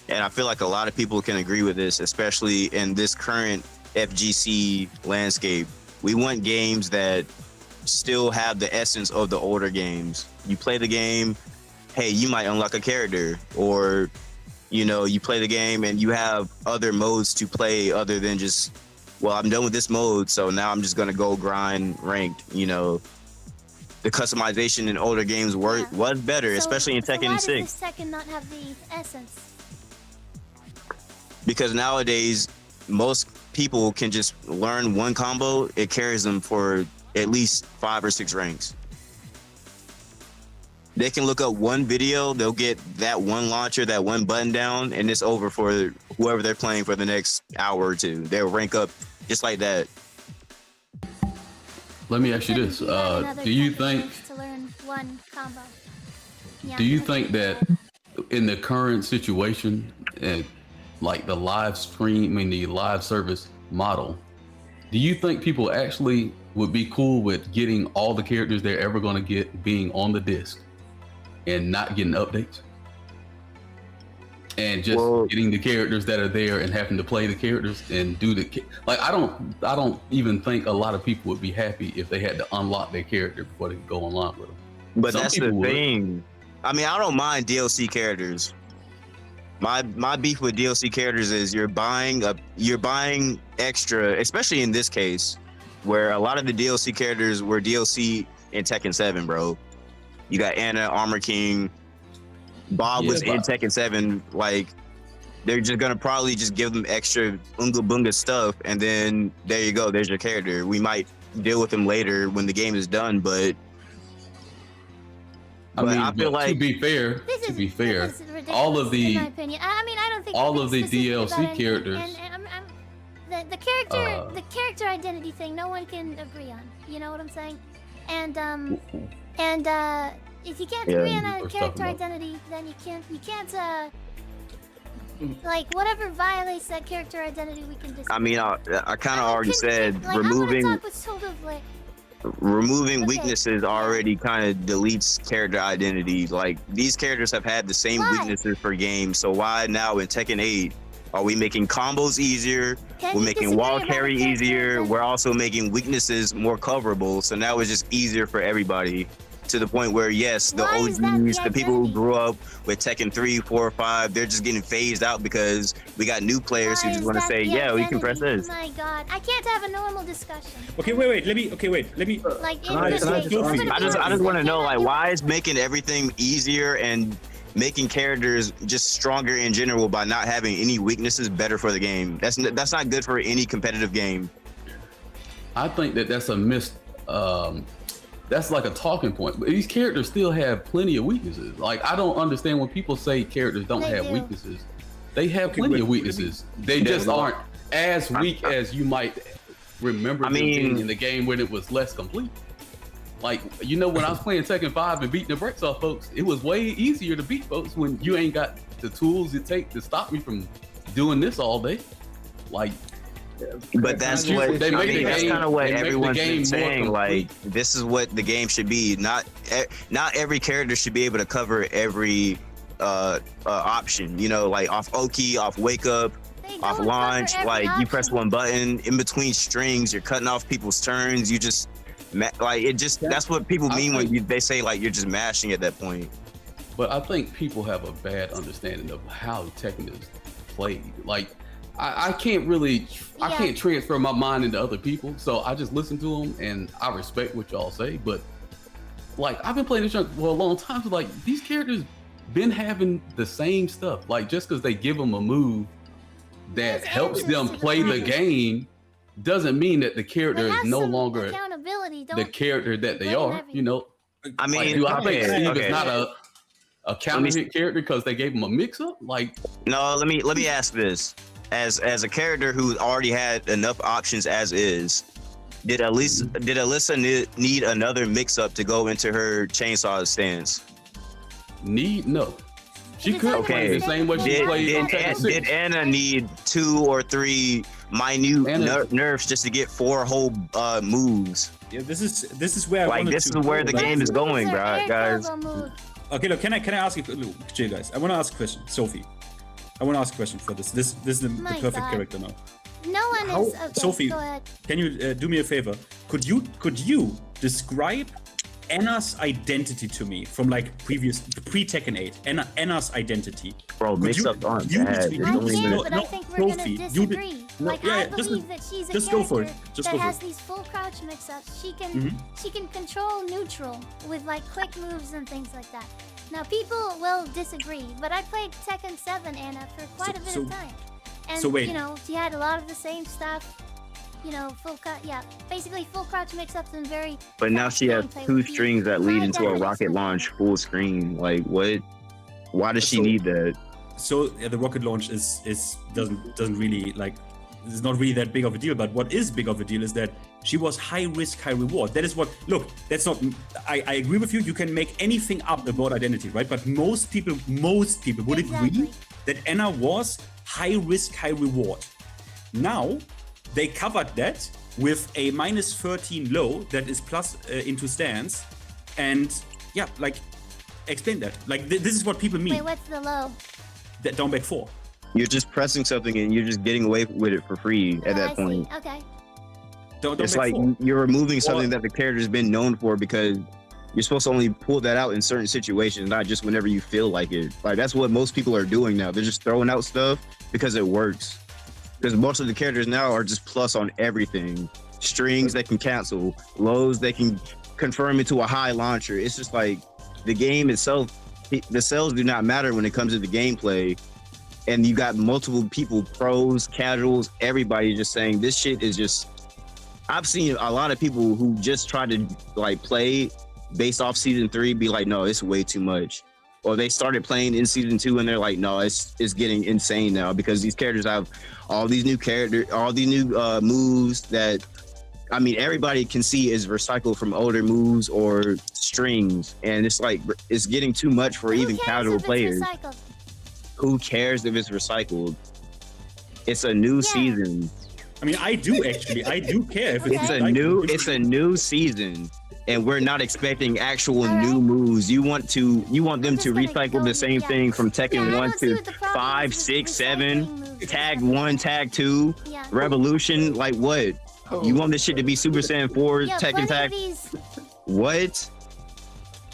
I feel like a lot of people can agree with this, especially in this current FGC landscape, we want games that still have the essence of the older games. You play the game, hey, you might unlock a character, or, you know, you play the game and you have other modes to play other than just, well, I'm done with this mode, so now I'm just gonna go grind ranked. You know, the customization in older games was better, especially in Tekken 6. Why does this Tekken not have the essence? Because nowadays, most people can just learn one combo. It carries them for at least 5 or 6 ranks. They can look up one video, they'll get that one launcher, that one button down, and it's over for whoever they're playing for the next hour or two. They'll rank up just like that. Let me ask you this: do you think? To learn one combo. Yeah, Do you think that in the current situation, like the live stream, the live service model, do you think people actually would be cool with getting all the characters they're ever going to get being on the disc and not getting updates? And just getting the characters that are there and having to play the characters and do the like. I don't even think a lot of people would be happy if they had to unlock their character before they could go online with them. But that's the thing. I mean, I don't mind DLC characters. My beef with DLC characters is you're buying extra, especially in this case, where a lot of the DLC characters were DLC in Tekken 7, bro. You got Anna, Armor King, Bob was in Tekken 7. Like, they're just gonna probably just give them extra Unga Bunga stuff, and then there you go, there's your character. We might deal with him later when the game is done, but I feel like, to be fair, all of the, in my opinion, I mean, I don't think all of the DLC characters. The character identity thing, no one can agree on. You know what I'm saying? And if you can't agree on a character identity, then you can't like, whatever violates that character identity, we can disagree. I mean, I kind of already said like, removing. I want to talk with sort of like removing weaknesses already kind of deletes character identity. Like, these characters have had the same weaknesses for games, so why now in Tekken 8 are we making combos easier? We're making wall carry easier. We're also making weaknesses more coverable, so now it's just easier for everybody. To the point where, yes, the OGs, the people who grew up with Tekken 3, 4, 5, they're just getting phased out because we got new players who just want to say, yeah, we can press this. Oh my god, I can't have a normal discussion. Okay, wait. Let me. Like, I just want to know, like, why is making everything easier and making characters just stronger in general by not having any weaknesses better for the game? That's not good for any competitive game. I think that's a that's like a talking point, but these characters still have plenty of weaknesses. Like, I don't understand when people say characters don't have weaknesses. They have plenty of weaknesses. They just aren't as weak as you might remember them being in the game when it was less complete. Like, you know, when I was playing Tekken 5 and beating the brakes off folks, it was way easier to beat folks when you ain't got the tools it takes to stop me from doing this all day. Like, but that's what that's kind of what everyone's been saying. Like, this is what the game should be. Not every character should be able to cover every option. You know, like off Oki, off wake up, off launch. Like, you press one button in between strings, you're cutting off people's turns. You just like it. Just that's what people mean when they say like you're just mashing at that point. But I think people have a bad understanding of how Tekken is played. Like, I can't really, I can't transfer my mind into other people, so I just listen to them and I respect what y'all say. But like, I've been playing this for a long time, so like, these characters been having the same stuff. Like, just because they give them a move that helps them play the game doesn't mean that the character is no longer the character that they are. You know, I mean, like, do I think Steve is not a counter hit character because they gave him a mix up? Like, no, let me ask this. As a character who already had enough options as is, did Alyssa need another mix-up to go into her chainsaw stance? No. She could play the same way she played on Tekken 6. Did Anna need 2 or 3 minute nerfs just to get 4 whole moves? Yeah, this is where this is where the game is going, guys. Okay, look, can I ask you, Jay, guys? I want to ask a question, Sophie. I want to ask a question for this. This is the perfect character now. No one is. Okay, Sophie, go ahead. can you do me a favor? Could you describe Anna's identity to me from like pre-Tekken 8? Anna's identity. Bro, mix-ups aren't bad. But I think we're gonna disagree. I believe that she's a character that has these full crouch mix-ups. She can control neutral with like quick moves and things like that. Now, people will disagree, but I played Tekken 7, Anna, for quite a bit of time. And, you know, she had a lot of the same stuff. You know, basically full crouch mix-ups and very... But now she has 2 strings that lead into a rocket launch full screen. Like, what? Why does she need that? So, the rocket launch doesn't really, like... It's not really that big of a deal, but what is big of a deal is that she was high risk, high reward. That is what, look, that's not, I agree with you, you can make anything up about identity, right? But most people would agree that Anna was high risk, high reward. Now, they covered that with a -13 low that is plus into stance. And yeah, like, explain that. Like, this is what people mean. Wait, what's the low? That down back 4. You're just pressing something and you're just getting away with it for free at that point. Okay. It's like you're removing something that the character's been known for because you're supposed to only pull that out in certain situations, not just whenever you feel like it. Like, that's what most people are doing now. They're just throwing out stuff because it works. Because most of the characters now are just plus on everything. Strings they can cancel, lows they can confirm into a high launcher. It's just like the game itself, the cells do not matter when it comes to the gameplay. And you got multiple people, pros, casuals, everybody just saying this shit is just... I've seen a lot of people who just try to like play based off season 3 be like, no, it's way too much. Or they started playing in season 2 and they're like, no, it's getting insane now because these characters have all these new moves that, I mean, everybody can see is recycled from older moves or strings. And it's like, it's getting too much for even casual players. Who cares if it's recycled? It's a new season. I mean, I do actually. I do care if It's a new season, and we're not expecting actual new moves. You want them to recycle the same thing from Tekken 1 to 5, 6, 7, Tag 1, Tag 2, Revolution. Like what? You want this shit to be Super Saiyan 4, Tekken Tag? What?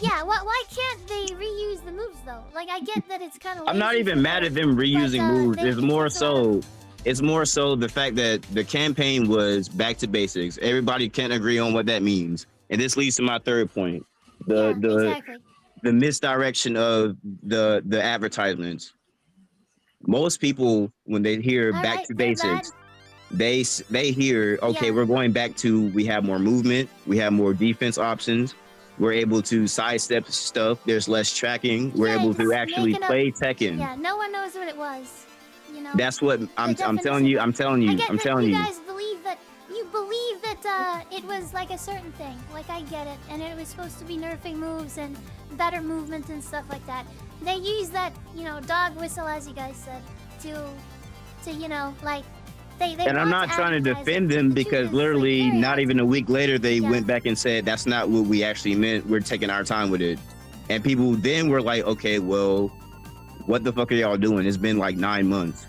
Yeah, why can't they reuse the moves though? Like I get that it's kind of. I'm not even mad at them reusing moves. It's more so the fact that the campaign was back to basics. Everybody can't agree on what that means, and this leads to my third point: the misdirection of the advertisements. Most people, when they hear back to basics, they hear, okay, we're going back to, we have more movement, we have more defense options. We're able to sidestep stuff. There's less tracking. We're able to actually play Tekken. Yeah, no one knows what it was. You know. That's what I'm telling you. I'm telling you. I'm telling you. You guys believe that it was like a certain thing. Like I get it, and it was supposed to be nerfing moves and better movement and stuff like that. They use that, dog whistle, as you guys said, to like. And I'm not trying to defend them because literally not even a week later they went back and said that's not what we actually meant. We're taking our time with it. And people then were like, okay, well, what the fuck are y'all doing? It's been like 9 months.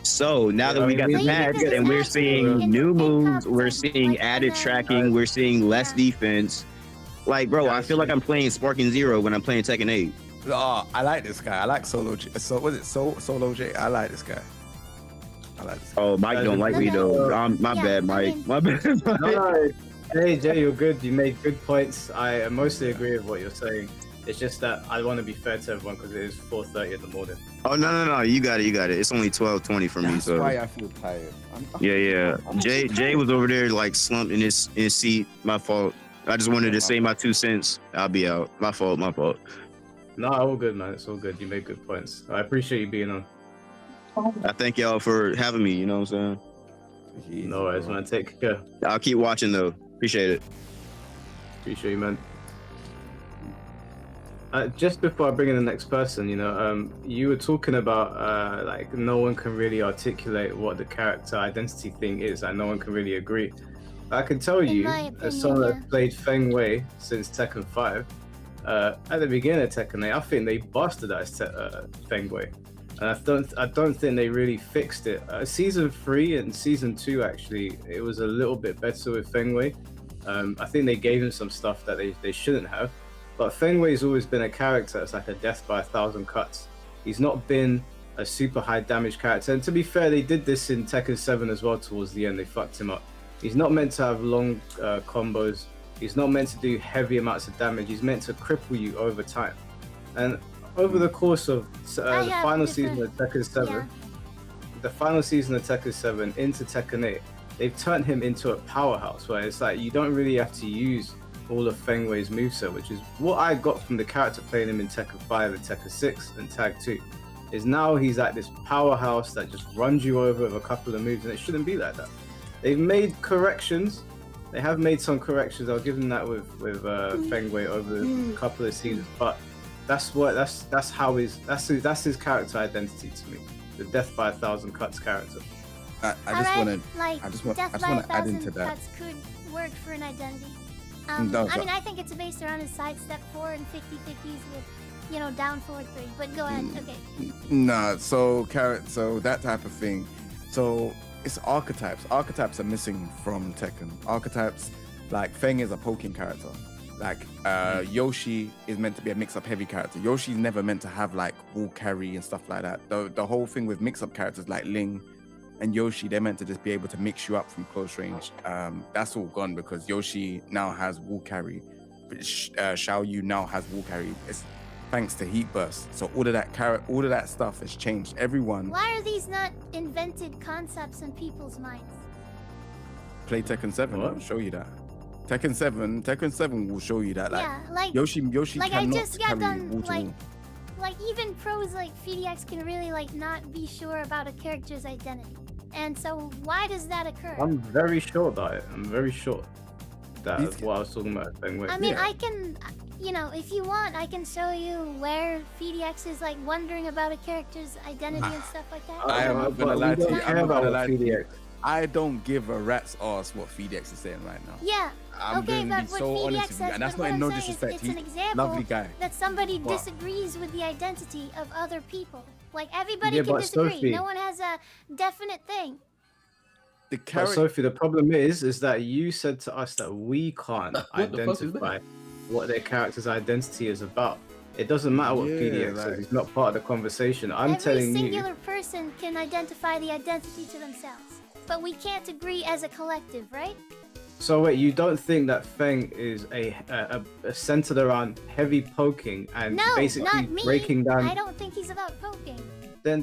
So now that we got the patch and we're seeing new moves, we're seeing added tracking, we're seeing less defense. Like, bro, I feel like I'm playing Sparking Zero when I'm playing Tekken 8. Oh, I like this guy. I like Solo J. So was it Solo J? I like this guy. Oh, Mike don't like me though. My bad, Mike. My bad. No, hey Jay, you're good. You made good points. I mostly agree with what you're saying. It's just that I want to be fair to everyone because it is 4:30 in the morning. Oh no, you got it. It's only 12:20 for me. That's So why I feel tired. yeah. Jay was over there like slumped in his seat. My fault. I just wanted to say my 2 cents. I'll be out. My fault. No, all good, man. It's all good. You made good points. I appreciate you being on. I thank y'all for having me. You know what I'm saying? No worries, man. Take care. I'll keep watching though. Appreciate it. Appreciate you, man. Just before I bring in the next person, you were talking about like no one can really articulate what the character identity thing is, and no one can really agree. I can tell you, as someone that's played Feng Wei since Tekken 5, at the beginning of Tekken 8, I think they bastardized Feng Wei. And I don't think they really fixed it. Season 3 and Season 2, actually, it was a little bit better with Feng Wei. I think they gave him some stuff that they shouldn't have. But Feng Wei's always been a character that's like a death by 1,000 cuts. He's not been a super high damage character. And to be fair, they did this in Tekken 7 as well towards the end. They fucked him up. He's not meant to have long combos. He's not meant to do heavy amounts of damage. He's meant to cripple you over time. And over the course of the final season of Tekken 7, into Tekken 8, they've turned him into a powerhouse where it's like you don't really have to use all of Feng Wei's moveset, which is what I got from the character playing him in Tekken 5 and Tekken 6 and Tag 2. Is now he's like this powerhouse that just runs you over with a couple of moves, and it shouldn't be like that. They've made corrections. They have made some corrections. I'll give them that with Feng Wei over a couple of seasons, but that's his character identity to me. The death by 1,000 cuts character. I just want to add into that. Cuts could work for an identity. No, I think it's based around his sidestep 4 and 50/50s with, down forward 3. But go ahead. Okay. Nah, so that type of thing. So it's archetypes. Archetypes are missing from Tekken. Archetypes, like Feng is a poking character. Like Yoshi is meant to be a mix-up heavy character. Yoshi's never meant to have like wall carry and stuff like that. The whole thing with mix-up characters like Ling and Yoshi, they're meant to just be able to mix you up from close range. That's all gone because Yoshi now has wall carry. But Xiao Yu now has wall carry. It's thanks to Heat Burst. So all of that stuff has changed. Everyone. Why are these not invented concepts in people's minds? Play Tekken 7. I'll show you that. Tekken 7 will show you that. Like Yoshi like cannot I just got carry done wall to wall. like even pros like FDX can really like not be sure about a character's identity. And so why does that occur? I'm very sure about it. I'm very sure. That's what I was talking about. I mean, I can, you know, if you want, I can show you where FDX is like wondering about a character's identity and stuff like that. I am not gonna lie to you. I'm not gonna lie to you. FDX. I don't give a rat's ass what FDX is saying right now. Yeah. I'm okay, going to but be what so FDX honest with you, says, and that's but not what in no I'm saying is disrespect. it's He's an a example lovely guy. that somebody Wow. disagrees with the identity of other people. Like everybody Yeah, can but disagree. Sophie- No one has a definite thing. But Sophie, the problem is that you said to us that we can't What the fuck is that? identify what their character's identity is about. It doesn't matter what FDX says; he's not part of the conversation. I'm Every telling you. singular person can identify the identity to themselves, but we can't agree as a collective, right? So wait, you don't think that Feng is a centered around heavy poking and No, basically not me. breaking down? I don't think he's about poking. Then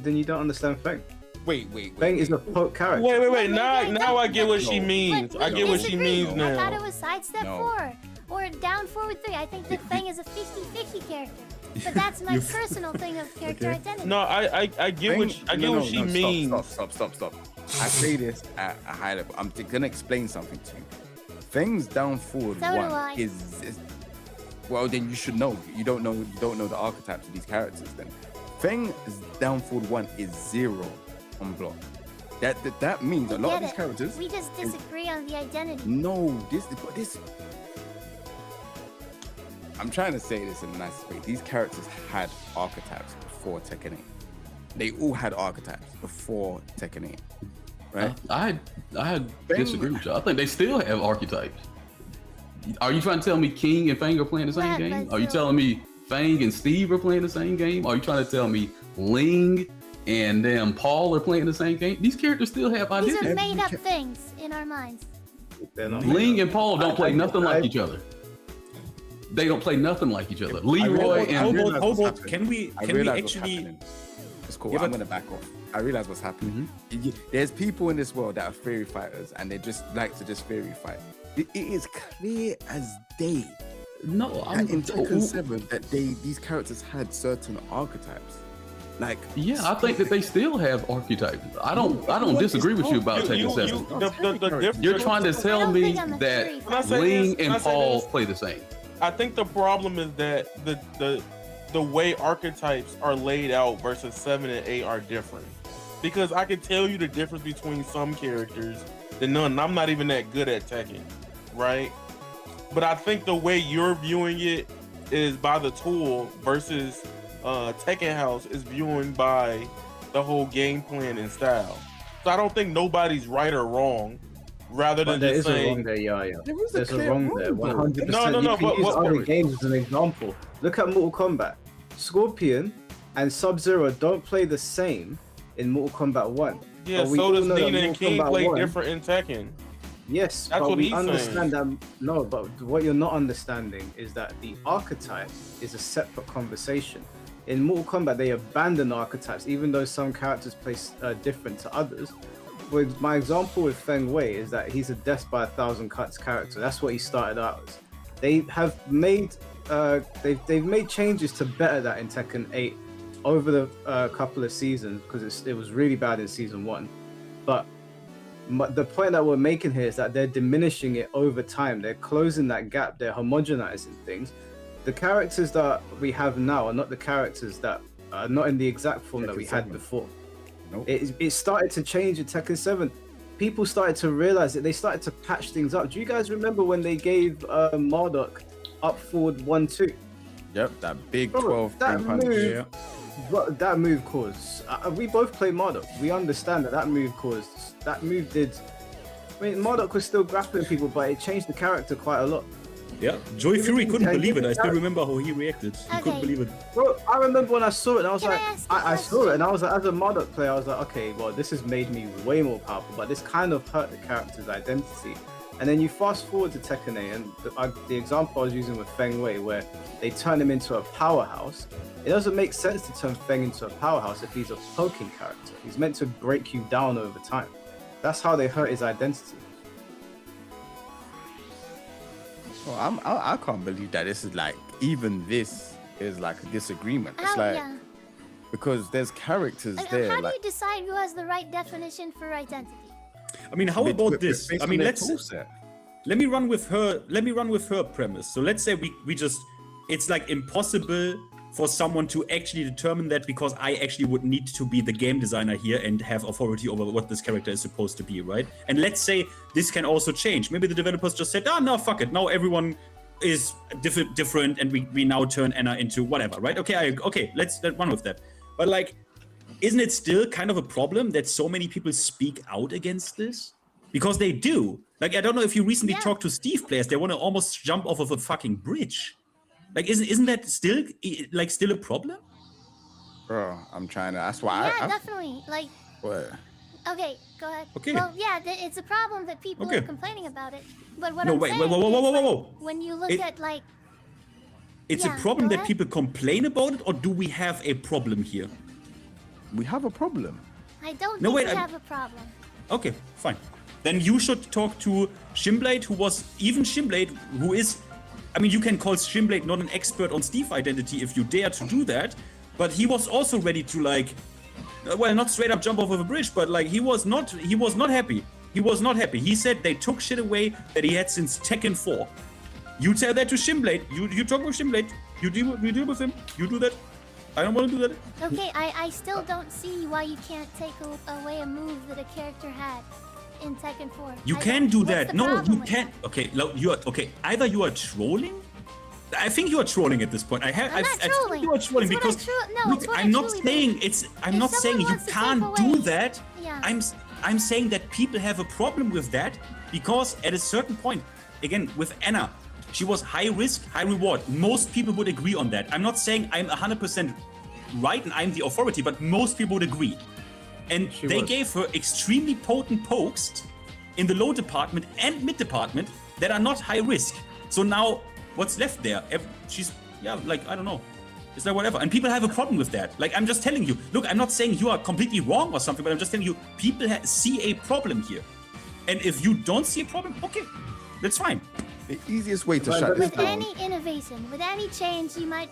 you don't understand Feng. Wait. Feng is a poke character. Wait. Now I get what she means. I get what she means I thought it now. was sidestep No. 4 or down forward 3. I think that Feng is a 50-50 character. But that's my personal thing of character identity. No, I get what she means. Stop. I say this at a high level. I'm gonna explain something to you. Feng's down forward So do one I. is well, then you should know. You don't know the archetypes of these characters. Then Feng's down forward 1 is 0 on block. That means a lot of Get these it. characters. We just disagree on the identity. No, this. I'm trying to say this in a nice way. These characters had archetypes before Tekken 8. They all had archetypes before Tekken 8, right? I disagree with you. I think they still have archetypes. Are you trying to tell me King and Fang are playing the same Right, game? but Are you still- telling me Fang and Steve are playing the same game? Are you trying to tell me Ling and Paul are playing the same game? These characters still have These identity. are made up things in our minds. Ling and Paul don't play nothing like each other. They don't play nothing like each other. Leroy and Hobart, can we realize what's actually? happening. It's cool. Yeah, I'm but- gonna back off. I realize what's happening. There's people in this world that are fairy fighters, and they just like to just fairy fight. It is clear as day. No, I'm in Tekken 7 that these characters had certain archetypes. Like yeah, I think that they still have archetypes. I don't disagree with you about Tekken 7. You're trying to tell me that Can I say Ling this? Can I and say Paul this? play the same. I think the problem is that the way archetypes are laid out versus 7 and 8 are different. Because I can tell you the difference between some characters than none. And I'm not even that good at Tekken, right? But I think the way you're viewing it is by the tool versus Tekken House is viewing by the whole game plan and style. So I don't think nobody's right or wrong. Rather than But there just is a saying wrong there, yeah. There is There's a wrong there, 100%. No, You can but use what? other games as an example. Look at Mortal Kombat. Scorpion and Sub-Zero don't play the same in Mortal Kombat 1. Yeah, But we so all does know that Nina and Mortal King Kombat play 1 different in Tekken. Yes, That's but what we he's understand saying. that. No, but what you're not understanding is that the archetype is a separate conversation. In Mortal Kombat, they abandon archetypes, even though some characters play different to others. With my example with Feng Wei is that he's a Death by 1,000 Cuts character. That's what he started out as. They have made they've made changes to better that in Tekken 8 over the couple of seasons because it was really bad in season 1. But the point that we're making here is that they're diminishing it over time. They're closing that gap. They're homogenizing things. The characters that we have now are not the characters that are not in the exact form that we had before. It started to change in Tekken 7. People started to realize that they started to patch things up. Do you guys remember when they gave Marduk up forward 1-2? Yep, that big Bro, 12 that punch. move, that move caused. We both play Marduk. We understand that move caused. That move did. I mean, Marduk was still grappling people, but it changed the character quite a lot. Yeah, Joy Fury couldn't believe it. I still remember how he reacted. He couldn't believe it. Bro, I remember when I saw it, and I was like, I saw it, and I was like, as a Marduk player, I was like, okay, well, this has made me way more powerful, but this kind of hurt the character's identity. And then you fast forward to Tekken 8, and the example I was using with Feng Wei, where they turn him into a powerhouse. It doesn't make sense to turn Feng into a powerhouse if he's a poking character. He's meant to break you down over time. That's how they hurt his identity. Well, I can't believe that this is like, even this is like a disagreement. It's Oh, like, yeah. because there's characters How there. do Like, you decide who has the right definition for identity? I mean, how about this? I mean, let's. let me run with her premise. So let's say we just, it's like impossible for someone to actually determine that, because I actually would need to be the game designer here and have authority over what this character is supposed to be, right? And let's say this can also change. Maybe the developers just said, no, fuck it. Now everyone is different, and we now turn Anna into whatever, right? Okay, let's run with that. But like, isn't it still kind of a problem that so many people speak out against this? Because they do. Like, I don't know if you recently talked to Steve players, they want to almost jump off of a fucking bridge. Like, isn't that still a problem? Bro, I'm trying to. That's why. Yeah, definitely. Like. What? Okay, go ahead. Okay. Well, yeah, it's a problem that people are complaining about it. But what No, I'm wait, saying whoa. When you look at like. It's a problem that people complain about it, or do we have a problem here? We have a problem. I don't think we have a problem. Okay, fine. Then you should talk to Shimblade, who is, I mean, you can call Shimblade not an expert on Steve identity if you dare to do that, but he was also ready to like, well, not straight up jump off of a bridge, but like he was not happy. He was not happy. He said they took shit away that he had since Tekken 4. You tell that to Shimblade. You talk with Shimblade. You deal with him. You do that. I don't want to do that. Okay, I still don't see why you can't take away a move that a character had in Tekken 4. You can do that. No, you can't. Okay, you are okay. Either you are trolling. I think you are trolling at this point. I'm not trolling. I think you are trolling because look, I'm not saying it's. I'm not saying you can't do that. Yeah. I'm saying that people have a problem with that because at a certain point, again with Anna, she was high risk, high reward. Most people would agree on that. I'm not saying I'm 100% right and I'm the authority, but most people would agree. And they gave her extremely potent pokes in the low department and mid department that are not high risk. So now what's left there? She's, like, I don't know. It's like whatever. And people have a problem with that. Like, I'm just telling you. Look, I'm not saying you are completely wrong or something, but I'm just telling you, people see a problem here. And if you don't see a problem, okay, that's fine. The easiest way to shut this with down. any innovation, with any change, you might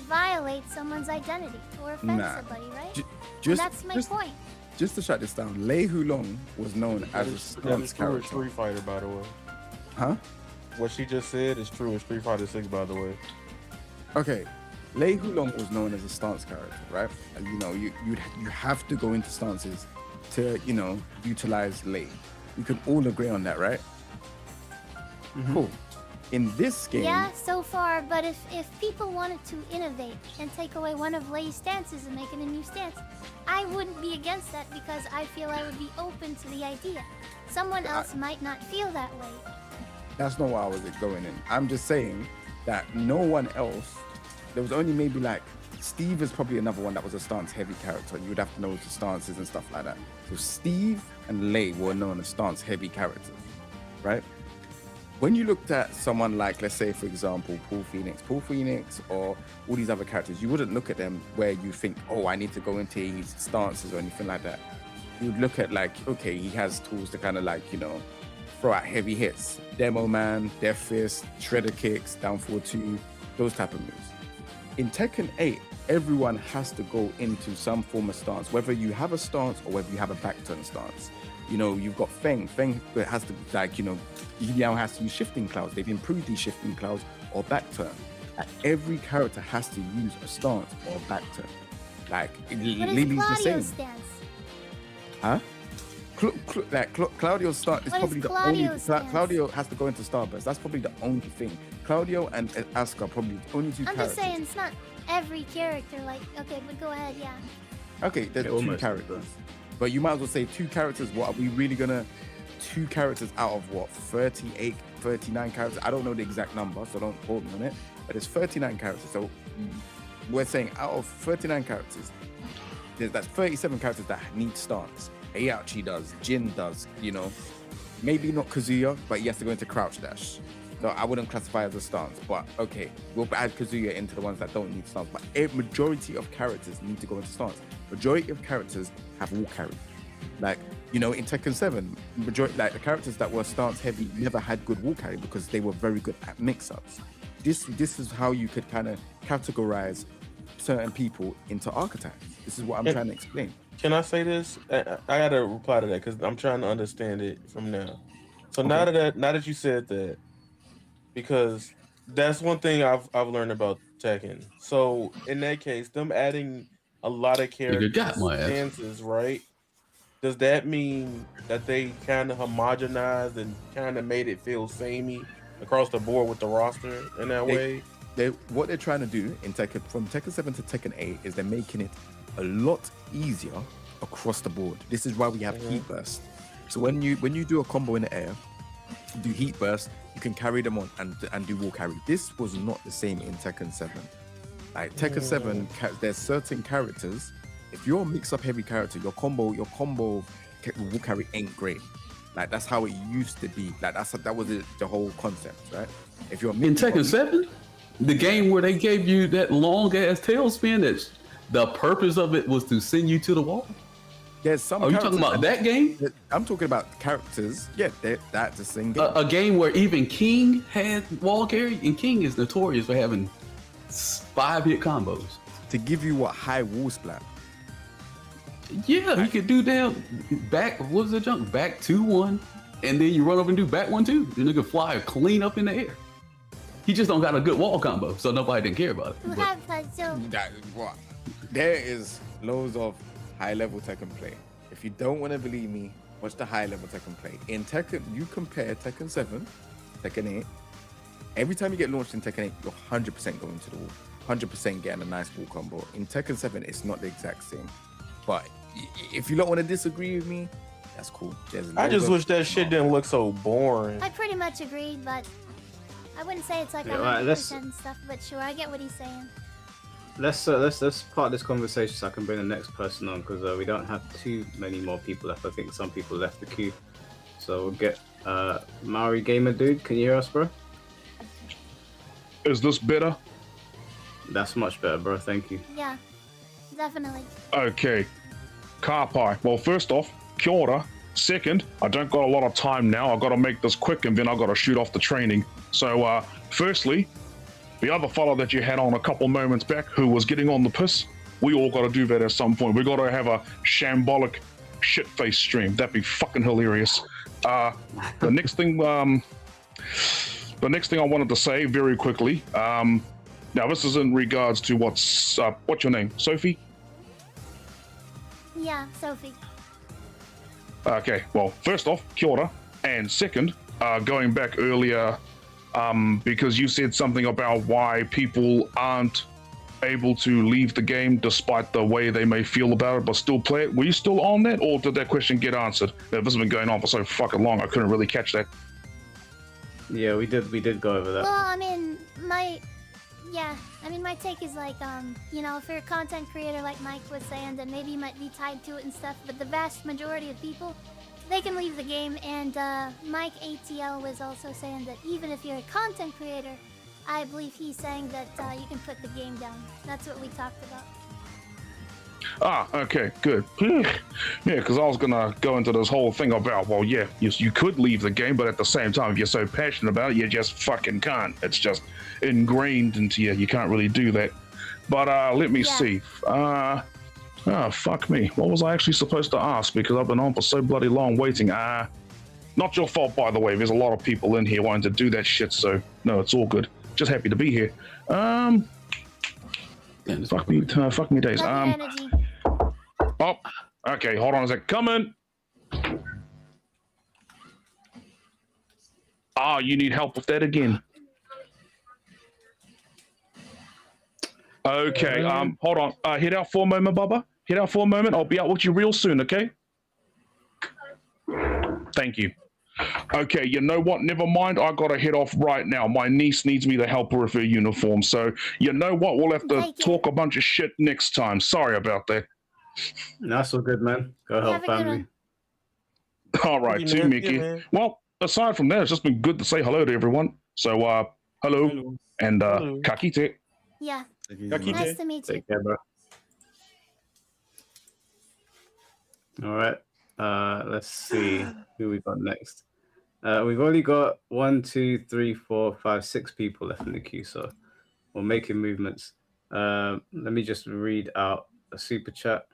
violate someone's identity or offend somebody, right? That's my point. Just to shut this down, Lei Hulong was known as a stance character. Street Fighter, by the way. Huh? What she just said is true in Street Fighter 6, by the way. Okay, Lei Hulong was known as a stance character, right? And, you have to go into stances to utilize Lei. We can all agree on that, right? Mm-hmm. Cool. In this game, yeah, so far. But if people wanted to innovate and take away one of Lei's stances and make it a new stance, I wouldn't be against that because I feel I would be open to the idea. Someone else might not feel that way. That's not why I was going in. I'm just saying that no one else. There was only maybe like Steve is probably another one that was a stance heavy character. You would have to know the stances and stuff like that. So Steve and Lei were known as stance heavy characters, right? When you looked at someone like, let's say, for example, Paul Phoenix, or all these other characters, you wouldn't look at them where you think, oh, I need to go into his stances or anything like that. You'd look at like, okay, he has tools to kind of like, throw out heavy hits. Demo Man, Death Fist, Shredder Kicks, Down 4-2, those type of moves. In Tekken 8, everyone has to go into some form of stance, whether you have a stance or whether you have a back turn stance. You've got Feng. Feng has to, he now has to use shifting clouds. They've improved these shifting clouds or back turn. Every character has to use a stance or a back turn. Lily's the same. Stance? Huh? Claudio's stance is probably the only. Claudio has to go into Starburst. That's probably the only thing. Claudio and Asuka are probably the only two characters. I'm just saying it's not every character. Okay, but go ahead, yeah. Okay, there's two characters. But you might as well say two characters. What are we really gonna? Two characters out of what? 38, 39 characters. I don't know the exact number, so don't quote me on it. But it's 39 characters. So we're saying out of 39 characters, that's 37 characters that need stance. Heihachi does, Jin does, maybe not Kazuya, but he has to go into crouch dash. So I wouldn't classify as a stance, but okay, we'll add Kazuya into the ones that don't need stance. But a majority of characters need to go into stance. Majority of characters have wall carry. In Tekken 7, majority the characters that were stance heavy never had good wall carry because they were very good at mix-ups. This is how you could kind of categorize certain people into archetypes. This is what I'm trying to explain. Can I say this? I gotta reply to that because I'm trying to understand it from now. So now that you said that, because that's one thing I've learned about Tekken. So in that case, them adding a lot of Nigga got characters my ass. stances, right? Does that mean that they kind of homogenized and kind of made it feel samey across the board with the roster in that way? What they're trying to do in Tekken, from Tekken 7 to Tekken 8, is they're making it a lot easier across the board. This is why we have heat burst. So when you do a combo in the air, do heat burst, you can carry them on and do wall carry. This was not the same in Tekken 7. Like Tekken 7, there's certain characters. If you're a mix-up heavy character, your combo wall carry ain't great. Like that's how it used to be. Like that was the whole concept, right? If you're in Tekken 7, the game where they gave you that long ass tailspin, that the purpose of it was to send you to the wall. There's some. Are you talking about that game? I'm talking about characters. Yeah, that's the same game. A game where even King had wall carry, and King is notorious for having 5-hit combos. To give you what, high wall splat. Yeah, he could do down back. What was the jump? Back 2-1, and then you run up and do back 1-2. The nigga fly clean up in the air. He just don't got a good wall combo, so nobody didn't care about it. There is loads of high-level Tekken play. If you don't want to believe me, watch the high-level Tekken play. In Tekken, you compare Tekken 7, Tekken 8. Every time you get launched in Tekken 8, you're 100% going to the wall. 100% getting a nice wall combo. In Tekken 7, it's not the exact same. But if you don't want to disagree with me, that's cool. I just wish that shit didn't look so boring. I pretty much agreed, but I wouldn't say it's like 100% and stuff. But sure, I get what he's saying. Let's part this conversation so I can bring the next person on, because we don't have too many more people left. I think some people left the queue, so we'll get Maori Gamer Dude. Can you hear us, bro? Is this better? That's much better, bro. Thank you. Yeah, definitely. Okay. Kāpai. Well, first off, kia ora. Second, I don't got a lot of time now. I got to make this quick, and then I got to shoot off the training. So, firstly, the other fellow that you had on a couple moments back who was getting on the piss, we all got to do that at some point. We got to have a shambolic shit-face stream. That'd be fucking hilarious. The next thing I wanted to say very quickly. Now this is in regards to what's your name, Sophie? Yeah, Sophie. Okay. Well, first off, kia ora, and second, going back earlier. Because you said something about why people aren't able to leave the game despite the way they may feel about it, but still play it. Were you still on that, or did that question get answered? This has been going on for so fucking long, I couldn't really catch that. Yeah, we did go over that. Well, I mean, my take is like, you know, if you're a content creator like Mike was saying, then maybe you might be tied to it and stuff, but the vast majority of people, they can leave the game. And Mike ATL was also saying that even if you're a content creator, I believe he's saying that you can put the game down. That's what we talked about. Ah, okay, good. Yeah, because I was gonna go into this whole thing about, well, yeah, you could leave the game, but at the same time, if you're so passionate about it, you just fucking can't. It's just ingrained into you. You can't really do that. But let me see. Fuck me. What was I actually supposed to ask? Because I've been on for so bloody long waiting. Not your fault, by the way. There's a lot of people in here wanting to do that shit, so no, it's all good. Just happy to be here. Fuck me days. Oh, okay, hold on a sec. Coming. You need help with that again. Okay, hold on. Head out for a moment, Bubba. Head out for a moment. I'll be out with you real soon, okay? Thank you. Okay, you know what? Never mind. I gotta head off right now. My niece needs me to help her with her uniform. So, you know what? We'll have to talk a bunch of shit next time. Sorry about that. That's all good, man. Go help family. All right, too, Mickey. Well, aside from that, it's just been good to say hello to everyone. So, hello. And ka kite. Yeah. Nice to meet you. Take care, bro. All right. Let's see who we got next. We've only got 1, 2, 3, 4, 5, 6 people left in the queue, so we're making movements. Let me just read out a super chat.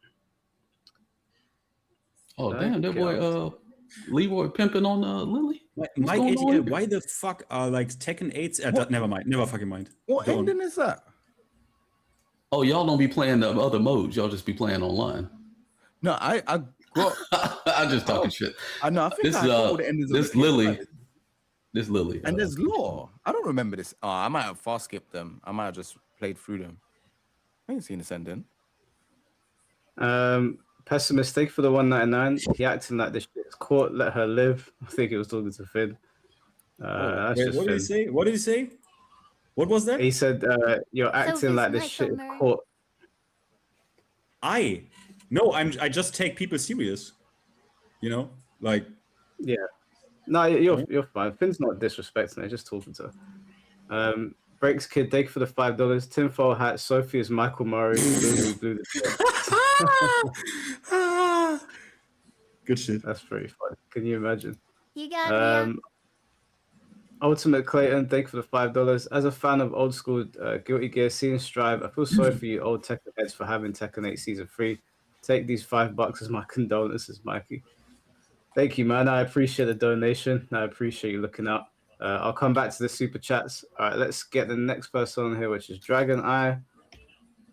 Oh damn, that boy Leroy pimping on Lily. Mike ATL, why the fuck are like Tekken 8s? Never mind. Never fucking mind. What Go on. ending is that? Oh, y'all don't be playing the other modes. Y'all just be playing online. No, I got. I'm just talking shit. I know. I think This I got all the endings. this of the games Lily. right. This Lily. And there's lore. I don't remember this. Oh, I might have fast skipped them. I might have just played through them. I ain't seen this ending. Pessimist, thank you for the 199. He acting like this shit is caught. Let her live. I think it was talking to Finn. That's Wait, just what did he Finn. say? What did he say? What was that? He said, "You're acting like this shit is caught." No, I just take people serious. You know, like. Yeah. No, you're fine. Finn's not disrespecting her, just talking to her. Breaks Kid, thank you for the $5. Tinfoil hat, Sophie is Michael Murray. Blue the Good shit. That's pretty funny. Can you imagine? You got me. Ultimate Clayton, thank you for the $5. As a fan of old school Guilty Gear, seeing Strive, I feel sorry for you old Tekken heads for having Tekken 8 Season 3. Take these $5 as my condolences, Mikey. Thank you, man. I appreciate the donation. I appreciate you looking up. I'll come back to the super chats. All right, let's get the next person on here, which is Dragon Eye.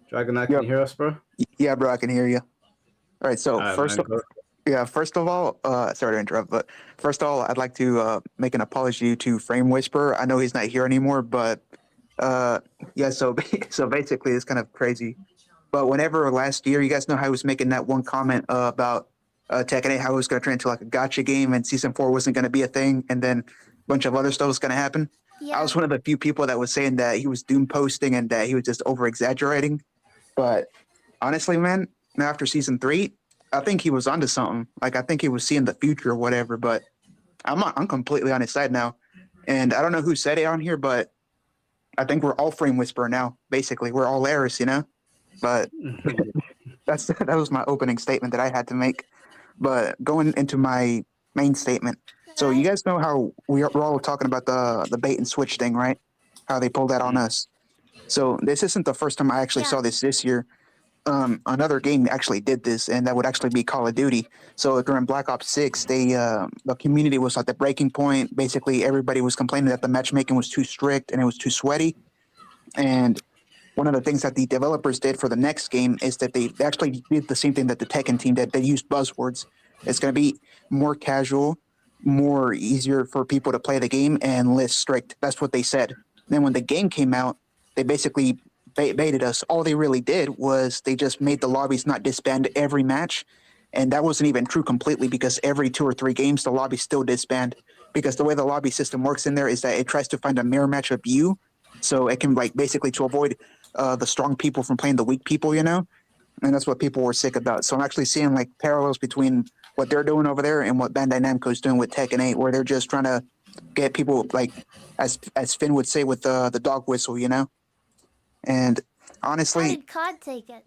Dragon Eye, can you hear us, bro? Yeah, bro, I can hear you. All right, so first of all, sorry to interrupt, but first of all, I'd like to make an apology to Frame Whisperer. I know he's not here anymore, but yeah, so basically it's kind of crazy. But whenever last year, you guys know how he was making that one comment about Tekken 8, how it was going to turn into like a gotcha game and Season 4 wasn't going to be a thing, and then a bunch of other stuff was going to happen. Yeah. I was one of the few people that was saying that he was doom posting and that he was just over exaggerating. But honestly, man, after Season 3, I think he was onto something. Like, I think he was seeing the future or whatever, but I'm completely on his side now. And I don't know who said it on here, but I think we're all Frame Whisperer now. Basically, we're all Eris, you know? But that was my opening statement that I had to make. But going into my main statement, so you guys know how we're all talking about the bait and switch thing, right? How they pulled that on us. So this isn't the first time I actually saw this year. Another game actually did this, and that would actually be Call of Duty. So during Black Ops 6, the community was at the breaking point. Basically, everybody was complaining that the matchmaking was too strict and it was too sweaty. And one of the things that the developers did for the next game is that they actually did the same thing that the Tekken team did. They used buzzwords. It's going to be more casual, more easier for people to play the game, and less strict. That's what they said. Then when the game came out, they basically baited us. All they really did was they just made the lobbies not disband every match. And that wasn't even true completely, because every 2 or 3 games, the lobby still disband. Because the way the lobby system works in there is that it tries to find a mirror match of you. So it can, like, basically to avoid the strong people from playing the weak people, you know? And that's what people were sick about. So I'm actually seeing, like, parallels between what they're doing over there and what Bandai Namco is doing with Tekken 8, where they're just trying to get people, like, as Finn would say, with the dog whistle, you know? And honestly... How did COD take it?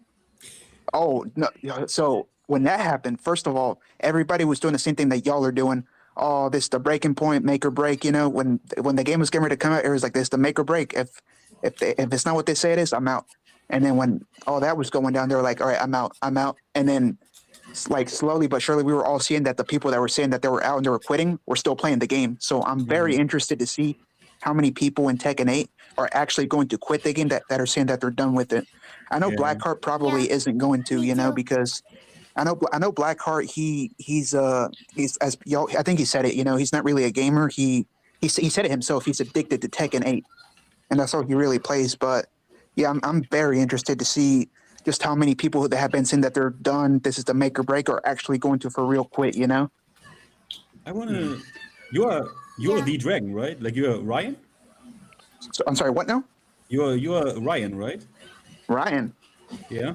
Oh, no. So when that happened, first of all, everybody was doing the same thing that y'all are doing. Oh, this the breaking point, make or break, you know? When the game was getting ready to come out, it was like this, the make or break. If it's not what they say it is, I'm out. And then when all that was going down, they were like, all right, I'm out. And then, like, slowly but surely, we were all seeing that the people that were saying that they were out and they were quitting were still playing the game. So I'm very interested to see how many people in Tekken 8 are actually going to quit the game that are saying that they're done with it. I know Blackheart probably isn't going to, you know, because I know Blackheart, he's as y'all, I think he said it, you know, he's not really a gamer. He said it himself. He's addicted to Tekken 8, and that's all he really plays. But yeah, I'm very interested to see just how many people that have been saying that they're done, this is the make or break, are actually going to for real quit, you know? I want to... You're the dragon, right? Like, you're Ryan? So, I'm sorry, what now? You're Ryan, right? Ryan? Yeah.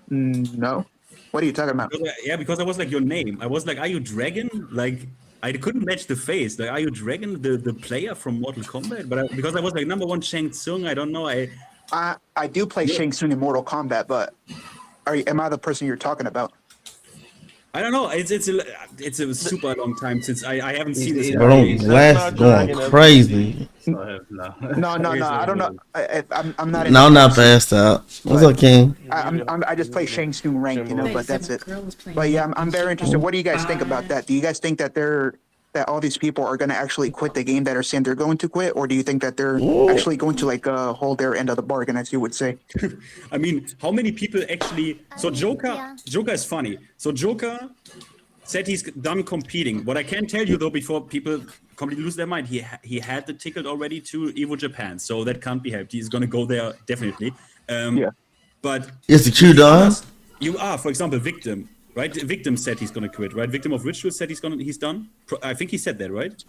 No. What are you talking about? Because I was like, your name. I was like, are you Dragon? Like, I couldn't match the face. Like, are you Dragon, the player from Mortal Kombat? But because I was like number 1 Shang Tsung, I don't know. I do play Shang Tsung in Mortal Kombat, but am I the person you're talking about? I don't know. It's a super long time since I haven't seen this. Bro, Glass going crazy. No. I don't know. I'm not. No, I'm not passed out. What's up, King? I just play Shang Tsung rank, you know, but that's it. But yeah, I'm very interested. What do you guys think about that? Do you guys think that they're that all these people are going to actually quit the game that are saying they're going to quit, or do you think that they're actually going to like hold their end of the bargain, as you would say? I mean, how many people actually? So Joker is funny. So Joker said he's done competing. What I can tell you though, before people completely lose their mind, he had the ticket already to Evo Japan, so that can't be helped. He's gonna go there definitely. But is the queue done? You are, for example, Victim. Right, Victim said he's gonna quit. Right, Victim of Ritual said he's done. I think he said that, right?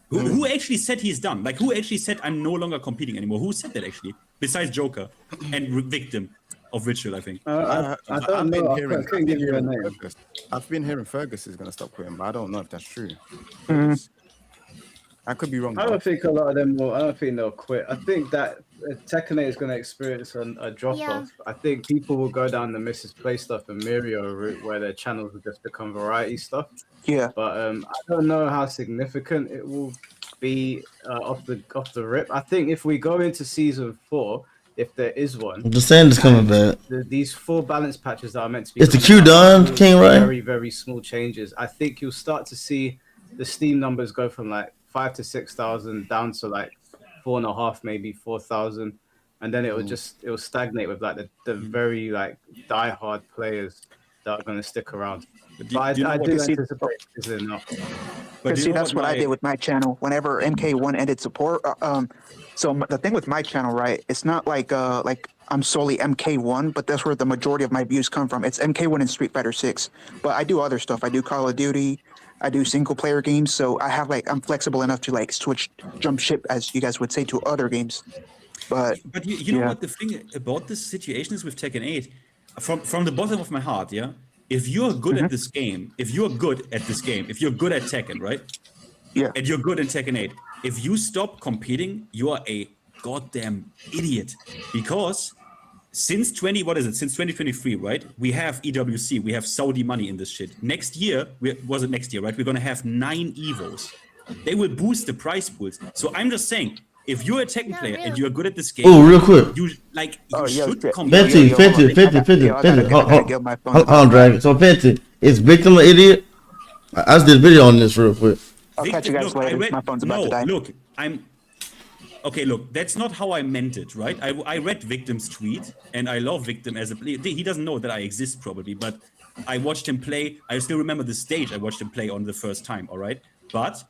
Who actually said he's done? Like, who actually said I'm no longer competing anymore? Who said that actually? Besides Joker and Victim of Ritual, I think. I don't know. I couldn't give you a name. I've been hearing Fergus is gonna stop quitting, but I don't know if that's true. I could be wrong. I don't think a lot of them will. I don't think they'll quit. I think that Tekken 8 is going to experience a drop off. I think people will go down the Mrs. Play stuff and Mirio route where their channels will just become variety stuff. Yeah. But I don't know how significant it will be off the rip. I think if we go into season 4, if there is one, the sand is coming back. These 4 balance patches that are meant to be. Is the queue done, King Ray? Very, very small changes. I think you'll start to see the Steam numbers go from like 5,000 to 6,000 down to like 4.5, maybe 4,000, and then it will stagnate with like the very like die-hard players that are going to stick around. I do anticipate this enough. But see, that's what I did with my channel. Whenever MK1 ended support, so the thing with my channel, right? It's not like I'm solely MK1, but that's where the majority of my views come from. It's MK1 and Street Fighter 6, but I do other stuff. I do Call of Duty. I do single player games, so I have I'm flexible enough to like jump ship, as you guys would say, to other games. But you know what the thing about this situation is with Tekken 8, from the bottom of my heart, yeah. If you're good at this game, if you're good at Tekken, right? Yeah. And you're good in Tekken 8, if you stop competing, you are a goddamn idiot, because since 2023, right? We have EWC, we have Saudi money in this shit. Next year, right? We're gonna have 9 Evos. They will boost the prize pools. So I'm just saying, if you're a Tekken player and you're good at this game, real quick, you should compete. 50. Hold on, Dragon. So 50, is Victim an idiot? I just did a video on this real quick. I'll catch you guys later. My phone's about to die. Look, that's not how I meant it, right? I read Victim's tweet, and I love Victim as a player. He doesn't know that I exist, probably, but I watched him play. I still remember the stage I watched him play on the first time, all right? But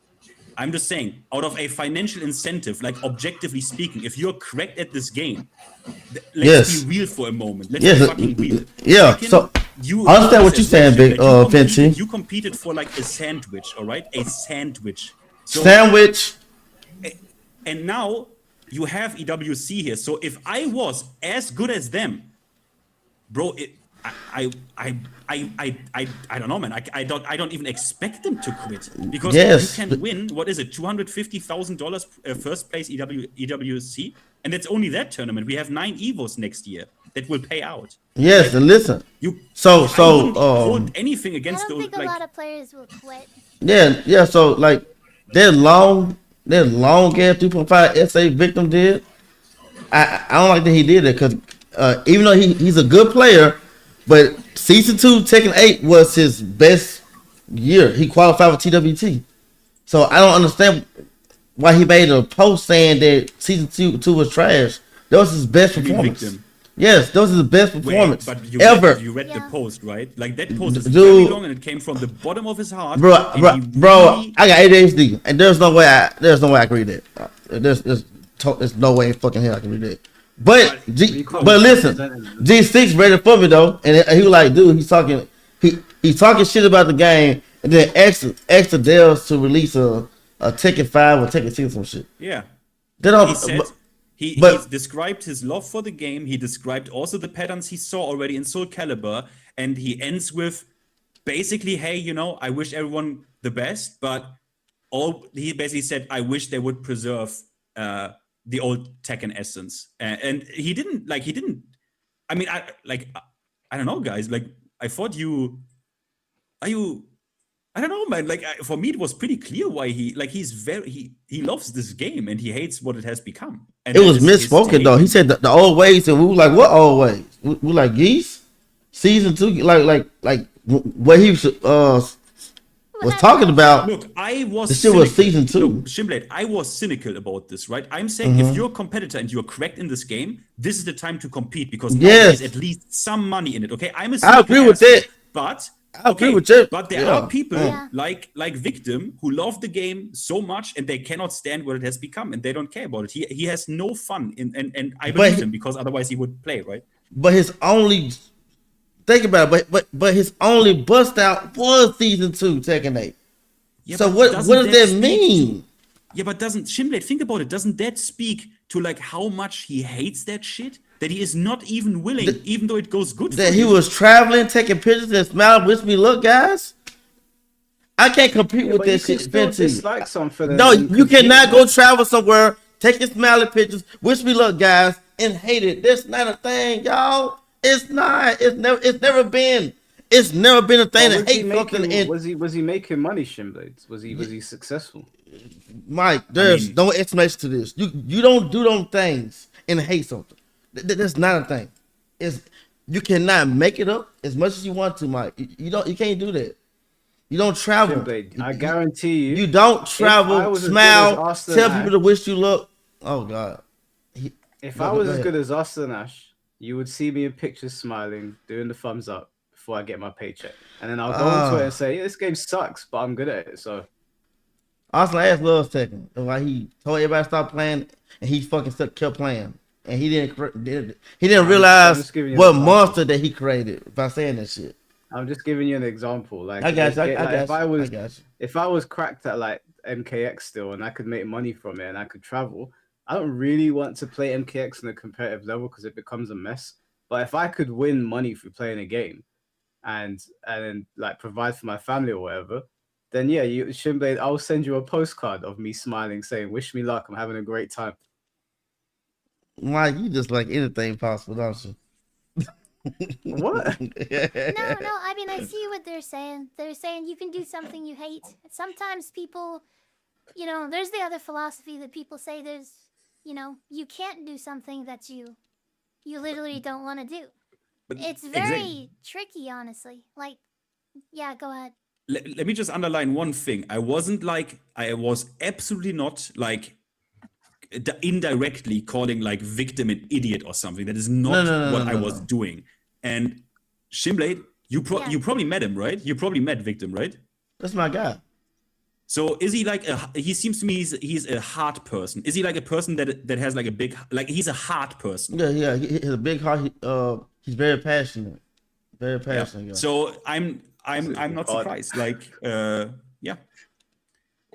I'm just saying, out of a financial incentive, like objectively speaking, if you're correct at this game, let's be real for a moment. Let's be fucking real. Yeah, so I understand what you're saying, Fancy. You competed for like a sandwich, all right? A sandwich. Sandwich. And now you have EWC here. So if I was as good as them, bro, I don't know, man. I don't even expect them to quit, because you can win. What is it? $250,000 first place EWC, and that's only that tournament. We have 9 Evos next year that will pay out. Yes, like, and listen. I don't hold anything against I don't think a lot of players will quit. Yeah. So like that long ass 3.5 SA Victim did. I don't like that he did it, because even though he's a good player, but season 2 Tekken 8 was his best year. He qualified with TWT. So I don't understand why he made a post saying that season 2 was trash. That was his best performance. Yes, that was his best performance ever. You read the post, right? Like, that post is very long, and it came from the bottom of his heart. Bro, I got ADHD, and there's no way I can read that. There's no way in fucking hell I can read that. But listen, G6 read it for me though, and he was like, dude, he's talking shit about the game, and then extra deals to release a Tekken 5 or Tekken 6 or some shit. Yeah. He described his love for the game. He described also the patterns he saw already in Soul Calibur, and he ends with basically, hey, I wish everyone the best, but he basically said, I wish they would preserve the old Tekken essence. And he didn't. I mean, I don't know, guys. Like, I thought I don't know, man. Like, for me, it was pretty clear why he loves this game and he hates what it has become. And it was misspoken though. He said the old ways, and we were like, what old ways? We were like, geese? Season 2, like what he was was talking about. Look, I was. The shit was season 2. Look, Shimblade, I was cynical about this, right? I'm saying if you're a competitor and you're correct in this game, this is the time to compete because now there's at least some money in it. Okay, I'm a cynical I agree with that. But I agree with that. But there are people like Victim who love the game so much and they cannot stand what it has become and they don't care about it. He has no fun and I believe him because otherwise he would play, right? But his only think about it, but his only bust out was season 2 Tekken 8. Yeah, so what does that mean? Yeah, but doesn't Shimblade think about it? Doesn't that speak to like how much he hates that shit? That he is not even willing, even though it goes good. That he was traveling, taking pictures, and smiling. Wish me luck, guys. I can't compete with this shit. Dislike something. No, you cannot go travel somewhere, take your smiling pictures, wish me luck, guys, and hate it. That's not a thing, y'all. It's not. It's never been. It's never been a thing to hate something. Was he making money, Shimblades? Was he successful? Mike, there's no explanation to this. You don't do those things and hate something. That's not a thing. You cannot make it up as much as you want to, Mike. You can't do that. You don't travel. Shimblade, I guarantee you. You don't travel, smile, tell people to wish you luck. Oh God. If I was as good as Austin Ash, you would see me in pictures smiling, doing the thumbs up before I get my paycheck. And then I'll go on Twitter and say, yeah, this game sucks, but I'm good at it. So Austin Ash loves Tekken. Why he told everybody to stop playing and he fucking kept playing. And he didn't realize what monster that he created by saying that shit. I'm just giving you an example. Like I got you. If I was cracked at like MKX still and I could make money from it and I could travel, I don't really want to play MKX on a competitive level because it becomes a mess. But if I could win money through playing a game and like provide for my family or whatever, then yeah, Shimblade, I'll send you a postcard of me smiling saying, wish me luck, I'm having a great time. Mike, you just like anything possible, don't you? What? No, I mean, I see what they're saying. They're saying you can do something you hate. Sometimes people, there's the other philosophy that people say there's, you can't do something that you literally don't want to do. But it's very tricky, honestly. Like, yeah, go ahead. Let me just underline one thing. I was absolutely not like indirectly calling like Victim an idiot or something. That is not what I was doing. And Shimblade, you probably met him, right? You probably met Victim, right? That's my guy. So is he like he seems to me he's a hard person. Is he like a person that has like a big, like he's a hard person? Yeah, he has a big heart. He's very passionate. Very passionate. Yeah. So I'm not surprised. Like yeah.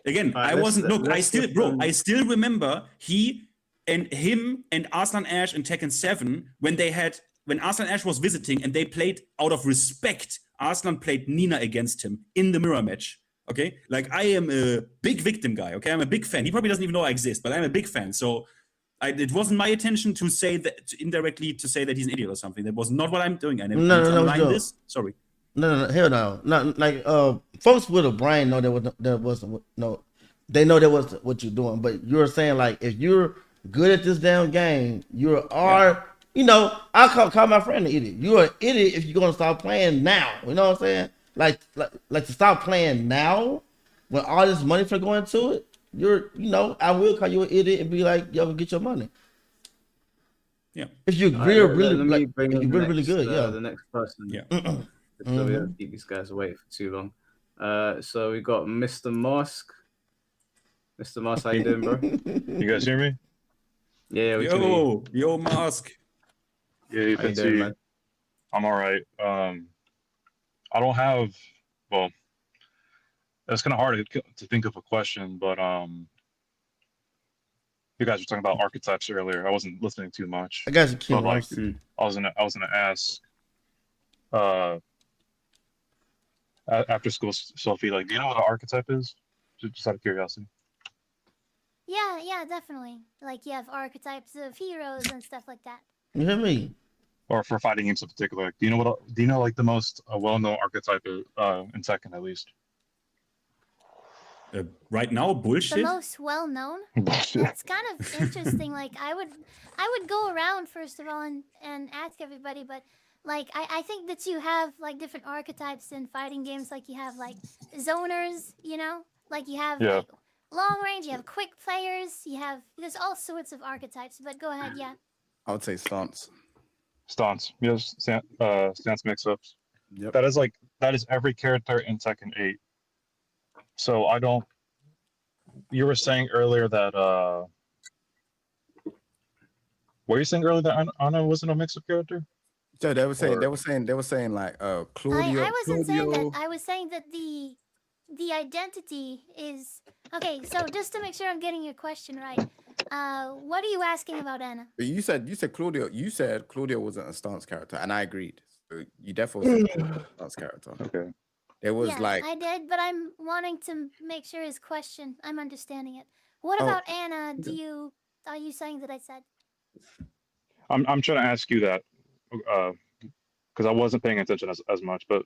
Again, I wasn't. Look, I still remember him and Arslan Ash and Tekken 7 when Arslan Ash was visiting and they played out of respect. Arslan played Nina against him in the mirror match. Okay, like I am a big Victim guy. Okay, I'm a big fan. He probably doesn't even know I exist, but I'm a big fan. So it wasn't my intention to say that indirectly to say that he's an idiot or something. That was not what I'm doing. No. This. Sorry. No, hell no. Not like folks with a brain know there wasn't they know that was what you're doing. But you're saying like if you're good at this damn game, I call my friend an idiot. You're an idiot if you're gonna stop playing now. You know what I'm saying? Like to stop playing now when all this money for going to it. I will call you an idiot and be like, yo, get your money. Yeah. If you're really good, yeah. The next person. Yeah. So we don't keep these guys away for too long. So we got Mr. Mask. Mr. Mask, how you doing, bro? You guys hear me? Yeah, we can hear you. Yo, Mask. Yeah, how you doing, man? I'm all right. I don't have. Well, it's kind of hard to think of a question, but you guys were talking about archetypes earlier. I wasn't listening too much. I got you, Kim. I was gonna ask. After school, Sophie, like, do you know what an archetype is? Just out of curiosity. Yeah, definitely. Like, you have archetypes of heroes and stuff like that. You hear me? Or for fighting games in particular, like, do you know like the most well-known archetype in Tekken at least? Right now, bullshit. The most well-known. It's kind of interesting. Like I would go around first of all and ask everybody, but Like I think that you have like different archetypes in fighting games. Like you have like zoners, you know, like you have Yeah. like long range. You have quick players. There's all sorts of archetypes. But go ahead, yeah. I would say stance. Stance. Yes, stance mix-ups. Yep. That is every character in Tekken 8. So I don't. You were saying earlier that. Were you saying earlier that Anna wasn't a mix-up character? So they were saying like Claudio. I wasn't saying that. Claudio. I was saying that the identity is okay. So just to make sure I'm getting your question right, what are you asking about Anna? But you said Claudio. You said Claudio wasn't a stance character, and I agreed. So you definitely said a stance character. Okay. It was Yeah, like I did, but I'm wanting to make sure his question. I'm understanding it. What about Anna? Are you saying that I said? I'm trying to ask you that because I wasn't paying attention as much. But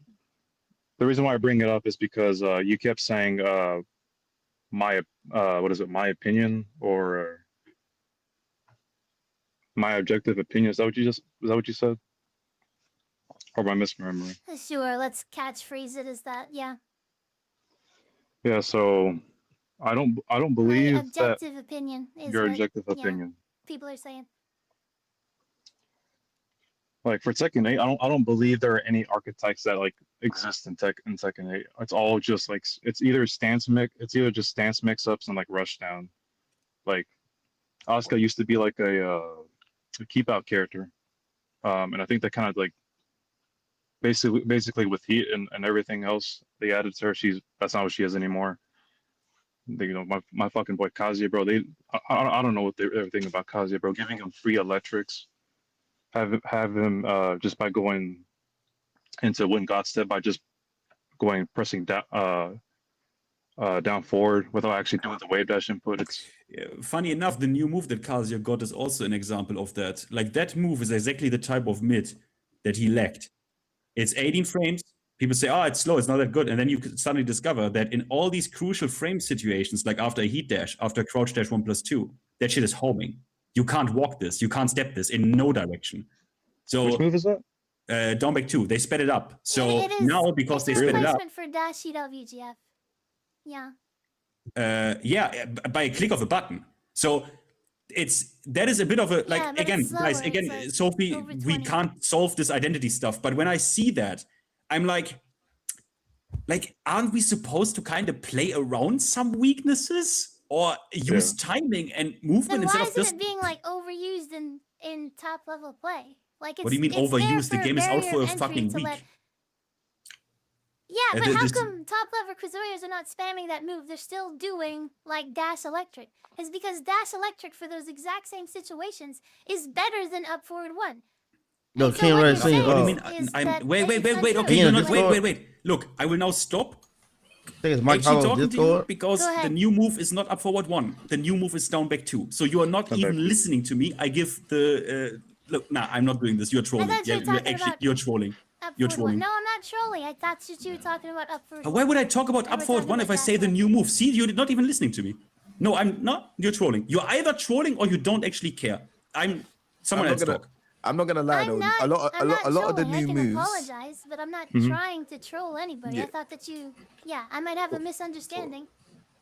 the reason why I bring it up is because you kept saying my my opinion or my objective opinion. Is that what you said? Or am I misremembering? Sure, let's catchphrase it as that. Yeah. Yeah. So I don't believe My that objective opinion is your what, objective yeah, opinion. people are saying. Like for Tekken 8, I don't believe there are any archetypes that like exist in Tekken 8. It's all just like it's either just stance mix-ups and like rush down. Like Asuka used to be like a keep out character. And I think that kind of like basically with heat and everything else they added to her, that's not what she is anymore. My fucking boy Kazuya, bro, I don't know what they're thinking about Kazuya, bro, giving him free electrics. Have him just by going into wind god step by just pressing down forward without actually doing the wave dash input. It's funny enough, the new move that Kazuya got is also an example of that. Like that move is exactly the type of mid that he lacked. It's 18 frames. People say, oh, it's slow, it's not that good. And then you suddenly discover that in all these crucial frame situations, like after a heat dash, after a crouch dash 1+2, that shit is homing. You can't walk this. You can't step this in no direction. So which move is that? Down back 2. They sped it up. So it is, now because they sped it up. For dash WGF. Yeah. Yeah, by a click of a button. So that is a bit of a like again, guys. Again, like Sophie, we can't solve this identity stuff. But when I see that, I'm like, aren't we supposed to kind of play around some weaknesses? Or use timing and movement instead of just it being like overused in top level play? Like, what do you mean overused? The game is out for a fucking week. Yeah, but how come top level Kazooias are not spamming that move? They're still doing like dash electric. It's because dash electric for those exact same situations is better than up forward 1. No, can't really say. What do you mean? Wait. Okay, you're not. Wait. Look, I will now stop. Mike talking to you because the new move is not up forward 1. The new move is down back 2. So you are not even listening to me. I give the look. Nah, I'm not doing this. You're trolling. You're trolling. You're trolling. No, I'm not trolling. I thought that you were talking about up forward. Why would I talk about up forward 1 if I say the new move? See, you're not even listening to me. No, I'm not. You're trolling. You're either trolling or you don't actually care. Someone else talk. I'm not gonna lie though. A lot of the new moves. I apologize, but I'm not trying to troll anybody. I thought that I might have a misunderstanding.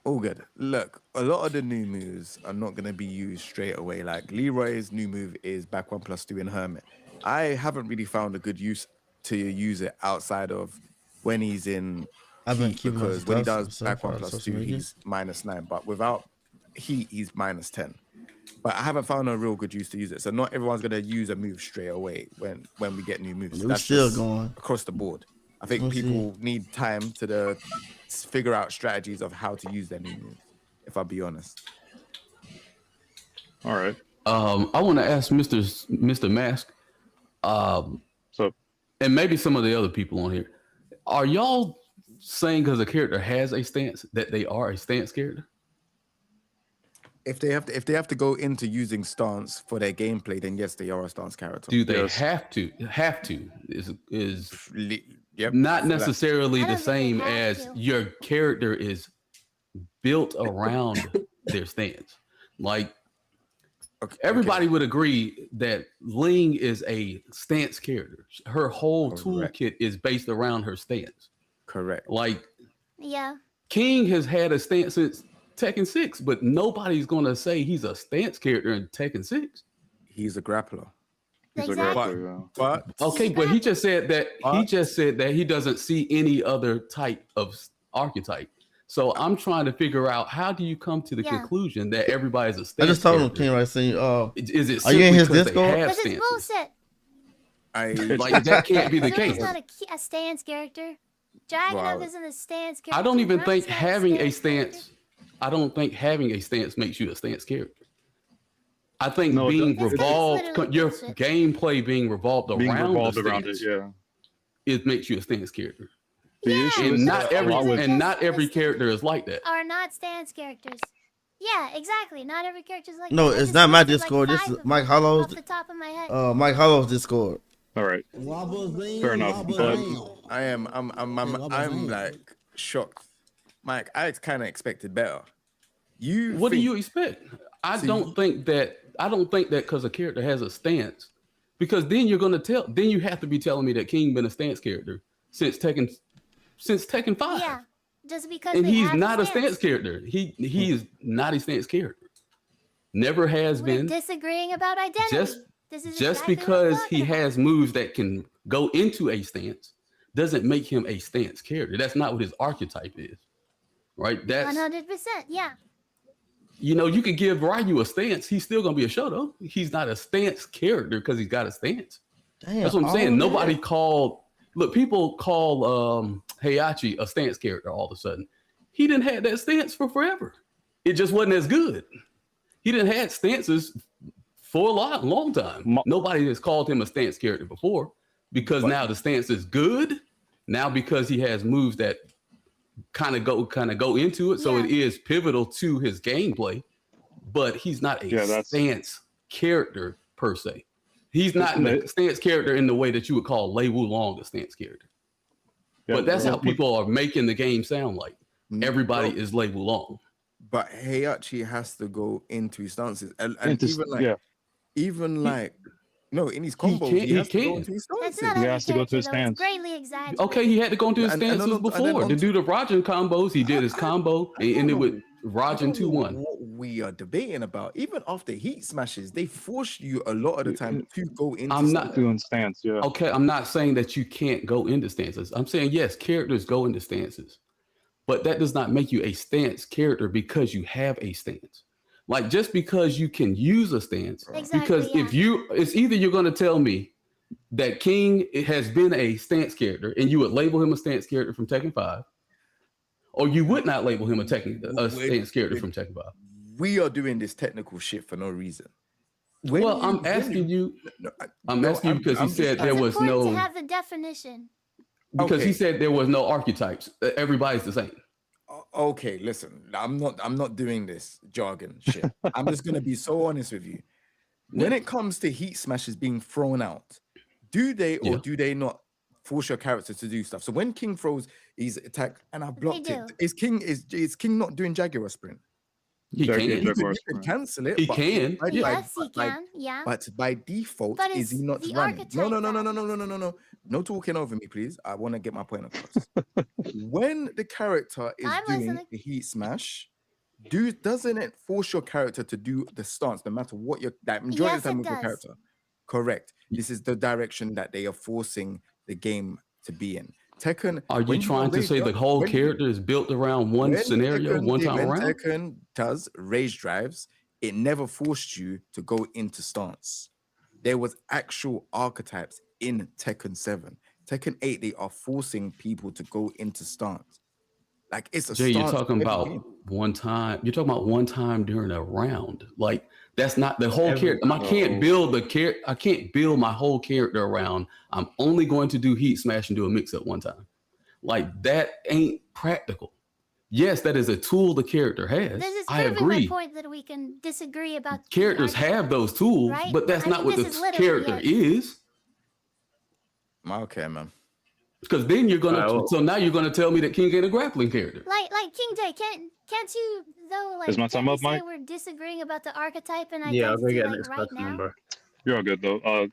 All good. Look, a lot of the new moves are not gonna be used straight away. Like Leroy's new move is back 1+2 in Hermit. I haven't really found a good use to use it outside of when he's in heat, because when he does back 1+2, he's -9. But without heat, he's -10. But I haven't found a real good use to use it. So not everyone's gonna use a move straight away when we get new moves. We're still going across the board. I think people need time to figure out strategies of how to use their new moves, if I'll be honest. All right. I want to ask Mr. Mask, and maybe some of the other people on here, are y'all saying because a character has a stance that they are a stance character? If they have to go into using stance for their gameplay, then yes, they are a stance character. Do they have to? Have to is not necessarily the same as your character is built around their stance. Like Everybody would agree that Ling is a stance character. Her whole toolkit is based around her stance. Correct. Like Yeah. King has had a stance since Tekken 6, but nobody's going to say he's a stance character in Tekken 6. He's a grappler. He's Exactly. a grappler, But okay, but he just said that he doesn't see any other type of archetype. So I'm trying to figure out, how do you come to the conclusion that everybody's a stance I just told him, character? King, right? Saying, is it are you in his because Discord? they have This is stances? bullshit. Like that can't be the Dragon's case. not a stance character. Dragonov isn't a stance character. I don't even Dragon's think not having a stance. I don't think having a stance makes you a stance character. I think being revolved, your gameplay being revolved around the stance, it makes you a stance character. And not every character is like that. Are not stance characters. Yeah, exactly. Not every character is like No, that. it's not my Discord. This is Mike Hollow's. Off the top of my head. Mike Hollow's Discord. All right. Fair enough. But I'm like shocked. Mike, I kind of expected better. What do you expect? I don't think that because a character has a stance, because then you have to be telling me that King been a stance character since Tekken 5. Yeah, just because. And they he's have not a stance character. He is not a stance character. Never has been. Disagreeing about identity. Just because he has moves that can go into a stance doesn't make him a stance character. That's not what his archetype is, right? That's 100%. Yeah. You could give Ryu a stance. He's still gonna be a Shoto. He's not a stance character because he's got a stance. Damn, that's what I'm saying. Nobody people call Heihachi a stance character all of a sudden. He didn't have that stance for forever. It just wasn't as good. He didn't have stances for a long time. Nobody has called him a stance character before, because now the stance is good. Now because he has moves that kind of go into it, so it is pivotal to his gameplay. But he's not a stance character per se. He's not a stance character in the way that you would call Lei Wulong a stance character. But that's how people are making the game sound like. Everybody is Lei Wulong. But Heihachi has to go into his stances, and even like no, in his combos, he has to go into his stances. He has to go to his stance. Greatly exaggerated. Okay, he had to go into his stances before to do the Rajan combos. He did his combo and ended with Rajan 2-1. What we are debating about, even after heat smashes, they force you a lot of the time to go into. I'm not doing stance. Yeah. Okay, I'm not saying that you can't go into stances. I'm saying yes, characters go into stances, but that does not make you a stance character because you have a stance. Like just because you can use a stance, because it's either you're going to tell me that King has been a stance character and you would label him a stance character from Tekken 5, or you would not label him a stance character from Tekken 5. We are doing this technical shit for no reason. I'm asking you because he said there was no. To have the definition. Because he said there was no archetypes. Everybody's the same. Okay, listen, I'm not doing this jargon shit. I'm just gonna be so honest with you. When it comes to heat smashes being thrown out, do they or do they not force your character to do stuff? So when King throws his attack and I blocked it, is King not doing Jaguar sprint? He can. You can cancel it. He can. Yes, he can. Yeah. But by default, is he not running? No. No talking over me, please. I want to get my point across. When the character is doing the heat smash, doesn't it force your character to do the stance, no matter what majority of the time with your character? Correct. This is the direction that they are forcing the game to be in. Tekken. Are you trying to say the whole character is built around one scenario, one time around? When Tekken does rage drives, it never forced you to go into stance. There was actual archetypes in Tekken 7. Tekken 8, they are forcing people to go into stance. Like it's a Jay, stance. you're talking about one time. You're talking about one time during a round. Like that's not the whole character. I can't build the character. I can't build my whole character around. I'm only going to do heat smash and do a mix up one time. Like that ain't practical. Yes, that is a tool the character has. This is I agree. My point that we can disagree about. Characters have those tools, right? but that's not what the character is. Okay, man. Because then you're gonna. So now you're gonna tell me that King ain't a grappling character. Like King Day, can't you though? Like, Is my time can't we up, say Mike? we're disagreeing about the archetype and Yeah, I'll go identity get like next right person now? number. You're all good though.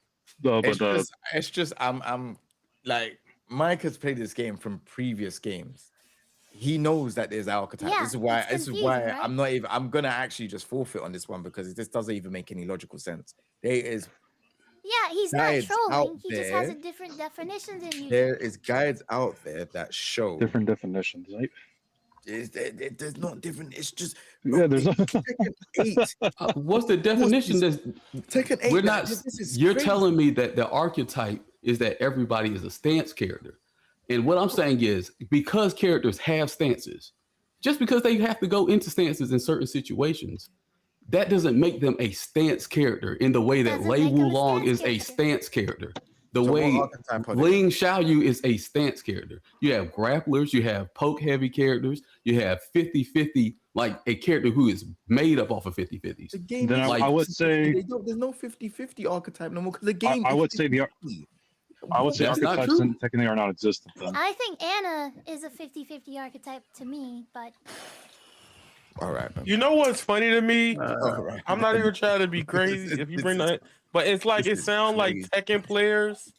It's just I'm like Mike has played this game from previous games. He knows that there's archetype. Yeah, This is why it's confusing, right? I'm not even I'm gonna actually just forfeit on this one because this doesn't even make any logical sense. There is Yeah, he's not guides trolling. out He just has a there. different definition than you. There is guides out there that show different definitions, right? There's not different. It's just Yeah, there's Tekken 8. What's the definition? That's Tekken 8. we're not. This is You're crazy. telling me that the archetype is that everybody is a stance character, and what I'm saying is because characters have stances, just because they have to go into stances in certain situations, that doesn't make them a stance character in the way that Lei Wulong is a stance character. The So way what archetype are they? Ling Xiaoyu is a stance character. You have grapplers, you have poke heavy characters, you have 50-50, like a character who is made up off of 50-50s. The game Then is I would say there's no 50-50 archetype no more because the game. I is would say the 50-50. I would say That's not archetypes true. technically are not existent. Then I think Anna is a 50-50 archetype to me, but All right. You know what's funny to me? Alright. I'm not even trying to be crazy if you bring that, but it's like it sounds like Tekken players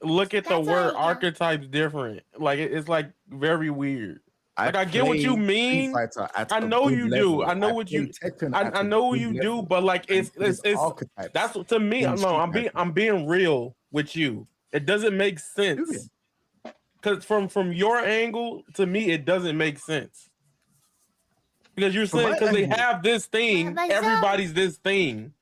look at the That's word right, yeah. archetypes different. Like it's like very weird. Like I get played what you Street mean. Fighter at I a know good you level. do. I know what you. played Tekken I at a know good you level. do, but like it's archetypes that's to me. in No, Street I'm being real with you. It doesn't make sense because from your angle to me, it doesn't make sense because you're From saying my because they angle- have this thing, But everybody's this thing.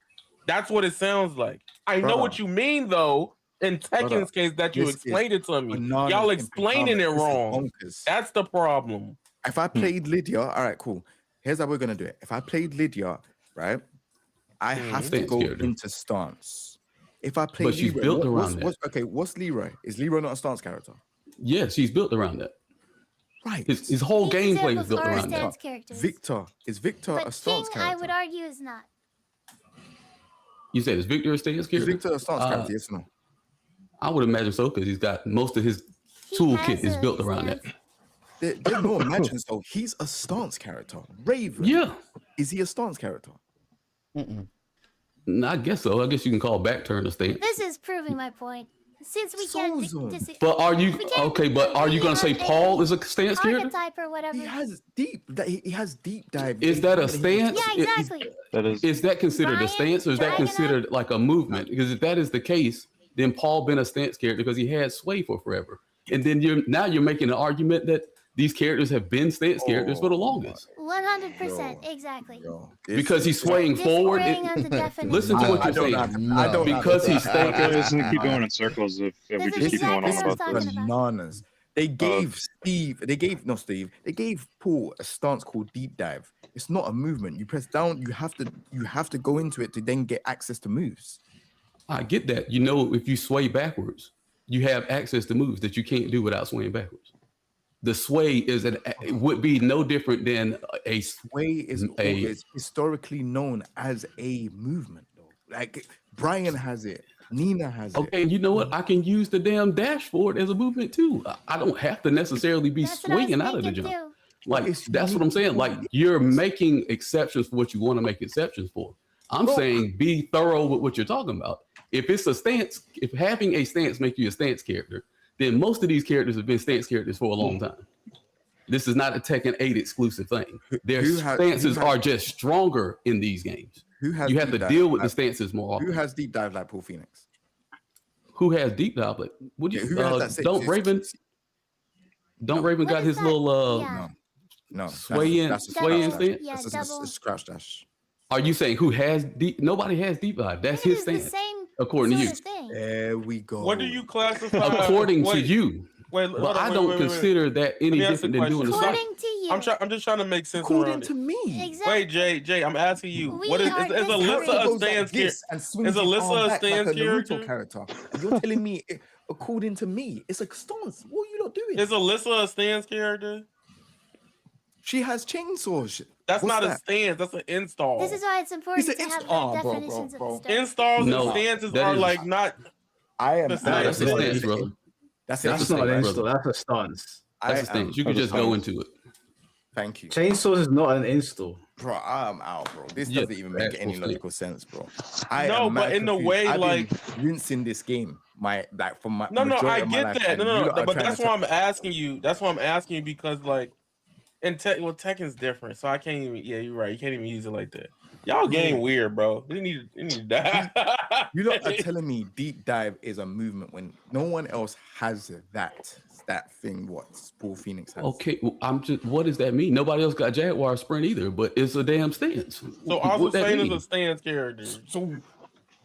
That's what it sounds like. I know Brother. what you mean though. In Brother, Tekken's case, that you this is explained it to me. bananas Y'all in explaining it pajamas. This is wrong. bonkers. That's the problem. If I played Lydia, all right, cool. Here's how we're gonna do it. If I played Lydia, right, I have to Stance go character. into stance. If I play But she's Leroy, built around what's Leroy? Is Leroy not a stance character? Yeah, she's built around that. Right. His whole These gameplay is examples built are around that. stance characters. Is Victor a But King, stance character? I would argue, is not. You said is Victor a stance Is character? Victor a stance character? Yes or no? I would imagine so because he's got most of his He toolkit has is a built around that. stance. There's no imagine so. He's a stance character. Raven. Yeah. Is he a stance character? I guess so. I guess you can call back turn a stance. This is proving my point. Since we can't Sozo. disagree. But are you okay? But are you going to say Paul is a stance character? Archetype or whatever. He has deep dive. Is that a stance? Yeah, exactly. Is that considered a Ryan, stance or is that Dragonite? considered like a movement? Because if that is the case, then Paul been a stance character because he had sway for forever. And then you're making an argument that these characters have been stance characters for the longest. 100%, exactly. Because he's swaying forward. Disagreeing on the definition. Listen to what you're saying. Because he's We're staying. just gonna keep going in circles if we just keep going on about this. Bananas. They gave They gave Paul a stance called deep dive. It's not a movement. You press down. You have to go into it to then get access to moves. I get that. You know, if you sway backwards, you have access to moves that you can't do without swaying backwards. The sway it would be no different than a Sway is historically known as a movement, though. Like Brian has it, Nina has it. Okay, you know what? I can use the damn dashboard as a movement too. I don't have to necessarily be swinging out of the jump. Like that's what I'm saying. Like you're making exceptions for what you want to make exceptions for. I'm saying be thorough with what you're talking about. If it's a stance, if having a stance makes you a stance character, then most of these characters have been stance characters for a long time. This is not a Tekken 8 exclusive thing. Their stances are just stronger in these games. You have to deal with the stances more often. Who has deep dive like Paul Phoenix? Who has deep dive? Like, would you? Who has that Don't Raven? Don't Raven got his little No, sway in stance? Yeah, that's double. a scratch dash. Are you saying who has deep? Nobody has deep dive. That's his It is stance, the same according to you. sort of thing. There we go. What do you classify? According to Wait, you. Wait, Well, I don't consider that any different than doing the same. According to you. I'm just trying to make sense According around to it. me. Exactly. Wait, Jay, I'm asking you. We What is are Alyssa a stance character? And Is swings his arm Alyssa a back stance like a Naruto character? character? You're telling me, according to me, it's a stance. What are you not doing? Is Alyssa a stance character? She has chainsaws. That's What's not a that? stance. That's an install. This is why it's important It's to an have install. the Oh, bro, definitions at bro. the start. Installs No, and stances that are is- like not. I am. the No, same. that's a stance, brother. That's That's a not stance, an brother. install. That's a stance. That's a stance. You can just go into it. Thank you. Chainsaws is not an install. Bro, I'm out, bro. This doesn't even make any logical sense, bro. No, but in the way, I've like been rinsing this game, from my no, majority I of my get life, that. and you No, lot are but trying that's to why I'm asking you. That's why I'm asking you because like, Tekken's different, so I can't even. Yeah, you're right. You can't even use it like that. Y'all getting weird, bro. You need to die. You lot are telling me deep dive is a movement when no one else has that thing. What Paul Phoenix has. Okay, well, what does that mean? Nobody else got Jaguar Sprint either, but it's a damn stance. So also saying is a stance character. So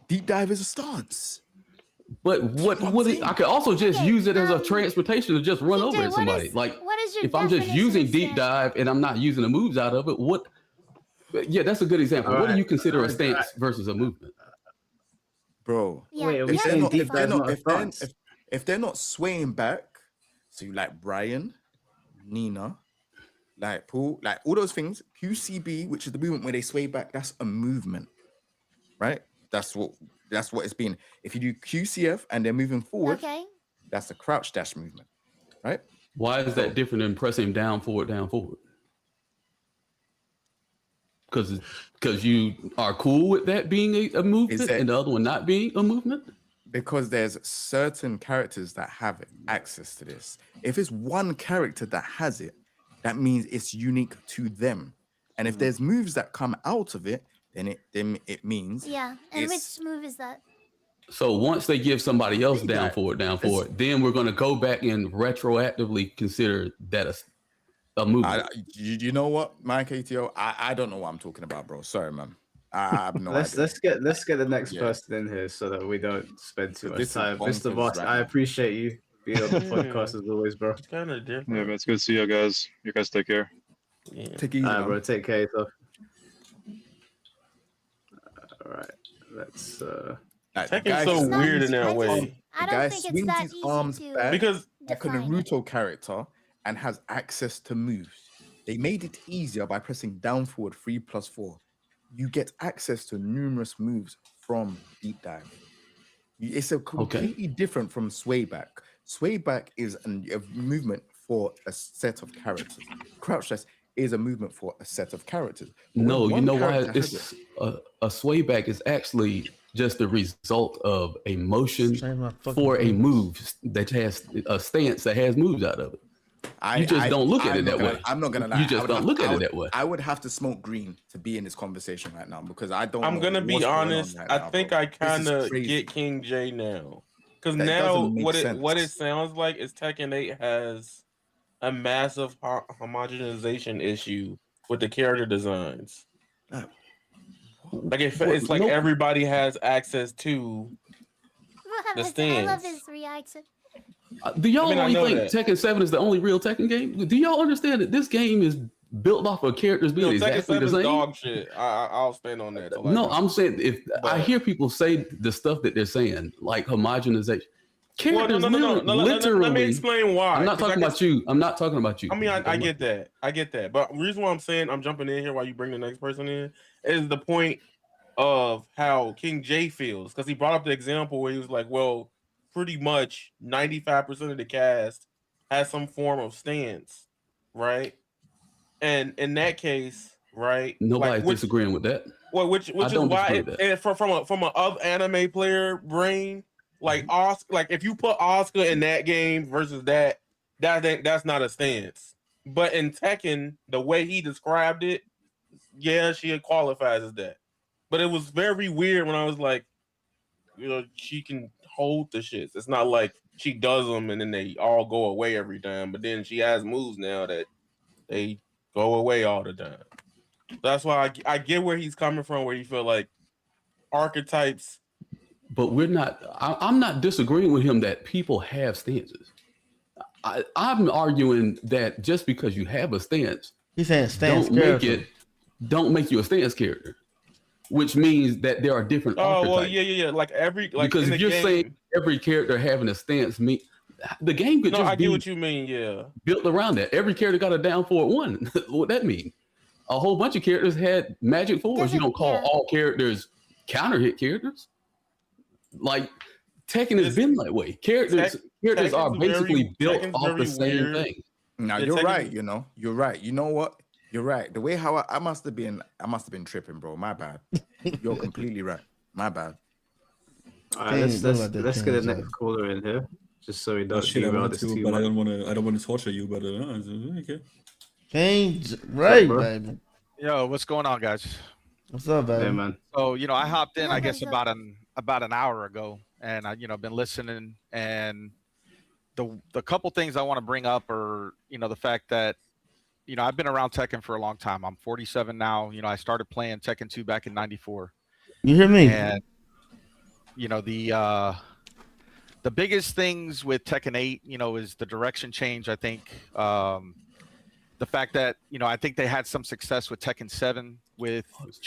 deep dive is a stance. But I could also just use it as a transportation to just run over somebody. Like if I'm just using deep dive and I'm not using the moves out of it, what? Yeah, that's a good example. What do you consider a stance versus a movement? Bro, if they're not swaying back, so you like Brian, Nina, like Paul, like all those things, QCB, which is the movement where they sway back, that's a movement, right? That's what it's been. If you do QCF and they're moving forward, that's a crouch dash movement, right? Why is that different than pressing down forward? Because you are cool with that being a movement and the other one not being a movement? Because there's certain characters that have access to this. If it's one character that has it, that means it's unique to them. And if there's moves that come out of it, then it means Yeah. And which move is that? So once they give somebody else down forward, then we're going to go back and retroactively consider that a movement. You know what, Mike ATO? I don't know what I'm talking about, bro. Sorry, man. I have no idea. Let's get the next person in here so that we don't spend too much time. Mr. Boss, I appreciate you being on the podcast as always, bro. Kind of different. Yeah, man, it's good to see you guys. You guys take care. Yeah. Take it easy, bro. Take care of yourself. All right, let's. Tekken's so weird in that way. I don't think it's that easy to because like a Naruto character and has access to moves. They made it easier by pressing down forward 3+4. You get access to numerous moves from deep dive. It's a completely different from sway back. Sway back is a movement for a set of characters. Crouch dash is a movement for a set of characters. But no, you know why? It's a sway back is actually just the result of a motion for a move that has a stance that has moves out of it. You just don't look at it that way. I'm not gonna lie. You just don't look at it that way. I would have to smoke green to be in this conversation right now because I don't. I'm gonna be honest. I think I kind of get King J now, because now what it sounds like is Tekken 8 has a massive homogenization issue with the character designs. Like it's like everybody has access to the stance. I love his reaction. Do y'all think Tekken 7 is the only real Tekken game? Do y'all understand that this game is built off of characters being exactly the same? Dog shit. I'll stand on that. No, I'm saying I hear people say the stuff that they're saying, like homogenization. Characters literally. Let me explain why. I'm not talking about you. I'm not talking about you. I mean, I get that. I get that. But the reason why I'm saying I'm jumping in here while you bring the next person in is the point of how King J feels, because he brought up the example where he was like, well, pretty much 95% of the cast has some form of stance, right? And in that case, right? Nobody's disagreeing with that. Well, which is why, from a other anime player brain, like Oscar, like if you put Oscar in that game versus that's not a stance. But in Tekken, the way he described it, yeah, she qualifies as that. But it was very weird when I was like, you know, she can hold the shits. It's not like she does them and then they all go away every time. But then she has moves now that they go away all the time. That's why I get where he's coming from, where you feel like archetypes. But I'm not disagreeing with him that people have stances. I'm arguing that just because you have a stance, he's saying stance don't make you a stance character. Which means that there are different archetypes. Well, yeah. Because if you're saying every character having a stance, the game could just I get what you mean, yeah. Built around that. Every character got a down forward one. What that mean? A whole bunch of characters had magic fours. You don't call all characters counter hit characters. Like Tekken has been that way. Characters are basically built off the same thing. Now you're right. You're right. You know what? You're right. The way how I must have been tripping, bro. My bad. You're completely right. My bad. All right, let's get the next caller in here, just so we don't shit, I derail wanted this to, too but much. I don't want to torture you. But okay. Right, baby. Yo, what's going on, guys? What's up, baby? Hey, man. So, I hopped in, I guess, Everybody's about an hour ago, and I, been listening. And the couple things I want to bring up are, the fact that, I've been around Tekken for a long time. I'm 47 now. I started playing Tekken 2 back in '94. You hear me? And the biggest things with Tekken 8, is the direction change. I think the fact that I think they had some success with Tekken 7 with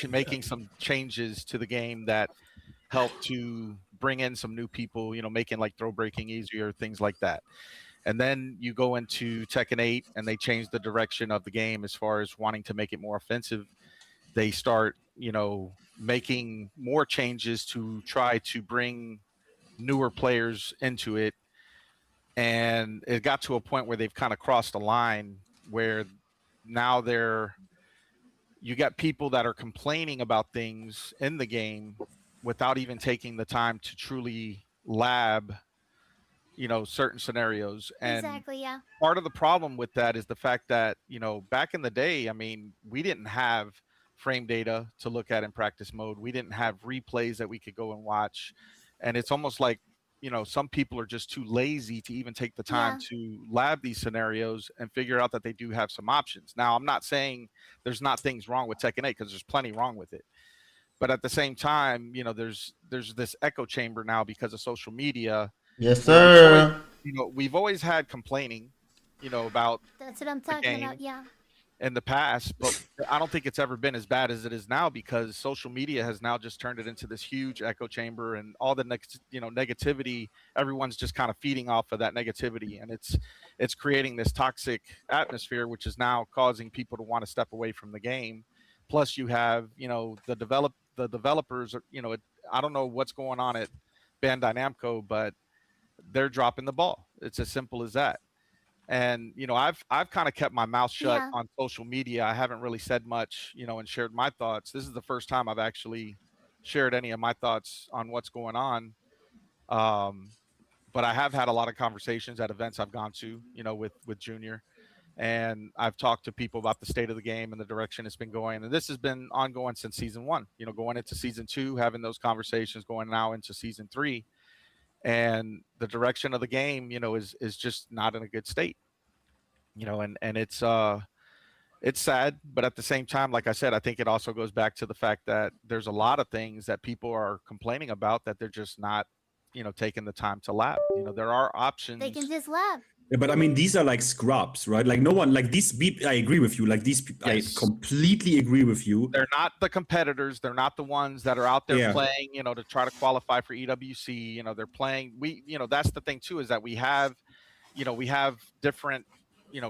making some changes to the game that helped to bring in some new people. Making like throw breaking easier, things like that. And then you go into Tekken 8 and they change the direction of the game as far as wanting to make it more offensive. They start, making more changes to try to bring newer players into it. And it got to a point where they've kind of crossed a line where now you got people that are complaining about things in the game without even taking the time to truly lab certain scenarios. And Exactly, yeah. part of the problem with that is the fact that back in the day, I mean, we didn't have frame data to look at in practice mode. We didn't have replays that we could go and watch. And it's almost like some people are just too lazy to even take the time to lab these scenarios and figure out that they do have some options. Now, I'm not saying there's not things wrong with Tekken 8, because there's plenty wrong with it. But at the same time, there's this echo chamber now because of social media. Yes, sir. We've always had complaining, about That's what I'm talking about. Yeah. in the past, but I don't think it's ever been as bad as it is now, because social media has now just turned it into this huge echo chamber, and all the next, negativity, everyone's just kind of feeding off of that negativity, and it's creating this toxic atmosphere, which is now causing people to want to step away from the game. Plus you have, the developers, I don't know what's going on at Bandai Namco, but they're dropping the ball. It's as simple as that. And I've kind of kept my mouth shut on social media. I haven't really said much, and shared my thoughts. This is the first time I've actually shared any of my thoughts on what's going on. But I have had a lot of conversations at events I've gone to, with Junior, and I've talked to people about the state of the game and the direction it's been going. And this has been ongoing since season 1, going into season 2, having those conversations, going now into season 3. And the direction of the game, is just not in a good state, and it's sad. But at the same time, like I said, I think it also goes back to the fact that there's a lot of things that people are complaining about that they're just not, taking the time to lab. There are options. They can just lab. Yeah, but I mean, these are like scrubs, right? Like no one, like these people, I agree with you. Like these people, I completely agree with you. They're not the competitors. They're not the ones that are out there playing, to try to qualify for EWC. They're playing, that's the thing too, is that we have different,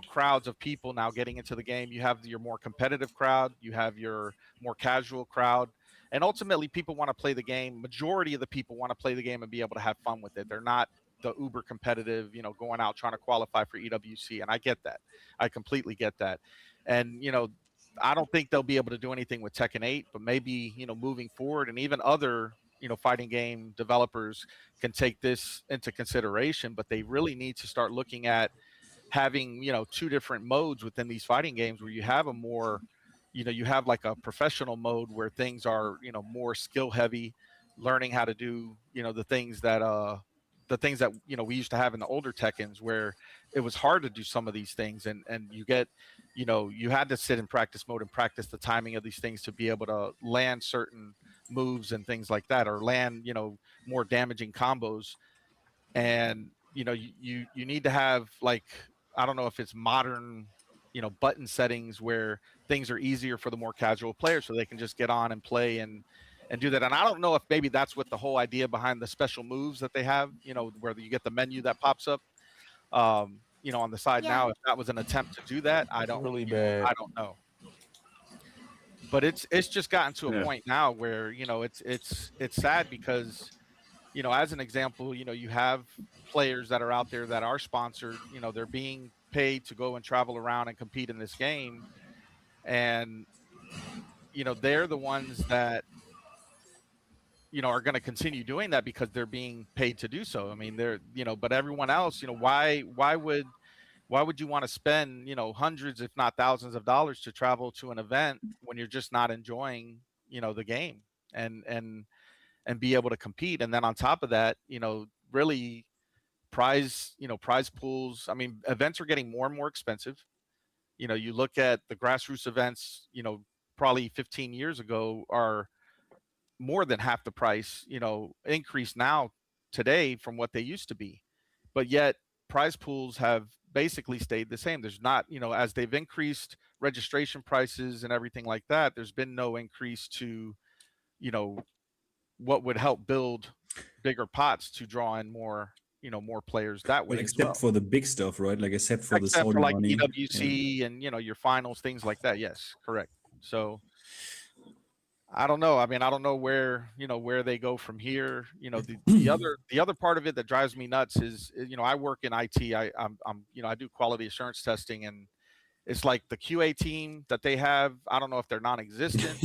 crowds of people now getting into the game. You have your more competitive crowd, you have your more casual crowd. And ultimately people want to play the game. Majority of the people want to play the game and be able to have fun with it. They're not the uber competitive, going out trying to qualify for EWC. And I get that. I completely get that. And, I don't think they'll be able to do anything with Tekken 8, but maybe, moving forward, and even other, fighting game developers can take this into consideration, but they really need to start looking at having, 2 different modes within these fighting games, where you have a more, you have like a professional mode where things are, more skill heavy, learning how to do, the things that we used to have in the older Tekkens, where it was hard to do some of these things, and you get, you had to sit in practice mode and practice the timing of these things to be able to land certain moves and things like that, or land, more damaging combos. And you need to have, like, I don't know if it's modern, button settings where things are easier for the more casual players, so they can just get on and play and do that. And I don't know if maybe that's what the whole idea behind the special moves that they have, where you get the menu that pops up, on the side now. If that was an attempt to do that, I don't really bad. I don't know. But it's just gotten to a point now where, it's sad because, as an example, you have players that are out there that are sponsored, they're being paid to go and travel around and compete in this game. and they're the ones that are going to continue doing that because they're being paid to do so. I mean, they're but everyone else, why would you want to spend hundreds if not thousands of dollars to travel to an event when you're just not enjoying the game and be able to compete? And then on top of that, really prize pools. I mean, events are getting more and more expensive. You look at the grassroots events, probably 15 years ago are more than half the price, increase now today from what they used to be. But yet prize pools have basically stayed the same. There's not, as they've increased registration prices and everything like that, there's been no increase to, what would help build bigger pots to draw in more, more players that way. Well, except for the big stuff, right? Like except for the except Saudi for like money. EWC and your finals, things like that. Yes, correct. So I don't know. I mean, I don't know where where they go from here. The other part of it that drives me nuts is I work in IT. I'm I do quality assurance testing, and it's like the QA team that they have. I don't know if they're non-existent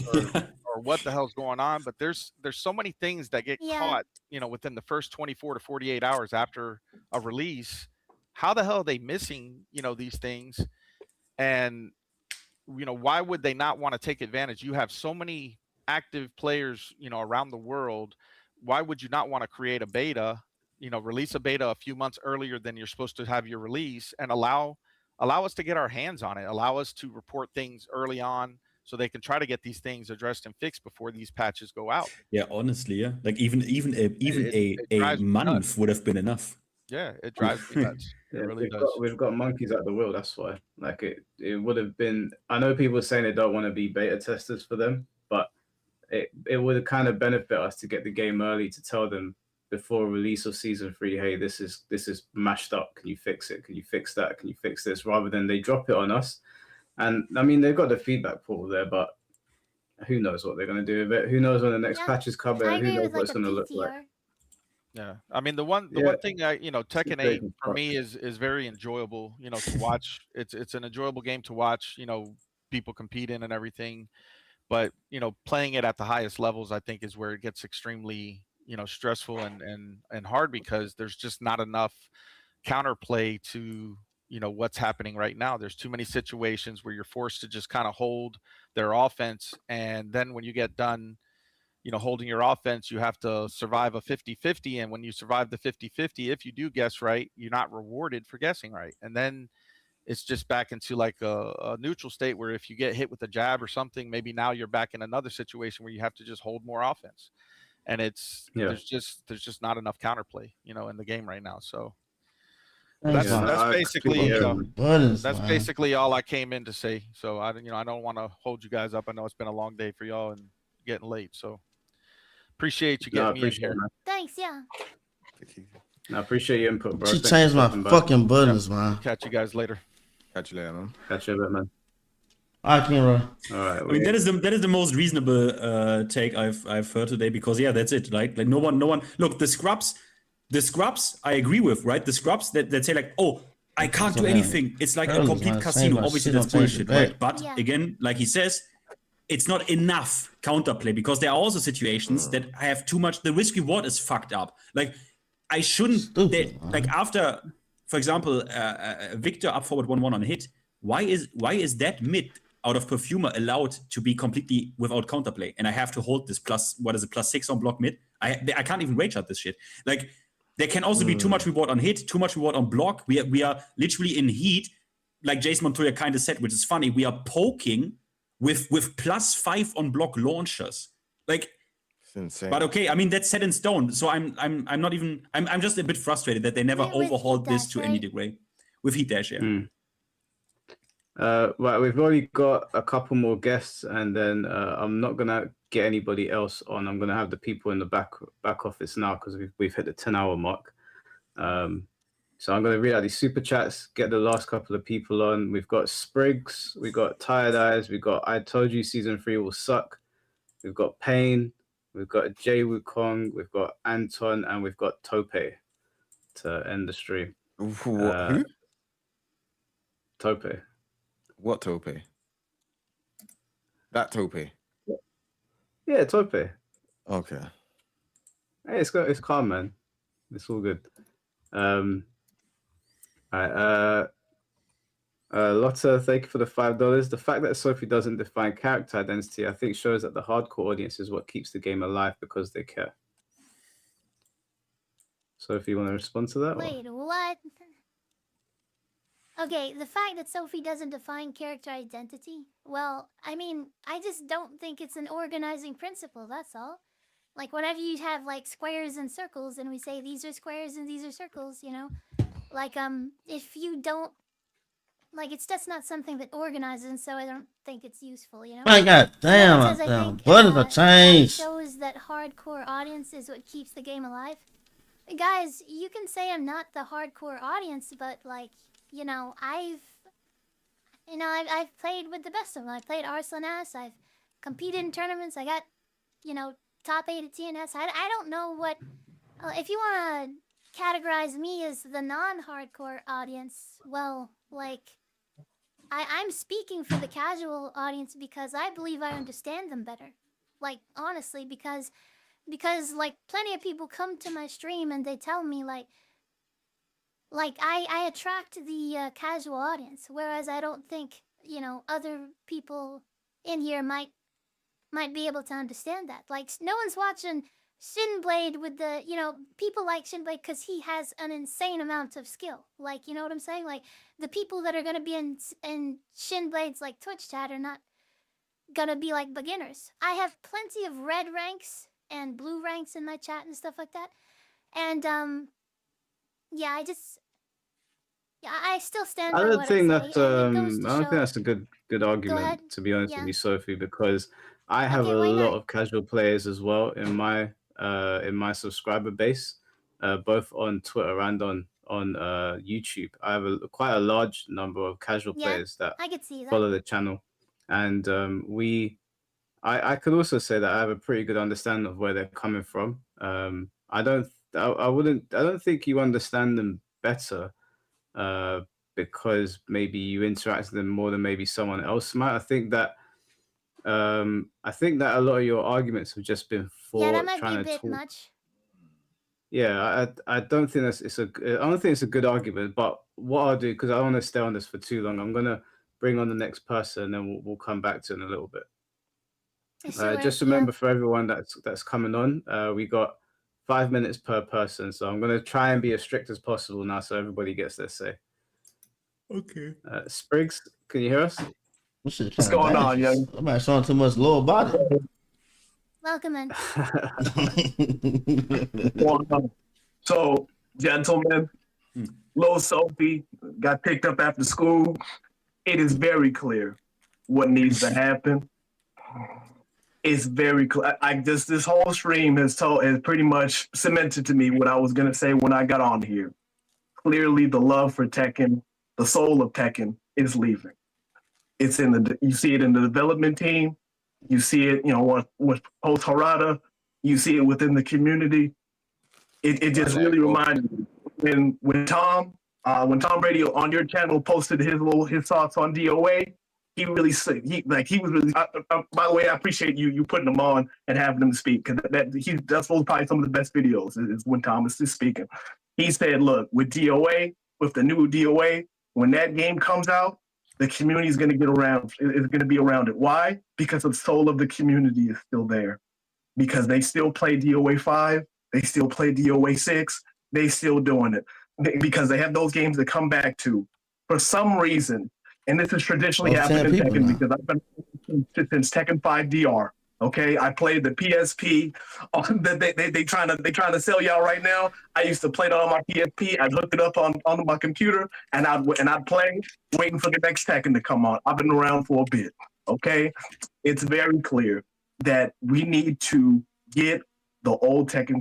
or what the hell's going on, but there's so many things that get caught within the first 24 to 48 hours after a release. How the hell are they missing these things? And why would they not want to take advantage? You have so many active players around the world. Why would you not want to create a beta, release a beta a few months earlier than you're supposed to have your release, and allow us to get our hands on it, allow us to report things early on so they can try to get these things addressed and fixed before these patches go out? Yeah, honestly, yeah. Like even a month would have been enough. Yeah, it drives me nuts. It really does. We've got monkeys at the wheel. That's why. Like it would have been. I know people are saying they don't want to be beta testers for them, but it would kind of benefit us to get the game early to tell them before release of season 3, hey, this is mashed up. Can you fix it? Can you fix that? Can you fix this? Rather than they drop it on us. And I mean, they've got the feedback portal there, but who knows what they're going to do with it? Who knows when the next patch is coming? Who knows what it's going to look like? Yeah, I mean the one thing that Tekken 8 for me is very enjoyable. To watch. It's an enjoyable game to watch. People compete in and everything, but playing it at the highest levels, I think, is where it gets extremely stressful and hard because there's just not enough counterplay to what's happening right now. There's too many situations where you're forced to just kind of hold their offense, and then when you get done holding your offense, you have to survive a 50-50. And when you survive the 50-50, if you do guess right, you're not rewarded for guessing right. And then it's just back into like a neutral state where if you get hit with a jab or something, maybe now you're back in another situation where you have to just hold more offense. And there's just not enough counterplay, in the game right now. So that's basically that's basically all I came in to say. So I don't want to hold you guys up. I know it's been a long day for y'all and getting late. So appreciate you getting me in here. Thanks, yeah. I appreciate your input, bro. She changed my fucking buttons, man. Catch you guys later. Catch you later, man. Catch you later, man. I can run. All right. I mean, that is the most reasonable take I've heard today because that's it. Like no one. Look, the scrubs, I agree with, right? The scrubs that say like, oh, I can't do anything. It's like a complete casino. Obviously, that's bullshit, right? But again, like he says, it's not enough counterplay because there are also situations that have too much. The risk reward is fucked up. Like I shouldn't. Like after, for example, Victor up forward 1-1 on hit. Why is that mid out of Perfumer allowed to be completely without counterplay? And I have to hold this +6 on block mid. I can't even rage out this shit. Like there can also be too much reward on hit, too much reward on block. We are literally in heat, like Jason Montoya kind of said, which is funny. We are poking with +5 on block launchers. Like it's insane. But okay, I mean that's set in stone. So I'm not even I'm just a bit frustrated that they never overhauled this to any degree. With heat dash, yeah. Right, we've already got a couple more guests, and then I'm not gonna get anybody else on. I'm gonna have the people in the back office now because we've hit the 10-hour mark. So I'm gonna read out these super chats, get the last couple of people on. We've got Spriggs, we've got Tired Eyes, we've got I Told You Season 3 Will Suck, we've got Pain, we've got Jay Wukong, we've got Anton, and we've got Tope to end the stream. Who? Tope. What Tope? That Tope. Yeah, Tope. Okay. Hey, it's calm, man. It's all good. All right. Lotta, thank you for the $5. The fact that Sophie doesn't define character identity, I think, shows that the hardcore audience is what keeps the game alive because they care. Sophie, you want to respond to that? Wait, what? Okay, the fact that Sophie doesn't define character identity, well, I mean, I just don't think it's an organizing principle, that's all. Like, whenever you have, like, squares and circles, and we say these are squares and these are circles, you know? Like, if you don't, like, it's just not something that organizes, so I don't think it's useful, you know? My God damn, buttons are changed. Shows that hardcore audience is what keeps the game alive. Guys, you can say I'm not the hardcore audience, but, like, you know, I've played with the best of them. I played Arslan S. I've competed in tournaments. I got, you know, top 8 at TNS. I don't know what. If you want to categorize me as the non-hardcore audience, well, like, I'm speaking for the casual audience because I believe I understand them better. Like, honestly, because like plenty of people come to my stream and they tell me like I attract the casual audience, whereas I don't think, you know, other people in here might be able to understand that. Like, no one's watching Shinblade with the, you know, people like Shinblade because he has an insane amount of skill. Like, you know what I'm saying? Like, the people that are gonna be in Shinblade's like Twitch chat are not gonna be like beginners. I have plenty of red ranks and blue ranks in my chat and stuff like that. And yeah, I still stand by what I say. I don't think that's a good argument, to be honest with you, Sophie, because I have a lot of casual players as well in my subscriber base, both on Twitter and on YouTube. I have quite a large number of casual players that I could see that. follow the channel, and I could also say that I have a pretty good understanding of where they're coming from. I don't think you understand them better because maybe you interact with them more than maybe someone else might. I think that a lot of your arguments have just been for that might trying be a to bit talk. much. Yeah, I don't think I don't think it's a good argument. But what I'll do, because I don't want to stay on this for too long, I'm gonna bring on the next person, and then we'll come back to it in a little bit. Just remember for everyone that's coming on, we got 5 minutes per person, so I'm gonna try and be as strict as possible now, so everybody gets their say. Okay. Spriggs, can you hear us? What's going on, young? I'm not showing too much lower body. Welcome in. So, gentlemen, little Sophie got picked up after school. It is very clear what needs to happen. It's very clear. This whole stream has pretty much cemented to me what I was gonna say when I got on here. Clearly, the love for Tekken, the soul of Tekken, is leaving. It's you see it in the development team. You see it, you know, with post Harada. You see it within the community. It just really reminded me when Tom Brady on your channel posted his thoughts on DOA. He really said by the way, I appreciate you putting him on and having him speak, because that's probably some of the best videos is when Thomas is speaking. He said, look, with DOA, with the new DOA, when that game comes out, the community is going to get around. Is going to be around it. Why? Because the soul of the community is still there. Because they still play DOA 5, they still play DOA 6, they still doing it. Because they have those games to come back to. For some reason, and this has traditionally happened in Tekken because I've been since Tekken 5 DR. Okay, I played the PSP. They trying to sell y'all right now. I used to play it on my PSP. I'd hook it up on my computer, and I'd play, waiting for the next Tekken to come on. I've been around for a bit. Okay, it's very clear that we need to get the old Tekken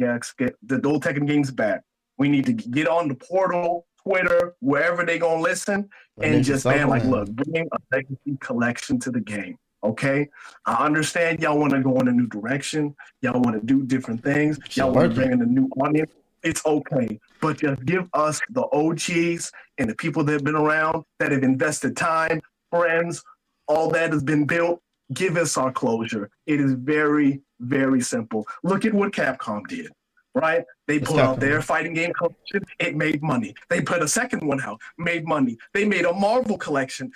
games back. We need to get on the portal, Twitter, wherever they gonna listen, and just look, bring a legacy collection to the game. Okay, I understand y'all want to go in a new direction. Y'all want to do different things. Y'all want to bring in a new audience. It's okay, but just give us the OGs and the people that have been around, that have invested time, friends, all that has been built. give us our closure. It is very, very simple. Look at what Capcom did, right? They put out their fighting game collection. It made money. They put a second one out, made money. They made a Marvel collection.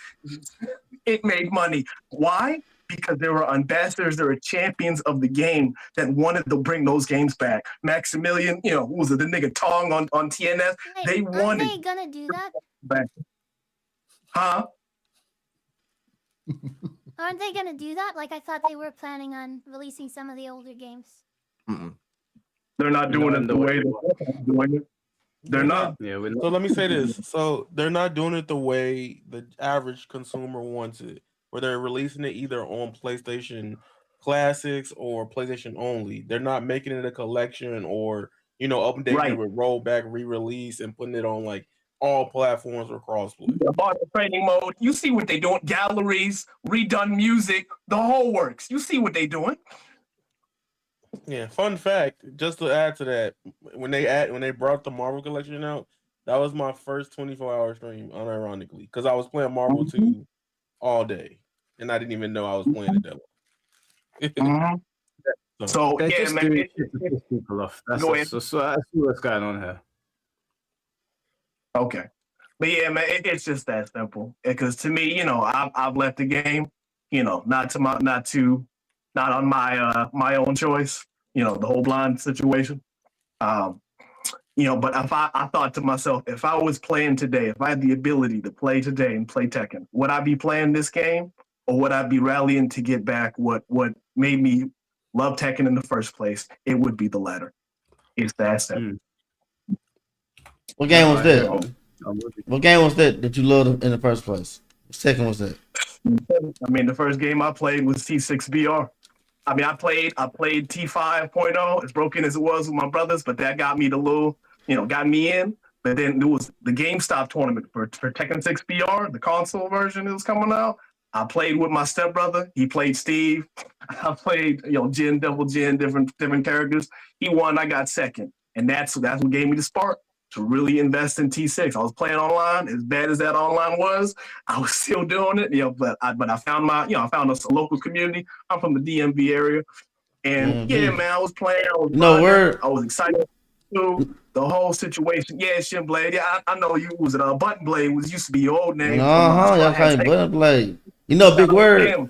It made money. Why? Because there were ambassadors, there were champions of the game that wanted to bring those games back. Maximilian, who was it, the nigga Tong on TNS? Wait, they wanted. Aren't they gonna do that? Back. Huh? Aren't they gonna do that? Like I thought they were planning on releasing some of the older games. They're not doing it the way they're doing it. They're not. Yeah. So let me say this. So they're not doing it the way the average consumer wants it, where they're releasing it either on PlayStation Classics or PlayStation only. They're not making it a collection or updating it with rollback, re-release, and putting it on like all platforms or crossplay. About the training mode, you see what they're doing. Galleries, redone music, the whole works. You see what they're doing. Yeah, fun fact, just to add to that, when they brought the Marvel collection out, that was my first 24-hour stream, unironically, because I was playing Marvel 2 all day, and I didn't even know I was playing the demo. So They yeah, just man. do it to piss people off. That's what's going on here. Okay, but yeah, man, it's just that simple. Because to me, I've left the game, not on my own choice. The whole blind situation. But if I thought to myself, if I was playing today, if I had the ability to play today and play Tekken, would I be playing this game, or would I be rallying to get back what made me love Tekken in the first place? It would be the latter. It's that simple. What game was that? What game was that you loved in the first place? What second was that? I mean, the first game I played was T6BR. I mean, I played T5.0, as broken as it was with my brothers, but that got me got me in. But then there was the GameStop tournament for Tekken 6 BR, the console version that was coming out. I played with my stepbrother. He played Steve. I played, Jin, Double Jin, different characters. He won. I got second, and that's what gave me the spark to really invest in T6. I was playing online. As bad as that online was, I was still doing it. But I found I found a local community. I'm from the DMV area, and man, I was playing. I was excited too. The whole situation. Yeah, Shin Blade. Yeah, I know you was it. Button Blade used to be your old name. Y'all call it Button Blade. Big word.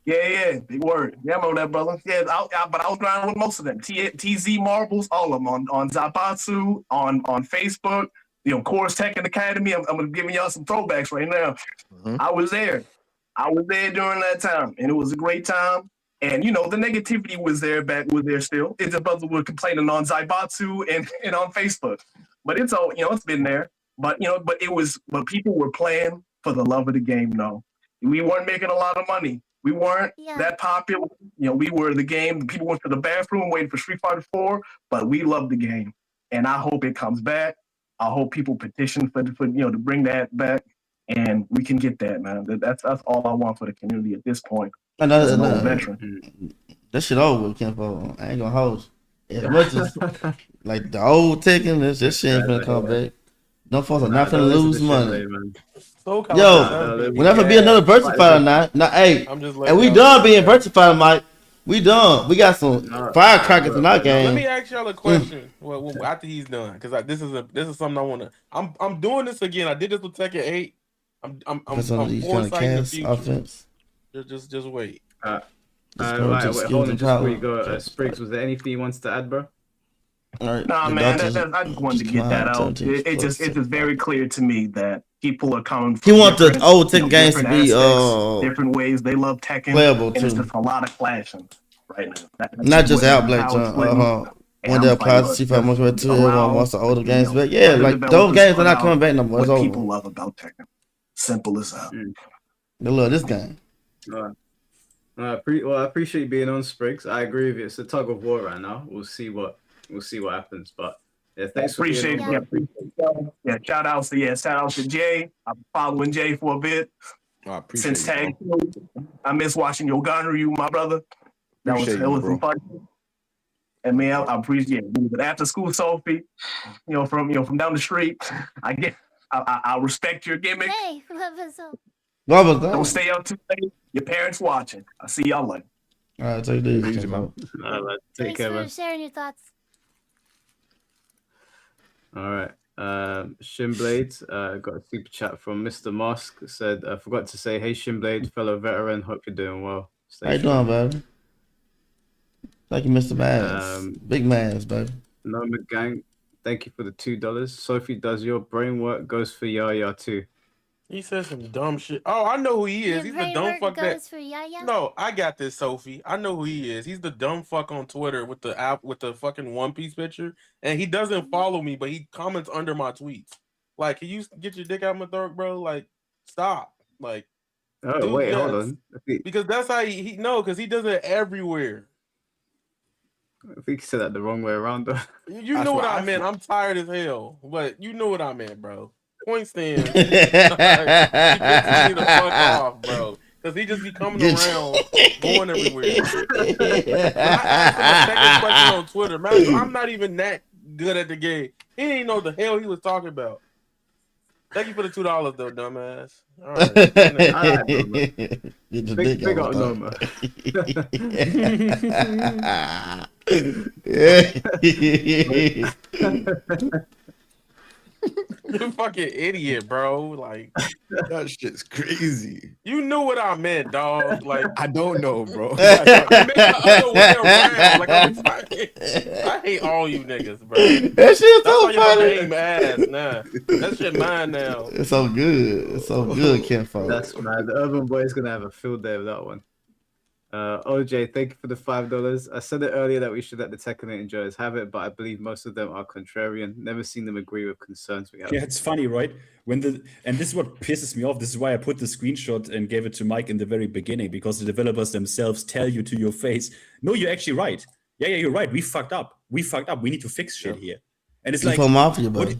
Yeah, big word. Yeah, I remember that, brother. Yeah, but I was grinding with most of them. TZ Marbles, all of them on Zabatsu, on Facebook. Course Tekken Academy. I'm giving y'all some throwbacks right now. I was there. During that time, and it was a great time. And the negativity was there still. It's a brother was complaining on Zaibatsu and on Facebook. But it's all it's been there. But but people were playing for the love of the game. No, we weren't making a lot of money. We weren't that popular. We were the game. People went to the bathroom waiting for Street Fighter 4, but we loved the game. And I hope it comes back. I hope people petition for to bring that back, and we can get that, man. That's all I want for the community at this point. Another veteran. That shit over with, Kenpo. I ain't gonna hold you. As much as like the old Tekken, this shit ain't gonna come back. No folks are not gonna lose money. Yo, whenever be another Versatile now, hey, and we done being Versatile, Mike. We done. We got some firecrackers in our game. Let me ask y'all a question. Well, after he's done, because this is something I want to. I'm doing this again. I did this with Tekken 8. I'm foresighting the future. Offense. Just wait. Right, hold on, just before you go, Spriggs, was there anything you wanted to add, bro? Nah, man, I just wanted to get that out. It's just very clear to me that people are coming from he want the old Tekken games to be different ways. They love Tekken, playable and too. it's just a lot of clashing right now. Not just out Black John. One day applies to see if I must wait to everyone wants the older games, but yeah, like those games are not coming back no more. What people love about Tekken, simple as that. They love this game. I appreciate you being on, Spriggs. I agree with you. It's a tug of war right now. We'll see what happens. But yeah, thanks for appreciate being on. Yeah, shout out to Jay. I've been following Jay for a bit. Since Tag 2. I miss watching your Ganryu, my brother. That was some fun. And man, I appreciate it. But after school, Sophie, from down the street, I respect your gimmick. Hey, what's up? What was that? Don't stay up too late. Your parents watching. I see y'all later. All right, take it easy, man. Take care, man. Thanks for sharing your thoughts. All right. Shinblade got a super chat from Mr. Mosk. Said, I forgot to say, hey, Shinblade, fellow veteran. Hope you're doing well. How you doing, baby? Thank you, Mr. Mans. Big Mans, baby. Noma Gang, thank you for the $2. Sophie, does your brain work? Goes for Yaya too. He said some dumb shit. Oh, I know who he is. He's the dumb fuck that. For Yaya? No, I got this, Sophie. I know who he is. He's the dumb fuck on Twitter with the app with the fucking One Piece picture, and he doesn't follow me, but he comments under my tweets. Like, can you get your dick out my throat, bro? Like, stop. Like, oh dude, wait, yes. hold on. Because that's how he no, because he does it everywhere. I think you said that the wrong way around, though. You know what I meant. I'm tired as hell, but you know what I meant, bro. Point stand. He pisses me the fuck off, bro. Because he just be coming around, going everywhere. I asked him a second question on Twitter. Man, I'm not even that good at the game. He didn't know the hell he was talking about. Thank you for the $2, though, dumbass. All right. Big up, Noma. You're a fucking idiot, bro. Like, that shit's crazy. You knew what I meant, dog. Like, I don't know, bro. You meant the other way around. Like, I hate all you niggas, bro. That shit's That's so why your funny. name ass. Nah, that shit mine now. It's so good. It's so good, Kenfolk. That's mad. The Urban Boy is gonna have a field day with that one. OJ, thank you for the $5. I said it earlier that we should let the Tekken enjoyers have it, but I believe most of them are contrarian. Never seen them agree with concerns we have. Yeah, it's funny, right? And this is what pisses me off. This is why I put the screenshot and gave it to Mike in the very beginning, because the developers themselves tell you to your face, no, you're actually right. Yeah, you're right. We fucked up. We need to fix shit here. And it's like, Mafia, what are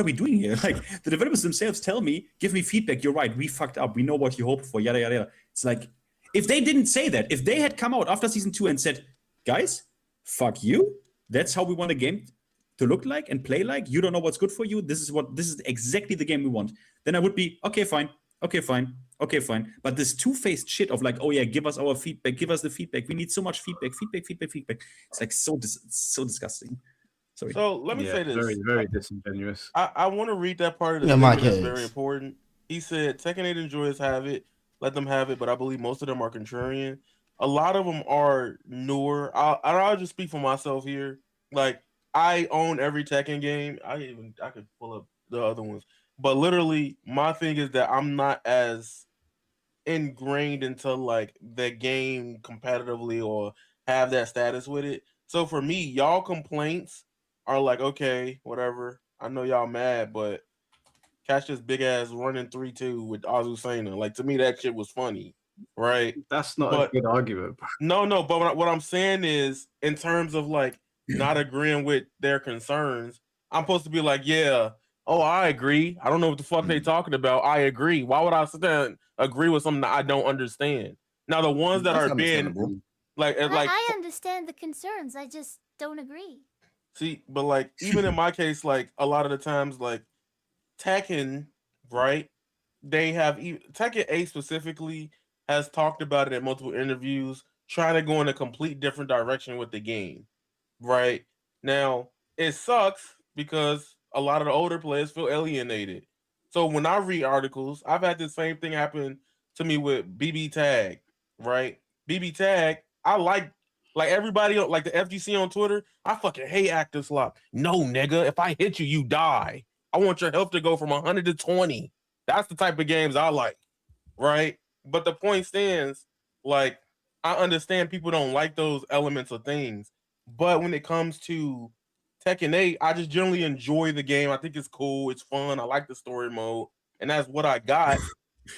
we doing here? Like, the developers themselves tell me, give me feedback. You're right. We fucked up. We know what you hoped for. Yada yada yada. It's like, if they didn't say that, if they had come out after season 2 and said, guys, fuck you. That's how we want a game to look like and play like. You don't know what's good for you. This is exactly the game we want. Then I would be okay, fine. But this two-faced shit of like, oh yeah, give us our feedback, give us the feedback. We need so much feedback. It's like so disgusting. Sorry. So let me say this. Very, very disingenuous. I want to read that part of the Yeah, statement Mike that's Hayes. very important. He said, Tekken 8 enjoyers have it. Let them have it, but I believe most of them are contrarian. A lot of them are newer. I'll just speak for myself here. Like, I own every Tekken game. I could pull up the other ones. But literally, my thing is that I'm not as ingrained into like the game competitively or have that status with it. So for me, y'all complaints are like, okay, whatever. I know y'all mad, but catch this big ass running 3-2 with Azucena. Like, to me, that shit was funny, right? That's not a good argument. No. But what I'm saying is, in terms of like not agreeing with their concerns, I'm supposed to be like, yeah, oh, I agree. I don't know what the fuck they talking about. I agree. Why would I sit there and agree with something that I don't understand? Now, the ones that are being like I understand the concerns. I just don't agree. See, but like, even in my case, like a lot of the times, like Tekken, right? They have Tekken 8 specifically has talked about it in multiple interviews, trying to go in a complete different direction with the game, right? Now, it sucks because a lot of the older players feel alienated. So when I read articles, I've had the same thing happen to me with BB Tag, right? BB Tag, I like everybody, like the FGC on Twitter, I fucking hate active lock. No, nigga, if I hit you, you die. I want your health to go from 100 to 20. That's the type of games I like, right? But the point stands, like, I understand people don't like those elements of things, but when it comes to Tekken 8, I just generally enjoy the game. I think it's cool, it's fun, I like the story mode, and that's what I got.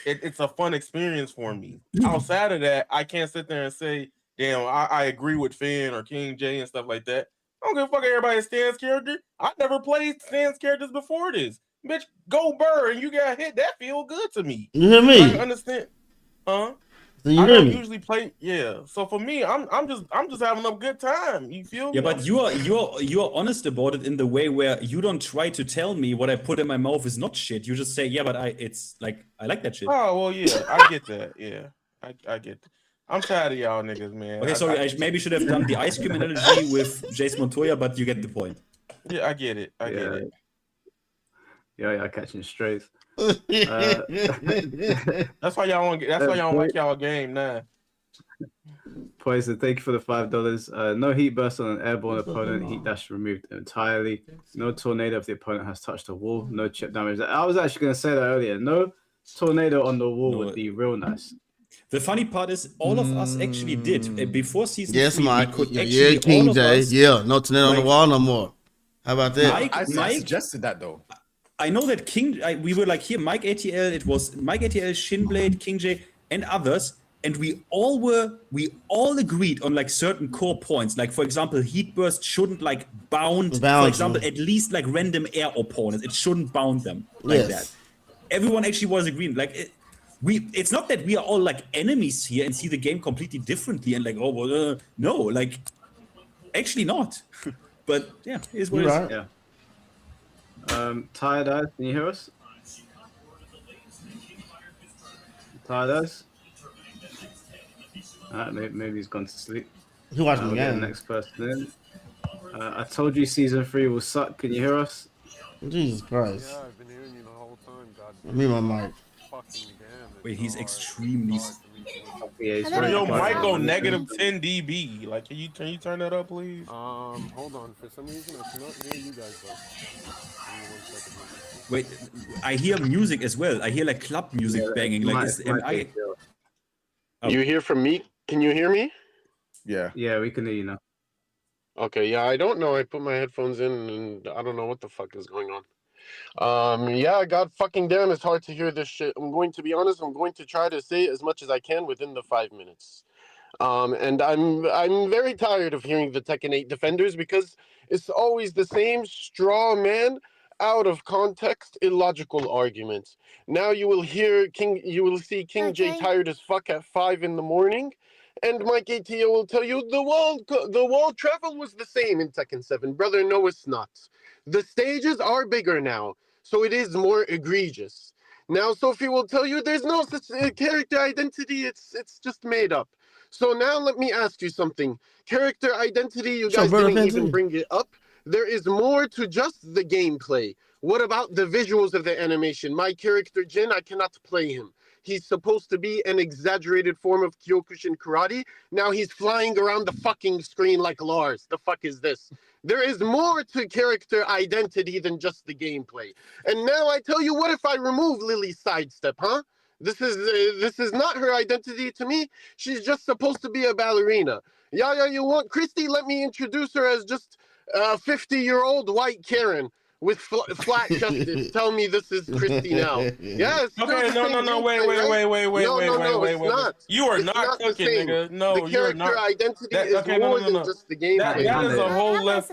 It's a fun experience for me. Outside of that, I can't sit there and say, damn, I agree with Finn or King J and stuff like that. I don't give a fuck everybody's Stan's character. I never played Stan's characters before this. Bitch, go Burr and you got hit. That feel good to me. You hear me? I understand. Huh? Do you I hear don't me? usually play. Yeah. So for me, I'm just having a good time. You feel me? Yeah, but you're honest about it in the way where you don't try to tell me what I put in my mouth is not shit. You just say, yeah, but it's like I like that shit. Oh well, yeah, I get that. Yeah, I get. I'm tired of y'all niggas, man. Okay, sorry, I maybe should have done the ice cream analogy with Jace Montoya, but you get the point. Yeah, I get it. I get it. Yeah, catching strays. That's why y'all don't. That's why y'all don't like y'all game now. Poison, thank you for the $5. No heat burst on an airborne opponent. Heat dash removed entirely. No tornado if the opponent has touched a wall. No chip damage. I was actually going to say that earlier. No tornado on the wall would be real nice. The funny part is, all of us actually did before season 3. Yes, Mike. We could Yeah, King J. Yeah, no tornado on the wall no more. How about that? I suggested that though. I know that we were like here, Mike ATL. It was Mike ATL, Shinblade, King J, and others, and we all agreed on like certain core points. Like for example, heat burst shouldn't like bound. For example, at least like random air opponents, it shouldn't bound them like that. Everyone actually was agreeing. Like it's not that we are all like enemies here and see the game completely differently and like no, like actually not. But yeah, it is what it is. Yeah. Tired eyes, can you hear us? Tired eyes? Maybe he's gone to sleep. He watching the game. Next person in. I told you season 3 will suck. Can you hear us? Jesus Christ. Yeah, I've been hearing you the whole time. God. Me and my mic. Wait, he's extremely. Yo, mic go negative 10 dB. Like, can you turn that up, please? Hold on. For some reason, I cannot hear you guys though. Wait, I hear music as well. I hear like club music banging. Like, You hear from me? Can you hear me? Yeah. Yeah, we can hear you now. Okay, yeah, I don't know. I put my headphones in and I don't know what the fuck is going on. Yeah, god fucking damn, it's hard to hear this shit. I'm going to be honest, I'm going to try to say as much as I can within the 5 minutes. And I'm very tired of hearing the Tekken 8 defenders because it's always the same straw man, out of context, illogical arguments. Now you will see King J tired as fuck at 5 in the morning, and Mike ATO will tell you the wall travel was the same in Tekken 7. Brother, no, it's not. The stages are bigger now, so it is more egregious. Now Sophie will tell you there's no such character identity, it's just made up. So now let me ask you something. Character identity, you guys didn't even bring it up. There is more to just the gameplay. What about the visuals of the animation? My character Jin, I cannot play him. He's supposed to be an exaggerated form of Kyokushin karate. Now he's flying around the fucking screen like Lars. The fuck is this? There is more to character identity than just the gameplay. And now I tell you, what if I remove Lily's sidestep, huh? This is not her identity to me. She's just supposed to be a ballerina. Yeah, you want Christy? Let me introduce her as just a 50-year-old white Karen with flat chested. Tell me this is Christy now. Yes. Okay, no, wait. You are not cooking, nigga. No, you're not. The character identity is more than just the gameplay. That is a whole left.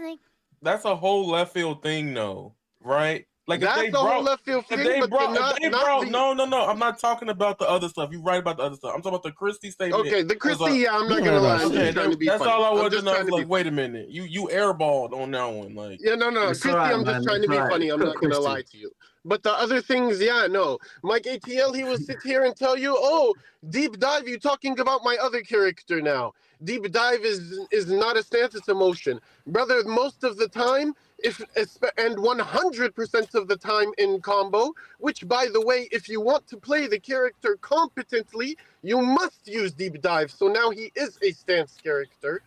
That's a whole left field thing, though, right? Like that's if they whole left field thing, no. I'm not talking about the other stuff. You're right about the other stuff. I'm talking about the Christie statement. Okay, the Christie, I'm not gonna lie. That's all I wanted to know. Like, wait a minute, you airballed on that one, like. Yeah, no, Christie, I'm just trying to be funny. I'm not gonna lie to you. But the other things, no. Mike ATL, he will sit here and tell you, oh, deep dive, you talking about my other character now. Deep dive is not a stance, it's emotion. Brother, most of the time, and 100% of the time in combo, which by the way, if you want to play the character competently, you must use deep dive. So now he is a stance character.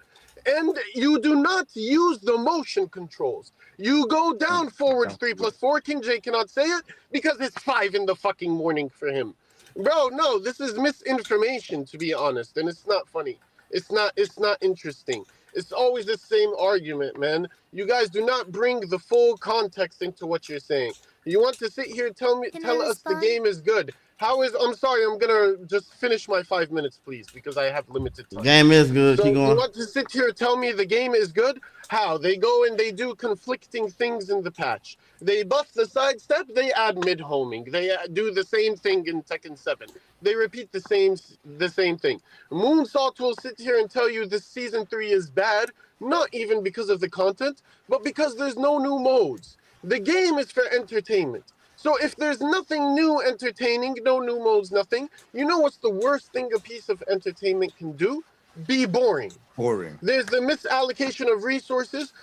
And you do not use the motion controls. You go down forward 3+4. King J cannot say it because it's 5 in the fucking morning for him. Bro, no, this is misinformation, to be honest, and it's not funny. It's not interesting. It's always the same argument, man. You guys do not bring the full context into what you're saying. You want to sit here and tell us the game is good. How is? I'm sorry. I'm gonna just finish my 5 minutes, please, because I have limited time. Game is good. So Keep you going. want to sit here and tell me the game is good? How? They go and they do conflicting things in the patch. They buff the sidestep. They add mid homing. They do the same thing in Tekken 7. They repeat the same thing. Moonsault will sit here and tell you this season 3 is bad, not even because of the content, but because there's no new modes. The game is for entertainment. So if there's nothing new entertaining, no new modes, nothing, you know what's the worst thing a piece of entertainment can do? Be boring. Boring. There's the misallocation of resources.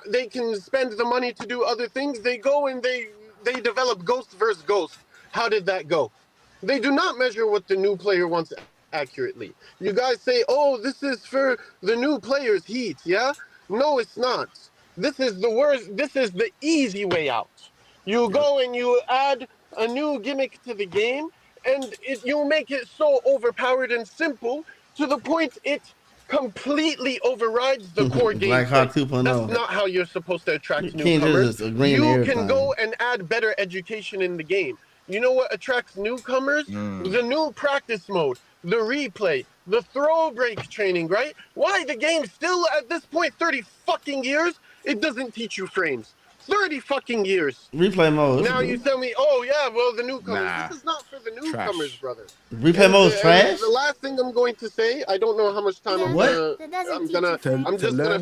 They can spend the money to do other things. They go and they develop Ghost versus Ghost. How did that go? They do not measure what the new player wants accurately. You guys say, oh, this is for the new player's heat, yeah? No, it's not. This is the worst. This is the easy way out. You go and you add a new gimmick to the game, and you make it so overpowered and simple to the point it completely overrides the core game. Like Hot 2.0. That's not how you're supposed to attract You can't newcomers. just agree on You everything. can go and add better education in the game. You know what attracts newcomers? The new practice mode, the replay, the throw break training, right? Why the game still at this point 30 fucking years? It doesn't teach you frames. 30 fucking years. Replay mode. Now you tell me, oh yeah, well the newcomers. Nah. This is not for the newcomers, brother. Replay mode is trash. The last thing I'm going to say, I don't know how much time I'm gonna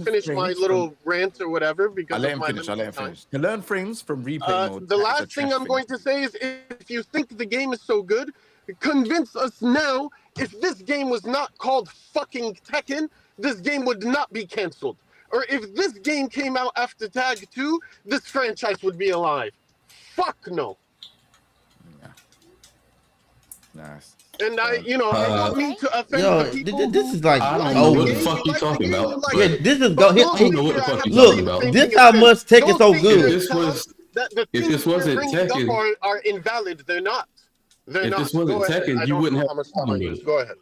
finish my little rant or whatever because I'll let of him my finish. limited time. To learn frames from replay mode. The last thing I'm going to say is if you think the game is so good, convince us now if this game was not called fucking Tekken, this game would not be canceled. Or if this game came out after Tag 2, this franchise would be alive. Fuck no. Nice. And I don't mean to offend the people. This is like, I don't know what the fuck you talking about. Yeah, this is I don't know what the fuck you talking about. Look, this how much Tekken so good. If this wasn't Tekken, are invalid. They're not. If this wasn't Tekken, you wouldn't have a problem with it. Go ahead.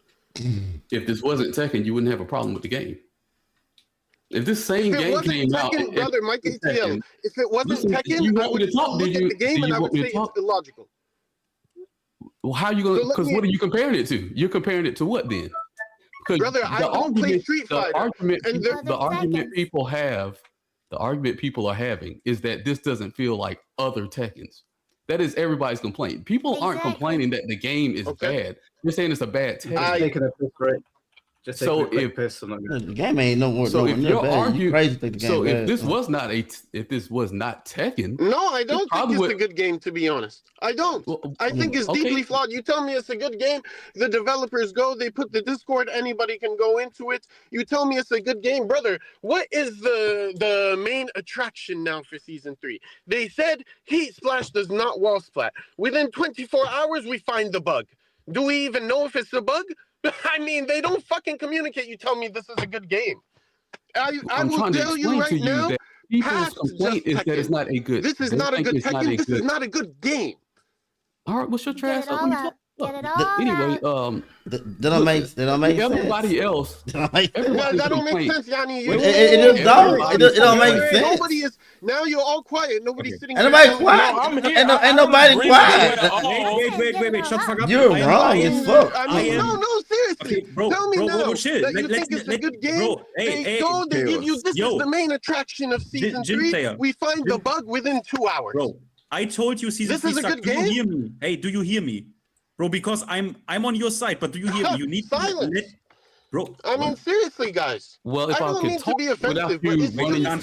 If this wasn't Tekken, you wouldn't have a problem with the game. If this same game came out, brother, Mike ATL, if it wasn't Tekken, you I want me would to talk? look at the game and I would say it's illogical. Well, how are you going to? Because what are you comparing it to? You're comparing it to what then? Brother, I don't play Street Fighter. The argument people are having is that this doesn't feel like other Tekkens. That is everybody's complaint. People aren't complaining that the game is bad. They're saying it's a bad Tekken. Just so if the game ain't no more. So if you're arguing, crazy think the game so bad, if this was not Tekken, no, I don't think it's a good game. To be honest, I don't. I think it's deeply flawed. You tell me it's a good game. The developers go, they put the Discord. Anybody can go into it. You tell me it's a good game, brother. What is the main attraction now for season 3? They said Heat Splash does not wall splat. Within 24 hours, we find the bug. Do we even know if it's a bug? I mean, they don't fucking communicate. You tell me this is a good game. I will tell you right now. People's complaint is that it's not a good. This is not a good Tekken. This is not a good game. All right, what's your trash? Get it all Anyway, they don't make everybody else. That don't make sense, Yanni. It just don't. It don't make sense. Nobody is now. You're all quiet. Nobody's sitting. Ain't nobody quiet. Ain't nobody quiet. Wait. Shut the fuck up. You're wrong as fuck. I mean, no, seriously. Tell me now that you think it's a good game. They go, they give you this is the main attraction of season 3. We find the bug within 2 hours. Bro, I told you season 3 sucked. Do you hear me? Hey, do you hear me? Bro, because I'm on your side, but do you hear me? You need silence. Bro, I mean, seriously, guys. Well, if I don't mean to be offensive, but it's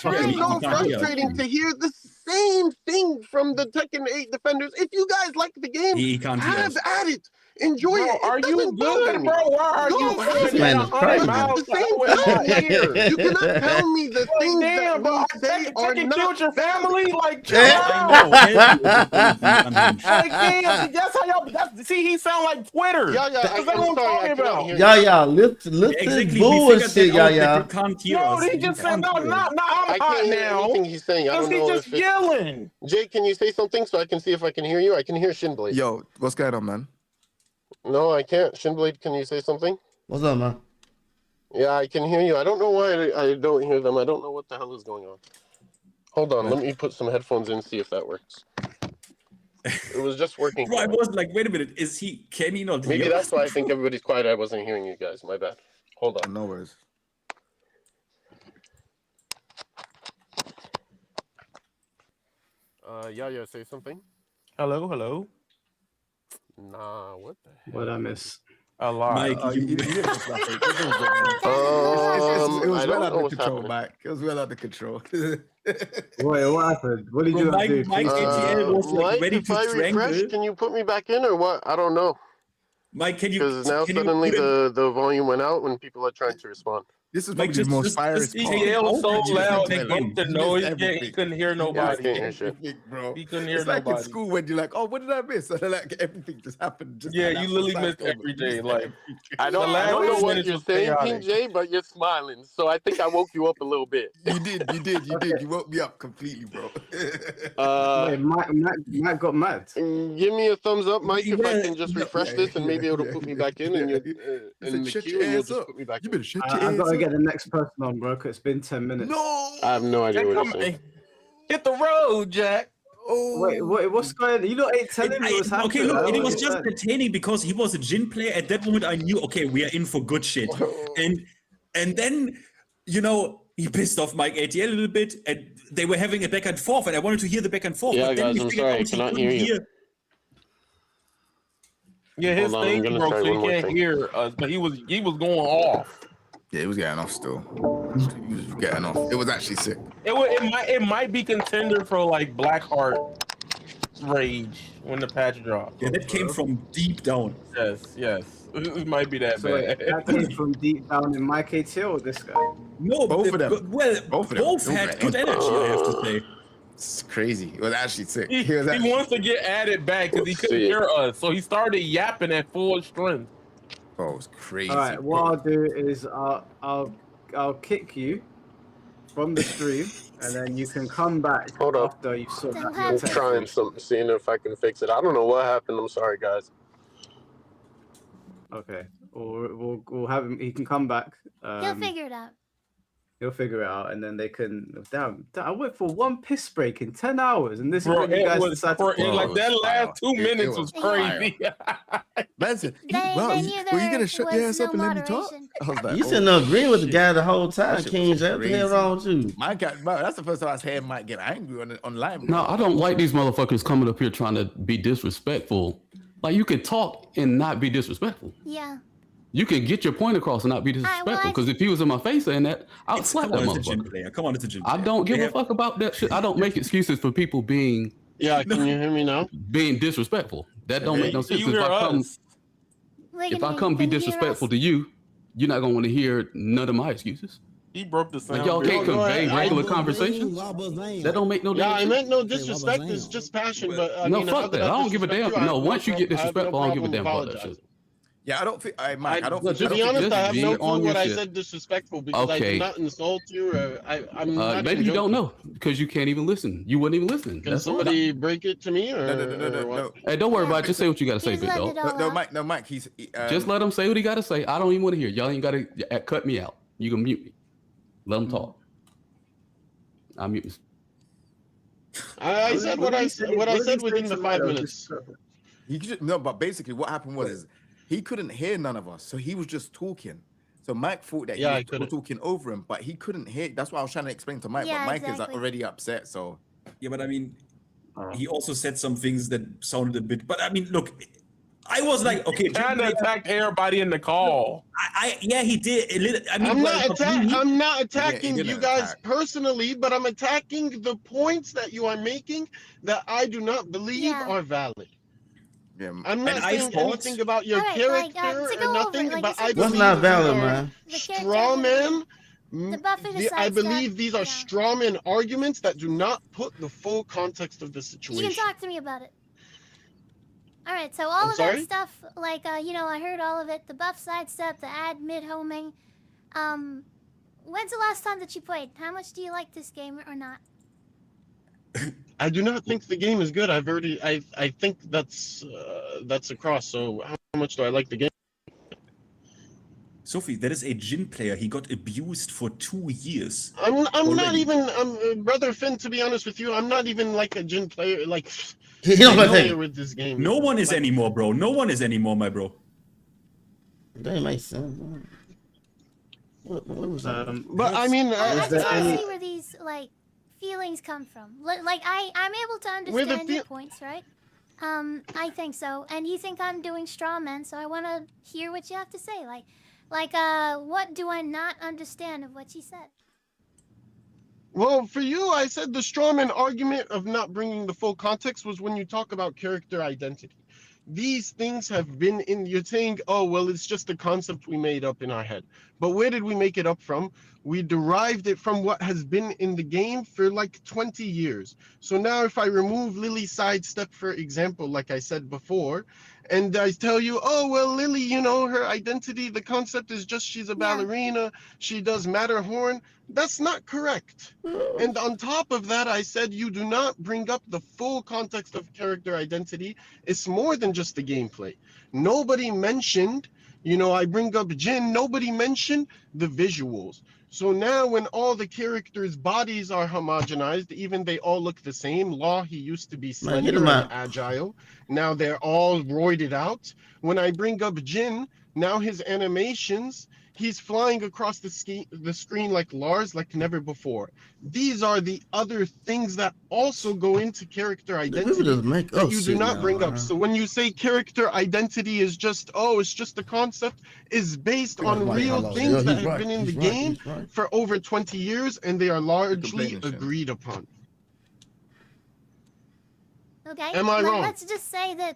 so frustrating to hear the same thing from the Tekken 8 defenders. If you guys like the game, have at it. Enjoy it. Are you good, bro? Why are you This man is crazy. At the same time here, you cannot tell me the things that we say are not killed your family. Like, that's how y'all. See, he sound like Twitter. That's what I'm talking about. Listen, bullshit, No, he just said no. I'm hot now. Anything he's saying, I don't know. He's just yelling. Jake, can you say something so I can see if I can hear you? I can hear Shinblade. Yo, what's going on, man? No, I can't. Shinblade, can you say something? What's up, man? Yeah, I can hear you. I don't know why I don't hear them. I don't know what the hell is going on. Hold on, let me put some headphones in, see if that works. It was just working. Bro, I was like, wait a minute, can he not Maybe hear that's us? why I think everybody's quiet. I wasn't hearing you guys. My bad. Hold on. No worries. Yeah, say something. Hello, hello. Nah, what the heck? What I miss? A lot. Mike, you didn't miss nothing. It was I well don't out know of what's control, happening. Mike. It was well out of control. Wait, what happened? What did you Mike, do? Mike ATL was like Mike, ready if to I refresh, strangle. can you put me back in or what? I don't know. Mike, can you? Because now Can you suddenly put it- the volume went out when people are trying to respond. This is Mike, probably the most fiery just part. take it yelled out so and just loud take he it broke in. the He noise. missed He everything. couldn't hear Yeah, I nobody. can't hear shit. Everything, bro. He couldn't hear It's like nobody. in school when you're like, "Oh, what did I miss?" And then like everything just happened. Just Yeah, like you that. literally Besides missed over. every You day. missed Like everything. I don't the last know 20 what minutes you're was saying, chaotic. King J, but you're smiling. So I think I woke you up a little bit. You did. You woke me up completely, bro. Wait, Mike got mad. Give me a thumbs up, Mike, if I Yeah, can just refresh this, and maybe it'll put me back in, and you're in the Shut queue, your and you'll ass just up. put me back You in. better shut I your ass gotta up. get the next person on, bro. 'Cause it's been 10 minutes. No. I have no idea what you're saying. Hit the road, Jack. Oh. Wait, what's going on? You lot ain't telling me what's happening. Okay, look, I it don't was just understand. entertaining because he was a Jin player. At that moment, I knew, okay, we are in for good shit. And then, you know, he pissed off Mike ATL a little bit, and they were having a back and forth, and I wanted to hear the back and forth. Yeah, but then guys, we I'm figured sorry, I out he cannot couldn't hear you. Yeah, his Hold on, I'm thing gonna broke, try so one he more can't thing. hear us. But he was going off. Yeah, it was getting off still. He was getting off. It was actually sick. It might be contender for like Blackheart rage when the patch drops. Yeah, that came from deep down. Yes. It might be that So bad. wait, that came from deep down in Mike ATL or this guy? No, Both of them. Well, Both of them. both had good energy, I have to say. It's crazy. It was actually sick. He was actually... wants to get added back because he couldn't hear us, so he started yapping at full strength. Oh, it was crazy. All right, what I'll do is I'll kick you from the stream, and then you can come back after you sort out your I'm tech trying issue. something, seeing if I can fix it. I don't know what happened. I'm sorry, guys. Okay, or we'll have him. He can come back. He'll figure it out. He'll figure it out, and then they can. Damn, I went for one piss break in 10 hours, and this is when you guys decide to. Like that last 2 minutes was crazy. Listen, They were knew you there gonna shut your was ass up no and let me talk? moderation. I was like, You sitting there agreeing with the guy the whole time, that shit King was J. What the hell crazy. wrong with you? My God, bro, that's the first time I was hearing Mike get angry online. No, I don't like these motherfuckers coming up here trying to be disrespectful. Like, you can talk and not be disrespectful. Yeah. You can get your point across and not be disrespectful. Because if he was in my face saying that, I would slap that Come on, it's a gym motherfucker. player. Come on, it's a gym I player. don't give They a have- fuck about that shit. I don't make excuses for people being Yeah, can you hear me now? being disrespectful. That don't make no sense. You hear us? If I come be disrespectful to you, you're not gonna want to hear none of my excuses. He broke the sound. Like, y'all can't Go ahead. convey regular conversations. That don't make no Yeah, damn I sense. meant no disrespect. It's just passion. But I No, mean, how fuck did that. I don't give a disrespect damn. you? I No, have once you get I have no disrespectful, I don't give a damn problem about that shit. apologizing. Yeah, I don't think. I don't think. To be honest, I have no clue what I shit. said disrespectful because I Okay. did not insult you. Or I'm not Maybe even you don't joking. know because you can't even listen. You wouldn't even listen. Can That's all. somebody break it to me? Or, No. Hey, don't worry about it. Just say what you got to say, He's big letting dog. it all out. No, Mike. He's Just let him say what he got to say. I don't even want to hear. Y'all ain't got to cut me out. You can mute me. Let him talk. I'll mute me. I said what I said within the 5 minutes. He could no, but basically what happened was is he couldn't hear none of us, so he was just talking. So Mike thought that Yeah, I he was couldn't. talking over him, but he couldn't hear. That's why I was trying to explain to Mike, Yeah, but Mike exactly. is already upset. So Yeah, but I mean, he also said some things that sounded a bit. But I mean, look, I was like, okay, Trying to attack everybody in the call. yeah, he did. A little, I mean, I'm well, not for me- I'm not attacking didn't you guys attack. personally, but I'm attacking the points that you are making that I do not believe Yeah. are valid. yeah, I'm not And I saying thought- anything about your All right, character like, to go or nothing, over, like, but you I said, believe What's not these valid, are man? The straw character- men. The buffing the I sidestep, believe these are yeah. straw man arguments that do not put the full context of the You situation. can talk to me about it. All right, so all I'm of that sorry? stuff, like, I heard all of it. The buff sidestep, the ad mid-homing. When's the last time that you played? How much do you like this game or not? I do not think the game is good. I think that's across. So how much do I like the game? Sophie, that is a Jin player. He got abused for 2 years. I'm already. not even Brother Finn, to be honest with you, I'm not even like a Jin player, like He don't play familiar Tekken. with this game. No one is anymore, bro. No one is anymore, my bro. That makes sense. What was that? But I mean, I is just there want to any? see where these like feelings come from. Like I'm able to understand your points, right? I think so. And you think I'm doing straw men, so I want to hear what you have to say. What do I not understand of what she said? Well, for you, I said the strawman argument of not bringing the full context was when you talk about character identity. These things have been in, you're saying, oh, well, it's just a concept we made up in our head. But where did we make it up from? We derived it from what has been in the game for like 20 years. So now if I remove Lily Sidestep, for example, like I said before, and I tell you, oh, well, Lily, you know, her identity, the concept is just she's a ballerina, she does Matterhorn. That's not correct. And on top of that, I said you do not bring up the full context of character identity. It's more than just the gameplay. Nobody mentioned, you know, I bring up Jin, nobody mentioned the visuals. So now when all the characters' bodies are homogenized, even they all look the same. Law, he used to be slender and agile. Now they're all roided out. When I bring up Jin, now his animations, he's flying across the screen like Lars, like never before. These are the other things that also go into character identity that you do not bring up. So when you say character identity is just, oh, it's just a concept, is based on real things that have been in the game for over 20 years, and they are largely agreed upon. Okay. Am I wrong? Let's just say that.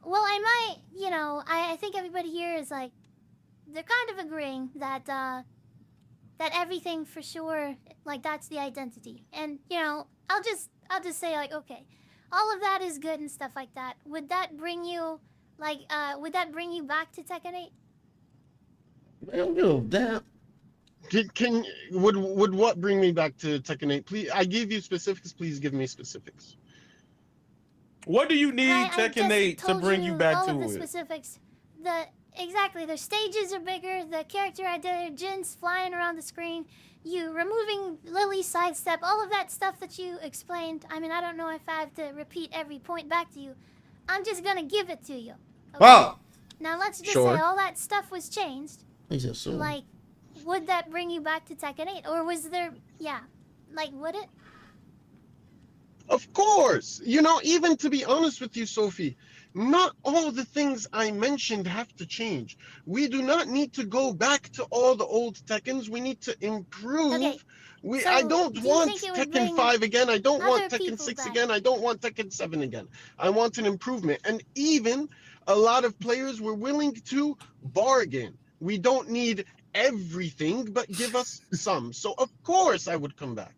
Well, I might, you know, I think everybody here is like, they're kind of agreeing that that everything for sure, like that's the identity. And you know, I'll just say like, okay, all of that is good and stuff like that. Would that bring you like would that bring you back to Tekken 8? I don't give a damn. Would what bring me back to Tekken 8? Please, I gave you specifics. Please give me specifics. What do you need Tekken 8 to bring you back all to of the it? specifics. Exactly, the stages are bigger, the character identity, Jin's flying around the screen, you removing Lily's sidestep, all of that stuff that you explained. I mean, I don't know if I have to repeat every point back to you. I'm just gonna give it to you. Okay? Wow. Now let's just say all that stuff was changed. So. Like, would that bring you back to Tekken 8? Or was there, like, would it? Of course. You know, even to be honest with you, Sophie, not all the things I mentioned have to change. We do not need to go back to all the old Tekkens. We need to improve. Okay. I don't want Tekken 5 again. I don't want Tekken 6 again. I don't want Tekken 7 again. I want an improvement. And even a lot of players were willing to bargain. We don't need everything, but give us some. So of course I would come back.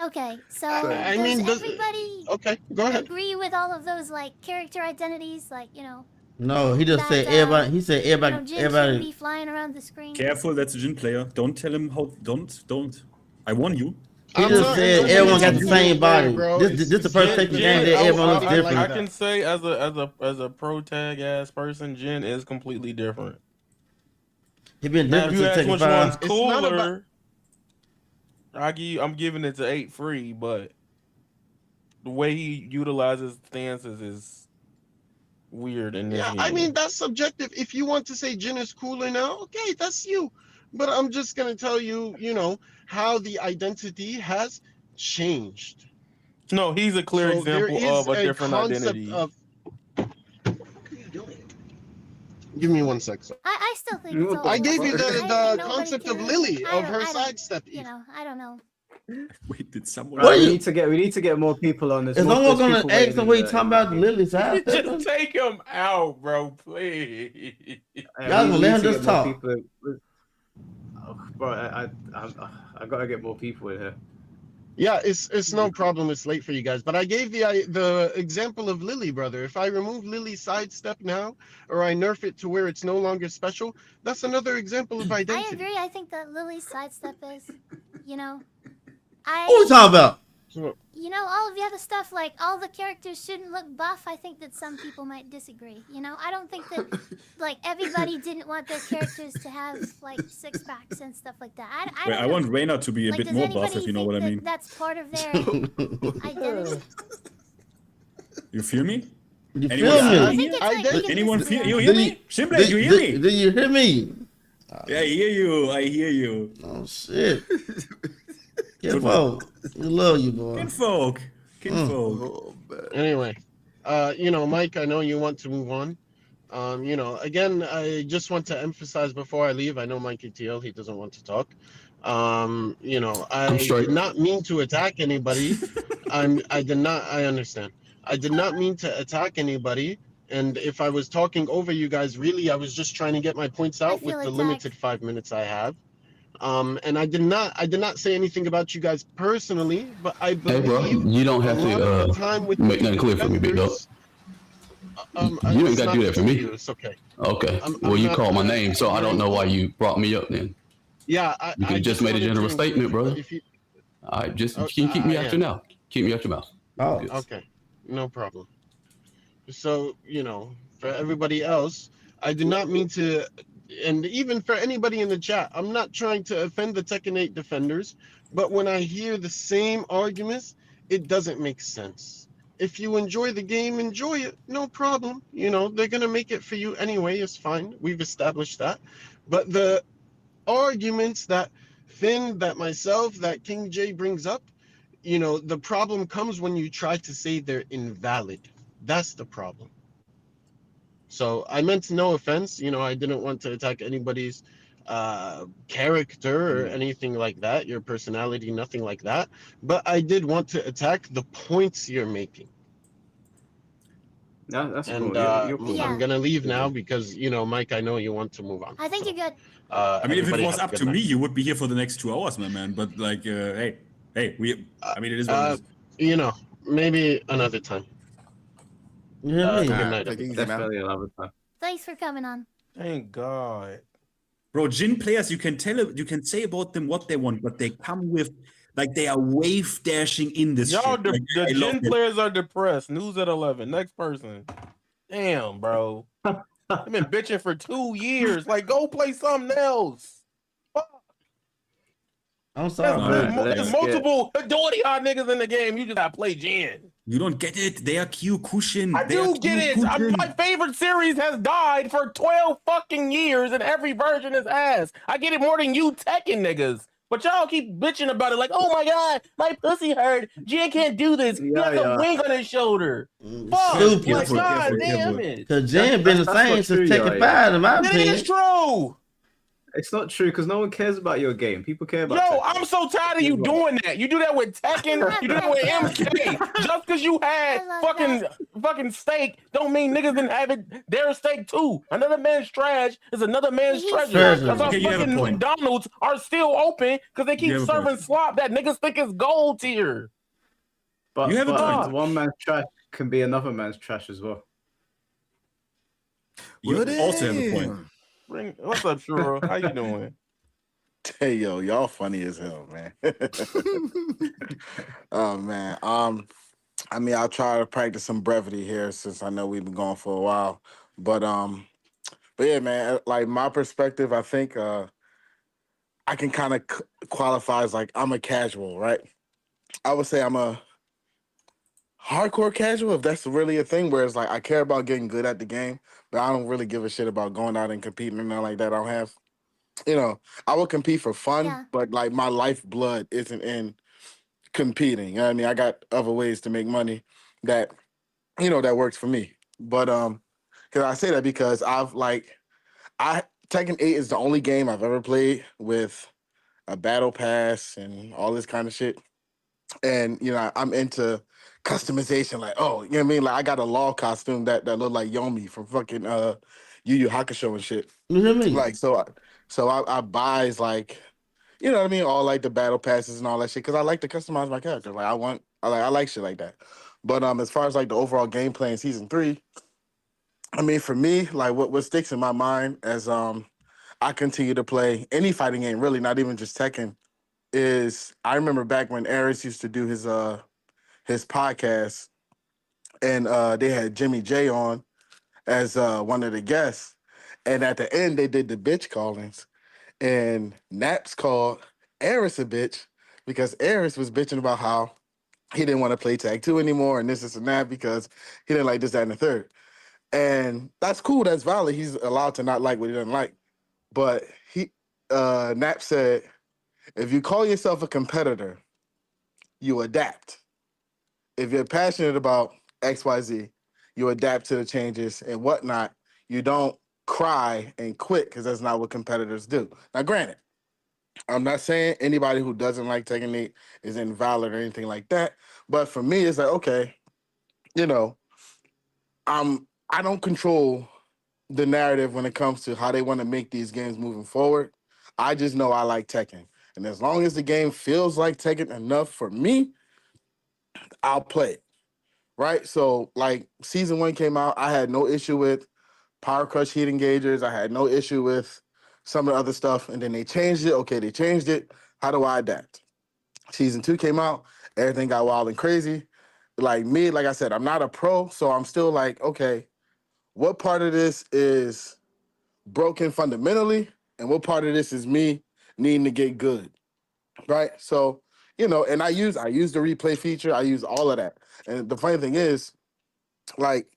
Okay, so I does mean, everybody go ahead. agree with all of those like character identities, like No, he just said everybody. He said everybody. Jin shouldn't be flying around the screen. Careful, that's a Jin player. Don't tell him how. Don't. I warn you. He just said everyone got the same body. This the first Tekken game that everyone looks different. I can say as a pro tag ass person, Jin is completely different. He been Now, different if you since ask Tekken which 5. one's cooler, I'm giving it to 8 free, but the way he utilizes stances is weird in this game. I mean, that's subjective. If you want to say Jin is cooler now, okay, that's you. But I'm just going to tell you, you know, how the identity has changed. No, he's a clear example of a different identity. What are you doing? Give me 1 sec. I still think it's all I gave you the nobody concept of cares. Lily, of her I don't- sidestep. You know, I don't know. Wait, did someone? We need to get more people on this. Is someone gonna ask him what he talking about? Lily's side? Just take him out, bro, please. Y'all gonna let him just talk. Bro, I gotta get more people in here. Yeah, it's no problem. It's late for you guys, but I gave the example of Lily, brother. If I remove Lily's sidestep now, or I nerf it to where it's no longer special, that's another example of identity. I agree. I think that Lily's sidestep is, Who we talking about? You know, all of the other stuff, like all the characters shouldn't look buff. I think that some people might disagree. You know, I don't think that like everybody didn't want their characters to have like 6-packs and stuff like that. I Wait, don't I know. want Reyna to be a Like, bit does more buff, anybody if you know think what I that mean. that's part of their identity? You feel me? You Anyone feel feel me? me? Anyone feel? You Do hear me? Shimblade, you hear me? Do you hear me? Yeah, I hear you. I hear you. Oh shit. Kinfolk, we love you, boy. Kinfolk. Anyway, you know, Mike, I know you want to move on. You know, again, I just want to emphasize before I leave, I know Mikey TL, he doesn't want to talk. You know, I did not mean to attack anybody. I understand. I did not mean to attack anybody. And if I was talking over you guys, really, I was just trying to get my points out with the limited 5 minutes I have. And I did not say anything about you guys personally, but I believe Hey, bro, you don't have to make nothing clear for me, big dog. You ain't got to do that for me. It's okay. Okay. I'm Well, you not, called my name, so I don't know why you brought me up then. Yeah, You could have just made a general statement, brother. All right, just you can keep me out your mouth. Keep me out your mouth. Oh, okay, no problem. So, you know, for everybody else, I do not mean to, and even for anybody in the chat, I'm not trying to offend the Tekken 8 defenders, but when I hear the same arguments, it doesn't make sense. If you enjoy the game, enjoy it, no problem. You know, they're going to make it for you anyway, it's fine. We've established that. But the arguments that Finn, that myself, that King J brings up, you know, the problem comes when you try to say they're invalid. That's the problem. So I meant no offense. You know, I didn't want to attack anybody's character or anything like that, your personality, nothing like that. But I did want to attack the points you're making. No, that's and cool. You're cool. I'm gonna leave now because, you know, Mike, I know you want to move on. I think you're good. I mean, if it everybody was have a up good to me, night. you would be here for the next 2 hours, my man. But like, hey, we. I mean, it is what it is. You know, maybe another time. Yeah, good night. Definitely another time. Thanks for coming on. Thank God. Bro, Jin players, you can say about them what they want, but they come with like they are wave dashing in this. Y'all, shit. Like, the I love Gen it. players are depressed. News at 11. Next person. Damn, bro. I've been bitching for 2 years. Like, go play something else. I'm sorry. There's multiple majority odd niggas in the game. You just gotta play Jen. You don't get it. They are Kyokushin. I do get it. My favorite series has died for 12 fucking years and every version is ass. I get it more than you Tekken niggas. But y'all keep bitching about it like, oh my god, my pussy hurt. Jen can't do this. He has a wing on his shoulder. Fuck. Stupid. Like, god damn it. Because Jen been the same since Tekken 5, in my opinion. It is true. It's not true because no one cares about your game. People care about. Yo, Tekken. I'm so tired of you doing that. You do that with Tekken. You do that with MK. Just because you had fucking steak, don't mean niggas didn't have it. Their steak too. Another man's trash is another man's treasure. That's why fucking McDonald's are still open because they keep serving slop that niggas think is gold tier. But you have a point. One man's trash can be another man's trash as well. You also have a point. What's up, Shura? How you doing? Hey, yo, y'all funny as hell, man. Oh man. I mean, I'll try to practice some brevity here since I know we've been going for a while. But yeah, man. Like my perspective, I think I can kind of qualify as like I'm a casual, right? I would say I'm a hardcore casual, if that's really a thing, where it's like I care about getting good at the game, but I don't really give a shit about going out and competing or nothing like that. I don't have, you know, I will compete for fun, but like my lifeblood isn't in competing. You know what I mean? I got other ways to make money that, you know, that works for me. But because I say that because Tekken 8 is the only game I've ever played with a battle pass and all this kind of shit. And, you know, I'm into customization, like, oh, you know what I mean? Like I got a law costume that look like Yomi from fucking Yu Yu Hakusho and shit. You know what I mean? Like I buys like, you know what I mean, all like the battle passes and all that shit because I like to customize my character. Like I like shit like that. But as far as like the overall gameplay in season 3, I mean for me, like what sticks in my mind as I continue to play any fighting game, really, not even just Tekken, is I remember back when Aris used to do his podcast, and they had Jimmy J on as one of the guests, and at the end they did the bitch callings, and Naps called Aris a bitch because Aris was bitching about how he didn't want to play Tag 2 anymore and this and that because he didn't like this, that, and the third. And that's cool. That's valid. He's allowed to not like what he doesn't like. But Nap said, if you call yourself a competitor, you adapt. If you're passionate about XYZ, you adapt to the changes and whatnot. You don't cry and quit because that's not what competitors do. Now, granted, I'm not saying anybody who doesn't like Tekken 8 is invalid or anything like that. But for me, it's like, okay, you know, I don't control the narrative when it comes to how they want to make these games moving forward. I just know I like Tekken. And as long as the game feels like Tekken enough for me, I'll play it. Right? So, like, Season 1 came out, I had no issue with Power Crush heat engagers. I had no issue with some of the other stuff. And then they changed it. Okay, they changed it. How do I adapt? Season 2 came out. Everything got wild and crazy. Like me, like I said, I'm not a pro, so I'm still like, okay, what part of this is broken fundamentally, and what part of this is me needing to get good, right? So, you know, and I use the replay feature. I use all of that. And the funny thing is, like,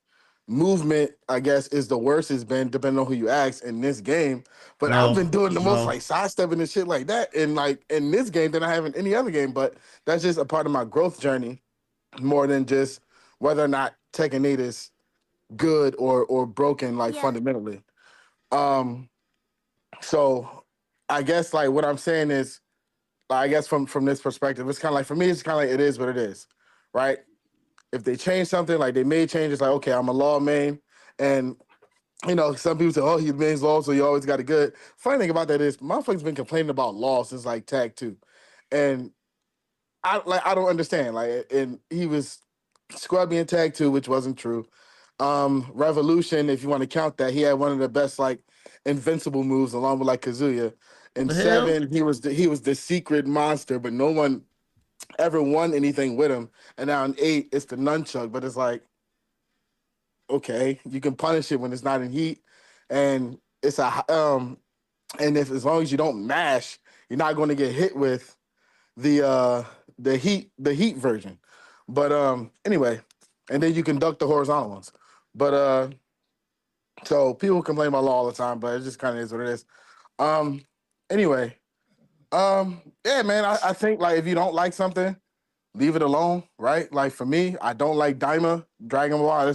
movement, I guess, is the worst it's been, depending on who you ask in this game. But I've been doing the most like sidestepping and shit like that, and like in this game than I have in any other game. But that's just a part of my growth journey, more than just whether or not Tekken 8 is good or broken, like fundamentally. So I guess like what I'm saying is, I guess from this perspective, it's kind of like, for me, it's kind of like it is what it is, right? If they change something, like they made changes, like, okay, I'm a law main, and you know, some people say, oh, he mains law, so you always got it good. Funny thing about that is, motherfuckers been complaining about law since like Tag 2, and I don't understand. Like, and he was scrubby in Tag 2, which wasn't true. Revolution, if you want to count that, he had one of the best like invincible moves along with like Kazuya. In 7, he was the secret monster, but no one ever won anything with him. And now in 8, it's the nunchuck, but it's like, okay, you can punish it when it's not in heat, and it's and if as long as you don't mash, you're not going to get hit with the heat version. But anyway, and then you can duck the horizontal ones. But so people complain about law all the time, but it just kind of is what it is. Anyway, yeah, man, I think like if you don't like something, leave it alone, right? Like for me, I don't like Daima, Dragon Ball.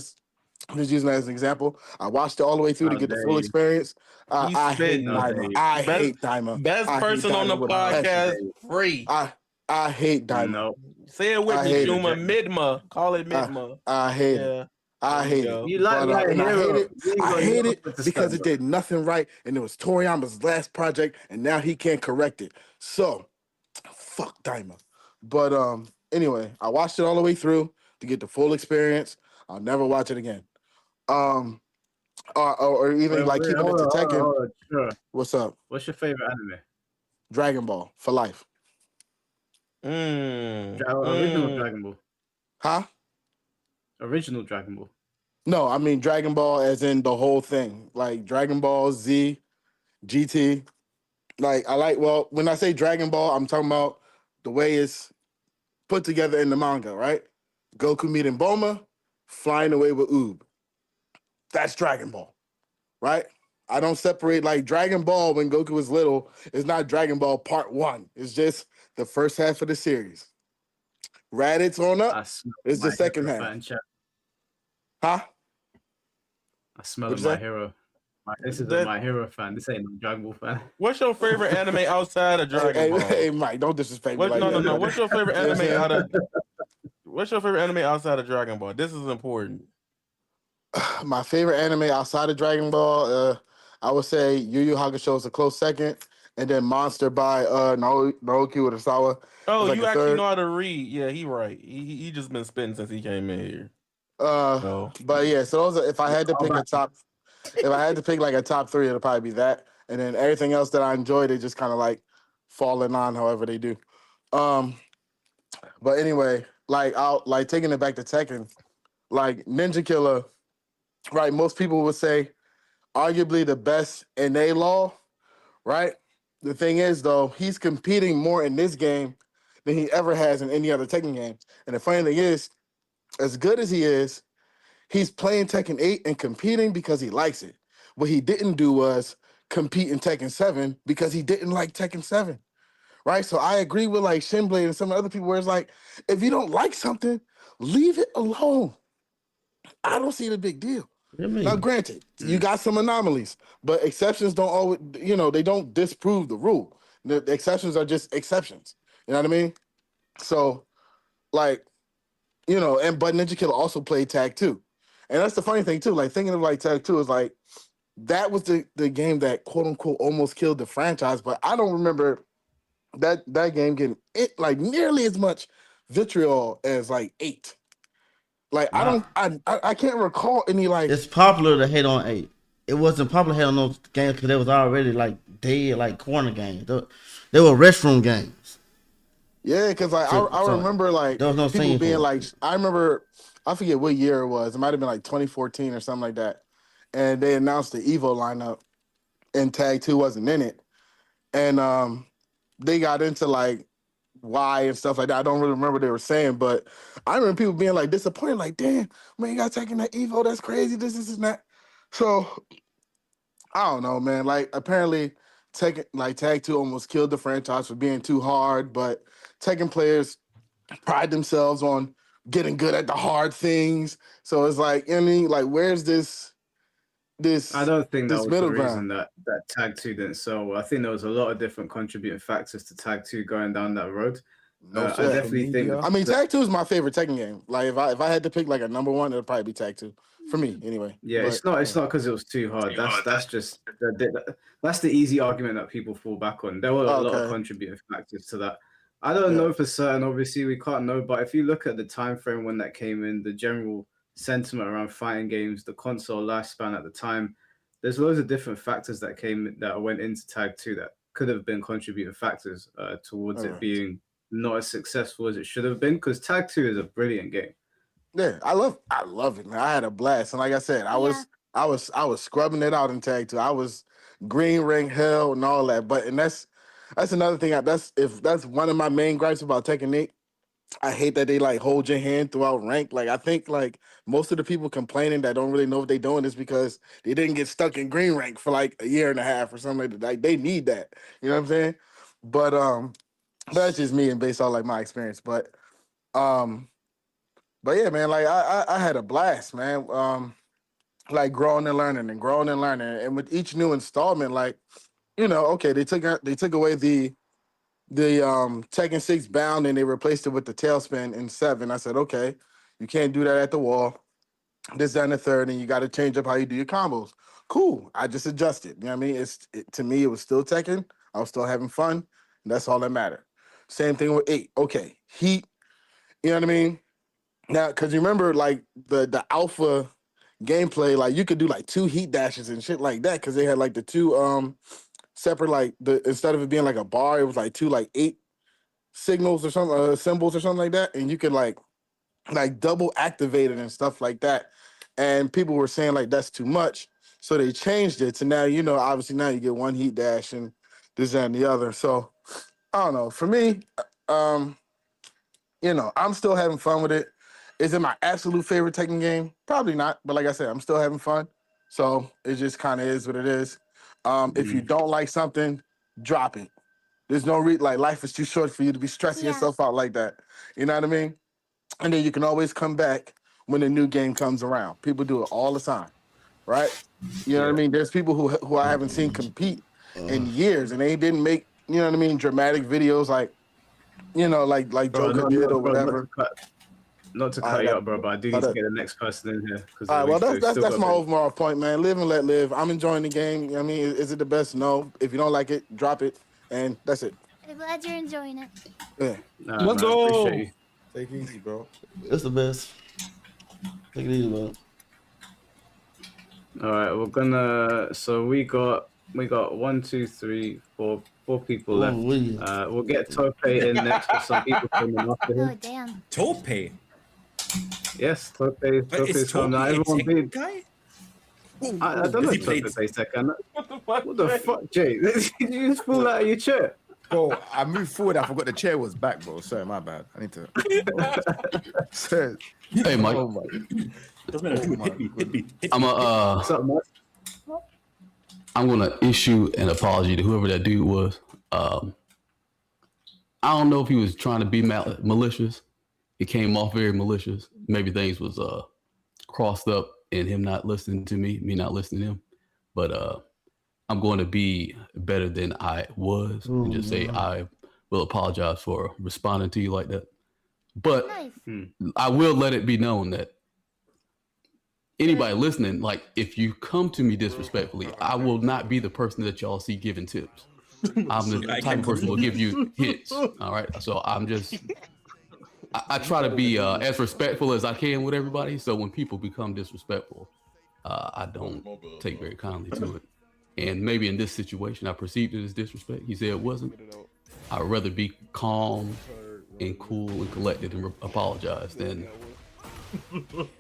I'm just using that as an example. I watched it all the way through to get the full experience. I hate Daima. I hate Daima. Best person on the podcast, free. I hate Daima. No. Say it with me, Juma. Midma. Call it Midma. I hate it. I hate it. You like I hate it because it did nothing right, and it was Toriyama's last project, and now he can't correct it. So, fuck Daima. But anyway, I watched it all the way through to get the full experience. I'll never watch it again. Or even like keeping it to Tekken. Sure. What's up? What's your favorite anime? Dragon Ball for life. Original Dragon Ball. Huh? Original Dragon Ball. No, I mean Dragon Ball as in the whole thing. Like Dragon Ball Z, GT. Like when I say Dragon Ball, I'm talking about the way it's put together in the manga, right? Goku meeting Bulma, flying away with Oob. That's Dragon Ball, right? I don't separate like Dragon Ball when Goku was little. It's not Dragon Ball Part 1. It's just the first half of the series. Raditz on up is the second half. Huh? I smell My Hero. This is a My Hero fan. This ain't no Dragon Ball fan. What's your favorite anime outside of Dragon Ball? Hey, Mike, don't disrespect me. No. What's your favorite anime What's your favorite anime outside of Dragon Ball? This is important. My favorite anime outside of Dragon Ball, I would say Yu Yu Hakusho is a close second, and then Monster by Naoki Urasawa. Oh, like you actually know how to read. Yeah, he right. He just been spitting since he came in here. But yeah, so those are, if I had to pick like a top 3, it'll probably be that, and then everything else that I enjoy, they just kind of like fall in line however they do. But anyway, like I'll like taking it back to Tekken, like Ninja Killer, right? Most people would say arguably the best in a law, right? The thing is though, he's competing more in this game than he ever has in any other Tekken game. And the funny thing is, as good as he is, he's playing Tekken 8 and competing because he likes it. What he didn't do was compete in Tekken 7 because he didn't like Tekken 7. Right? So I agree with like Shinblade and some other people where it's like, if you don't like something, leave it alone. I don't see the big deal. Now, granted, you got some anomalies, but exceptions don't always, they don't disprove the rule. The exceptions are just exceptions. You know what I mean? So, like, but Ninja Killer also played Tag 2. And that's the funny thing too. Like thinking of like Tag 2 is like, that was the game that quote unquote almost killed the franchise, but I don't remember that game getting it like nearly as much vitriol as like 8. Like I can't recall any like. It's popular to hate on 8. It wasn't popular to hate on those games because they was already like dead, like corner games. They were restroom games. Yeah, because like I remember like there was no people being for like, I remember, I forget what year it was. It might have been like 2014 or something like that, and they announced the Evo lineup, and Tag 2 wasn't in it, and they got into like why and stuff like that. I don't really remember what they were saying, but I remember people being like disappointed, like, damn, man, you got taking that Evo, that's crazy, this and that. So I don't know, man. Like apparently Tag 2 almost killed the franchise for being too hard, but Tekken players pride themselves on getting good at the hard things. So it's like, I mean, like, where's this I don't think that was middle the reason ground? that Tag 2 didn't sell well. I think there was a lot of different contributing factors to Tag 2 going down that road. No I definitely think. I mean, Tag 2 is my favorite Tekken game. Like, if I had to pick like a number one, it'd probably be Tag 2 for me, anyway. Yeah, but, it's not because it was too hard. That's just that's the easy argument that people fall back on. There were a lot of contributing factors to that. I don't know for certain. Obviously, we can't know. But if you look at the time frame when that came in, the general sentiment around fighting games, the console lifespan at the time, there's loads of different factors that went into Tag 2 that could have been contributing factors towards it being not as successful as it should have been. Because Tag 2 is a brilliant game. Yeah, I love it, man. I had a blast, and like I said, I was scrubbing it out in Tag 2. I was green ring hell and all that. But that's another thing. That's one of my main gripes about Tekken 8. I hate that they like hold your hand throughout rank. Like I think like most of the people complaining that don't really know what they're doing is because they didn't get stuck in green rank for like a year and a half or something like that. Like they need that. You know what I'm saying? But that's just me and based on like my experience. But yeah, man, like I had a blast, man. Like growing and learning, and with each new installment, like okay, they took away the Tekken 6 bound and they replaced it with the tailspin in 7. I said, okay, you can't do that at the wall. This, that, and the third, and you got to change up how you do your combos. Cool. I just adjusted. You know what I mean? To me, it was still Tekken. I was still having fun. And that's all that mattered. Same thing with 8. Okay, heat. You know what I mean? Now, because you remember, like the alpha gameplay, like you could do like 2 heat dashes and shit like that because they had like the 2 separate, like instead of it being like a bar, it was like 2 like 8 signals or something, symbols or something like that, and you could like double activate it and stuff like that. And people were saying like that's too much, so they changed it to now obviously now you get 1 heat dash and this, that, and the other. So I don't know. For me, I'm still having fun with it. Is it my absolute favorite Tekken game? Probably not, but like I said, I'm still having fun. So it just kind of is what it is. If you don't like something, drop it. There's no like life is too short for you to be stressing yourself out like that. You know what I mean? And then you can always come back when a new game comes around. People do it all the time, right? You know what I mean? There's people who I haven't seen compete in years, and they didn't make dramatic videos like like Joker did or whatever. Not to cut you up, bro, but I do need to get the next person in here. All right, well, that's my overall point, man. Live and let live. I'm enjoying the game. I mean, is it the best? No. If you don't like it, drop it, and that's it. I'm glad you're enjoying it. Yeah. Let's go. Take it easy, bro. It's the best. Take it easy, man. All right, we're gonna. So we got We got 1, 2, 3, 4 people left. we. We'll get Tope in next with some people coming after him. Oh damn. Tope. Yes, Tope Is is coming. Now, Tope a everyone tech being. guy? I don't know He if Tope played- plays Tekken. What the fuck, Jay? Did you just fall out of your chair? Bro, I moved forward. I forgot the chair was back, bro. Sorry, my bad. I need to. Sorry. Hey, Mike. Oh my. Doesn't matter. Dude, hit me. What's up, Mike? I'm gonna issue an apology to whoever that dude was. I don't know if he was trying to be malicious. It came off very malicious. Maybe things was crossed up in him not listening to me not listening to him. But I'm going to be better than I was and just say I will apologize for responding to you like that. But I will let it be known that anybody listening, like, if you come to me disrespectfully, I will not be the person that y'all see giving tips. I'm the type of person who will give you hits. All right. So I'm just, I try to be as respectful as I can with everybody. So when people become disrespectful, I don't take very kindly to it. And maybe in this situation, I perceived it as disrespect. He said it wasn't. I'd rather be calm and cool and collected and apologize than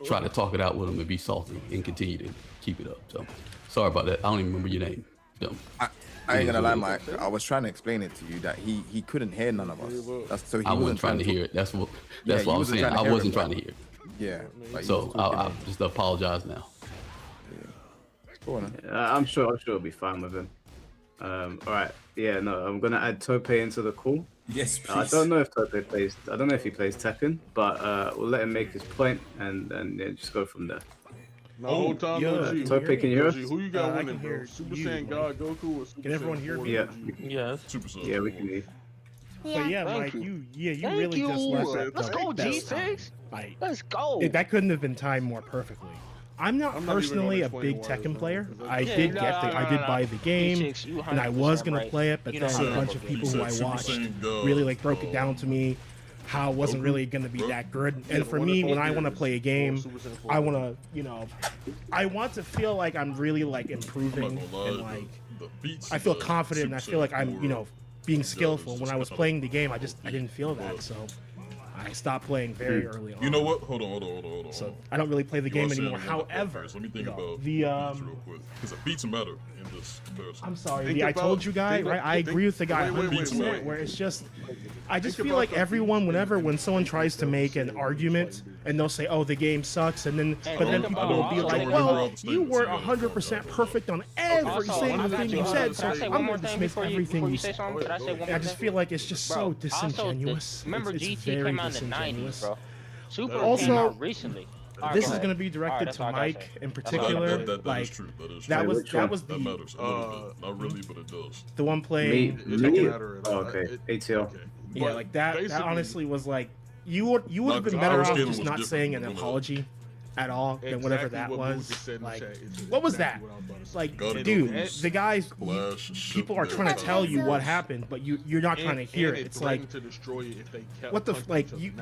try to talk it out with him and be salty and continue to keep it up. So sorry about that. I don't even remember your name. So, I ain't gonna lie, Mike. I was trying to explain it to you that he couldn't hear none of us. I wasn't trying to hear it. That's what I was saying. I wasn't trying to hear it. Yeah. Like, so I'll just apologize now. I'm sure it'll be fine with him. All right. Yeah, no, I'm gonna add Tope into the call. Yes, please. I don't know if Tope plays. I don't know if he plays Tekken, but we'll let him make his point and yeah, just go from there. The whole time, Tope, can you hear us? Who you got winning, bro? Super Saiyan God Goku or Super Can everyone hear me? Yeah. Yes. Super Saiyan. Yeah, we can hear. But yeah, Mike, you really just left Let's go, G6. Like, Let's go. that couldn't have been timed more perfectly. I'm not personally a big Tekken player. I did buy the game, and I was gonna play it, but then a bunch of people who I watched really like broke it down to me how it wasn't really gonna be that good. And for me, when I want to play a game, I want to, I want to feel like I'm really like improving and like I feel confident and I feel like I'm, being skillful. When I was playing the game, I didn't feel that, so I stopped playing very early on. You know what? Hold on. So I don't really play the game anymore. However, let me think about the real quick, because the beats matter in this comparison. I'm sorry, I told you guys, right? I agree with the guy 100%. Where it's just, I just feel like everyone, when someone tries to make an argument and they'll say, "Oh, the game sucks," but then people will be like, "Well, you weren't 100% perfect on every single thing you said, so I'm going to dismiss everything you said." I just feel like it's just so disingenuous. Remember, it's GT very came out in the disingenuous. 90s, bro. Super Also, came out recently. This is going to be directed to Mike in particular. That like, is true. that was that the matters a little bit. Not really, but it does. the one playing. Okay, ATL. Yeah, like that honestly was like you would have been better off just not saying an apology at all than whatever that was. Like, what was that? Like, dude, the guys, people are trying to tell you what happened, but you're not trying to hear it. It's like, what the like you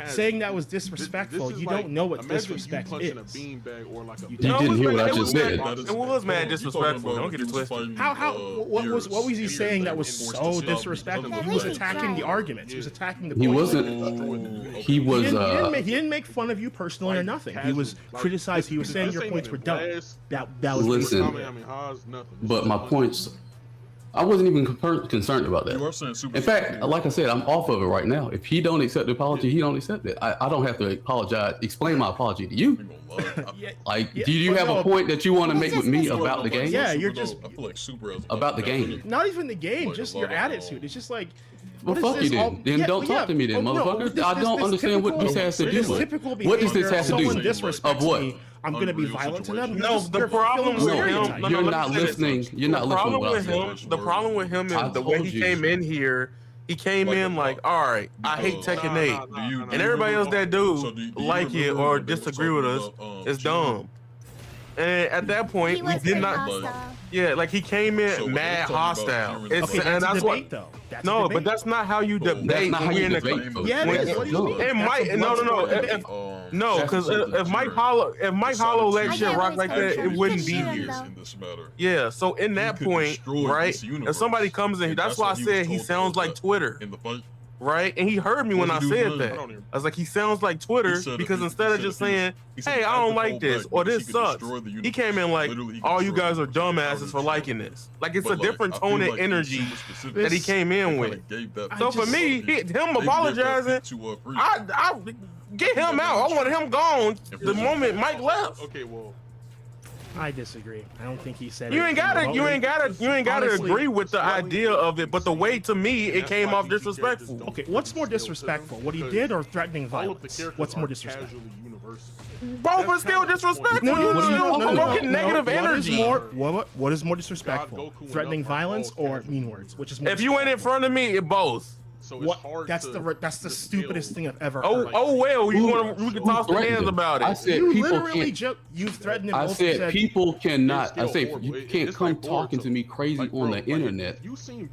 saying that was disrespectful. You don't know what disrespect is. You didn't hear what I just said. It was mad disrespectful. Don't get it twisted. What was he saying that was so disrespectful? He was attacking the arguments. He was attacking the. He wasn't. He was. He didn't make fun of you personally or nothing. He was criticized. He was saying your points were dumb. That was listen. But my points, I wasn't even concerned about that. In fact, like I said, I'm off of it right now. If he don't accept the apology, he don't accept it. I don't have to apologize, explain my apology to you. Like, do you have a point that you want to make with me about the game? Yeah, you're just about the game. Not even the game, just your attitude. It's just like. Well, fuck you then. Then don't talk to me then, motherfucker. I don't understand what this has to do with. What does this have to do of what? I'm gonna be violent to them. No, the problem with him. You're not listening. You're not listening to what I'm saying. The problem with him is the way he came in here. He came in like, all right, I hate Tekken 8, and everybody else that do like it or disagree with us is dumb. And at that point, we did not. Yeah, like he came in mad hostile. And that's what. No, but that's not how you debate. That's not how you debate. Yeah, it is. It might. No. No, because if Mike Hollow let shit rock like that, it wouldn't be here. In this matter. Yeah, so in that point, right? If somebody comes in, that's why I said he sounds like Twitter. In the fight. Right? And he heard me when I said that. I was like, he sounds like Twitter because instead of just saying, hey, I don't like this or this sucks, he came in like, all you guys are dumbasses for liking this. Like, it's a different tone and energy that he came in with. So for me, him apologizing, I get him out. I wanted him gone the moment Mike left. Okay, well. I disagree. I don't think he said you ain't gotta Honestly, agree with the idea of it, but the way to me it came off disrespectful. Okay, what's more disrespectful? What he did or threatening violence? What's more disrespectful? Both are still disrespectful. No. Negative energy. What is more disrespectful? Threatening violence or mean words? Which is more if you went in front of me, it both. So that's the stupidest thing I've ever heard. We can toss the hands about it. I said you people literally can't. You threatened him. I said people cannot. I said you can't come talking to me crazy on the internet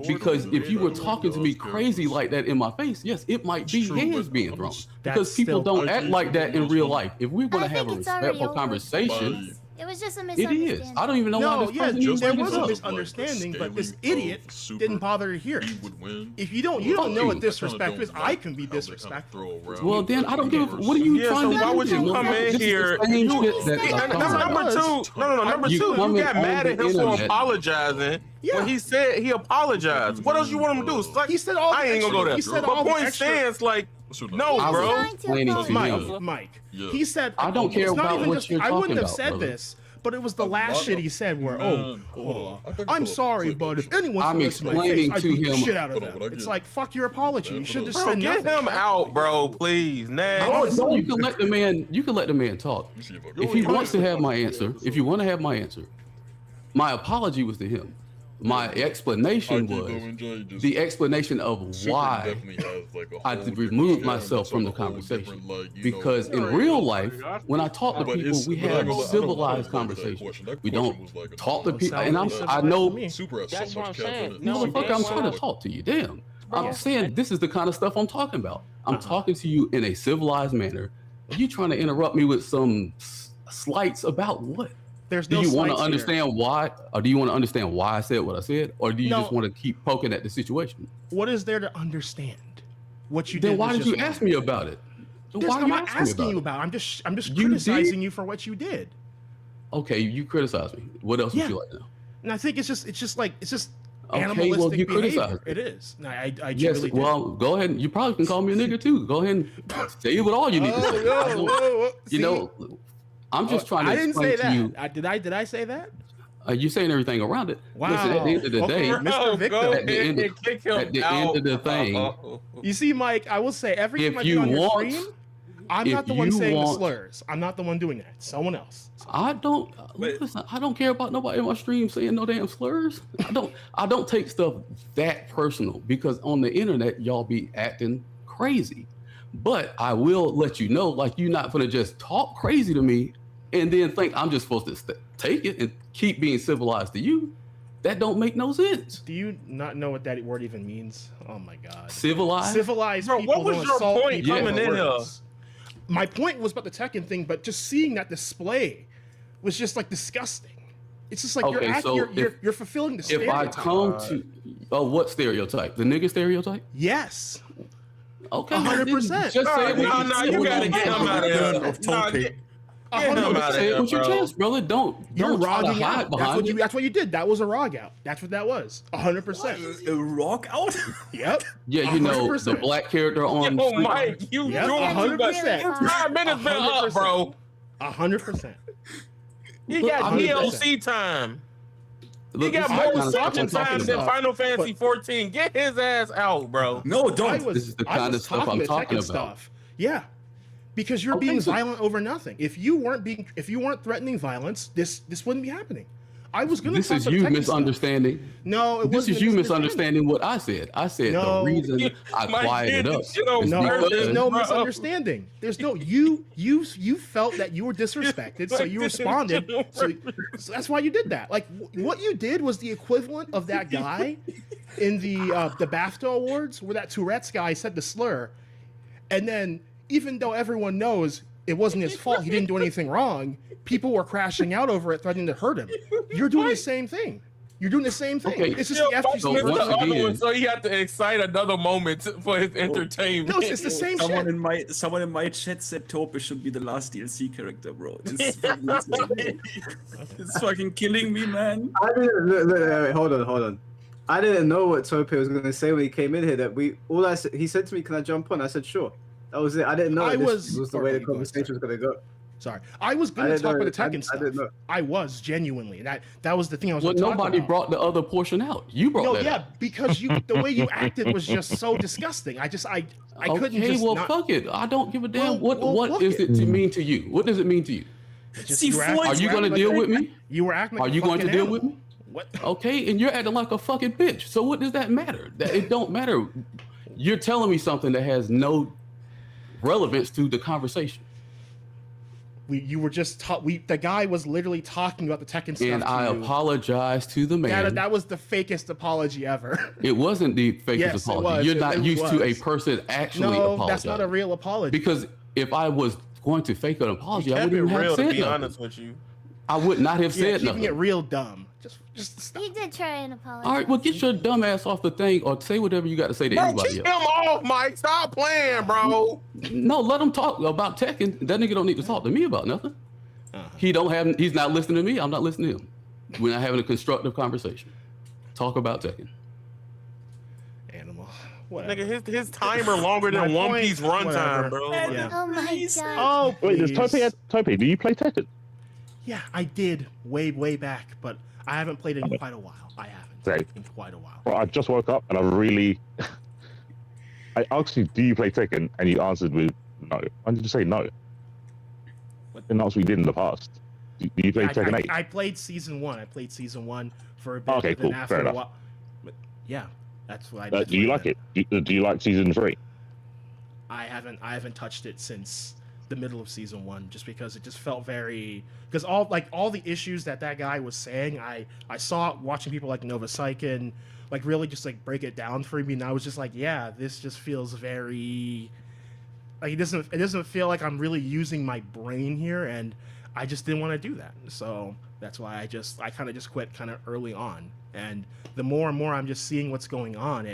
because if you were talking to me crazy like that in my face, yes, it might be hands being thrown because people don't act like that in real life. If we want to have a respectful conversation. It was just a It misunderstanding. is. I don't even know why this person there was a misunderstanding, but this idiot didn't bother to hear it. If you don't know what disrespect is, I can be disrespectful. Well, then I don't give. What are you trying to do? So why would you come in here? Number two, you got mad at him for apologizing. When he said he apologized. What else you want him to do? It's like, he said all. I ain't gonna go there. He said but all point stands like. No, bro. Mike. He said, I don't care about what you're talking about. I wouldn't have said brother. this, but it was the last shit he said where, I'm sorry, but if anyone I'm says to my face, I beat the him. shit out of them. It's like, fuck your apology. You should just say Get nothing. him out, bro, please. You can let the man. You can let the man talk. If he wants to have my answer, if you want to have my answer, my apology was to him. My explanation was the explanation of why I removed myself from the conversation. Because in real life, when I talk to people, we have civilized conversations. We don't talk to people, and I know. That's what I'm saying. Motherfucker, I'm trying to talk to you. Damn, I'm saying this is the kind of stuff I'm talking about. I'm talking to you in a civilized manner. You trying to interrupt me with some slights about what? Do you want to understand why, or do you want to understand why I said what I said, or do you just want to keep poking at the situation? What is there to understand? What you did? Then why did you ask me about it? I'm not asking you about it. I'm just criticizing you for what you did. Okay, you criticized me. What else would you like to know? And I think it's just okay, animalistic well, you behavior. criticize. It is. No, I yes, really well, go ahead. You probably can call me a nigga too. Go ahead and say what all you need to say. You know, I'm just trying to explain to you. Did I say that? You're saying everything around it. Wow. Listen, at the end of the day, Mr. Victim. at the end of the thing, you see, Mike, I will say every time I do on your stream, I'm not the one saying the slurs. I'm not the one doing that. It's someone else. I don't listen. I don't care about nobody in my stream saying no damn slurs. I don't take stuff that personal because on the internet y'all be acting crazy. But I will let you know, like you're not gonna just talk crazy to me and then think I'm just supposed to take it and keep being civilized to you. That don't make no sense. Do you not know what that word even means? Oh my God. Civilized? Civilized Bro, people what was don't your assault point people coming with in here? words. My point was about the Tekken thing, but just seeing that display was just like disgusting. It's just like you're fulfilling the stereotype. If I come to what stereotype? The nigga stereotype? Yes. Okay, 100%. Just say it. No, you gotta get him out of here. Get him out of Say here, it with your bro. chest, brother. Don't You're try to rogging hide out. behind it. That's what you did. That was a rog out. That's what that was. 100%. A rock out? Yep. Yeah, you know 100%. the black character on. Yo, Mike, you Yep, doing 100%. 5 minutes been up, bro. 100%. He got 100%. DLC time. Look, He got this is the more kind of stuff watching I'm talking time than about. Final Fantasy 14. Get his ass out, bro. No, don't. This is the kind of stuff I'm talking about. Yeah. Because you're being violent over nothing. If you weren't threatening violence, this wouldn't be happening. I was gonna. This is you misunderstanding. No, it This wasn't is you misunderstanding what I said. I said the reason I quieted up. is No, there's no because- misunderstanding. There's no you felt that you were disrespected, so you responded. So that's why you did that. Like what you did was the equivalent of that guy in the BAFTA awards where that Tourette's guy said the slur, and then even though everyone knows It wasn't his fault. He didn't do anything wrong. People were crashing out over it, threatening to hurt him. You're doing the same thing. You're doing the same thing. Okay. It's just the FGC. So he had to excite another moment for his entertainment. No, it's the same someone shit. Someone in my chat said Tope should be the last DLC character, bro. It's fucking killing me, man. I didn't look, hold on. I didn't know what Tope was gonna say when he came in here. He said to me, "Can I jump on?" I said, "Sure." That was it. I didn't know this was the way the conversation was gonna go. Sorry, I was gonna talk about the Tekken stuff. I was genuinely. That was the thing I was. Well, gonna talk nobody about. brought the other portion out. You brought that out. Because the way you acted was just so disgusting. I couldn't just. Okay, well, fuck it. I don't give a damn. What is it to mean to you? What does it mean to you? Are you going to deal with me? You were acting like Are you going to deal with me? What? Okay, and you're acting like a fucking bitch. So what does that matter? It don't matter. You're telling me something that has no relevance to the conversation. You were just the guy was literally talking about the Tekken stuff. And I apologize to the man. That was the fakest apology ever. It wasn't the fakest apology. You're not used to a person actually apologizing. No, that's not a real apology. Because if I was going to fake an apology, I Kept wouldn't it have real, said to be nothing. honest with you. I would not have said keeping nothing. it real dumb. Just stop. He did try and apologize. All right, well, get your dumb ass off the thing or say whatever you got to say to everybody Keep else. him off, Mike. Stop playing, bro. No, let him talk about Tekken. That nigga don't need to talk to me about nothing. He's not listening to me. I'm not listening to him. We're not having a constructive conversation. Talk about Tekken. Animal. Nigga, his timer longer than One Piece runtime, bro. Yeah. Oh my god. Oh, Wait, does Tope, do you play Tekken? Yeah, I did way back, but I haven't played it in quite a while. I haven't in quite a while. Well, I just woke up and I asked you, do you play Tekken? And you answered with no. Why did you say no? And that's what you did in the past. Do you play Tekken 8? I played season 1. I played season 1 for a bit. Okay, cool. After Fair a enough. while, but yeah, that's what I did. Do you like it? Do you like season 3? I haven't touched it since the middle of season 1, just because it just felt very, because all the issues that guy was saying, I saw watching people like Nova Psychen really just break it down for me, and I was just like, yeah, this just feels very it doesn't feel like I'm really using my brain here, and I just didn't want to do that. So that's why I kind of just quit kind of early on, and the more and more I'm just seeing what's going on,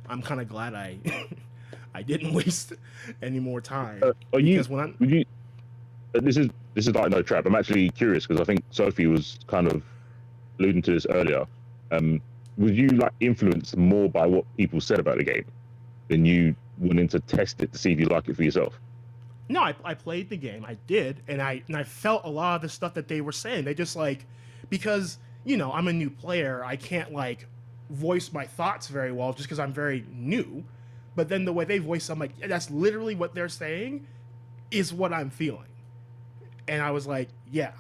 I'm kind of glad I didn't waste any more time. This is like no trap. I'm actually curious because I think Sophie was kind of alluding to this earlier. Was you influenced more by what people said about the game than you wanting to test it to see if you like it for yourself? No, I played the game. I did, and I felt a lot of the stuff that they were saying. They just because I'm a new player, I can't voice my thoughts very well just because I'm very new. But then the way they voice, I'm like, yeah, that's literally what they're saying is what I'm feeling. And I was like, yeah.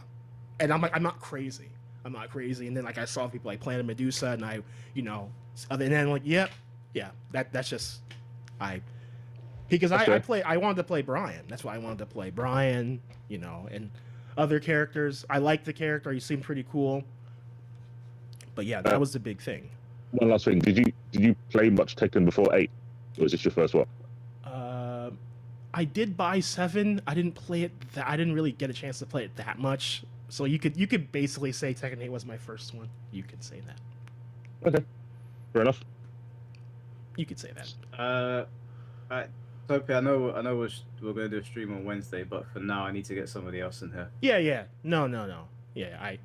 And I'm like, I'm not crazy. And then I saw people playing Medusa, and I, and then I'm like, yep, yeah, that's just because I wanted to play Brian. That's why I wanted to play Brian, and other characters. I liked the character. He seemed pretty cool. But yeah, that was the big thing. One last thing. Did you play much Tekken before 8? Or was this your first one? I did buy 7. I didn't play it. I didn't really get a chance to play it that much. So you could basically say Tekken 8 was my first one. You could say that. Okay, fair enough. You could say that. Tope, I know we're gonna do a stream on Wednesday, but for now I need to get somebody else in here. Yeah. No. Yeah,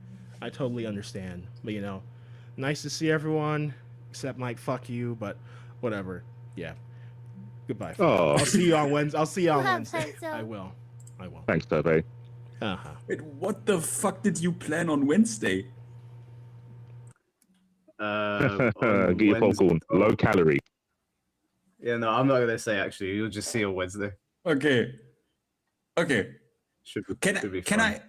I totally understand. But nice to see everyone. Except Mike, fuck you. But whatever. Yeah. Goodbye. Oh. I'll see you on Wednesday. Wednesday. I will. Thanks, Tope. Wait, what the fuck did you plan on Wednesday? Get your popcorn. Low calorie. Yeah, no, I'm not gonna say actually. You'll just see on Wednesday. Okay. Can I?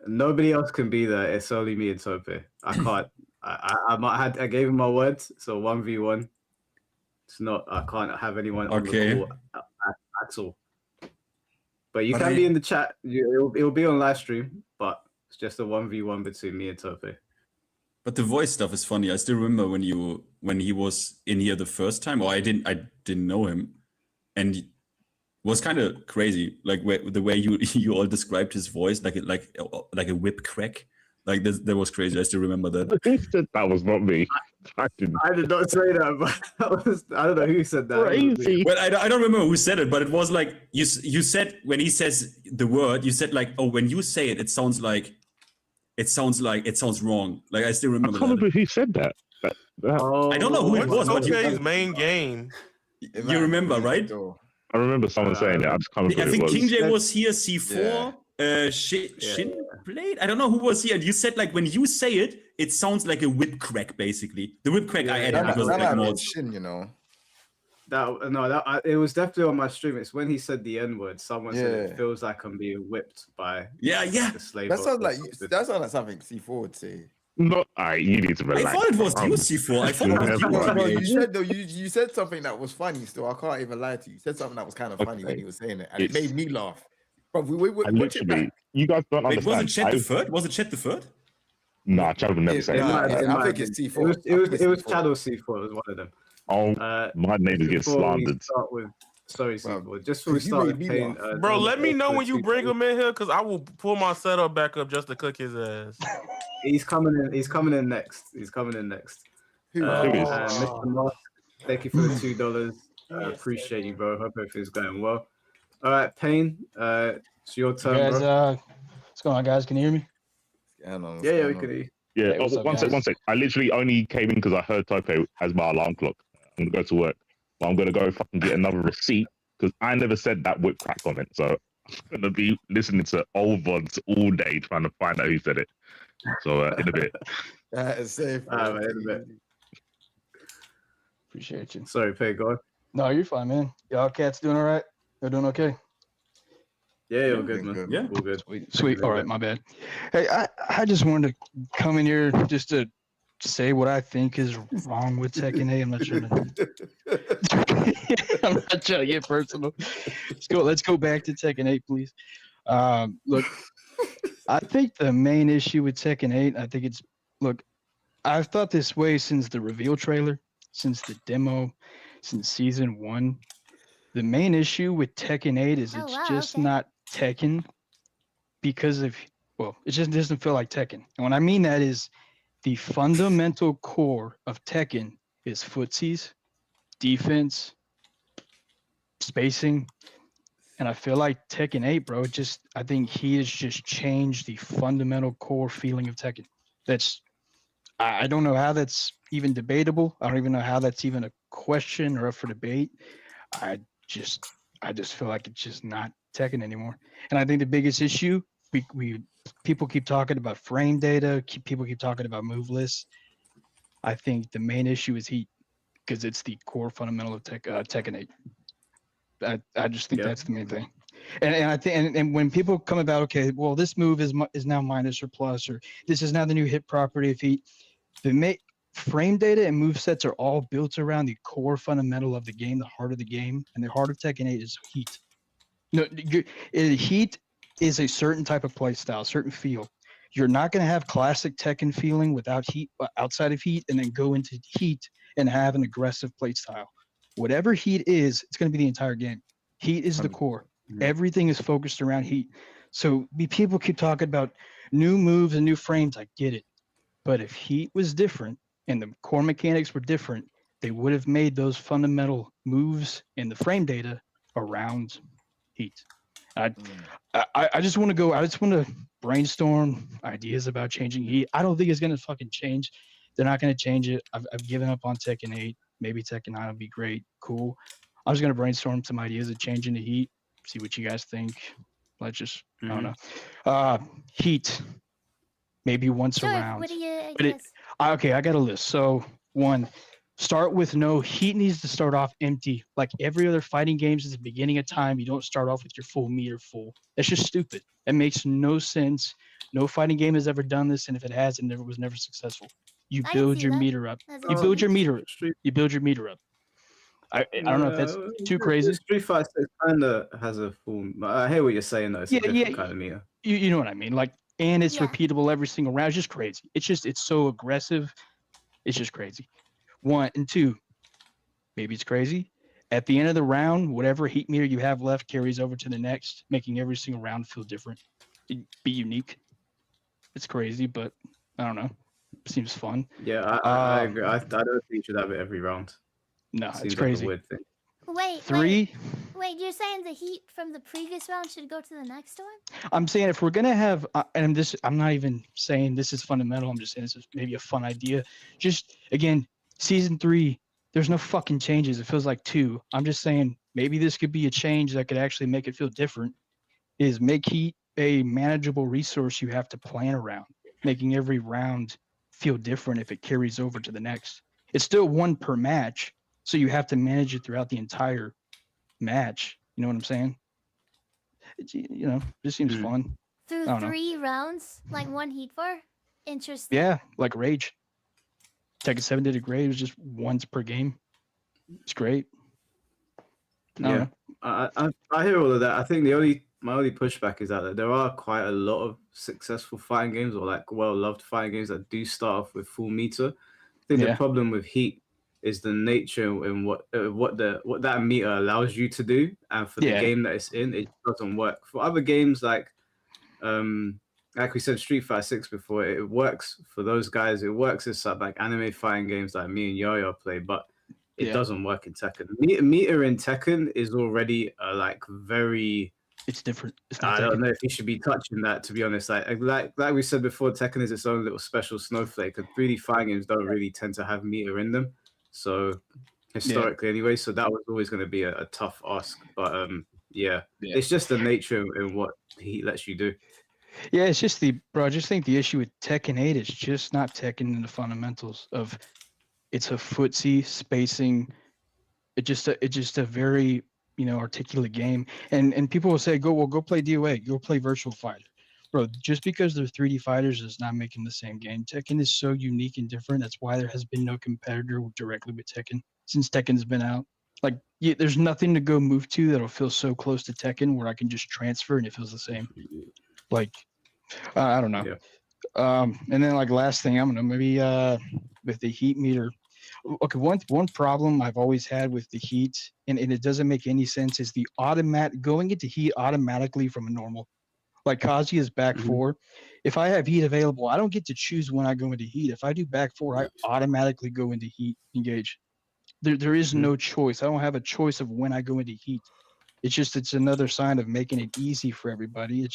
Nobody else can be there. It's only me and Tope. I can't. I gave him my word. So 1v1. It's not. I can't have anyone on the call at all. But you can be in the chat. It'll be on live stream. But it's just a 1v1 between me and Tope. But the voice stuff is funny. I still remember when he was in here the first time, or I didn't know him, and was kind of crazy, like the way you all described his voice, like a whip crack. Like that was crazy. I still remember that. That was not me. I did not say that, but I don't know who said that. Crazy. Well, I don't remember who said it, but it was like you said when he says the word, you said like, oh, when you say it, it sounds wrong. Like I still remember. I can't remember who said that. I don't know who it was, but OK's main game. You remember, right? I remember someone saying it. I just can't remember I who think it was. King J was here, C4, Shinblade. I don't know who was here, and you said like when you say it, it sounds like a whip crack, basically. The whip crack I added because that like might more. be Shin, you know. It was definitely on my stream. It's when he said the N word. Someone said it feels like I'm being whipped by the slave. That sounds like something C4 would say. No, you need to relax. I thought it was you, C4. I thought it was you. No, you said something that was funny. Still, I can't even lie to you. You said something that was kind of funny when you were saying it, and it made me laugh. But we watch it back. You guys don't Wait, understand. was it Chet the Third? Was it Chet the Third? Nah, Chad would never say that. I think it's C4. It was Chad or C4. It was one of them. Oh, my name is getting slandered. Sorry, C4. Just before we start paying, Bro, let me know when you bring him in here, because I will pull my setup back up just to cook his ass. He's coming in. He's coming in next. Mr. Moss, thank you for the $2. Appreciate you, bro. Hope everything's going well. All right, Payne. It's your turn, guys, bro. what's going on, guys? Can you hear me? Yeah, we can hear you. Yeah, Hey, what's up, one sec. guys? I literally only came in because I heard Tope as my alarm clock. I'm gonna go to work. But I'm gonna go fucking get another receipt because I never said that whip crack comment. So I'm gonna be listening to old VODs all day trying to find out who said it. So in a bit. It's safe. In a bit. Appreciate you. Sorry, Pay, go on. No, you're fine, man. Y'all cats doing all right? They're doing okay? Yeah, you're good, man. Yeah, all good. Sweet. All right, my bad. Hey, I just wanted to come in here just to say what I think is wrong with Tekken 8. I'm not trying to get personal. Let's go back to Tekken 8, please. Look, I think the main issue with Tekken 8, I've thought this way since the reveal trailer, since the demo, since season 1. The main issue with Tekken 8 is it's not Tekken because it just doesn't feel like Tekken. And what I mean that is the fundamental core of Tekken is footsies, defense, spacing. And I feel like Tekken 8, bro, I think he has just changed the fundamental core feeling of Tekken. I don't know how that's even debatable. I don't even know how that's even a question or up for debate. I just feel like it's just not Tekken anymore. And I think the biggest issue, people keep talking about frame data, people keep talking about move lists. I think the main issue is heat, because it's the core fundamental of Tekken 8. I just think that's the main thing. And I think and when people come about, okay, well, this move is now minus or plus, or this is now the new hit property of heat. Frame data and move sets are all built around the core fundamental of the game, the heart of the game, and the heart of Tekken 8 is heat. No, heat is a certain type of play style, certain feel. You're not going to have classic Tekken feeling without heat, outside of heat, and then go into heat and have an aggressive play style. Whatever heat is, it's going to be the entire game. Heat is the core. Everything is focused around heat. So people keep talking about new moves and new frames. I get it. But if heat was different and the core mechanics were different, they would have made those fundamental moves in the frame data around heat. I just want to brainstorm ideas about changing heat. I don't think it's going to fucking change. They're not going to change it. I've given up on Tekken 8. Maybe Tekken 9 will be great. Cool. I'm just going to brainstorm some ideas of changing the heat. See what you guys think. I don't know. Heat. Maybe once around. What do you Okay, I got a list. So 1, start with no heat needs to start off empty. Like every other fighting games at the beginning of time, you don't start off with your full meter full. That's just stupid. It makes no sense. No fighting game has ever done this, and if it has, it was never successful. You build your meter up. You build your meter up. I don't know if that's too crazy. Street Fighter kind of has a full. I hear what you're saying though. It's a different kind of meter. You know what I mean? Like, and it's repeatable every single round. It's just crazy. It's so aggressive. It's just crazy. 1 and 2, maybe it's crazy. At the end of the round, whatever heat meter you have left carries over to the next, making every single round feel different. It'd be unique. It's crazy, but I don't know. Seems fun. Yeah, I agree. I don't think you should have it every round. No, Seems it's like crazy. a weird thing. Wait, Three. Wait, you're saying the heat from the previous round should go to the next one? I'm saying if we're gonna have, and I'm not even saying this is fundamental. I'm just saying this is maybe a fun idea. Just again, season 3, there's no fucking changes. It feels like 2. I'm just saying maybe this could be a change that could actually make it feel different. Is make heat a manageable resource you have to plan around, making every round feel different if it carries over to the next. It's still 1 per match, so you have to manage it throughout the entire match. You know what I'm saying? You know, this seems fun. Through I don't know. 3 rounds, like 1 heat for? Interesting. Yeah, like Rage. Tekken 7 did it great. It was just once per game. It's great. Yeah, I hear all of that. I think my only pushback is that there are quite a lot of successful fighting games or like well-loved fighting games that do start off with full meter. I think the problem with Heat is the nature and what that meter allows you to do, and for the game that it's in, it doesn't work. For other games like we said, Street Fighter 6 before, it works for those guys. It works as like anime fighting games like me and Yaya play, but it doesn't work in Tekken. Meter in Tekken is already like very. It's different. I don't know if you should be touching that, to be honest. Like we said before, Tekken is its own little special snowflake, and 3D fighting games don't really tend to have meter in them. So historically, anyway, so that was always going to be a tough ask. But it's just the nature in what he lets you do. Yeah, it's just I just think the issue with Tekken 8 is just not Tekken in the fundamentals of it's a footsie spacing. It's just a very articulate game. And people will say, go play DOA, go play Virtual Fighter. Bro, just because they're 3D fighters does not make them the same game. Tekken is so unique and different. That's why there has been no competitor directly with Tekken since Tekken's been out. Like, there's nothing to go move to that'll feel so close to Tekken where I can just transfer and it feels the same. Like, I don't know. Yeah. And then like last thing, I don't know, maybe with the heat meter. Okay, one problem I've always had with the heat, and it doesn't make any sense, is the going into heat automatically from a normal. Like Kazi is back 4. If I have heat available, I don't get to choose when I go into heat. If I do back 4, I automatically go into heat engage. There is no choice. I don't have a choice of when I go into heat. It's another sign of making it easy for everybody.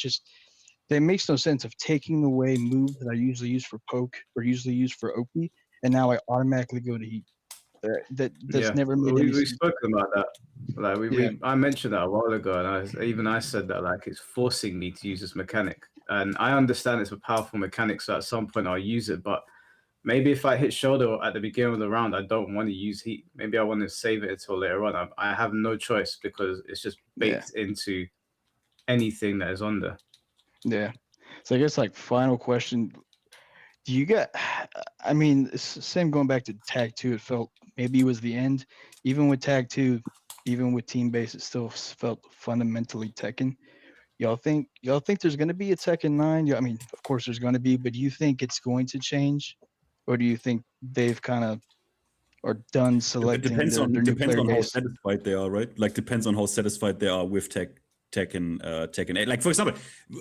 That makes no sense of taking away moves that I usually use for poke or usually use for OP, and now I automatically go to heat. That's never made any sense. We've spoken about that. Like I mentioned that a while ago, and I said that like it's forcing me to use this mechanic. And I understand it's a powerful mechanic, so at some point I'll use it. But maybe if I hit shoulder at the beginning of the round, I don't want to use heat. Maybe I want to save it until later on. I have no choice because it's just baked into anything that is on there. Yeah. So I guess like final question. Do you get, I mean, same going back to Tag 2, it felt maybe it was the end. Even with Tag 2, even with Team Base, it still felt fundamentally Tekken. Y'all think there's going to be a Tekken 9? I mean, of course there's going to be, but do you think it's going to change? Or do you think they've kind of are done selecting their new player on how satisfied they are, right? Like depends on how satisfied they are with Tekken 8. Like for example,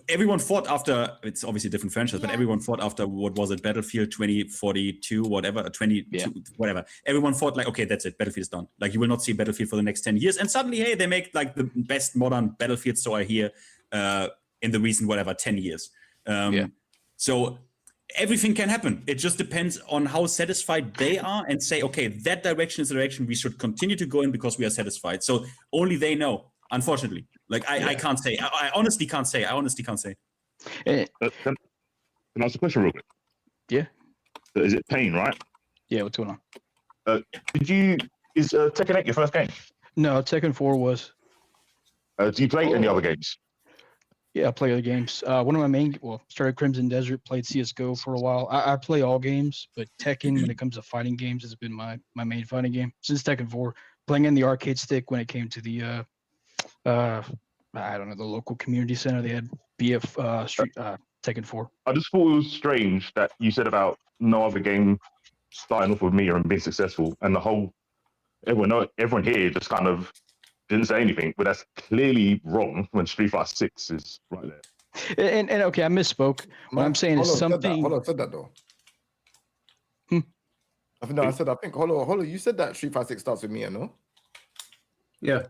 everyone fought after, it's obviously a different franchise, but everyone fought after, what was it, Battlefield 2042, whatever, 22, whatever. Everyone fought like, okay, that's it, Battlefield is done. Like you will not see Battlefield for the next 10 years. And suddenly, hey, they make like the best modern Battlefield, so I hear, in the recent, whatever, 10 years. So everything can happen. It just depends on how satisfied they are and say, okay, that direction is the direction we should continue to go in because we are satisfied. So only they know. Unfortunately, like I can't say. I honestly can't say. Can I ask a question real quick? Yeah. Is it Pain, right? Yeah, what's going on? Is Tekken 8 your first game? No, Tekken 4 was. Do you play any other games? Yeah, I play other games. One of my started Crimson Desert, played CSGO for a while. I play all games, but Tekken, when it comes to fighting games, has been my main fighting game since Tekken 4. Playing in the arcade stick when it came to the I don't know, the local community center, they had BF Tekken 4. I just thought it was strange that you said about no other game starting off with meter and being successful, and the whole everyone here just kind of didn't say anything, but that's clearly wrong when Street Fighter 6 is right there. And okay, I misspoke. What I'm saying is something. Hold on, said that though. I think Holo, you said that Street Fighter 6 starts with Mia, no? Yeah.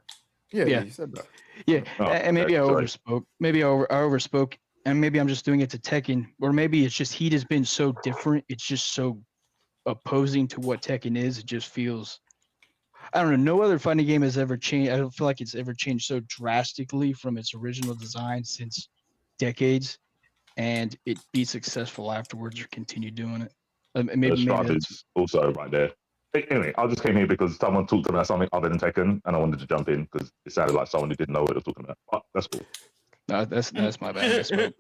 Yeah, you said that. Yeah, and maybe I overspoke. Maybe I overspoke, and maybe I'm just doing it to Tekken, or maybe it's just Heat has been so different. It's just so opposing to what Tekken is. It just feels. I don't know. No other fighting game has ever changed. I don't feel like it's ever changed so drastically from its original design since decades, and it be successful afterwards or continue doing it. Maybe Strife that's is also right there. Anyway, I just came here because someone talked about something other than Tekken, and I wanted to jump in because it sounded like someone who didn't know what they were talking about. But that's cool. No, that's my bad. I misspoke.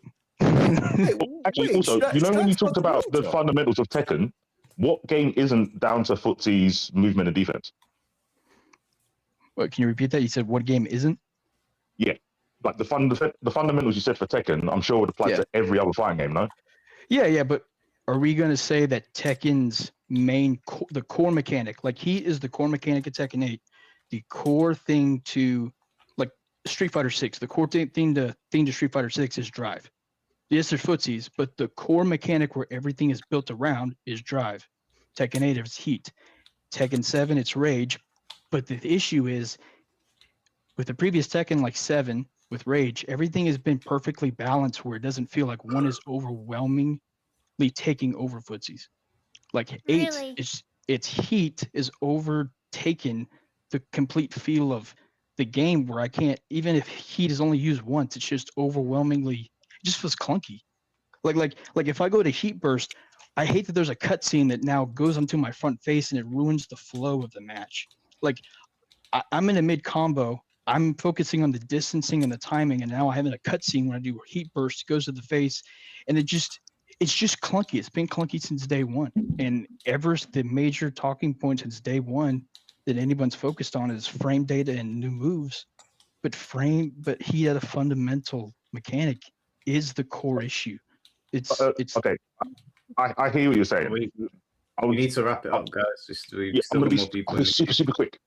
Actually, also, you know when you talked about the fundamentals of Tekken, what game isn't down to Footsie's movement and defense? What, can you repeat that? You said what game isn't? Yeah, like the fundamentals you said for Tekken, I'm sure would apply to every other fighting game, no? Yeah, but are we going to say that Tekken's the core mechanic, like Heat is the core mechanic of Tekken 8, the core thing to, like Street Fighter 6, the core thing to Street Fighter 6 is drive. Yes, there's footsies, but the core mechanic where everything is built around is drive. Tekken 8 is Heat. Tekken 7, it's rage. But the issue is, with the previous Tekken, like 7, with rage, everything has been perfectly balanced where it doesn't feel like one is overwhelmingly taking over footsies. Like 8, Really? its Heat is overtaken the complete feel of the game where I can't, even if Heat is only used once, it's just overwhelmingly, it just feels clunky. Like if I go to Heat Burst, I hate that there's a cutscene that now goes onto my front face and it ruins the flow of the match. Like I'm in a mid combo, I'm focusing on the distancing and the timing, and now I have a cutscene when I do Heat Burst, it goes to the face, and it's just clunky. It's been clunky since day one, and the major talking point since day one that anyone's focused on is frame data and new moves, but Heat had a fundamental mechanic is the core issue. It's okay. I hear what you're saying. We need to wrap it up, guys. I'm going to be super quick.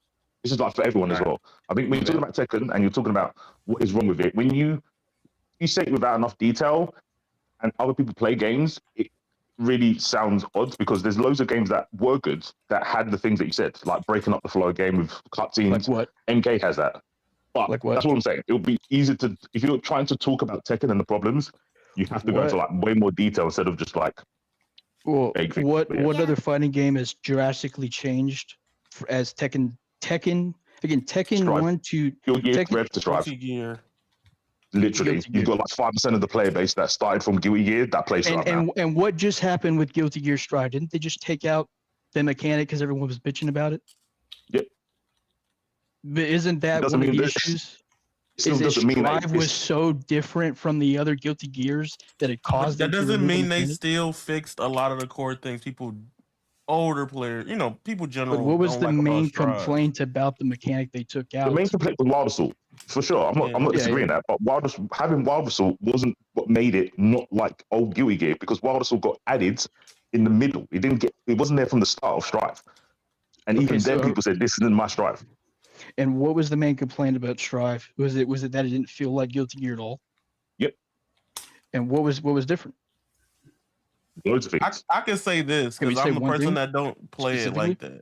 This is like for everyone as well. I think when you're talking about Tekken and you're talking about what is wrong with it, when you say it without enough detail and other people play games, it really sounds odd because there's loads of games that were good that had the things that you said, like breaking up the flow game with cutscenes. Like what? MK has that. But like what? That's what I'm saying. It would be easy to, if you're trying to talk about Tekken and the problems, you have to go into like way more detail instead of just like. Well, what other fighting game has drastically changed as Tekken? Tekken 1 to Tekken to Strive. Literally, you've got like 5% of the player base that started from Guilty Gear that plays Strive now. And what just happened with Guilty Gear Strive? Didn't they just take out the mechanic because everyone was bitching about it? Yep. But isn't that one of the issues? Strive was so different from the other Guilty Gears that it caused. That doesn't mean they still fixed a lot of the core things. Older players, people generally. But what was the main complaint about the mechanic they took out? The main complaint was Wild Assault, for sure. I'm not disagreeing that, but having Wild Assault wasn't what made it not like old Guilty Gear because Wild Assault got added in the middle. It wasn't there from the start of Strive, and even then people said this isn't my Strive. And what was the main complaint about Strive? Was it that it didn't feel like Guilty Gear at all? Yep. And what was different? Loads of things. I can say this because I'm a person that don't play it like that.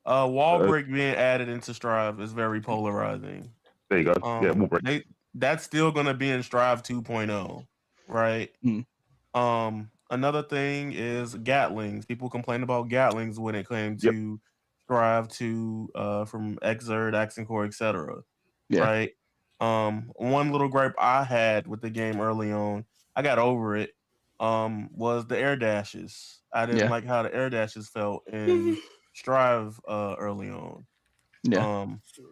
Wall break being added into Strive is very polarizing. There you go. Wall break. That's still going to be in Strive 2.0, right? Another thing is Gatlings. People complain about Gatlings when it came to Strive 2 from Xrd, Accent Core, etc. Right? One little gripe I had with the game early on, I got over it. Was the air dashes. I didn't like how the air dashes felt in Strive early on.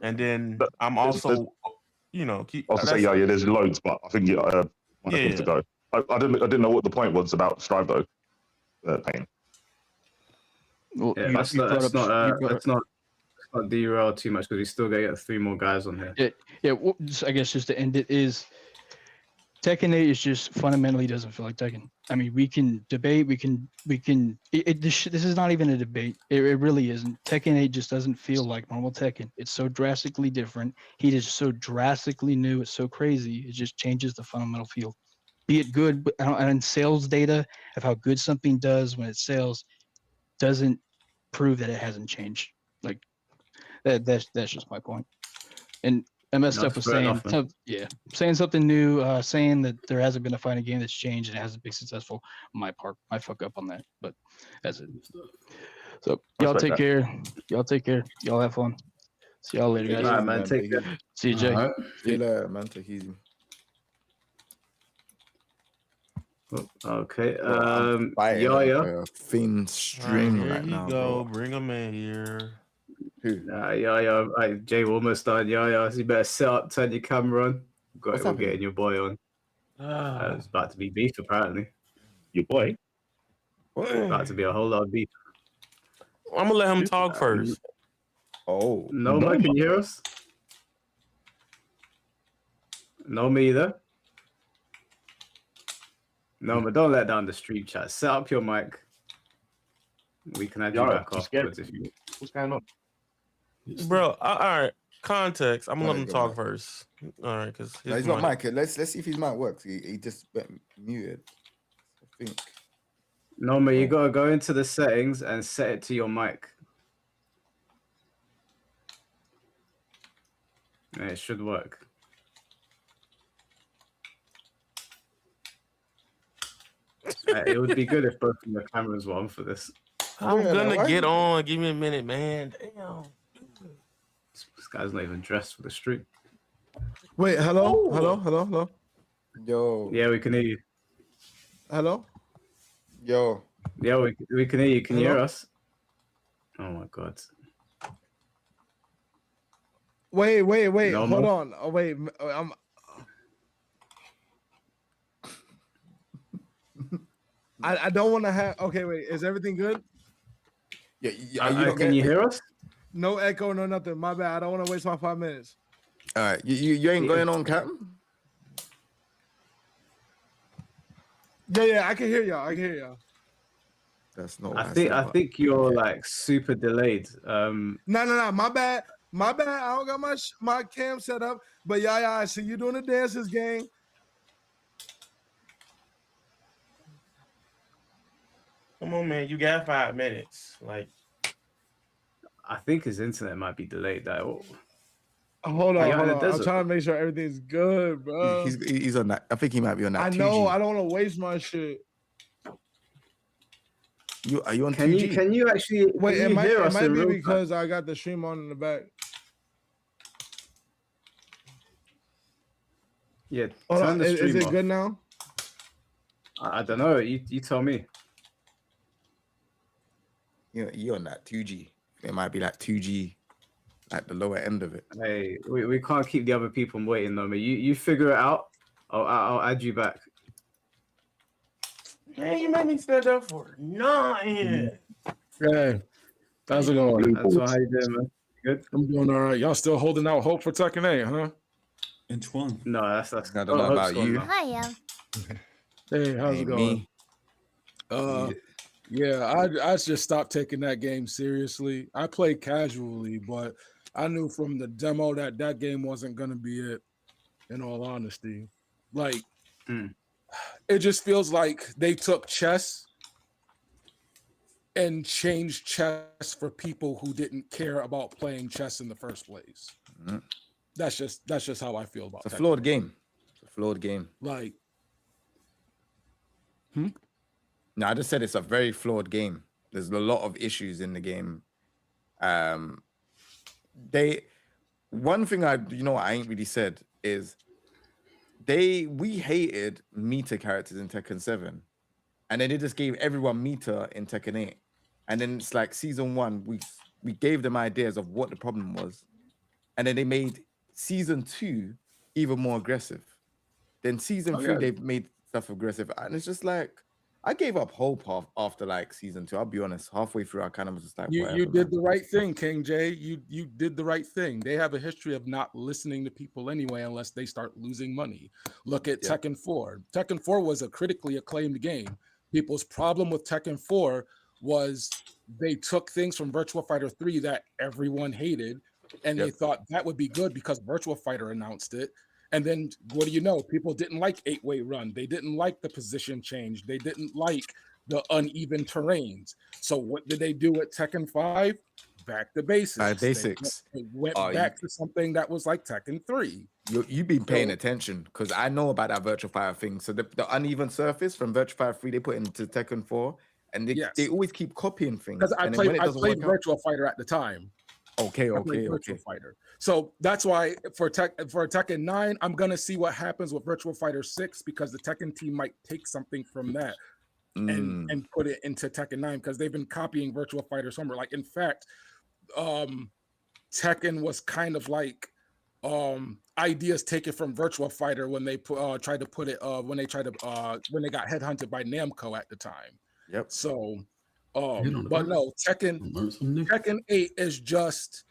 And then I'm also, there's loads, but I think to go. I didn't know what the point was about Strive though. Pain. Well, let's not derail too much because we still gotta get 3 more guys on here. I guess just to end it is. Tekken 8 is just fundamentally doesn't feel like Tekken. I mean, we can debate, this is not even a debate. It really isn't. Tekken 8 just doesn't feel like normal Tekken. It's so drastically different. Heat is so drastically new. It's so crazy. It just changes the fundamental feel. Be it good, but and sales data of how good something does when it sells doesn't prove that it hasn't changed. Like that's just my point. And I messed up with saying, saying something new, saying that there hasn't been a fighting game that's changed and it hasn't been successful. My part, I fuck up on that, but that's it. So y'all take care. Y'all take care. Y'all have fun. See y'all later, guys. All right, man. Take care. See you, Jay. All right. See you later, man. Take it easy. Okay. Yeah. Thin string here right you now, go. bro. Bring him in here. Right, Jay, we're almost done. So you better set up, turn your camera on. We're getting your boy on. It's about to be beef, apparently. Your boy? About to be a whole lot of beef. I'm gonna let him talk first. Oh. Noma, can you hear us? Noma either? Noma, don't let down the stream chat. Set up your mic. We can add you back afterwards if you. What's going on? Bro, all right. Context. I'm gonna let him Go talk back. first. All right, because No, he's not mic. Let's see if his mic works. He just muted. I think. Noma, you gotta go into the settings and set it to your mic. Yeah, it should work. It would be good if both of the cameras were on for this. I'm gonna get on. Give me a minute, man. Damn. This guy's not even dressed for the stream. Wait, hello. Yo. Yeah, we can hear you. Hello. Yo. Yeah, we can hear you. Can you hear Hello? us? Oh my god. Wait. No Hold more? on. Oh, wait. I don't want to have. Okay, wait. Is everything good? Yeah. Can you hear us? No echo, no nothing. My bad. I don't want to waste my 5 minutes. All right. You ain't going on, Captain? Yeah. I can hear y'all. That's not. I think you're like super delayed. No. My bad. I don't got my cam set up. But yeah, I see you doing the dances game. Come on, man. You got 5 minutes. Like, I think his internet might be delayed. Though. Hold on. I'm desert. trying to make sure everything's good, bro. He's on that. I think he might be on that. I 2G. know. I don't want to waste my shit. Are you on Can 2G? Can you actually? Wait, it might be because I got the stream on in the back. Yeah. Hold Turn on. the stream Is it off. good now? I don't know. You tell me. You're on that 2G. It might be like 2G, like the lower end of it. Hey, we can't keep the other people waiting, though. You figure it out. I'll add you back. man, you made me stand up for 9. Hey, how's it going? That's how you doing, man? Good. I'm doing all right. Y'all still holding out hope for Tekken 8, huh? Antoine. No, that's. I don't know about you. Hiya. Hey, how's Hey, it going? me. Yeah, I just stopped taking that game seriously. I play casually, but I knew from the demo that game wasn't gonna be it. In all honesty, like it just feels like they took chess and changed chess for people who didn't care about playing chess in the first place. Mm-hmm. That's just how I feel about it. It's a flawed game. It's a flawed game. Like, No, I just said it's a very flawed game. There's a lot of issues in the game. One thing I ain't really said is we hated meter characters in Tekken 7, and then they just gave everyone meter in Tekken 8, and then it's like season 1 we gave them ideas of what the problem was, and then they made season 2 even more aggressive. Then season 3 they've made stuff aggressive, and it's just like I gave up hope after like season 2. I'll be honest. Halfway through, I kind of was just like, you did the right thing, King J. You did the right thing. They have a history of not listening to people anyway, unless they start losing money. Look at Tekken 4. Tekken 4 was a critically acclaimed game. People's problem with Tekken 4 was they took things from Virtua Fighter 3 that everyone hated, and they thought that would be good because Virtua Fighter announced it. And then what do you know? People didn't like 8-way run. They didn't like the position change. They didn't like the uneven terrains. So what did they do at Tekken 5? Back to basics. They went back to something that was like Tekken 3. You've been paying attention because I know about that Virtua Fighter thing. So the uneven surface from Virtua Fighter 3, they put into Tekken 4, and they always keep copying things. Because I played Virtua Fighter at the time. Okay. Fighter. So that's why for Tekken 9, I'm gonna see what happens with Virtua Fighter 6 because the Tekken team might take something from that and put it into Tekken 9 because they've been copying Virtua Fighter somewhere. Like in fact, Tekken was kind of like ideas taken from Virtua Fighter when they tried to put it when they when they got headhunted by Namco at the time. Yep. So. But no, Tekken 8 is just,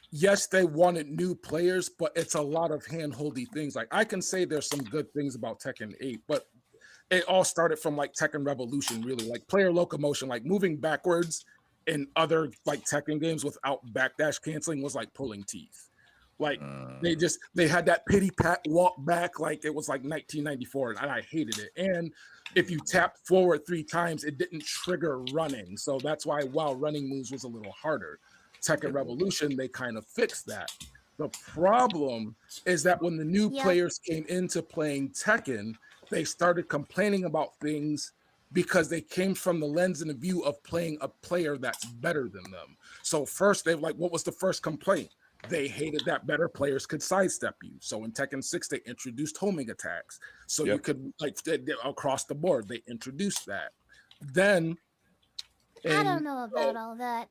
yes, they wanted new players, but it's a lot of hand-holdy things. Like I can say there's some good things about Tekken 8, but it all started from like Tekken Revolution, really, like player locomotion, like moving backwards in other like Tekken games without backdash canceling was like pulling teeth. Like they had that pity pat walk back like it was like 1994, and I hated it. And if you tap forward 3 times, it didn't trigger running. So that's why while running moves was a little harder. Tekken Revolution, they kind of fixed that. The problem is that when the new players came into playing Tekken, they started complaining about things because they came from the lens and the view of playing a player that's better than them. So first, they were like, what was the first complaint? They hated that better players could sidestep you. So in Tekken 6, they introduced homing attacks. So you could, like, across the board, they introduced that. Then... I don't know about all that.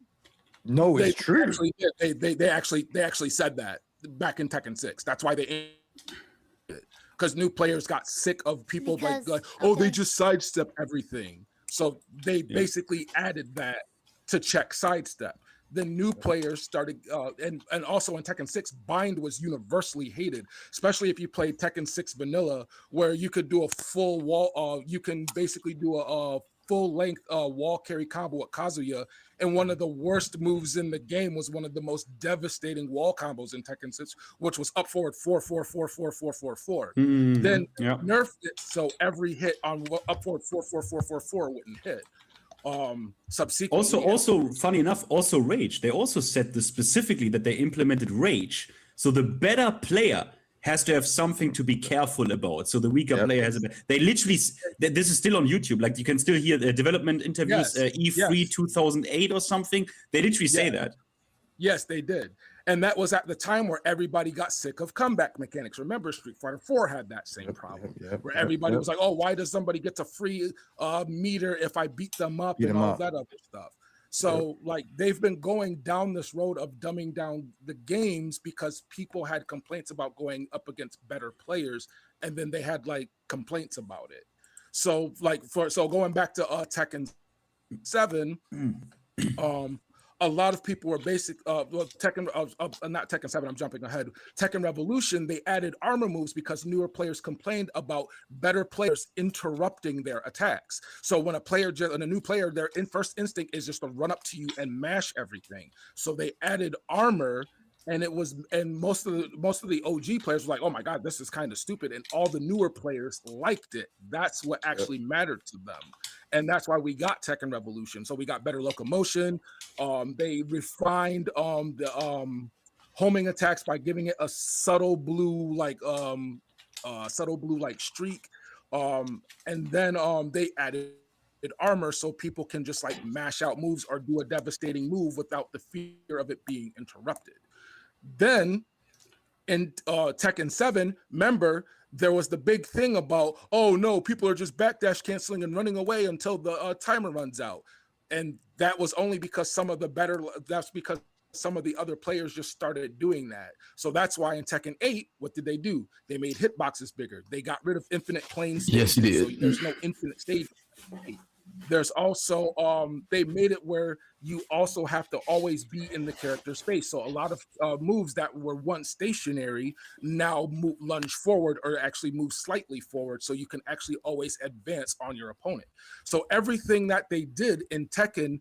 No, it's true. Actually, they actually said that back in Tekken 6. That's why they... Because new players got sick of people they just sidestep everything. So they basically added that to check sidestep. The new players started, and also in Tekken 6, bind was universally hated, especially if you played Tekken 6 Vanilla, where you could do a full wall, you can basically do a full-length wall carry combo with Kazuya, and one of the worst moves in the game was one of the most devastating wall combos in Tekken 6, which was up forward 4-4-4-4-4-4-4. Then nerfed it so every hit on up forward 4-4-4-4-4 wouldn't hit. Subsequently, also funny enough, also rage. They also said this specifically that they implemented rage. So the better player has to have something to be careful about. So the weaker player has they literally, this is still on YouTube. Like you can still hear the development interviews, E3 2008 or something. They literally say that. Yes, they did. And that was at the time where everybody got sick of comeback mechanics. Remember, Street Fighter 4 had that same problem, where everybody was like, oh, why does somebody get a free meter if I beat them up and all that other stuff? So, like, they've been going down this road of dumbing down the games because people had complaints about going up against better players, and then they had, like, complaints about it. So, like, going back to Tekken 7, a lot of people were Tekken, not Tekken 7, I'm jumping ahead. Tekken Revolution, they added armor moves because newer players complained about better players interrupting their attacks. So when a new player, their first instinct is just to run up to you and mash everything. So they added armor, and most of the OG players were like, oh my God, this is kind of stupid. And all the newer players liked it. That's what actually mattered to them. And that's why we got Tekken Revolution. So we got better locomotion. They refined the homing attacks by giving it a subtle blue streak. And then they added armor so people can just like mash out moves or do a devastating move without the fear of it being interrupted. Then in Tekken 7, remember, there was the big thing about, oh no, people are just backdash canceling and running away until the timer runs out. And that was only because some of the other players just started doing that. So that's why in Tekken 8, what did they do? They made hitboxes bigger. They got rid of infinite plane stages. Yes, you did. So there's no infinite stage. There's also they made it where you also have to always be in the character space. So a lot of moves that were once stationary now lunge forward or actually move slightly forward, so you can actually always advance on your opponent. So everything that they did in Tekken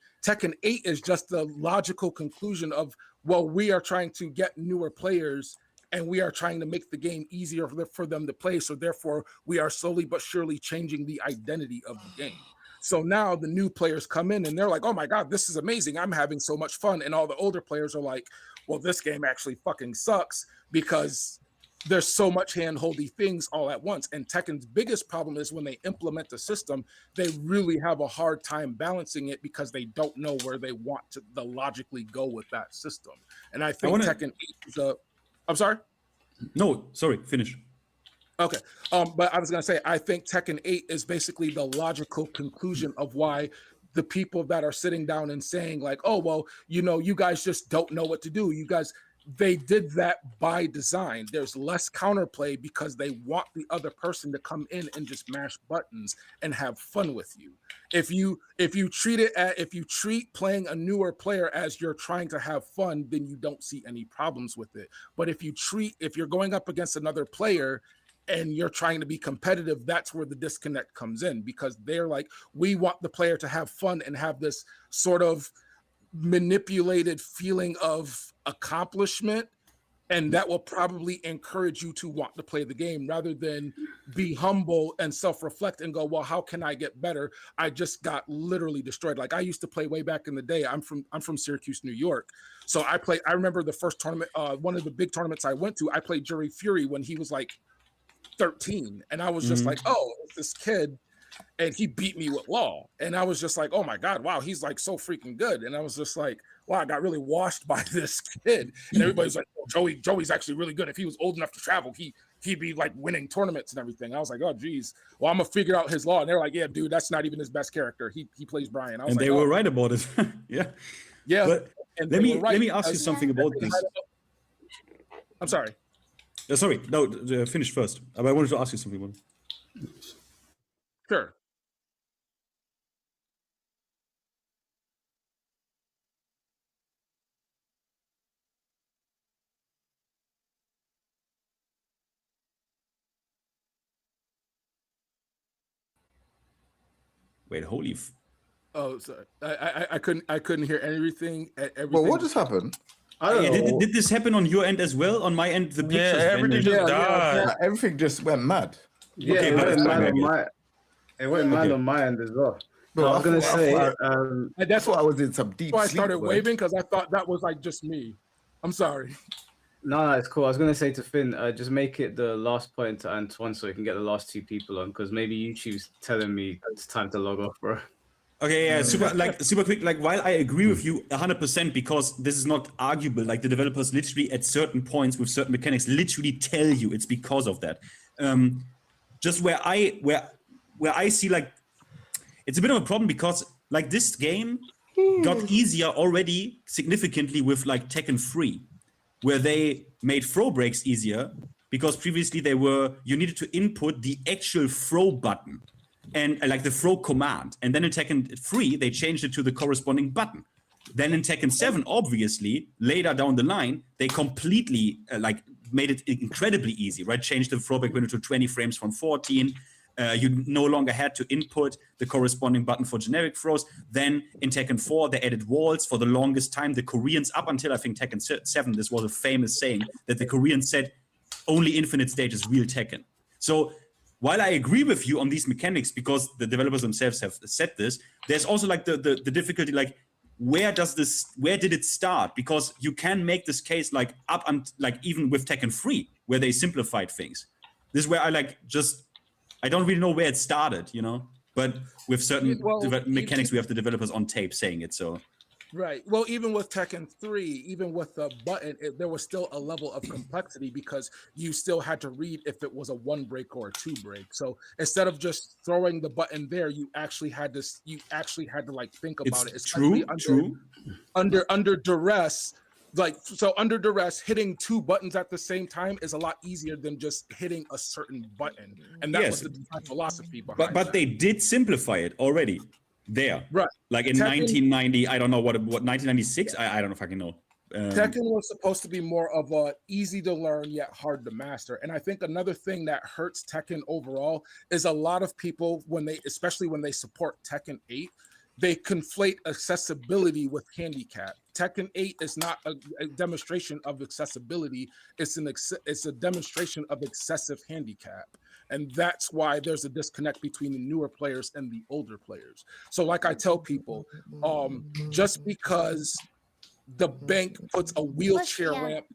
8 is just the logical conclusion of, well, we are trying to get newer players and we are trying to make the game easier for them to play. So therefore, we are slowly but surely changing the identity of the game. So now the new players come in and they're like, oh my God, this is amazing. I'm having so much fun. And all the older players are like, well, this game actually fucking sucks because there's so much hand-holdy things all at once. And Tekken's biggest problem is when they implement the system, they really have a hard time balancing it because they don't know where they want to logically go with that system. And I think Tekken 8 is a... I'm sorry? No, sorry, finish. Okay, but I was gonna say, I think Tekken 8 is basically the logical conclusion of why the people that are sitting down and saying like, oh, well, you know, you guys just don't know what to do. You guys, they did that by design. There's less counterplay because they want the other person to come in and just mash buttons and have fun with you. If you treat playing a newer player as you're trying to have fun, then you don't see any problems with it. But if you're going up against another player and you're trying to be competitive, that's where the disconnect comes in, because they're like, we want the player to have fun and have this sort of manipulated feeling of accomplishment, and that will probably encourage you to want to play the game rather than be humble and self-reflect and go, well, how can I get better? I just got literally destroyed. Like I used to play way back in the day. I'm from Syracuse, New York. So I remember the first tournament, one of the big tournaments I went to, I played Jury Fury when he was like 13, and I was just like, oh, it's this kid, and he beat me with law, and I was just like, oh my God, wow, he's like so freaking good. And I was just like, wow, I got really washed by this kid. And everybody's like, oh, Joey's actually really good. If he was old enough to travel, he'd be like winning tournaments and everything. I was like, oh geez, well, I'm gonna figure out his law. And they're like, yeah, dude, that's not even his best character. He plays Brian. I was and like, they were right about it. Yeah. But let me ask you something about this. I'm sorry. Sorry, no, finish first. But I wanted to ask you something about it. Sure. Wait, holy. Oh, sorry. I couldn't hear everything. Well, what just happened? I don't know. Did this happen on your end as well? On my end, the pictures everything just died. Yeah, everything just went mad. Yeah, okay, it went mad on my end as well. But I was gonna say, that's why I was in some deep. I started waving because I thought that was like just me. I'm sorry. No, it's cool. I was gonna say to Finn, just make it the last point to Antoine so we can get the last two people on, because maybe YouTube's telling me it's time to log off, bro. Okay, yeah, super quick. Like, while I agree with you 100%, because this is not arguable. Like, the developers literally at certain points with certain mechanics literally tell you it's because of that. Just where I see, like, it's a bit of a problem because like this game got easier already significantly with like Tekken 3, where they made throw breaks easier, because previously you needed to input the actual throw button and like the throw command. And then in Tekken 3, they changed it to the corresponding button. Then in Tekken 7, obviously, later down the line, they completely like made it incredibly easy, right? Changed the throwback window to 20 frames from 14. You no longer had to input the corresponding button for generic throws. Then in Tekken 4, they added walls. For the longest time, the Koreans, up until I think Tekken 7, this was a famous saying that the Koreans said, only infinite stage is real Tekken. So while I agree with you on these mechanics, because the developers themselves have said this, there's also like the difficulty, like, where did it start? Because you can make this case like up and like even with Tekken 3, where they simplified things. This is where I don't really know where it started, you know, but with certain mechanics, we have the developers on tape saying it. So, right. Well, even with Tekken 3, even with the button, there was still a level of complexity because you still had to read if it was a 1 break or a 2 break. So instead of just throwing the button there, you actually had to like think about it. True. Under duress, like, so under duress, hitting 2 buttons at the same time is a lot easier than just hitting a certain button, and that was Yes. the design philosophy behind But that. they did simplify it already there. Right. Like in Tekken- 1990, I don't know what 1996. I don't fucking know. Tekken was supposed to be more of a easy to learn yet hard to master. And I think another thing that hurts Tekken overall is a lot of people especially when they support Tekken 8, they conflate accessibility with handicap. Tekken 8 is not a demonstration of accessibility. It's a demonstration of excessive handicap. And that's why there's a disconnect between the newer players and the older players. So like I tell people, just because the bank puts a wheelchair ramp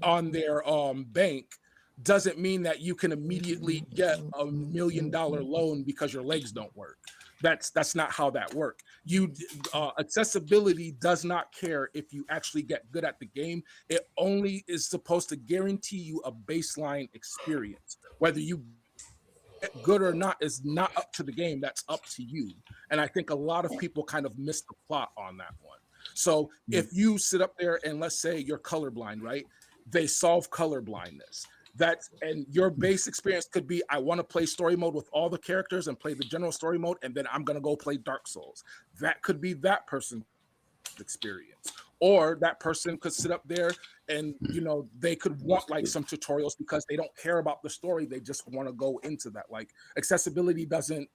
on their bank doesn't mean that you can immediately get $1 million loan because your legs don't work. That's not how that works. Accessibility does not care if you actually get good at the game. It only is supposed to guarantee you a baseline experience. Whether you get good or not is not up to the game. That's up to you. And I think a lot of people kind of miss the plot on that one. So if you sit up there and let's say you're colorblind, right? They solve color blindness. And your base experience could be, I want to play story mode with all the characters and play the general story mode, and then I'm going to go play Dark Souls. That could be that person's experience. Or that person could sit up there and, they could want like some tutorials because they don't care about the story. They just want to go into that. Like accessibility doesn't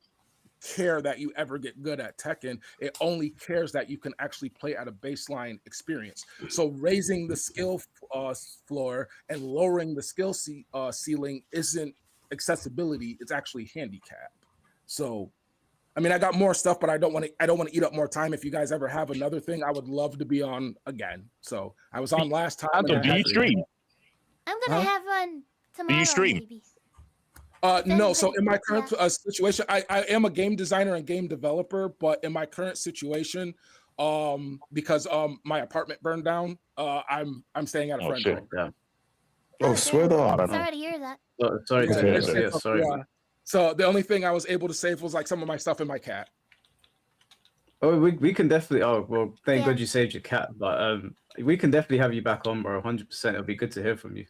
care that you ever get good at Tekken. It only cares that you can actually play at a baseline experience. So raising the skill floor and lowering the skill ceiling isn't accessibility, it's actually handicap. So I mean, I got more stuff, but I don't want to eat up more time. If you guys ever have another thing, I would love to be on again. So I was on last time. Do you stream? I'm gonna have one tomorrow. Do you stream? Maybe. No, so in my current situation, I am a game designer and game developer, but in my current situation, because my apartment burned down, I'm staying at a friend's home. Yeah. Oh, swear to God. Sorry to hear that. Sorry. Yeah. So the only thing I was able to save was like some of my stuff and my cat. Oh, we can definitely. Oh, well, thank God you saved your cat. But we can definitely have you back on, bro. 100%. It'll be good to hear from you.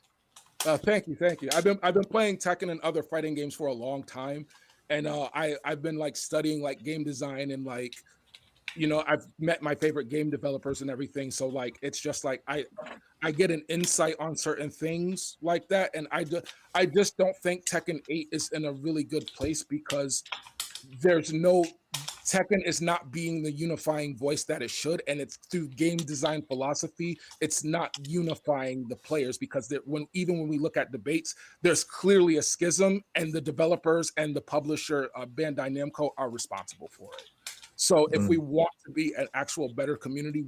Thank you. I've been playing Tekken and other fighting games for a long time, and I've been like studying like game design and like, I've met my favorite game developers and everything. So like it's just like I get an insight on certain things like that, and I just don't think Tekken 8 is in a really good place because Tekken is not being the unifying voice that it should, and it's through game design philosophy. It's not unifying the players because even when we look at debates, there's clearly a schism, and the developers and the publisher Bandai Namco are responsible for it. So if we want to be an actual better community,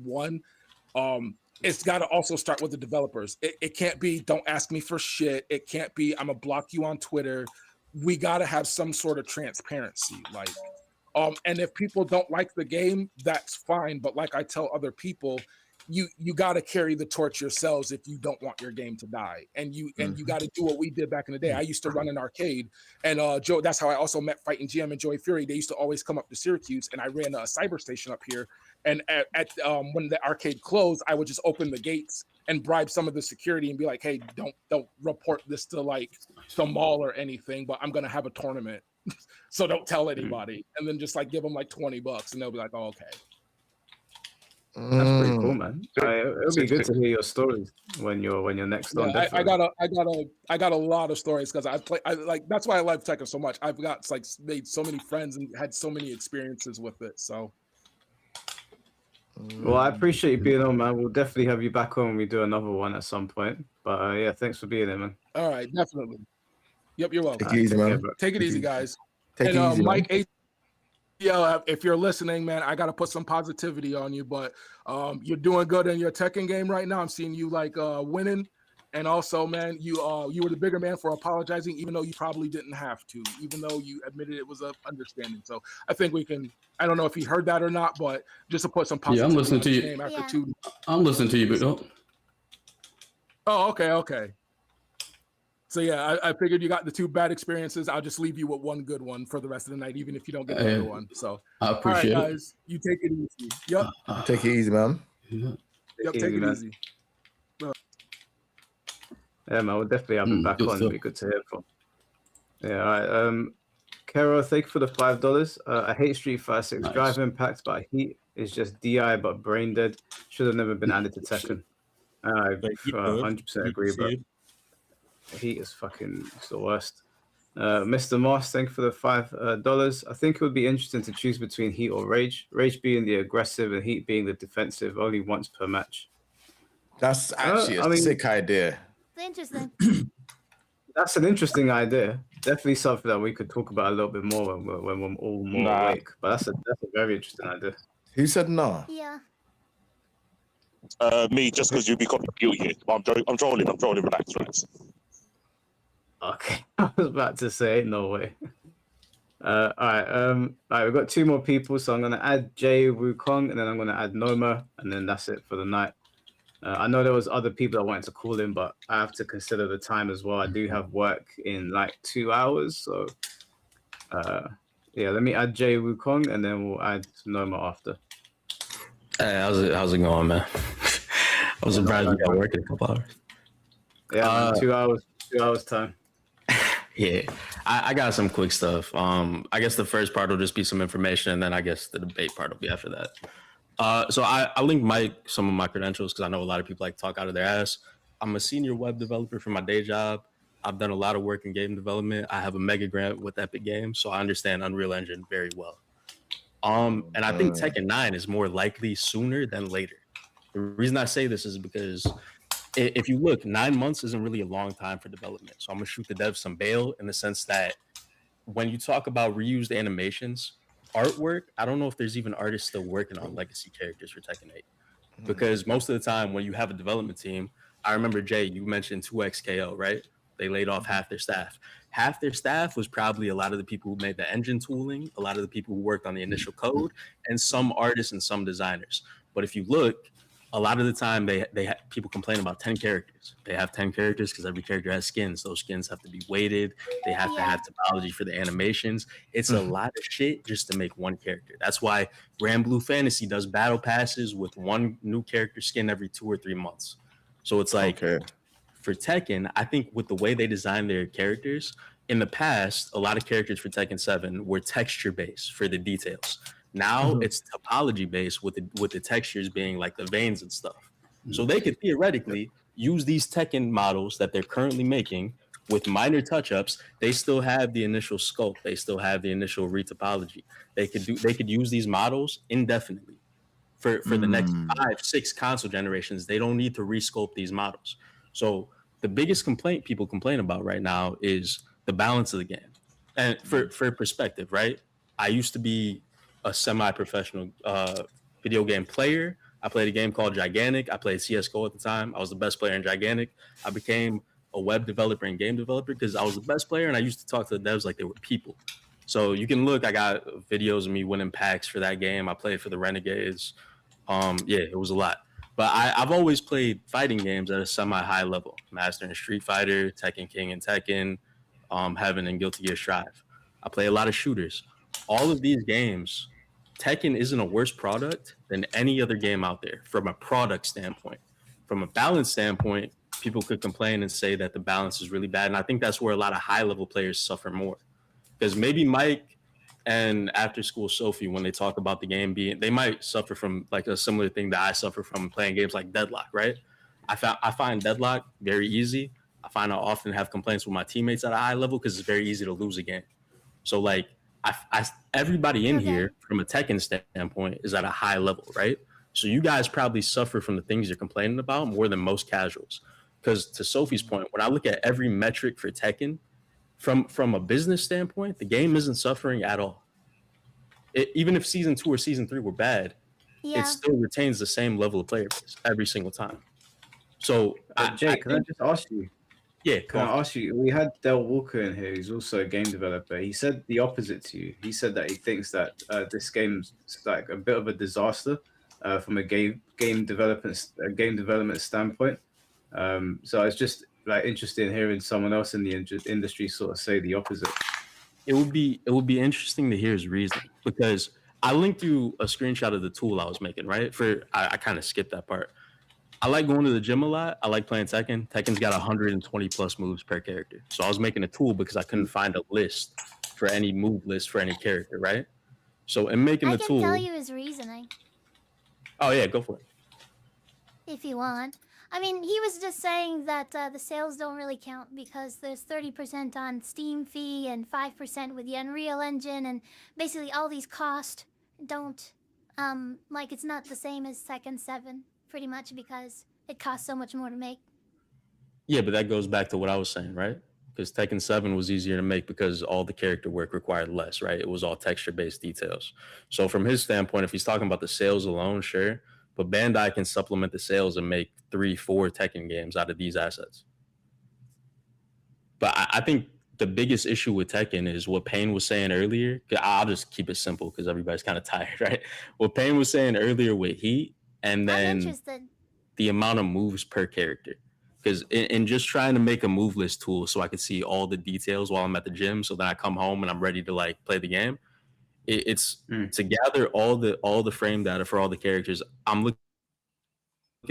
it's got to also start with the developers. It can't be don't ask me for shit. It can't be I'm gonna block you on Twitter. We got to have some sort of transparency, like. And if people don't like the game, that's fine. But like I tell other people, you got to carry the torch yourselves if you don't want your game to die. And you got to do what we did back in the day. I used to run an arcade, and Joe. That's how I also met Fighting GM and Joey Fury. They used to always come up to Syracuse, and I ran a cyber station up here. And when the arcade closed, I would just open the gates and bribe some of the security and be like, "Hey, don't report this to like the mall or anything, but I'm gonna have a tournament." So don't tell anybody, and then just like give them like $20, and they'll be like, "Oh, okay." That's pretty cool, man. It'll be good to hear your stories when you're next on. I got a lot of stories because that's why I love Tekken so much. I've got like made so many friends and had so many experiences with it. So. Well, I appreciate you being on, man. We'll definitely have you back on when we do another one at some point. But yeah, thanks for being here, man. All right, definitely. Yep, you're welcome. Take it easy, man. Take it easy, guys. Take it easy, Mike, if you're listening, man, I got to put some positivity on you. But you're doing good in your Tekken game right now. I'm seeing you like winning, and also, man, you were the bigger man for apologizing, even though you probably didn't have to, even though you admitted it was an understanding. So I think we can. I don't know if he heard that or not, but just to put some positivity. Yeah, I'm listening to you. After two. I'm listening to you, but don't. Oh, okay. So yeah, I figured you got the 2 bad experiences. I'll just leave you with 1 good one for the rest of the night, even if you don't get the other one. So I appreciate all right, it. guys, you take it easy. Yep. Take it easy, man. Yep, take it easy. Yeah, man, we'll definitely have him back good on. stuff. Be good to hear from. Yeah, all right. Kero, thank you for the $5. I hate Street Fighter 6 Nice. Drive Impact, but Heat is just DI but brain dead. Should have never been added to Tekken. I 100% agree, bro. Heat is fucking it's the worst. Mr. Moss, thank you for the $5. I think it would be interesting to choose between Heat or Rage. Rage being the aggressive and Heat being the defensive, only once per match. That's actually a sick idea. Interesting. That's an interesting idea. Definitely something that we could talk about a little bit more when we're all more awake. But that's a very interesting idea. Who said no? Yeah. Me, just because you become guilty. I'm trolling. Relax. Okay, I was about to say no way. All right. We've got 2 more people, so I'm gonna add Jay Wukong, and then I'm gonna add Noma, and then that's it for the night. I know there was other people that wanted to call in, but I have to consider the time as well. I do have work in like 2 hours, so yeah. Let me add Jay Wukong, and then we'll add Noma after. Hey, how's it going, man? I was surprised we got work in a couple hours. Yeah, man, 2 hours. 2 hours time. Yeah, I got some quick stuff. I guess the first part will just be some information, and then I guess the debate part will be after that. So I linked some of my credentials because I know a lot of people like talk out of their ass. I'm a senior web developer for my day job. I've done a lot of work in game development. I have a mega grant with Epic Games, so I understand Unreal Engine very well. And I think Tekken 9 is more likely sooner than later. The reason I say this is because if you look, 9 months isn't really a long time for development. So I'm gonna shoot the devs some bail in the sense that when you talk about reused animations, artwork, I don't know if there's even artists still working on legacy characters for Tekken 8. Because most of the time when you have a development team, I remember, Jay, you mentioned 2XKO, right? They laid off half their staff. Half their staff was probably a lot of the people who made the engine tooling, a lot of the people who worked on the initial code, and some artists and some designers. But if you look, a lot of the time people complain about 10 characters. They have 10 characters because every character has skins. Those skins have to be weighted. They have to have topology for the animations. It's a lot of shit just to make one character. That's why Grand Blue Fantasy does battle passes with one new character skin every 2 or 3 months. So it's like for Tekken, I think with the way they design their characters, in the past, a lot of characters for Tekken 7 were texture based for the details. Now it's topology based with the textures being like the veins and stuff. So they could theoretically use these Tekken models that they're currently making with minor touch-ups. They still have the initial sculpt. They still have the initial retopology. They could use these models indefinitely for the next 5-6 console generations. They don't need to resculpt these models. So the biggest complaint people complain about right now is the balance of the game. And for perspective, right? I used to be a semi-professional video game player. I played a game called Gigantic. I played CSGO at the time. I was the best player in Gigantic. I became a web developer and game developer because I was the best player, and I used to talk to the devs like they were people. So you can look, I got videos of me winning packs for that game. I played for the Renegades. Yeah, it was a lot. But I've always played fighting games at a semi-high level. Master in Street Fighter, Tekken King and Tekken, Heaven and Guilty Gear Strive. I play a lot of shooters. All of these games, Tekken isn't a worse product than any other game out there from a product standpoint. From a balance standpoint, people could complain and say that the balance is really bad. And I think that's where a lot of high-level players suffer more. Because maybe Mike and After School Sophie, when they talk about the game they might suffer from like a similar thing that I suffer from playing games like Deadlock, right? I find Deadlock very easy. I find I often have complaints with my teammates at a high level because it's very easy to lose a game. So like, everybody in here from a Tekken standpoint is at a high level, right? So you guys probably suffer from the things you're complaining about more than most casuals. Because to Sophie's point, when I look at every metric for Tekken, from a business standpoint, the game isn't suffering at all. Even if season 2 or season 3 were bad, it still retains the same level of player base every single time. So Jay, can I just ask you? Yeah, can I ask you? We had Del Walker in here, who's also a game developer. He said the opposite to you. He said that he thinks that this game's like a bit of a disaster from a game development standpoint. So it's just like interested in hearing someone else in the industry sort of say the opposite. It would be interesting to hear his reasoning, because I linked you a screenshot of the tool I was making, right? I kind of skipped that part. I like going to the gym a lot. I like playing Tekken. Tekken's got 120 plus moves per character. So I was making a tool because I couldn't find a list for any move list for any character, right? So in making the I can tool. tell you his reasoning. Oh yeah, go for it. If you want. I mean, he was just saying that the sales don't really count because there's 30% on Steam fee and 5% with the Unreal Engine, and basically all these costs don't, like it's not the same as Tekken 7, pretty much because it costs so much more to make. Yeah, but that goes back to what I was saying, right? Because Tekken 7 was easier to make because all the character work required less, right? It was all texture-based details. So from his standpoint, if he's talking about the sales alone, sure. But Bandai can supplement the sales and make 3-4 Tekken games out of these assets. But I think the biggest issue with Tekken is what Payne was saying earlier. I'll just keep it simple because everybody's kind of tired, right? What Payne was saying earlier with Heat and then the amount of moves per character. Because in just trying to make a move list tool so I could see all the details while I'm at the gym, so then I come home and I'm ready to like play the game. It's to gather all the frame data for all the characters. I'm looking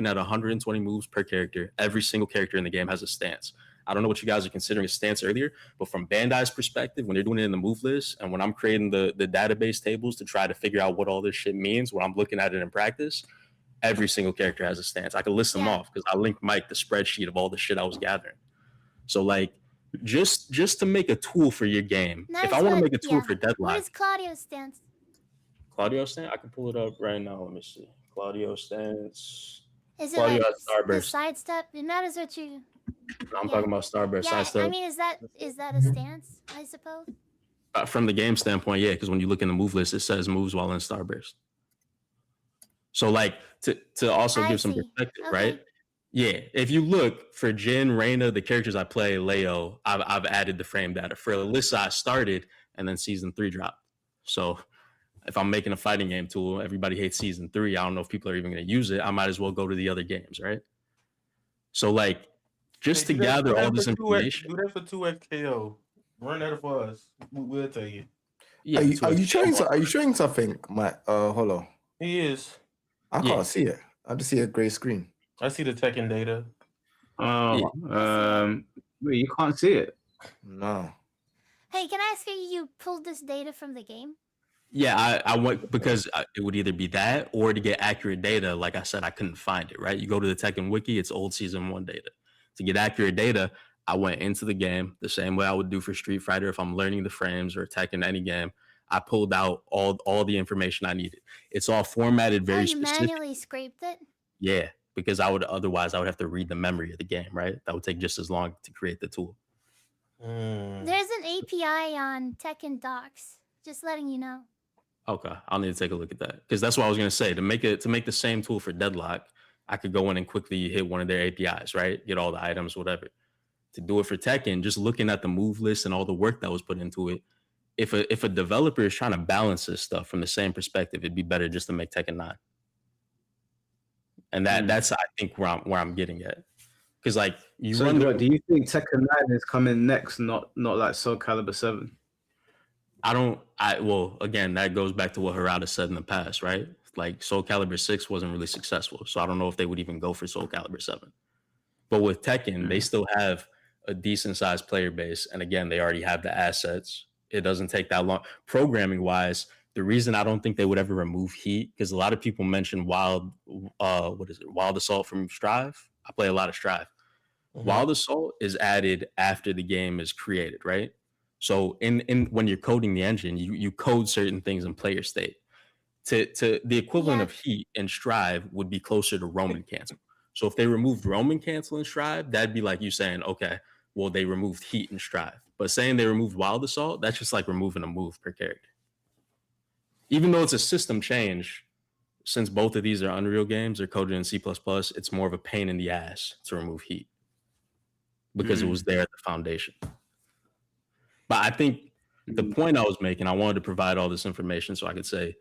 at 120 moves per character. Every single character in the game has a stance. I don't know what you guys are considering a stance earlier, but from Bandai's perspective, when they're doing it in the move list and when I'm creating the database tables to try to figure out what all this shit means, when I'm looking at it in practice, every single character has a stance. I can list them off because I linked Mike the spreadsheet of all the shit I was gathering. So like, just to make a tool for your game. Nice, if I want to make a tool for Deadlock. What is Claudio's stance? Claudio's stance? I can pull it up right now. Let me see. Claudio's stance. Is it Claudio like has the Starburst. sidestep? It matters what you... I'm talking about Starburst. Yeah, Sidestep. I mean, is that a stance, I suppose? From the game standpoint, yeah, because when you look in the move list, it says moves while in Starburst. So like to also give some perspective, right? Yeah, if you look for Jin, Reina, the characters I play, Leo, I've added the frame data. For Alyssa, I started and then season 3 dropped. So if I'm making a fighting game tool, everybody hates season 3. I don't know if people are even going to use it. I might as well go to the other games, right? So like just to gather all this information. Do that for 2x KO. Run that for us. We'll tell you. Yeah, are you showing something, Matt? Hold on. He is. I can't see it. I just see a gray screen. I see the Tekken data. Wait, you can't see it? No. Hey, can I ask you pulled this data from the game? Yeah, I went because it would either be that or to get accurate data. Like I said, I couldn't find it, right? You go to the Tekken wiki, it's old season 1 data. To get accurate data, I went into the game the same way I would do for Street Fighter if I'm learning the frames or Tekken any game. I pulled out all the information I needed. It's all formatted very specific. You manually scraped it? Yeah, because otherwise I would have to read the memory of the game, right? That would take just as long to create the tool. There's an API on Tekken Docs. Just letting you know. Okay, I'll need to take a look at that because that's what I was gonna say. To make the same tool for Deadlock, I could go in and quickly hit one of their APIs, right? Get all the items, whatever. To do it for Tekken, just looking at the move list and all the work that was put into it, if a developer is trying to balance this stuff from the same perspective, it'd be better just to make Tekken 9. And that's I think where I'm getting at. Because like you so run do you think Tekken 9 is coming next, not like Soul Calibur 7? Well, again, that goes back to what Harada said in the past, right? Like Soul Calibur 6 wasn't really successful. So I don't know if they would even go for Soul Calibur 7. But with Tekken, they still have a decent sized player base. And again, they already have the assets. It doesn't take that long. Programming wise, the reason I don't think they would ever remove Heat, because a lot of people mention Wild Assault from Strive. I play a lot of Strive. Wild Assault is added after the game is created, right? So in when you're coding the engine, you code certain things in player state. To the equivalent of Heat and Strive would be closer to Roman cancel. So if they removed Roman cancel and Strive, that'd be like you saying, okay, well, they removed Heat and Strive. But saying they removed Wild Assault, that's just like removing a move per character. Even though it's a system change, since both of these are Unreal games, they're coded in C++, it's more of a pain in the ass to remove Heat because it was there at the foundation. But I think the point I was making, I wanted to provide all this information so I could say,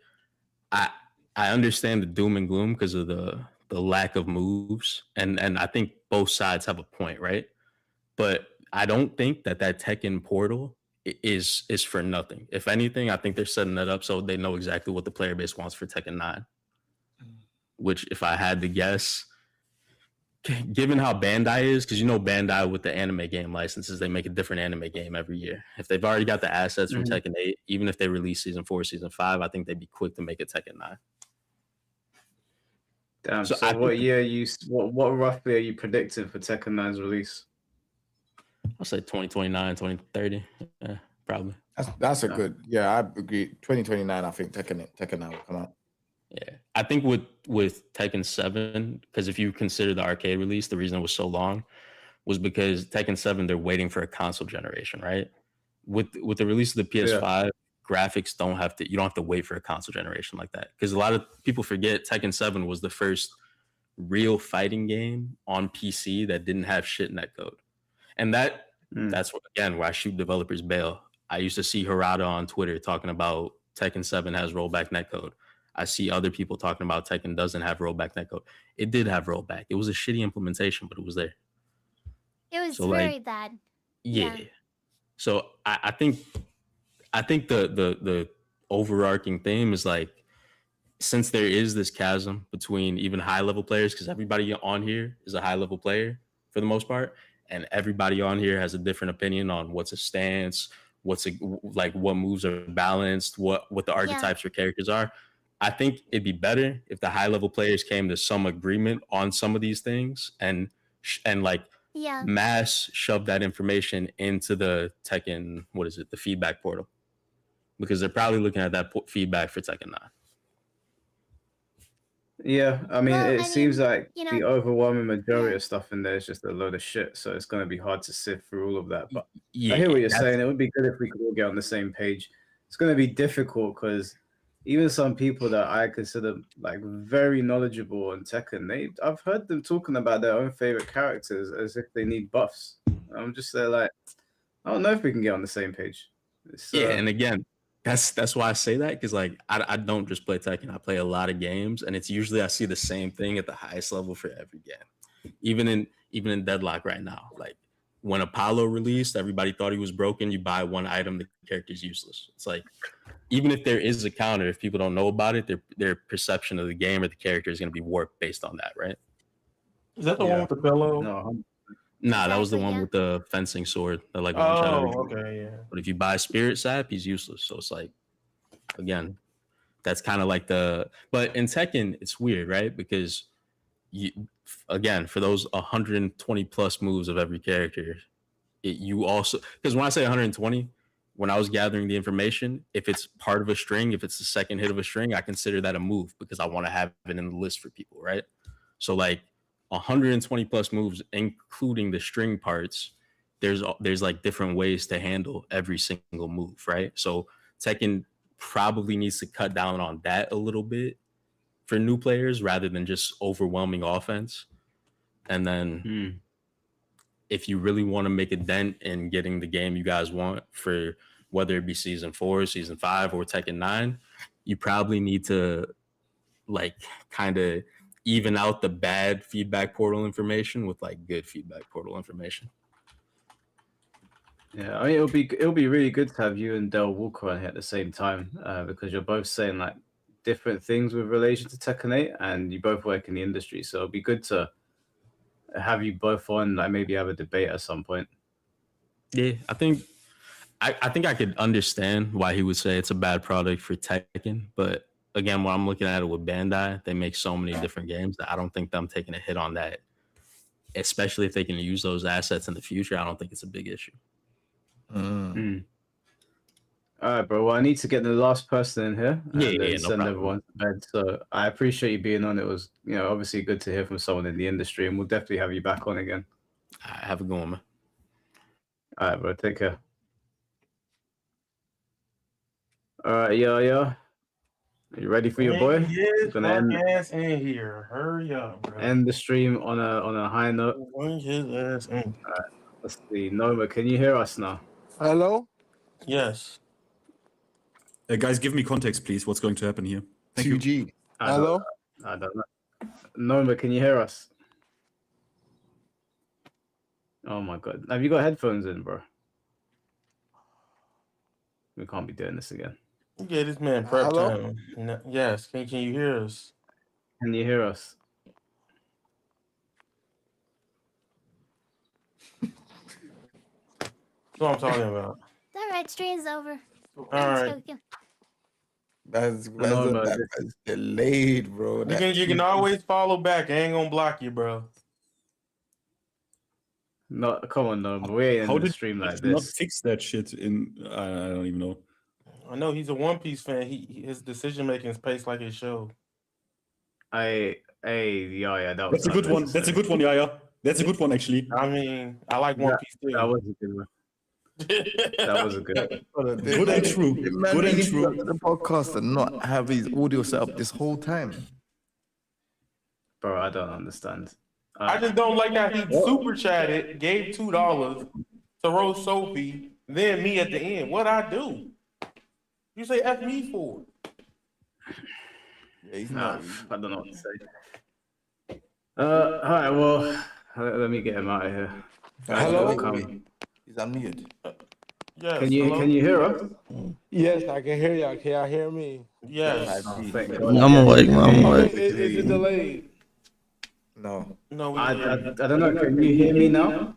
I understand the doom and gloom because of the lack of moves. And I think both sides have a point, right? But I don't think that Tekken portal is for nothing. If anything, I think they're setting that up so they know exactly what the player base wants for Tekken 9. Which, if I had to guess, given how Bandai is, because you know Bandai with the anime game licenses, they make a different anime game every year. If they've already got the assets from Tekken 8, even if they release Season 4, Season 5, I think they'd be quick to make a Tekken 9. Damn. So what year what roughly are you predicting for Tekken 9's release? I'll say 2029, 2030. Yeah, probably. That's a good. Yeah, I agree. 2029, I think Tekken 9 will come out. Yeah, I think with Tekken 7, because if you consider the arcade release, the reason it was so long was because Tekken 7 they're waiting for a console generation, right? With the release of the PS5, graphics you don't have to wait for a console generation like that. Because a lot of people forget Tekken 7 was the first real fighting game on PC that didn't have shit netcode, and that's again where I shoot developers bail. I used to see Harada on Twitter talking about Tekken 7 has rollback netcode. I see other people talking about Tekken doesn't have rollback netcode. It did have rollback. It was a shitty implementation, but it was there. It was So, very bad. Yeah. So I think the overarching theme is like, since there is this chasm between even high level players, because everybody on here is a high level player for the most part, and everybody on here has a different opinion on what's a stance, what moves are balanced, what the archetypes for characters are. I think it'd be better if the high level players came to some agreement on some of these things and mass shove that information into the Tekken, the feedback portal, because they're probably looking at that feedback for Tekken 9. Yeah, I mean, it seems like the overwhelming majority of stuff in there is just a load of shit. So it's going to be hard to sift through all of that. But I hear what you're saying. It would be good if we could all get on the same page. It's going to be difficult because even some people that I consider like very knowledgeable on Tekken, I've heard them talking about their own favorite characters as if they need buffs. I'm just there like, I don't know if we can get on the same page. And again, that's why I say that, because like I don't just play Tekken. I play a lot of games, and it's usually I see the same thing at the highest level for every game. Even in Deadlock right now, like when Apollo released, everybody thought he was broken. You buy one item, the character's useless. It's like, even if there is a counter, if people don't know about it, their perception of the game or the character is going to be warped based on that, right? Is that the one with the pillow? No. Nah, that was the one with the fencing sword that like okay, yeah. But if you buy Spirit Sap, he's useless. So it's like, again, that's kind of like but in Tekken, it's weird, right? Because again, for those 120 plus moves of every character, you also, because when I say 120, when I was gathering the information, if it's part of a string, if it's the second hit of a string, I consider that a move because I want to have it in the list for people, right? So like 120 plus moves, including the string parts, there's like different ways to handle every single move, right? So Tekken probably needs to cut down on that a little bit for new players rather than just overwhelming offense. And then if you really want to make a dent in getting the game you guys want for whether it be Season 4, Season 5, or Tekken 9, you probably need to like kind of even out the bad feedback portal information with like good feedback portal information. Yeah, I mean, it'll be really good to have you and Del Walker on here at the same time because you're both saying like different things with relation to Tekken 8, and you both work in the industry, so it'll be good to have you both on, like maybe have a debate at some point. Yeah, I think I could understand why he would say it's a bad product for Tekken, but again, when I'm looking at it with Bandai, they make so many different games that I don't think them taking a hit on that, especially if they can use those assets in the future. I don't think it's a big issue. All right, bro. Well, I need to get the last person in here and no send problem. everyone to bed. So I appreciate you being on. It was, obviously good to hear from someone in the industry, and we'll definitely have you back on again. Have a good one, man. All right, bro. Take care. All right, yo. Are you ready for your boy? Ass in here. Hurry up, bro. End the stream on a high note. Bring his ass in. All right, let's see. Noma, can you hear us now? Hello? Yes. Guys, give me context, please. What's going to happen here? Thank 2G. you. Hello? I don't know. Noma, can you hear us? Oh my god. Have you got headphones in, bro? We can't be doing this again. Yeah, this man prep time. Yes. Can you hear us? Can you hear us? what I'm talking about. All right, stream's over. All Let's right. go. That's know, but that's delayed, bro. You can always follow back. I ain't gonna block you, bro. No, come on, no, we ain't How in the did stream like you not this. fix that shit in? I don't even know. I know he's a One Piece fan. His decision making is paced like his show. Yeah, that was That's a good one. That's a good one, yeah. That's a good one, actually. I mean, I like One Piece too. That was a good one. That was a good one. Good and true. Good and true. The podcast and not have his audio set up this whole time. Bro, I don't understand. I just don't like how he super chatted, gave $2 to roast Sophie, then me at the end. What'd I do? You say F me for? Yeah, he's I don't know what to say. All right, well, let me get him out of here. Hello? He's unmuted. Yes. Can you hear us? Yes, I can hear y'all. Can y'all hear me? Yes. I'm awake, man. I'm awake. Is it delayed? No. No, I don't know. Can you hear me now?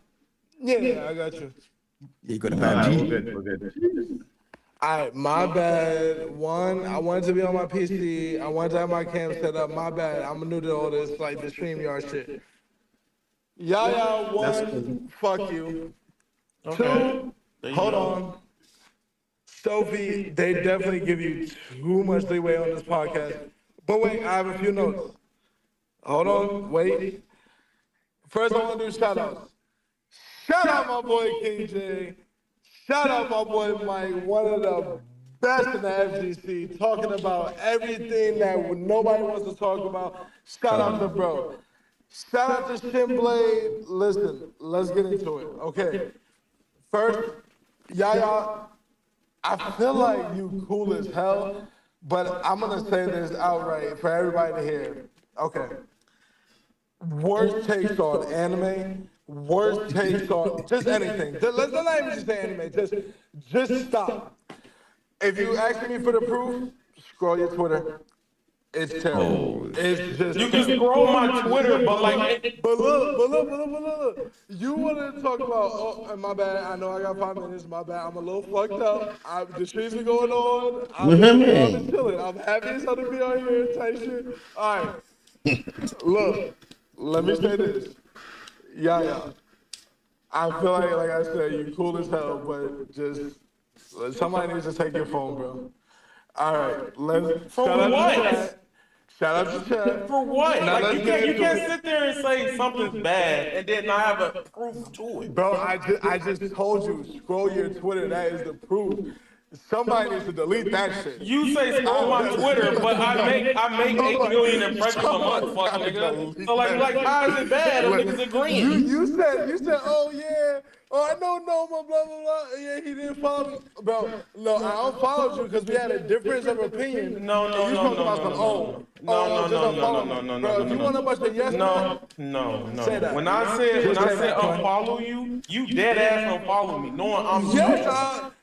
Yeah, I got you. You got a Alright, 5G? we're good. All right, my bad. One, I wanted to be on my PC. I wanted to have my cam set up. My bad. I'm new to all this, like the StreamYard shit. Yaya, one, fuck you. Two, hold on. Sophie, they definitely give you too much leeway on this podcast. But wait, I have a few notes. Hold on, wait. First, I want to do shout outs. Shout out my boy King J. Shout out my boy Mike, one of the best in the FGC, talking about everything that nobody wants to talk about. Shout out to bro. Shout out to Shinblade. Listen, let's get into it. Okay. First, Yaya, I feel like you cool as hell, but I'm going to say this outright for everybody to hear. Okay. Worst takes on anime, worst takes on just anything. Let's not even just say anime. Just stop. If you ask me for the proof, scroll your Twitter. It's terrible. It's just you can scroll my Twitter, but like, but look. You want to talk about? Oh, my bad. I know I got 5 minutes. My bad. I'm a little fucked up. The streets are going on. I'm chilling. I'm happy as hell to be on here. Type shit. All right. Look. Let me say this. Yeah. I feel like I said, you cool as hell, but just somebody needs to take your phone, bro. All right, let's. For what? Shout out to chat. For what? Now Like you let's can't sit there and say something's bad and then not have a proof to it. Bro, I just told you, scroll your Twitter. That is the proof. Somebody needs to delete that shit. You say scroll my Twitter, but I make 8 million impressions a month, fuck nigga. So like how is it bad? Them niggas agreeing. You said, oh yeah. Oh, I don't know, blah, blah, blah. Yeah, he didn't follow me. Bro, no, I unfollowed you because we had a difference of opinion. No. If you want a bunch of yes No. When I said unfollow you, you dead ass unfollow me, knowing I'm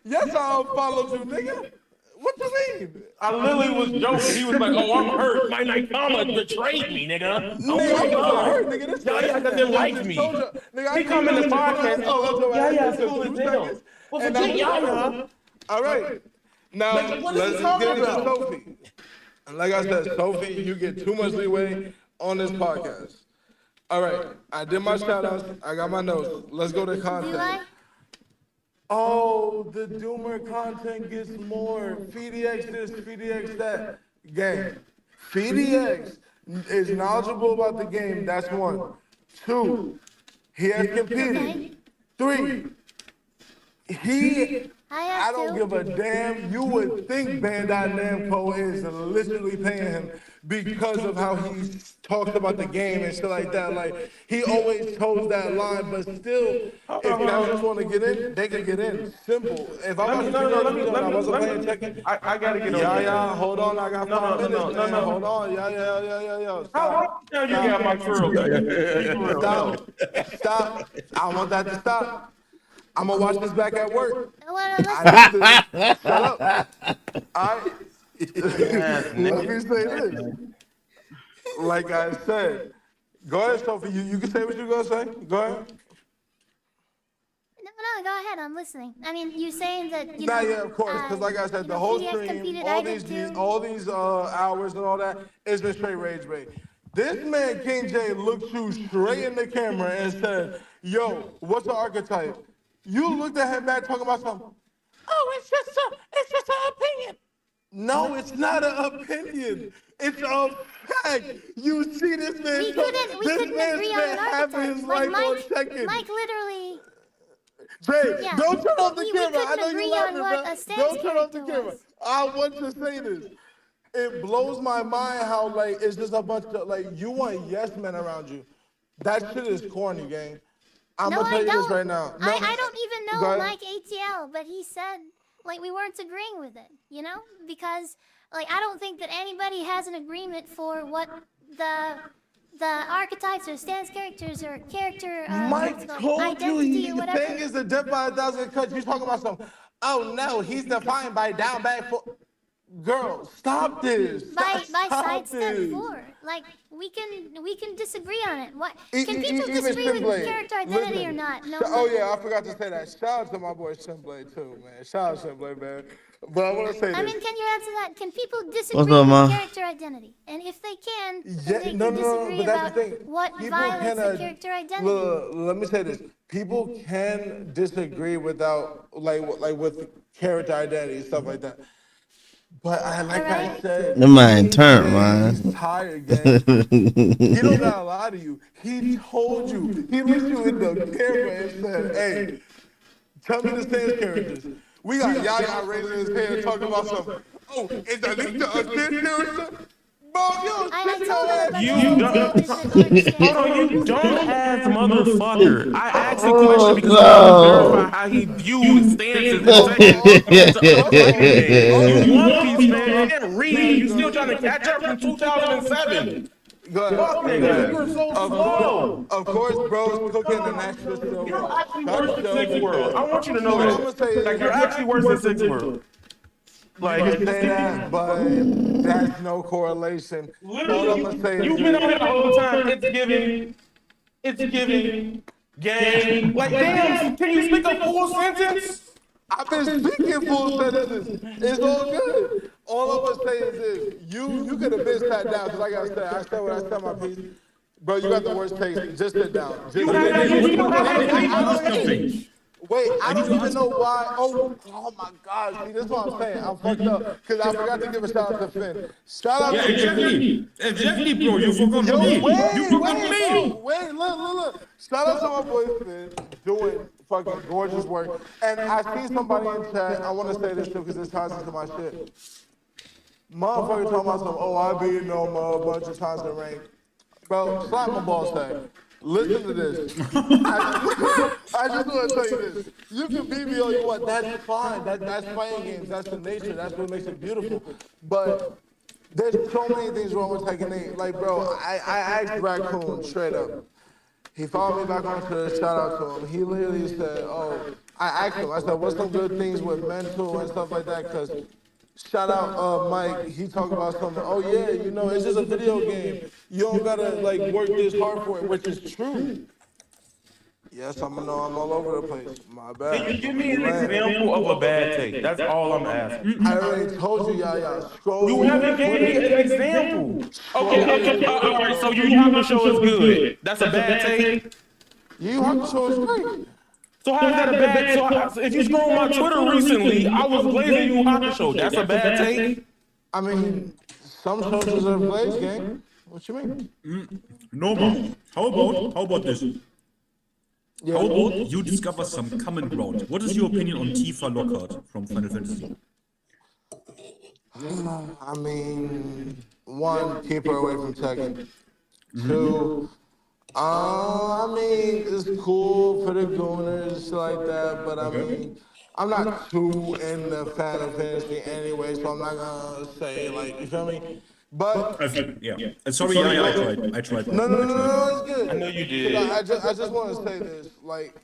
Yes, I unfollowed you, nigga. What you mean? I literally was joking. He was like, "Oh, I'm hurt. My Nakama betrayed me, nigga." Yaya doesn't like me. He come in the podcast. Yaya's cool as hell. Well, forget Yaya. All right. Now let's get into Sophie. And like I said, Sophie, you get too much leeway on this podcast. All right. I did my shout outs. I got my notes. Let's go to content. Oh, the Doomer content gets more. FeedEx this, FeedEx that. Game. FeedEx is knowledgeable about the game. That's one. Two, he has competed. Three, I don't give a damn. You would think Bandai Namco is literally paying him because of how he talks about the game and shit like that. Like, he always toes that line, but still, if casuals want to get in, they can get in. Simple. If I'm I wasn't playing Tekken. I gotta get on. Yeah, hold on. I got 5 minutes. No. Hold on. Yeah. How you got my girl? Stop. I want that to stop. I'm gonna watch this back at work. Shut up. All right. Let me say this. Like I said, go ahead, Sophie. You can say what you're gonna say. Go ahead. No. go ahead. I'm listening. I mean, you saying that you Nah, know. yeah, of course. Because like I said, the whole stream, all these hours and all that, it's been straight rage bait. This man King J looked you straight in the camera and said, "Yo, what's the archetype?" You looked at him back talking about something. Oh, it's just an opinion. No, it's not an opinion. It's a fact. You see this man. We couldn't agree on an archetype. Like Mike literally. Jay, don't turn off the we camera. I couldn't know agree you laughing, on what bro. a stance Don't turn off the character camera. was. I want to say this. It blows my mind how like it's just a bunch of like you want yes men around you. That shit is corny, gang. I'm gonna tell you this right now. No, I don't even go know ahead. Mike ATL, but he said like we weren't agreeing with it, you know, because like I don't think that anybody has an agreement for what the archetypes or stance characters or character Mike told you identity or whatever. thing is the death by 1,000 cuts. You talking about something? Oh no, he's defined by down back for. Girl, stop this. By Stop sidestep this. 4, like we can disagree on it. What E- can e- people even disagree with Shinblade. character identity Listen. or not? No. Oh yeah, I forgot to say that. Shout out to my boy Shinblade too, man. Shout out Shinblade, man. But I want to say this. I mean, can you answer that? Can people disagree What's up, with Ma? character identity? And if they can, then Yeah, they no, can no, no, disagree but that's about the thing. what People violates can, the character identity. Look, let me say this. People can disagree without like with character identity and stuff like that. But I said, The man turned, man. he's tired, gang. He don't gotta lie to you. He told you. He looked you in the camera and said, "Hey, tell me the stance characters." We got Yaya raising his hand talking about something. Oh, is that link to a stance character? Bro, yo, sit your ass. You don't. Hold on, you don't ask motherfucker. I asked the question because I want to verify how he viewed stances and seconds. You One Piece fan and read. You still trying to catch up from 2007. Go ahead. Fuck nigga, you're so slow. Of course, bros, cooking the next show. You're actually worse than Six World. I want you to know that. Like, you're actually worse than Six World. Like, you say that, but that's no correlation. Literally, you've been on here the whole time. It's giving game. Like, damn, can you speak a full sentence? I've been speaking full sentences. It's all good. All I'm gonna say is this: you could have been sat down. Cause like I said what I said my piece. Bro, you got the worst taste. Just sit down. Just sit down. Wait, I don't even know why. Oh my God. See, this is what I'm saying. I'm fucked up because I forgot to give a shout out to Finn. Shout out to Exactly. Exactly, bro. You forgot Yo, me. wait, You forgot me. Wait, look. Shout out to my boy Finn doing fucking gorgeous work. And I see somebody in chat. I want to say this too because this ties into my shit. Motherfucker talking about some, I beat no a bunch of times in the rain. Bro, slap my ball sack. Listen to this. I just want to tell you this. You can beat me all you want. That's fine. That's playing games. That's the nature. That's what makes it beautiful. But there's so many things wrong with Tekken 8. Like, bro, I asked Raccoon straight up. He followed me back on Twitter. Shout out to him. He literally said, I asked him. I said, what's some good things with mental and stuff like that? Because shout out Mike. He talked about something. Oh yeah, it's just a video game. You don't gotta like work this hard for it, which is true. Yes, I'm all over the place. My bad. Can you give me an example of a bad take? That's all I'm asking. I already told you, Yaya. Scroll. You haven't gave me an example. Okay. All right. So you have to show is good. That's a bad take. You have to show is great. So how's that a bad? So if you scroll my Twitter recently, I was blazing you Haka show. That's a bad take. I mean, some shows deserve blaze, gang. What you mean? No, man. How about this? Yeah. How about you discover some common ground? What is your opinion on Tifa Lockhart from Final Fantasy? I mean, one, keep her away from Tekken. Two, I mean, it's cool for the gooners, shit like that, but I mean, I'm not too in the Final Fantasy anyway, so I'm not gonna say, like, you feel me? But yeah. Sorry, I tried. No, it's good. I know you did. I just want to say this, like,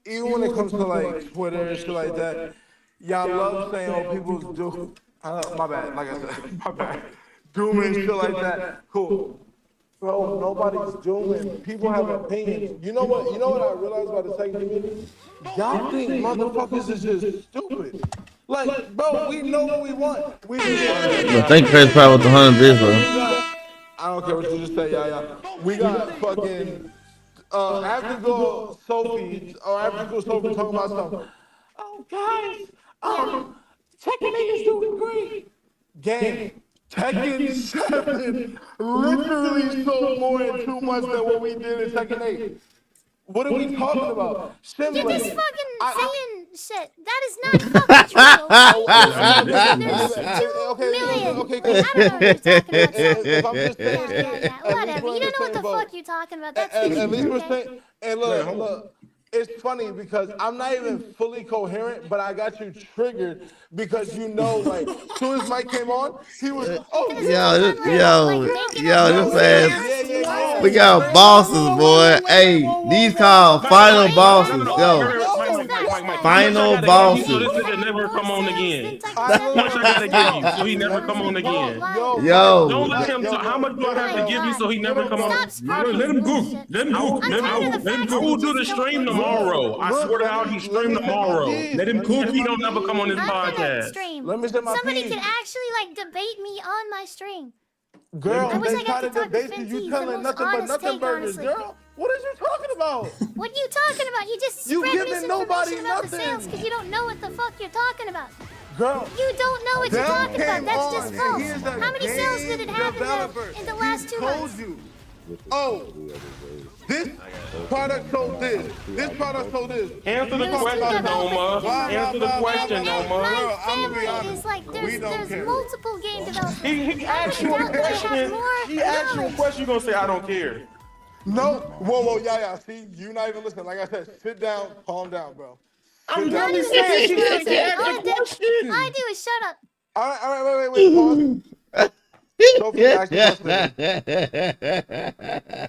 even when it comes to like Twitter and shit like that, y'all love saying, people do. My bad. Like I said, my bad. Doom and shit like that. Cool. Bro, nobody's doing. People have opinions. You know what? You know what I realized about the Tekken community? Y'all think motherfuckers is just stupid. Like, bro, we know what we want. We just But thank Chris Pratt with the 100 bits, bro. I don't care what you just say, yeah. We got fucking Africa Sophie or Africa Sophie talking about something. Oh guys, Tekken 8 is doing great. Game. Tekken 7 literally sold more in 2 months than what we did in Tekken 8. What are we talking about? You're just fucking saying shit. That is not fucking true. There's 2 million. Okay, I don't know what you're talking about. if I'm just saying, Yeah. Whatever. You don't know what the fuck you're talking about. That's at least we're saying. And look. It's funny because I'm not even fully coherent, but I got you triggered because you know, like, as soon as Mike came on, he was, Yo, this ass. We got bosses, boy. Hey, these called final bosses. Yo, final bosses. So this nigga never come on again. How much I gotta give you so he never come on again? Yo. Don't let him talk. How much do I have to give you so he never come on? Let him go. Let him go. Let him go. We'll do the stream tomorrow. I swear to God, he stream tomorrow. Let him cook. If he don't never come on his podcast. Let me say my Somebody piece. could actually like debate me on my stream. Girl, I wish they I got try to to talk debate to you. Fenty, You the telling most nothing but honest nothing take, burgers, honestly. girl. What are you talking about? What are you talking about? You just You spread giving nobody misinformation about the nothing. sales because you don't know what the fuck you're talking about. Girl, You don't know what you're Dell talking about. came That's on just and false. he is a How many sales did it game have developer. in the last 2 months? Told you. Oh, this product sold this. This product sold this. Answer the question, Noma. Answer the question, Noma. My family is like, there's multiple game developers. He asked you a question. He asked you a question. You gonna say I don't care? No. Whoa, yeah. See, you not even listening. Like I said, sit down, calm down, bro. I'm only saying she asked the question. All I do is shut up. All right, wait, pause. Sophie asked the question.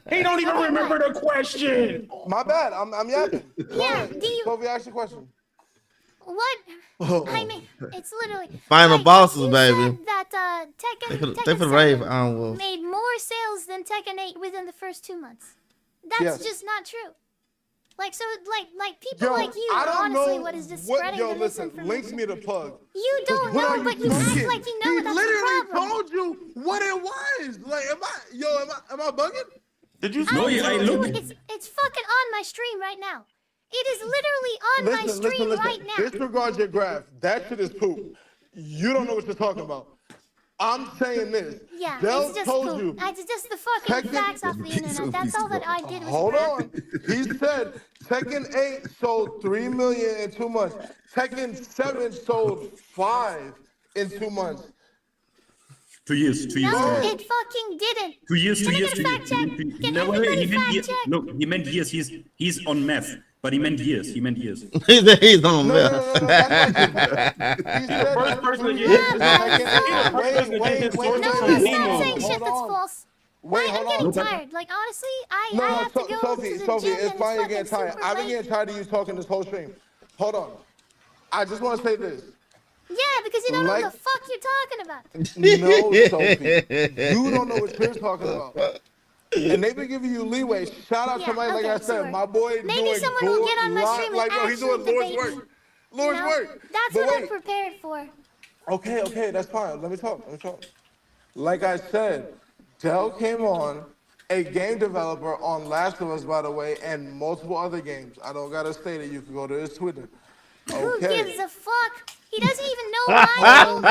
He don't even remember the question. My bad. I'm yapping. Yeah, do you? Sophie asked the question. What? Oh. I mean, it's literally Final like, bosses, you baby. said that Tekken They put rave 7 on Wolf. made more sales than Tekken 8 within the first 2 months. That's just not true. Like so, like people like you I are don't honestly know what is just what, spreading yo, the listen, misinformation. links me the plug. You don't What are know, but you talking? act like you know. He That's literally the problem. told you what it was. Like, am I bugging? Did you? No, I look. It's fucking on my stream right now. It is literally on my stream right now. Disregard your graph. That shit is poop. You don't know what you're talking about. I'm saying this. Yeah, Dell it's just told poop. you. It's just the fucking facts off the internet. That's all that I did was Hold graph. on. He said Tekken 8 sold 3 million in 2 months. Tekken 7 sold 5 in 2 months. 2 years. 2 years. No, 2 years. it fucking didn't. 2 years. 2 Can I years. get a fact check? Can No, everybody he meant fact years. check? Look, he meant years. He's on math, but he meant years. He meant years. He's on math. He's the first person to get his sources No, from stop saying Nemo. shit that's false. Wait, I'm hold getting on. tired. Like honestly, I No, have to go Sophie, to the Sophie, gym it's and fine. You're fucking getting tired. super I've been late. getting tired of you talking this whole stream. Hold on. I just want to say this. Yeah, because you don't know Like- what the fuck you're talking about. No, Sophie. You don't know what you're talking about. And they've been giving you leeway. Shout out to somebody, like I said, my boy Maybe doing someone will get on my stream and like, no, he's doing actually Lord's debate me. work. Lord's work. That's But what I'm wait. prepared for. Okay, that's fine. Let me talk. Like I said, Dell came on, a game developer on Last of Us, by the way, and multiple other games. I don't gotta say that. You can go to his Twitter. Who Okay. gives a fuck? He doesn't even know my own game.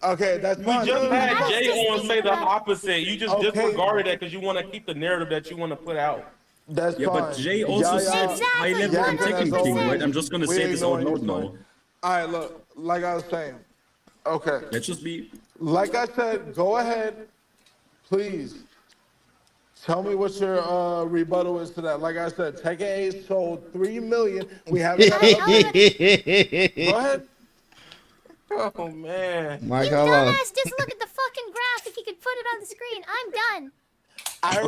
Okay, that's We fine. just No, had no, Jay no. on say the opposite. You just Okay. disregarded that because you want to keep the narrative that you want to put out. That's Yeah, but Jay also said high level and Tekken King, right? I'm just gonna say this out loud now. All right, look, like I was saying. Okay. Let's just be. Like I said, go ahead, please. Tell me what your rebuttal is to that. Like I said, Tekken 8 sold 3 million. We haven't got Go ahead. Oh man. Mike, You hold on. dumbass, just look at the fucking graph if you could put it on the screen. I'm done. I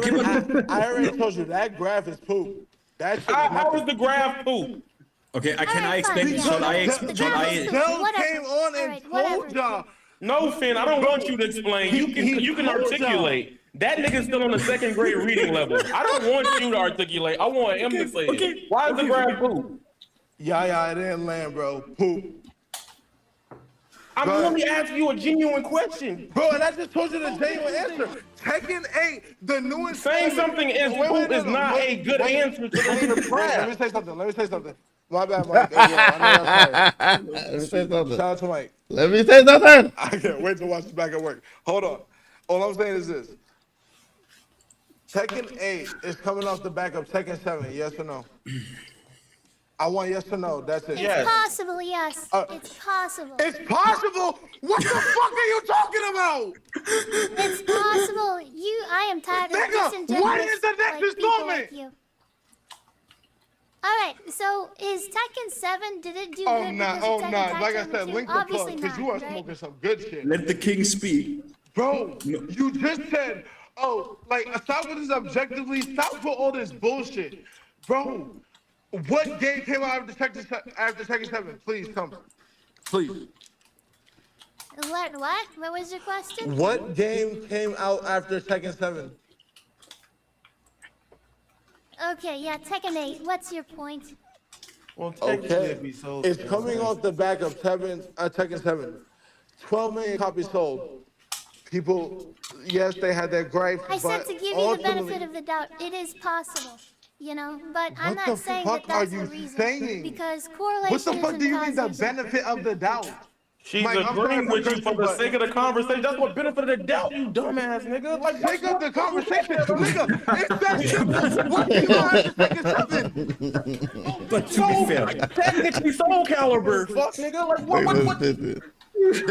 already told you that graph is poop. That shit is How is the graph poop? Okay, can I explain? Shall I? Dell came on and told y'all No, Finn, I don't want you to explain. You can articulate. That nigga's still on the second grade reading level. I don't want you to articulate. I want him to say it. Why is the graph poop? Yeah, it didn't land, bro. Poop. I'm only asking you a genuine question. Bro, and I just told you the genuine answer. Tekken 8, the newest... Saying something is poop is not a good answer to the graph. Let me say something. My bad, Mike. Hey, yo, I know that's hard. Let me say something. Shout out to Mike. Let me say something. I can't wait to watch this back at work. Hold on. All I'm saying is this. Tekken 8 is coming off the back of Tekken 7, yes or no? I want yes or no, that's it. It's possible, yes. It's possible. It's possible? What the fuck are you talking about? It's possible. I am tired of disingenuous what is the next people installment? like you. Alright, so is Tekken 7, did it do good because of Tekken Like I Tag said, Team link 2? the Obviously plug, because you are smoking some good shit. Let the king speak. Bro, you just said, stop with this objectively, stop with all this bullshit. Bro, what game came out after Tekken 7? Please tell me. Please. What? What was your question? What game came out after Tekken 7? Okay, yeah, Tekken 8. What's your point? Well, Okay, it's coming off the back of Tekken 7. 12 million copies sold. People, yes, they had their gripes, I said but to give you the ultimately- benefit of the doubt. It is possible, but I'm What not the saying fuck that that's are you the reason. saying? Because correlation What the fuck do you mean the causation. benefit of the doubt? She's Mike, I'm agreeing sorry with you for the but- sake of the conversation. That's what benefit of the doubt, you dumbass nigga. Like, Take up the conversation, nigga. It's that simple. What do you want to take a 7? But to be fair, technically Soul Calibur, fuck nigga. Like, what? This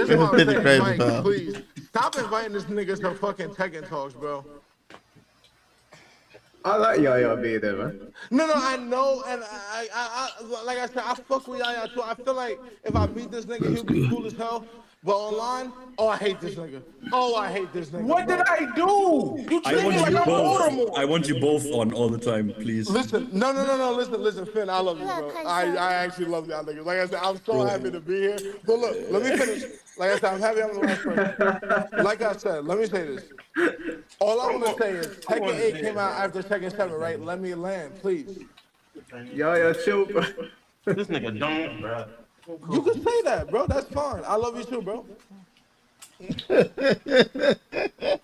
is what I'm saying, Mike, please. Stop inviting this nigga to fucking Tekken talks, bro. I like Yaya being there, man. No, I know, and I like I said, I fuck with Yaya too. I feel like if I meet this nigga, he'll be cool as hell. But online, I hate this nigga. I hate this nigga. What did I do? You I treat want me like you I'm both. Voldemort. I want you both on all the time, please. Listen, no, listen, Finn, I love you, bro. I actually love y'all niggas. Like I said, I'm so happy to be here. But look, let me finish. Like I said, I'm happy I'm the last person. Like I said, let me say this. All I want to say is Tekken 8 came out after Tekken 7, right? Let me land, please. Yaya, chill, bro. This nigga don't, bro. You can say that, bro. That's fine. I love you too, bro.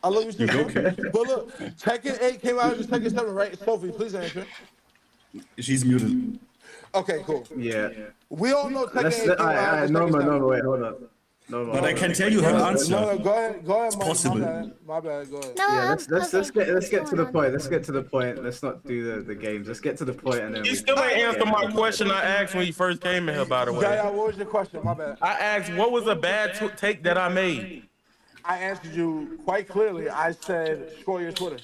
I love you too. You okay? But look, Tekken 8 came out after Tekken 7, right? Sophie, please answer. She's muted. Okay, cool. Yeah. We all know Tekken 8 came out after No, Tekken 7. wait, hold on. No, But I can tell you her answer. No, go ahead, Mike. possible. My bad, go ahead. No, Yeah, let's get to the on? point. Let's get to the point. Let's not do the games. Let's get to the point and then. You still ain't answer my question I asked when you first came in here, by the way. Yeah, what was your question? My bad. I asked, what was a bad take that I made? I answered you quite clearly. I said, scroll your Twitter.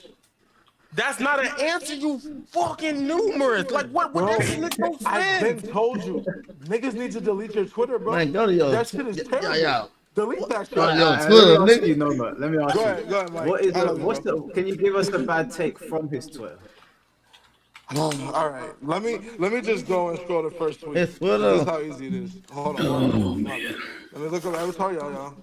That's not an answer, you fucking numerous. Like, what Bro, that shit make no I sense? been told you. Niggas need to delete your Twitter, bro. Man, go to your That shit is terrible. yeah. Delete that shit. Go to your Let Twitter, me ask nigga. you, Noma. Let me ask Go you. ahead, Mike. What is I love you, what's bro. the? Can you give us a bad take from his Twitter? All right, let me just go and scroll the first tweet. It's Twitter. This is how easy it is. Hold on. Let me look up. I was telling y'all.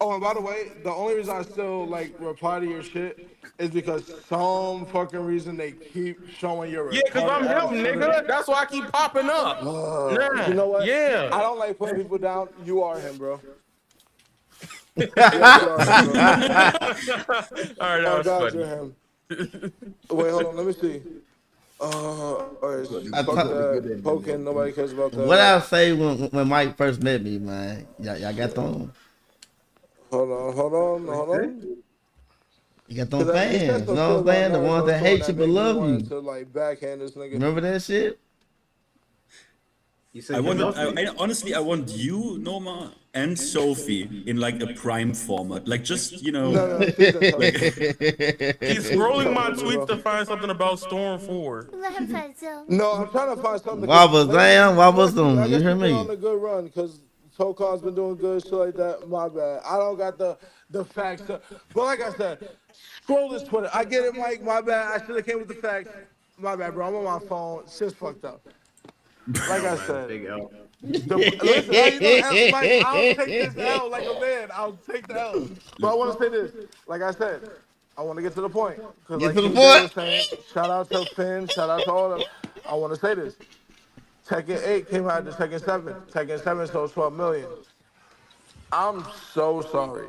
Oh, and by the way, the only reason I still reply to your shit is because some fucking reason they keep showing your. Yeah, because I'm him, nigga. That's why I keep popping up. Nah, You know what? Yeah. I don't like putting people down. You are him, bro. All right, that Oh was God, funny. you're him. Wait, hold on. Let me see. All right. I Fuck thought- that. Poking. Nobody cares about that. What I say when Mike first met me, man? Y'all got them. Hold on. You got them fans. You know what I'm saying? The ones that hate you but love you. To backhand this nigga. Remember that shit? You said I you want. love me. Honestly, I want you, Noma, and Sophie in like a prime format. Like just No, like, He's scrolling my tweets to find something about Storm 4. Let him find so. No, I'm trying to find something. Wobbles down, wobbles them. I You guess hear we've been me? on a good run because Tokon's been doing good shit like that. My bad. I don't got the facts. But like I said, scroll this Twitter. I get it, Mike. My bad. I should have came with the facts. My bad, bro. I'm on my phone. Shit's fucked up. Like I Man, said, big L. listen, I'll take this L like a man. I'll take the L. But I want to say this. Like I said, I want to get to the point. Because Get like to the King J was point. saying, shout out to Finn, shout out to all of them. I want to say this. Tekken 8 came out to Tekken 7. Tekken 7 sold 12 million. I'm so sorry.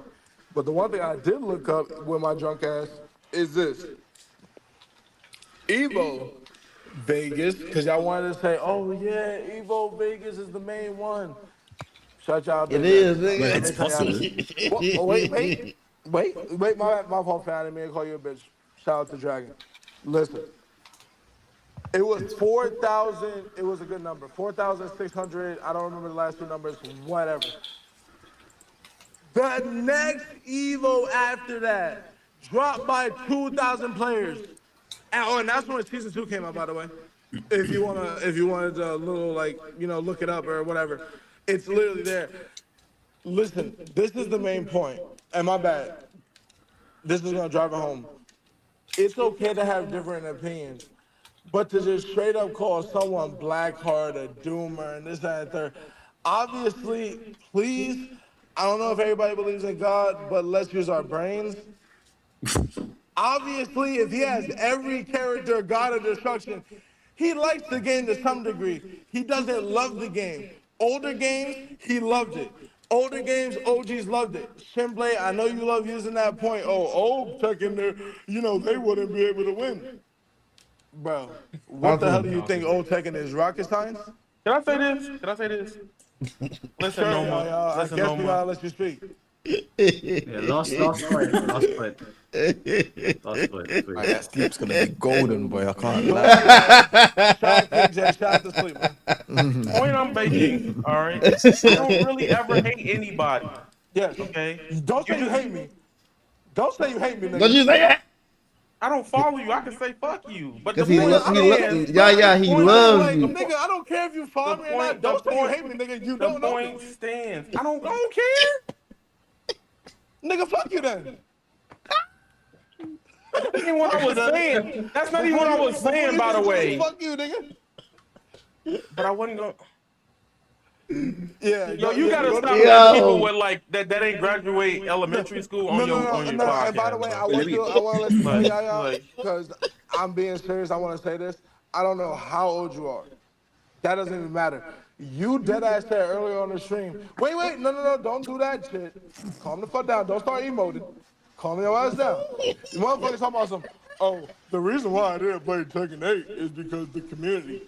But the one thing I did look up with my drunk ass is this. Evo Vegas, because y'all wanted to say, oh yeah, Evo Vegas is the main one. Shut y'all It bitch is, ass. nigga. Well, Let it's me tell y'all possible. this. Wait, my fault, fan. I didn't mean to call you a bitch. Shout out to Dragon. Listen, it was 4,000, it was a good number. 4,600, I don't remember the last two numbers, whatever. The next Evo after that dropped by 2,000 players. And that's when season 2 came out, by the way. If you wanted to little look it up or whatever. It's literally there. Listen, this is the main point. And my bad. This is gonna drive it home. It's okay to have different opinions. But to just straight up call someone Blackheart, a doomer, and this, that, and third. Obviously, please, I don't know if everybody believes in God, but let's use our brains. Obviously, if he has every character God of destruction, he likes the game to some degree. He doesn't love the game. Older games, he loved it. Older games, OGs loved it. Shinblade, I know you love using that point. Oh, Tekken, they wouldn't be able to win. Bro, what the hell do you think old Tekken is? Rocket science? Can I say this? Can I say this? Listen, Sure, Noma. y'all. I Listen, guess we Noma. gotta let you speak. Yeah, last point. Last point, please. Right, that sleep's gonna be golden, boy. I can't lie. Shout out King J, shout out to sleep, man. Point I'm making, all right? I don't really ever hate anybody. Yes. Okay? Don't say you hate me. Don't say you hate me, nigga. Don't you say that? I don't follow you. I can say fuck you. But the Cause he point loves you. Nigga, I don't care if you follow me or not. Don't say you hate me, nigga. You don't know me. Stands. I don't care. Nigga, fuck you then. That's not even what I was saying. That's not even what I was saying, by the way. Fuck you, nigga. But I wasn't gonna. Yeah, Yo, you gotta stop with people with like that ain't graduate elementary school on your podcast. And by the way, I want to let you know, y'all, because I'm being serious. I want to say this. I don't know how old you are. That doesn't even matter. You dead ass said earlier on the stream. Wait, no, don't do that shit. Calm the fuck down. Don't start emoting. Calm your ass down. You motherfuckers talking about some. Oh, the reason why I didn't play Tekken 8 is because the community.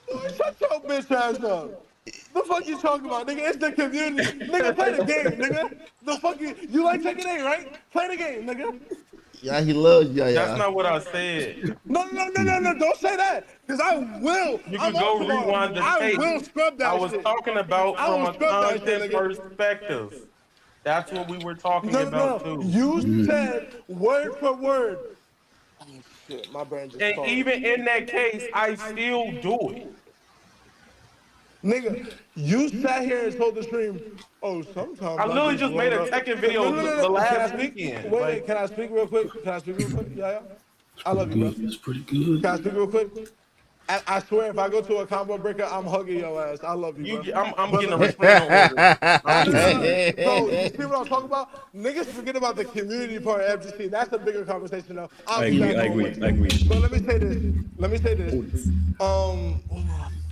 Boy, shut your bitch ass up. The fuck you talking about, nigga? It's the community. Nigga, play the game, nigga. The fuck you like Tekken 8, right? Play the game, nigga. Yeah, he loves you. That's not what I said. No, don't say that. Because I will. You can go rewind the tape. I will scrub that shit. I was talking about from a content perspective. That's what we were talking about too. You said word for word. Oh, shit, my brain just And even in that case, I still do it. Nigga, you sat here and told the stream, oh, sometimes I literally just made a Tekken video the last weekend. Wait, can I speak real quick? Yeah. I love you, bro. It's pretty good. Can I speak real quick? I swear, if I go to a combo breaker, I'm hugging your ass. I love you, bro. I'm getting a restraining order. Bro, you see what I'm talking about? Niggas forget about the community part of FGC. That's a bigger conversation, though. I agree. But let me say this.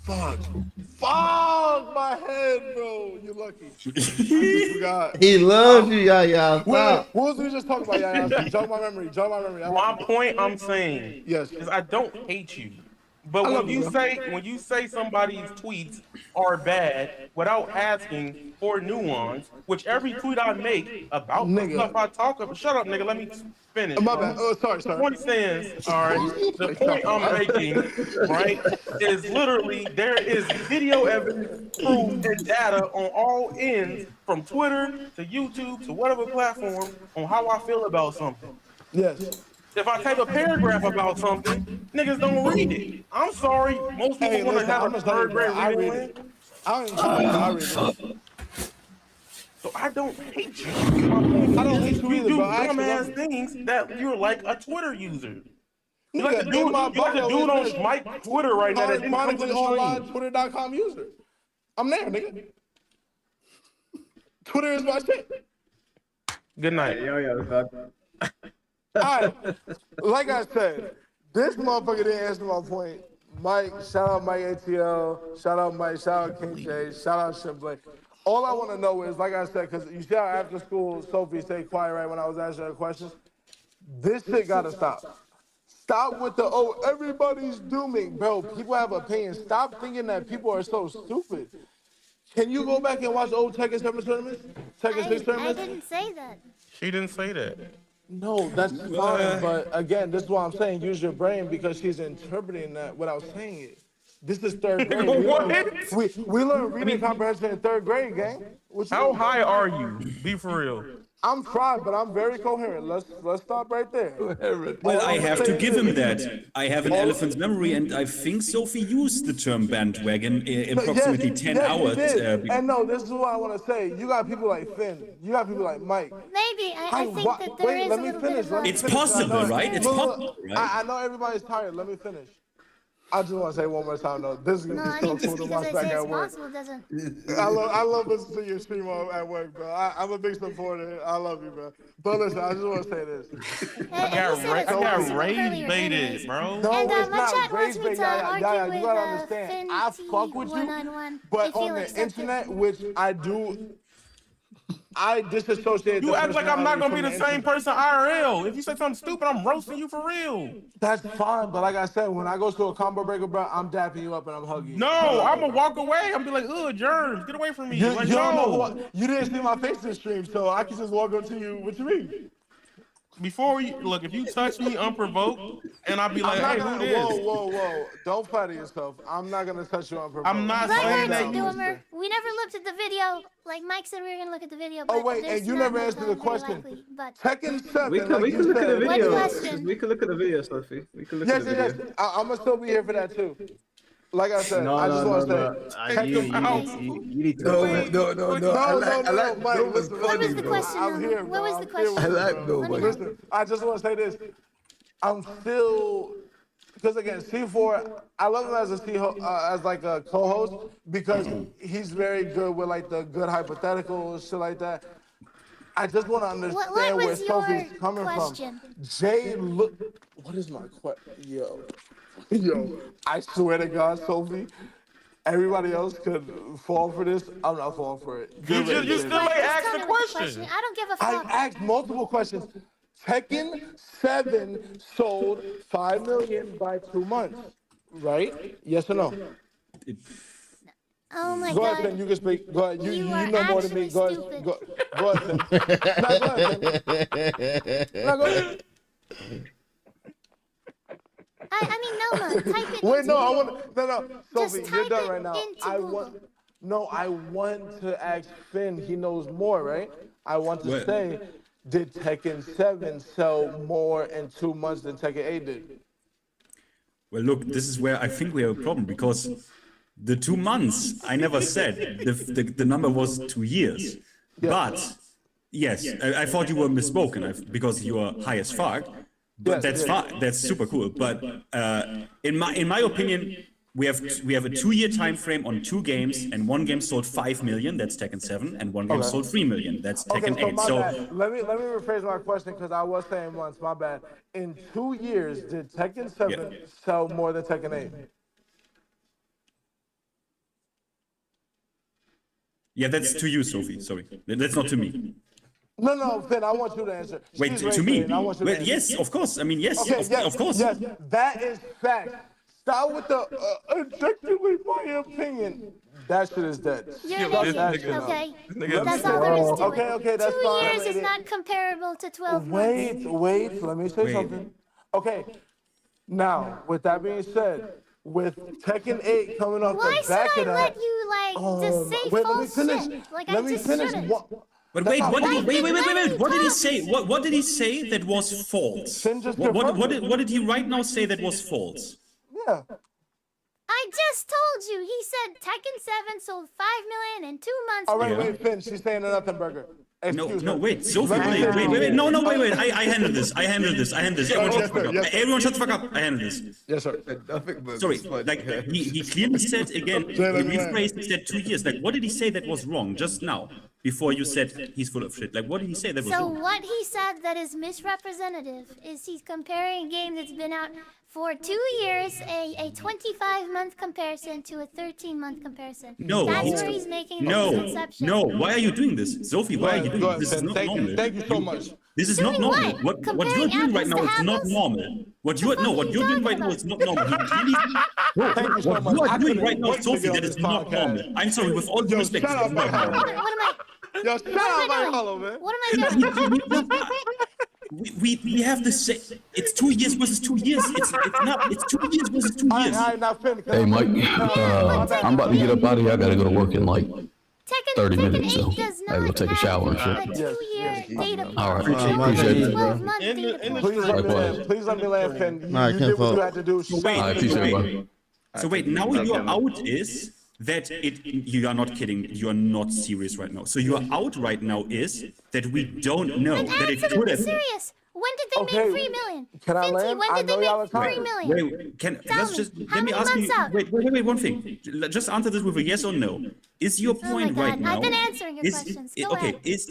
Fuck my head, bro. You lucky. I just forgot. He loves you, y'all. What was we just talking about, y'all? Jog my memory. My point I'm saying is I don't hate you. But when you say somebody's tweets are bad without asking for nuance, which every tweet I make about the stuff I talk about, shut up, nigga, let me finish. My bad. Oh, sorry. The point stands, all right. The point I'm making, right, is literally there is video evidence, proof, and data on all ends, from Twitter to YouTube to whatever platform, on how I feel about something. Yes. If I type a paragraph about something, niggas don't read it. I'm sorry, most people want to have a third grade reading. I read it. So I don't hate you. I don't hate you either, do dumbass things that you're like a Twitter user. You like the dude on Mike Twitter right now that didn't come to the online stream. Twitter.com user. I'm there, nigga. Twitter is my shit. Good night. Alright, like I said, this motherfucker didn't answer my point. Mike, shout out Mike ATL, shout out Mike, shout out King J, shout out ShinFolk. All I want to know is, like I said, because you see how after school Sophie stayed quiet right when I was asking her questions? This shit gotta stop. Stop with the, everybody's dooming. Bro, people have opinions. Stop thinking that people are so stupid. Can you go back and watch old Tekken 7 tournaments? Tekken 6 I tournaments? didn't say that. She didn't say that. No, that's fine. But again, this is why I'm saying use your brain, because she's interpreting that without saying it. This is third grade. We learn reading comprehension in third grade, gang. How high are you? Be for real. I'm 5, but I'm very coherent. Let's stop right there. Well, I have to give him that. I have an elephant's memory, and I think Sophie used the term bandwagon in approximately 10 hours. And no, this is what I want to say. You got people like Finn. You got people like Mike. Maybe I think that there is a little bit of It's possible, right? It's possible, right? I know everybody's tired. Let me finish. I just want to say one more time, though. This is going to be so cool to watch back at work. I love listening to your stream at work, bro. I'm a big supporter. I love you, bro. But listen, I just want to say this. I got rage baited, bro. No, And it's my not chat rage wants me bait, to Yaya. argue You with gotta understand. Finn I T fuck with you, one-on-one. but if he'll on the accept it. internet, which I do, I disassociate. You the act like I'm not gonna be personality the from same person IRL. If you say something stupid, I'm roasting you for real. That's fine, but like I said, when I go to a combo breaker, bro, I'm dapping you up and I'm hugging you. No, I'm gonna walk away. I'm gonna be like, ugh, germs, get away from me. You, Like, you don't know no. who you didn't see my face in the stream, so I can just walk up to you. What you mean? Before you look, if you touch me unprovoked, and I'll be like, hey, who this? Whoa. Don't flatter yourself. I'm not gonna touch you unprovoked. I'm not Right, saying that. Doomer. We never looked at the video. Like Mike said, we were gonna look at the video. Oh But wait, there's and you not never much answered the very question. likely, but Tekken 7. We can look at the What video. question? We can look at the video, Sophie. We can look at the Yes. video. I'm gonna still be here for that too. Like I said, I just want to say, You need to go back. No, Mike, listen, What was the question? I'm here, What was bro. the question? Let me know. Listen, I just want to say this. I'm still, because again, C4, I love him as as like a co-host because he's very good with like the good hypotheticals, shit like that. I just want to understand What where was Sophie's your coming question? from. Jay, look, what is my question? Yo, I swear to God, Sophie, everybody else could fall for this. I'm not falling for it. You still ain't asked the question. I don't give a I fuck. asked multiple questions. Tekken 7 sold 5 million by 2 months, right? Yes or no? Oh my Go god. ahead, Finn, you can speak. Go ahead. You are know more than me. Go actually ahead. Go ahead, Finn. No, go ahead, Finn. No, go ahead. I mean, Noma, type it Wait, into no, I Google. want no, Sophie, Just you're type done it right now. into I Google. want to ask Finn. He knows more, right? I want to What? say, did Tekken 7 sell more in 2 months than Tekken 8 did? Well, look, this is where I think we have a problem because the 2 months, I never said. The number was 2 years. But, yes, I thought you were misspoken because you are high as fuck. But that's fine. That's super cool. But in my opinion, we have a 2-year time frame on 2 games, and 1 game sold 5 million. That's Tekken 7, and 1 game sold 3 million. That's Tekken 8. my So bad. Let me rephrase my question because I was saying once. My bad. In 2 years, did Tekken 7 sell more than Tekken 8? yeah, that's to you, Sophie. Sorry, that's not to me. No, Finn, I want you to answer. Wait, She's to right, me? Finn, I want you to Well, answer. yes, of course. I mean, yes, Okay, of course. Yes, that is fact. Start with the objectively my opinion. That shit is dead. You're an Shut idiot, that shit up. okay? Nigga, That's all there is to it. Okay, that's 2 fine. years is not comparable to 12 months. Wait, let me say something. Okay, now, with that being said, with Tekken 8 coming off Why the back should of I that... let you, just say wait, false shit? Like, I just shouldn't. But wait, what did he say? What did he say that was false? What did he right now say that was false? Yeah. I just told you. He said Tekken 7 sold 5 million in 2 months. All right, wait, Finn, she's saying a nothing burger. No, wait, Sophie, wait. No, wait. I handle this. Everyone shut the fuck up. Everyone shut the fuck up. I handle this. Yes, sir. Sorry, like he clearly said again, he rephrased, he said 2 years. Like, what did he say that was wrong just now? Before you said he's full of shit. Like, what did he say that was So wrong? what he said that is misrepresentative is he's comparing a game that's been out for 2 years, a 25-month comparison to a 13-month comparison. No, That's where he's making the misconception. No, why are you doing this? Sophie, why are you doing this? This is not normal. Thank you so much. This is not normal. What you're doing right now is not normal. What you're doing right now is not normal. What you are doing right now, Sophie, that is not normal. I'm sorry, with all due respect, this is not normal. Yo, shut up, my hollow, man. What am I doing? We have the same. It's 2 years versus 2 years. It's 2 years versus 2 years. Hey, Mike, I'm about to get up out of here. I gotta go to work in like 30 minutes, so I go take a shower and shit. All right, appreciate it, bro. Please let me laugh, Finn. All right, You did what you had to do. So wait, now your out is that you are not kidding, you are not serious right now. So your out right now is that we don't know that it could have. Serious. When did they make 3 million? Can I land? When did they make 3 million? Wait, let me ask you. Wait, one thing. Just answer this with a yes or no. Is your point right now? I've been answering your questions. Go ahead. Is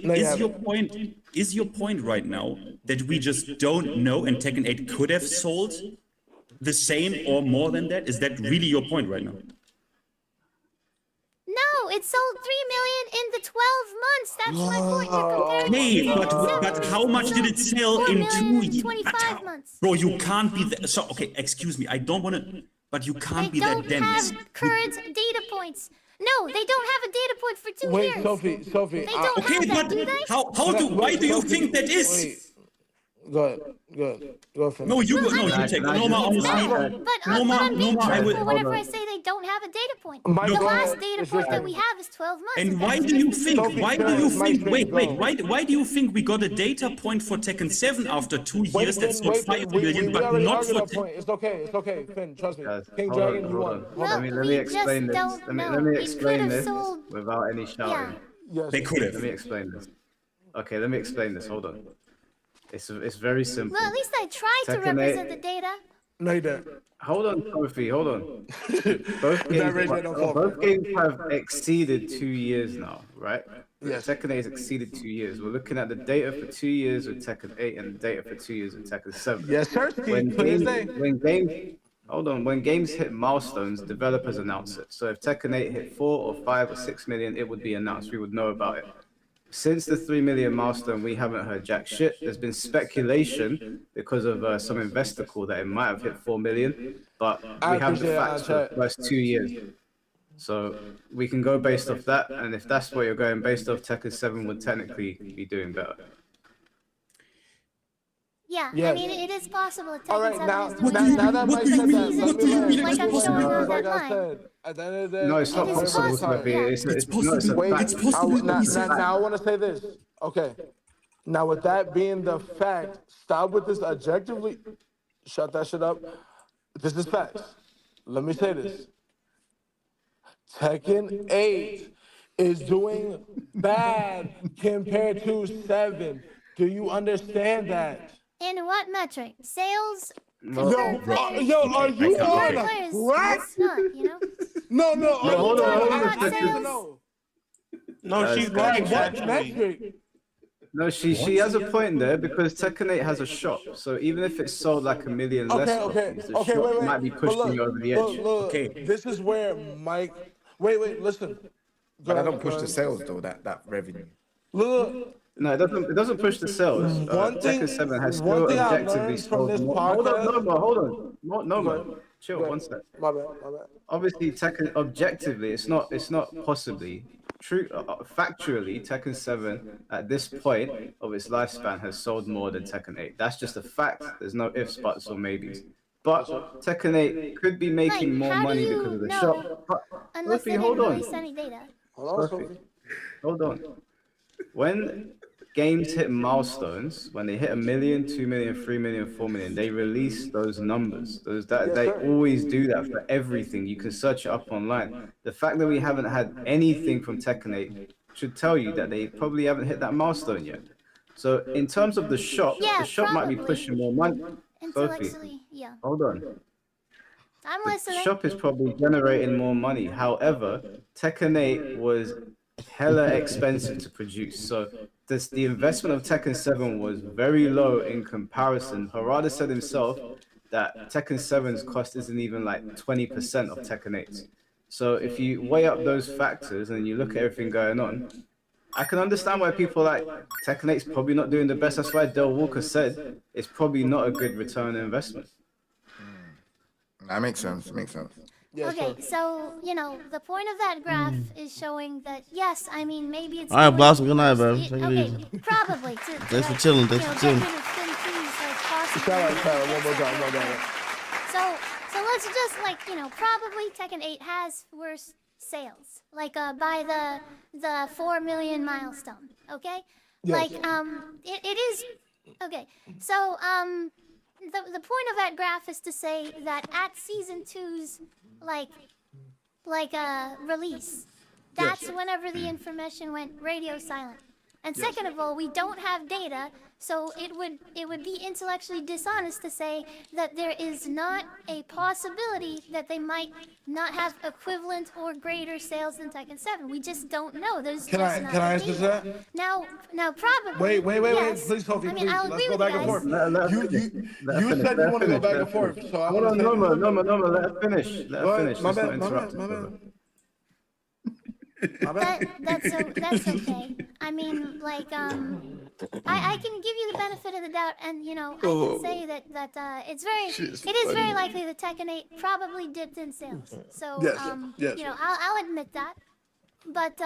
your point right now that we just don't know and Tekken 8 could have sold the same or more than that? Is that really your point right now? No, it sold 3 million in the 12 months. That's my point. You're comparing. Hey, but how much did it sell in 2 years? 25 months. Bro, you can't be that. So, okay, excuse me. I don't want to, but you can't be that dense. They don't have current data points. No, they don't have a data point for 2 years. Wait, Sophie. They don't have that, do they? Why do you think that is? Go ahead. No, you take Norma, honestly. But I'm being truthful whenever I say they don't have a data point. The last data point that we have is 12 months. And why do you think, why do you think we got a data point for Tekken 7 after 2 years that sold 5 million, but not for Tekken? It's okay, Finn, trust me. King Dragon, you won. Let me explain this. Let me explain this without any shouting. They could have. Let me explain this. Okay, let me explain this. Hold on. It's very simple. Well, at least I tried to represent the data. No, you didn't. Hold on, Sophie, hold on. Both games have exceeded 2 years now, right? Yes. Tekken 8 has exceeded 2 years. We're looking at the data for 2 years with Tekken 8 and the data for 2 years with Tekken 7. Yes, sir. When games hit milestones, developers announce it. So if Tekken 8 hit 4 or 5 or 6 million, it would be announced. We would know about it. Since the 3 million milestone, we haven't heard jack shit. There's been speculation because of some investor call that it might have hit 4 million, but we have the facts for the first 2 years. So we can go based off that, and if that's what you're going based off, Tekken 7 would technically be doing better. Yeah, Yes. I mean, it is possible. All right, now that Mike said that, like I'm showing on like that I line. said, at the end of the day, No, it's not possible, Sophie. It's possible. Wait, It's possible. Now I want to say this. Okay. Now with that being the fact, stop with this objectively. Shut that shit up. This is facts. Let me say this. Tekken 8 is doing bad compared to 7. Do you understand that? In what metric? Sales? Yo, are you on crack? No. Hold on. No, she's right. What metric? No, she has a point there because Tekken 8 has a shop. So even if it sold like 1 million less copies, the shop might be pushing you over the edge. Okay. This is where Mike. Wait. Listen. But I don't push the sales though. That revenue. Look. No, it doesn't push the sales. Tekken 7 has still objectively sold more. Hold on. No, chill, 1 sec. My bad. Obviously, Tekken objectively, it's not possibly true. Factually, Tekken 7 at this point of its lifespan has sold more than Tekken 8. That's just a fact. There's no ifs, buts, or maybes. But Tekken 8 could be making more money because of the shop. Unless they didn't release any data. Hold on. When games hit milestones, when they hit 1 million, 2 million, 3 million, 4 million, they release those numbers. They always do that for everything. You can search it up online. The fact that we haven't had anything from Tekken 8 should tell you that they probably haven't hit that milestone yet. So in terms of the shop might be pushing more money. Sophie, Intellectually, yeah. hold on. I'm The listening. shop is probably generating more money. However, Tekken 8 was hella expensive to produce. So the investment of Tekken 7 was very low in comparison. Harada said himself that Tekken 7's cost isn't even like 20% of Tekken 8's. So if you weigh up those factors and you look at everything going on, I can understand why people like Tekken 8's probably not doing the best. That's why Del Walker said it's probably not a good return on investment. That makes sense. Makes sense. Okay, so, the point of that graph is showing that, yes, I mean, maybe it's... All right, going Blossom. Good night, towards baby. the- Take it Okay, easy. probably. Thanks for chilling. Thanks for chilling. Get rid of thin trees as possible. One more time, one more time. So let's just, probably Tekken 8 has worse sales. By the 4 million milestone, okay? Yes. It is... Okay, so, the point of that graph is to say that at Season 2's, release, that's whenever the information went radio silent. And second of all, we don't have data, so it would be intellectually dishonest to say that there is not a possibility that they might not have equivalent or greater sales than Tekken 7. We just don't know. There's Can just I not answer data. that? Now probably. Wait, yes. please, Sophie, I mean, please. I'll Let's agree go with back you and guys. forth. You said you want to go back and forth, so I Hold want on, to say... Norma, let her finish. Let her finish. My Let's not bad, my interrupt bad, my each other. bad. My bad. That's okay. I mean, I can give you the benefit of the doubt, and I can say that it is very likely that Tekken 8 probably dipped in sales. So Yes. I'll admit that, but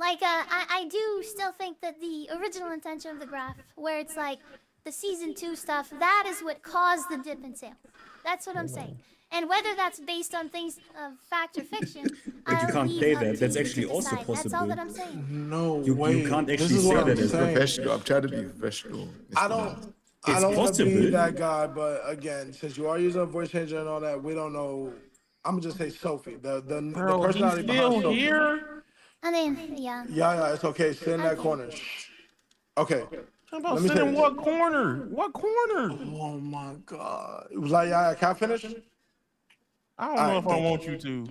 I do still think that the original intention of the graph, where it's like the Season 2 stuff, that is what caused the dip in sales. That's what I'm saying. And whether that's based on things of fact or fiction, But you I'll can't leave say up that. to That's you actually to also decide. That's all possible. that I'm saying. No You way. can't This actually is say what that I'm as saying. Professional. I'm trying to be professional. I don't It's want to be possible. that guy, but again, since you are using a voice changer and all that, we don't know. I'm gonna just say Sophie, the personality behind Sophie. Here? I mean, yeah. Yeah, it's okay. Sit in that corner. Shh. Okay. About Let me sit say in this. what corner? What corner? Oh my God. It was like, yeah, can I finish? I don't know if I want you to.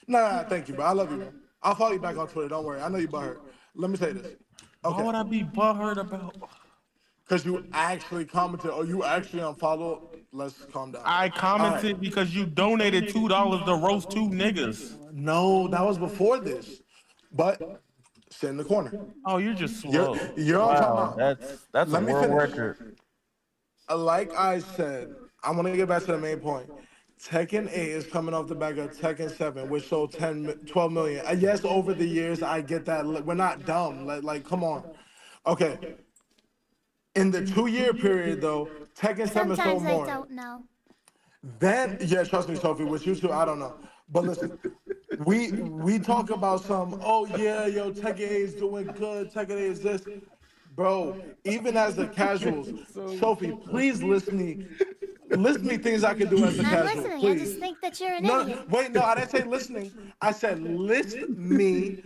Nah, thank you, bro. I love you, bro. I'll follow you back on Twitter. Don't worry. I know you butthurt. Let me say this. Why would I be butthurt about? Because you actually commented, or you actually unfollowed. Let's calm down. I commented because you donated $2 to roast two niggas. No, that was before this. But sit in the corner. Oh, you're just slow. You're on Wow, timeout. that's Let a me world finish. record. Like I said, I want to get back to the main point. Tekken 8 is coming off the back of Tekken 7, which sold 12 million. Yes, over the years, I get that. We're not dumb. Like, come on. Okay. In the 2-year period, though, Tekken 7 sold Sometimes I more. don't know. Then, yeah, trust me, Sophie, with you two, I don't know. But listen, we talk about Tekken 8 is doing good, Tekken 8 is this. Bro, even as the casuals, Sophie, please list me things I can do as a I'm casual. listening. I Please. just think that you're an No, idiot. wait, no, I didn't say listening. I said list me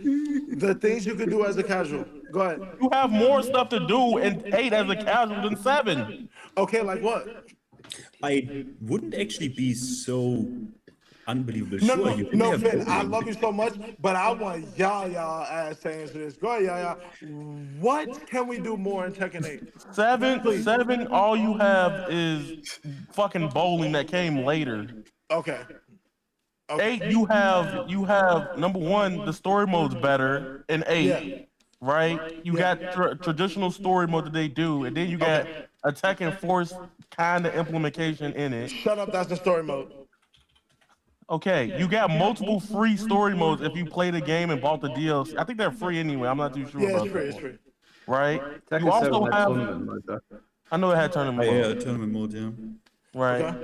the things you can do as a casual. Go ahead. You have more stuff to do in 8 as a casual than 7. Okay, like what? I wouldn't actually be so unbelievable sure. You didn't No, have Finn, I voting. love you so much, but I want y'all ass to answer this. Go ahead, y'all. What can we do more in Tekken 8? 7, all you have is fucking bowling that came later. Okay. 8, you have number one, the story mode's better in 8. Yeah. Right? You got traditional story mode that they do, and then you got a Tekken Force kind of implementation in it. Shut up, that's the story mode. Okay, you got multiple free story modes if you play the game and bought the DLC. I think they're free anyway. I'm not too sure about that. It's free. Right? Tekken You also 7 had have. tournament mode, though. I know it had tournament Yeah, mode. tournament mode, yeah. Right.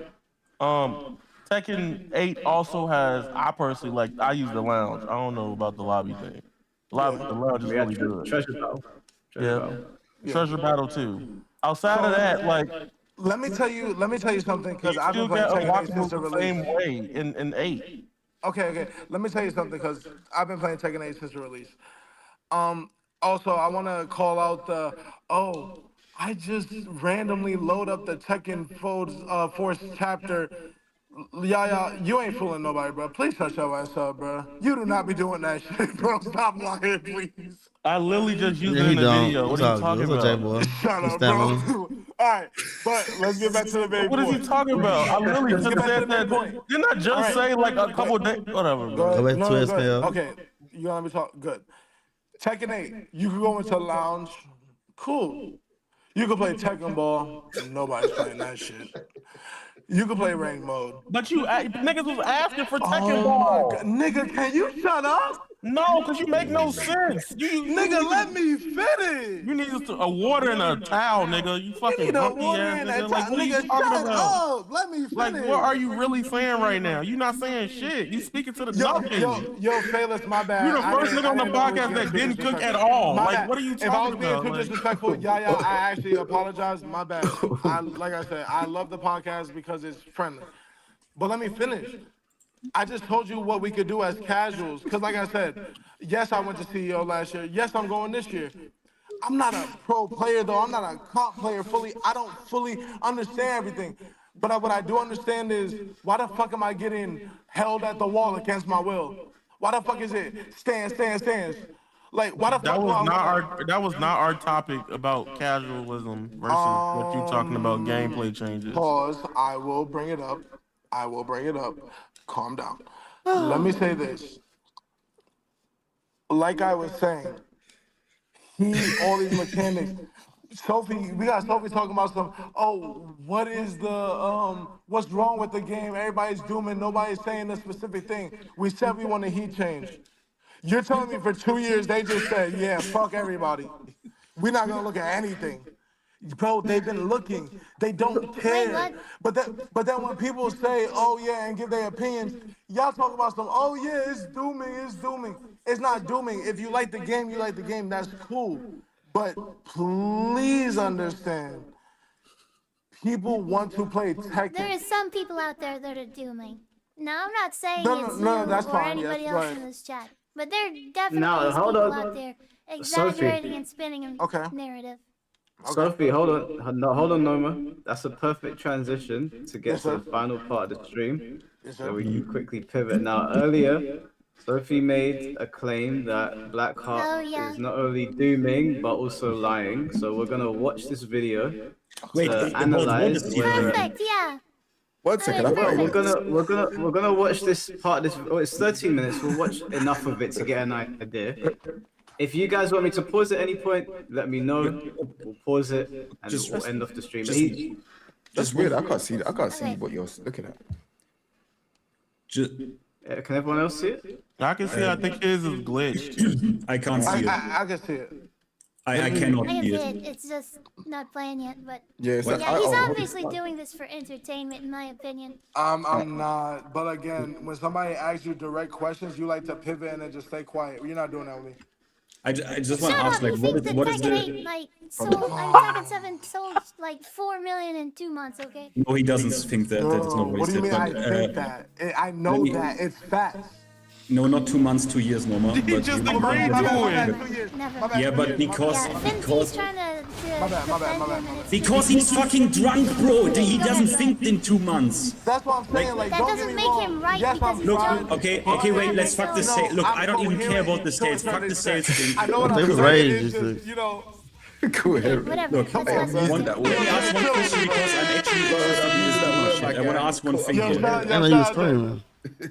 Tekken 8 also has. I personally I use the lounge. I don't know about the lobby thing. The lounge is really good. Treasure Battle. Treasure Battle too. Outside of that, let me tell you something, because you I've been still playing got Tekken 8 unwatchable since the the release. same way in 8. Okay. Let me tell you something, because I've been playing Tekken 8 since the release. Also, I want to call out I just randomly load up the Tekken Force chapter. Yeah, you ain't fooling nobody, bro. Please shut your ass up, bro. You do not be doing that shit, bro. Stop lying, please. I literally just used Yeah, it he in the don't. video. What It's are you all good. talking It's okay, about? boy. Shut You up, stand bro. on him. All right, but let's get back to the main What point. is he talking about? I literally Let's just get back to said the main that. point. Didn't I just say like a couple days? Whatever, Go bro. ahead. Go back to No, his go ahead. hell. Okay, you gonna let me talk? Good. Tekken 8, you can go into lounge. Cool. You can play Tekken Ball. Nobody's playing that shit. You can play rank mode. But you niggas was asking for Tekken Oh Ball. my god, nigga, can you shut up? No, because you make no sense. Nigga, let me finish. You need a water and a towel, nigga. You fucking need a monkey water ass and a nigga. Like, towel. what are you Nigga, talking shut about? up. Let me finish. Like, what are you really saying right now? You not saying shit. You speaking to the nothing. Yo, Phaelus, my bad. You're the first nigga on the podcast that didn't cook at all. My Like, bad. what are you If I was talking being about? too Like, disrespectful, I actually apologize. My bad. Like I said, I love the podcast because it's friendly. But let me finish. I just told you what we could do as casuals. Because like I said, yes, I went to CEO last year. Yes, I'm going this year. I'm not a pro player, though. I'm not a comp player fully. I don't fully understand everything. But what I do understand is, why the fuck am I getting held at the wall against my will? Why the fuck is it stands? Like, why the fuck that was not our topic about casualism versus what you talking about gameplay changes. Pause. I will bring it up. Calm down. Let me say this. Like I was saying, all these mechanics. We got Sophie talking about what is what's wrong with the game? Everybody's dooming, nobody's saying a specific thing. We said we want a heat change. You're telling me for 2 years they just said, yeah, fuck everybody. We're not gonna look at anything. Bro, they've been looking. They don't care. But then when people say, oh yeah, and give their opinions, y'all talk about oh yeah, it's dooming. It's not dooming. If you like the game, you like the game. That's cool. But please understand, people want to play Tekken. There is some people out there that are dooming. No, I'm not saying it's you that's or fine. anybody Yes, else right. in this chat. But there definitely No, is hold people on. out there exaggerating Sophie. and spinning a narrative. Sophie, hold on, Noma. That's a perfect transition to get to the final part of the stream, so we can quickly pivot. Now, earlier, Sophie made a claim that Blackheart is not only dooming but also lying. So we're gonna watch this video to analyze whether. Perfect, yeah. 1 second. We're gonna watch this part. It's 13 minutes. We'll watch enough of it to get an idea. If you guys want me to pause at any point, let me know. We'll pause it and we'll end off the stream. That's weird. I can't see that. I can't see what you're looking at. Can everyone else see it? I can see it. I think his is glitched. I can't see it. I can see it. I cannot I can see see it. it. It's just not playing yet, but Yeah, he's obviously doing this for entertainment, in my opinion. I'm not. But again, when somebody asks you direct questions, you like to pivot and then just stay quiet. You're not doing that with me. I just want to Shut ask, up, like, you think what is Tekken the? 8, like, sold, Tekken 7 sold like 4 million in 2 months, okay? No, he doesn't think that. That is not What what do he you said. mean I think that? I know that. It's facts. No, not 2 months, 2 years, Norma. He But just you- agreed but- to it. Never. Yeah, but because Finzy's trying to defend him and it's... because he's fucking drunk, bro. He doesn't think in 2 months. That's what I'm saying. Like, that don't get doesn't me make wrong. him right Yes, because he's Look, drunk. okay, wait, let's fuck the sales. Look, I don't even care about the sales. Fuck the sales thing. I know what I'm They saying. rage, It's you just, you know. Cool. Whatever. Look, Let's let me ask one question because I'm actually interested in this Duma shit. I want to ask one thing here. I know you're screaming.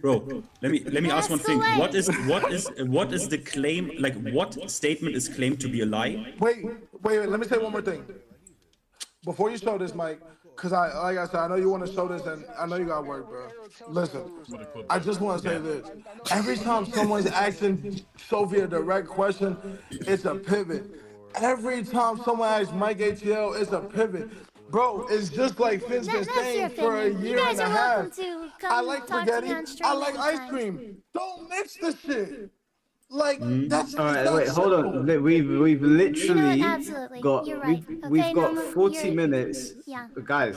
Bro, let me ask one thing. What is the claim? Like, what statement is claimed to be a lie? Wait. Let me say one more thing. Before you show this, Mike, because like I said, I know you want to show this, and I know you got work, bro. Listen, I just want to say this. Every time someone's asking Sophie a direct question, it's a pivot. Every time someone asks Mike ATL, it's a pivot. Bro, it's just like Finn's been saying for a year and a half. I like spaghetti. I like ice cream. Don't mix the shit. Like, that's All right, that wait, hold on. We've literally got You're right. we've got Norma, 40 minutes. Yeah. Guys,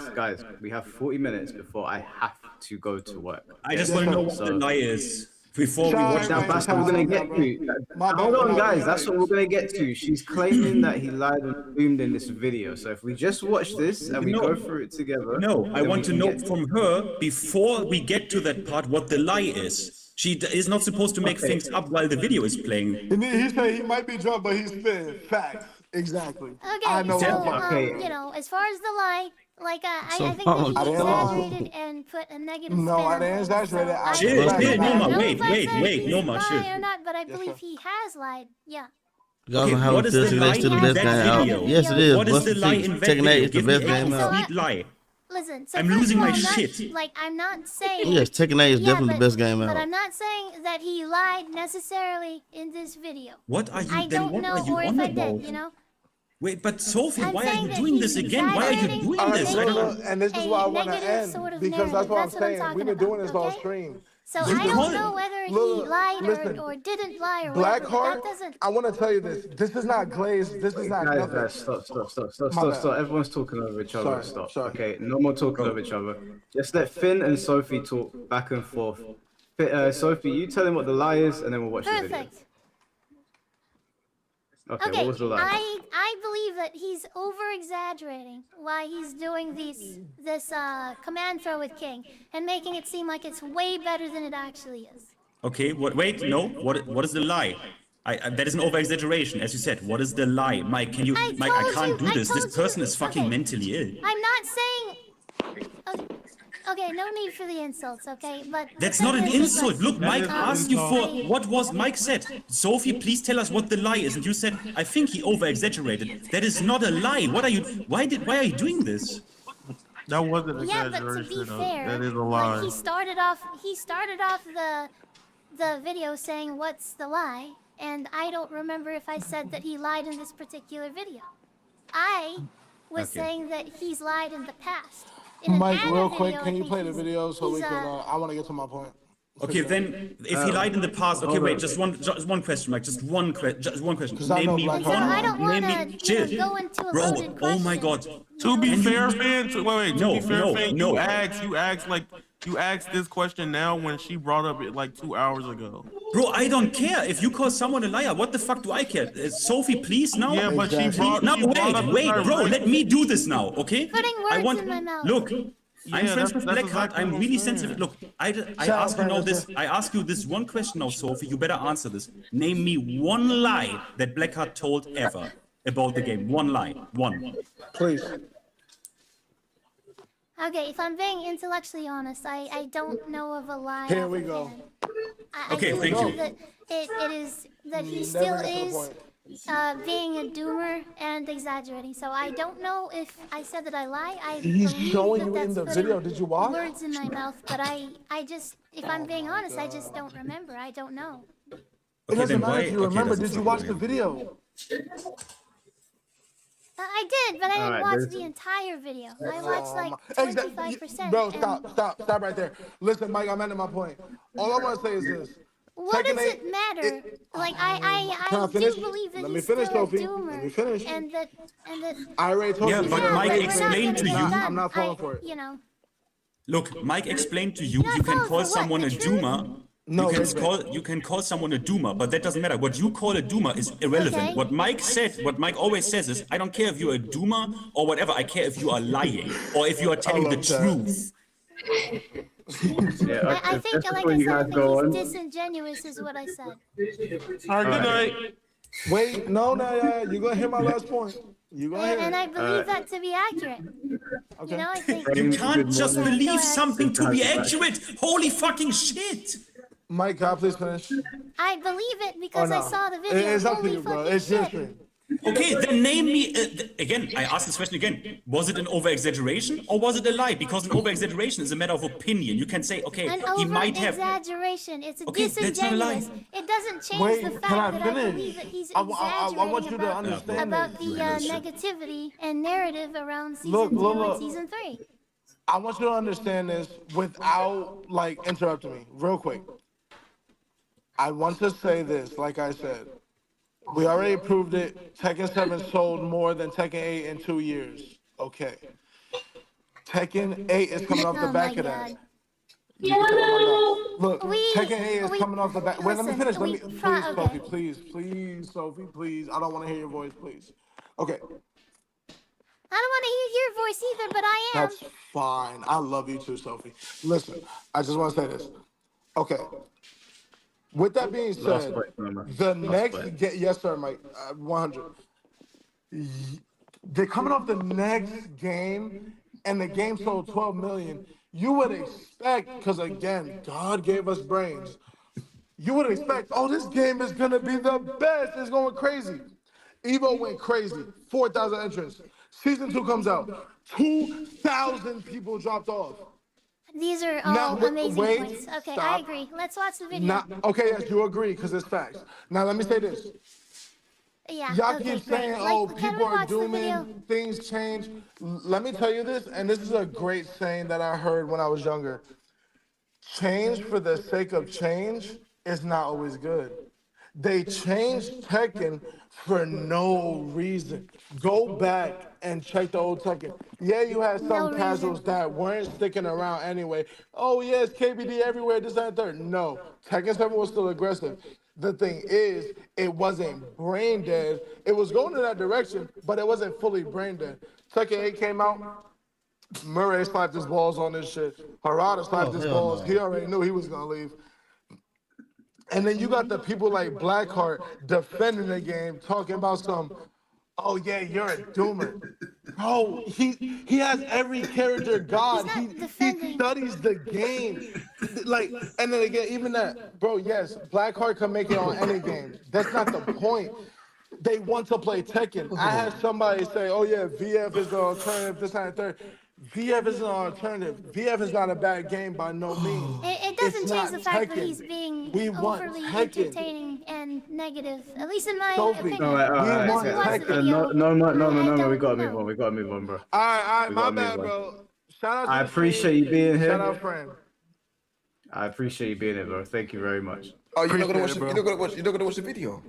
we have 40 minutes before I have to go to work. I just want to know what the lie is. Before we watch that's how we're gonna get to. Hold on, guys. That's what we're gonna get to. She's claiming that he lied and boomed in this video. So if we just watch this and we go through it together, no, I then want we to can know get from her before we get to that part what the lie is. She is not supposed to make things up while the video is playing. And then he said he might be drunk, but he's spitting facts. Exactly. Okay, I know you know, as far as the lie, like I think that he exaggerated and put a negative spin. No, I didn't exaggerate it. Chill, Noma, wait, Noma, chill. or not, but I believe he has lied. Yeah. Y'all know how it feels to next to the best game out. Yes, it is. What is the lie in that Tekken 8 is the video? best game out. Complete lie. Listen, so I'm first losing of all, my I'm not, shit. Like, I'm not saying. Yes, Tekken 8 is definitely the best game But out. I'm not saying that he lied necessarily in this video. What are you? I don't know, or if I did, you know. Wait, but Sophie, I'm why are saying you that doing this he's again? Why are you doing this? And this is why I want to end sort of because that's what I'm saying. talking We've been about, doing this all okay? stream. So I don't know whether he lied or didn't lie or whatever. Blackheart, That doesn't. I want to tell you this. This is not glazed. This is not nothing. Guys, stop. Everyone's talking over each other. Stop. Okay, no more talking over each other. Just let Finn and Sophie talk back and forth. Sophie, you tell him what the lie is, and then we'll watch the video. Perfect. Okay, what was the lie? I believe that he's over exaggerating why he's doing this command throw with King and making it seem like it's way better than it actually is. Okay, wait, no. What is the lie? That is an over exaggeration, as you said. What is the lie, Mike? Can you, Mike? I can't do this. This person is fucking mentally ill. I'm not saying. Okay, no need for the insults, okay? But That's not an insult. Look, Mike asked you for what was Mike said. Sophie, please tell us what the lie is. And you said, I think he over exaggerated. That is not a lie. What are you? Why are you doing this? That wasn't an yeah, exaggeration. but to be fair, that is a lie. Like he started off the video saying what's the lie, and I don't remember if I said that he lied in this particular video. I was saying that he's lied in the past. Mike, real quick, can you play the video so we can? I want to get to my point. Okay, then if he lied in the past, okay, wait, just one question, Mike, just one question. Name me one. I don't want to go into a bro, loaded question. oh my God. To be fair, Finn, wait, no, to be fair, Finn, no. you asked this question now when she brought up it like 2 hours ago. Bro, I don't care if you call someone a liar. What the fuck do I care? Sophie, please now. Yeah, but she brought. Wait, bro. Let me do this now, okay? Putting words in my mouth. Look, I'm friends with Blackheart. I'm really sensitive. Look, I ask you now this. I ask you this one question now, Sophie. You better answer this. Name me one lie that Blackheart told ever about the game. One lie. One. Please. Okay, if I'm being intellectually honest, I don't know of a lie. Here we go. Okay, thank you. That it is that he still is being a doomer and exaggerating. So I don't know if I said that I lie. He's showing you that's in the putting video. Did you watch? Words in my mouth, but I just, if I'm being honest, I just don't remember. I don't know. It doesn't matter if you remember. Did you watch the video? I did, but I didn't watch the entire video. I watched like 25%. Bro, stop right there. Listen, Mike, I'm ending my point. All I want to say is this. What does it matter? Like I do believe that he's still a doomer. Let me finish. And that I already told you. Yeah, but Mike explained to you. I'm not falling for it. You know. Look, Mike explained to you. You can call someone a doomer. No, you can call someone a doomer, but that doesn't matter. What you call a doomer is irrelevant. Okay. What Mike said, what Mike always says is, I don't care if you're a doomer or whatever. I care if you are lying or if you are telling the truth. Yeah, I think, like I said, he's disingenuous, is what I said. All right, good night. Wait, no, you're gonna hear my last point. You gonna hear and I believe that to be accurate. Okay. You know, I think You can't just believe something to be accurate. Holy fucking shit! Mike, can I please finish? I believe it because I saw the video. It's up to Holy you, bro. fucking It's your shit. stream. Okay, then name me again. I asked this question again. Was it an over-exaggeration or was it a lie? Because an over-exaggeration is a matter of opinion. You can say, okay, An he might have. exaggeration. It's Okay, that's not a lie. disingenuous. It doesn't change Wait, the can fact I that I finish? believe that he's I want you to exaggerating understand about this. the negativity and narrative around season Look, 2 look. and season 3. I want you to understand this without like interrupting me, real quick. I want to say this, like I said. We already proved it. Tekken 7 sold more than Tekken 8 in 2 years. Okay. Tekken 8 is coming off the Oh back my of that. God. You can tell, oh my God. Look, Tekken 8 is coming off the back. Wait, let me finish. Please, okay. Sophie, please, Sophie, please. I don't want to hear your voice, please. Okay. I don't want to hear your voice either, but I am. That's fine. I love you too, Sophie. Listen, I just want to say this. Okay. With that being said, yes, sir, Mike, 100. They're coming off the next game, and the game sold 12 million. You would expect, because again, God gave us brains. You would expect, oh, this game is gonna be the best. It's going crazy. Evo went crazy. 4,000 entrants. Season 2 comes out. 2,000 people dropped off. These are all amazing points. Okay, stop. I agree. Let's watch the video. Okay, yes, you agree, because it's facts. Now, let me say this. Yeah, Y'all okay, keep saying, great. oh, Can people we are watch the video? dooming, things change. Let me tell you this, and this is a great saying that I heard when I was younger. Change for the sake of change is not always good. They changed Tekken for no reason. Go back and check the old Tekken. Yeah, you had some casuals that weren't sticking around anyway. Oh, yes, KBD everywhere, this, that, and third. No, Tekken 7 was still aggressive. The thing is, it wasn't brain dead. It was going in that direction, but it wasn't fully brain dead. Tekken 8 came out. Murray slapped his balls on this shit. Harada slapped his balls. He already knew he was going to leave. And then you got the people like Blackheart defending the game, talking about some, oh yeah, you're a doomer. Bro, he has every character god. He studies the game. Like, and then again, even that, bro, yes, Blackheart can make it on any game. That's not the point. They want to play Tekken. I had somebody say, oh yeah, VF is the alternative, this, that, and third. VF is an alternative. VF is not a bad game by no means. It doesn't change the fact that he's being overly entertaining and negative, at least in my opinion. No, we gotta move on, bro. All right, my bad, bro. Shout out to I appreciate you being here. Shout out, friend. I appreciate you being here, bro. Thank you very much. Oh, you're not gonna watch the video?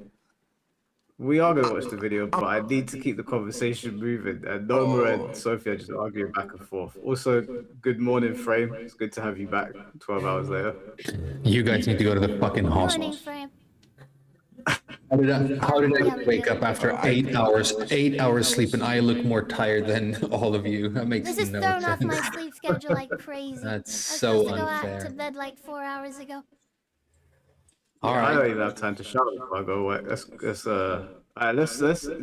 We are gonna watch the video, but I need to keep the conversation moving. And Noma and Sophie are just arguing back and forth. Also, good morning, Frame. It's good to have you back 12 hours later. You guys need to go to the fucking hospital. How did I wake up after 8 hours sleep, and I look more tired than all of you? That makes This is no thrown sense. off my sleep schedule like crazy. That's I so was supposed to go unfair. out to bed like 4 hours ago. I don't even have time to shout before I go away. Let's.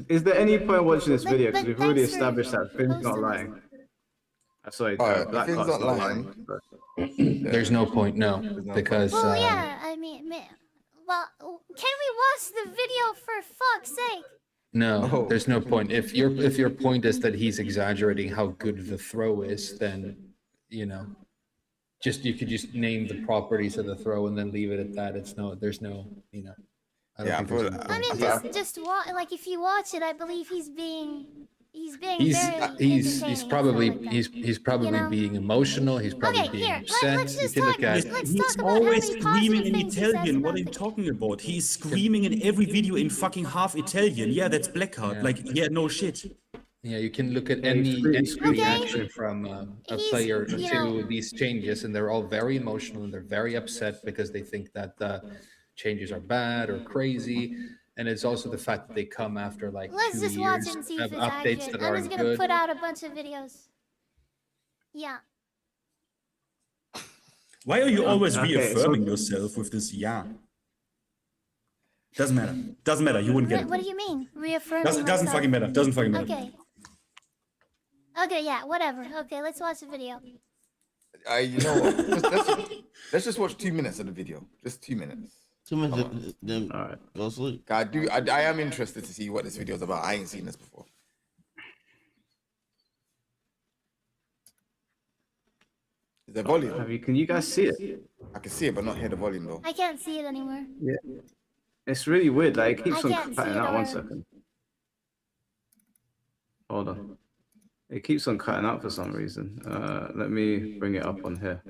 Is there any point watching this video? Because we've already established that Finn's not lying. Sorry, Blackheart's not lying. There's no point, no, because Well, yeah, I mean, well, can we watch the video for fuck's sake? no, there's no point. If your point is that he's exaggerating how good the throw is, then you know, you could just name the properties of the throw and then leave it at that. There's no, you know. I don't think there's any I mean, point. just like if you watch it, I believe he's being He's very probably being emotional. He's probably being upset. let's just If you look talk- at let's He's talk about always how many screaming positive in things he says Italian. What about are you the talking about? He's screaming in every video in fucking half Italian. Yeah, that's Blackheart. Like, yeah, no shit. Yeah, you can look at any reaction from a player to these changes, and they're all very emotional and they're very upset because they think that changes are bad or crazy. And it's also the fact that they come after like Let's 2 just years watch it and see of if it's updates accurate. that I'm aren't just gonna good. put out a bunch of videos. Yeah. Why are you always Okay, reaffirming yourself with this yeah? Doesn't matter. Doesn't matter. You wouldn't get it. What do you mean? Reaffirming Doesn't myself? fucking matter. Doesn't fucking matter. Okay. Okay, yeah, whatever. Okay, let's watch the video. You know what? Let's just watch 2 minutes of the video. Just 2 minutes. 2 minutes, then all right, go sleep. I am interested to see what this video is about. I ain't seen this before. Is there volume? Can you guys see it? I can see it, but not hear the volume though. I can't see it anymore. Yeah. It's really weird. Like, it keeps I on can't cutting see it out. 1 or- second. Hold on. It keeps on cutting out for some reason. Let me bring it up on here.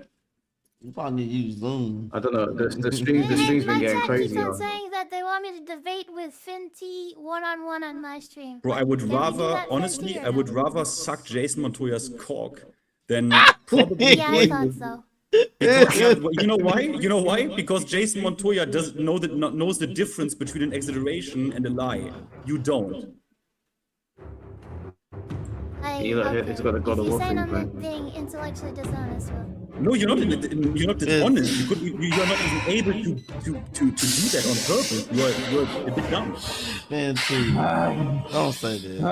You probably need to use Zoom. I don't know. The stream's been My getting chat crazy. keeps on saying that they want me to debate with Finty one-on-one on my stream. Bro, I would Can we do rather, that, honestly, Fenty, or I would no? rather suck Jason Montoya's cock than probably Yeah, I thought so. Because, you know why? You know why? Because Jason Montoya knows the difference between an exaggeration and a lie. You don't. It's got a God of War thing. I'm not being intellectually dishonest, well. No, you're not dishonest. You're not even able to do that on purpose. You're a bit dumb. Man, please. Don't say that.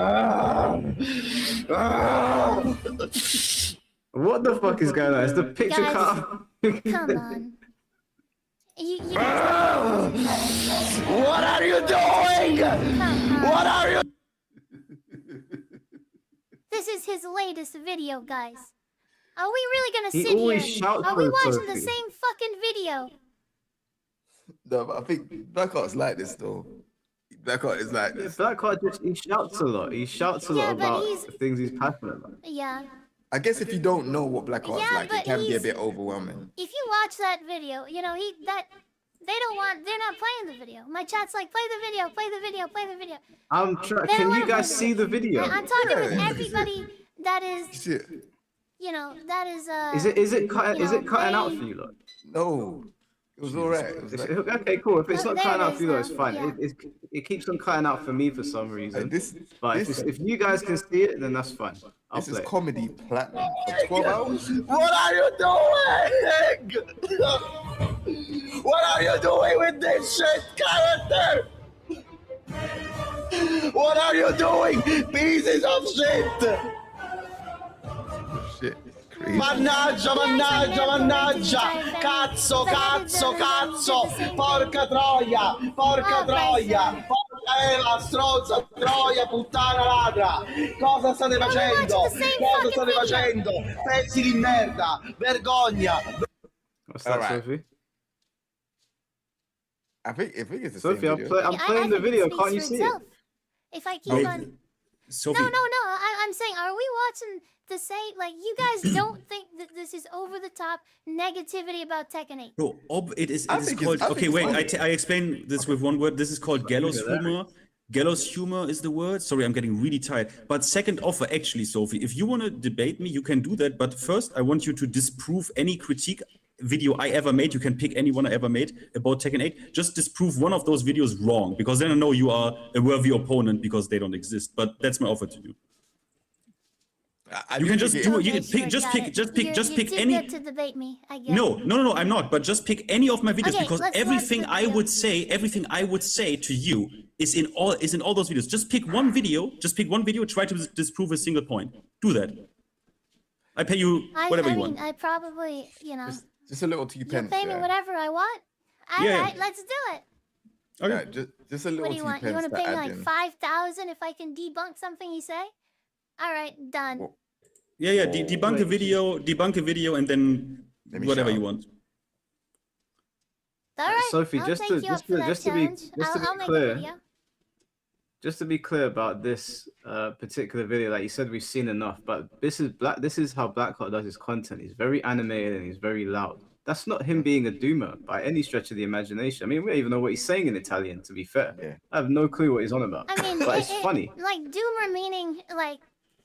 What the fuck is going on? Is the picture Guys, cut? Come on. What are you doing? What are you? This is his latest video, guys. Are we really gonna He sit always here? shouts Are we for watching the Sophie. same fucking video? No, but I think Blackheart's like this though. Blackheart is like this. Blackheart he shouts a lot. He shouts a lot about the things he's passionate about. Yeah. I guess if you don't know what Blackheart's like, but it can be a he's- bit overwhelming. If you watch that video, you know they're not playing the video. My chat's like, play the video, play the video, play the video. I'm trying. Can you guys see the video? I'm talking with everybody that is, you know, that is. Is it cutting? you Is know, it cutting out they- for you, lot? No, it was alright. It was like, Okay, cool. If it's Well, not there cutting it out for you, lot, is it's now, fine. yeah. It keeps on cutting out for me for some reason. But this- if you guys can see it, then that's fine. I'll this is play. comedy platinum for 12 hours. What are you doing? What are you doing with this shit character? What are you doing? Pieces of shit! Shit. Mannaggia, mannaggia, mannaggia! Cazzo, cazzo, cazzo! Porca troia! Porca troia! Porca la stronza, troia, puttana ladra! Cosa state facendo? Cosa state facendo? Pezzi di merda! Vergogna! What's that, Alright. Sophie? I think it's the Sophie, same I'm video. I'm playing the think video. speaks Can't you for see itself. it? If I keep Wait, on. Sophie. No. I'm saying, are we watching the same? Like, you guys don't think that this is over the top negativity about Tekken 8? No, it is I called. think it's Okay, wait. funny. I explain this with one word. This is called gallows humor. Gallows humor is the word. Sorry, I'm getting really tired. But second offer, actually, Sophie, if you want to debate me, you can do that. But first, I want you to disprove any critique video I ever made. You can pick any one I ever made about Tekken 8. Just disprove one of those videos wrong, because then I know you are a worthy opponent because they don't exist. But that's my offer to you. You can just do it. You can pick. Just pick. Just pick You're any. too good to debate me. I guess. No, I'm not. But just pick any of my videos, Okay, because let's watch everything the I video. would say to you is in all those videos. Just pick one video. Try to disprove a single point. Do that. I pay you whatever I you mean, want. I probably, you know, Just a little you two-pence. pay me whatever I want. All Yeah. right, let's do it. Okay. Yeah, just a little What do you want? You two-pence want to pay me add like in. 5,000 if I can debunk something you say? All right, done. Yeah. Debunk a video, and then Let me whatever shout. you want. All right, Sophie, I'll just take to- you up just for to- that just to be- challenge. just to be I'll make clear, a video. Just to be clear about this particular video, like you said, we've seen enough. But this is how Blackheart does his content. He's very animated and he's very loud. That's not him being a doomer by any stretch of the imagination. I mean, we don't even know what he's saying in Italian. To be fair, I have no clue what he's on about. I mean, but it's funny. Like doomer meaning like